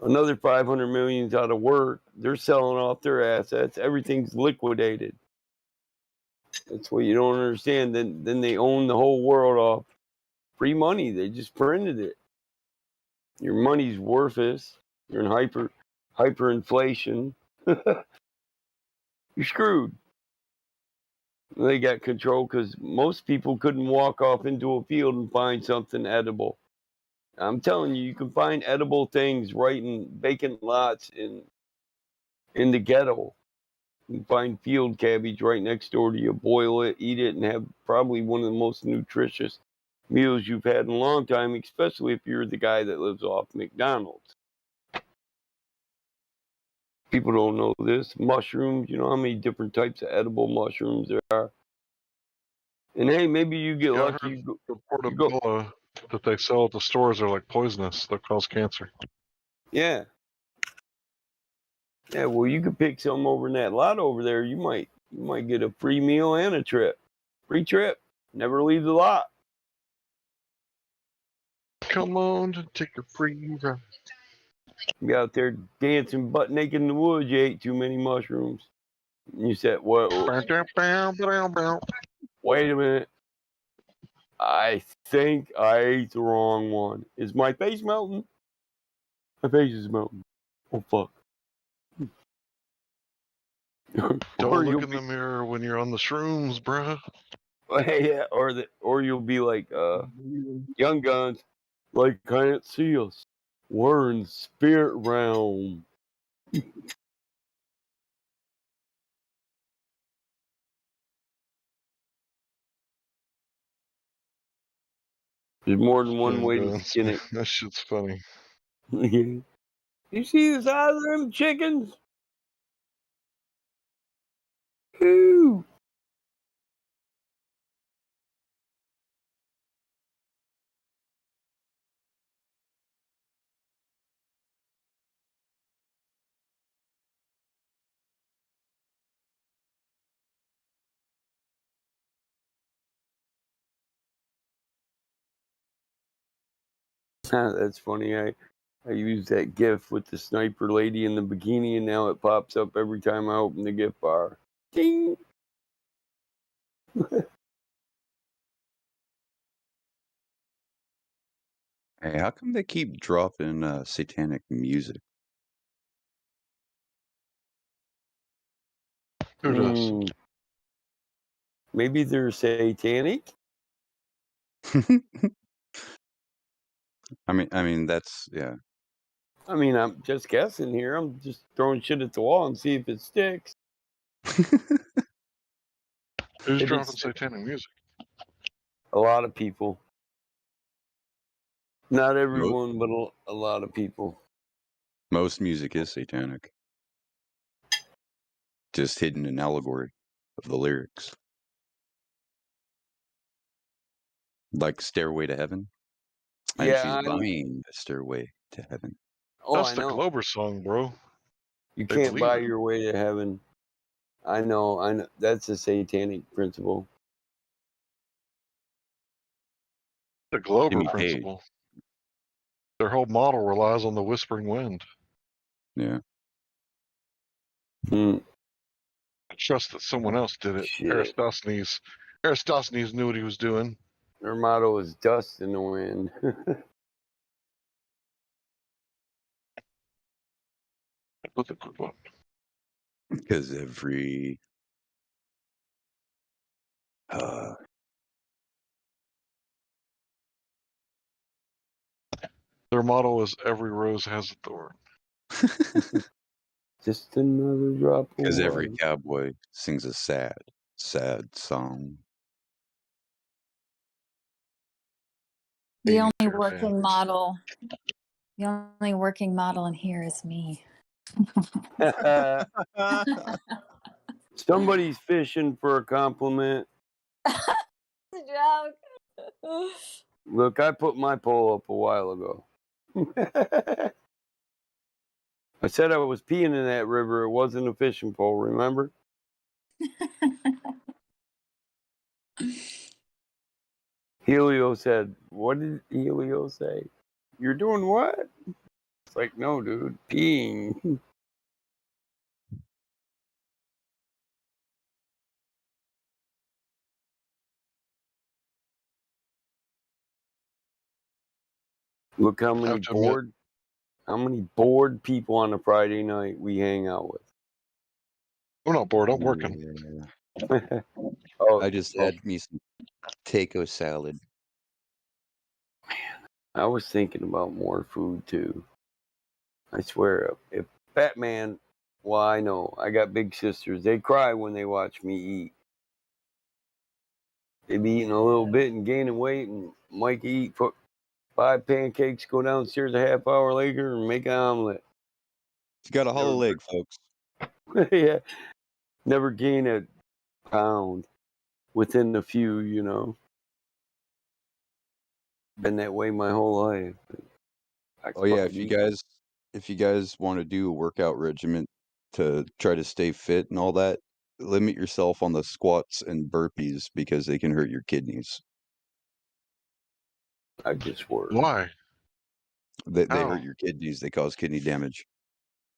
Another 500 million's out of work. They're selling off their assets. Everything's liquidated. That's what you don't understand. Then they own the whole world off free money. They just printed it. Your money's worthless. You're in hyperinflation. You're screwed. They got control because most people couldn't walk off into a field and find something edible. I'm telling you, you can find edible things right in vacant lots in the ghetto. You can find field cabbage right next door to you. Boil it, eat it, and have probably one of the most nutritious meals you've had in a long time, especially if you're the guy that lives off McDonald's. People don't know this. Mushrooms, you know how many different types of edible mushrooms there are? And hey, maybe you get Yeah, I lucky. heard the portobello that they sell at the stores are like poisonous. They'll cause cancer. Yeah. Yeah, well, you could pick some over in that lot over there. You might get a free meal and a trip. Free trip. Never leave the lot. Come on and take a free ride. You out there dancing butt naked in the woods. You ate too many mushrooms. And you said, "What? Wait a minute. I think I ate the wrong one. Is my face melting? My face is melting. Oh fuck." Don't look in the mirror when you're on the shrooms, bruh. Yeah, or you'll be like Young Guns, like can't see us. We're in spirit realm. There's more than one Young way to Guns. skin it. That shit's funny. You see the size of them chickens? Whew. That's funny. I use that GIF with the sniper lady in the bikini, and now it pops up every time I open the GIF bar. Ding! Hey, how come they keep dropping satanic music? Who does? Maybe they're satanic. I mean that's yeah. I mean, I'm just guessing here. I'm just throwing shit at the wall and see if it sticks. Who's If dropping it's satanic music? a lot of people. Not Most, everyone, but a lot of people. most music is satanic. Just hidden in allegory of the lyrics. Like Stairway to Heaven. And Yeah, she's I know. buying a stairway to heaven. Oh, That's I the know. Glober song, bro. You They can't believe buy it. your way to heaven. I know. I know. That's a satanic principle. The Glober Jimmy Page. principle. Their whole model relies on the whispering wind. Yeah. Hmm. I trust that someone else did it. Shit. Aristosthenes knew what he was doing. Their motto is dust in the wind. That's a good one. Because every Their motto is every rose has a thorn. Just another drop of because every water. cowboy sings a sad song. The only Fair working fans. model. The only working model in here is me. Somebody's fishing for a compliment. Joke. Look, I put my pole up a while ago. I said I was peeing in that river. It wasn't a fishing pole, remember? Helio said, what did Helio say? You're doing what? It's like, no, dude, peeing. Look how many bored people on a Friday night we hang out with. I'm not bored. I'm working. Yeah. Oh, I just had me some taco salad. I was thinking about more food too. I swear, if Batman, well, I know I got big sisters. They cry when they watch me eat. They be eating a little bit and gaining weight, and Mike eat 5 pancakes, go downstairs a half hour later and make an omelet. He's got a hollow leg, folks. Yeah, never gain a pound within a few, you know. Been that way my whole life. Oh yeah, if you guys want to do a workout regimen to try to stay fit and all that, limit yourself on the squats and burpees because they can hurt your kidneys. I just work. Why? They How? hurt your kidneys. They cause kidney damage,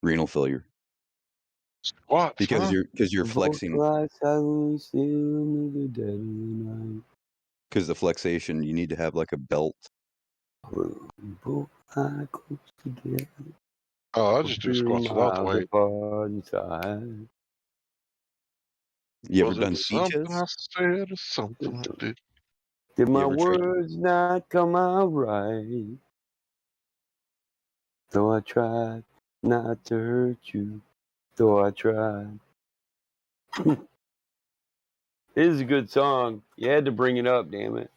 renal failure. What? Because you're flexing. Because the flexation, you need to have like a belt. Both eye close together. Oh, I just do squats without the weight. You ever Was done it something speeches? I said or something I did? Did my ever tried- words not come out right? Though I tried not to hurt you, though I tried. It is a good song. You had to bring it up, damn it.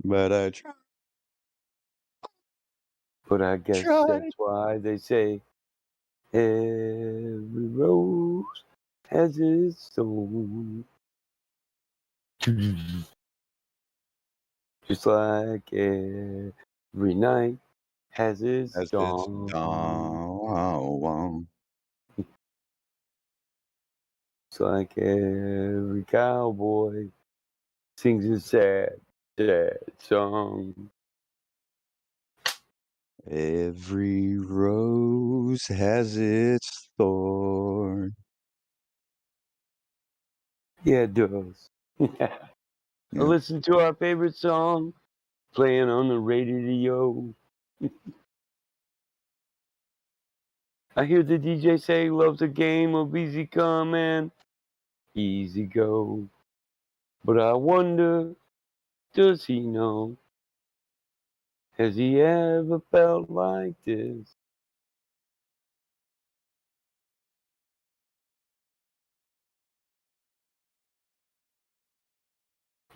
But I tried. But I guess that's why they say every rose has its thorn. Just like every night has its dawn. It's like every cowboy sings a sad, sad song. Every rose has its thorn. Yeah, it does. I listen to our favorite song playing on the radio. I hear the DJ say he loves a game of easy come and easy go. But I wonder, does he know? Has he ever felt like this?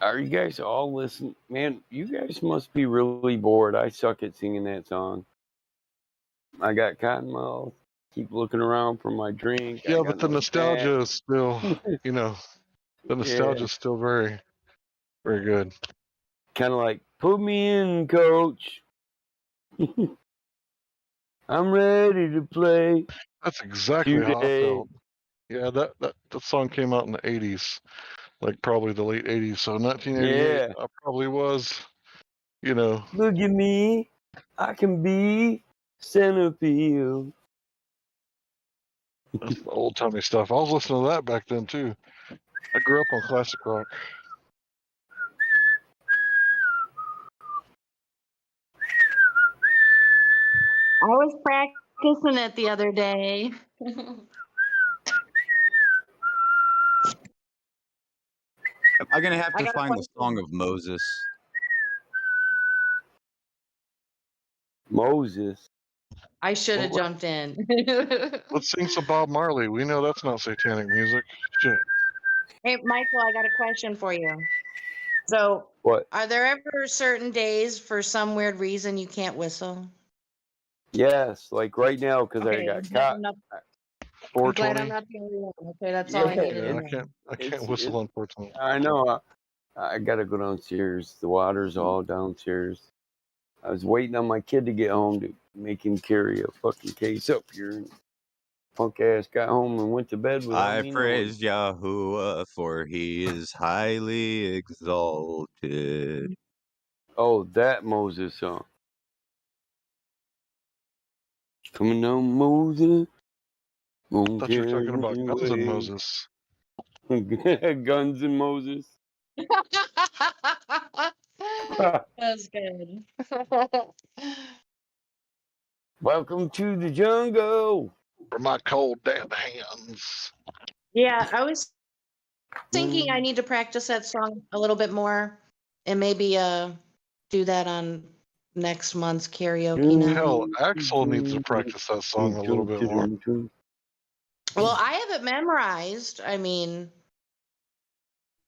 Are you guys all listening? Man, you guys must be really bored. I suck at singing that song. I got cotton mouth. Keep looking around for my drink. Yeah, I but got the no nostalgia snack. is still, you know, the nostalgia is still very, very good. Kind of like, put me in, coach. I'm ready to play. That's exactly how I today. felt. Yeah, that song came out in the 80s, like probably the late 80s. So 1988, Yeah. I probably was, you know. Look at me. I can be centerfield. That's the old timey stuff. I was listening to that back then too. I grew up on classic rock. I was practicing it the other day. I'm gonna have I to got a find the question. Song of Moses. Moses. I should have Well, jumped in. Let's sing some Bob Marley. We know that's not satanic music. Shit. Hey, Michael, I got a question for you. So, What? are there ever certain days for some weird reason you can't whistle? Yes, like right now because I Okay, got I'm glad caught. I'm not, I'm glad 420. I'm not the only one. Okay, that's all I needed to Yeah, know. I can't whistle on 420. I know. I gotta go downstairs. The water's all downstairs. I was waiting on my kid to get home to make him carry a fucking case up here. And punk ass got home and went to bed without I me knowing. praise Yahuwah, for he is highly exalted. Oh, that Moses song. Coming on, Moses. I thought you were talking about Guns N' Moses. Guns and Moses. That's good. Welcome to the jungle. For my cold dead hands. Yeah, I was Thinking I need to practice that song a little bit more and maybe do that on next month's karaoke Hell, night. Axel needs to practice that song a little bit more. Well, I have it memorized. I mean,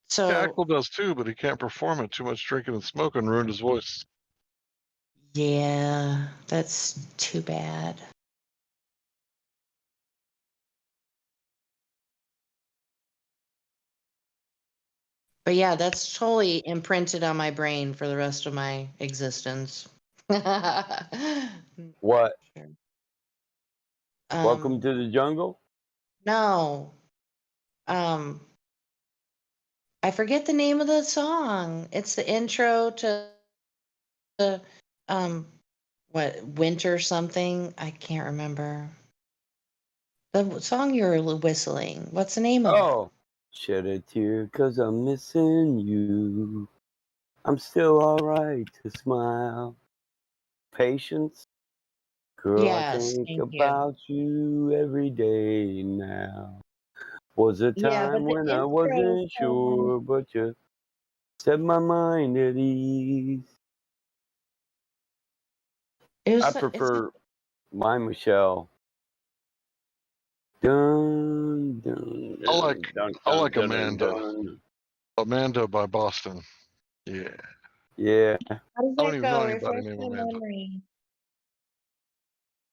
so Yeah, Axel does too, but he can't perform it. Too much drinking and smoking ruined his voice. yeah, that's too bad. But yeah, that's totally imprinted on my brain for the rest of my existence. What? Um, Welcome to the jungle? No. I forget the name of the song. It's the intro to the what winter something. I can't remember. The song you're whistling. What's the name of it? Oh. Shed a tear 'cause I'm missing you. I'm still alright to smile. Patience? Girl, I Yes, think thank you. about you every day now. Was a Yeah, time but the when I intro wasn't song, sure, but you set my mind at ease. I it's prefer my Michelle. Dun, dun, I dun, like dun, I dun, like dun, dun, Amanda. dun. Amanda by Boston. Yeah. Yeah. how does I don't that even know go? anybody Refresh named my Amanda. memory.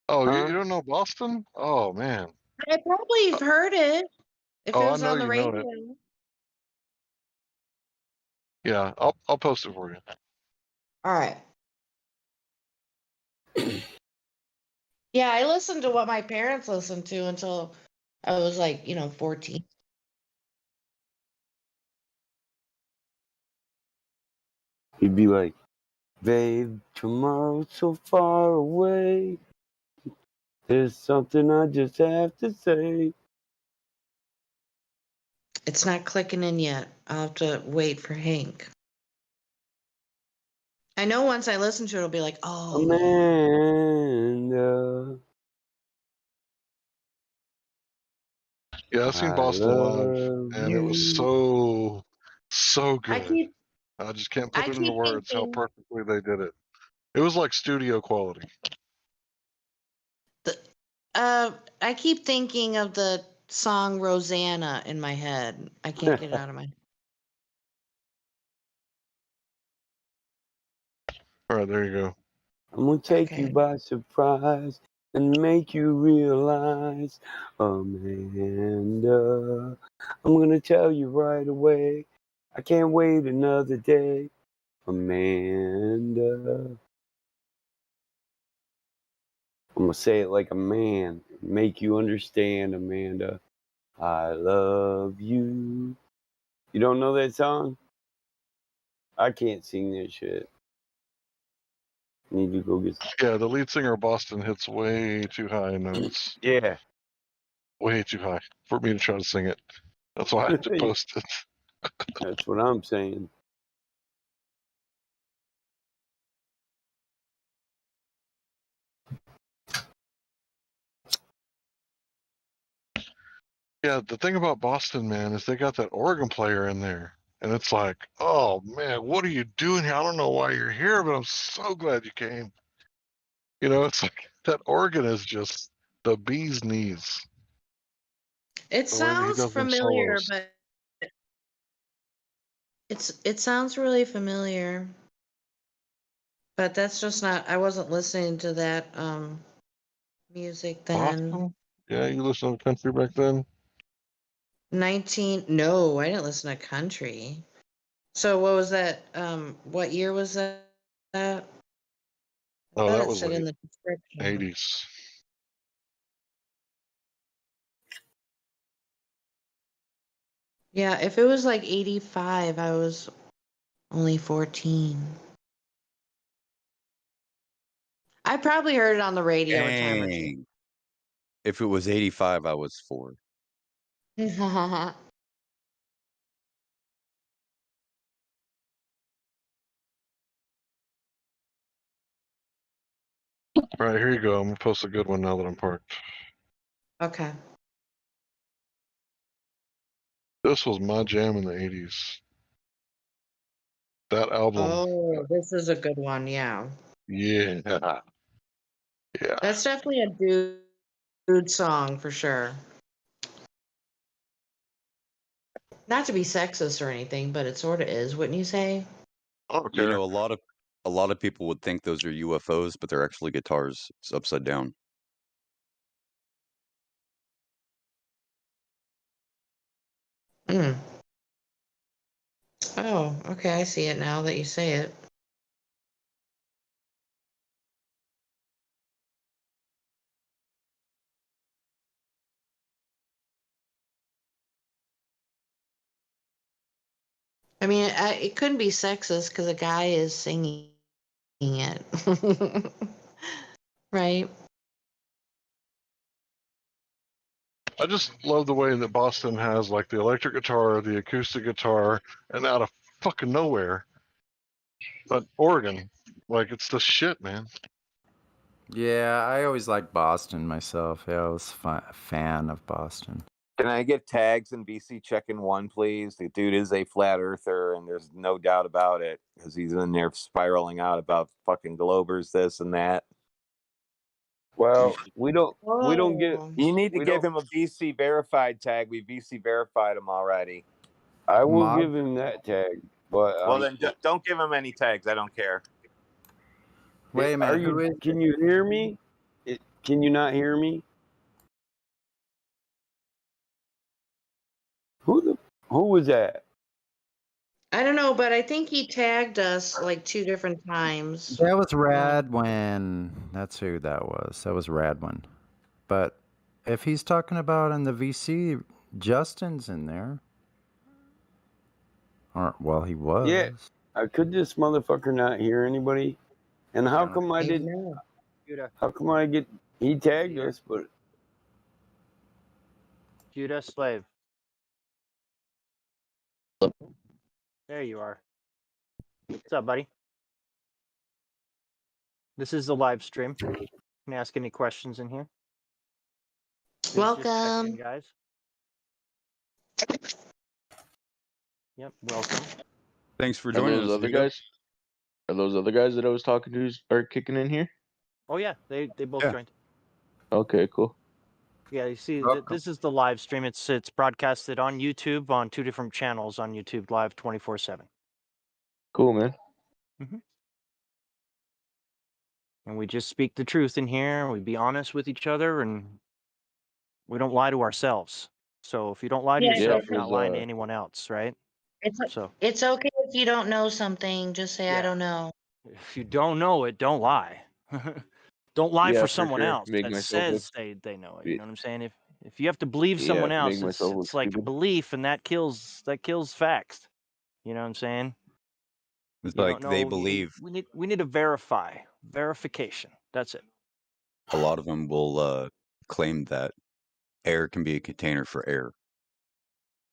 Oh, you Huh? don't know Boston? Oh man. I probably have heard it if it Oh, I was know on the you know radio. it. Yeah, I'll post it for you. All right. Yeah, I listened to what my parents listened to until I was like, 14. He'd be like, babe, tomorrow's so far away. There's something I just have to say. It's not clicking in yet. I'll have to wait for Hank. I know once I listen to it, it'll be like, oh. Amanda, Yeah, I've seen I Boston live, love and it was you. so I good. keep I just can't I put it into keep words how thinking perfectly they did it. It was like studio quality. I keep thinking of the song Rosanna in my head. I can't get it out of my All right, there you go. I'm gonna take you by surprise and make you realize, Amanda. I'm gonna tell you right away. I can't wait another day, Amanda. I'm gonna say it like a man, make you understand, Amanda. I love you. You don't know that song? I can't sing that shit. Need to go get. Yeah, the lead singer of Boston hits way too high notes. Yeah. Way too high for me to try to sing it. That's why I had to post it. That's what I'm saying. Yeah, the thing about Boston, man, is they got that organ player in there. And it's like, oh man, what are you doing here? I don't know why you're here, but I'm so glad you came. It's like that organ is just the bee's knees. It The way that he sounds does them familiar, solos. but it sounds really familiar. But that's just not I wasn't listening to that music then. Boston? Yeah, you listen to country back then? No, I didn't listen to country. So what was that? What year was that? I Oh, thought that it was said in late the description. 80s. Yeah, if it was like 85, I was only 14. I probably heard it on the radio a time or two. Dang. If it was 85, I was 4. All right, here you go. I'm gonna post a good one now that I'm parked. Okay. This was my jam in the 80s. That album. Oh, this is a good one. Yeah. Yeah. Yeah. That's definitely a dude song for sure. Not to be sexist or anything, but it sort of is, wouldn't you say? You know, a lot of people would think those are UFOs, but they're actually guitars. It's upside down. Hmm. Oh, okay. I see it now that you say it. I mean, it couldn't be sexist because a guy is singing it. Right? I just love the way that Boston has like the electric guitar, the acoustic guitar, and out of fucking nowhere, but Oregon, like it's the shit, man. Yeah, I always liked Boston myself. Yeah, I was a fan of Boston. Can I get tags in BC check-in 1, please? The dude is a flat earther, and there's no doubt about it, because he's in there spiraling out about fucking globers, this and that. Well, we don't get. You need to we give don't- him a BC verified tag. We BC verified him already. I will Mob- give him that tag, but Well, then don't give him any tags. I don't care. Wait a minute. Who is? Can you hear me? Can you not hear me? Who was that? I don't know, but I think he tagged us like 2 different times. That was Radwin. That's who that was. That was Radwin. But if he's talking about in the VC, Justin's in there. Or well, he was. Yeah. Could this motherfucker not hear anybody? And how come I didn't? Judah. How come I get? He tagged us, but Judah Slave. There you are. What's up, buddy? This is the live stream. You can ask any questions in here. This is just Welcome. check-in, guys. Yep, welcome. Thanks for Are joining those us, other Vito. guys? Are those other guys that I was talking to are kicking in here? Oh yeah, they both Yeah. joined. Okay, cool. Yeah, you see, Welcome. this is the live stream. It's broadcasted on YouTube on 2 different channels on YouTube Live 24/7. Cool, man. And we just speak the truth in here. We be honest with each other, and we don't lie to ourselves. So if you don't lie to Yeah, yourself, it's you're not lying to anyone else, right? So It's okay if you don't know something. Just say I Yeah. don't know. if you don't know it, don't lie. Don't lie Yeah, for for someone sure. else Make that myself look. says they know it. You know what I'm saying? If you have to believe Yeah, someone make else, myself look it's like a stupid. belief, and that kills facts. You know what I'm saying? It's You like don't they know. believe. We need to verification. That's it. A lot of them will claim that air can be a container for air.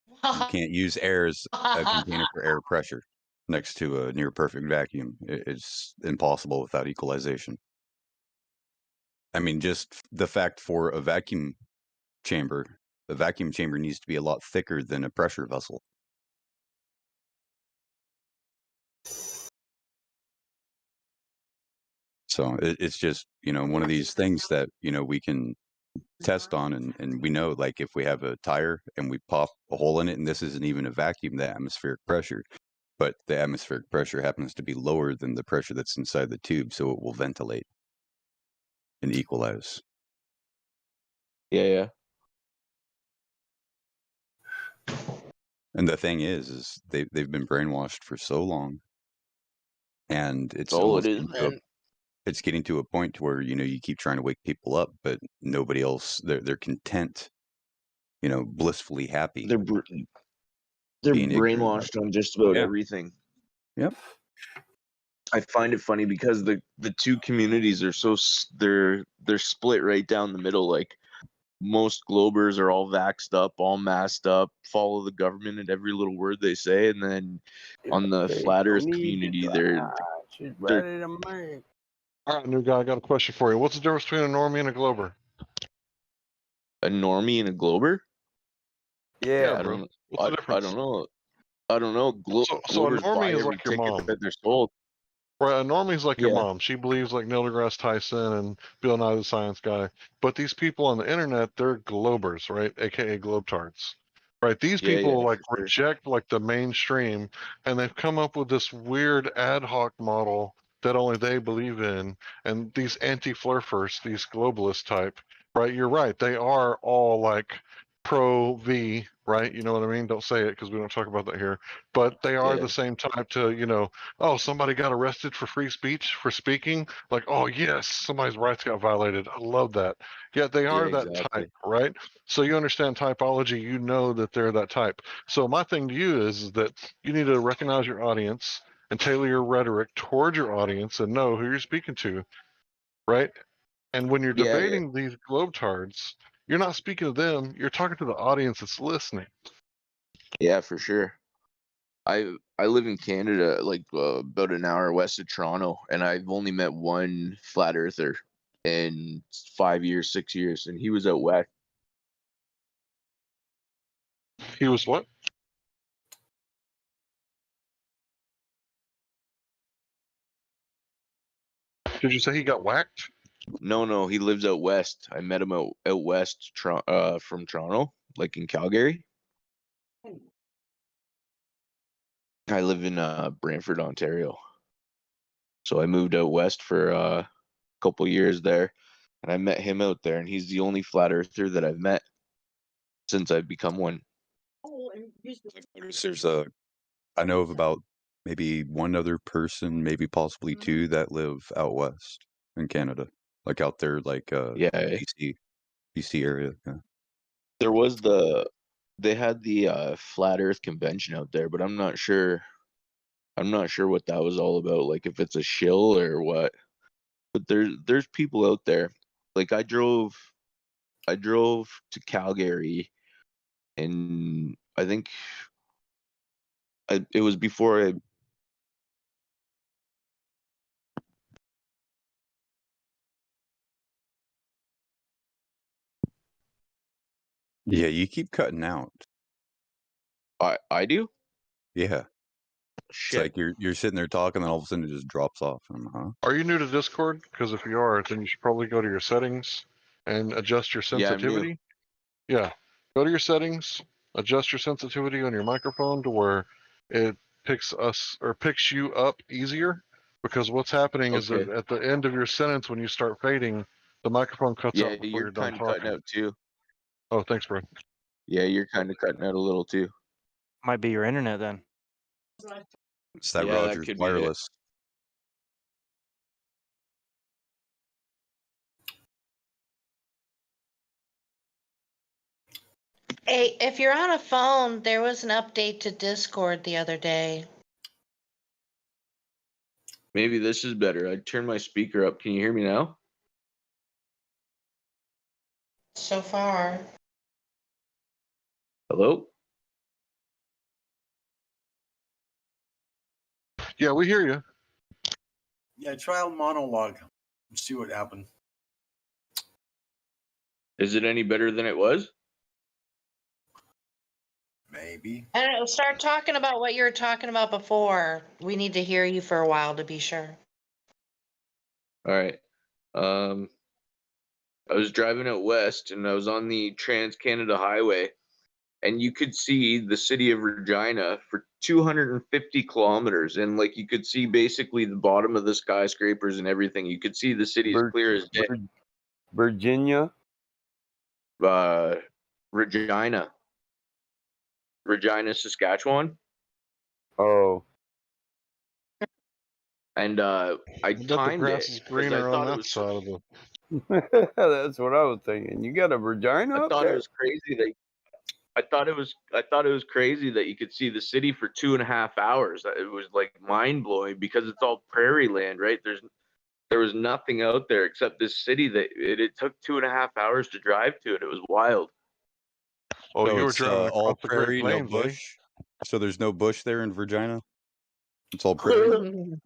You can't use air as a container for air pressure next to a near perfect vacuum. It's impossible without equalization. I mean, just the fact for a vacuum chamber needs to be a lot thicker than a pressure vessel. So it's just, one of these things that, we can test on and we know, like, if we have a tire and we pop a hole in it, and this isn't even a vacuum, the atmospheric pressure, but the atmospheric pressure happens to be lower than the pressure that's inside the tube, so it will ventilate and equalize. Yeah. And the thing is they've been brainwashed for so long, and it's All it almost is, man. it's getting to a point to where you keep trying to wake people up, but nobody else, they're content, blissfully happy. They're being ignorant about brainwashed on just about Yeah. everything. Yep. I find it funny because the two communities are they're split right down the middle. Like most Globers are all vaxxed up, all masked up, follow the government at every little word they say, and then on the flat Earth community, they're All right, new guy, I got a question for you. What's the difference between a normie and a glober? a normie and a Glober. Yeah, I don't. What's the I difference? don't know. I don't know. So a Globers normie buy is every like your ticket mom. that they're sold. Right, a normie's like your Yeah. mom. She believes like Neil deGrasse Tyson and Bill Nye the Science Guy. But these people on the internet, they're globers, right? AKA globetards. Right? These Yeah, people like for sure. reject like the mainstream, and they've come up with this weird ad hoc model that only they believe in. And these anti-flurfers, these globalist type, right? You're right. They are all like pro V, right? You know what I mean? Don't say it because we don't talk about that here. But they are Yeah. the same type to, oh, somebody got arrested for free speech for speaking. Like, oh, yes, somebody's rights got violated. I love that. Yet they Yeah, are that exactly. type, right? So you understand typology, you know that they're that type. So my thing to you is that you need to recognize your audience and tailor your rhetoric toward your audience and know who you're speaking to, right? And when you're Yeah, yeah. debating these globetards, you're not speaking to them, you're talking to the audience that's listening. Yeah, for sure. I live in Canada, like about an hour west of Toronto, and I've only met one flat earther in 5 years, 6 years, and he was out west. He was what? Did you say he got whacked? No, he lives out west. I met him out west, from Toronto, like in Calgary. I live in Brantford, Ontario. So I moved out west for a couple years there, and I met him out there, and he's the only flat earther that I've met since I've become one. There's I know of about maybe one other person, maybe possibly two, that live out west in Canada, like out there, like Yeah, BC area. Yeah. there was they had the flat Earth convention out there, but I'm not sure. I'm not sure what that was all about. Like if it's a shill or what. But there's people out there. Like I drove to Calgary, and I think it was before I. Yeah, you keep cutting out. I do? Yeah. It's Shit. like you're sitting there talking, and all of a sudden it just drops off. Are you new to Discord? Because if you are, then you should probably go to your settings and adjust your Yeah, I'm new. sensitivity. Yeah. Go to your settings, adjust your sensitivity on your microphone to where it picks you up easier. Because what's happening is that Okay. at the end of your sentence, when you start fading, the microphone cuts Yeah, out before you're you're done kind of cutting talking. out too. Oh, thanks, bro. Yeah, you're kind of cutting out a little too. Might be your internet then. It's that Yeah, that Rogers could be it. wireless. Hey, if you're on a phone, there was an update to Discord the other day. Maybe this is better. I turned my speaker up. Can you hear me now? So far. Hello? Yeah, we hear you. Yeah, try a monologue and see what happened. Is it any better than it was? Maybe. I don't know, start talking about what you were talking about before. We need to hear you for a while to be sure. All right. I was driving out west and I was on the Trans-Canada Highway, and you could see the city of Regina for 250 kilometers, and like you could see basically the bottom of the skyscrapers and everything. You could see the city as clear as day. Virginia. Regina, Saskatchewan. Oh. And I bet the timed grass it is because I greener on thought it that was. side of the. That's what I was thinking. You got a Virginia I up thought there? it was crazy that. I thought it was crazy that you could see the city for 2.5 hours. It was like mind blowing because it's all prairie land, right? There was nothing out there except this city that it took 2.5 hours to drive to it. It was wild. Oh, So you were it's driving all across the Great prairie, no Plains, eh? bush. So there's no bush there in Virginia. It's all prairie.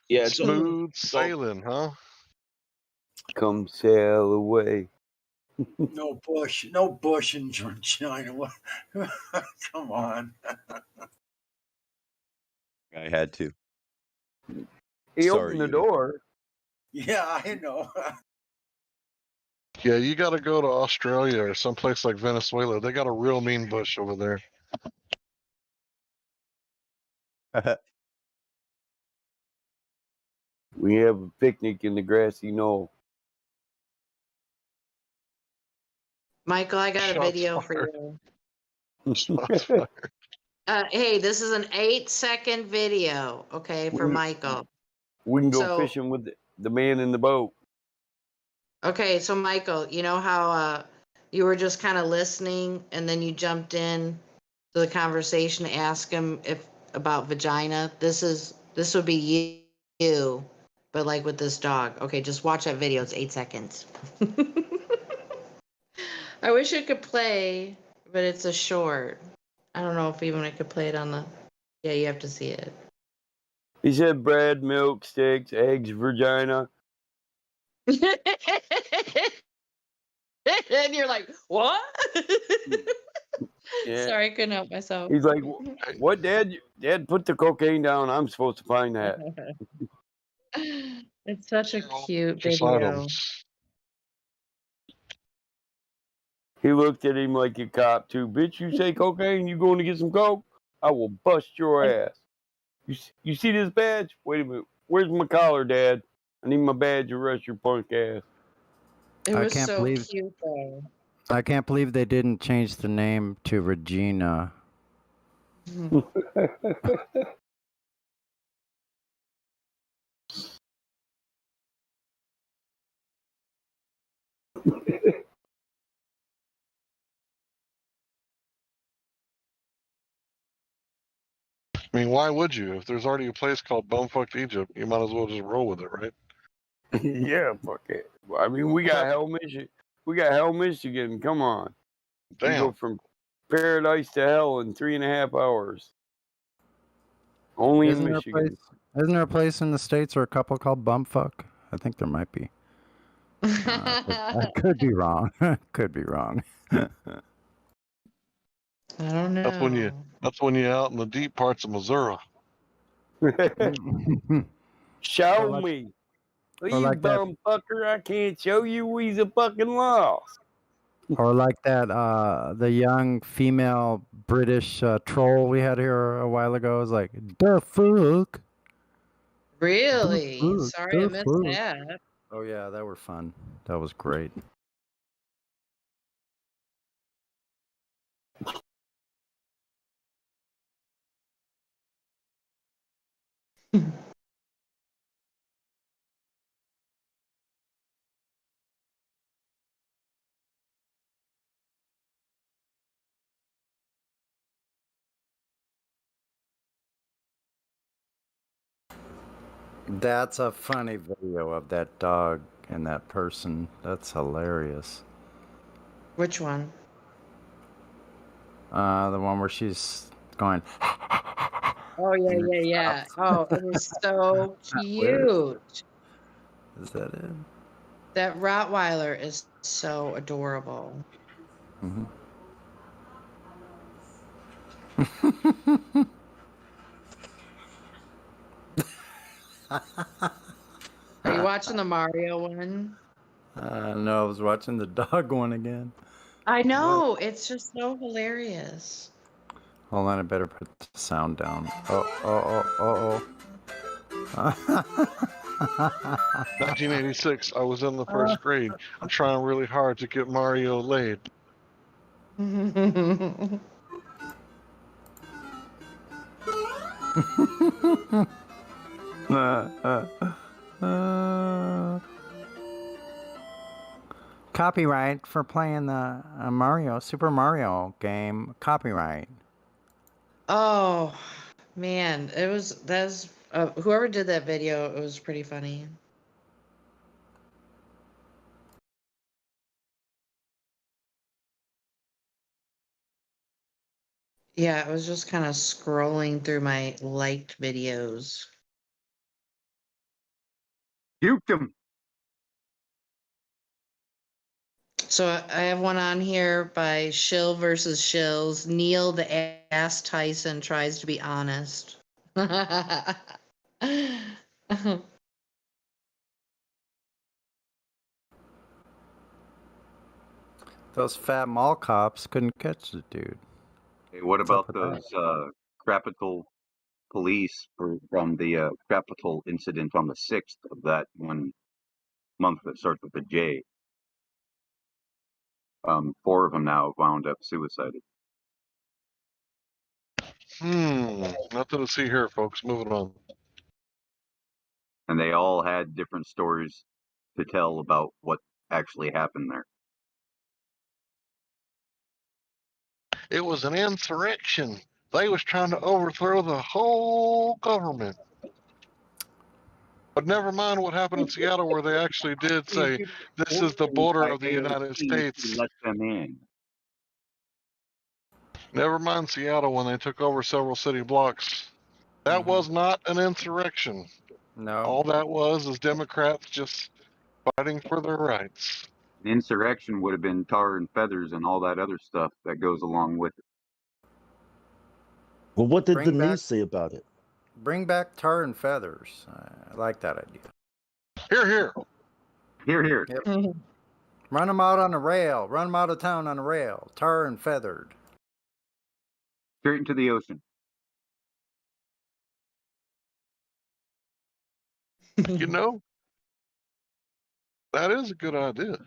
Yeah, Smooth sailing, huh? Come sail away. No bush, no bush in China. Come on. I had to. He Sorry, opened the you. door. Yeah, I know. Yeah, you got to go to Australia or someplace like Venezuela. They got a real mean bush over there. We have a picnic in the grassy knoll. Michael, I got a Shots video for fired. you. Shots fired. Hey, this is an 8-second video, okay, for Michael. We can go So- fishing with the man in the boat. Okay, so Michael, you know how you were just kind of listening and then you jumped in to the conversation to ask him if about vagina? This would be you, but like with this dog. Okay, just watch that video. It's 8 seconds. I wish it could play, but it's a short. I don't know if even I could play it on the. Yeah, you have to see it. He said bread, milk, steaks, eggs, vagina. And you're like, what? Yeah. Sorry, I couldn't help myself. He's like, what, Dad? Dad, put the cocaine down. I'm supposed to find that. It's such a cute Just video. items. He looked at him like a cop, too. Bitch, you say cocaine? You going to get some coke? I will bust your ass. You see this badge? Wait a minute. Where's my collar, Dad? I need my badge to arrest your punk ass. It I was can't so believe- cute, though. I can't believe they didn't change the name to Regina. I mean, why would you? If there's already a place called Bumbfuck Egypt, you might as well just roll with it, right? Yeah, fuck it. I mean, we got Hell Michigan. We got Hell Michigan. Come on. We Damn. go from paradise to hell in 3.5 hours. Only in Michigan. Isn't there a place in the States or a couple called Bumfuck? I think there might be. I could be wrong. Could be wrong. I don't know. That's when you're out in the deep parts of Missouri. Show like- me. or You like that- bum fucker. I can't show you. We's a fucking lost. Or like that, the young female British troll we had here a while ago was like, the fuck. Really? The Sorry I missed fuck. that. Oh yeah, that were fun. That was great. That's a funny video of that dog and that person. That's hilarious. Which one? The one where she's going. Oh, yeah. Oh, it was so cute. Is that it? That Rottweiler is so adorable. Mm-hmm. Are you watching the Mario one? No, I was watching the dog one again. I know. It's just so hilarious. Hold on, I better put the sound down. Oh. 1986, I was in the first grade. I'm trying really hard to get Mario laid. Copyright for playing the Super Mario game. Copyright. Oh, man. That's whoever did that video, it was pretty funny. Yeah, I was just kind of scrolling through my liked videos. Puked him. So I have one on here by Shill versus Shills. Neil the Ass Tyson tries to be honest. Those fat mall cops couldn't catch the dude. Hey, what What's up about with that? those Capitol police from the Capitol incident on the 6th of that one month that starts with a J? 4 of them now wound up suicided. Nothing to see here, folks. Moving on. And they all had different stories to tell about what actually happened there. It was an insurrection. They was trying to overthrow the whole government. But never mind what happened in Seattle, where they actually did say this is the border of the United States. Let them in. Never mind Seattle when they took over several city blocks. That was not an insurrection. No. All that was is Democrats just fighting for their rights. An insurrection would have been tar and feathers and all that other stuff that goes along with it. Well, what did the Bring back- news say about it? Bring back tar and feathers. I like that idea. Here, here. Here, here. Yep. Run them out on a rail. Run them out of town on a rail. Tar and feathered. Straight into the ocean. You know, that is a good idea.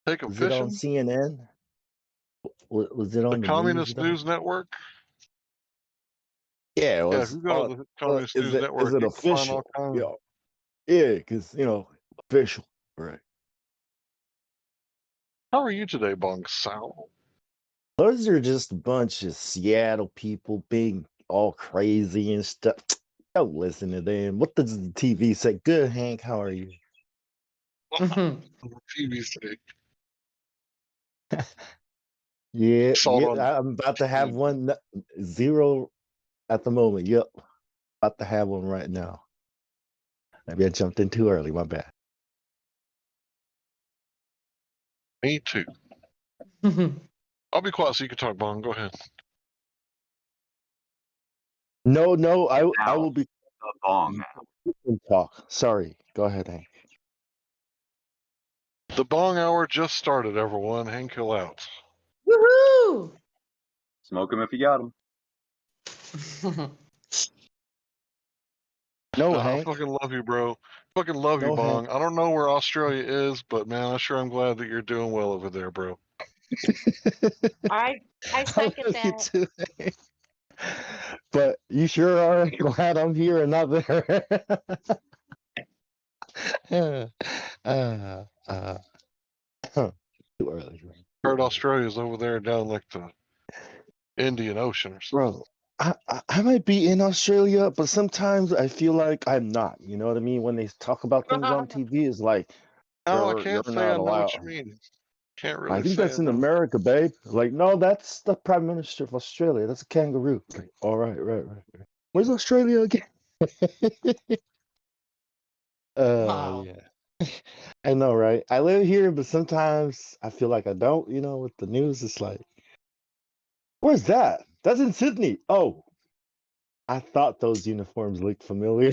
Take them Was it on fishing. CNN? Was it on The the Communist news? News Network. Yeah, it Yeah, was. if you go to the Communist Is News it Network, is it you can find all official? kinds. Yeah, because official, right? How are you today, Bong Sao? Those are just a bunch of Seattle people being all crazy and stuff. Don't listen to them. What does the TV say? Good, Hank. How are you? TV today. Yeah, Salt on I'm about to have one. 0 at the moment. Yep, about to have one right now. Maybe I jumped in too early. My bad. Me too. I'll be quiet so you can talk, Bong. Go ahead. No, I will be. Bong. Talk. Sorry. Go ahead, Hank. The Bong Hour just started, everyone. Hank Hill out. Woohoo! Smoke them if you got them. No, I Hank. fucking love you, bro. Fucking love you, No, Bong. Hank. I don't know where Australia is, but man, I sure am glad that you're doing well over there, bro. I second You that. too, Hank. But you sure are glad I'm here and not there. Too early, right? Heard Australia's over there down like the Indian Ocean or something. Bro. I might be in Australia, but sometimes I feel like I'm not. You know what I mean? When they talk about things on TV, it's like No, I you're can't say not I know allowed. what you mean. Can't I really think say I that's in know. America, babe. Like, no, that's the Prime Minister of Australia. That's a kangaroo. Like, all right. Where's Australia again? Wow. Yeah. I know, right? I live here, but sometimes I feel like I don't. With the news, it's like, where's that? That's in Sydney. Oh, I thought those uniforms looked familiar.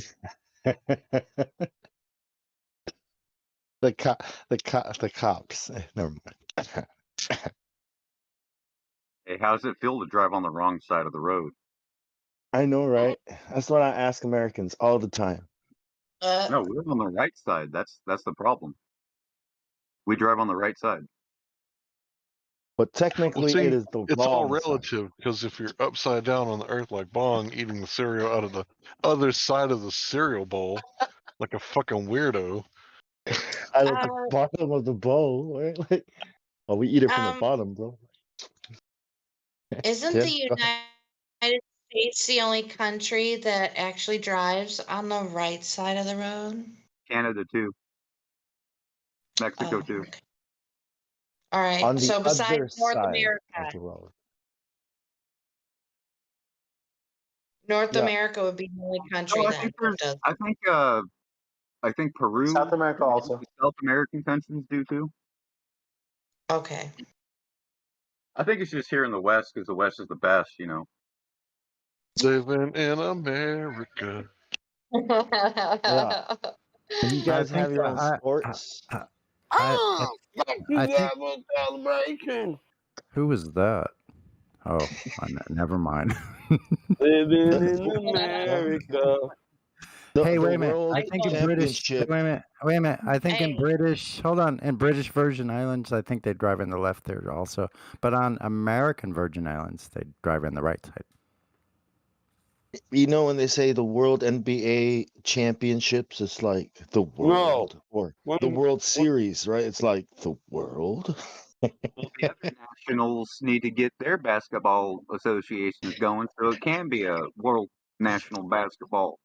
The cops. Never mind. Hey, how does it feel to drive on the wrong side of the road? I know, right? That's what I ask Americans all the time. No, we're on the right side. That's the problem. We drive on the right side. But Well, technically, see, it is the it's all wrong side. relative because if you're upside down on the earth like Bong, eating the cereal out of the other side of the cereal bowl, like a fucking weirdo. Out of the bottom of the bowl, right? Like, well, we eat it from the bottom, bro. Isn't Tim, the go ahead. United States the only country that actually drives on the right side of the road? Canada too. Mexico Oh, too. okay. All right. On the So besides other North side of America, the road. North Yeah. America would be the only country No, I that think does. I think Peru. South America also. The South American countries do too. Okay. I think it's just here in the West because the West is the best, you know. Living in America. Yeah. And you I guys think have your own sports? I, I think celebration. who was that? Oh, never mind. Living The, in America. Hey, the wait a minute. World I think in British. Championship. Wait a minute. Wait a minute. I think in Hey. British. Hold on. In British Virgin Islands, I think they drive in the left there also. But on American Virgin Islands, they drive in the right side. You know when they say the World NBA Championships, it's like the No. world, or When, the World Series, right? It's like the world. Well, the other nationals need to get their basketball associations going so it can be a world national basketball.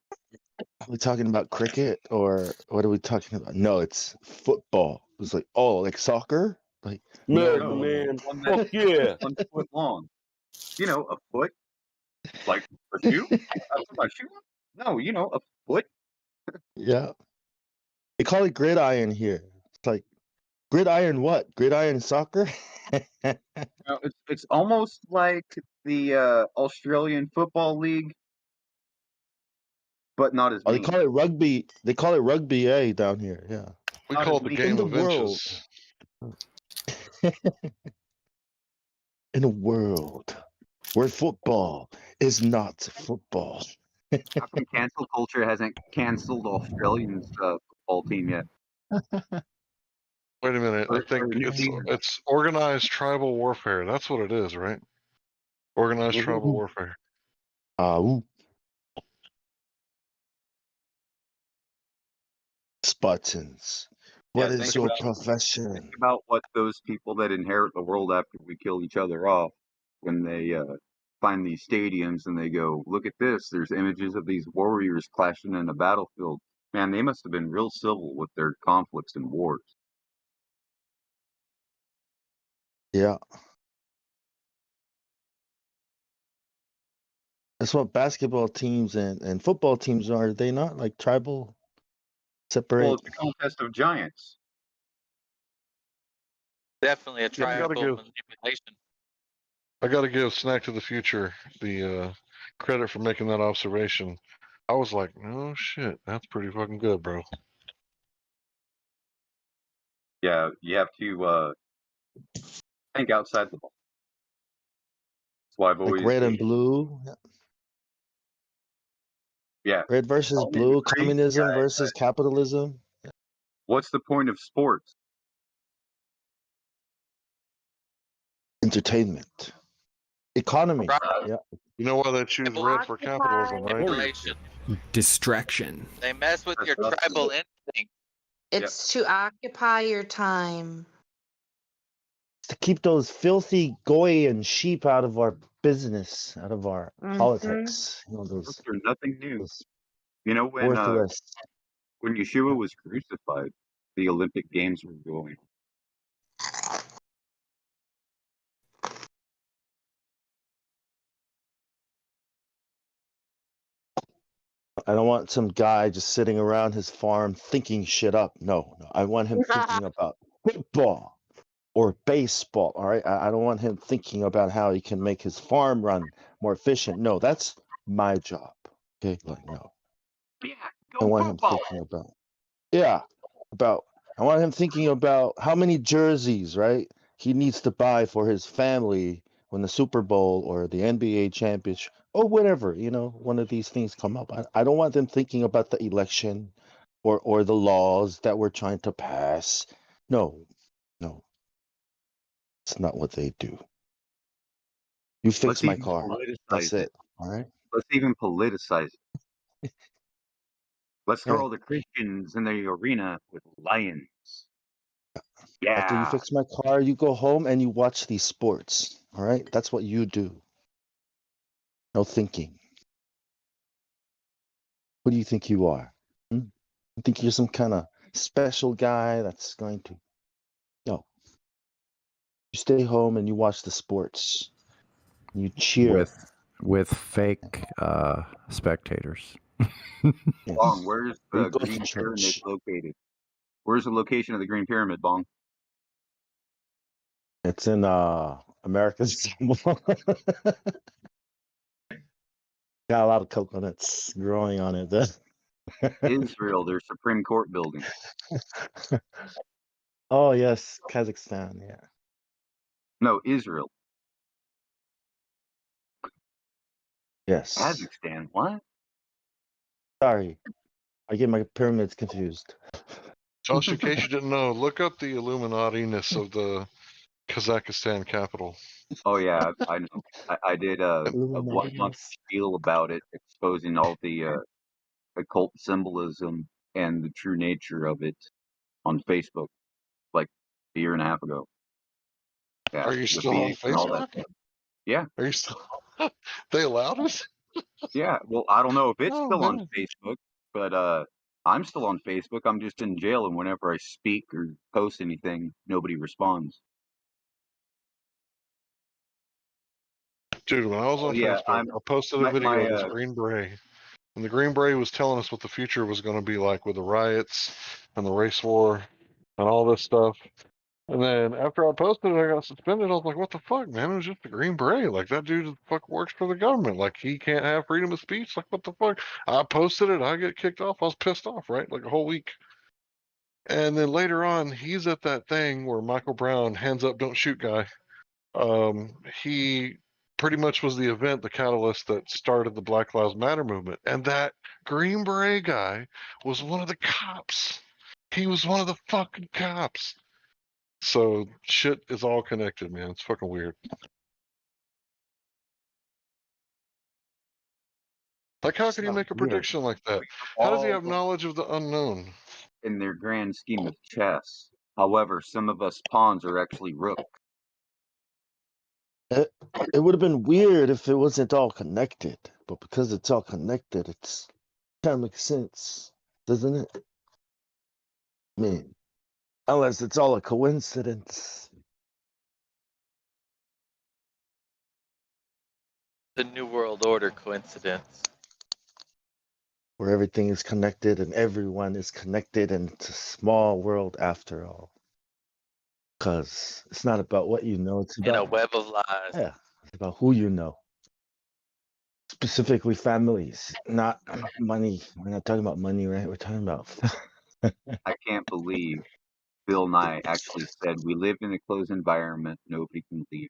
Are we talking about cricket or what are we talking about? No, it's football. It's like, oh, like soccer? Like, no, America, no, no. man. One Fuck that's yeah. 1 foot long. You know, a foot, like a shoe. I put my shoe on? No, you know, a foot. Yeah. They call it gridiron here. It's like, gridiron what? Gridiron soccer? No, it's almost like the Australian Football League, but not as Oh, they mean. call it rugby. They call it rugby A down here. Yeah. We Not call as it the mean. game In the of world. inches. In a world where football is not football. How come cancel culture hasn't canceled Australians football team yet? Wait a minute. I Or think New Zealand? it's organized tribal warfare. That's what it is, right? Organized tribal warfare. Ooh. Spartans. Yeah, What is think your about profession? what those people that inherit the world after we kill each other off when they find these stadiums and they go, look at this. There's images of these warriors clashing in a battlefield. Man, they must have been real civil with their conflicts and wars. Yeah. That's what basketball teams and football teams are. They not like tribal Well, separate. it's a contest of giants. Definitely a I gotta tribal give manipulation. I gotta give Snack to the Future the credit for making that observation. I was like, no shit, that's pretty fucking good, bro. Yeah, you have to think outside the box. That's why I've Like always red and blue. yeah. Red versus All blue, agree, communism guys, versus capitalism. what's the point of sports? Entertainment. Economy. Yeah. You know why they choose red for capitalism, right? Manipulation. Distraction. They mess with your tribal instinct. It's to occupy your time. To keep those filthy goy and sheep out of our business, out of our politics. You know, those They're nothing new. those You know, worthless. when Yeshua was crucified, the Olympic Games were going. I don't want some guy just sitting around his farm thinking shit up. No, no. I want him thinking about football or baseball. All right. I don't want him thinking about how he can make his farm run more efficient. No, that's my job. Okay. Like, no. Yeah, I want him thinking about, yeah, about, I want him thinking about how many jerseys, right, he needs to buy for his family when the Super Bowl or the NBA championship or whatever, you know, one of these things come up. I don't want them thinking about the election or the laws that we're trying to pass. No, no, it's not what they do. You fix Let's my even car. That's politicize it. it. All right. Let's even politicize it. Let's throw Right. all the Christians in the arena with lions. After you Yeah. fix my car, you go home and you watch these sports. All right. That's what you do. No thinking. Who do you think you are? Hmm? You think you're some kind of special guy that's going to. No. You stay home and you watch the sports. And you cheer. with fake spectators. Bong, where's You the go to Green Pyramid church. located? Where's the location of the Green Pyramid, Bong? It's in America's symbol. Got a lot of coconuts growing on it. Israel, their Supreme Court building. Oh yes, Kazakhstan. Yeah. No, Israel. Yes. Kazakhstan. What? Sorry, I get my pyramids confused. Just in case you didn't know, look up the Illuminati-ness of the Kazakhstan capital. Oh yeah, I know. I did a 1 month spiel about it, exposing all the occult symbolism and the true nature of it on Facebook, like a year and a half ago. Yeah, Are you the still on beast and all that Facebook? stuff. Yeah. Are you still? They allowed us? Yeah. Well, I don't know if it's Oh still on man. Facebook, but I'm still on Facebook. I'm just in jail, and whenever I speak or post anything, nobody responds. Dude, when I was Oh on yeah, Facebook, I posted a my video of this Green Beret. And the Green Beret was telling us what the future was going to be like with the riots and the race war and all this stuff. And then after I posted it, I got suspended. I was like, what the fuck, man? It was just a Green Beret. Like, that dude fuck works for the government. Like, he can't have freedom of speech. Like, what the fuck? I posted it. I get kicked off. I was pissed off, right? Like, a whole week. And then later on, he's at that thing where Michael Brown, hands up, don't shoot guy. He pretty much was the event, the catalyst that started the Black Lives Matter movement. And that Green Beret guy was one of the cops. He was one of the fucking cops. So shit is all connected, man. It's fucking weird. Like, how can you make a prediction like that? How does he have knowledge of the unknown? In their grand scheme of chess. However, some of us pawns are actually rook. It would have been weird if it wasn't all connected, but because it's all connected, it's kind of makes sense, doesn't it? I mean, unless it's all a coincidence. The New World Order coincidence. Where everything is connected and everyone is connected, and it's a small world after all. Because it's not about what you know, it's In a about web of lies. yeah, it's about who you know. Specifically, families, not money. We're not talking about money, right? We're talking about. I can't believe Bill Nye actually said we live in a closed environment, nobody can leave.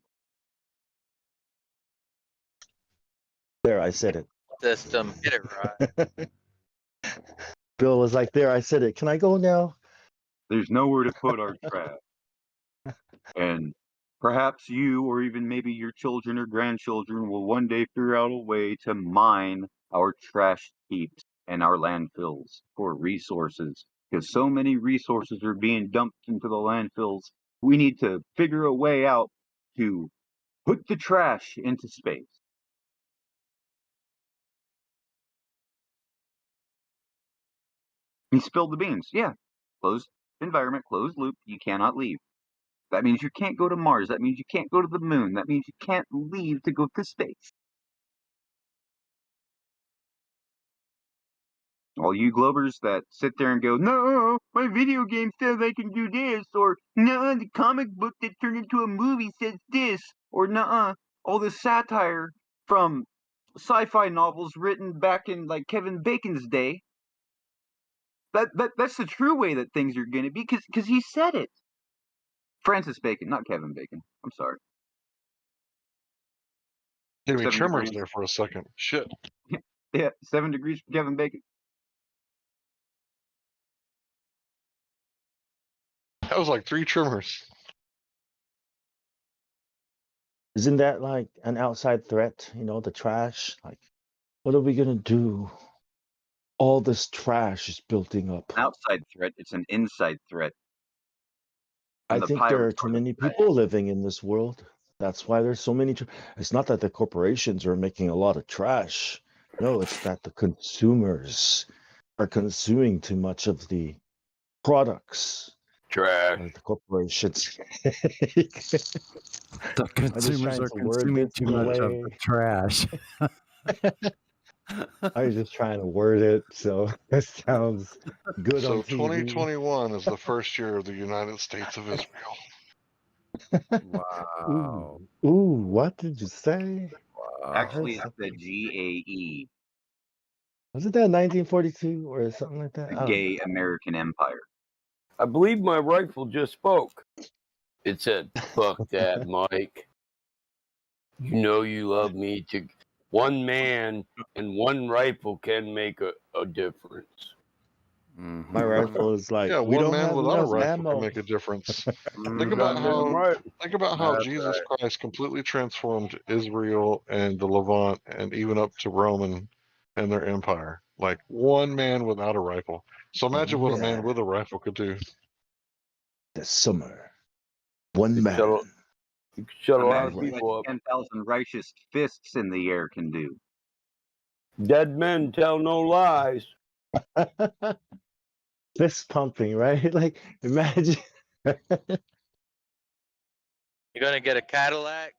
There, I said it. System. Get it right. Bill was like, "There, I said it. Can I go now?" There's nowhere to put our trash. And perhaps you, or even maybe your children or grandchildren, will one day figure out a way to mine our trash heaps and our landfills for resources. Because so many resources are being dumped into the landfills, we need to figure a way out to put the trash into space. He spilled the beans. Yeah. Closed environment, closed loop. You cannot leave. That means you can't go to Mars. That means you can't go to the moon. That means you can't leave to go to space. All you Globers that sit there and go, no, my video game says I can do this, or no, the comic book that turned into a movie says this, or nah, all this satire from sci-fi novels written back in like Kevin Bacon's day. That's the true way that things are going to be, because he said it. Francis Bacon, not Kevin Bacon. I'm sorry. Gave me 7 tremors degrees. there for a second. Shit. Yeah, 7 degrees for Kevin Bacon. That was like 3 tremors. Isn't that like an outside threat? You know, the trash. Like, what are we gonna do? All this trash is building up. An outside threat, it's an inside threat. I And the think there are pirates too are the many threat. people living in this world. That's why there's so many. It's not that the corporations are making a lot of trash. No, it's that the consumers are consuming too much of the products. Trash. Of the corporations. The consumers are consuming too much of the trash. I was just trying to word it so it sounds good So on TV. 2021 is the first year of the United States of Israel. Ooh, Wow. ooh, what did you say? I heard Actually, it's the something. GAE, Wasn't that 1942 or something like that? the I don't know. Gay American Empire. I believe my rifle just spoke. It said, "Fuck that, Mike. You know you love me to." One man and one rifle can make a difference. My rifle is like, Yeah, we one don't man have without a enough rifle can ammo. make a difference. Think You about goddamn how right. think about how Jesus Christ completely transformed Israel and the Levant and even up to Roman and their empire. Like one man without a rifle. So imagine what a man Yeah, with a rifle could do. the summer. One You man. could shut a lot of Imagine what people up. 10,000 righteous fists in the air can do. Dead men tell no lies. Fist pumping, right? Like, imagine. You're gonna get a Cadillac,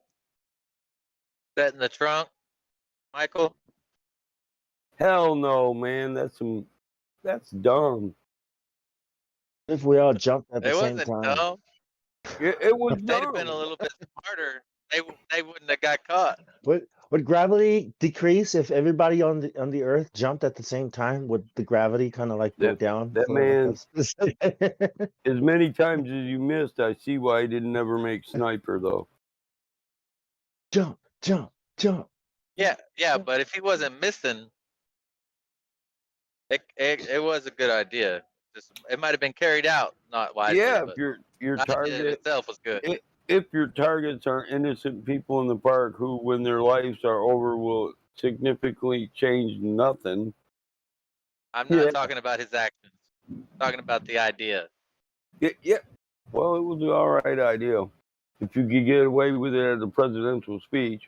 set in the trunk, Michael. Hell no, man. That's dumb. If we all jumped at the It same wasn't time. dumb. It was If they'd have been a dumb. little bit smarter, they wouldn't have got caught. Would gravity decrease if everybody on the Earth jumped at the same time? Would the gravity kind of like go down That for like man, as many times as you missed, I see why he didn't ever make sniper though. jump, jump, jump? Yeah, but if he wasn't missing, it was a good idea. Just it might have been carried out not wisely, Yeah, if but your the idea in target, itself was good. if your targets are innocent people in the park who, when their lives are over, will significantly change nothing. I'm not Yeah, talking about his actions. I'm talking about the idea. yeah. Well, it was an all right idea if you could get away with it at a presidential speech.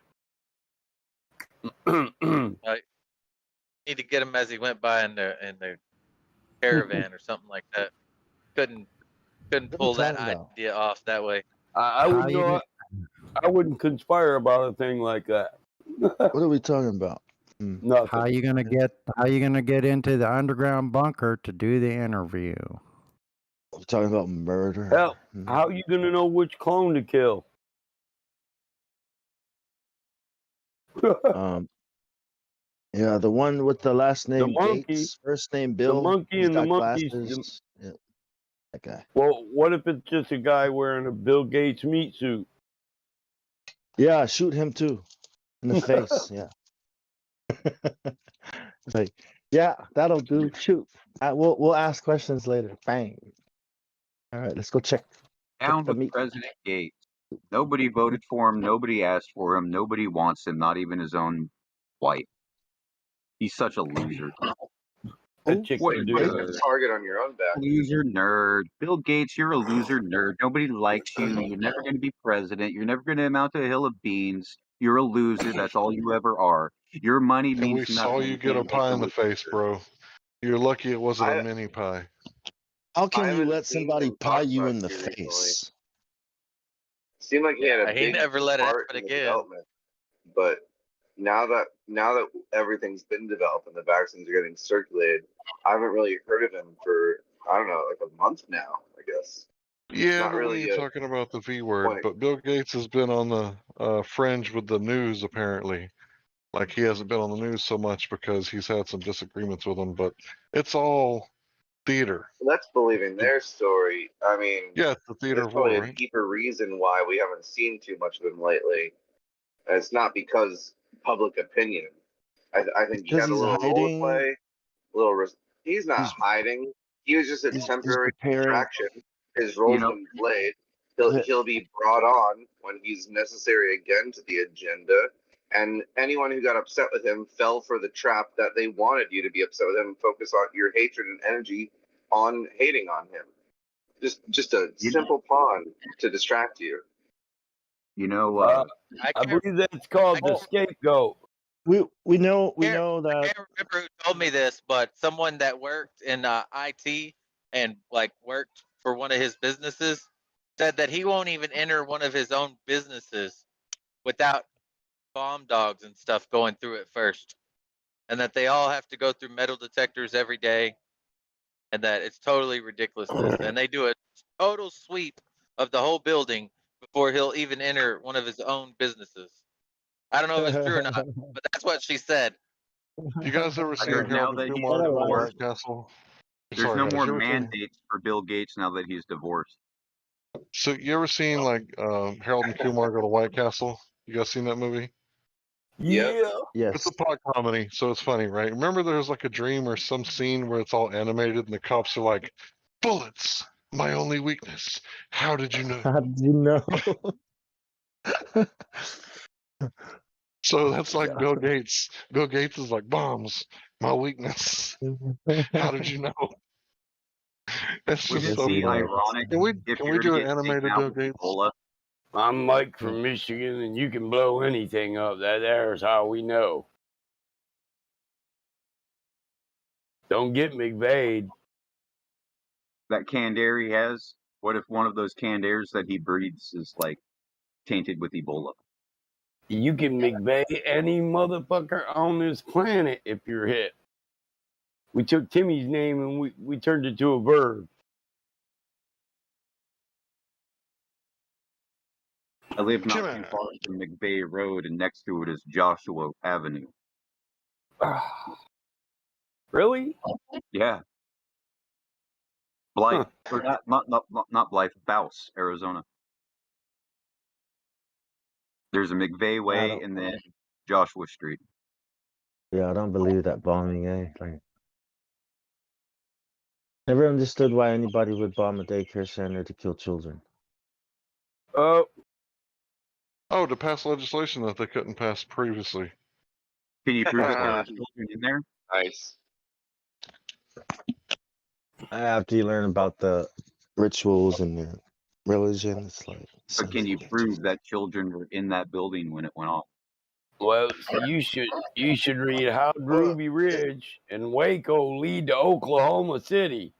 Need to get him as he went by in the caravan or something like that. Couldn't What are we pull that talking about? idea off that way. I How wouldn't you know. gonna, I wouldn't conspire about a thing like that. What are we talking about? Nothing. how you gonna get into the underground bunker to do the interview? We're talking about murder. Hell, how you gonna know which clone to kill? Yeah, the one with the last The name monkey, Gates, first name the Bill. monkey He's and the got monkeys. glasses. Yeah, that guy. Well, what if it's just a guy wearing a Bill Gates meat suit? Yeah, shoot him too in the face. Yeah. It's like, yeah, that'll do. Shoot. We'll ask questions later. Bang. All right, let's go check Down the with meat. President Gates. Nobody voted for him. Nobody asked for him. Nobody wants him. Not even his own wife. He's such a loser. That chick What can what do a it. Target on your own back. loser nerd. Bill Gates, you're a loser nerd. Nobody likes you. You're never going to be president. You're never going to amount to a hill of beans. You're a loser. That's all you ever are. Your money And we means saw nothing. you get a can't make pie a in the face, bro. You're lucky it wasn't a mini pie. How I can you haven't let seen somebody him pie talk you much in the here recently. face? Seemed like he had a He big never let it part happen in the again. development, but now that everything's been developed and the vaccines are getting circulated, I haven't really heard of him for I don't know, like a month now. I guess. Yeah, Not but we really ain't a talking about the V word. point. But Bill Gates has been on the fringe with the news apparently. Like he hasn't been on the news so much because he's had some disagreements with them, but it's all theater. That's believing their story. I mean, Yeah, it's the theater there's of probably war, a right? deeper reason why we haven't seen too much of him lately. And it's not because public opinion. I think he Because had a he's little role to hiding. play. He's not hiding. He was just a He's temporary preparing. distraction. His You role's know, been played. The- He'll be brought on when he's necessary again to the agenda. And anyone who got upset with him fell for the trap that they wanted you to be upset with him and focus on your hatred and energy on hating on him. Just a simple pawn to distract you. you know, I believe that's called the scapegoat. we know I that. can't remember who told me this, but someone that worked in IT and like worked for one of his businesses said that he won't even enter one of his own businesses without bomb dogs and stuff going through it first, and that they all have to go through metal detectors every day, and that it's totally ridiculousness. And they do a total sweep of the whole building before he'll even enter one of his own businesses. I don't know if it's true or not, but that's what she said. You guys ever I seen heard now Harold and that he's Kumar go to the divorced, White Castle? there's Sorry, no guys. more You ever seen? mandates for Bill Gates now that he's divorced. So you ever seen like Harold and Kumar go to White Castle? You guys seen that movie? Yeah. It's a pot comedy, so it's funny, right? Remember there's like a dream or some scene where it's all animated and the cops are like, "Bullets, my only weakness. How did you know?" How did you know? So that's like Bill Gates. Bill Gates is like, "Bombs, my weakness. How did you know?" It's Would just it so be funny. ironic Can if we you were to do an get taken animated out Bill with Gates? Ebola? I'm Mike from Michigan, and you can blow anything up. There's how we know. Don't get McVeighed. That canned air he has? What if one of those canned airs that he breathes is like tainted with Ebola? You can McVeigh any motherfucker on this planet if you're hit. We took Timmy's name and we turned it to a verb. I live not Timmy. too far from McVeigh Road, and next to it is Joshua Avenue. Really? Yeah. Blythe, Huh. or not Blythe, Bouse, Arizona. There's a McVeigh I Way don't. and then Joshua Street. Yeah, I don't believe that bombing. Like, never understood why anybody would bomb a daycare center to kill children. Oh, to pass legislation that they couldn't pass previously. Can you prove that there were children in there? Nice. After you learn about the rituals and their religion, it's like. But can you prove that children were in that building when it went off? well, you should read How Ruby Ridge and Waco lead to Oklahoma City.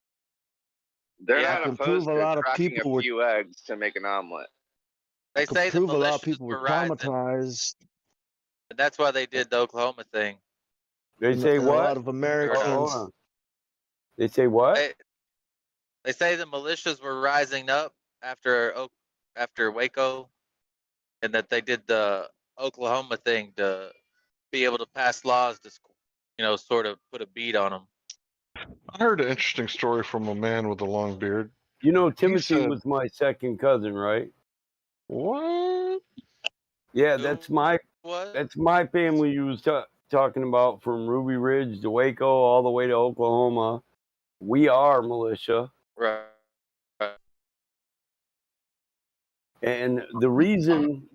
They're I not can prove opposed a to lot of cracking people a were. few eggs to make an omelet. I They could say the prove a lot of militias people were were rising, traumatized, and that's why they did the Oklahoma thing. They say and a lot what? of Or Americans. Hold on. They say what? They say the militias were rising up after Waco, and that they did the Oklahoma thing to be able to pass laws to, sort of put a beat on them. I heard an interesting story from a man with a long beard. You know, He Timothy said, was my second cousin, right? "What?" Yeah, that's my family you was talking about, from Ruby Ridge to Waco all the way to Oklahoma. We are militia. Right. And the reason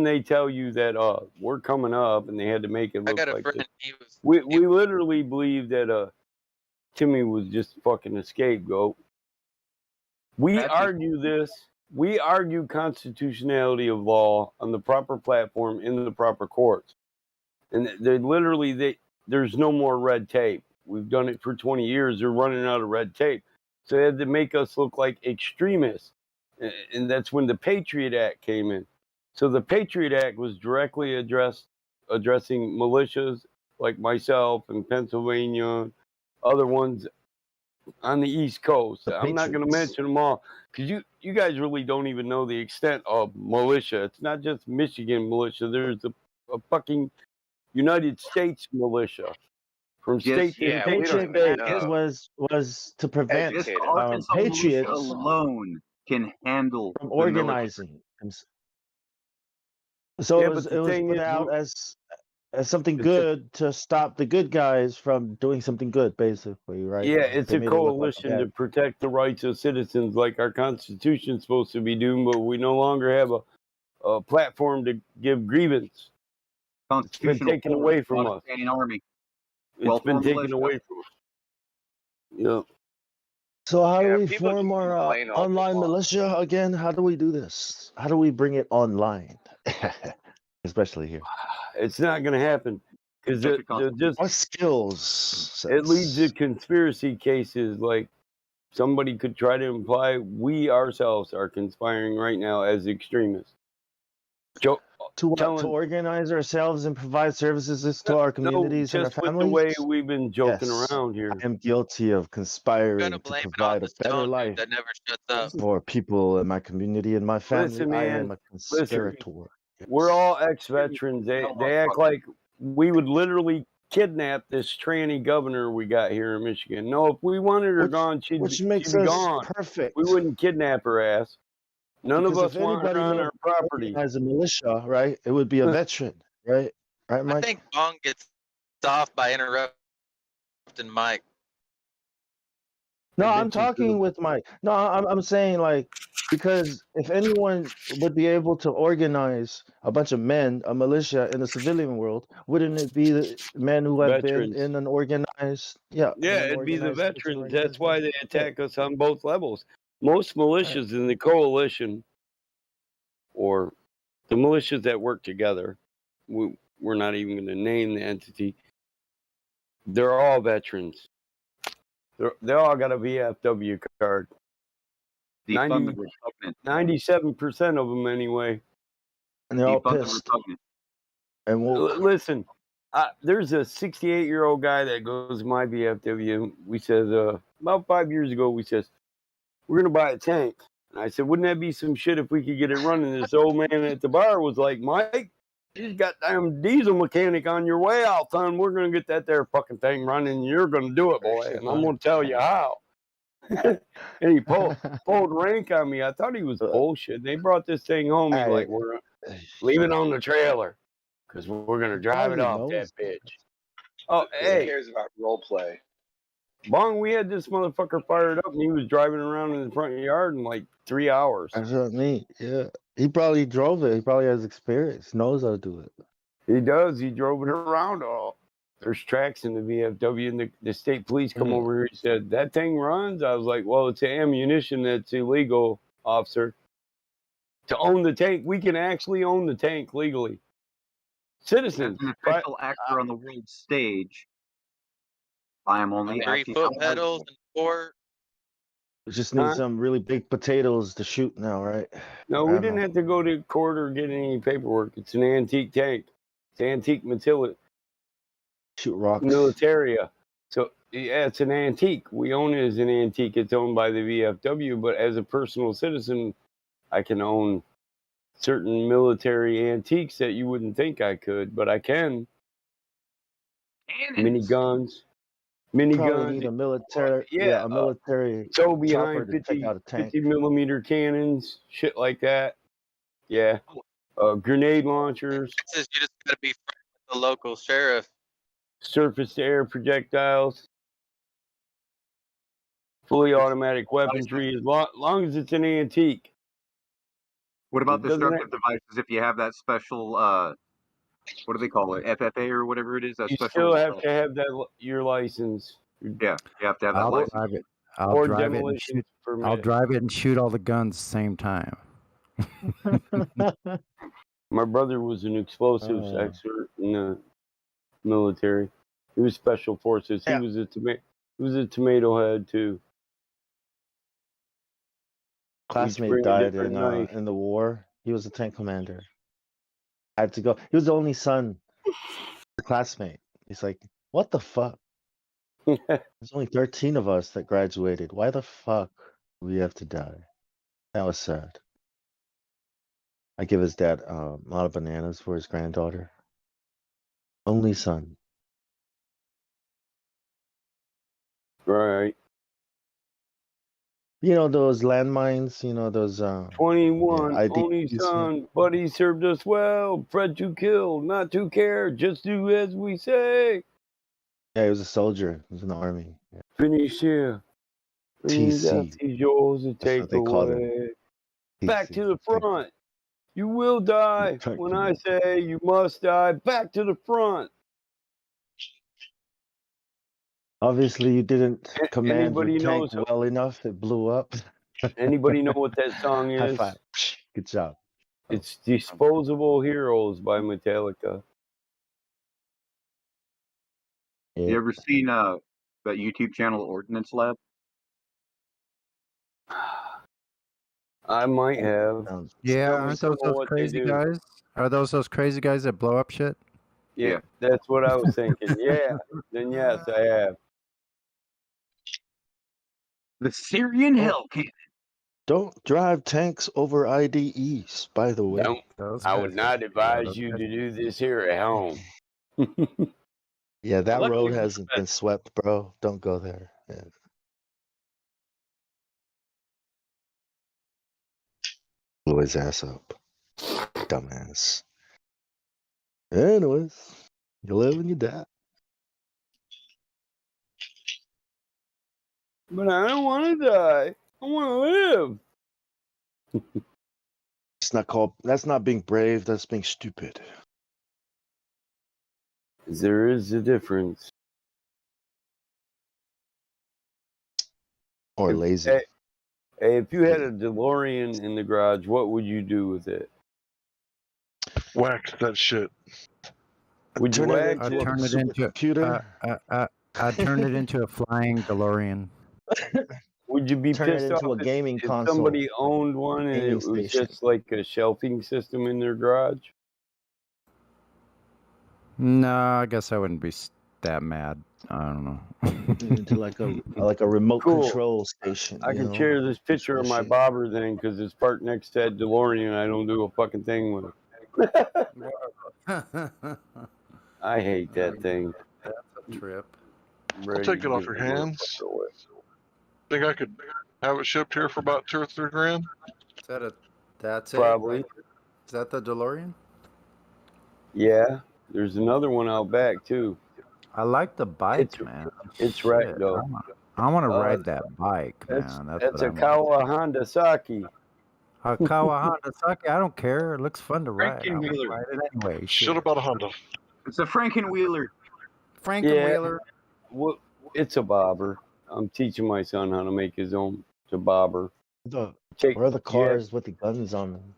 they tell you that we're coming up and they had to make it I look got a like friend. this, we literally believe that Timmy was just fucking a scapegoat. We argue constitutionality of law on the proper platform in the proper courts. And there's no more red tape. We've done it for 20 years. They're running out of red tape. So they had to make us look like extremists. And that's when the Patriot Act came in. So the Patriot Act was directly addressing militias like myself in Pennsylvania, other ones on the East Coast. I'm not going to mention them all because you guys really don't even know the extent of militia. It's not just Michigan militia. There's a fucking United States militia from state to Yeah, state. we don't Patriot even Act know. was to prevent Just Educate us. Arkansas militia patriots alone can handle from the military. organizing. So Yeah, it but was the it was thing put is, out as something it's a, good to stop the good guys from doing something good, basically, right? yeah, Like, it's they a made it look like coalition to protect the rights of citizens, like our Constitution's supposed to be doing, but we no longer have a platform to give grievance. It's been Constitutional taken court, away from not a us. standing army. It's Welfare been taken militia. away from us. Yeah. So how do Yeah, we people form just our complain all day online long. militia again? How do we do this? How do we bring it online? Especially here. It's not going to happen because What skills? it leads to conspiracy cases. Like somebody could try to imply we ourselves are conspiring right now as extremists. Joe, To what? To telling organize ourselves and provide services to our no, communities and our just with the way families? we've been joking Yes, around here. I am guilty of Gonna conspiring to blame it on provide a the better stone dude life that never shuts up. for people in my community and my family. Listen, I man. am a Listen, conspirator. we're Yes. all ex-veterans. They act like we would literally kidnap this tranny governor we got here in Michigan. No, if we wanted her gone, she'd Which makes be us gone. perfect. We wouldn't kidnap her ass. None Because of if us want her anybody on knows our how to property. organize a militia, right, it would be a veteran, right? Right, I Mike? think Bong gets off by interrupting Mike. No, I'm Bitches talking do. with Mike. No, I'm saying like because if anyone would be able to organize a bunch of men, a militia in the civilian world, wouldn't it be the men who have been Veterans. in an organized, in Yeah, an it'd be the organized military veterans. That's why organization? they attack us on both levels. Most militias in the coalition, or the militias that work together, we're not even going to name the entity. They're all veterans. They all got a VFW card. Defund the repugnant. 97% of them anyway. And they're all Defund the pissed repugnant. and woke. Listen, there's a 68-year-old guy that goes to my VFW. We said about 5 years ago, we says, we're going to buy a tank. And I said, wouldn't that be some shit if we could get it running? This old man at the bar was like, Mike, you got damn diesel mechanic on your way out, son. We're going to get that there fucking thing running. You're going to do it, boy. And I'm going to tell you how. And he pulled rank on me. I thought he was bullshit. They brought this thing home. He's like, we're leave it on the trailer because we're going to drive it Probably off that knows bitch. Oh, Who hey, cares about role play? Bong, we had this motherfucker fired up and he was driving around in the front yard in like 3 hours. That's what I mean. Yeah. He probably drove it. He probably has experience, knows how to do it. He does. He drove it around all. There's tracks in the VFW, and the state police come over here. He said, that thing runs? I was like, well, it's ammunition that's illegal, officer. To own the tank, we can actually own the tank legally. Citizens. As an official actor on the world stage, I am only 3 acting foot out pedals and 4. We just need Huh? some really big potatoes to shoot now, right? No, Or we ammo. didn't have to go to court or get any paperwork. It's an antique tank. It's antique material. Shoot rocks. Militaria. So, yeah, it's an antique. We own it as an antique. It's owned by the VFW, but as a personal citizen, I can own certain military antiques that you wouldn't think I could, but I can. Miniguns. Probably need a military, a military So chopper behind to take out a tank. 50 millimeter cannons, shit like that. Yeah. Grenade launchers, Texas, you just gotta be friends with the local sheriff. surface to air projectiles, fully automatic weaponry, as long as it's an antique. What about It doesn't destructive devices if you have that special, what do they call it? FFA or whatever it is? That You special. still have to have your license. Yeah, you have to have that I'll license. drive it. I'll Or drive it and demolition shoot. permit. I'll drive it and shoot all the guns same time. My brother was an explosives expert in the military. He was special forces. He was a tomato head too. Classmate died in the war. He was a tank commander. I had to go. He was the only son. The classmate. He's like, what the fuck? There's only 13 of us that graduated. Why the fuck do we have to die? That was sad. I give his dad a lot of bananas for his granddaughter. Only son. Right. You know those landmines. You know those. 21, IDs, only son, but he served us well. Bred to kill, not to care. Just do as we say. Yeah, he was a soldier. He was in the army. Yeah. Finish here. TC. Is yours to That's take what they called him. away. Back TC. to the front. You will die Back when to I say you must die. Back to the front. Obviously, you didn't command Anybody your tank knows- well enough. It blew up. Anybody know what that song High is? five. Good job. It's Disposable Heroes by Metallica. You ever seen that YouTube channel Ordnance Lab? I might have. Yeah, Tell me aren't some those of what they crazy do. guys? Are those crazy guys that blow up shit? Yeah, that's what I was thinking. Yeah, then yes, I have. The Syrian Oh, hell cannon. don't drive tanks over IDEs, by the way. Don't. I would not advise you to do this here at home. Yeah, that Luckily, road we're hasn't been swept, bro. Don't go there. Yeah. Blew his ass up. Dumbass. Anyways, you live and you die. But I don't want to die. I want to live. It's not called. That's not being brave. That's being stupid. There is a difference. Or lazy. Hey, if you had a DeLorean in the garage, what would you do with it? Whack that shit. Would you Turn it whack into it? a Turn it into computer. I'd turn it into a flying DeLorean. Would you be Turn it pissed into off a gaming if console. somebody owned one and Gaming it was station. just like a shelving system in their garage? No, I guess I wouldn't be that mad. I don't know. Into like a remote Cool. control station. I you can know? share this picture of my Shit. bobber then because it's parked next to that DeLorean and I don't do a fucking thing with it. I hate that thing. That's a trip. I'll take it off your hands. Think I could have it shipped here for about $2 or $3 grand? Is that a? That's Probably. it. Right? Is that the DeLorean? Yeah, there's another one out back too. I like the bike, man. It's right Shit, though. I want to ride that bike, man. That's what a I'm- Kawa Saki. A Kawasaki. I don't care. It looks fun to ride. I want to Frankenwheeler. ride it anyway. Should have bought a Honda. It's a Frankenwheeler. Frankenwheeler. Well, it's a bobber. I'm teaching my son how to make his own bobber. What Take- are the yeah. cars with the guns on them?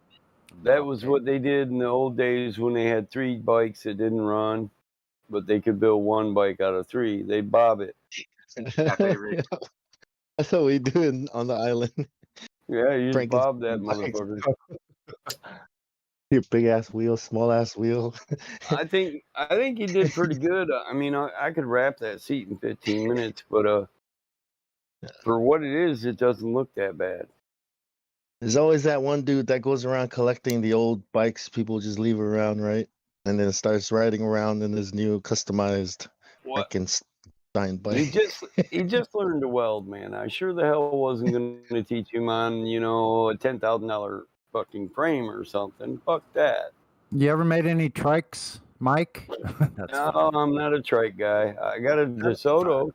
That was what they did in the old days when they had 3 bikes that didn't run, but they could build 1 bike out of 3. They'd bob it. That's what we do on the island. Yeah, you just Frankenstein bob that bikes. motherfucker. Your big ass wheel, small ass wheel. I think he did pretty good. I mean, I could wrap that seat in 15 minutes, but for what it is, it doesn't look that bad. There's always that one dude that goes around collecting the old bikes people just leave around, right? And then starts riding around in his new customized Frankenstein bike. He just learned to weld, man. I sure the hell wasn't going to teach him on, a $10,000 fucking frame or something. Fuck that. You ever made any trikes, Mike? No, I'm not a trike guy. I got a DeSoto.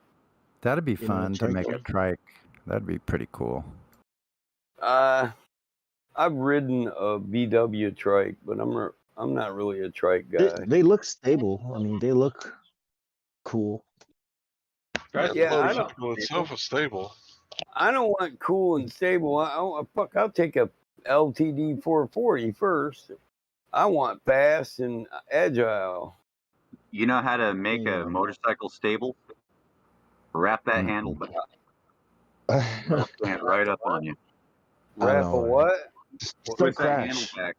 That'd be know, fun to trike make a one? trike. That'd be pretty cool. I've ridden a VW trike, but I'm not really a trike guy. They look stable. I mean, they look cool. The Yeah, I don't. motorcycle itself is stable. I don't want cool and stable. I'll take a LTD 440 first. I want fast and agile. You know how to make a motorcycle stable? Wrap that handle back. It'll stand right up on you. Wrap a what? With that handle back.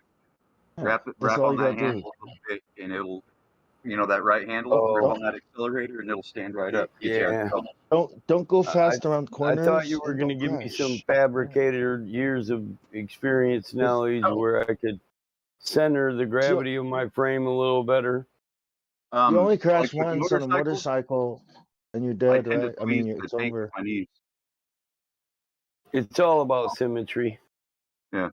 Wrap That's all on you that gotta handle a little bit, and it'll, that right handle, grip on that accelerator, and it'll stand right up. Get you out Yeah. of trouble. Don't go fast around I corners. thought you were and going to don't give me some crash. fabricator years of experience knowledge where I could center the gravity of my frame a little better. You only crash like with once on a motorcycles, motorcycle, and you're I dead, tend to right? I squeeze mean, the it's tank over. with my knees. It's all about symmetry. Yeah.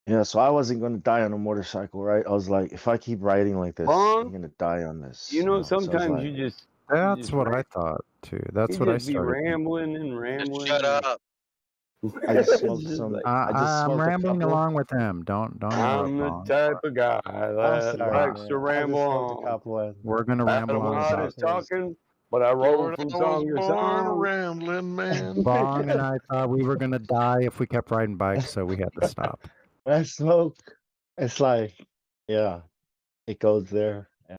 Yeah, so I wasn't going to die on a motorcycle, right? I was like, if I keep riding like this, Huh? I'm going to die on this. You know, So I was sometimes like, you just. That's what I thought too. That's what I just be started. rambling and rambling. Shut up. I just It's smoked just some. like, I just I'm smoked a rambling couple. along with him. Don't I'm the interrupt. type of guy I'm that sorry, likes man. to I just ramble smoked a on. couple. And We're gonna ramble I'm on hot about as talking, but I roll Lord, from I was song to born a song. rambling man. Bong and I thought we were gonna die if we kept riding bikes, so we had to stop. when I smoke, it's like, yeah, it goes there. Yeah.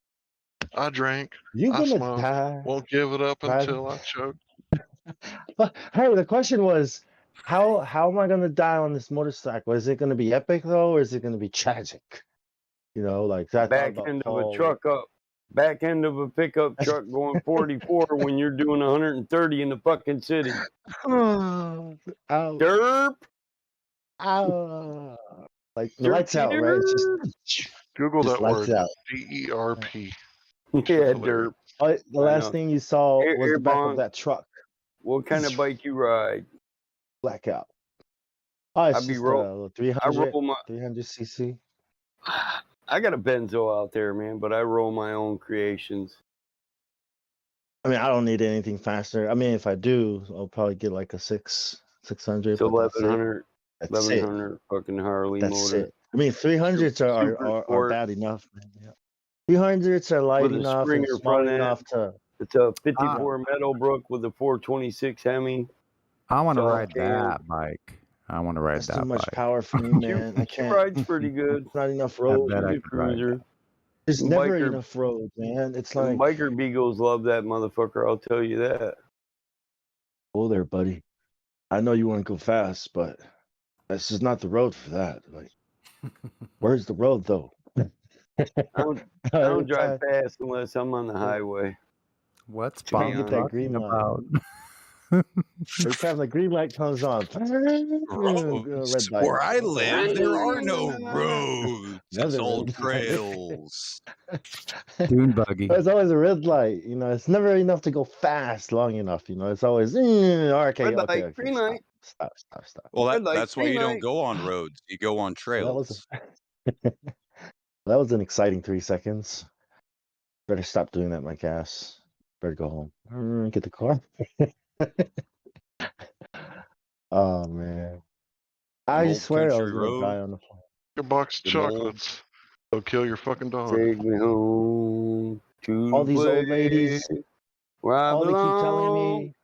I drank. You I gonna smoked. die? Won't give it up Right. until I choke. But hey, the question was, How am I gonna die on this motorcycle? Is it gonna be epic though, or is it gonna be tragic? You know, like I thought Back about end of a Paul. truck up. Back end of a pickup truck going 44 when you're doing 130 in the fucking city. Ow. Derp. Ow. Like the lights Derpy out, right? It's just Google just that lights word. out. DERP. Yeah, derp. Oh, the I last know. thing you saw was Air the back of bonk. that truck. What kind of bike you ride? Blackout. Oh, it's I be just roll. a I 300 roll my. 300cc. I got a Benzo out there, man, but I roll my own creations. I mean, I don't need anything faster. I mean, if I do, I'll probably get like a 600, It's but that's it. 1100, That's it. 1100 fucking Harley That's motor. it. I mean, 300s are Super are sport bad enough, man. Yeah. 300s are light with a enough and Springer small front end. enough to. It's a 54 Meadowbrook with a 426 Hemi. I want to Soft ride cam. that bike. I want to ride That's that too much bike. power for me, man. I She can't. rides pretty good. Not enough I road. bet I She's a could ride cruiser. that. There's Them never biker, enough road, man. It's them like, biker beagles love that motherfucker. I'll tell you that. oh there, buddy. I know you want to go fast, but this is not the road for that. Like, where's the road though? I don't Every drive time, fast unless I'm on the highway. What's To be you get that honest, green light. about? Every time the green light comes on, Roads. red light. Where I Oh, live, there are no roads. It's another all red light. trails. Dune buggy. There's always a red light. You know, it's never enough to go fast long enough. You know, it's always okay, red light, okay. green Stop, light, stop, stop, stop. Well, red light, that's why green you don't light. go on roads. You go on Well, that trails. was an exciting 3 seconds. Better stop doing that, my gas. Better go home. Get the car. Oh man, An I old swear I was country gonna road. die on the phone. A box of Them old chocolates. They'll kill your fucking dog. Take me home to All the these old place ladies, where I all they keep telling belong. me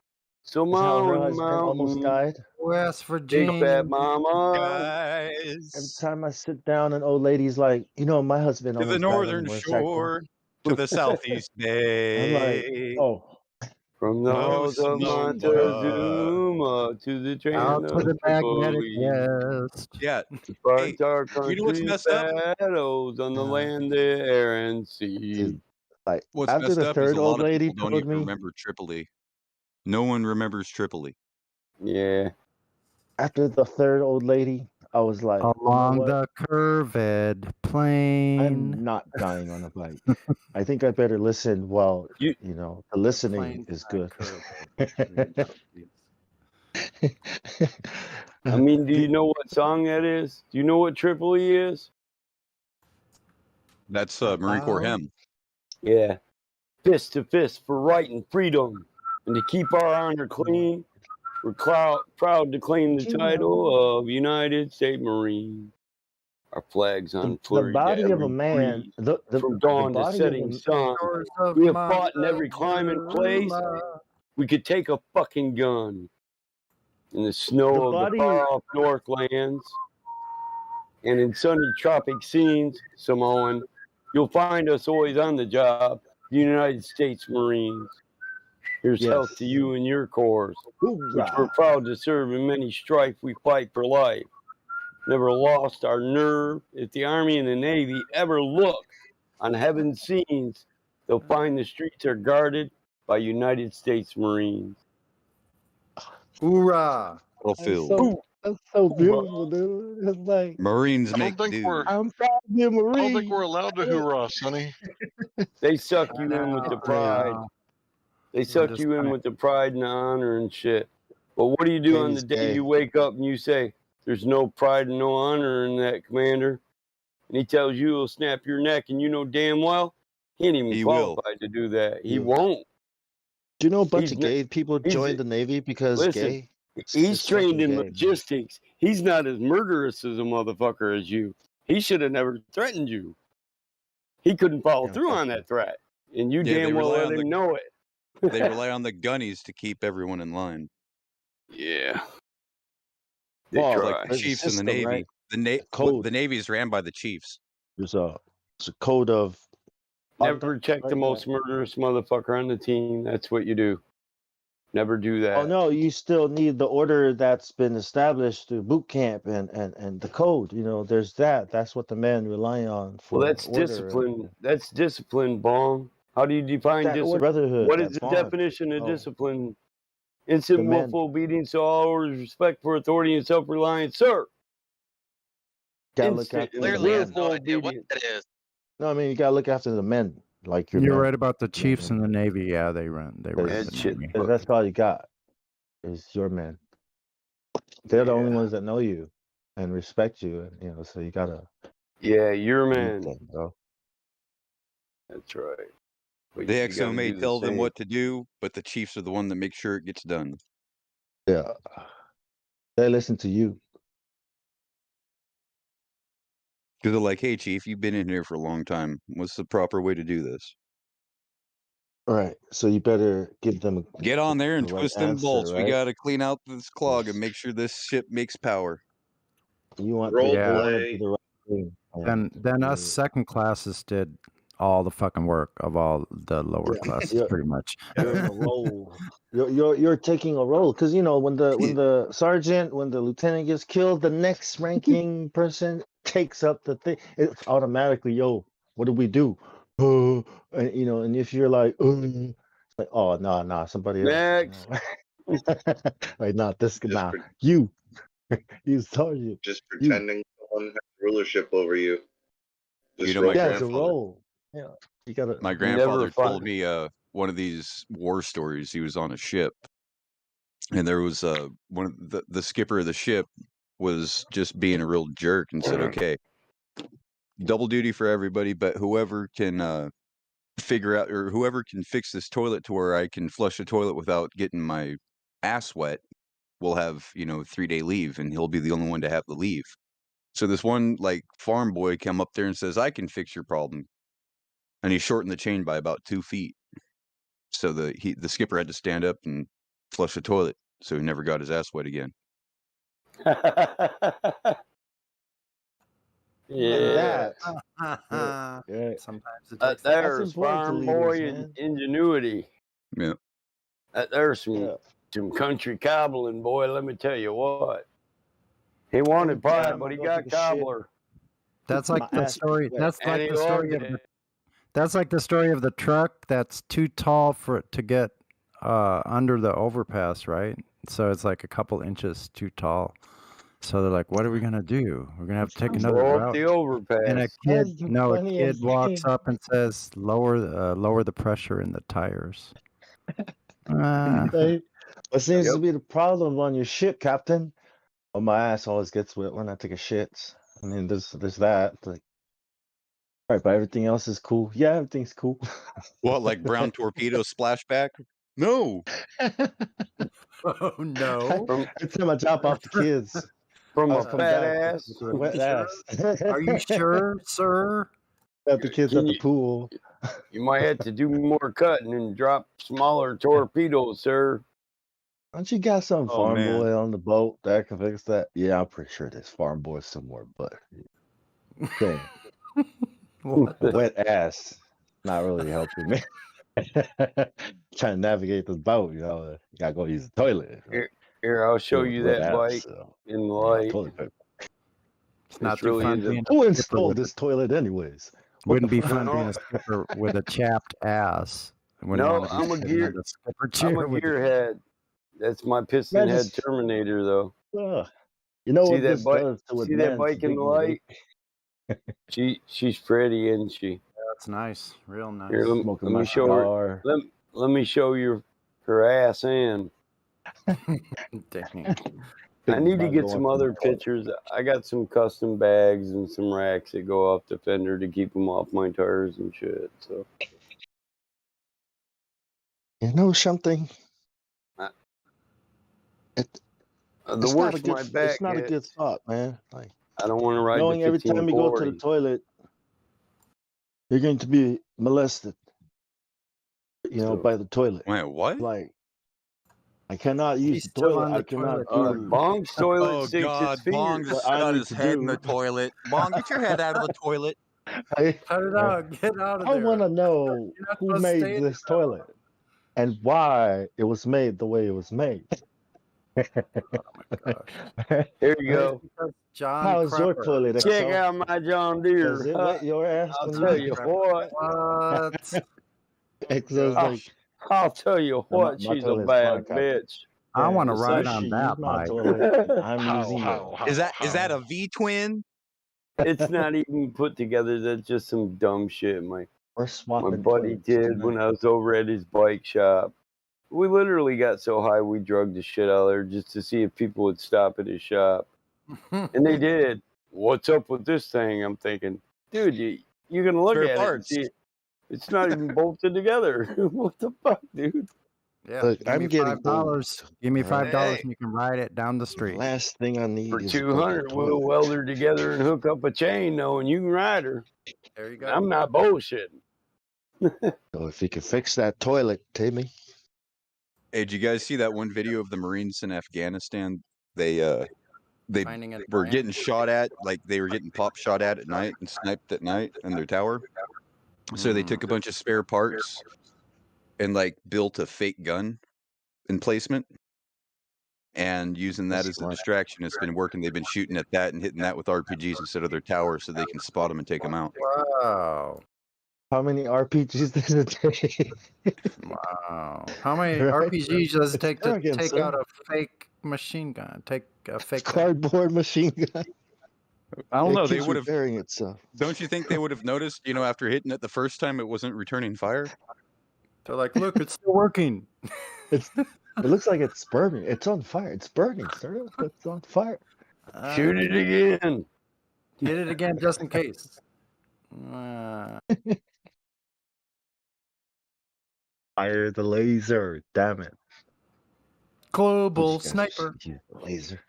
So is how her mountain, husband almost mountain, died. West big Virginia. fat mama. Every guys time I sit down, an old lady's like, my husband to the almost died on a northern motorcycle. shore, to the southeast I'm like, bay oh, From the of halls of Sonoma. Montezuma to the train Out to of the magnetic Tripoli. west. Yeah. The parts Hey, our you know what's country's messed up? shadows on the land, the air, and sea. dude, like What's after messed the up is third a old lot of lady people don't told even me, remember Tripoli. No one remembers Tripoli. Yeah. after the third old lady, I was like, you know Along what? the curved plain. I'm not dying on a bike. I think I better listen while, You the listening Plane's is not good. curved. I mean, do you know what song that is? Do you know what Tripoli is? That's Marine Corps hymn. Yeah. Fist to fist for right and freedom. And to keep our honor clean, we're proud to claim the title of United States Marine. Our flag's The unflurried to body of a every man, breeze. the From dawn to body of setting a sun. Shores of We have fought in every climate place. Montezuma. We could take a fucking gun. In the the snow of the body far-off Northlands and in sunny tropic scenes, Samoan, you'll find us always on the job, the United States Marines. Here's health to yes. you and your corps, which we're Hoorah. proud to serve in many strife we fight for life. Never lost our nerve. If the Army and the Navy ever look on heaven's scenes, they'll find the streets are guarded by United States Marines. Hoorah. Battlefield. That's so beautiful, dude. It's like, Marines I don't make think do. we're I'm proud to be a I don't think Marine. we're allowed to hoorah, Sonny. They suck you in with the pride. They suck you in with the pride and the honor and shit. But what do you do on the Katie's day gay. you wake up and you say, there's no pride and no honor in that, Commander? And he tells you he'll snap your neck, and you know damn well he ain't even He will. qualified to do that. He Yeah. won't. Do you know a bunch He's of n- gay people he's joined the Navy because listen. gay? He's It's trained fucking in gay, man. logistics. He's not as murderous as a motherfucker as you. He should have never threatened you. He couldn't follow Yeah, through fuck on you. that threat, and you Yeah, they damn well rely let on him the know it. they rely on the gunnies to keep everyone in line. Yeah, they Well, It's like try. the there's a Chiefs in the system, Navy. right? The Code. Navy is ran by the Chiefs. There's a code of Never check the right? most murderous motherfucker on the team. That's what you do. Never do that. Oh no, you still need the order that's been established through boot camp and the code. You know, there's that. That's what the men rely on for Well, that's order. discipline. That's discipline, Bong. How do you define That discipline? brotherhood, What is that the bond. definition of Oh, discipline? Instant the men willful obedience to all orders, respect for authority, and self-reliance, sir. gotta look Instant after the Clearly has men. no willful idea what obedience. that is. No, I mean you gotta look after the men, like your You're men. right about the You know what I Chiefs mean? in the Navy. Yeah, they run the That shit. Navy. Because that's all you got is your men. They're the only Yeah. ones that know you and respect you, and you know. So you gotta Yeah, your meet man. them, bro. That's right. But The you gotta XO may do the tell them same. what to do, but the Chiefs are the one that make sure it gets done. Yeah, they listen to you. Because they're like, hey, Chief, you've been in here for a long time. What's the proper way to do this? Right. So you better give them Get on there and the right twist them answer, bolts. We right? got to clean out this clog and make sure this ship makes power. You want Role you want to play. do the right thing. Then us second classes did all the fucking work of all the lower classes, You're, pretty much. you're in a role. You're taking a role because you know when the sergeant, when the lieutenant gets killed, the next ranking person takes up the thing. It's automatically, yo, what do we do? And, you know, and if you're like, it's like, oh no, somebody else. Next. Like not this guy. You sergeant. Just You. pretending someone has rulership over you. Just You know, my Yeah, it's a grandfather. role. Yeah, you gotta. My grandfather told me one of these war stories. He was on a ship, and there was one of the skipper of the ship was just being a real jerk and said, "Okay, double duty for everybody, but whoever can figure out or whoever can fix this toilet to where I can flush the toilet without getting my ass wet will have 3-day leave, and he'll be the only one to have the leave." So this one like farm boy come up there and says, "I can fix your problem," and he shortened the chain by about 2 feet. So the skipper had to stand up and flush the toilet, so he never got his ass wet again. Yeah. Sometimes it That takes that. there's farm boy ingenuity. Yeah. That there's some country cobbling, boy. Let me tell you what. He wanted pie, but he got cobbler. That's like the story. That's And like he the story loved of it. the. That's like the story of the truck that's too tall for it to get under the overpass, right? So it's like a couple inches too tall. So they're like, "What are we gonna do? We're gonna have to take another Blow up route." the overpass. And a That's the funniest kid walks thing. up and says, "Lower the pressure in the tires." Hey, what seems to be the problem on your ship, Captain? Oh, my ass always gets wet when I take a shit. I mean, there's that. Like, all right, but everything else is cool. Yeah, everything's cool. What, like brown torpedo splashback? No. Oh no! Every time I drop off the kids From I a was coming fat back ass. with a wet ass. Are you sure, sir? Got the kids at the pool. You might have to do more cutting and drop smaller torpedoes, sir. Don't you got some Oh, farm man. boy on the boat that can fix that? Yeah, I'm pretty sure there's farm boys somewhere, but saying a wet ass not really helping me. Trying to navigate this boat, you know, you gotta go use the toilet. Here, I'll show you Wet that ass, bike so, in the yeah, light. toilet paper. It's not This too really fun is a- being Who a skipper installed with this toilet, anyways? What Wouldn't the be fuck? fun being a skipper with a chapped ass. I wouldn't No, want to be I'm a sitting gear. on the skipper I'm chair a with the gearhead. That's my piston Man, head just Terminator, though. you know See what that this bike? does to a See that man's bike in the dignity? light? She's pretty, isn't she? That's nice, real nice. Here, Smoking let my me show her. cigar. Let me show you her ass in. Dang. I need to About get going some to the other toilet. pictures. I got some custom bags and some racks that go off the fender to keep them off my tires and shit. So You know something? the It's not a worse good. my back It's not a good gets, thought, man. Like I don't want to ride the knowing every time you go to the 1540. toilet, you're going to be molested. You know, So, by the toilet. Wait, what? Like I cannot use He's the still toilet. on I the cannot toilet. do Bong's toilet Oh, sinks God. its Bong fingers. just what I got need his to head in the do. toilet. Bong, get your head out of the toilet. I, Cut it out. Get out of I there. want to know You're not who supposed to made stay in this toilet. and why it was made the way it was made. Oh my gosh. Here you Right? go. Because John How is your Crapper. toilet, Check Exo? out my John Does Deere. it Huh? wet your ass I'll when you tell John use you it? Crapper. what. What? Exo's I'll, like, I'll tell you "No, what. my She's a toilet's fine, bad Captain. bitch. I Yeah, want to as soon ride as on you use that my bike. toilet, I'm How, using how, yours. Is that a how? V twin? It's not even put together. That's just some dumb shit my We're swapping buddy toilets did when tonight. I was over at his bike shop. We literally got so high we drugged the shit out of there just to see if people would stop at his shop. And they did. What's up with this thing? I'm thinking, dude, you're going to look Spare at it and parts. see it. It's not even bolted together. What the fuck, dude? Yeah, Look, give I'm me getting old. $5. Give me $5 Hey. and you can ride it down the The street. last thing I need For is a broken 200, we'll toilet. weld her together and hook up a chain, though, and you can ride her. There you go. I'm not bullshitting. So if you can fix that toilet, Timmy. Hey, did you guys see that one video of the Marines in Afghanistan? They Finding a were giant. getting shot at, like they were getting pop shot at night and sniped at night in their tower. So they took a bunch of spare parts and like built a fake gun emplacement and using that That's as a smart. distraction. It's been working. They've been shooting at that and hitting that with RPGs instead of their tower so they can spot them and take them out. Wow. How many RPGs does it take? Wow. How many Right? RPGs does it take to Arrogant, take son. out a fake machine gun? Take a fake gun. Cardboard machine gun. I don't It know. They keeps would have. repairing itself. Don't you think they would have noticed? You know, after hitting it the first time, it wasn't returning fire. They're like, look, it's still working. It looks like it's burning. It's on fire. It's burning, sir. It's on fire. Shoot it again. Hit it again just in case. Fire the laser. Damn it. Global You guys sniper. should use the laser.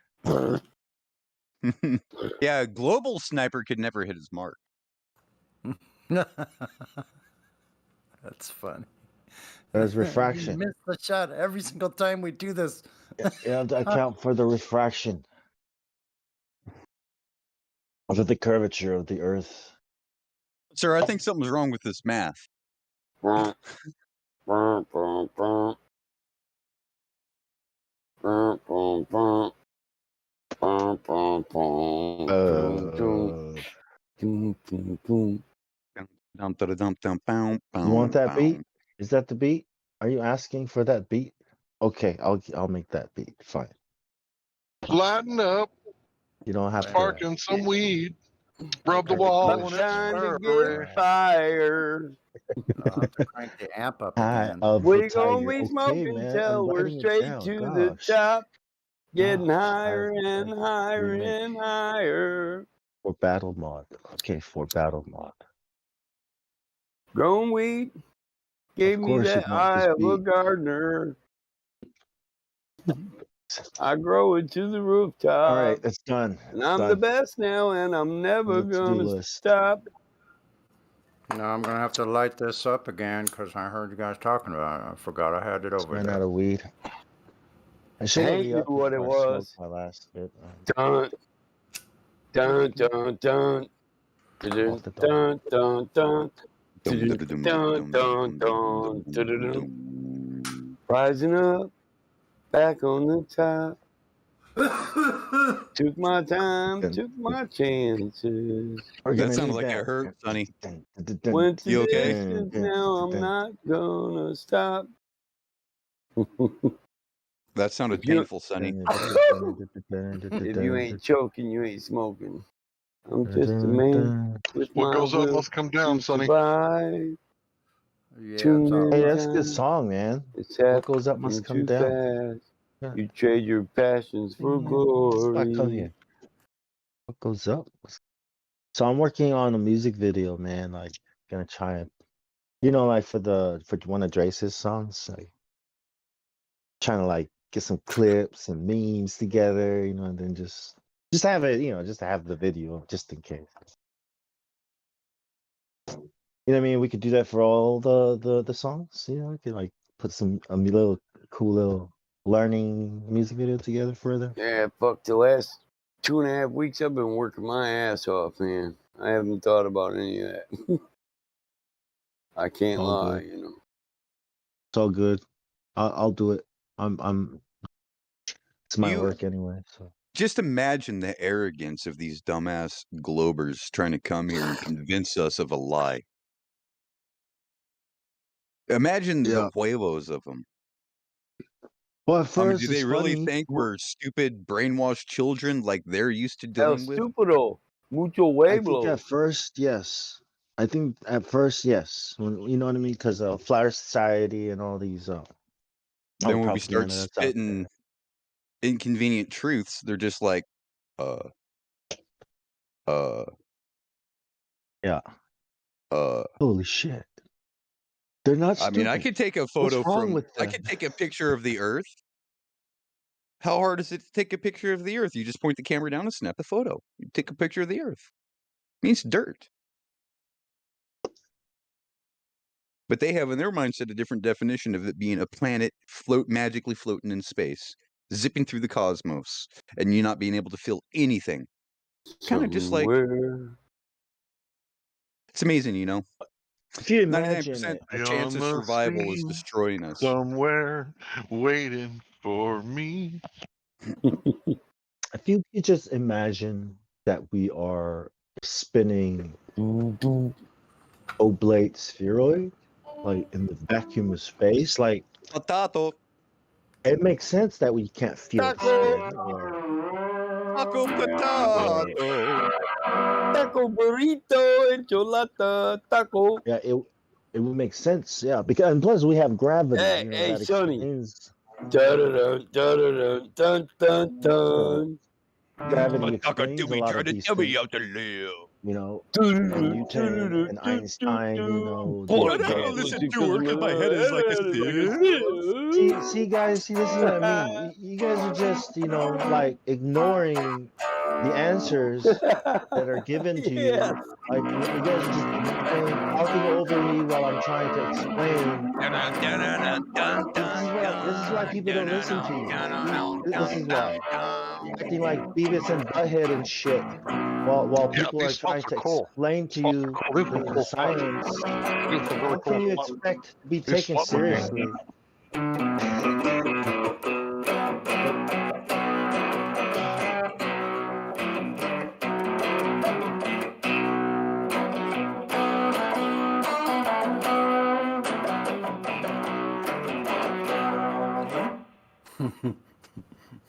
Yeah, global sniper could never hit his mark. That's funny. There's You refraction. miss the shot every single time we do this. You have to account for the refraction of the curvature of the Earth. Sir, I think something's wrong with this math. You want that beat? Is that the beat? Are you asking for that beat? Okay, I'll make that beat. Fine. Lighten up, You don't have to. sparking some weed. Rub the wall when it's Trying to furry. get fire. I'll have to crank the amp up Eye again. of We the gonna tiger. be Okay, smoking man. till I'm we're writing it straight down. to the Gosh. top. Getting Gosh. higher and higher remake. and higher. For battle mod. Okay, for battle mod. Grown weed gave Of me course that you want eye this of a beat. gardener. I grow it to the All rooftop. right, it's done. And It's I'm the done. best now, and I'm never The to-do gonna list. stop. No, I'm gonna have to light this up again because I heard you guys talking about it. I forgot I had it over Ran there. out of weed. I should have Hank knew re-upped what it before I smoked was. my last bit. Dun, dun, dun, dun. Dun, dun, dun, dun. Dun, dun, dun, dun. Rising up, back on the top. Took my time, took my chances. We're That gonna sounded need like that. it hurt, Sonny. Went the You okay? distance, now I'm not gonna stop. That sounded If you- painful, Sonny. If you ain't choking, you ain't smoking. I'm just a man with What my goes up will must come down, to Sonny. survive. Yeah, Too it's all many Hey, that's a good times song, man. it's What goes up must happening come too down. fast. Yeah. You trade your passions for It's not coming glory. in. What goes up? So I'm working on a music video, man. Like, gonna try and, like for one of Drace's songs, like trying to like get some clips and memes together, and then just have it, just to have the video just in case. You know what I mean? We could do that for all the songs. We could like put a little cool little learning music video together for them. Yeah, fuck, the last 2.5 weeks I've been working my ass off, man. I haven't thought about any of that. I can't All lie, good. you know. It's all good. I'll do it. It's my You work anyway. So just imagine the arrogance of these dumbass globers trying to come here and convince us of a lie. Imagine the yeah. huevos of them. Well, at I mean, do first they it's really funny. think we're stupid, brainwashed children like they're used to El dealing with? stupido. Mucho I think huevo. at first, yes. I think at first, yes. When you know what I mean, because Flat Earth Society and all these all the Then when we start propaganda that's out spitting there. inconvenient truths, they're just like, Yeah. uh. Holy shit. They're not I mean, I stupid. could take a What's photo wrong from. with I them? could take a picture of the Earth. How hard is it to take a picture of the Earth? You just point the camera down and snap the photo. You take a picture of the Earth. It means dirt. But they have in their mindset a different definition of it being a planet magically floating in space, zipping through the cosmos, and you not being able to feel anything. Kind of just like Somewhere it's amazing, you know. If you 99% imagine it, chance Beyond of the survival is sea, destroying us. somewhere waiting for me. if you could just imagine that we are spinning oblate spheroid, like in the vacuum of space, like Potato. it makes sense that we can't feel Taco. spin or Taco potato. taco burrito enchilada taco. yeah, it would make sense, yeah. Because and plus we have gravity, Hey, you know, hey, that Sonny. explains Dun dun dun dun dun. gravity Taco explains a Dewey lot trying of to these tell me things, how to live. you know, and Newton and Einstein, you know, I Boy, they don't can't listen listen to her because my head is like a sieve. see guys, see this is what I mean. You guys are just, you know, like ignoring the answers that are given to Yeah. you. Like you guys are just ignoring, talking over me while I'm trying to explain. This is why people don't listen to you. This is why. Acting like Beavis and Butthead and shit while Yeah, people are these trying spots are to cool. explain to Spots are you cool. These are some the cool spots. science. These are some really How cool can you spots. expect to be These taken spots are cool. seriously? But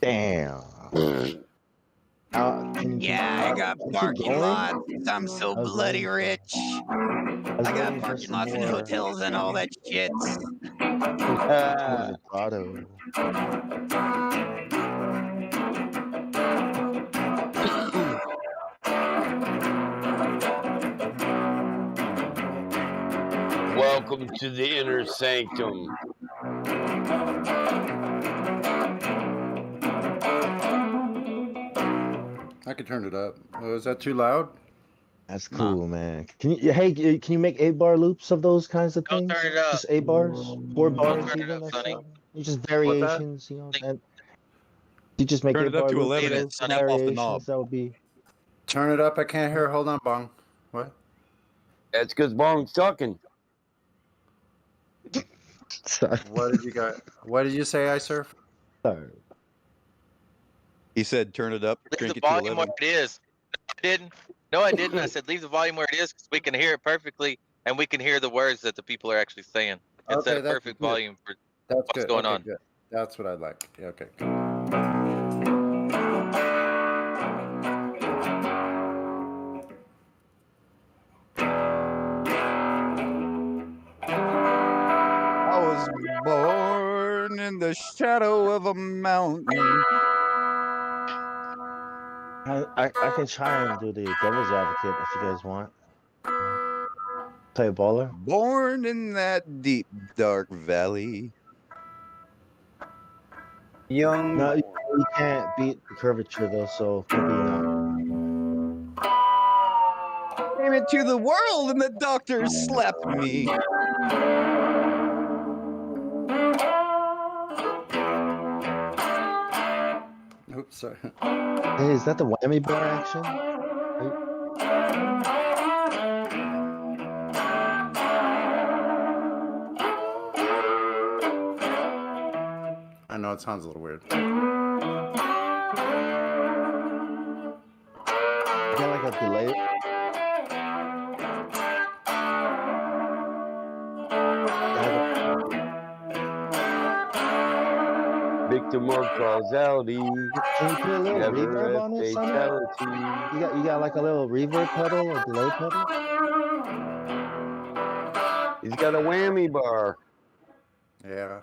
damn. Can you Yeah, I got keep parking going? lots. I'm so I was bloody waiting for rich. I was I got waiting for parking some lots and more hotels and all that shit. some more vibrato. Welcome to the inner sanctum. I could turn it up. Oh, is that too loud? That's cool, man. Can you make 8-bar loops of those kinds of Don't things? turn it up. Just 8 bars, 4 Don't bars turn it even. up, That's Sonny. fine. You just What's that? variations, you know. And you just make Turn it up 8-bar to loops of 11 Leave it, and those Sonny. snap off the knob. variations. That would be Turn it up. I can't hear. Hold on, Bong. What? That's because Bong's talking. sorry. What did you got? What did you say, I surf? Sorry. He said, "Turn it up, Leave drink the it to volume where 11." it is. I didn't. No, I didn't. I said leave the volume where it is because we can hear it perfectly and we can hear the words that the people are actually saying. It's Okay, at a that's perfect good. volume for That's what's good. going Okay, on. good. That's what I'd like. Yeah, okay. Good. I was born in the shadow of a mountain. I can try and do the devil's advocate if you guys want. Play a baller. Born in that deep, dark valley. Young. No, you can't beat the curvature though, so maybe not. Came into the world and the doctor slapped me. Oops, sorry. Hey, is that the whammy bar action? that sounds a little weird. You got like a delay. Victim of causality. Can you put a little Never reverb a on it, Sonny? fatality. You got like a little reverb pedal or delay pedal? He's got a whammy bar. Yeah.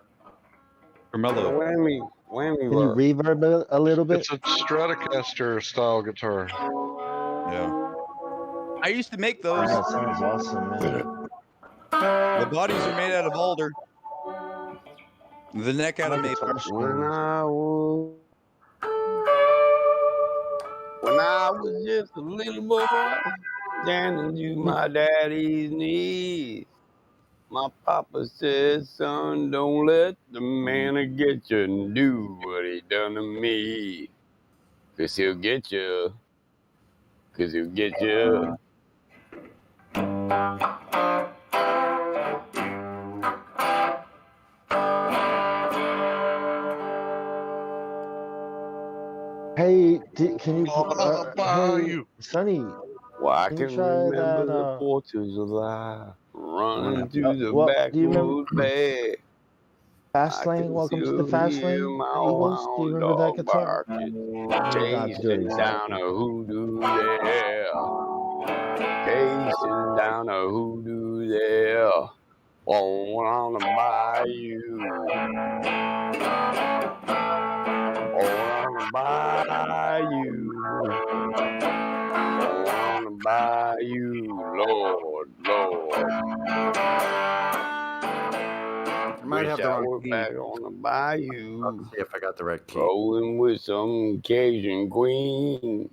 Carmelo. Whammy Can you bar. reverb it a little bit? It's a Stratocaster style guitar. Yeah. I used to make those. That sounds awesome, man. The bodies are made out of alder. The neck out of maple. When I was just a little boy, standing to my daddy's knees, my papa said, son, don't let the man get you and do what he done to me. 'Cause he'll get you. 'Cause he'll get you. Hey, can you? Hey, Sonny. Well, I Can can you try remember that? the portals of life, running through the Well, do you remember backwoods bay. Fast I Lane? can Welcome to the still Fast hear Lane, my Eagles. Do you hound remember that dog guitar? barking, God's good. chasing down a hoodoo there, chasing down a hoodoo there, on the bayou, on the bayou, on the bayou, Lord, Lord. I might Wish have the I wrong were key. back on the bayou. Let's see if I got the right key. Rolling with some Cajun queen.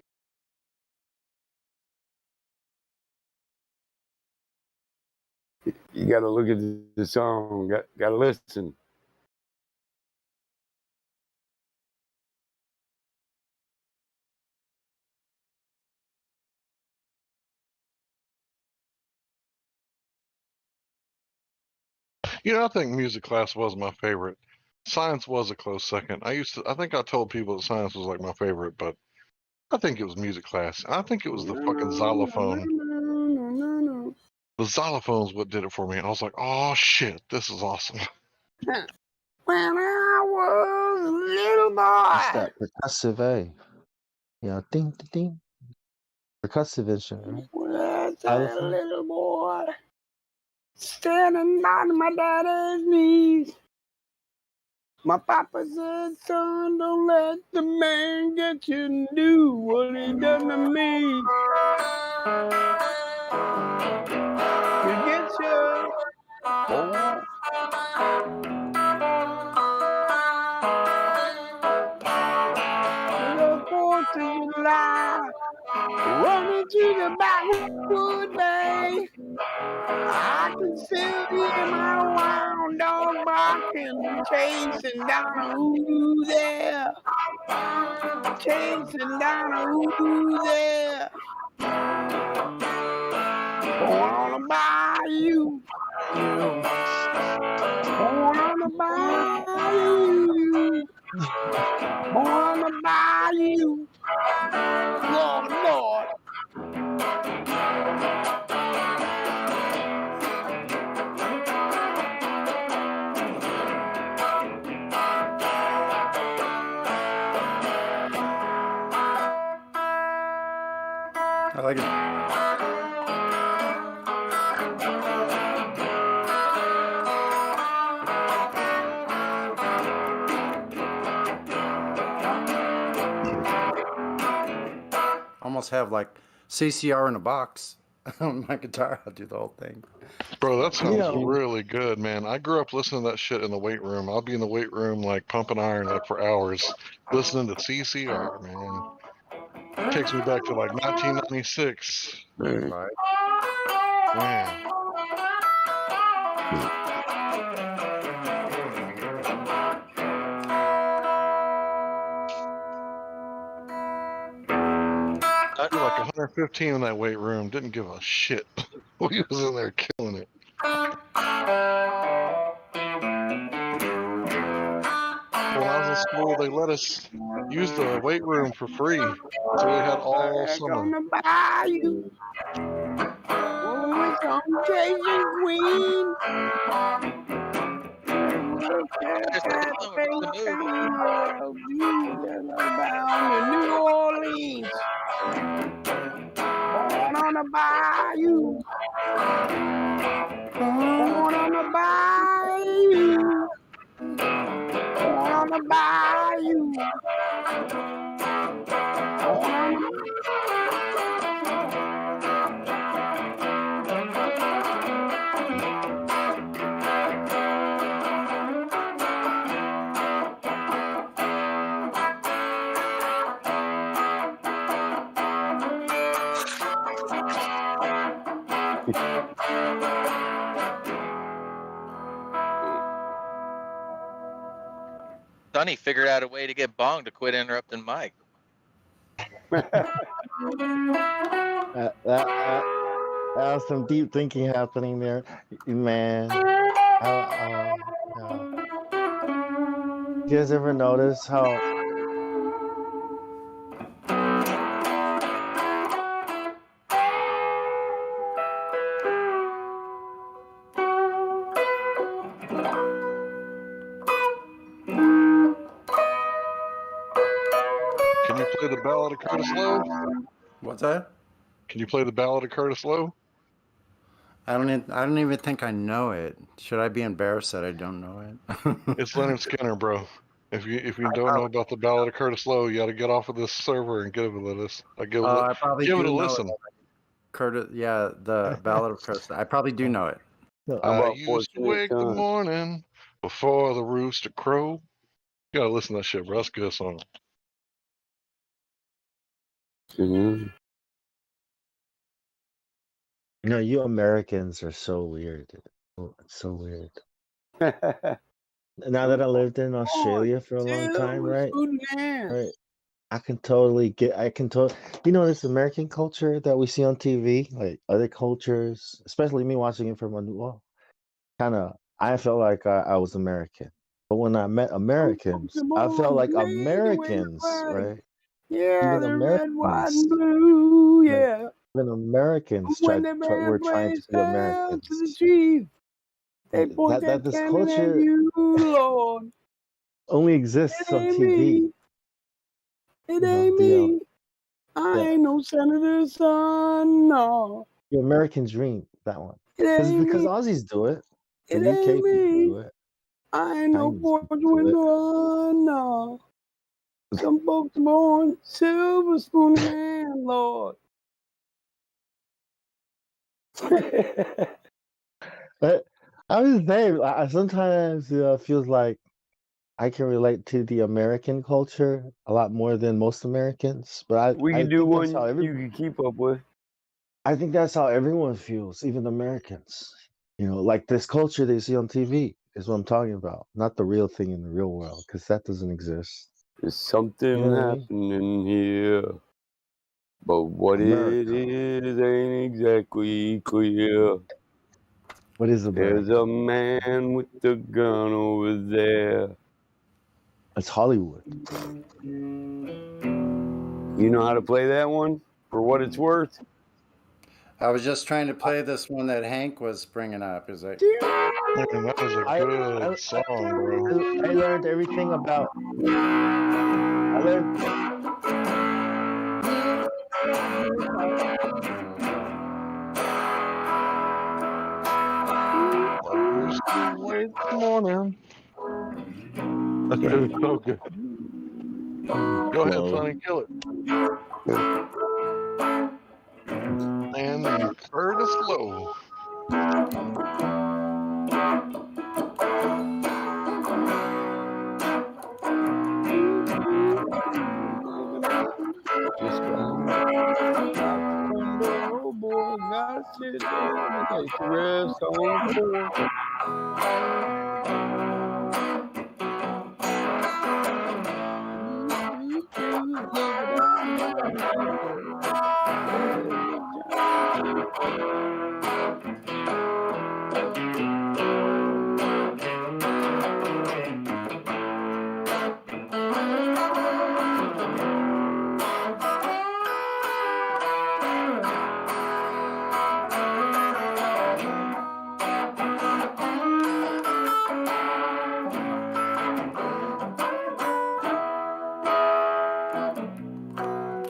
You gotta look at the song. Gotta listen. you know, I think music class was my favorite. Science was a close second. I think I told people that science was like my favorite, but I think it was music class. I think it was the fucking xylophone. The xylophone's what did it for me. I was like, oh shit, this is awesome. When I was a little That's boy. that percussive, eh? Yeah, ding, ding, ding. Percussive instrument, right? When I was a Xylophone. little boy. Standing on my daddy's knees. My papa said, son, don't let the man get you and do what he done to me. He gets you. Oh. The 4th of July, running through the backwood bay. I can still hear my wild dog barking, chasing down a hoodoo there, chasing down a hoodoo there. Going on a bayou, going on a bayou, going on a bayou. Lord, Lord. I like it. Almost have like CCR in a box on my guitar. I'll do the whole thing. Bro, that sounds know- really good, man. I grew up listening to that shit in the weight room. I'll be in the weight room like pumping iron like for hours, listening to CCR, man. Takes me back to like 1996. Right. Man. I did like 115 in that weight room. Didn't give a shit. We was in there killing it. When I was in school, they let us use the weight room for free, so we had all Back summer. on the bayou. With some Cajun Queen. Look at There's that the face move. of you bound in New Orleans. Born on the bayou. Born on the bayou. Born on the bayou. Born on the Sonny figured out a way to get Bong to quit interrupting Mike. That was some deep thinking happening there, man. Yeah. You guys ever notice how Can you play the Ballad of Curtis Lowe? What's that? Can you play the Ballad of Curtis Lowe? I don't even think I know it. Should I be embarrassed that I don't know it? It's Leonard Skinner, bro. If you don't know about the Ballad of Curtis Lowe, you got to get off of this server and give it a listen. I probably give do it a know listen. it. Curtis, yeah, the Ballad of Curtis. I probably do know it. I used to wake the morning before the rooster crow. You gotta listen to that shit, bro. That's a good song. Mm-hmm. you know, you Americans are so weird. It's so weird. Now that I lived in Australia for a long time, right? Right. I can totally you know, this American culture that we see on TV, like other cultures, especially me watching it from well, I felt like I was American. But when I met Americans, I felt like Americans, right? Yeah, Even they're red, white, Americans, and blue. like, Yeah. even Americans When the band were trying to plays be "Hail Americans. to the Chief," they point That that this cannon at culture you, Lord. only It exists on ain't TV. me. It ain't me. I ain't no senator's son, no. The American dream, that one. It Because ain't me. Aussies do it. The It UK ain't people me. do it. I ain't no Chinese fortune people do it. window, no. Some folks born silver spoon in hand, Lord. But I was saying, I sometimes feels like I can relate to the American culture a lot more than most Americans. But We I can do think that's one how you can keep up with. I think that's how everyone feels, even Americans. You know, like this culture they see on TV is what I'm talking about, not the real thing in the real world, because that doesn't exist. There's something You know what I mean? happening here, but what it is ain't exactly clear. What is There's America? a man with a gun over there. It's Hollywood. You know how to play that one for what it's worth? I was just trying to play this one that Hank was bringing up. Is it? Man, that is a good song, bro. I learned everything about. I learned. I used to wake the morning. That shit is so good. Go ahead, Sonny, kill it. And the Curtis Lowe. Just oh boy, gotta sit down and take a rest on the porch.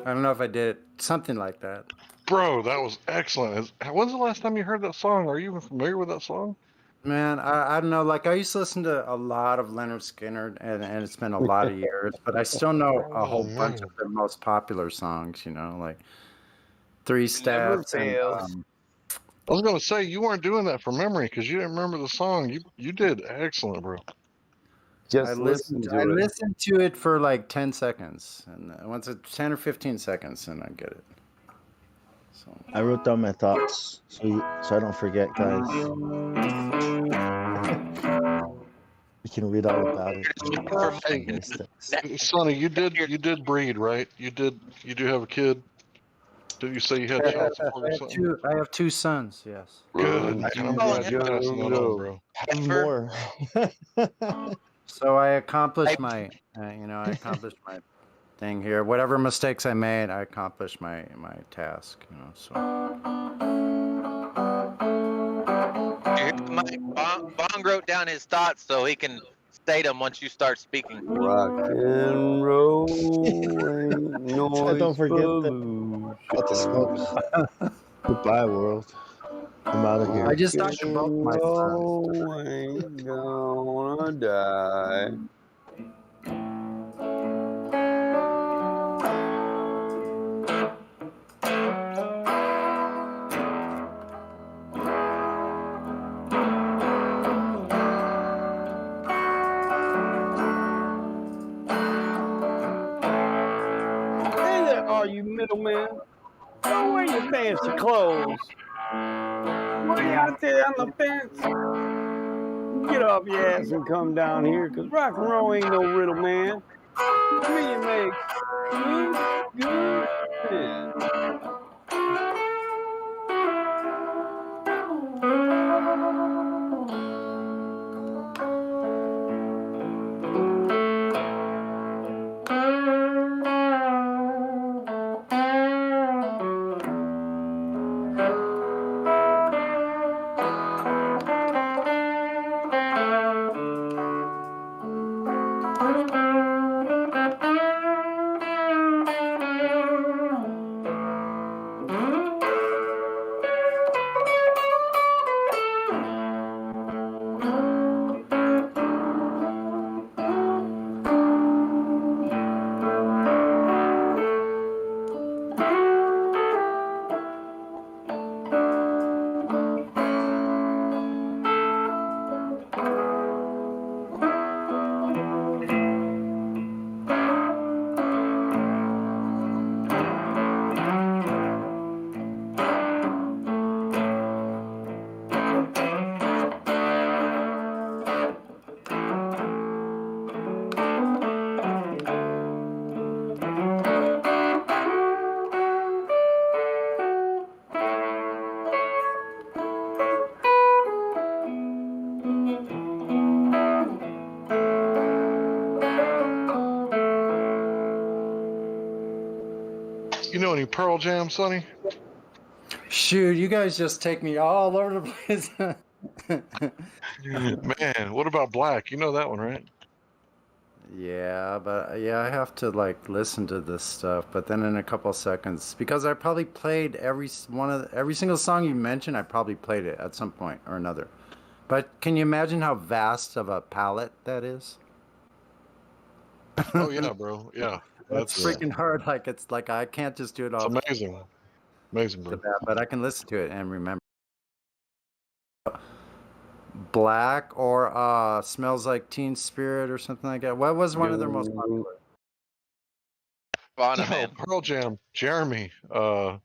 I don't know if I did something like that. Bro, that was excellent. When's the last time you heard that song? Are you even familiar with that song? Man, I don't know. Like I used to listen to a lot of Leonard Skinner, and it's been a lot of years, but I still know a whole bunch of their most popular songs. You know, like Three Never Steps and fails. I was gonna say you weren't doing that from memory because you didn't remember the song. You did excellent, bro. Just listen I to it. listened to it for like 10 seconds, and once it's 10 or 15 seconds, and I get it. So I wrote down my thoughts so I don't forget, guys. You can read all about it. Hey, Sonny, you did breed, right? You do have a kid. Did you say you had child support or something? I have two sons. Yes. Good, man. I'm glad you're passing that on, bro. Have more. So I accomplished my, I accomplished my thing here. Whatever mistakes I made, I accomplished my task. You know, so. Bong wrote down his thoughts so he can state them once you start speaking. Rock and roll ain't noise So I don't forget pollution. about the smokes. Goodbye, world. I'm out of here. I just talked to both my sons. Roll ain't gonna die. Hey there, all you middlemen. Don't wear your fancy clothes. Why you out there on the fence? Get off your ass and come down here, cause rock and roll ain't no riddle, man. To me, it makes good sense. You know any Pearl Jam, Sonny? Shoot, you guys just take me all over the place. Man, what about Black? You know that one, right? Yeah, but yeah, I have to like listen to this stuff, but then in a couple of seconds, because I probably played every single song you mentioned, I probably played it at some point or another. But can you imagine how vast of a palette that is? Oh yeah, bro. Yeah, That's freaking hard. Like it's like I can't just do it all. It's amazing, bro. But I can listen to it and remember. Black or Smells Like Teen Spirit or something like that. What was one of their most popular? No, Pearl Jam, Jeremy. There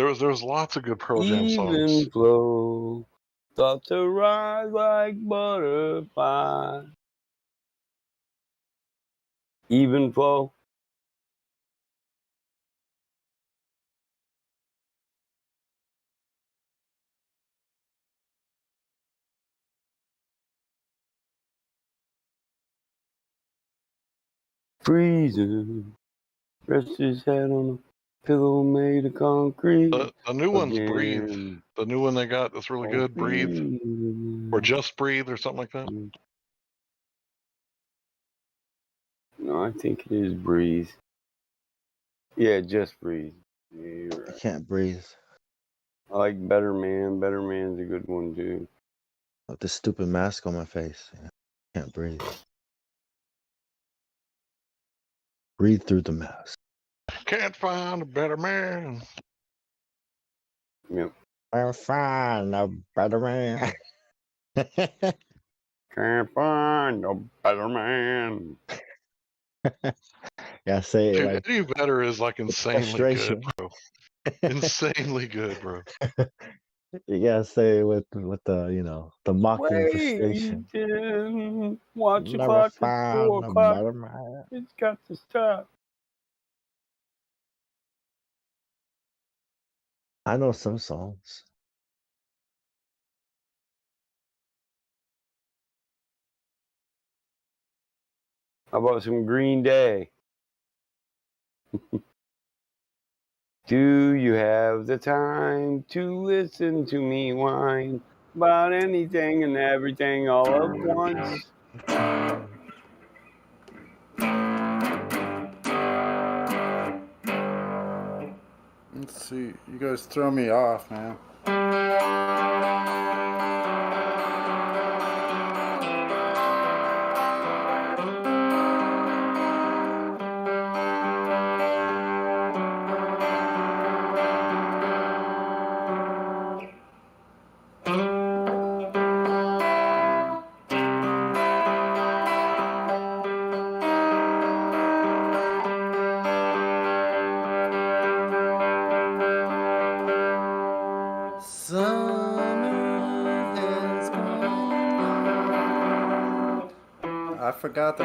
was lots of good Pearl Jam songs. Even flow, thought to rise like butterfly. Even flow. Freezing. Rest his head on a pillow made of concrete. The new one's again. Breathe. The new one they got that's really good. Breathe. Or Just Breathe or something like that. No, I think it is Breathe. Yeah, just breathe. Yeah, you're I right. can't breathe. I like Better Man. Better Man's a good one too. With this stupid mask on my face. Yeah, can't breathe. Breathe through the mask. Can't find a better man. Yep. I'm fine, a better man. Can't find a better man. Yeah, say it Dude, like Eddie Vedder is like insanely good, frustration. bro. Insanely good, bro. You gotta say it with the the mocking frustration. Waiting. Watch your Never clock. It's found 4 a o'clock. better man. It's got to stop. I know some songs. How about some Green Day? Do you have the time to listen to me whine about anything and everything all at once? Let's see. You guys throw me off, man. Summer has gone. I forgot the.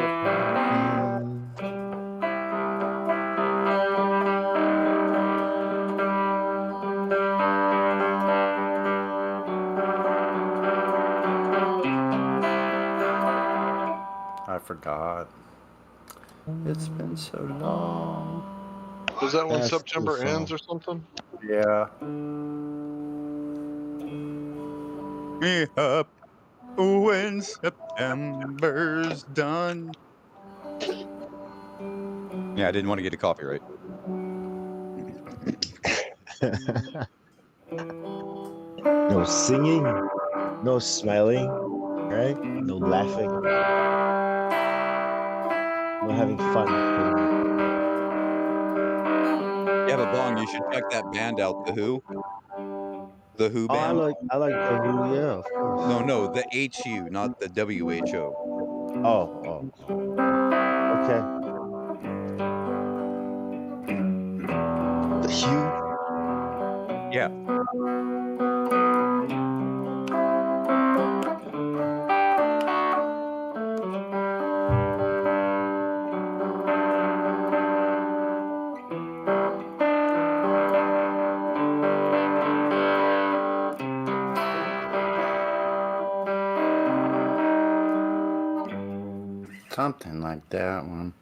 I forgot. It's been so long. Is that when That's the September ends song. or something? Yeah. Me up when September's done. Yeah, I didn't want to get a copyright. No singing, no smiling, right? No laughing, no having fun. Pretty much. Yeah, but Bong, you should check that band out, The Who. The Who Oh, band? I like the Who. Yeah, of course. No, the HU, not the WHO. Oh. Okay. The Hue. Yeah. Something like that one.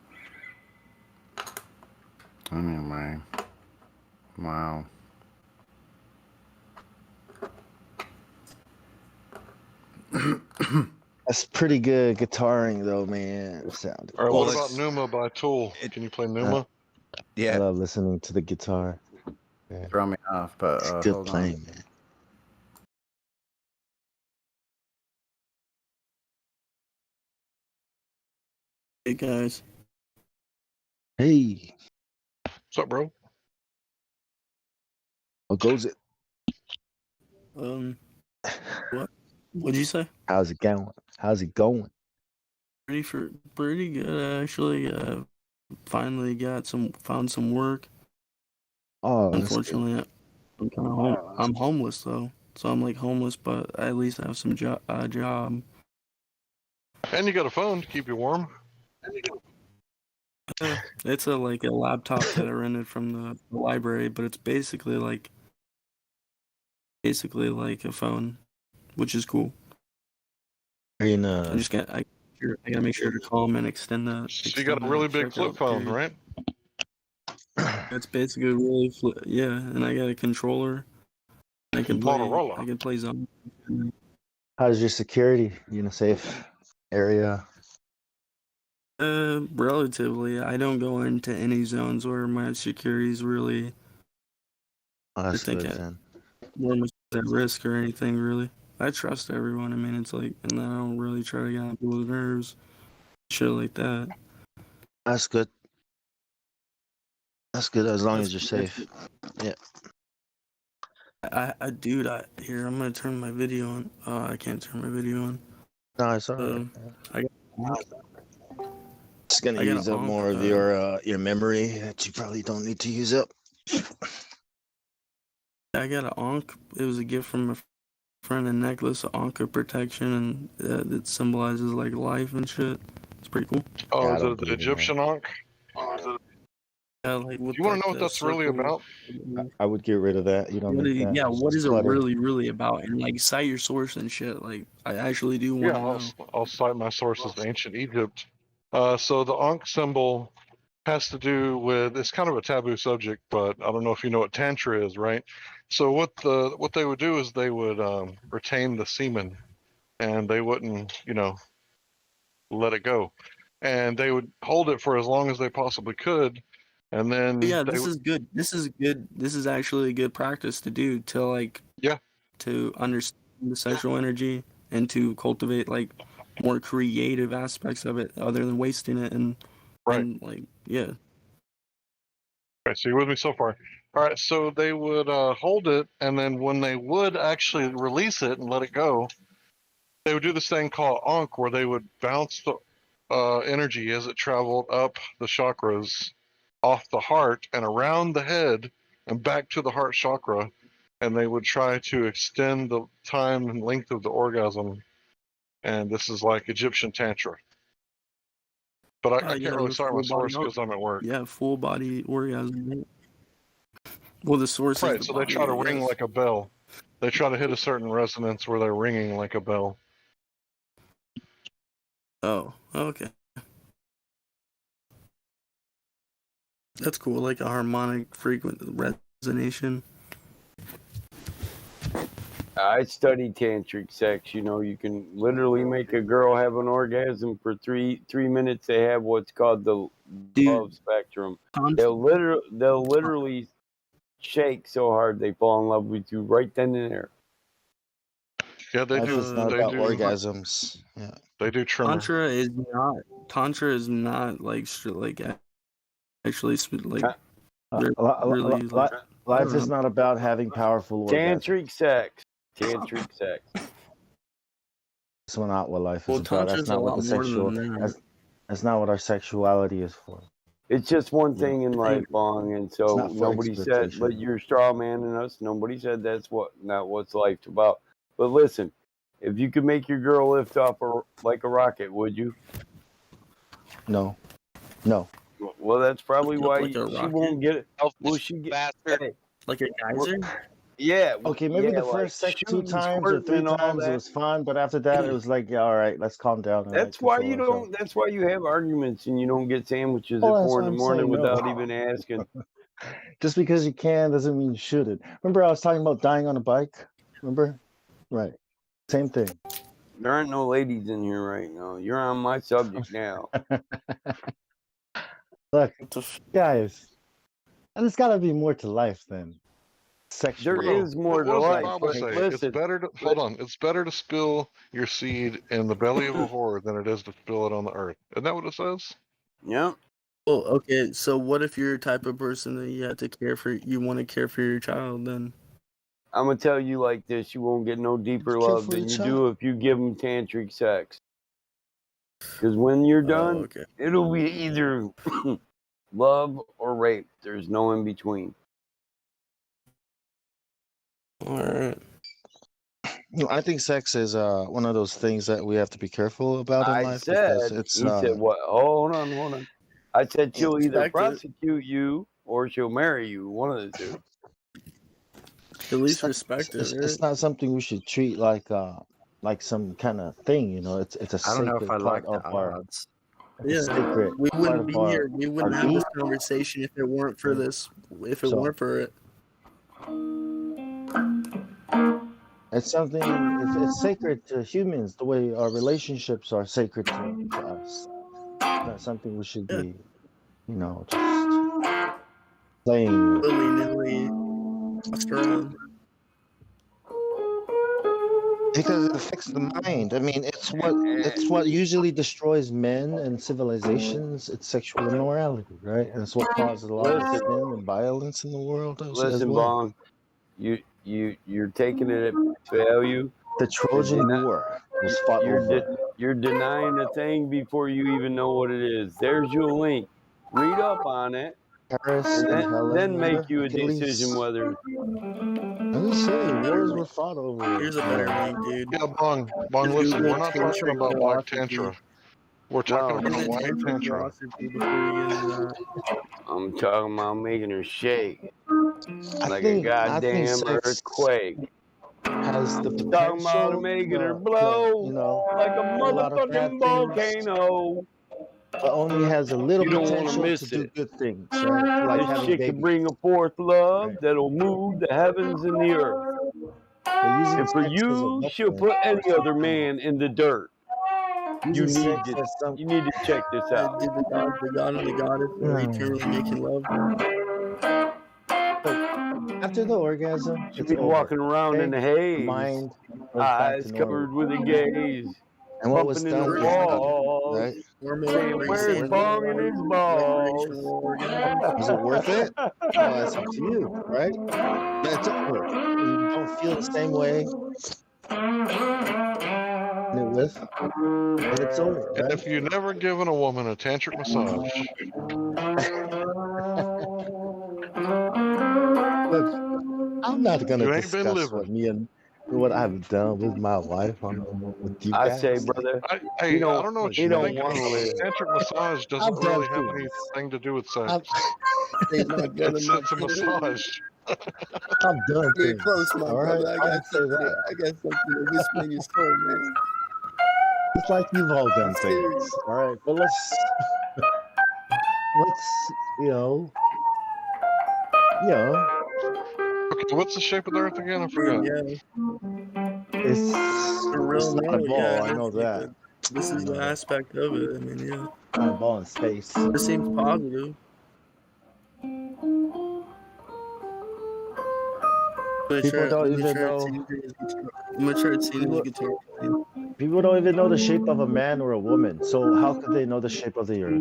Anyway. Wow. That's pretty good guitaring, though, man. Sound. All right, Well, what about it's Numa by Tool? Can you play Numa? I yeah. love listening to the guitar. Yeah. Throw me off, but It's good hold on. playing, man. Hey guys. Hey, What's up, bro? what goes it? What? What'd you say? How's it going? How's it going? Pretty good actually. Finally found some work. Oh, that's good. Unfortunately, I'm kind of I'm homeless though, so I'm like homeless, but I at least have some job. And you got a phone to keep you warm. It's a laptop that I rented from the library, but it's basically like a phone, which is cool. Are you in I just got I gotta make sure to call them and extend the. So you got a really big flip phone, right? It's basically really yeah, and I got a controller. I can play. Motorola. I can play zombies. How's your security? You in a safe area? Relatively. I don't go into any zones where my security's really, Oh, I that's think, good then. more much at risk or anything, really. I trust everyone. I mean, it's like, and I don't really try to get on people's nerves, shit like that. That's good. That's good as long That's as you're that's safe. Yeah. Dude, here, I'm gonna turn my video on. I can't turn my video on. No, it's alright. I got, It's gonna I got use an up onk, more of your memory that you probably don't need to use up. I got an onk. It was a gift from a friend, a necklace, an onk of protection, and it symbolizes like life and shit. It's pretty cool. Oh, Yeah, I is don't it the believe in that. Egyptian Ankh? Yeah, like with You want to like know what the that's really circle. about? I would get rid of that. You don't What need is, that. yeah, It's what just is it clutter. really about? And like cite your source and shit. Like I actually do Yeah, want to know. I'll cite my sources, ancient Egypt. So the Ankh symbol has to do with, it's kind of a taboo subject, but I don't know if you know what Tantra is, right? So what they would do is they would retain the semen, and they wouldn't, let it go, and they would hold it for as long as they possibly could, and then Yeah, they this is good. This is good. This is actually a good practice to do to like to understand the sexual energy and to cultivate like more creative aspects of it other than wasting it and like yeah. Okay, so you're with me so far. All right, so they would hold it, and then when they would actually release it and let it go, they would do this thing called Ankh, where they would bounce the energy as it traveled up the chakras, off the heart and around the head, and back to the heart chakra, and they would try to extend the time and length of the orgasm. And this is like Egyptian Tantra. But I can't Yeah, really the cite my full body source because I'm at work. yeah, full body orgasm. Right? Well, the source is Right, the so they body, try to I ring guess. like a bell. They try to hit a certain resonance where they're ringing like a bell. Oh, okay. That's cool, like a harmonic frequent resonation. I study tantric sex. You can literally make a girl have an orgasm for three minutes. They have what's called the love spectrum. They'll literally shake so hard they fall in love with you right then and there. Yeah, they Life do. is not They about do. orgasms. Yeah. They do trimmer. Tantra is not like actually like really like I Life don't is know. not about having powerful orgasms. Tantric sex. Tantric sex. That's not what life is Well, about. Tantra That's is a not what lot the more sexual. than that. That's not what our sexuality is for. It's just one thing in life, Bong, and so not for nobody said, exploitation. but you're straw manning us. Nobody said that's not what's life's about. But listen, if you could make your girl lift off like a rocket, would you? No. Well, that's probably why Like a she rocket? won't get it. Will she get bastard? Hey, Like a geyser? yeah. Okay, maybe the like first sex 2 shooting, times or squirting, 3 and all times it that. was fun, but after that it was like, yeah, all right, let's calm down and That's why control you ourselves. don't. That's why you have arguments and you don't get sandwiches Well, at that's 4 why in the I'm morning saying no. without even asking. Just because you can doesn't mean you shouldn't. Remember I was talking about dying on a bike? Remember? Right. Same thing. There aren't no ladies in here right now. You're on my subject now. Look, guys, and there's got to be more to life than sexual. There is more What to does the life, Bible but say? listen. It's better to hold on. It's better to spill your seed in the belly of a whore than it is to spill it on the earth. Isn't that what it says? Yeah. Well, okay, so what if you're a type of person that you have to you want to care for your child then? I'm gonna tell you like this: you won't get no deeper Care love for than your you child. do if you give them tantric sex. Because when you're done, okay. it'll be either love or rape. There's no in between. All right. I think sex is one of those things that we have to be careful about in I life because said, it's he said, what? Oh, hold on. I said she'll either Respect it. prosecute you or she'll marry you. One of the two. At least respect it, it's right? not something we should treat like some kind of thing, you know. It's a I don't know if sacred I part like the of our odds. it's a Yeah, sacred we part wouldn't of be our here. We wouldn't have being. this conversation if it weren't for this. If it So- weren't for it. It's something. It's sacred to humans the way our relationships are sacred to us. not something we should be, just playing with. Willy-nilly tossed around. Because it affects the mind. I mean, it's what usually destroys men and civilizations. It's sexual immorality, right? And it's what causes a lot of sin and violence in the world as Listen, well. Bong, you're taking it at value. The Trojan War was fought over. You're denying the thing before you even know what it is. There's your link. Read up on it, Paris and Helen, then make remember? you a Achilles. decision whether. I'm just saying, wars were fought over. Here's a better link, dude. Yeah, Bong, listen, we're not talking about Black Tantra. We're talking about white Tantra. I'm talking about making her shake like a think goddamn sex earthquake. Has the I'm talking about potential, making her blow like a a lot of bad motherfucking volcano. but only has a little You don't want to potential miss to do it. good things, right? Like This having shit can babies. bring a forth love that'll move the heavens and the earth. using And for sex as a you, she'll put any other man in the dirt. You Using need sex to as some- you need to check this out. Did the god and the goddess are eternally making love? After the orgasm, She'll it's be over, walking around okay? in the haze, Mind goes back eyes to normal. covered with a gaze, And what was bumping in done the is done, walls, right? saying where's Bong and his balls. Is it worth it? Well, that's up to you, right? But it's over. You don't feel the same way. But it's over, And right? if you've never given a woman a tantric massage, Look, I'm not gonna you ain't been discuss living. what I've done with my wife with you I guys. say, brother, Hey, he I don't don't know what he you don't think, want but to live. tantric massage doesn't I've done really have things. anything to do with sex. It's not good It's enough. a massage. I've done Get things. close, my All brother. right, I I got would say something. that. I got something to whisper in your soul, man. It's like you've all done things. Serious. All right, but let's Okay, what's the shape of the Earth again? I forgot. it's For real, not a though, ball. yeah, I know it's like that. this is the aspect of it. I mean, yeah. Not a ball in space. This seems positive. People don't even know. I'm gonna try to sing his guitar. People don't even know the shape of a man or a woman. So how could they know the shape of the earth?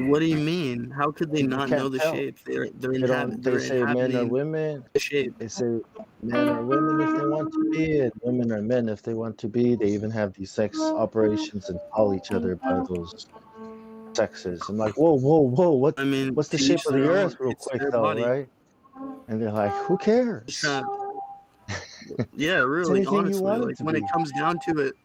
What do you mean? How could they People not can't know the tell. shape? They're They don't. They say men are inhabiting women. the shape. They say men are women if they want to be, and women are men if they want to be. They even have these sex operations and call each other by those sexes. I'm like, whoa, whoa, whoa! I mean, What's the to shape each of the their own. earth, real It's quick, their though, body. right? And they're like, who cares? Yeah, It's really, anything you honestly, want it like to when be. it comes down to it,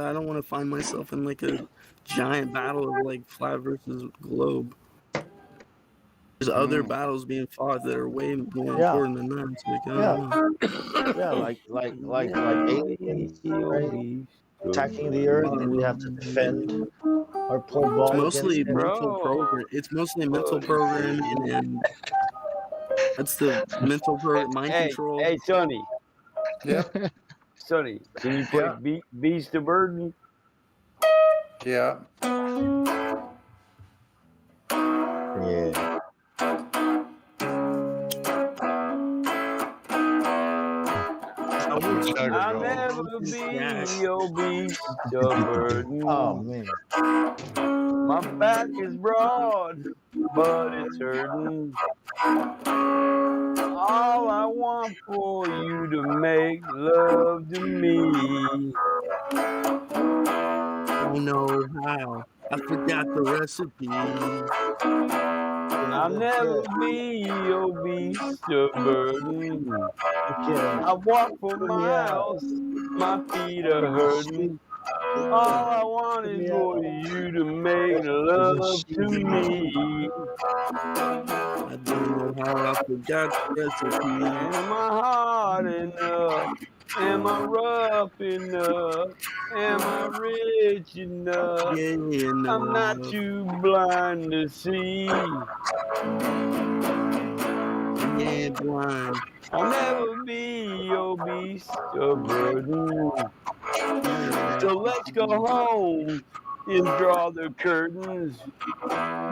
I don't want to find myself in like a giant battle of like flat versus globe. There's other battles being fought that are way more Yeah. important than that. It's like, I Yeah. don't know. Yeah, like aliens, right? Attacking the earth, and we have to defend our pole It's ball mostly against it. mental program. It's mostly mental programming and that's the mental program, mind Hey, control. hey, Sonny. Yeah. Sonny, can you play Beast of Burden? Yeah. Yeah. I'll never be your beast of burden. Oh man. My back is broad, but it's hurting. All I want for you to make love to me. I know how. I forgot the recipe. I'll never be your beast of burden. I walk for miles, my feet are hurting. All I want is for you to make love to me. I don't know how I forgot the recipe. Am I hard enough? Am I rough enough? Am I rich enough? Yeah, I'm not too blind to see. Yeah, blind. I'll never be your beast of burden. So let's go home and draw the curtains.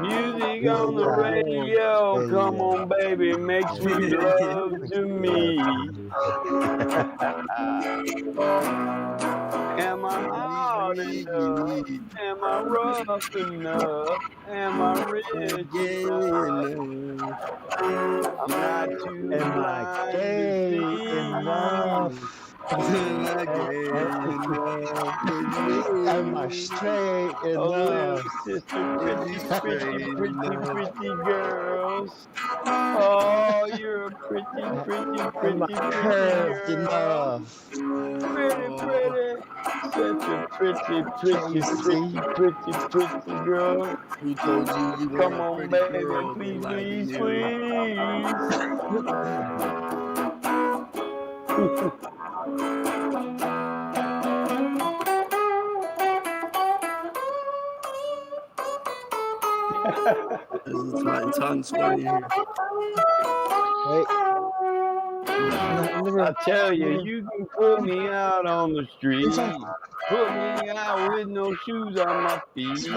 Music on the Yeah. radio, come on, baby, make sweet love to me. Am I hard enough? Am I rough enough? Am I rich enough? I'm not too Am I blind to gay see. enough? Am I gay enough for Am I you? straight Oh, little enough? sister, Is pretty, you pretty, straight pretty, enough? pretty girls. Oh, you're a pretty, pretty, Am I pretty, pretty curved girl. enough? Pretty, pretty. Such a pretty, Can you pretty, see? pretty, pretty, pretty girl. Who told you you were Come a on, pretty baby, girl? They please, lied to please, you. please. It's hot and sweaty in here. Wait. I tell you, you can put me out on the street. Put me out with no shoes on my feet.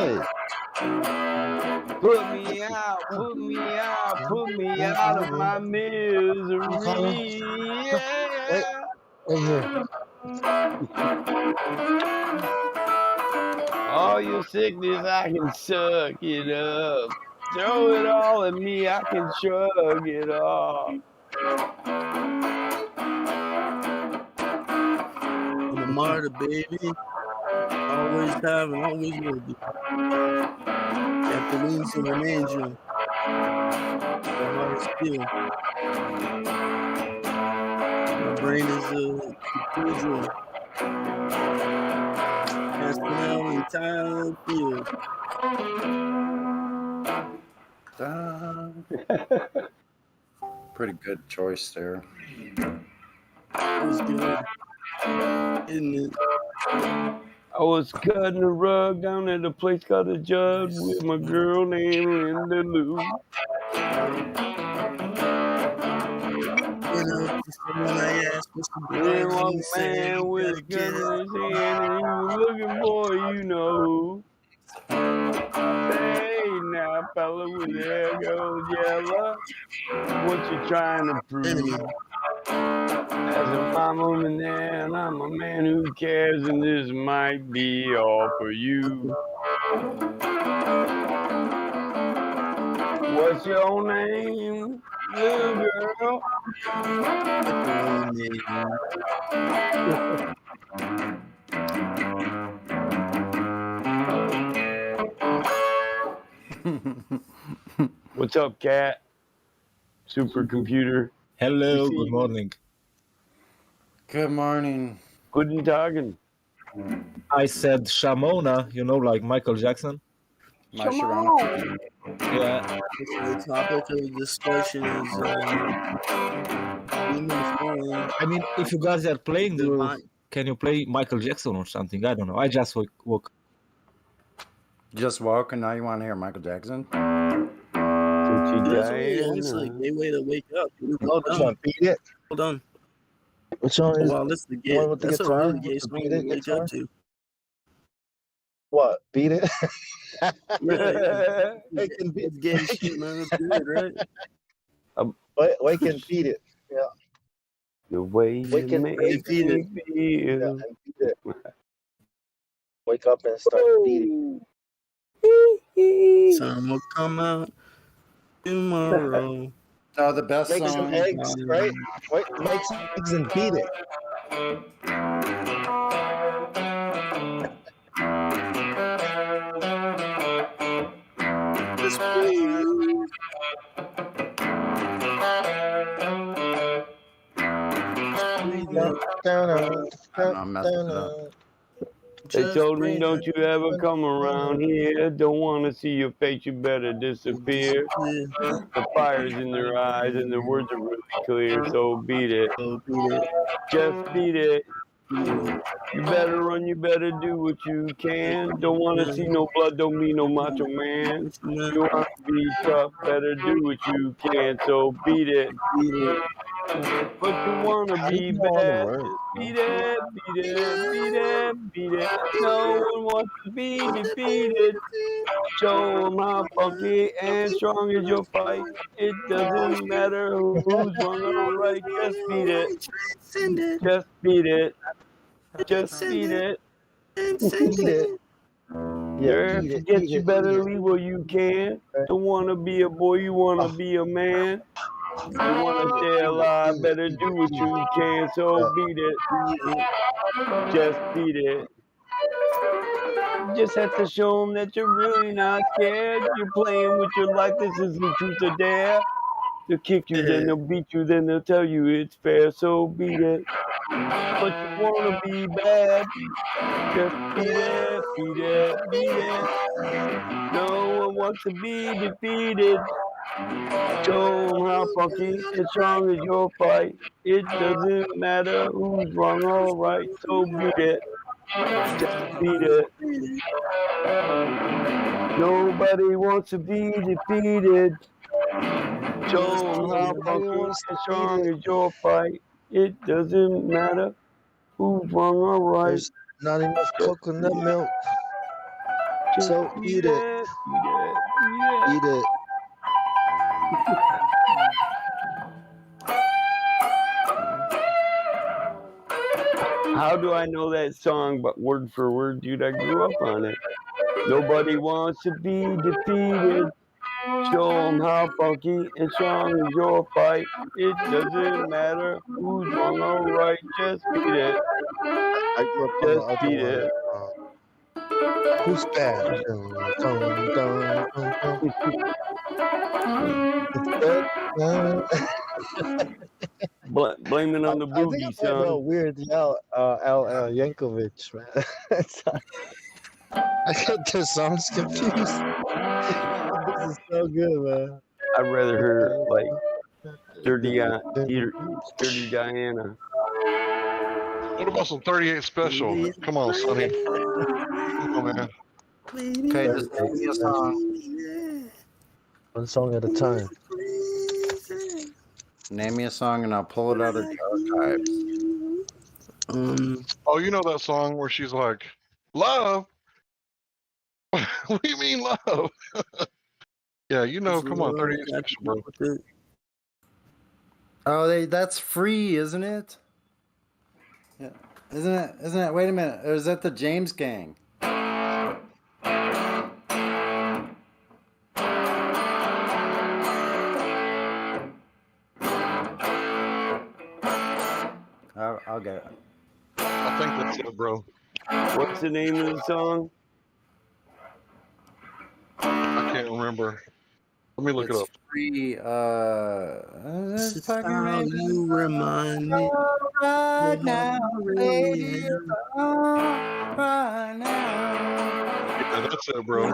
Put me out, put me out, put me out of my misery. Yeah. Right here. All your sickness, I can suck it up. Throw it all at me, I can shrug it off. I'm a martyr, baby. Always have and always will be. Got the wings of an angel. The heart of steel. My brain is a cathedral. Casting out entire field. Pretty good choice there. It was good. Isn't it? I was cutting a rug down at a place called the Judd with my girl named Linda Lou. Went up to someone I asked for some There drugs and was he a said, man "You with a gotta gun get in his hand and he was looking for you know who. Say now, fella, with hair goes yellow, what you trying to prove? As a mama man, I'm a man who cares, and this might be all for you. What's your name, little girl? What's your What's up, cat? Supercomputer. Hello, good morning. Good morning. Guten Tagen. I said Shamona, you know, like Michael Jackson. My Sharona. Yeah. The topic of discussion is human form. I mean, if you guys are playing, Divine. can you play Michael Jackson or something? I don't know. I just woke. Just woke and now you want to hear Michael Jackson? It's like a way to wake up. Well done. Beat it. Well done. Which one is Wow, that's the the one gay. with the That's a guitar? really gay With the song beat to it wake guitar? up to. What? Beat it? Yeah, Wake and beat it's gay shit, man. That's good, right? Wake and beat it. Yeah. The way Wake you and make beat me it. Yeah, feel. and beat it. Wake up and start beating. Sun will come out tomorrow. No, the best Make song. some eggs, right? Wait, make some eggs and beat it. Just breathe. I messed it up. They told me, don't you ever come around here. Don't want to see your face, you better disappear. The fire's in their eyes and their words are really clear, so beat it. Just beat it. You better run, you better do what you can. Don't want to see no blood, don't be no macho man. You want to be tough, better do what you can, so beat it. But you wanna How do be you know all the bad. words, Just bro? beat it, beat it, beat it, beat it. No one wants to be defeated. Show 'em how funky and strong is your fight. It doesn't matter who's wrong or right. Just beat it. Just beat it. Just beat it. Beat it. Yeah, Yeah, beat it, forget beat you it, beat better it. leave where you can. Don't wanna be a boy, you wanna Oh, be a man. You wanna beat it, stay beat it, alive, beat it, better beat do it, what beat it. you can. So Yeah. beat it. Just beat it. You just have to show 'em that you're really not scared. You're playing with your life. This isn't truth or dare. They'll kick you, then they'll beat you, then they'll tell you it's fair. So beat it. But you wanna be bad. Just beat it, beat it, beat it. No one wants to be defeated. Show 'em how funky and strong is your fight. It doesn't matter who's wrong or right. So beat it. Just beat it. Nobody wants to be defeated. Show 'em how Nobody funky wants and to beat strong it. is your fight. It doesn't matter who's wrong or right. There's not enough Just coconut beat it. milk, Just so beat eat it, it. Beat it. Beat it. eat it. How do I know that song but word for word, dude? I grew up on it. Nobody wants to be defeated. Show 'em how funky and strong is your fight. It doesn't matter who's wrong or right. Just beat it. I grew up on the Just other beat one. it. Who's bad? Dun, dun, dun, dun, dun. It's good. Blame it on the I think I boogie, played son. Weird Al Yankovic, man. I get their songs confused. This is so good, man. I'd rather hear like Sturdy Diana. What about some 38 special? Come on, Sonny. Come on, man. Okay, just name me a song. One song at a time. Name me a song and I'll pull it out of the archives. Oh, you know that song where she's like, "Love? What do you mean love?" Yeah, you know. Come on, 38 special, bro. Oh, that's free, isn't it? Yeah, isn't it? Isn't it? Wait a minute. Or is that the James Gang? I'll get it. I think that's it, bro. What's the name of the song? I can't remember. Let me look it up. Free. This is how you remind me. Right now, Really right now. Yeah, that's it, bro.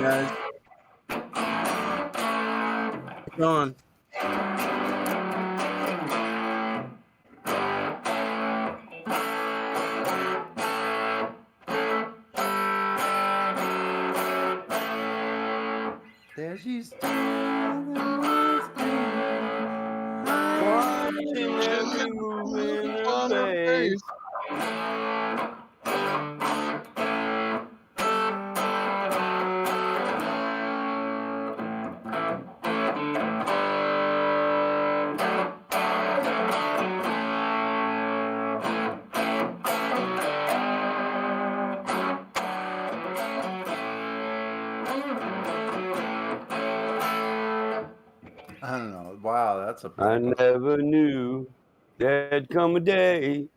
guys. Go on. There she's Watching every move in her face. I don't know. Wow, that's a. I never knew there'd come a day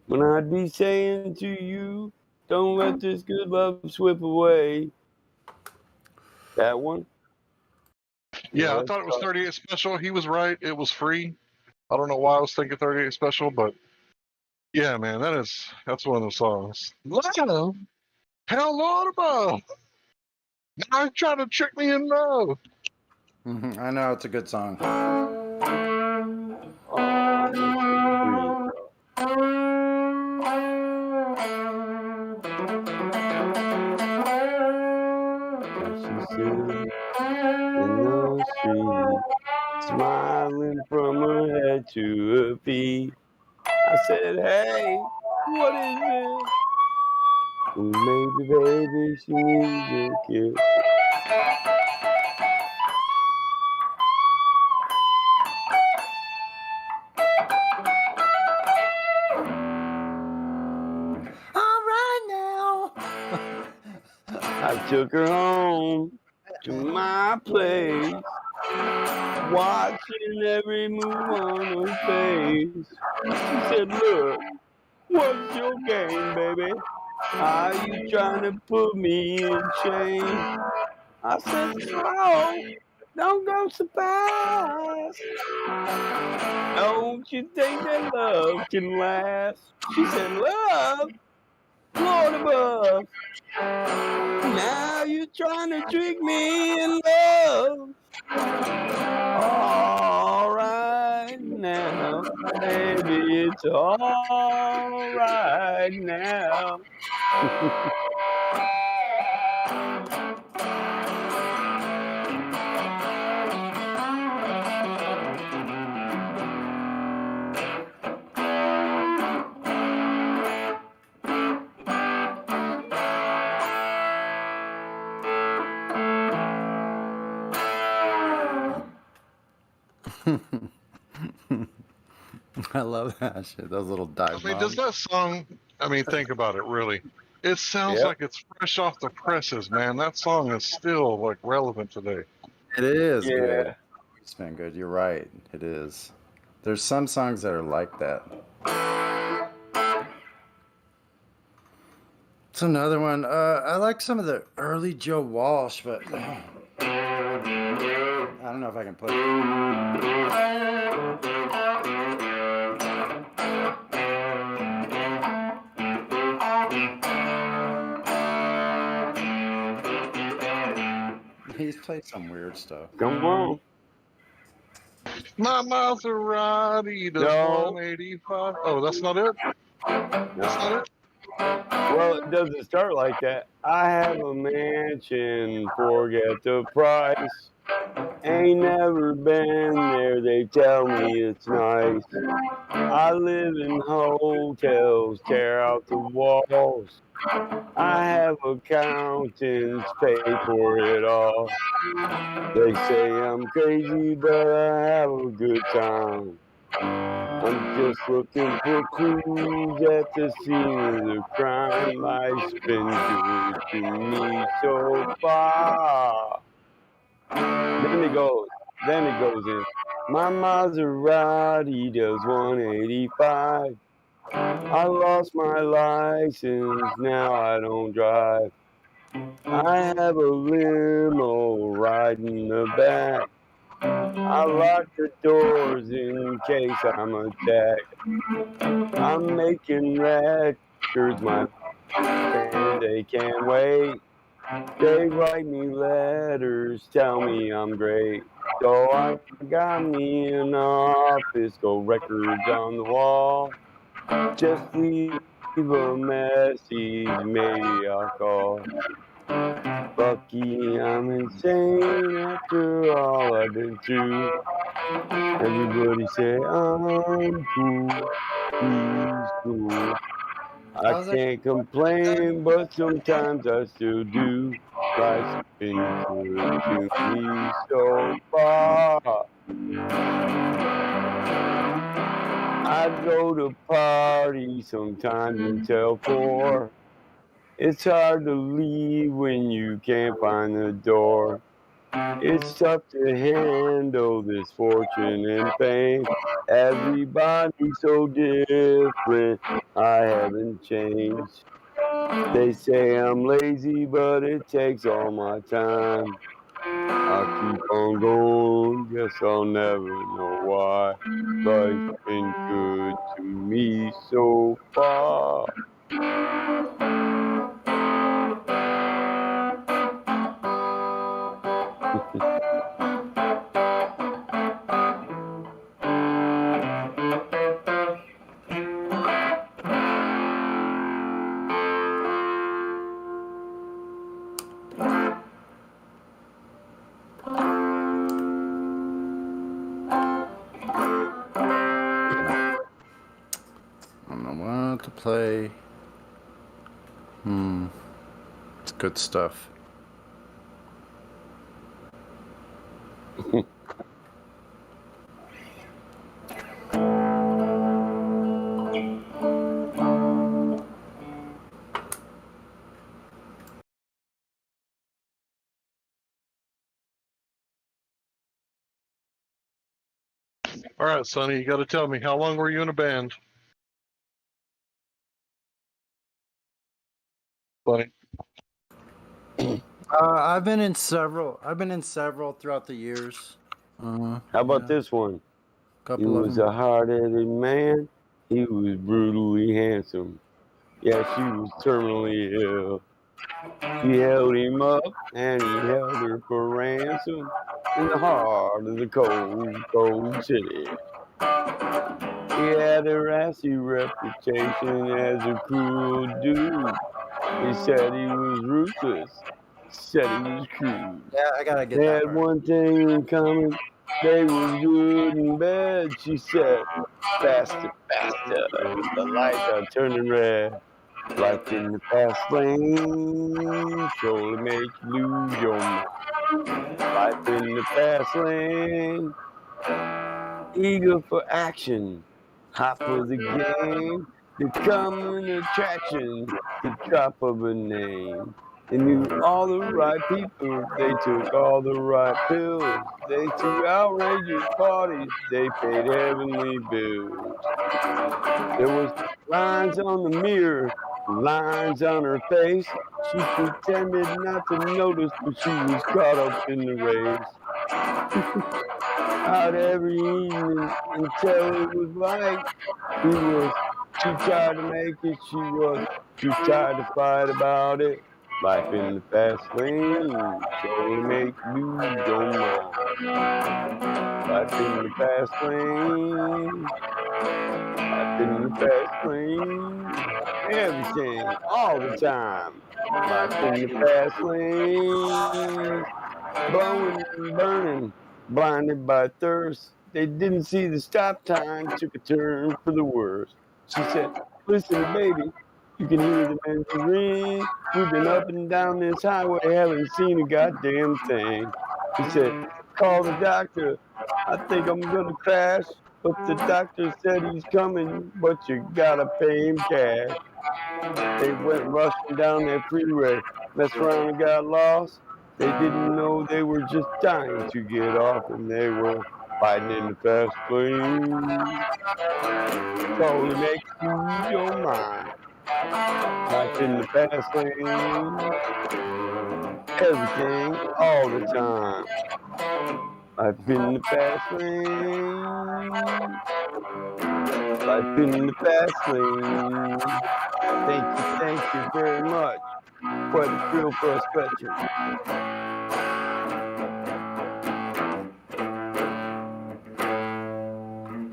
when I'd be saying to you, don't let this good love slip away. That one? Yeah, I that's thought it was tough. 38 special. He was right. It was free. I don't know why I was thinking 38 special, but yeah, man, that's one of those songs. Love, hell Lord above. Now he's trying to trick me in love. I know it's a good song. philosophy. I said, hey, what is it? Maybe, baby, she needs a kiss. All right now. I took her home to my place, watching every move on her face. She said, look, what's your game, baby? Are you trying to put me in shame? I said, slow, don't go so fast. Don't you think that love can last? She said, love, Lord above. Now you're trying to trick me in love. All right now, baby, it's all right now. I love that shit. Those little dive I mean, does that song? I mean, think about it. Really, it sounds Yep. like it's fresh off the presses, man. That song is still like relevant today. It is Yeah. good. It's been good. You're right. It is. There's some songs that are like that. It's another one. I like some of the early Joe Walsh, but I don't know if I can put He's played some weird stuff. Come on. My Maserati does No. 185. Oh, that's not it? That's not it? Well, it doesn't start like that. I have a mansion, forget the price. Ain't never been there, they tell me it's nice. I live in hotels, tear out the walls. I have accountants pay for it all. They say I'm crazy, but I have a good time. I'm just looking for clues at the scene of the crime. Life's been good to me so far. Then it goes in. My Maserati does 185. I lost my license, now I don't drive. I have a limo riding the back. I lock the doors in case I'm attacked. I'm making records, my fans, they can't wait. They write me letters, tell me I'm great. So I got me an office, go records on the wall. Just leave a message, maybe I'll call. Lucky I'm insane after all I've been through. Everybody say I'm cool, he's cool. I can't complain, but sometimes I still do. Life's been good to me so far. I go to parties sometimes until 4. It's hard to leave when you can't find the door. It's tough to handle this fortune and fame. Everybody's so different, I haven't changed. They say I'm lazy, but it takes all my time. I keep on going, guess I'll never know why. Life's been good to me so far. want to play. It's good stuff. All right, Sonny, you got to tell me, how long were you in a band? Sonny. I've been in several. I've been in several throughout the years. How about this one? He Couple of was them. a hard-headed man. He was brutally handsome. Yeah, she was terminally ill. She held him up and he held her for ransom in the heart of the cold, cold city. He had a racy reputation as a cruel dude. He said he was ruthless. Said he was crude. Yeah, I gotta get They that had part. one thing in common. They was good in bed. She said, faster, faster. The lights are turning red. Life in the fast lane surely make you lose your mind. Life in the fast lane, eager for action, hot for the game, the common attraction, the drop of a name. They knew all the right people, they took all the right pills, they threw outrageous parties, they paid heavenly bills. There was lines on the mirror, lines on her face. She pretended not to notice, but she was caught up in the race. Out every evening until it was light. He was too tired to make it. She was too tired to fight about it. Life in the fast lane surely make you lose your mind. Life in the fast lane. Life in the fast lane. Everything, all the time. Life in the fast lane. Blowing and burning, blinded by thirst. They didn't see the stop time, took a turn for the worse. She said, listen, baby, you can hear the engines ring. We've been up and down this highway, haven't seen a goddamn thing. He said, call the doctor. I think I'm gonna crash. But the doctor said he's coming, but you gotta pay him cash. They went rushing down that freeway, messed around and got lost. They didn't know they were just dying to get off, and they were fighting in the fast lane. Totally make you lose your mind. Life in the fast lane. Everything, all the time. Life in the fast lane. Life in the fast lane. Thank you very much. Quite a thrill for us veterans.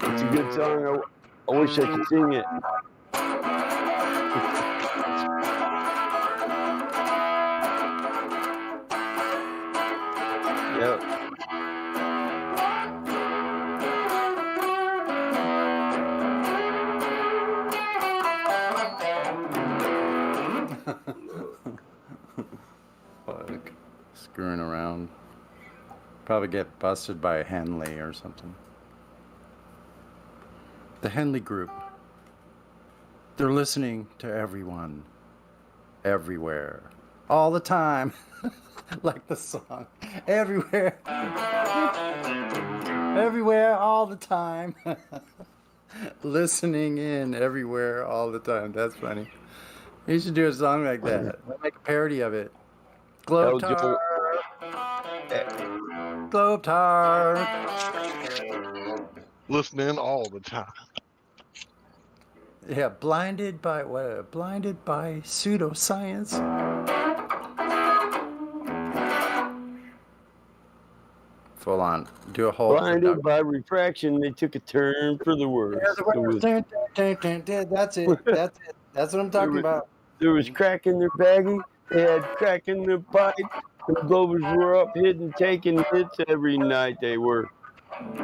It's a good song. I wish I could sing it. Yep. Fuck. Screwing around. Probably get busted by Henley or something. The Henley Group. They're listening to everyone. Everywhere. All the time. Like the song. Everywhere. Everywhere, all the time. Listening in everywhere, all the time. That's funny. You should do a song like that. We'll make a parody of it. Globetar. Globetar. Listening all the time. Yeah, blinded by what? Blinded by pseudoscience. Full on. Do a whole. Blinded by refraction, they took a turn for the worse. That's it. That's it. That's what I'm talking about. There was crack in their baggie. They had crack in their pipe. The Glovers were up hitting, taking hits every night. They were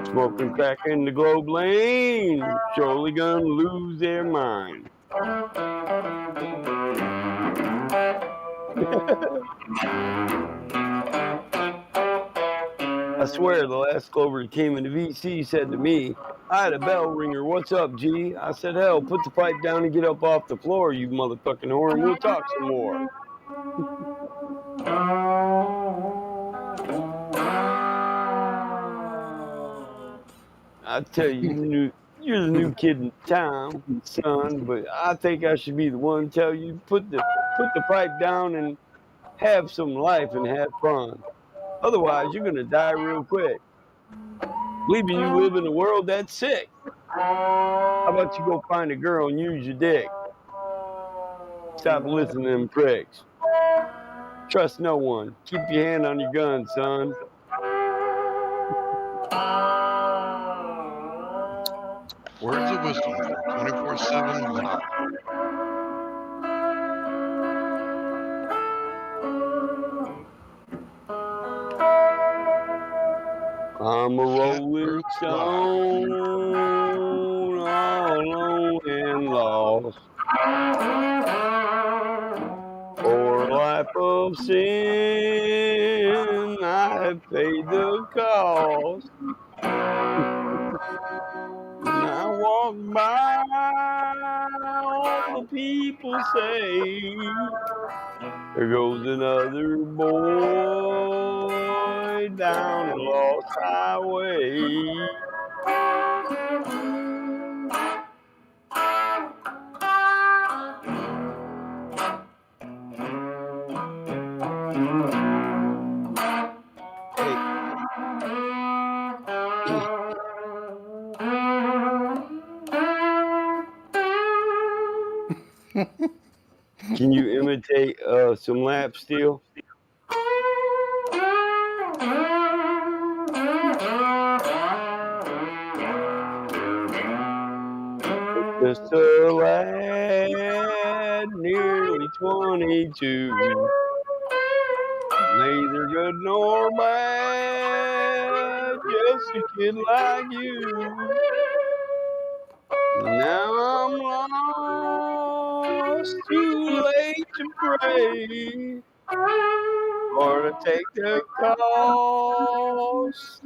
smoking crack in the Globe Lane. Surely gonna lose their mind. I swear the last Clover that came into VC said to me, I had a bell ringer. What's up, G? I said, hell, put the pipe down and get up off the floor, you motherfucking whore, and we'll talk some more. I tell you, you're the new kid in town, son, but I think I should be the one to tell you, put the pipe down and have some life and have fun. Otherwise, you're going to die real quick. Believing you live in a world that's sick. How about you go find a girl and use your dick? Stop listening to them pricks. Trust no one. Keep your hand on your gun, son. Words of wisdom from 24/7 Live. I'm a rolling stone, all alone and lost. For a life of sin, I have paid the cost. And I walk by, all the people say, there goes another boy down a lost highway. Can you imitate some lap steel? Just a lad, nearly 22. Neither good nor bad, just a kid like you. Now I'm lost, too late to pray, or to take the cost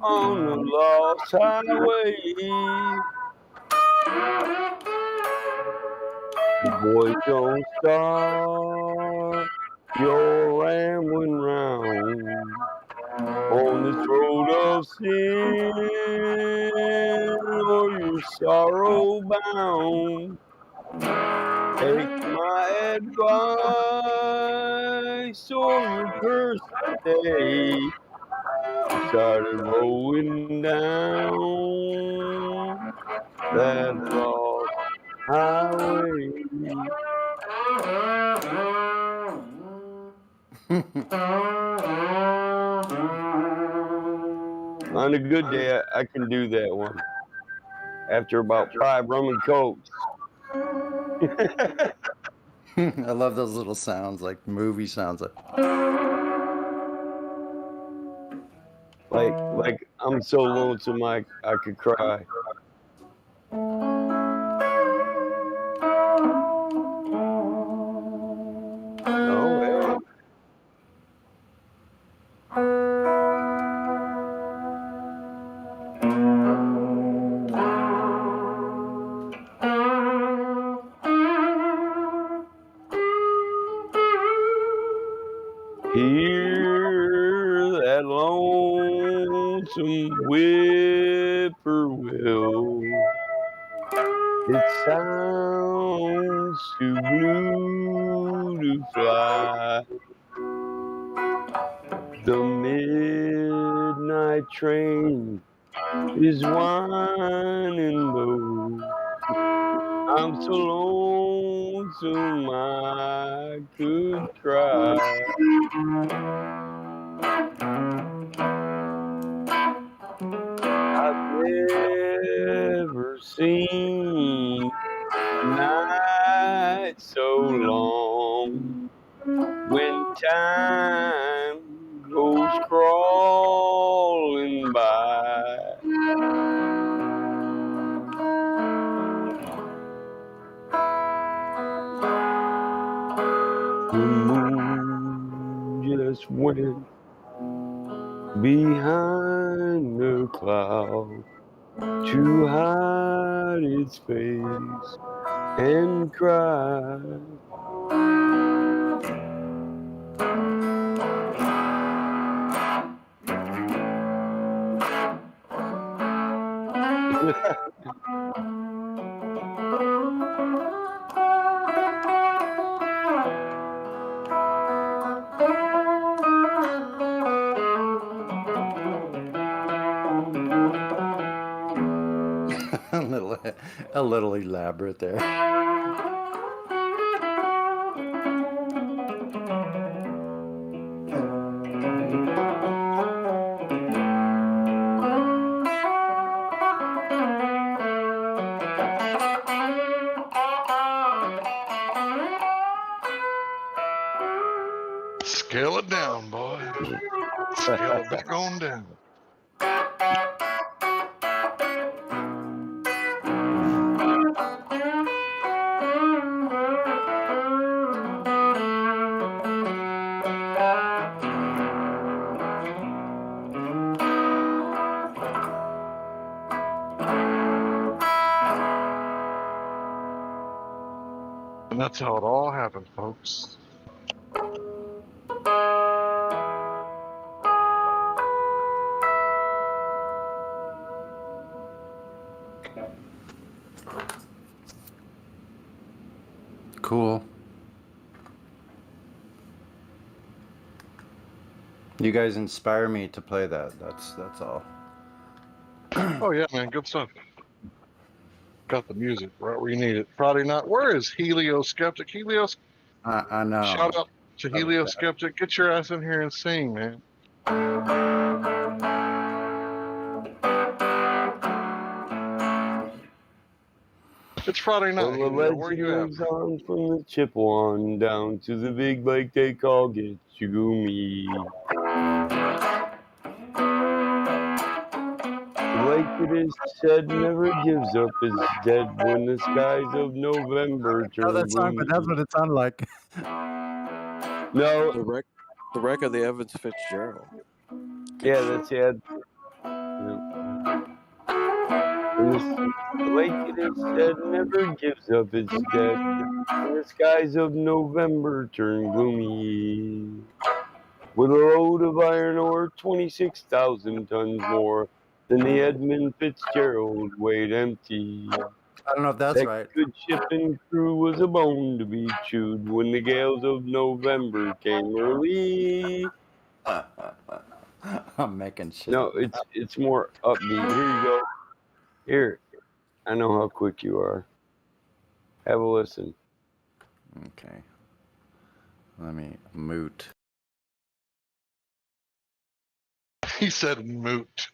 on the lost highway. The boys don't stop, you're rambling round on this road of sin, or you're sorrow bound. Take my advice, or you're cursed today. You started rolling down that lost highway. On a good day, I can do that one. After about 5 rum and cokes. I love those little sounds, like movie sounds. Like I'm so lonesome I could cry. Oh, hey. Hear that lonesome whippoorwill. It sounds too blue to fly. The midnight train is whining low. I'm so lonesome I could cry. I've never seen a night so long when time goes crawling by. The moon just went behind the cloud to hide its face and cry. a little elaborate there. Scale it down, boy. Scale it back on down. And that's how it all happened, folks. Cool. You guys inspire me to play that. That's all. Oh yeah, man, good stuff. Got the music right where you need it. Friday night. Where is Helio Skeptic? Helios. I know. Shout out to Helio Skeptic. Get your ass in here and sing, man. It's Friday night. Well, the Helio. Where you at? legend lives on from the Chippewa down to the big lake they call Gitchagumi. The lake, it is said, never gives up its dead when the skies of November turn that song, but that's what it sounded like. No. The wreck of the Evans Fitzgerald. Yeah, that's it. Yeah. The lake, it is said, never gives up its dead when the skies of November turn gloomy. With a load of iron ore, 26,000 tons more than the Edmund Fitzgerald weighed empty. I don't know if that's that right. good ship and crew was a bone to be chewed when the gales of November came early. I'm making shit. No, it's more upbeat. Here you go. Here, I know how quick you are. Have a listen. Okay. Let me moot. He said moot.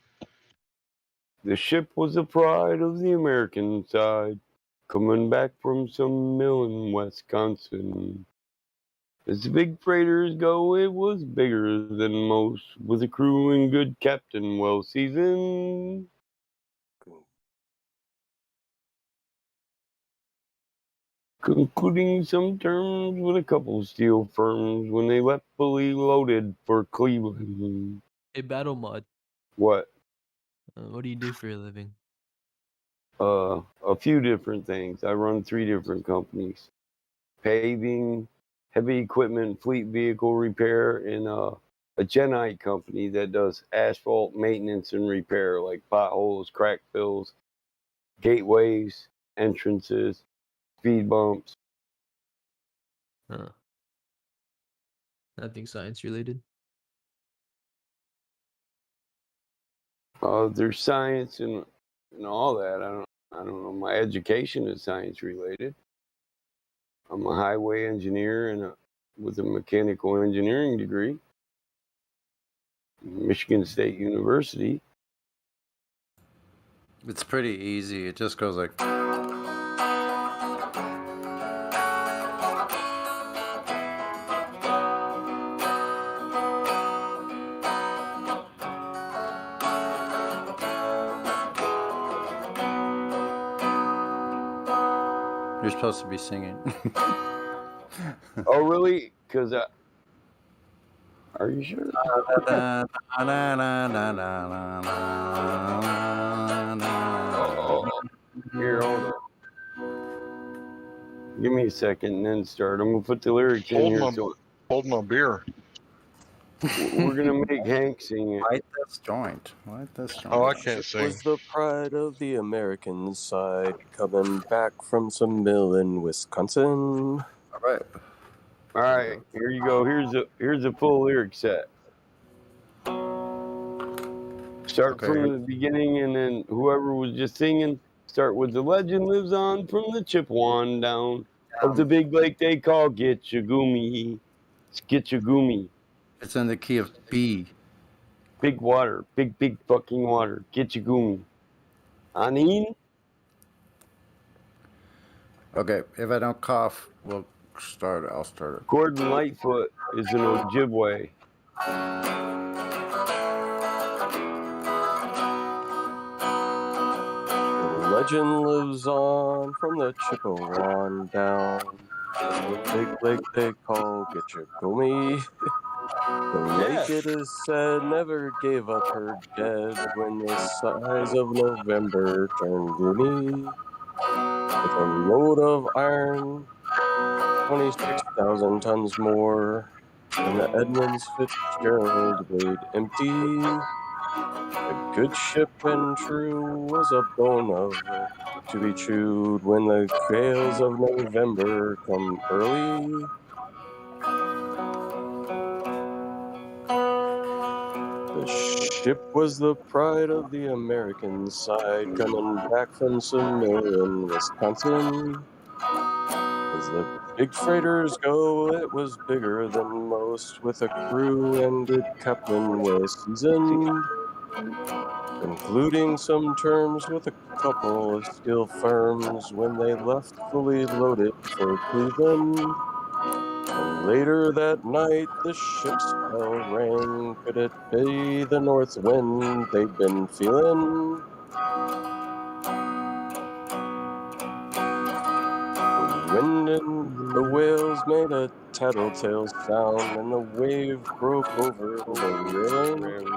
The ship was the pride of the American side, coming back from some mill in Wisconsin. As the big freighters go, it was bigger than most, with a crew and good captain well seasoned. Concluding some terms with a couple steel firms when they left fully loaded for Cleveland. Hey, Battle Mod, What? what do you do for a living? A few different things. I run 3 different companies. Paving, heavy equipment, fleet vehicle repair, and a Genite company that does asphalt maintenance and repair, like potholes, crack fills, gateways, entrances, speed bumps. Huh. Nothing science related. There's science and all that. I don't know. My education is science related. I'm a highway engineer and with a mechanical engineering degree, Michigan State University. It's pretty easy. It just goes like. You're supposed to be singing. Oh, really? because are you sure? Oh, here, hold on. Give me a second and then start. I'm gonna put the lyrics in here. Hold my beer. We're gonna make Hank sing it. Light this joint. Light this joint. Oh, I can't sing. Was the pride of the American side coming back from some mill in Wisconsin. All right. All right, here you go. Here's a full lyric set. Start from the beginning, and then whoever was just singing, start with the legend lives on from the Chippewa down of the big lake they call Gitchagumi. Gitchagumi. It's in the key of B. Big water, big fucking water. Gitchagumi. Anin? Okay, if I don't cough, we'll start. I'll start it. Gordon Lightfoot is an Ojibwe. Legend lives on from the Chippewa down. The big lake they call Gitchagumi. The lake, it is said, never gave up her dead when the size of November turned gloomy. With a load of iron, 26,000 tons more, and the Edmunds Fitzgerald weighed empty. A good ship and true was a bone of it to be chewed when the gales of November come early. The ship was the pride of the American side, coming back from some mill in Wisconsin. As the big freighters go, it was bigger than most, with a crew and good captain well seasoned, including some terms with a couple of steel firms when they left fully loaded for Cleveland. And later that night, the ship's bell rang. Could it be the north wind they'd been feeling? The wind and the whales made a tattletale sound, and the wave broke over the railing.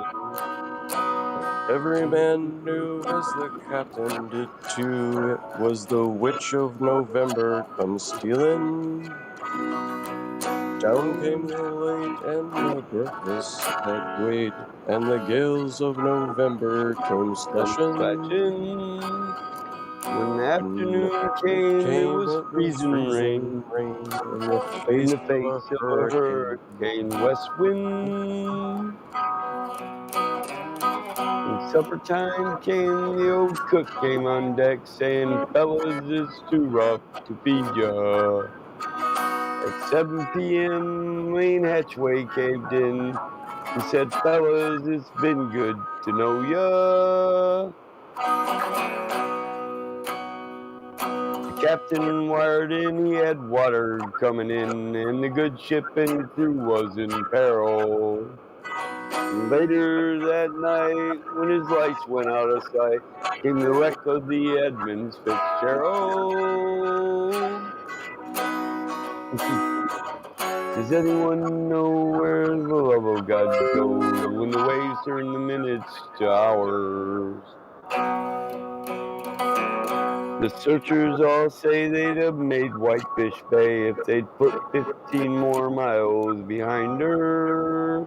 Every man knew, as the captain did too, it was the witch of November come stealing. Down came the light and the breakfast had weighed, and the gales of November came slashing. When the afternoon came, it was freezing rain in the face of a hurricane west wind. When supper time came, the old cook came on deck saying, "Fellas, it's too rough to feed ya." At 7 p.m., Wayne Hatchway caved in. He said, "Fellas, it's been good to know ya." The captain wired in, he had water coming in, and the good ship and crew was in peril. And later that night, when his lights went out of sight, came the wreck of the Edmunds Fitzgerald. Does anyone know where the love of God goes when the waves turn the minutes to hours? The searchers all say they'd have made Whitefish Bay if they'd put 15 more miles behind her.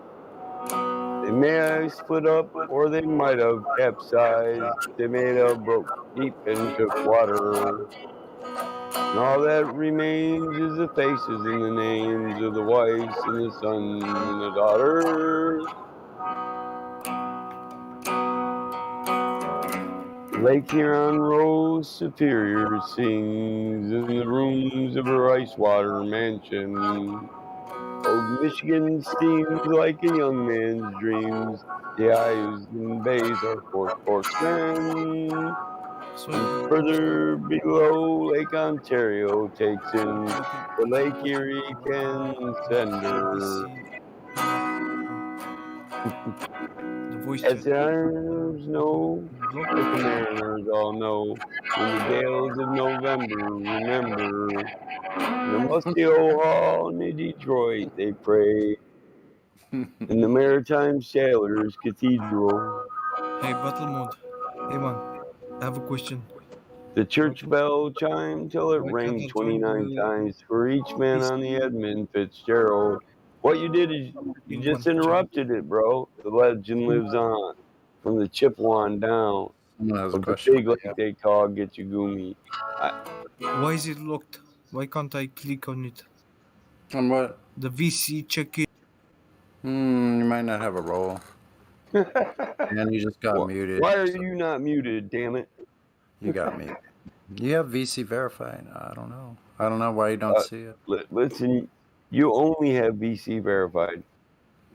They may have split up, or they might have capsized. They may have broke deep and took water. And all that remains is the faces and the names of the wives and the sons and the daughters. Lake Huron Rose Superior sings in the rooms of her ice water mansion. Old Michigan steams like a young man's dreams. The isles and bays are for sportsmen. And further below, Lake Ontario takes in the Lake Erie can send her. As the ironers know, as the mariners all know, when the gales of November remember, the musty old hall in Detroit, they pray. In the Maritime Sailors Cathedral. Hey, battle mode. Hey man, I have a question. The church bell chimed till it Why can't rang I join 29 the times for each man on the Edmund Fitzgerald. What you did is you just interrupted it, bro. The legend lives on. From the Chippewa down. Someone has a Of the question. big lake they call Gitchagumi. Why is it locked? Why can't I click on it? On what? The VC check it. You might not have a role. And you just got muted. Why are you not muted, damn it? You got me. You have VC verified. I don't know. I don't know why you don't see it. Listen, you only have VC verified.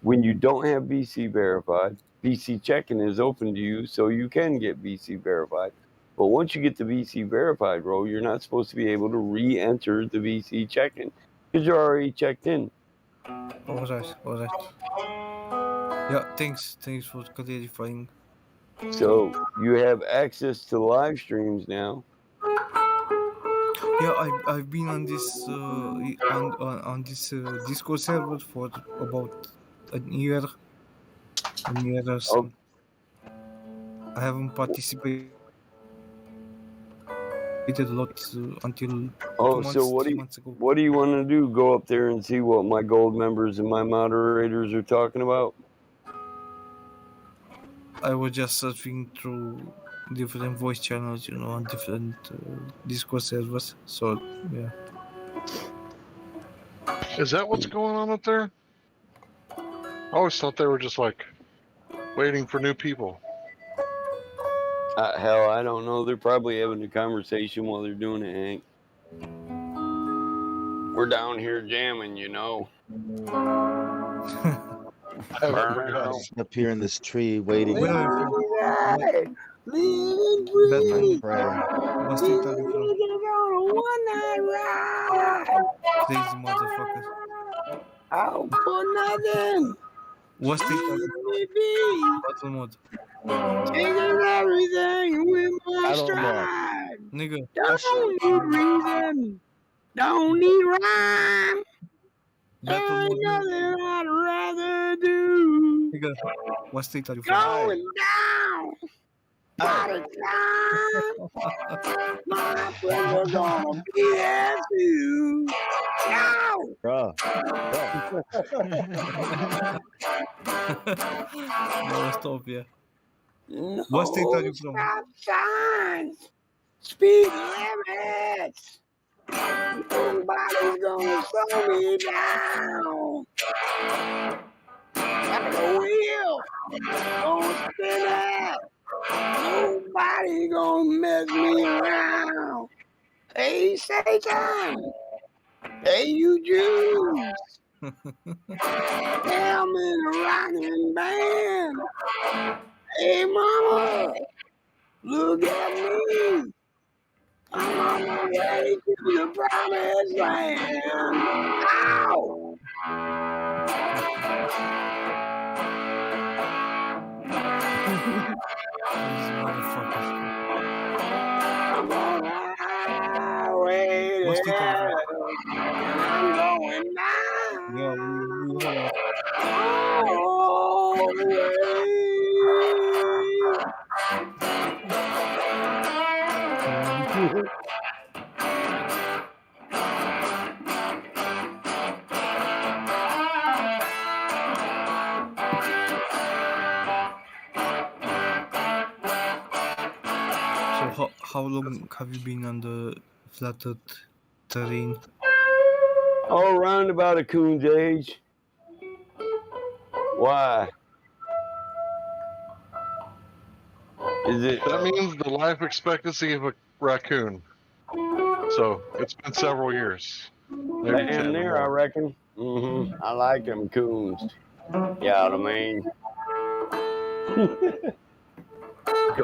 When you don't have VC verified, VC checking is open to you, so you can get VC verified. But once you get the VC verified role, you're not supposed to be able to re-enter the VC check-in because you're already checked in. Alright. Yeah, thanks for clarifying. So you have access to live streams now. Yeah, I've been on this on this Discord server for about a year. Or so. I haven't participated a lot until 2 months, So 3 months ago. what do you want to do? Go up there and see what my gold members and my moderators are talking about? I was just surfing through different voice channels, on different Discord servers. So yeah. Is that what's going on up there? I always thought they were just like waiting for new people. Hell, I don't know. They're probably having a conversation while they're doing it, Hank. We're down here jamming, Up here in this tree waiting. Living free. What's the time from? On a one-night ride. Crazy motherfucker. Out for nothing. What's the time from? Battle mode. Taking everything with my stride. Nigga. Don't need reason. Don't need rhyme. Battle There ain't mode. nothing I'd rather do. Nigga. What state are you from? Going down. By the time my friends are gonna be there too. Now. No, stop, yeah. What state are you from? Stop signs. Speed limits. Nobody's gonna slow me down. Like a wheel. Don't spin it. Nobody gonna mess me around. Hey, Satan. Hey, you Jews. I'm in a rocking band. Hey, mama. Look at me. I'm on my way to the promised land. Ow! I'm on the highway to hell, and I'm going down all the way. So how long have you been on the flat earth terrain? All around about a coon's age. Why? Is it? That means the life expectancy of a raccoon. So it's been several years. Maybe 10 Damn or near, I more. reckon. I like them coons. Yeah, what I mean.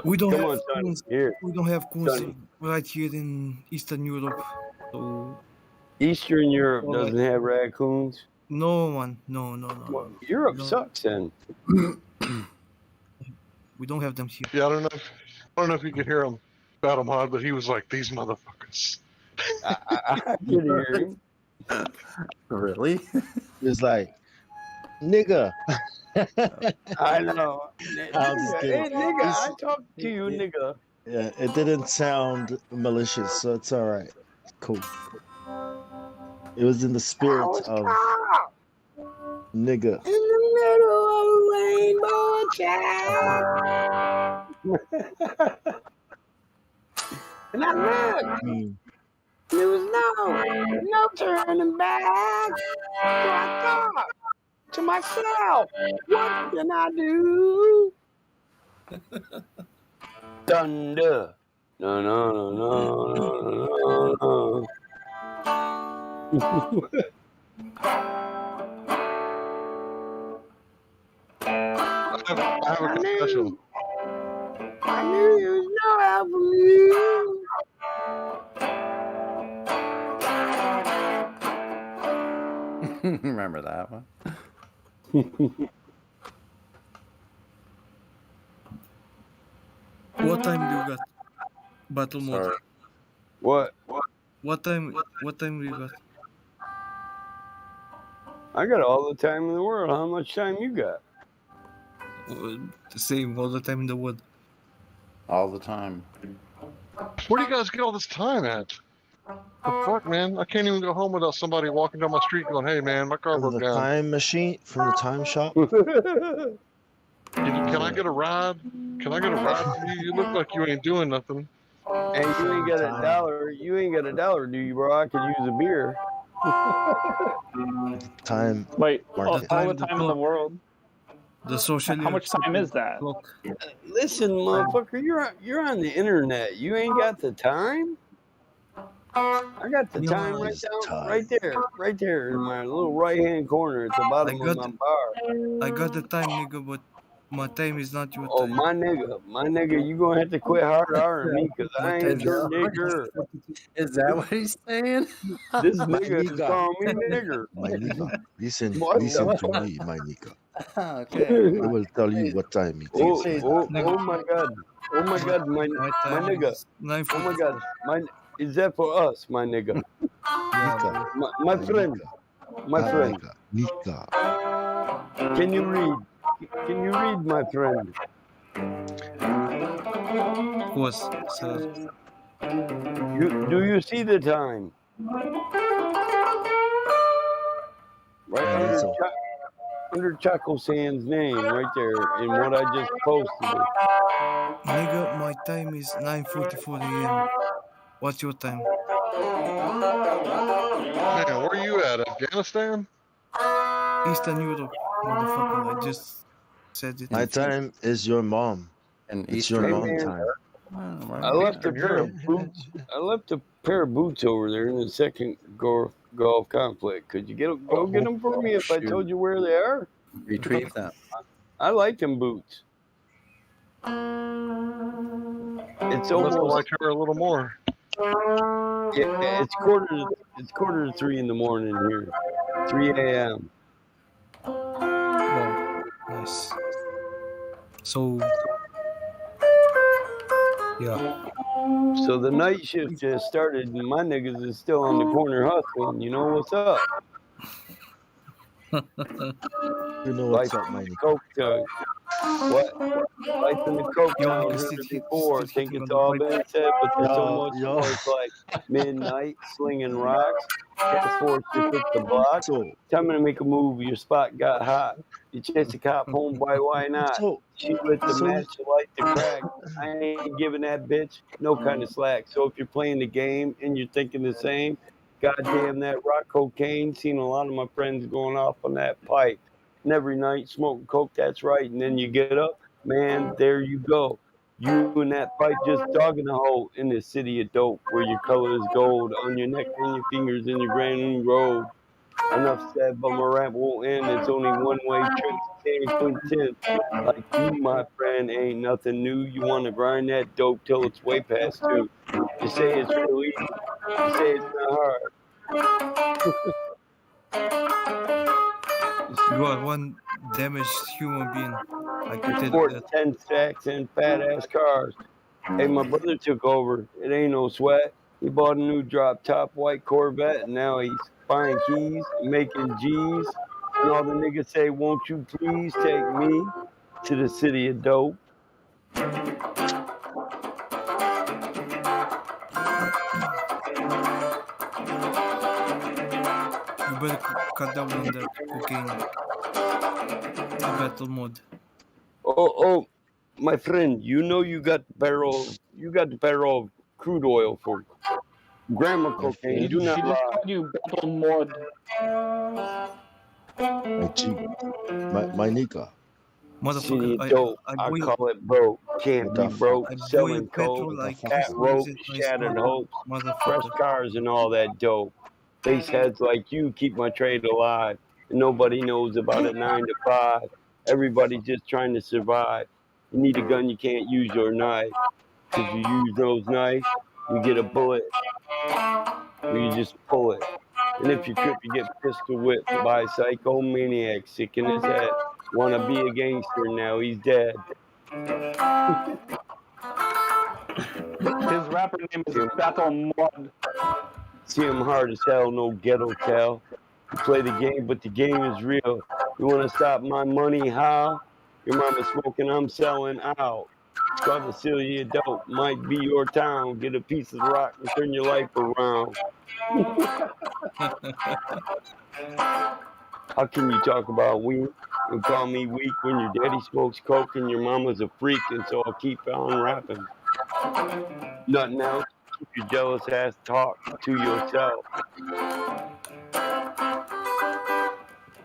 We don't Come have on, son. coons. Here. We don't have coons Sonny. right here in Eastern Europe. So Eastern Europe Well, doesn't have raccoons. no, man, no. Europe No. sucks then. We don't have them here. Yeah, I don't know if you could hear him, Battle Mod, but he was like, "These motherfuckers." I could hear him. Really? He was like, nigga. I know. I'm just Nigga, kidding. hey, nigga, I talk to you, nigga. Yeah, it didn't sound malicious, so it's all right. Cool. It was in the spirit of nigga. In the middle of a rainbow, child. And I looked. There was no turning back. So I thought to myself, what can I do? Thunder. No, no, no, no, no, no. I have a confession. I knew there was no help from you. Remember that one? What time do you got? Battle mode. Sorry. What? What time do you got? I got all the time in the world. How much time you got? The same, all the time in the wood. All the time. Where do you guys get all this time at? The fuck, man? I can't even go home without somebody walking down my street going, "Hey, man, my car From broke the down. time machine, from the time shop. Can I get a ride? Can I get a ride from you? You look like you ain't doing nothing." Hey, you ain't got a dollar. You ain't got a dollar, do you, bro? I could use a beer. Time. Wait, market. all the time in the world. The social. How much time is that? Listen, motherfucker, you're on the internet. You ain't got the time. I got the time right there in my little right hand corner at the bottom of my bar. I got the time, nigga, but my time is not your Oh, time. my nigga, you gonna have to quit hard R me because I ain't your nigger. Is that what he's saying? This nigga is calling me nigger. My nigga, listen What to the- me, my nigga. Okay. I will tell you what time it Oh, is. oh my god. Oh my god, my nigga. Oh my god. Is that for us, my nigga? Nika. My friend. My Not friend. Nika. Can you read? Can you read, my friend? Of course, sir. Do you see the time? Right under Chaco Sands' name, right there, in what I just posted. Nigga, my time is 9:44 a.m. What's your time? Man, where you at? Afghanistan? Eastern Europe, motherfucker. I just said it. My time is your mom. And It's your Hey, mom man, time. I left a pair of boots. I left a pair of boots over there in the second Gulf conflict. Could you go get them for me if I told you where they are? Retrieve them. I like them boots. It's Unless I almost like her a little more. yeah. It's quarter to 3 in the morning here. 3 a.m. Wow, nice. So, yeah. So the night shift just started, and my niggas is still on the corner hustling. You know what's up? You know what's up, my nigga. Coke tug. What? Life in the Coke Town, heard it before. Think it's all been said, but there's so much more. It's like midnight, slinging rocks. Task force just hit the block. Time to make a move. Your spot got hot. You chase a cop home, why not? She lit the match, you light the crack. I ain't giving that bitch no kind of slack. So if you're playing the game and you're thinking the same, goddamn that rock cocaine. Seen a lot of my friends going off on that pipe. And every night smoking coke, that's right. And then you get up, man, there you go. You and that pipe just dogging a hole in this city of dope where your color is gold on your neck and your fingers in your brand new robe. Enough said, but my rap won't end. It's only one way trip to San Quentin. Like you, my friend, ain't nothing new. You want to grind that dope till it's way past 2. You say it's real easy. You say it's not hard. You are one damaged human being. I can tell you Sport that. 10 stacks and fat ass cars. Hey, my brother took over. It ain't no sweat. He bought a new drop top white Corvette, and now he's buying keys and making G's. And all the niggas say, won't you please take me to the city of dope? You better cut down on that cocaine. Battle mode. Oh, my friend, you know you got the barrel of crude oil for grandma cocaine. He Do not just lie. called you battle mod. My chica, my nigga. City Motherfucker, of dope, I I boil call it broke. Can't be broke. I boil Selling petrol coke, like fat it's rope, nice shattered petrol, hopes, fresh motherfucker. cars and all that dope. Face heads like you keep my trade alive. And nobody knows about a 9 to 5. Everybody's just trying to survive. You need a gun, you can't use your knife. Cause you use those knives, you get a bullet. Or you just pull it. And if you trip, you get pistol whipped by a psychomaniac sick in his head. Wanna be a gangster, now he's dead. His rapper name is Battle Mod. See him hard as hell, no ghetto tell. You play the game, but the game is real. You wanna stop my money, how? Your mama smoking, I'm selling out. It's called the City of Dope, might be your town. Get a piece of the rock and turn your life around. How can you talk about weed and call me weak when your daddy smokes coke and your mama's a freak? And so I'll keep on rapping. Nothing else. Keep your jealous ass talk to yourself.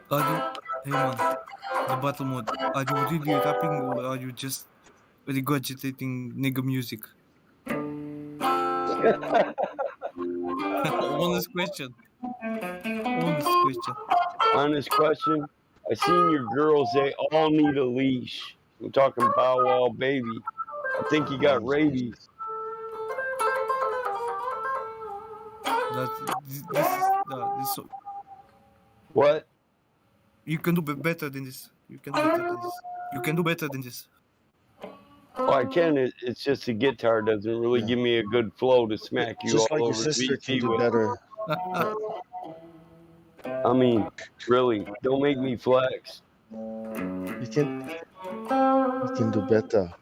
Hey man, the battle mode. Are you really rapping or are you just regurgitating nigga music? Honest question. Honest question. Honest question. I seen your girls, they all need a leash. I'm talking Bow Wow Baby. I think you got rabies. This. What? You can do better than this. You can do better than this. You can do better than this. Oh, I can. It's just the guitar doesn't really give me a good flow to smack you Just all like your over sister can VC do with. better. I mean, really, don't make me flex. You can do better.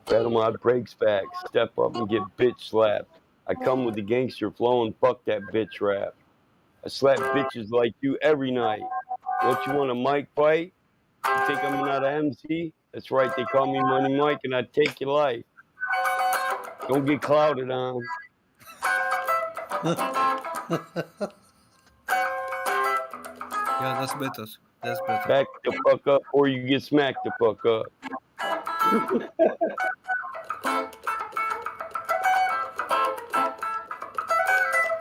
Battle Mod breaks back, step up and get bitch slapped. I come with the gangster flow and fuck that bitch rap. I slap bitches like you every night. Don't you want a mic fight? You think I'm not an MC? That's right, they call me Money Mike and I take your life. Don't get clouded on. Yeah, that's better. That's better. Back the fuck up or you get smacked the fuck up.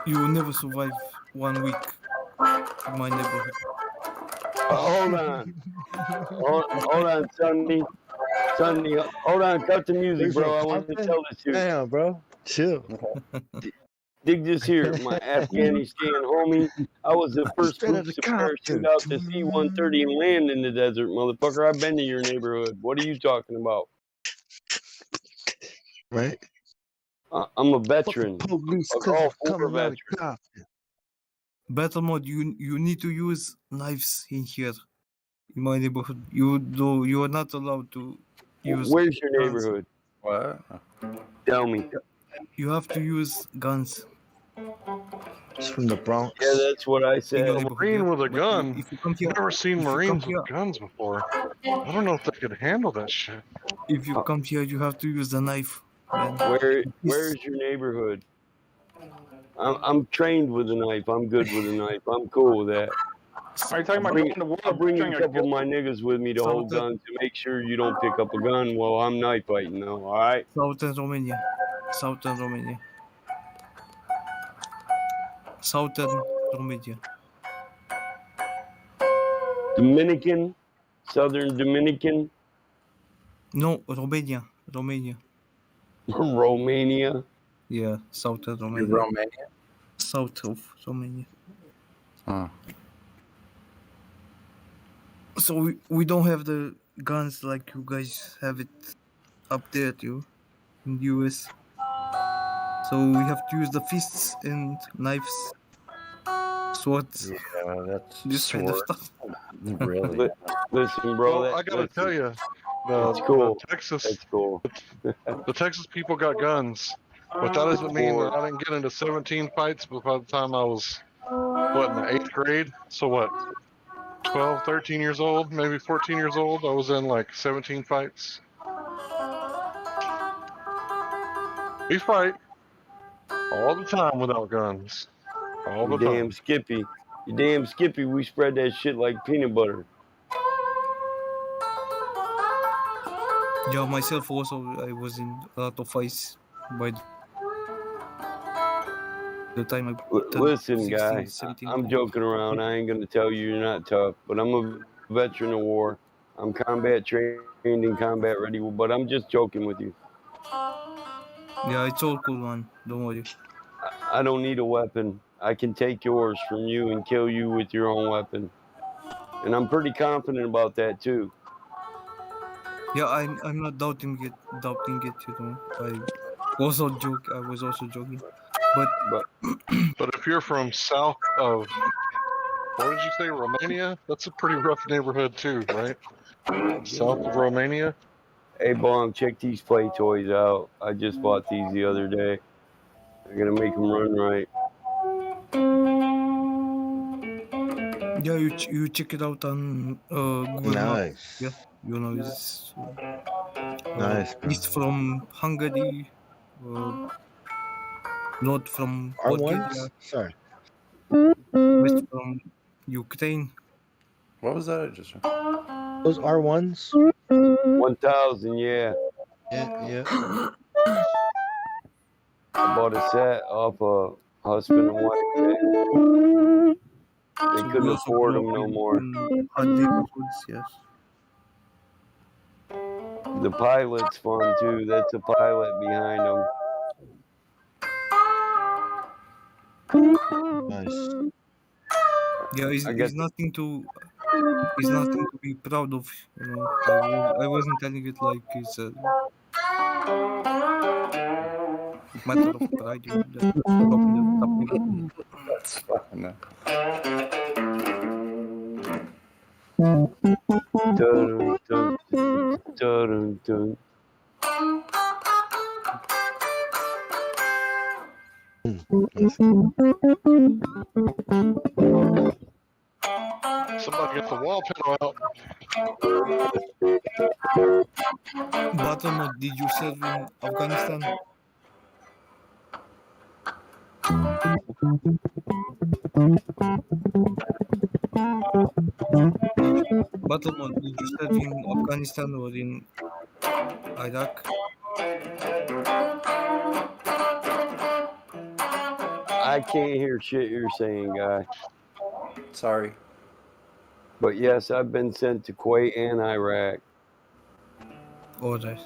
You will never survive 1 week in my neighborhood. Hold on. Hold on, Sonny. Sonny, hold on. Cut the music, bro. I want to tell this to you. Damn, bro. Chill. Dig this here. My Afghanistan homie. I was the first Straight out groups of to parachute out the C-130 and land in the desert, motherfucker. I've been to your neighborhood. What are you talking about? Right? I'm a veteran. Police A Gulf War veteran. Battle mode, you need to use knives in here. In my neighborhood. You are not allowed to use Where's your guns. neighborhood? What? Tell me. You have to use guns. It's from the Bronx. Yeah, that's what I A said. Marine with a gun. If you come here, I've never seen if you Marines come with guns before. I don't know if they could handle that shit. If you come here, you have to use the knife. Man. Where's your neighborhood? I'm trained with a knife. I'm good with a knife. I'm cool with that. Are you talking about going to war? I'll bring a Doing couple of my niggas with me to hold guns to make sure you don't pick up a gun while I'm knife fighting, though. All right? Southern Romania. Southern Romania. Southern Romania. Dominican, Southern Dominican. No, Romania. Romania. Romania. Yeah, Southern Romania. Romania? South of Romania. So we don't have the guns like you guys have it up there too in the US. So we have to use the fists and knives. swords. Yeah, that's This kind of sword. stuff. Really? Listen, bro. Well, I gotta tell you, it's cool. the Texas, It's cool. the Texas people got guns, but that doesn't mean that I didn't get into 17 fights. But by the time I was in the 8th grade, so what, 12, 13 years old, maybe 14 years old, I was in like 17 fights. We fight all the time without guns, all the You damn time. Skippy. You damn Skippy. We spread that shit like peanut butter. Yeah, myself also, I was in a lot of fights by the time I turned Listen, 16, guy. 17. I'm joking around. I ain't gonna tell you you're not tough, but I'm a veteran of war. I'm combat trained and combat ready, but I'm just joking with you. Yeah, it's all cool, man. Don't worry. I don't need a weapon. I can take yours from you and kill you with your own weapon. And I'm pretty confident about that too. Yeah, I'm not doubting it. You know. I was also joking, but But if you're from south of, what did you say, Romania? That's a pretty rough neighborhood too, right? South of Romania. Hey, Bong, check these play toys out. I just bought these the other day. I'm gonna make them run right. yeah, you check it out on Google Maps. Nice. Yeah, you know it's Nice, bro. east from Hungary, north from Bulgaria, R1s? Sorry. west from Ukraine. What was that I just heard? Those R1s? 1,000, yeah. Yeah. I bought a set off a husband and wife. They So we couldn't also afford grew them up no in more. hard neighborhoods. Yes. The pilot's fun too. That's a pilot behind them. Nice. Yeah, I got it's nothing to be proud of. You know, I wasn't telling it like it's a matter of pride. You know, that grew up in the top neighborhood. That's fun. Dun, dun, dun, dun. Somebody get the wall panel out. Buttermilk, did you serve in Afghanistan? Buttermilk, did you serve in Afghanistan or in Iraq? I can't hear shit you're saying, guy. Sorry. But yes, I've been sent to Kuwait and Iraq. Alright.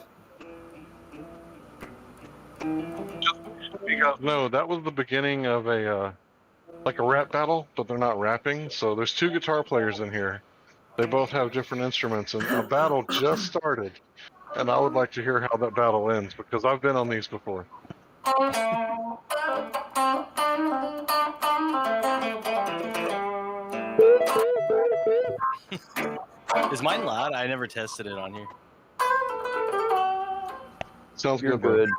You guys know that was the beginning of a like a rap battle, but they're not rapping. So there's 2 guitar players in here. They both have different instruments, and a battle just started. And I would like to hear how that battle ends because I've been on these before. Is mine loud? I never tested it on here. Sounds You're good.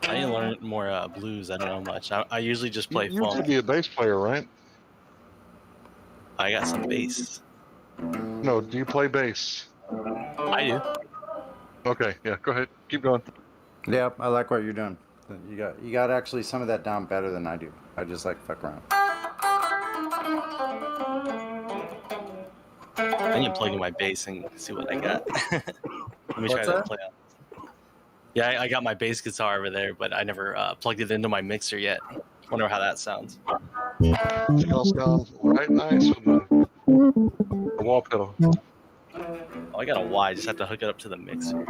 I need to learn more blues. I don't know much. I usually just play You used to funk. be a bass player, right? I got some bass. No, do you play bass? I do. Okay, yeah, go ahead. Keep going. Yeah, I like what you're doing. You got actually some of that down better than I do. I just like to fuck around. I need to plug in my bass and see what I got. Let me try What's to that? play out. Yeah, I got my bass guitar over there, but I never plugged it into my mixer yet. Wonder how that sounds. Smells sounds right nice with the wall pedal. Oh, I got a Y. Just have to hook it up to the mixer.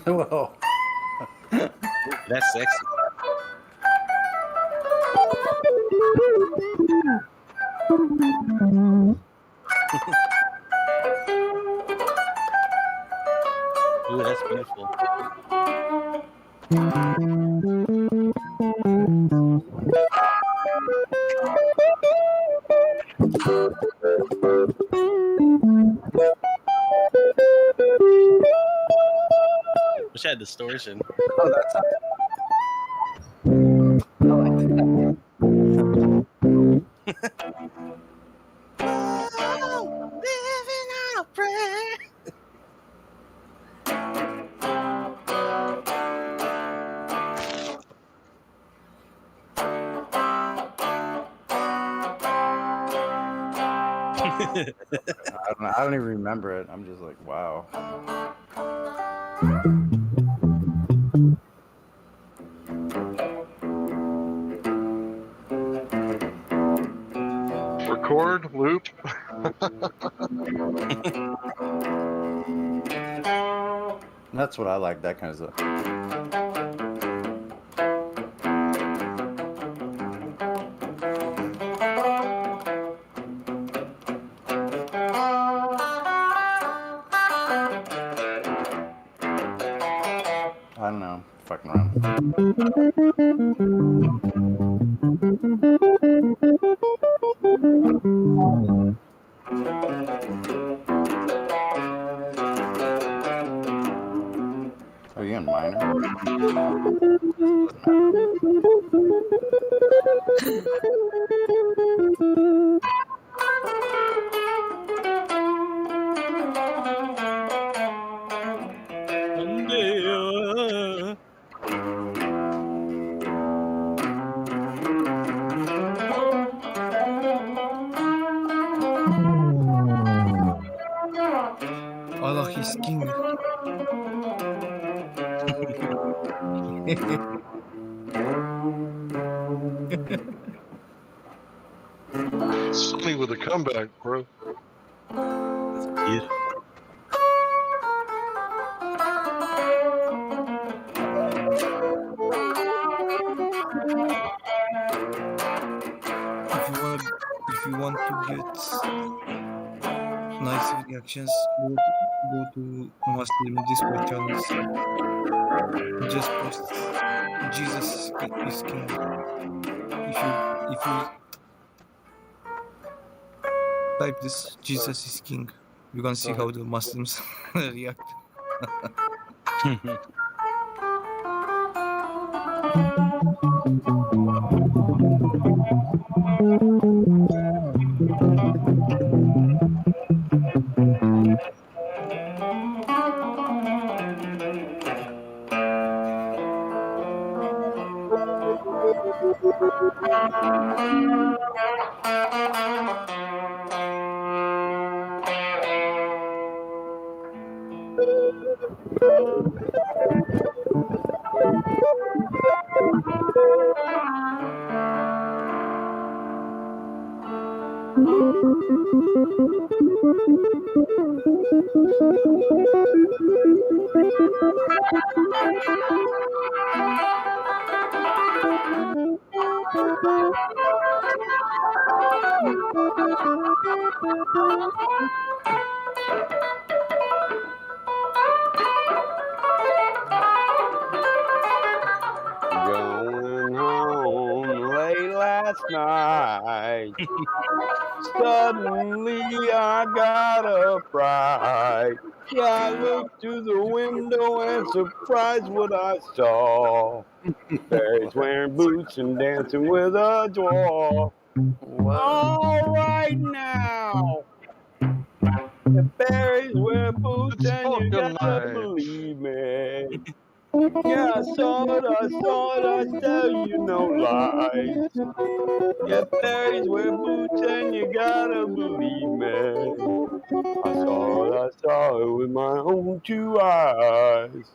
Whoa. That's sexy. Ooh, that's beautiful. Wish I had distortion. Oh, that's Living on a prayer. I don't even remember it. I'm just like, wow. Record, loop. That's what I like, that kind of stuff. I don't know. Fucking around. Are you in minor? Allah is king. Sonny with a comeback, bro. That's beautiful. If you want to get nice reactions, go to Muslim Discord channels. Just post Jesus is king. If you type this Jesus is king, you can see how the Muslims react. Going home late last night. Suddenly I got a fright. Yeah, I looked through the window and surprised what I saw. Fairies wearing boots and dancing with a dwarf. All right now. The fairies wear boots and you gotta believe me. Yeah, I saw it, I tell you no lies. Yeah, fairies wear boots and you gotta believe me. I saw it with my own two eyes.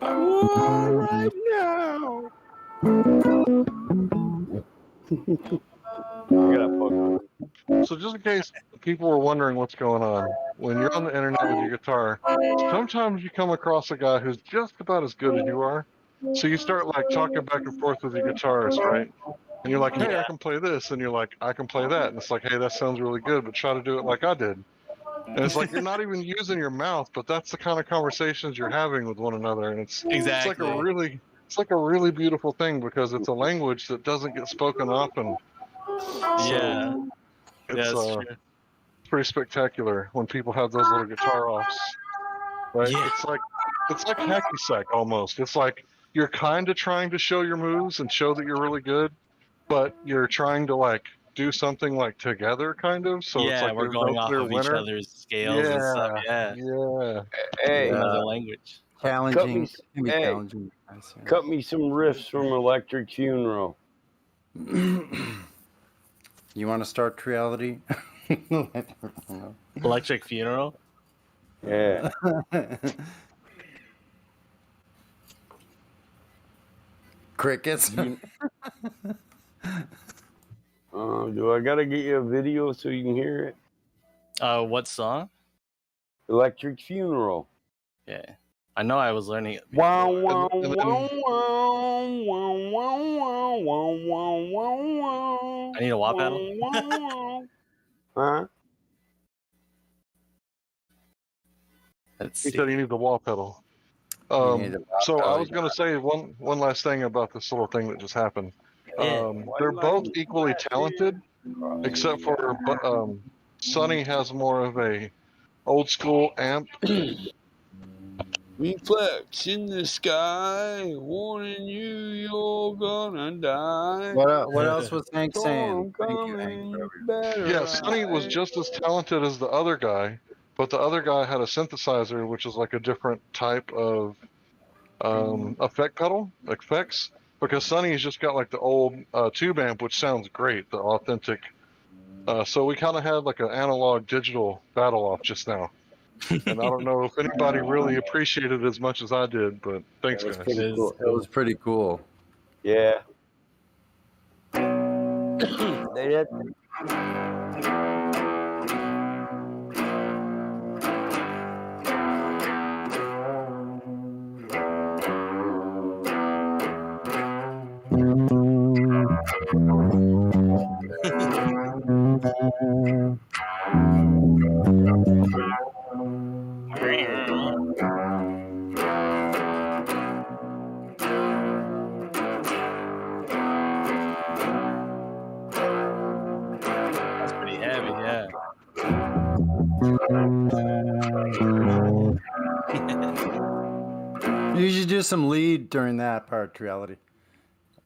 All right now. So just in case people were wondering what's going on, when you're on the internet with your guitar, sometimes you come across a guy who's just about as good as you are. So you start like talking back and forth with your guitarist, right? And you're like, hey, I can play this. And you're like, I can play that. And it's like, hey, that sounds really good, but try to do it like I did. And it's like you're not even using your mouth, but that's the kind of conversations you're having with one another. And it's like a really beautiful thing because it's a language that doesn't get spoken often. So it's true. pretty spectacular when people have those little guitar offs. Right? Yeah. It's like hacky sack almost. It's like you're kind of trying to show your moves and show that you're really good, but you're trying to like do something like together kind of. So it's like We're there's no going off clear of each winner. other's scales and stuff. Yeah. Yeah. Hey, another language. Challenging. Can be hey, challenging. cut me some riffs from Electric Funeral. You want to start reality? Electric Funeral? Yeah. Crickets. Do I gotta get you a video so you can hear it? What song? Electric Funeral. Yeah. I know I was learning it. Wow, before. wow, wow, wow, wow, wow, wow, wow, wow, wow. I need a wah pedal. Huh? He said he needs the wall pedal. So I was going to say one last thing about this little thing that just happened. They're both equally talented, except for Sonny has more of a old school amp. Reflex in the sky, warning you, you're gonna die. What else was Hank saying? Thank you, Hank. Better Yeah, Sonny was just as talented as the other guy, but the other guy had a synthesizer, which is like a different type of effect pedal, effects, because Sonny's just got like the old tube amp, which sounds great, the authentic. So we kind of had like an analog digital battle off just now. And I don't know if anybody really appreciated it as much as I did, but thanks, guys. It was pretty cool. Yeah. They had. That's pretty heavy, yeah. You should do some lead during that part, reality.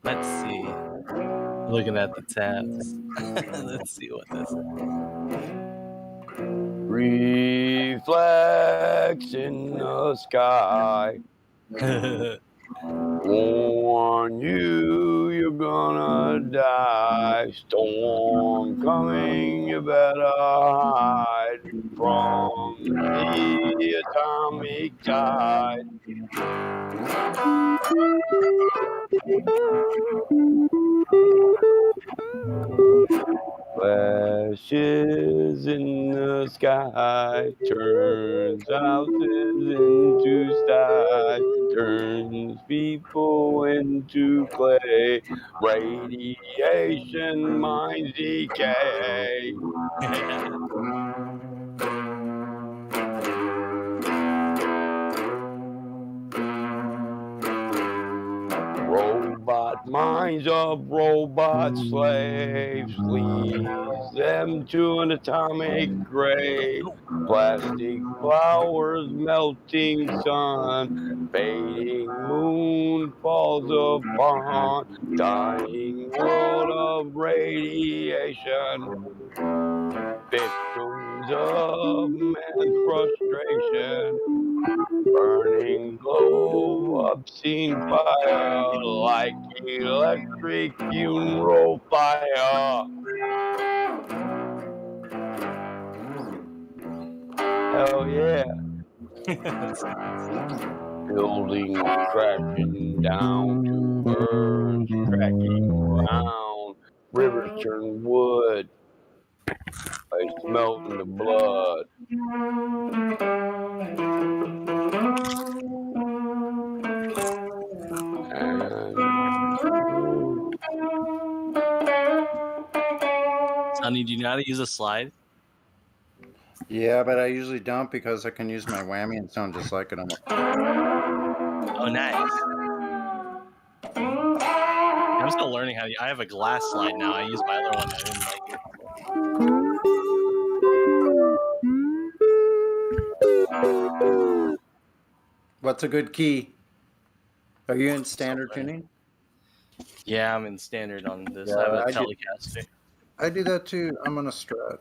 Let's see. Looking at the tabs. Let's see what this is. Reflex in the sky. Warn you, you're gonna die. Storm coming, you better hide from the atomic tide. Flashes in the sky, turns houses into stars, turns people into clay, radiation minds decay. Robot minds of robot slaves, leads them to an atomic grave. Plastic flowers, melting sun, fading moon falls upon, dying world of radiation. Victims of man's frustration, burning glow, obscene fire, like electric funeral fire. Hell yeah. Buildings crashing down to birds cracking ground, rivers turn wood. Melting the blood. Sonny, do you know how to use a slide? Yeah, but I usually don't because I can use my whammy and sound just like it almost. Oh, nice. I'm still learning how to. I have a glass slide now. I use my other one. I didn't like it. What's a good key? Are you in standard tuning? Yeah, I'm in standard on this. Yeah, I have a I do- Telecaster. I do that too. I'm on a Strat.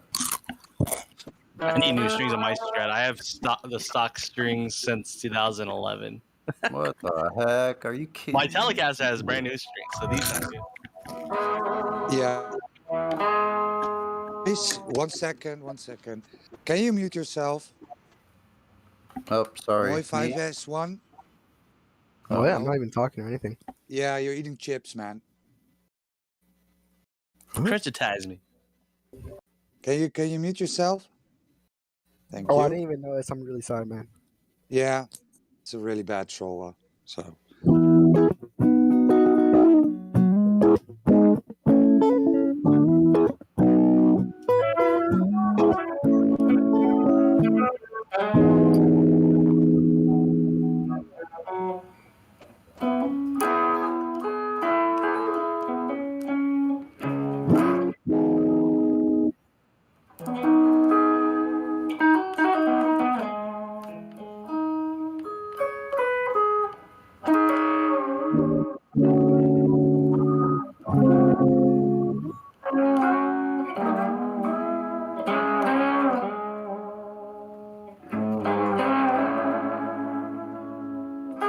I need new strings on my Strat. I have the stock strings since 2011. What the heck? Are you kidding? My Telecaster has brand new strings, so these sound good. Yeah. Please, 1 second, 1 second. Can you mute yourself? Oh, sorry. Boy, Me? 5S1. Oh, yeah, I'm not even talking or anything. Yeah, you're eating chips, man. Crunchitize me. Can you mute yourself? Thank Oh, you. I didn't even notice. I'm really sorry, man. Yeah, it's a really bad troll. So.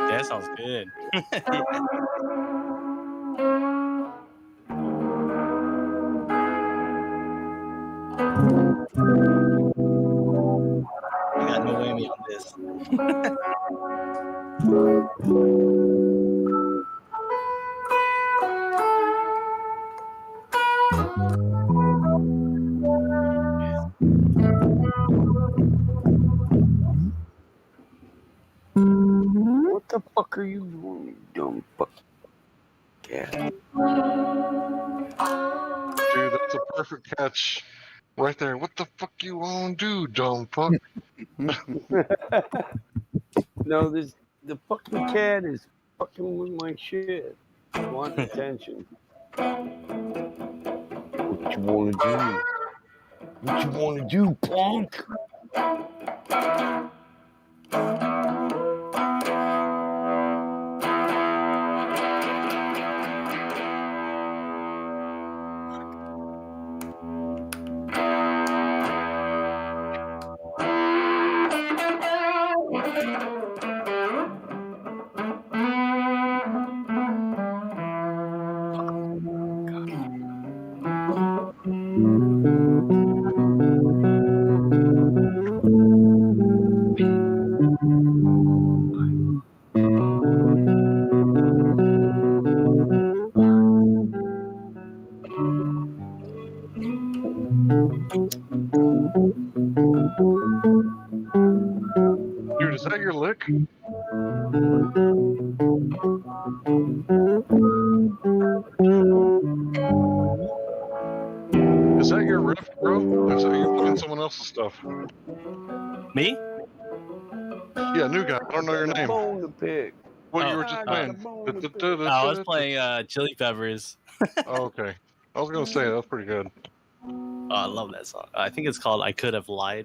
That sounds good. I got no whammy on this. What the fuck are you doing, you dumb fuck? Yeah. Dude, that's a perfect catch right there. What the fuck you wanna do, dumb fuck? No, the fucking cat is fucking with my shit. Want attention. What you wanna do? What you wanna do, punk? Dude, is that your lick? Is that your riff, bro? Or is that you playing someone else's stuff? Me? Yeah, new guy. I don't know your name. Bone to pick. What you were just playing? I was playing Chili Peppers. Oh, okay. I was gonna say that's pretty good. Oh, I love that song. I think it's called "I Could Have Lied" or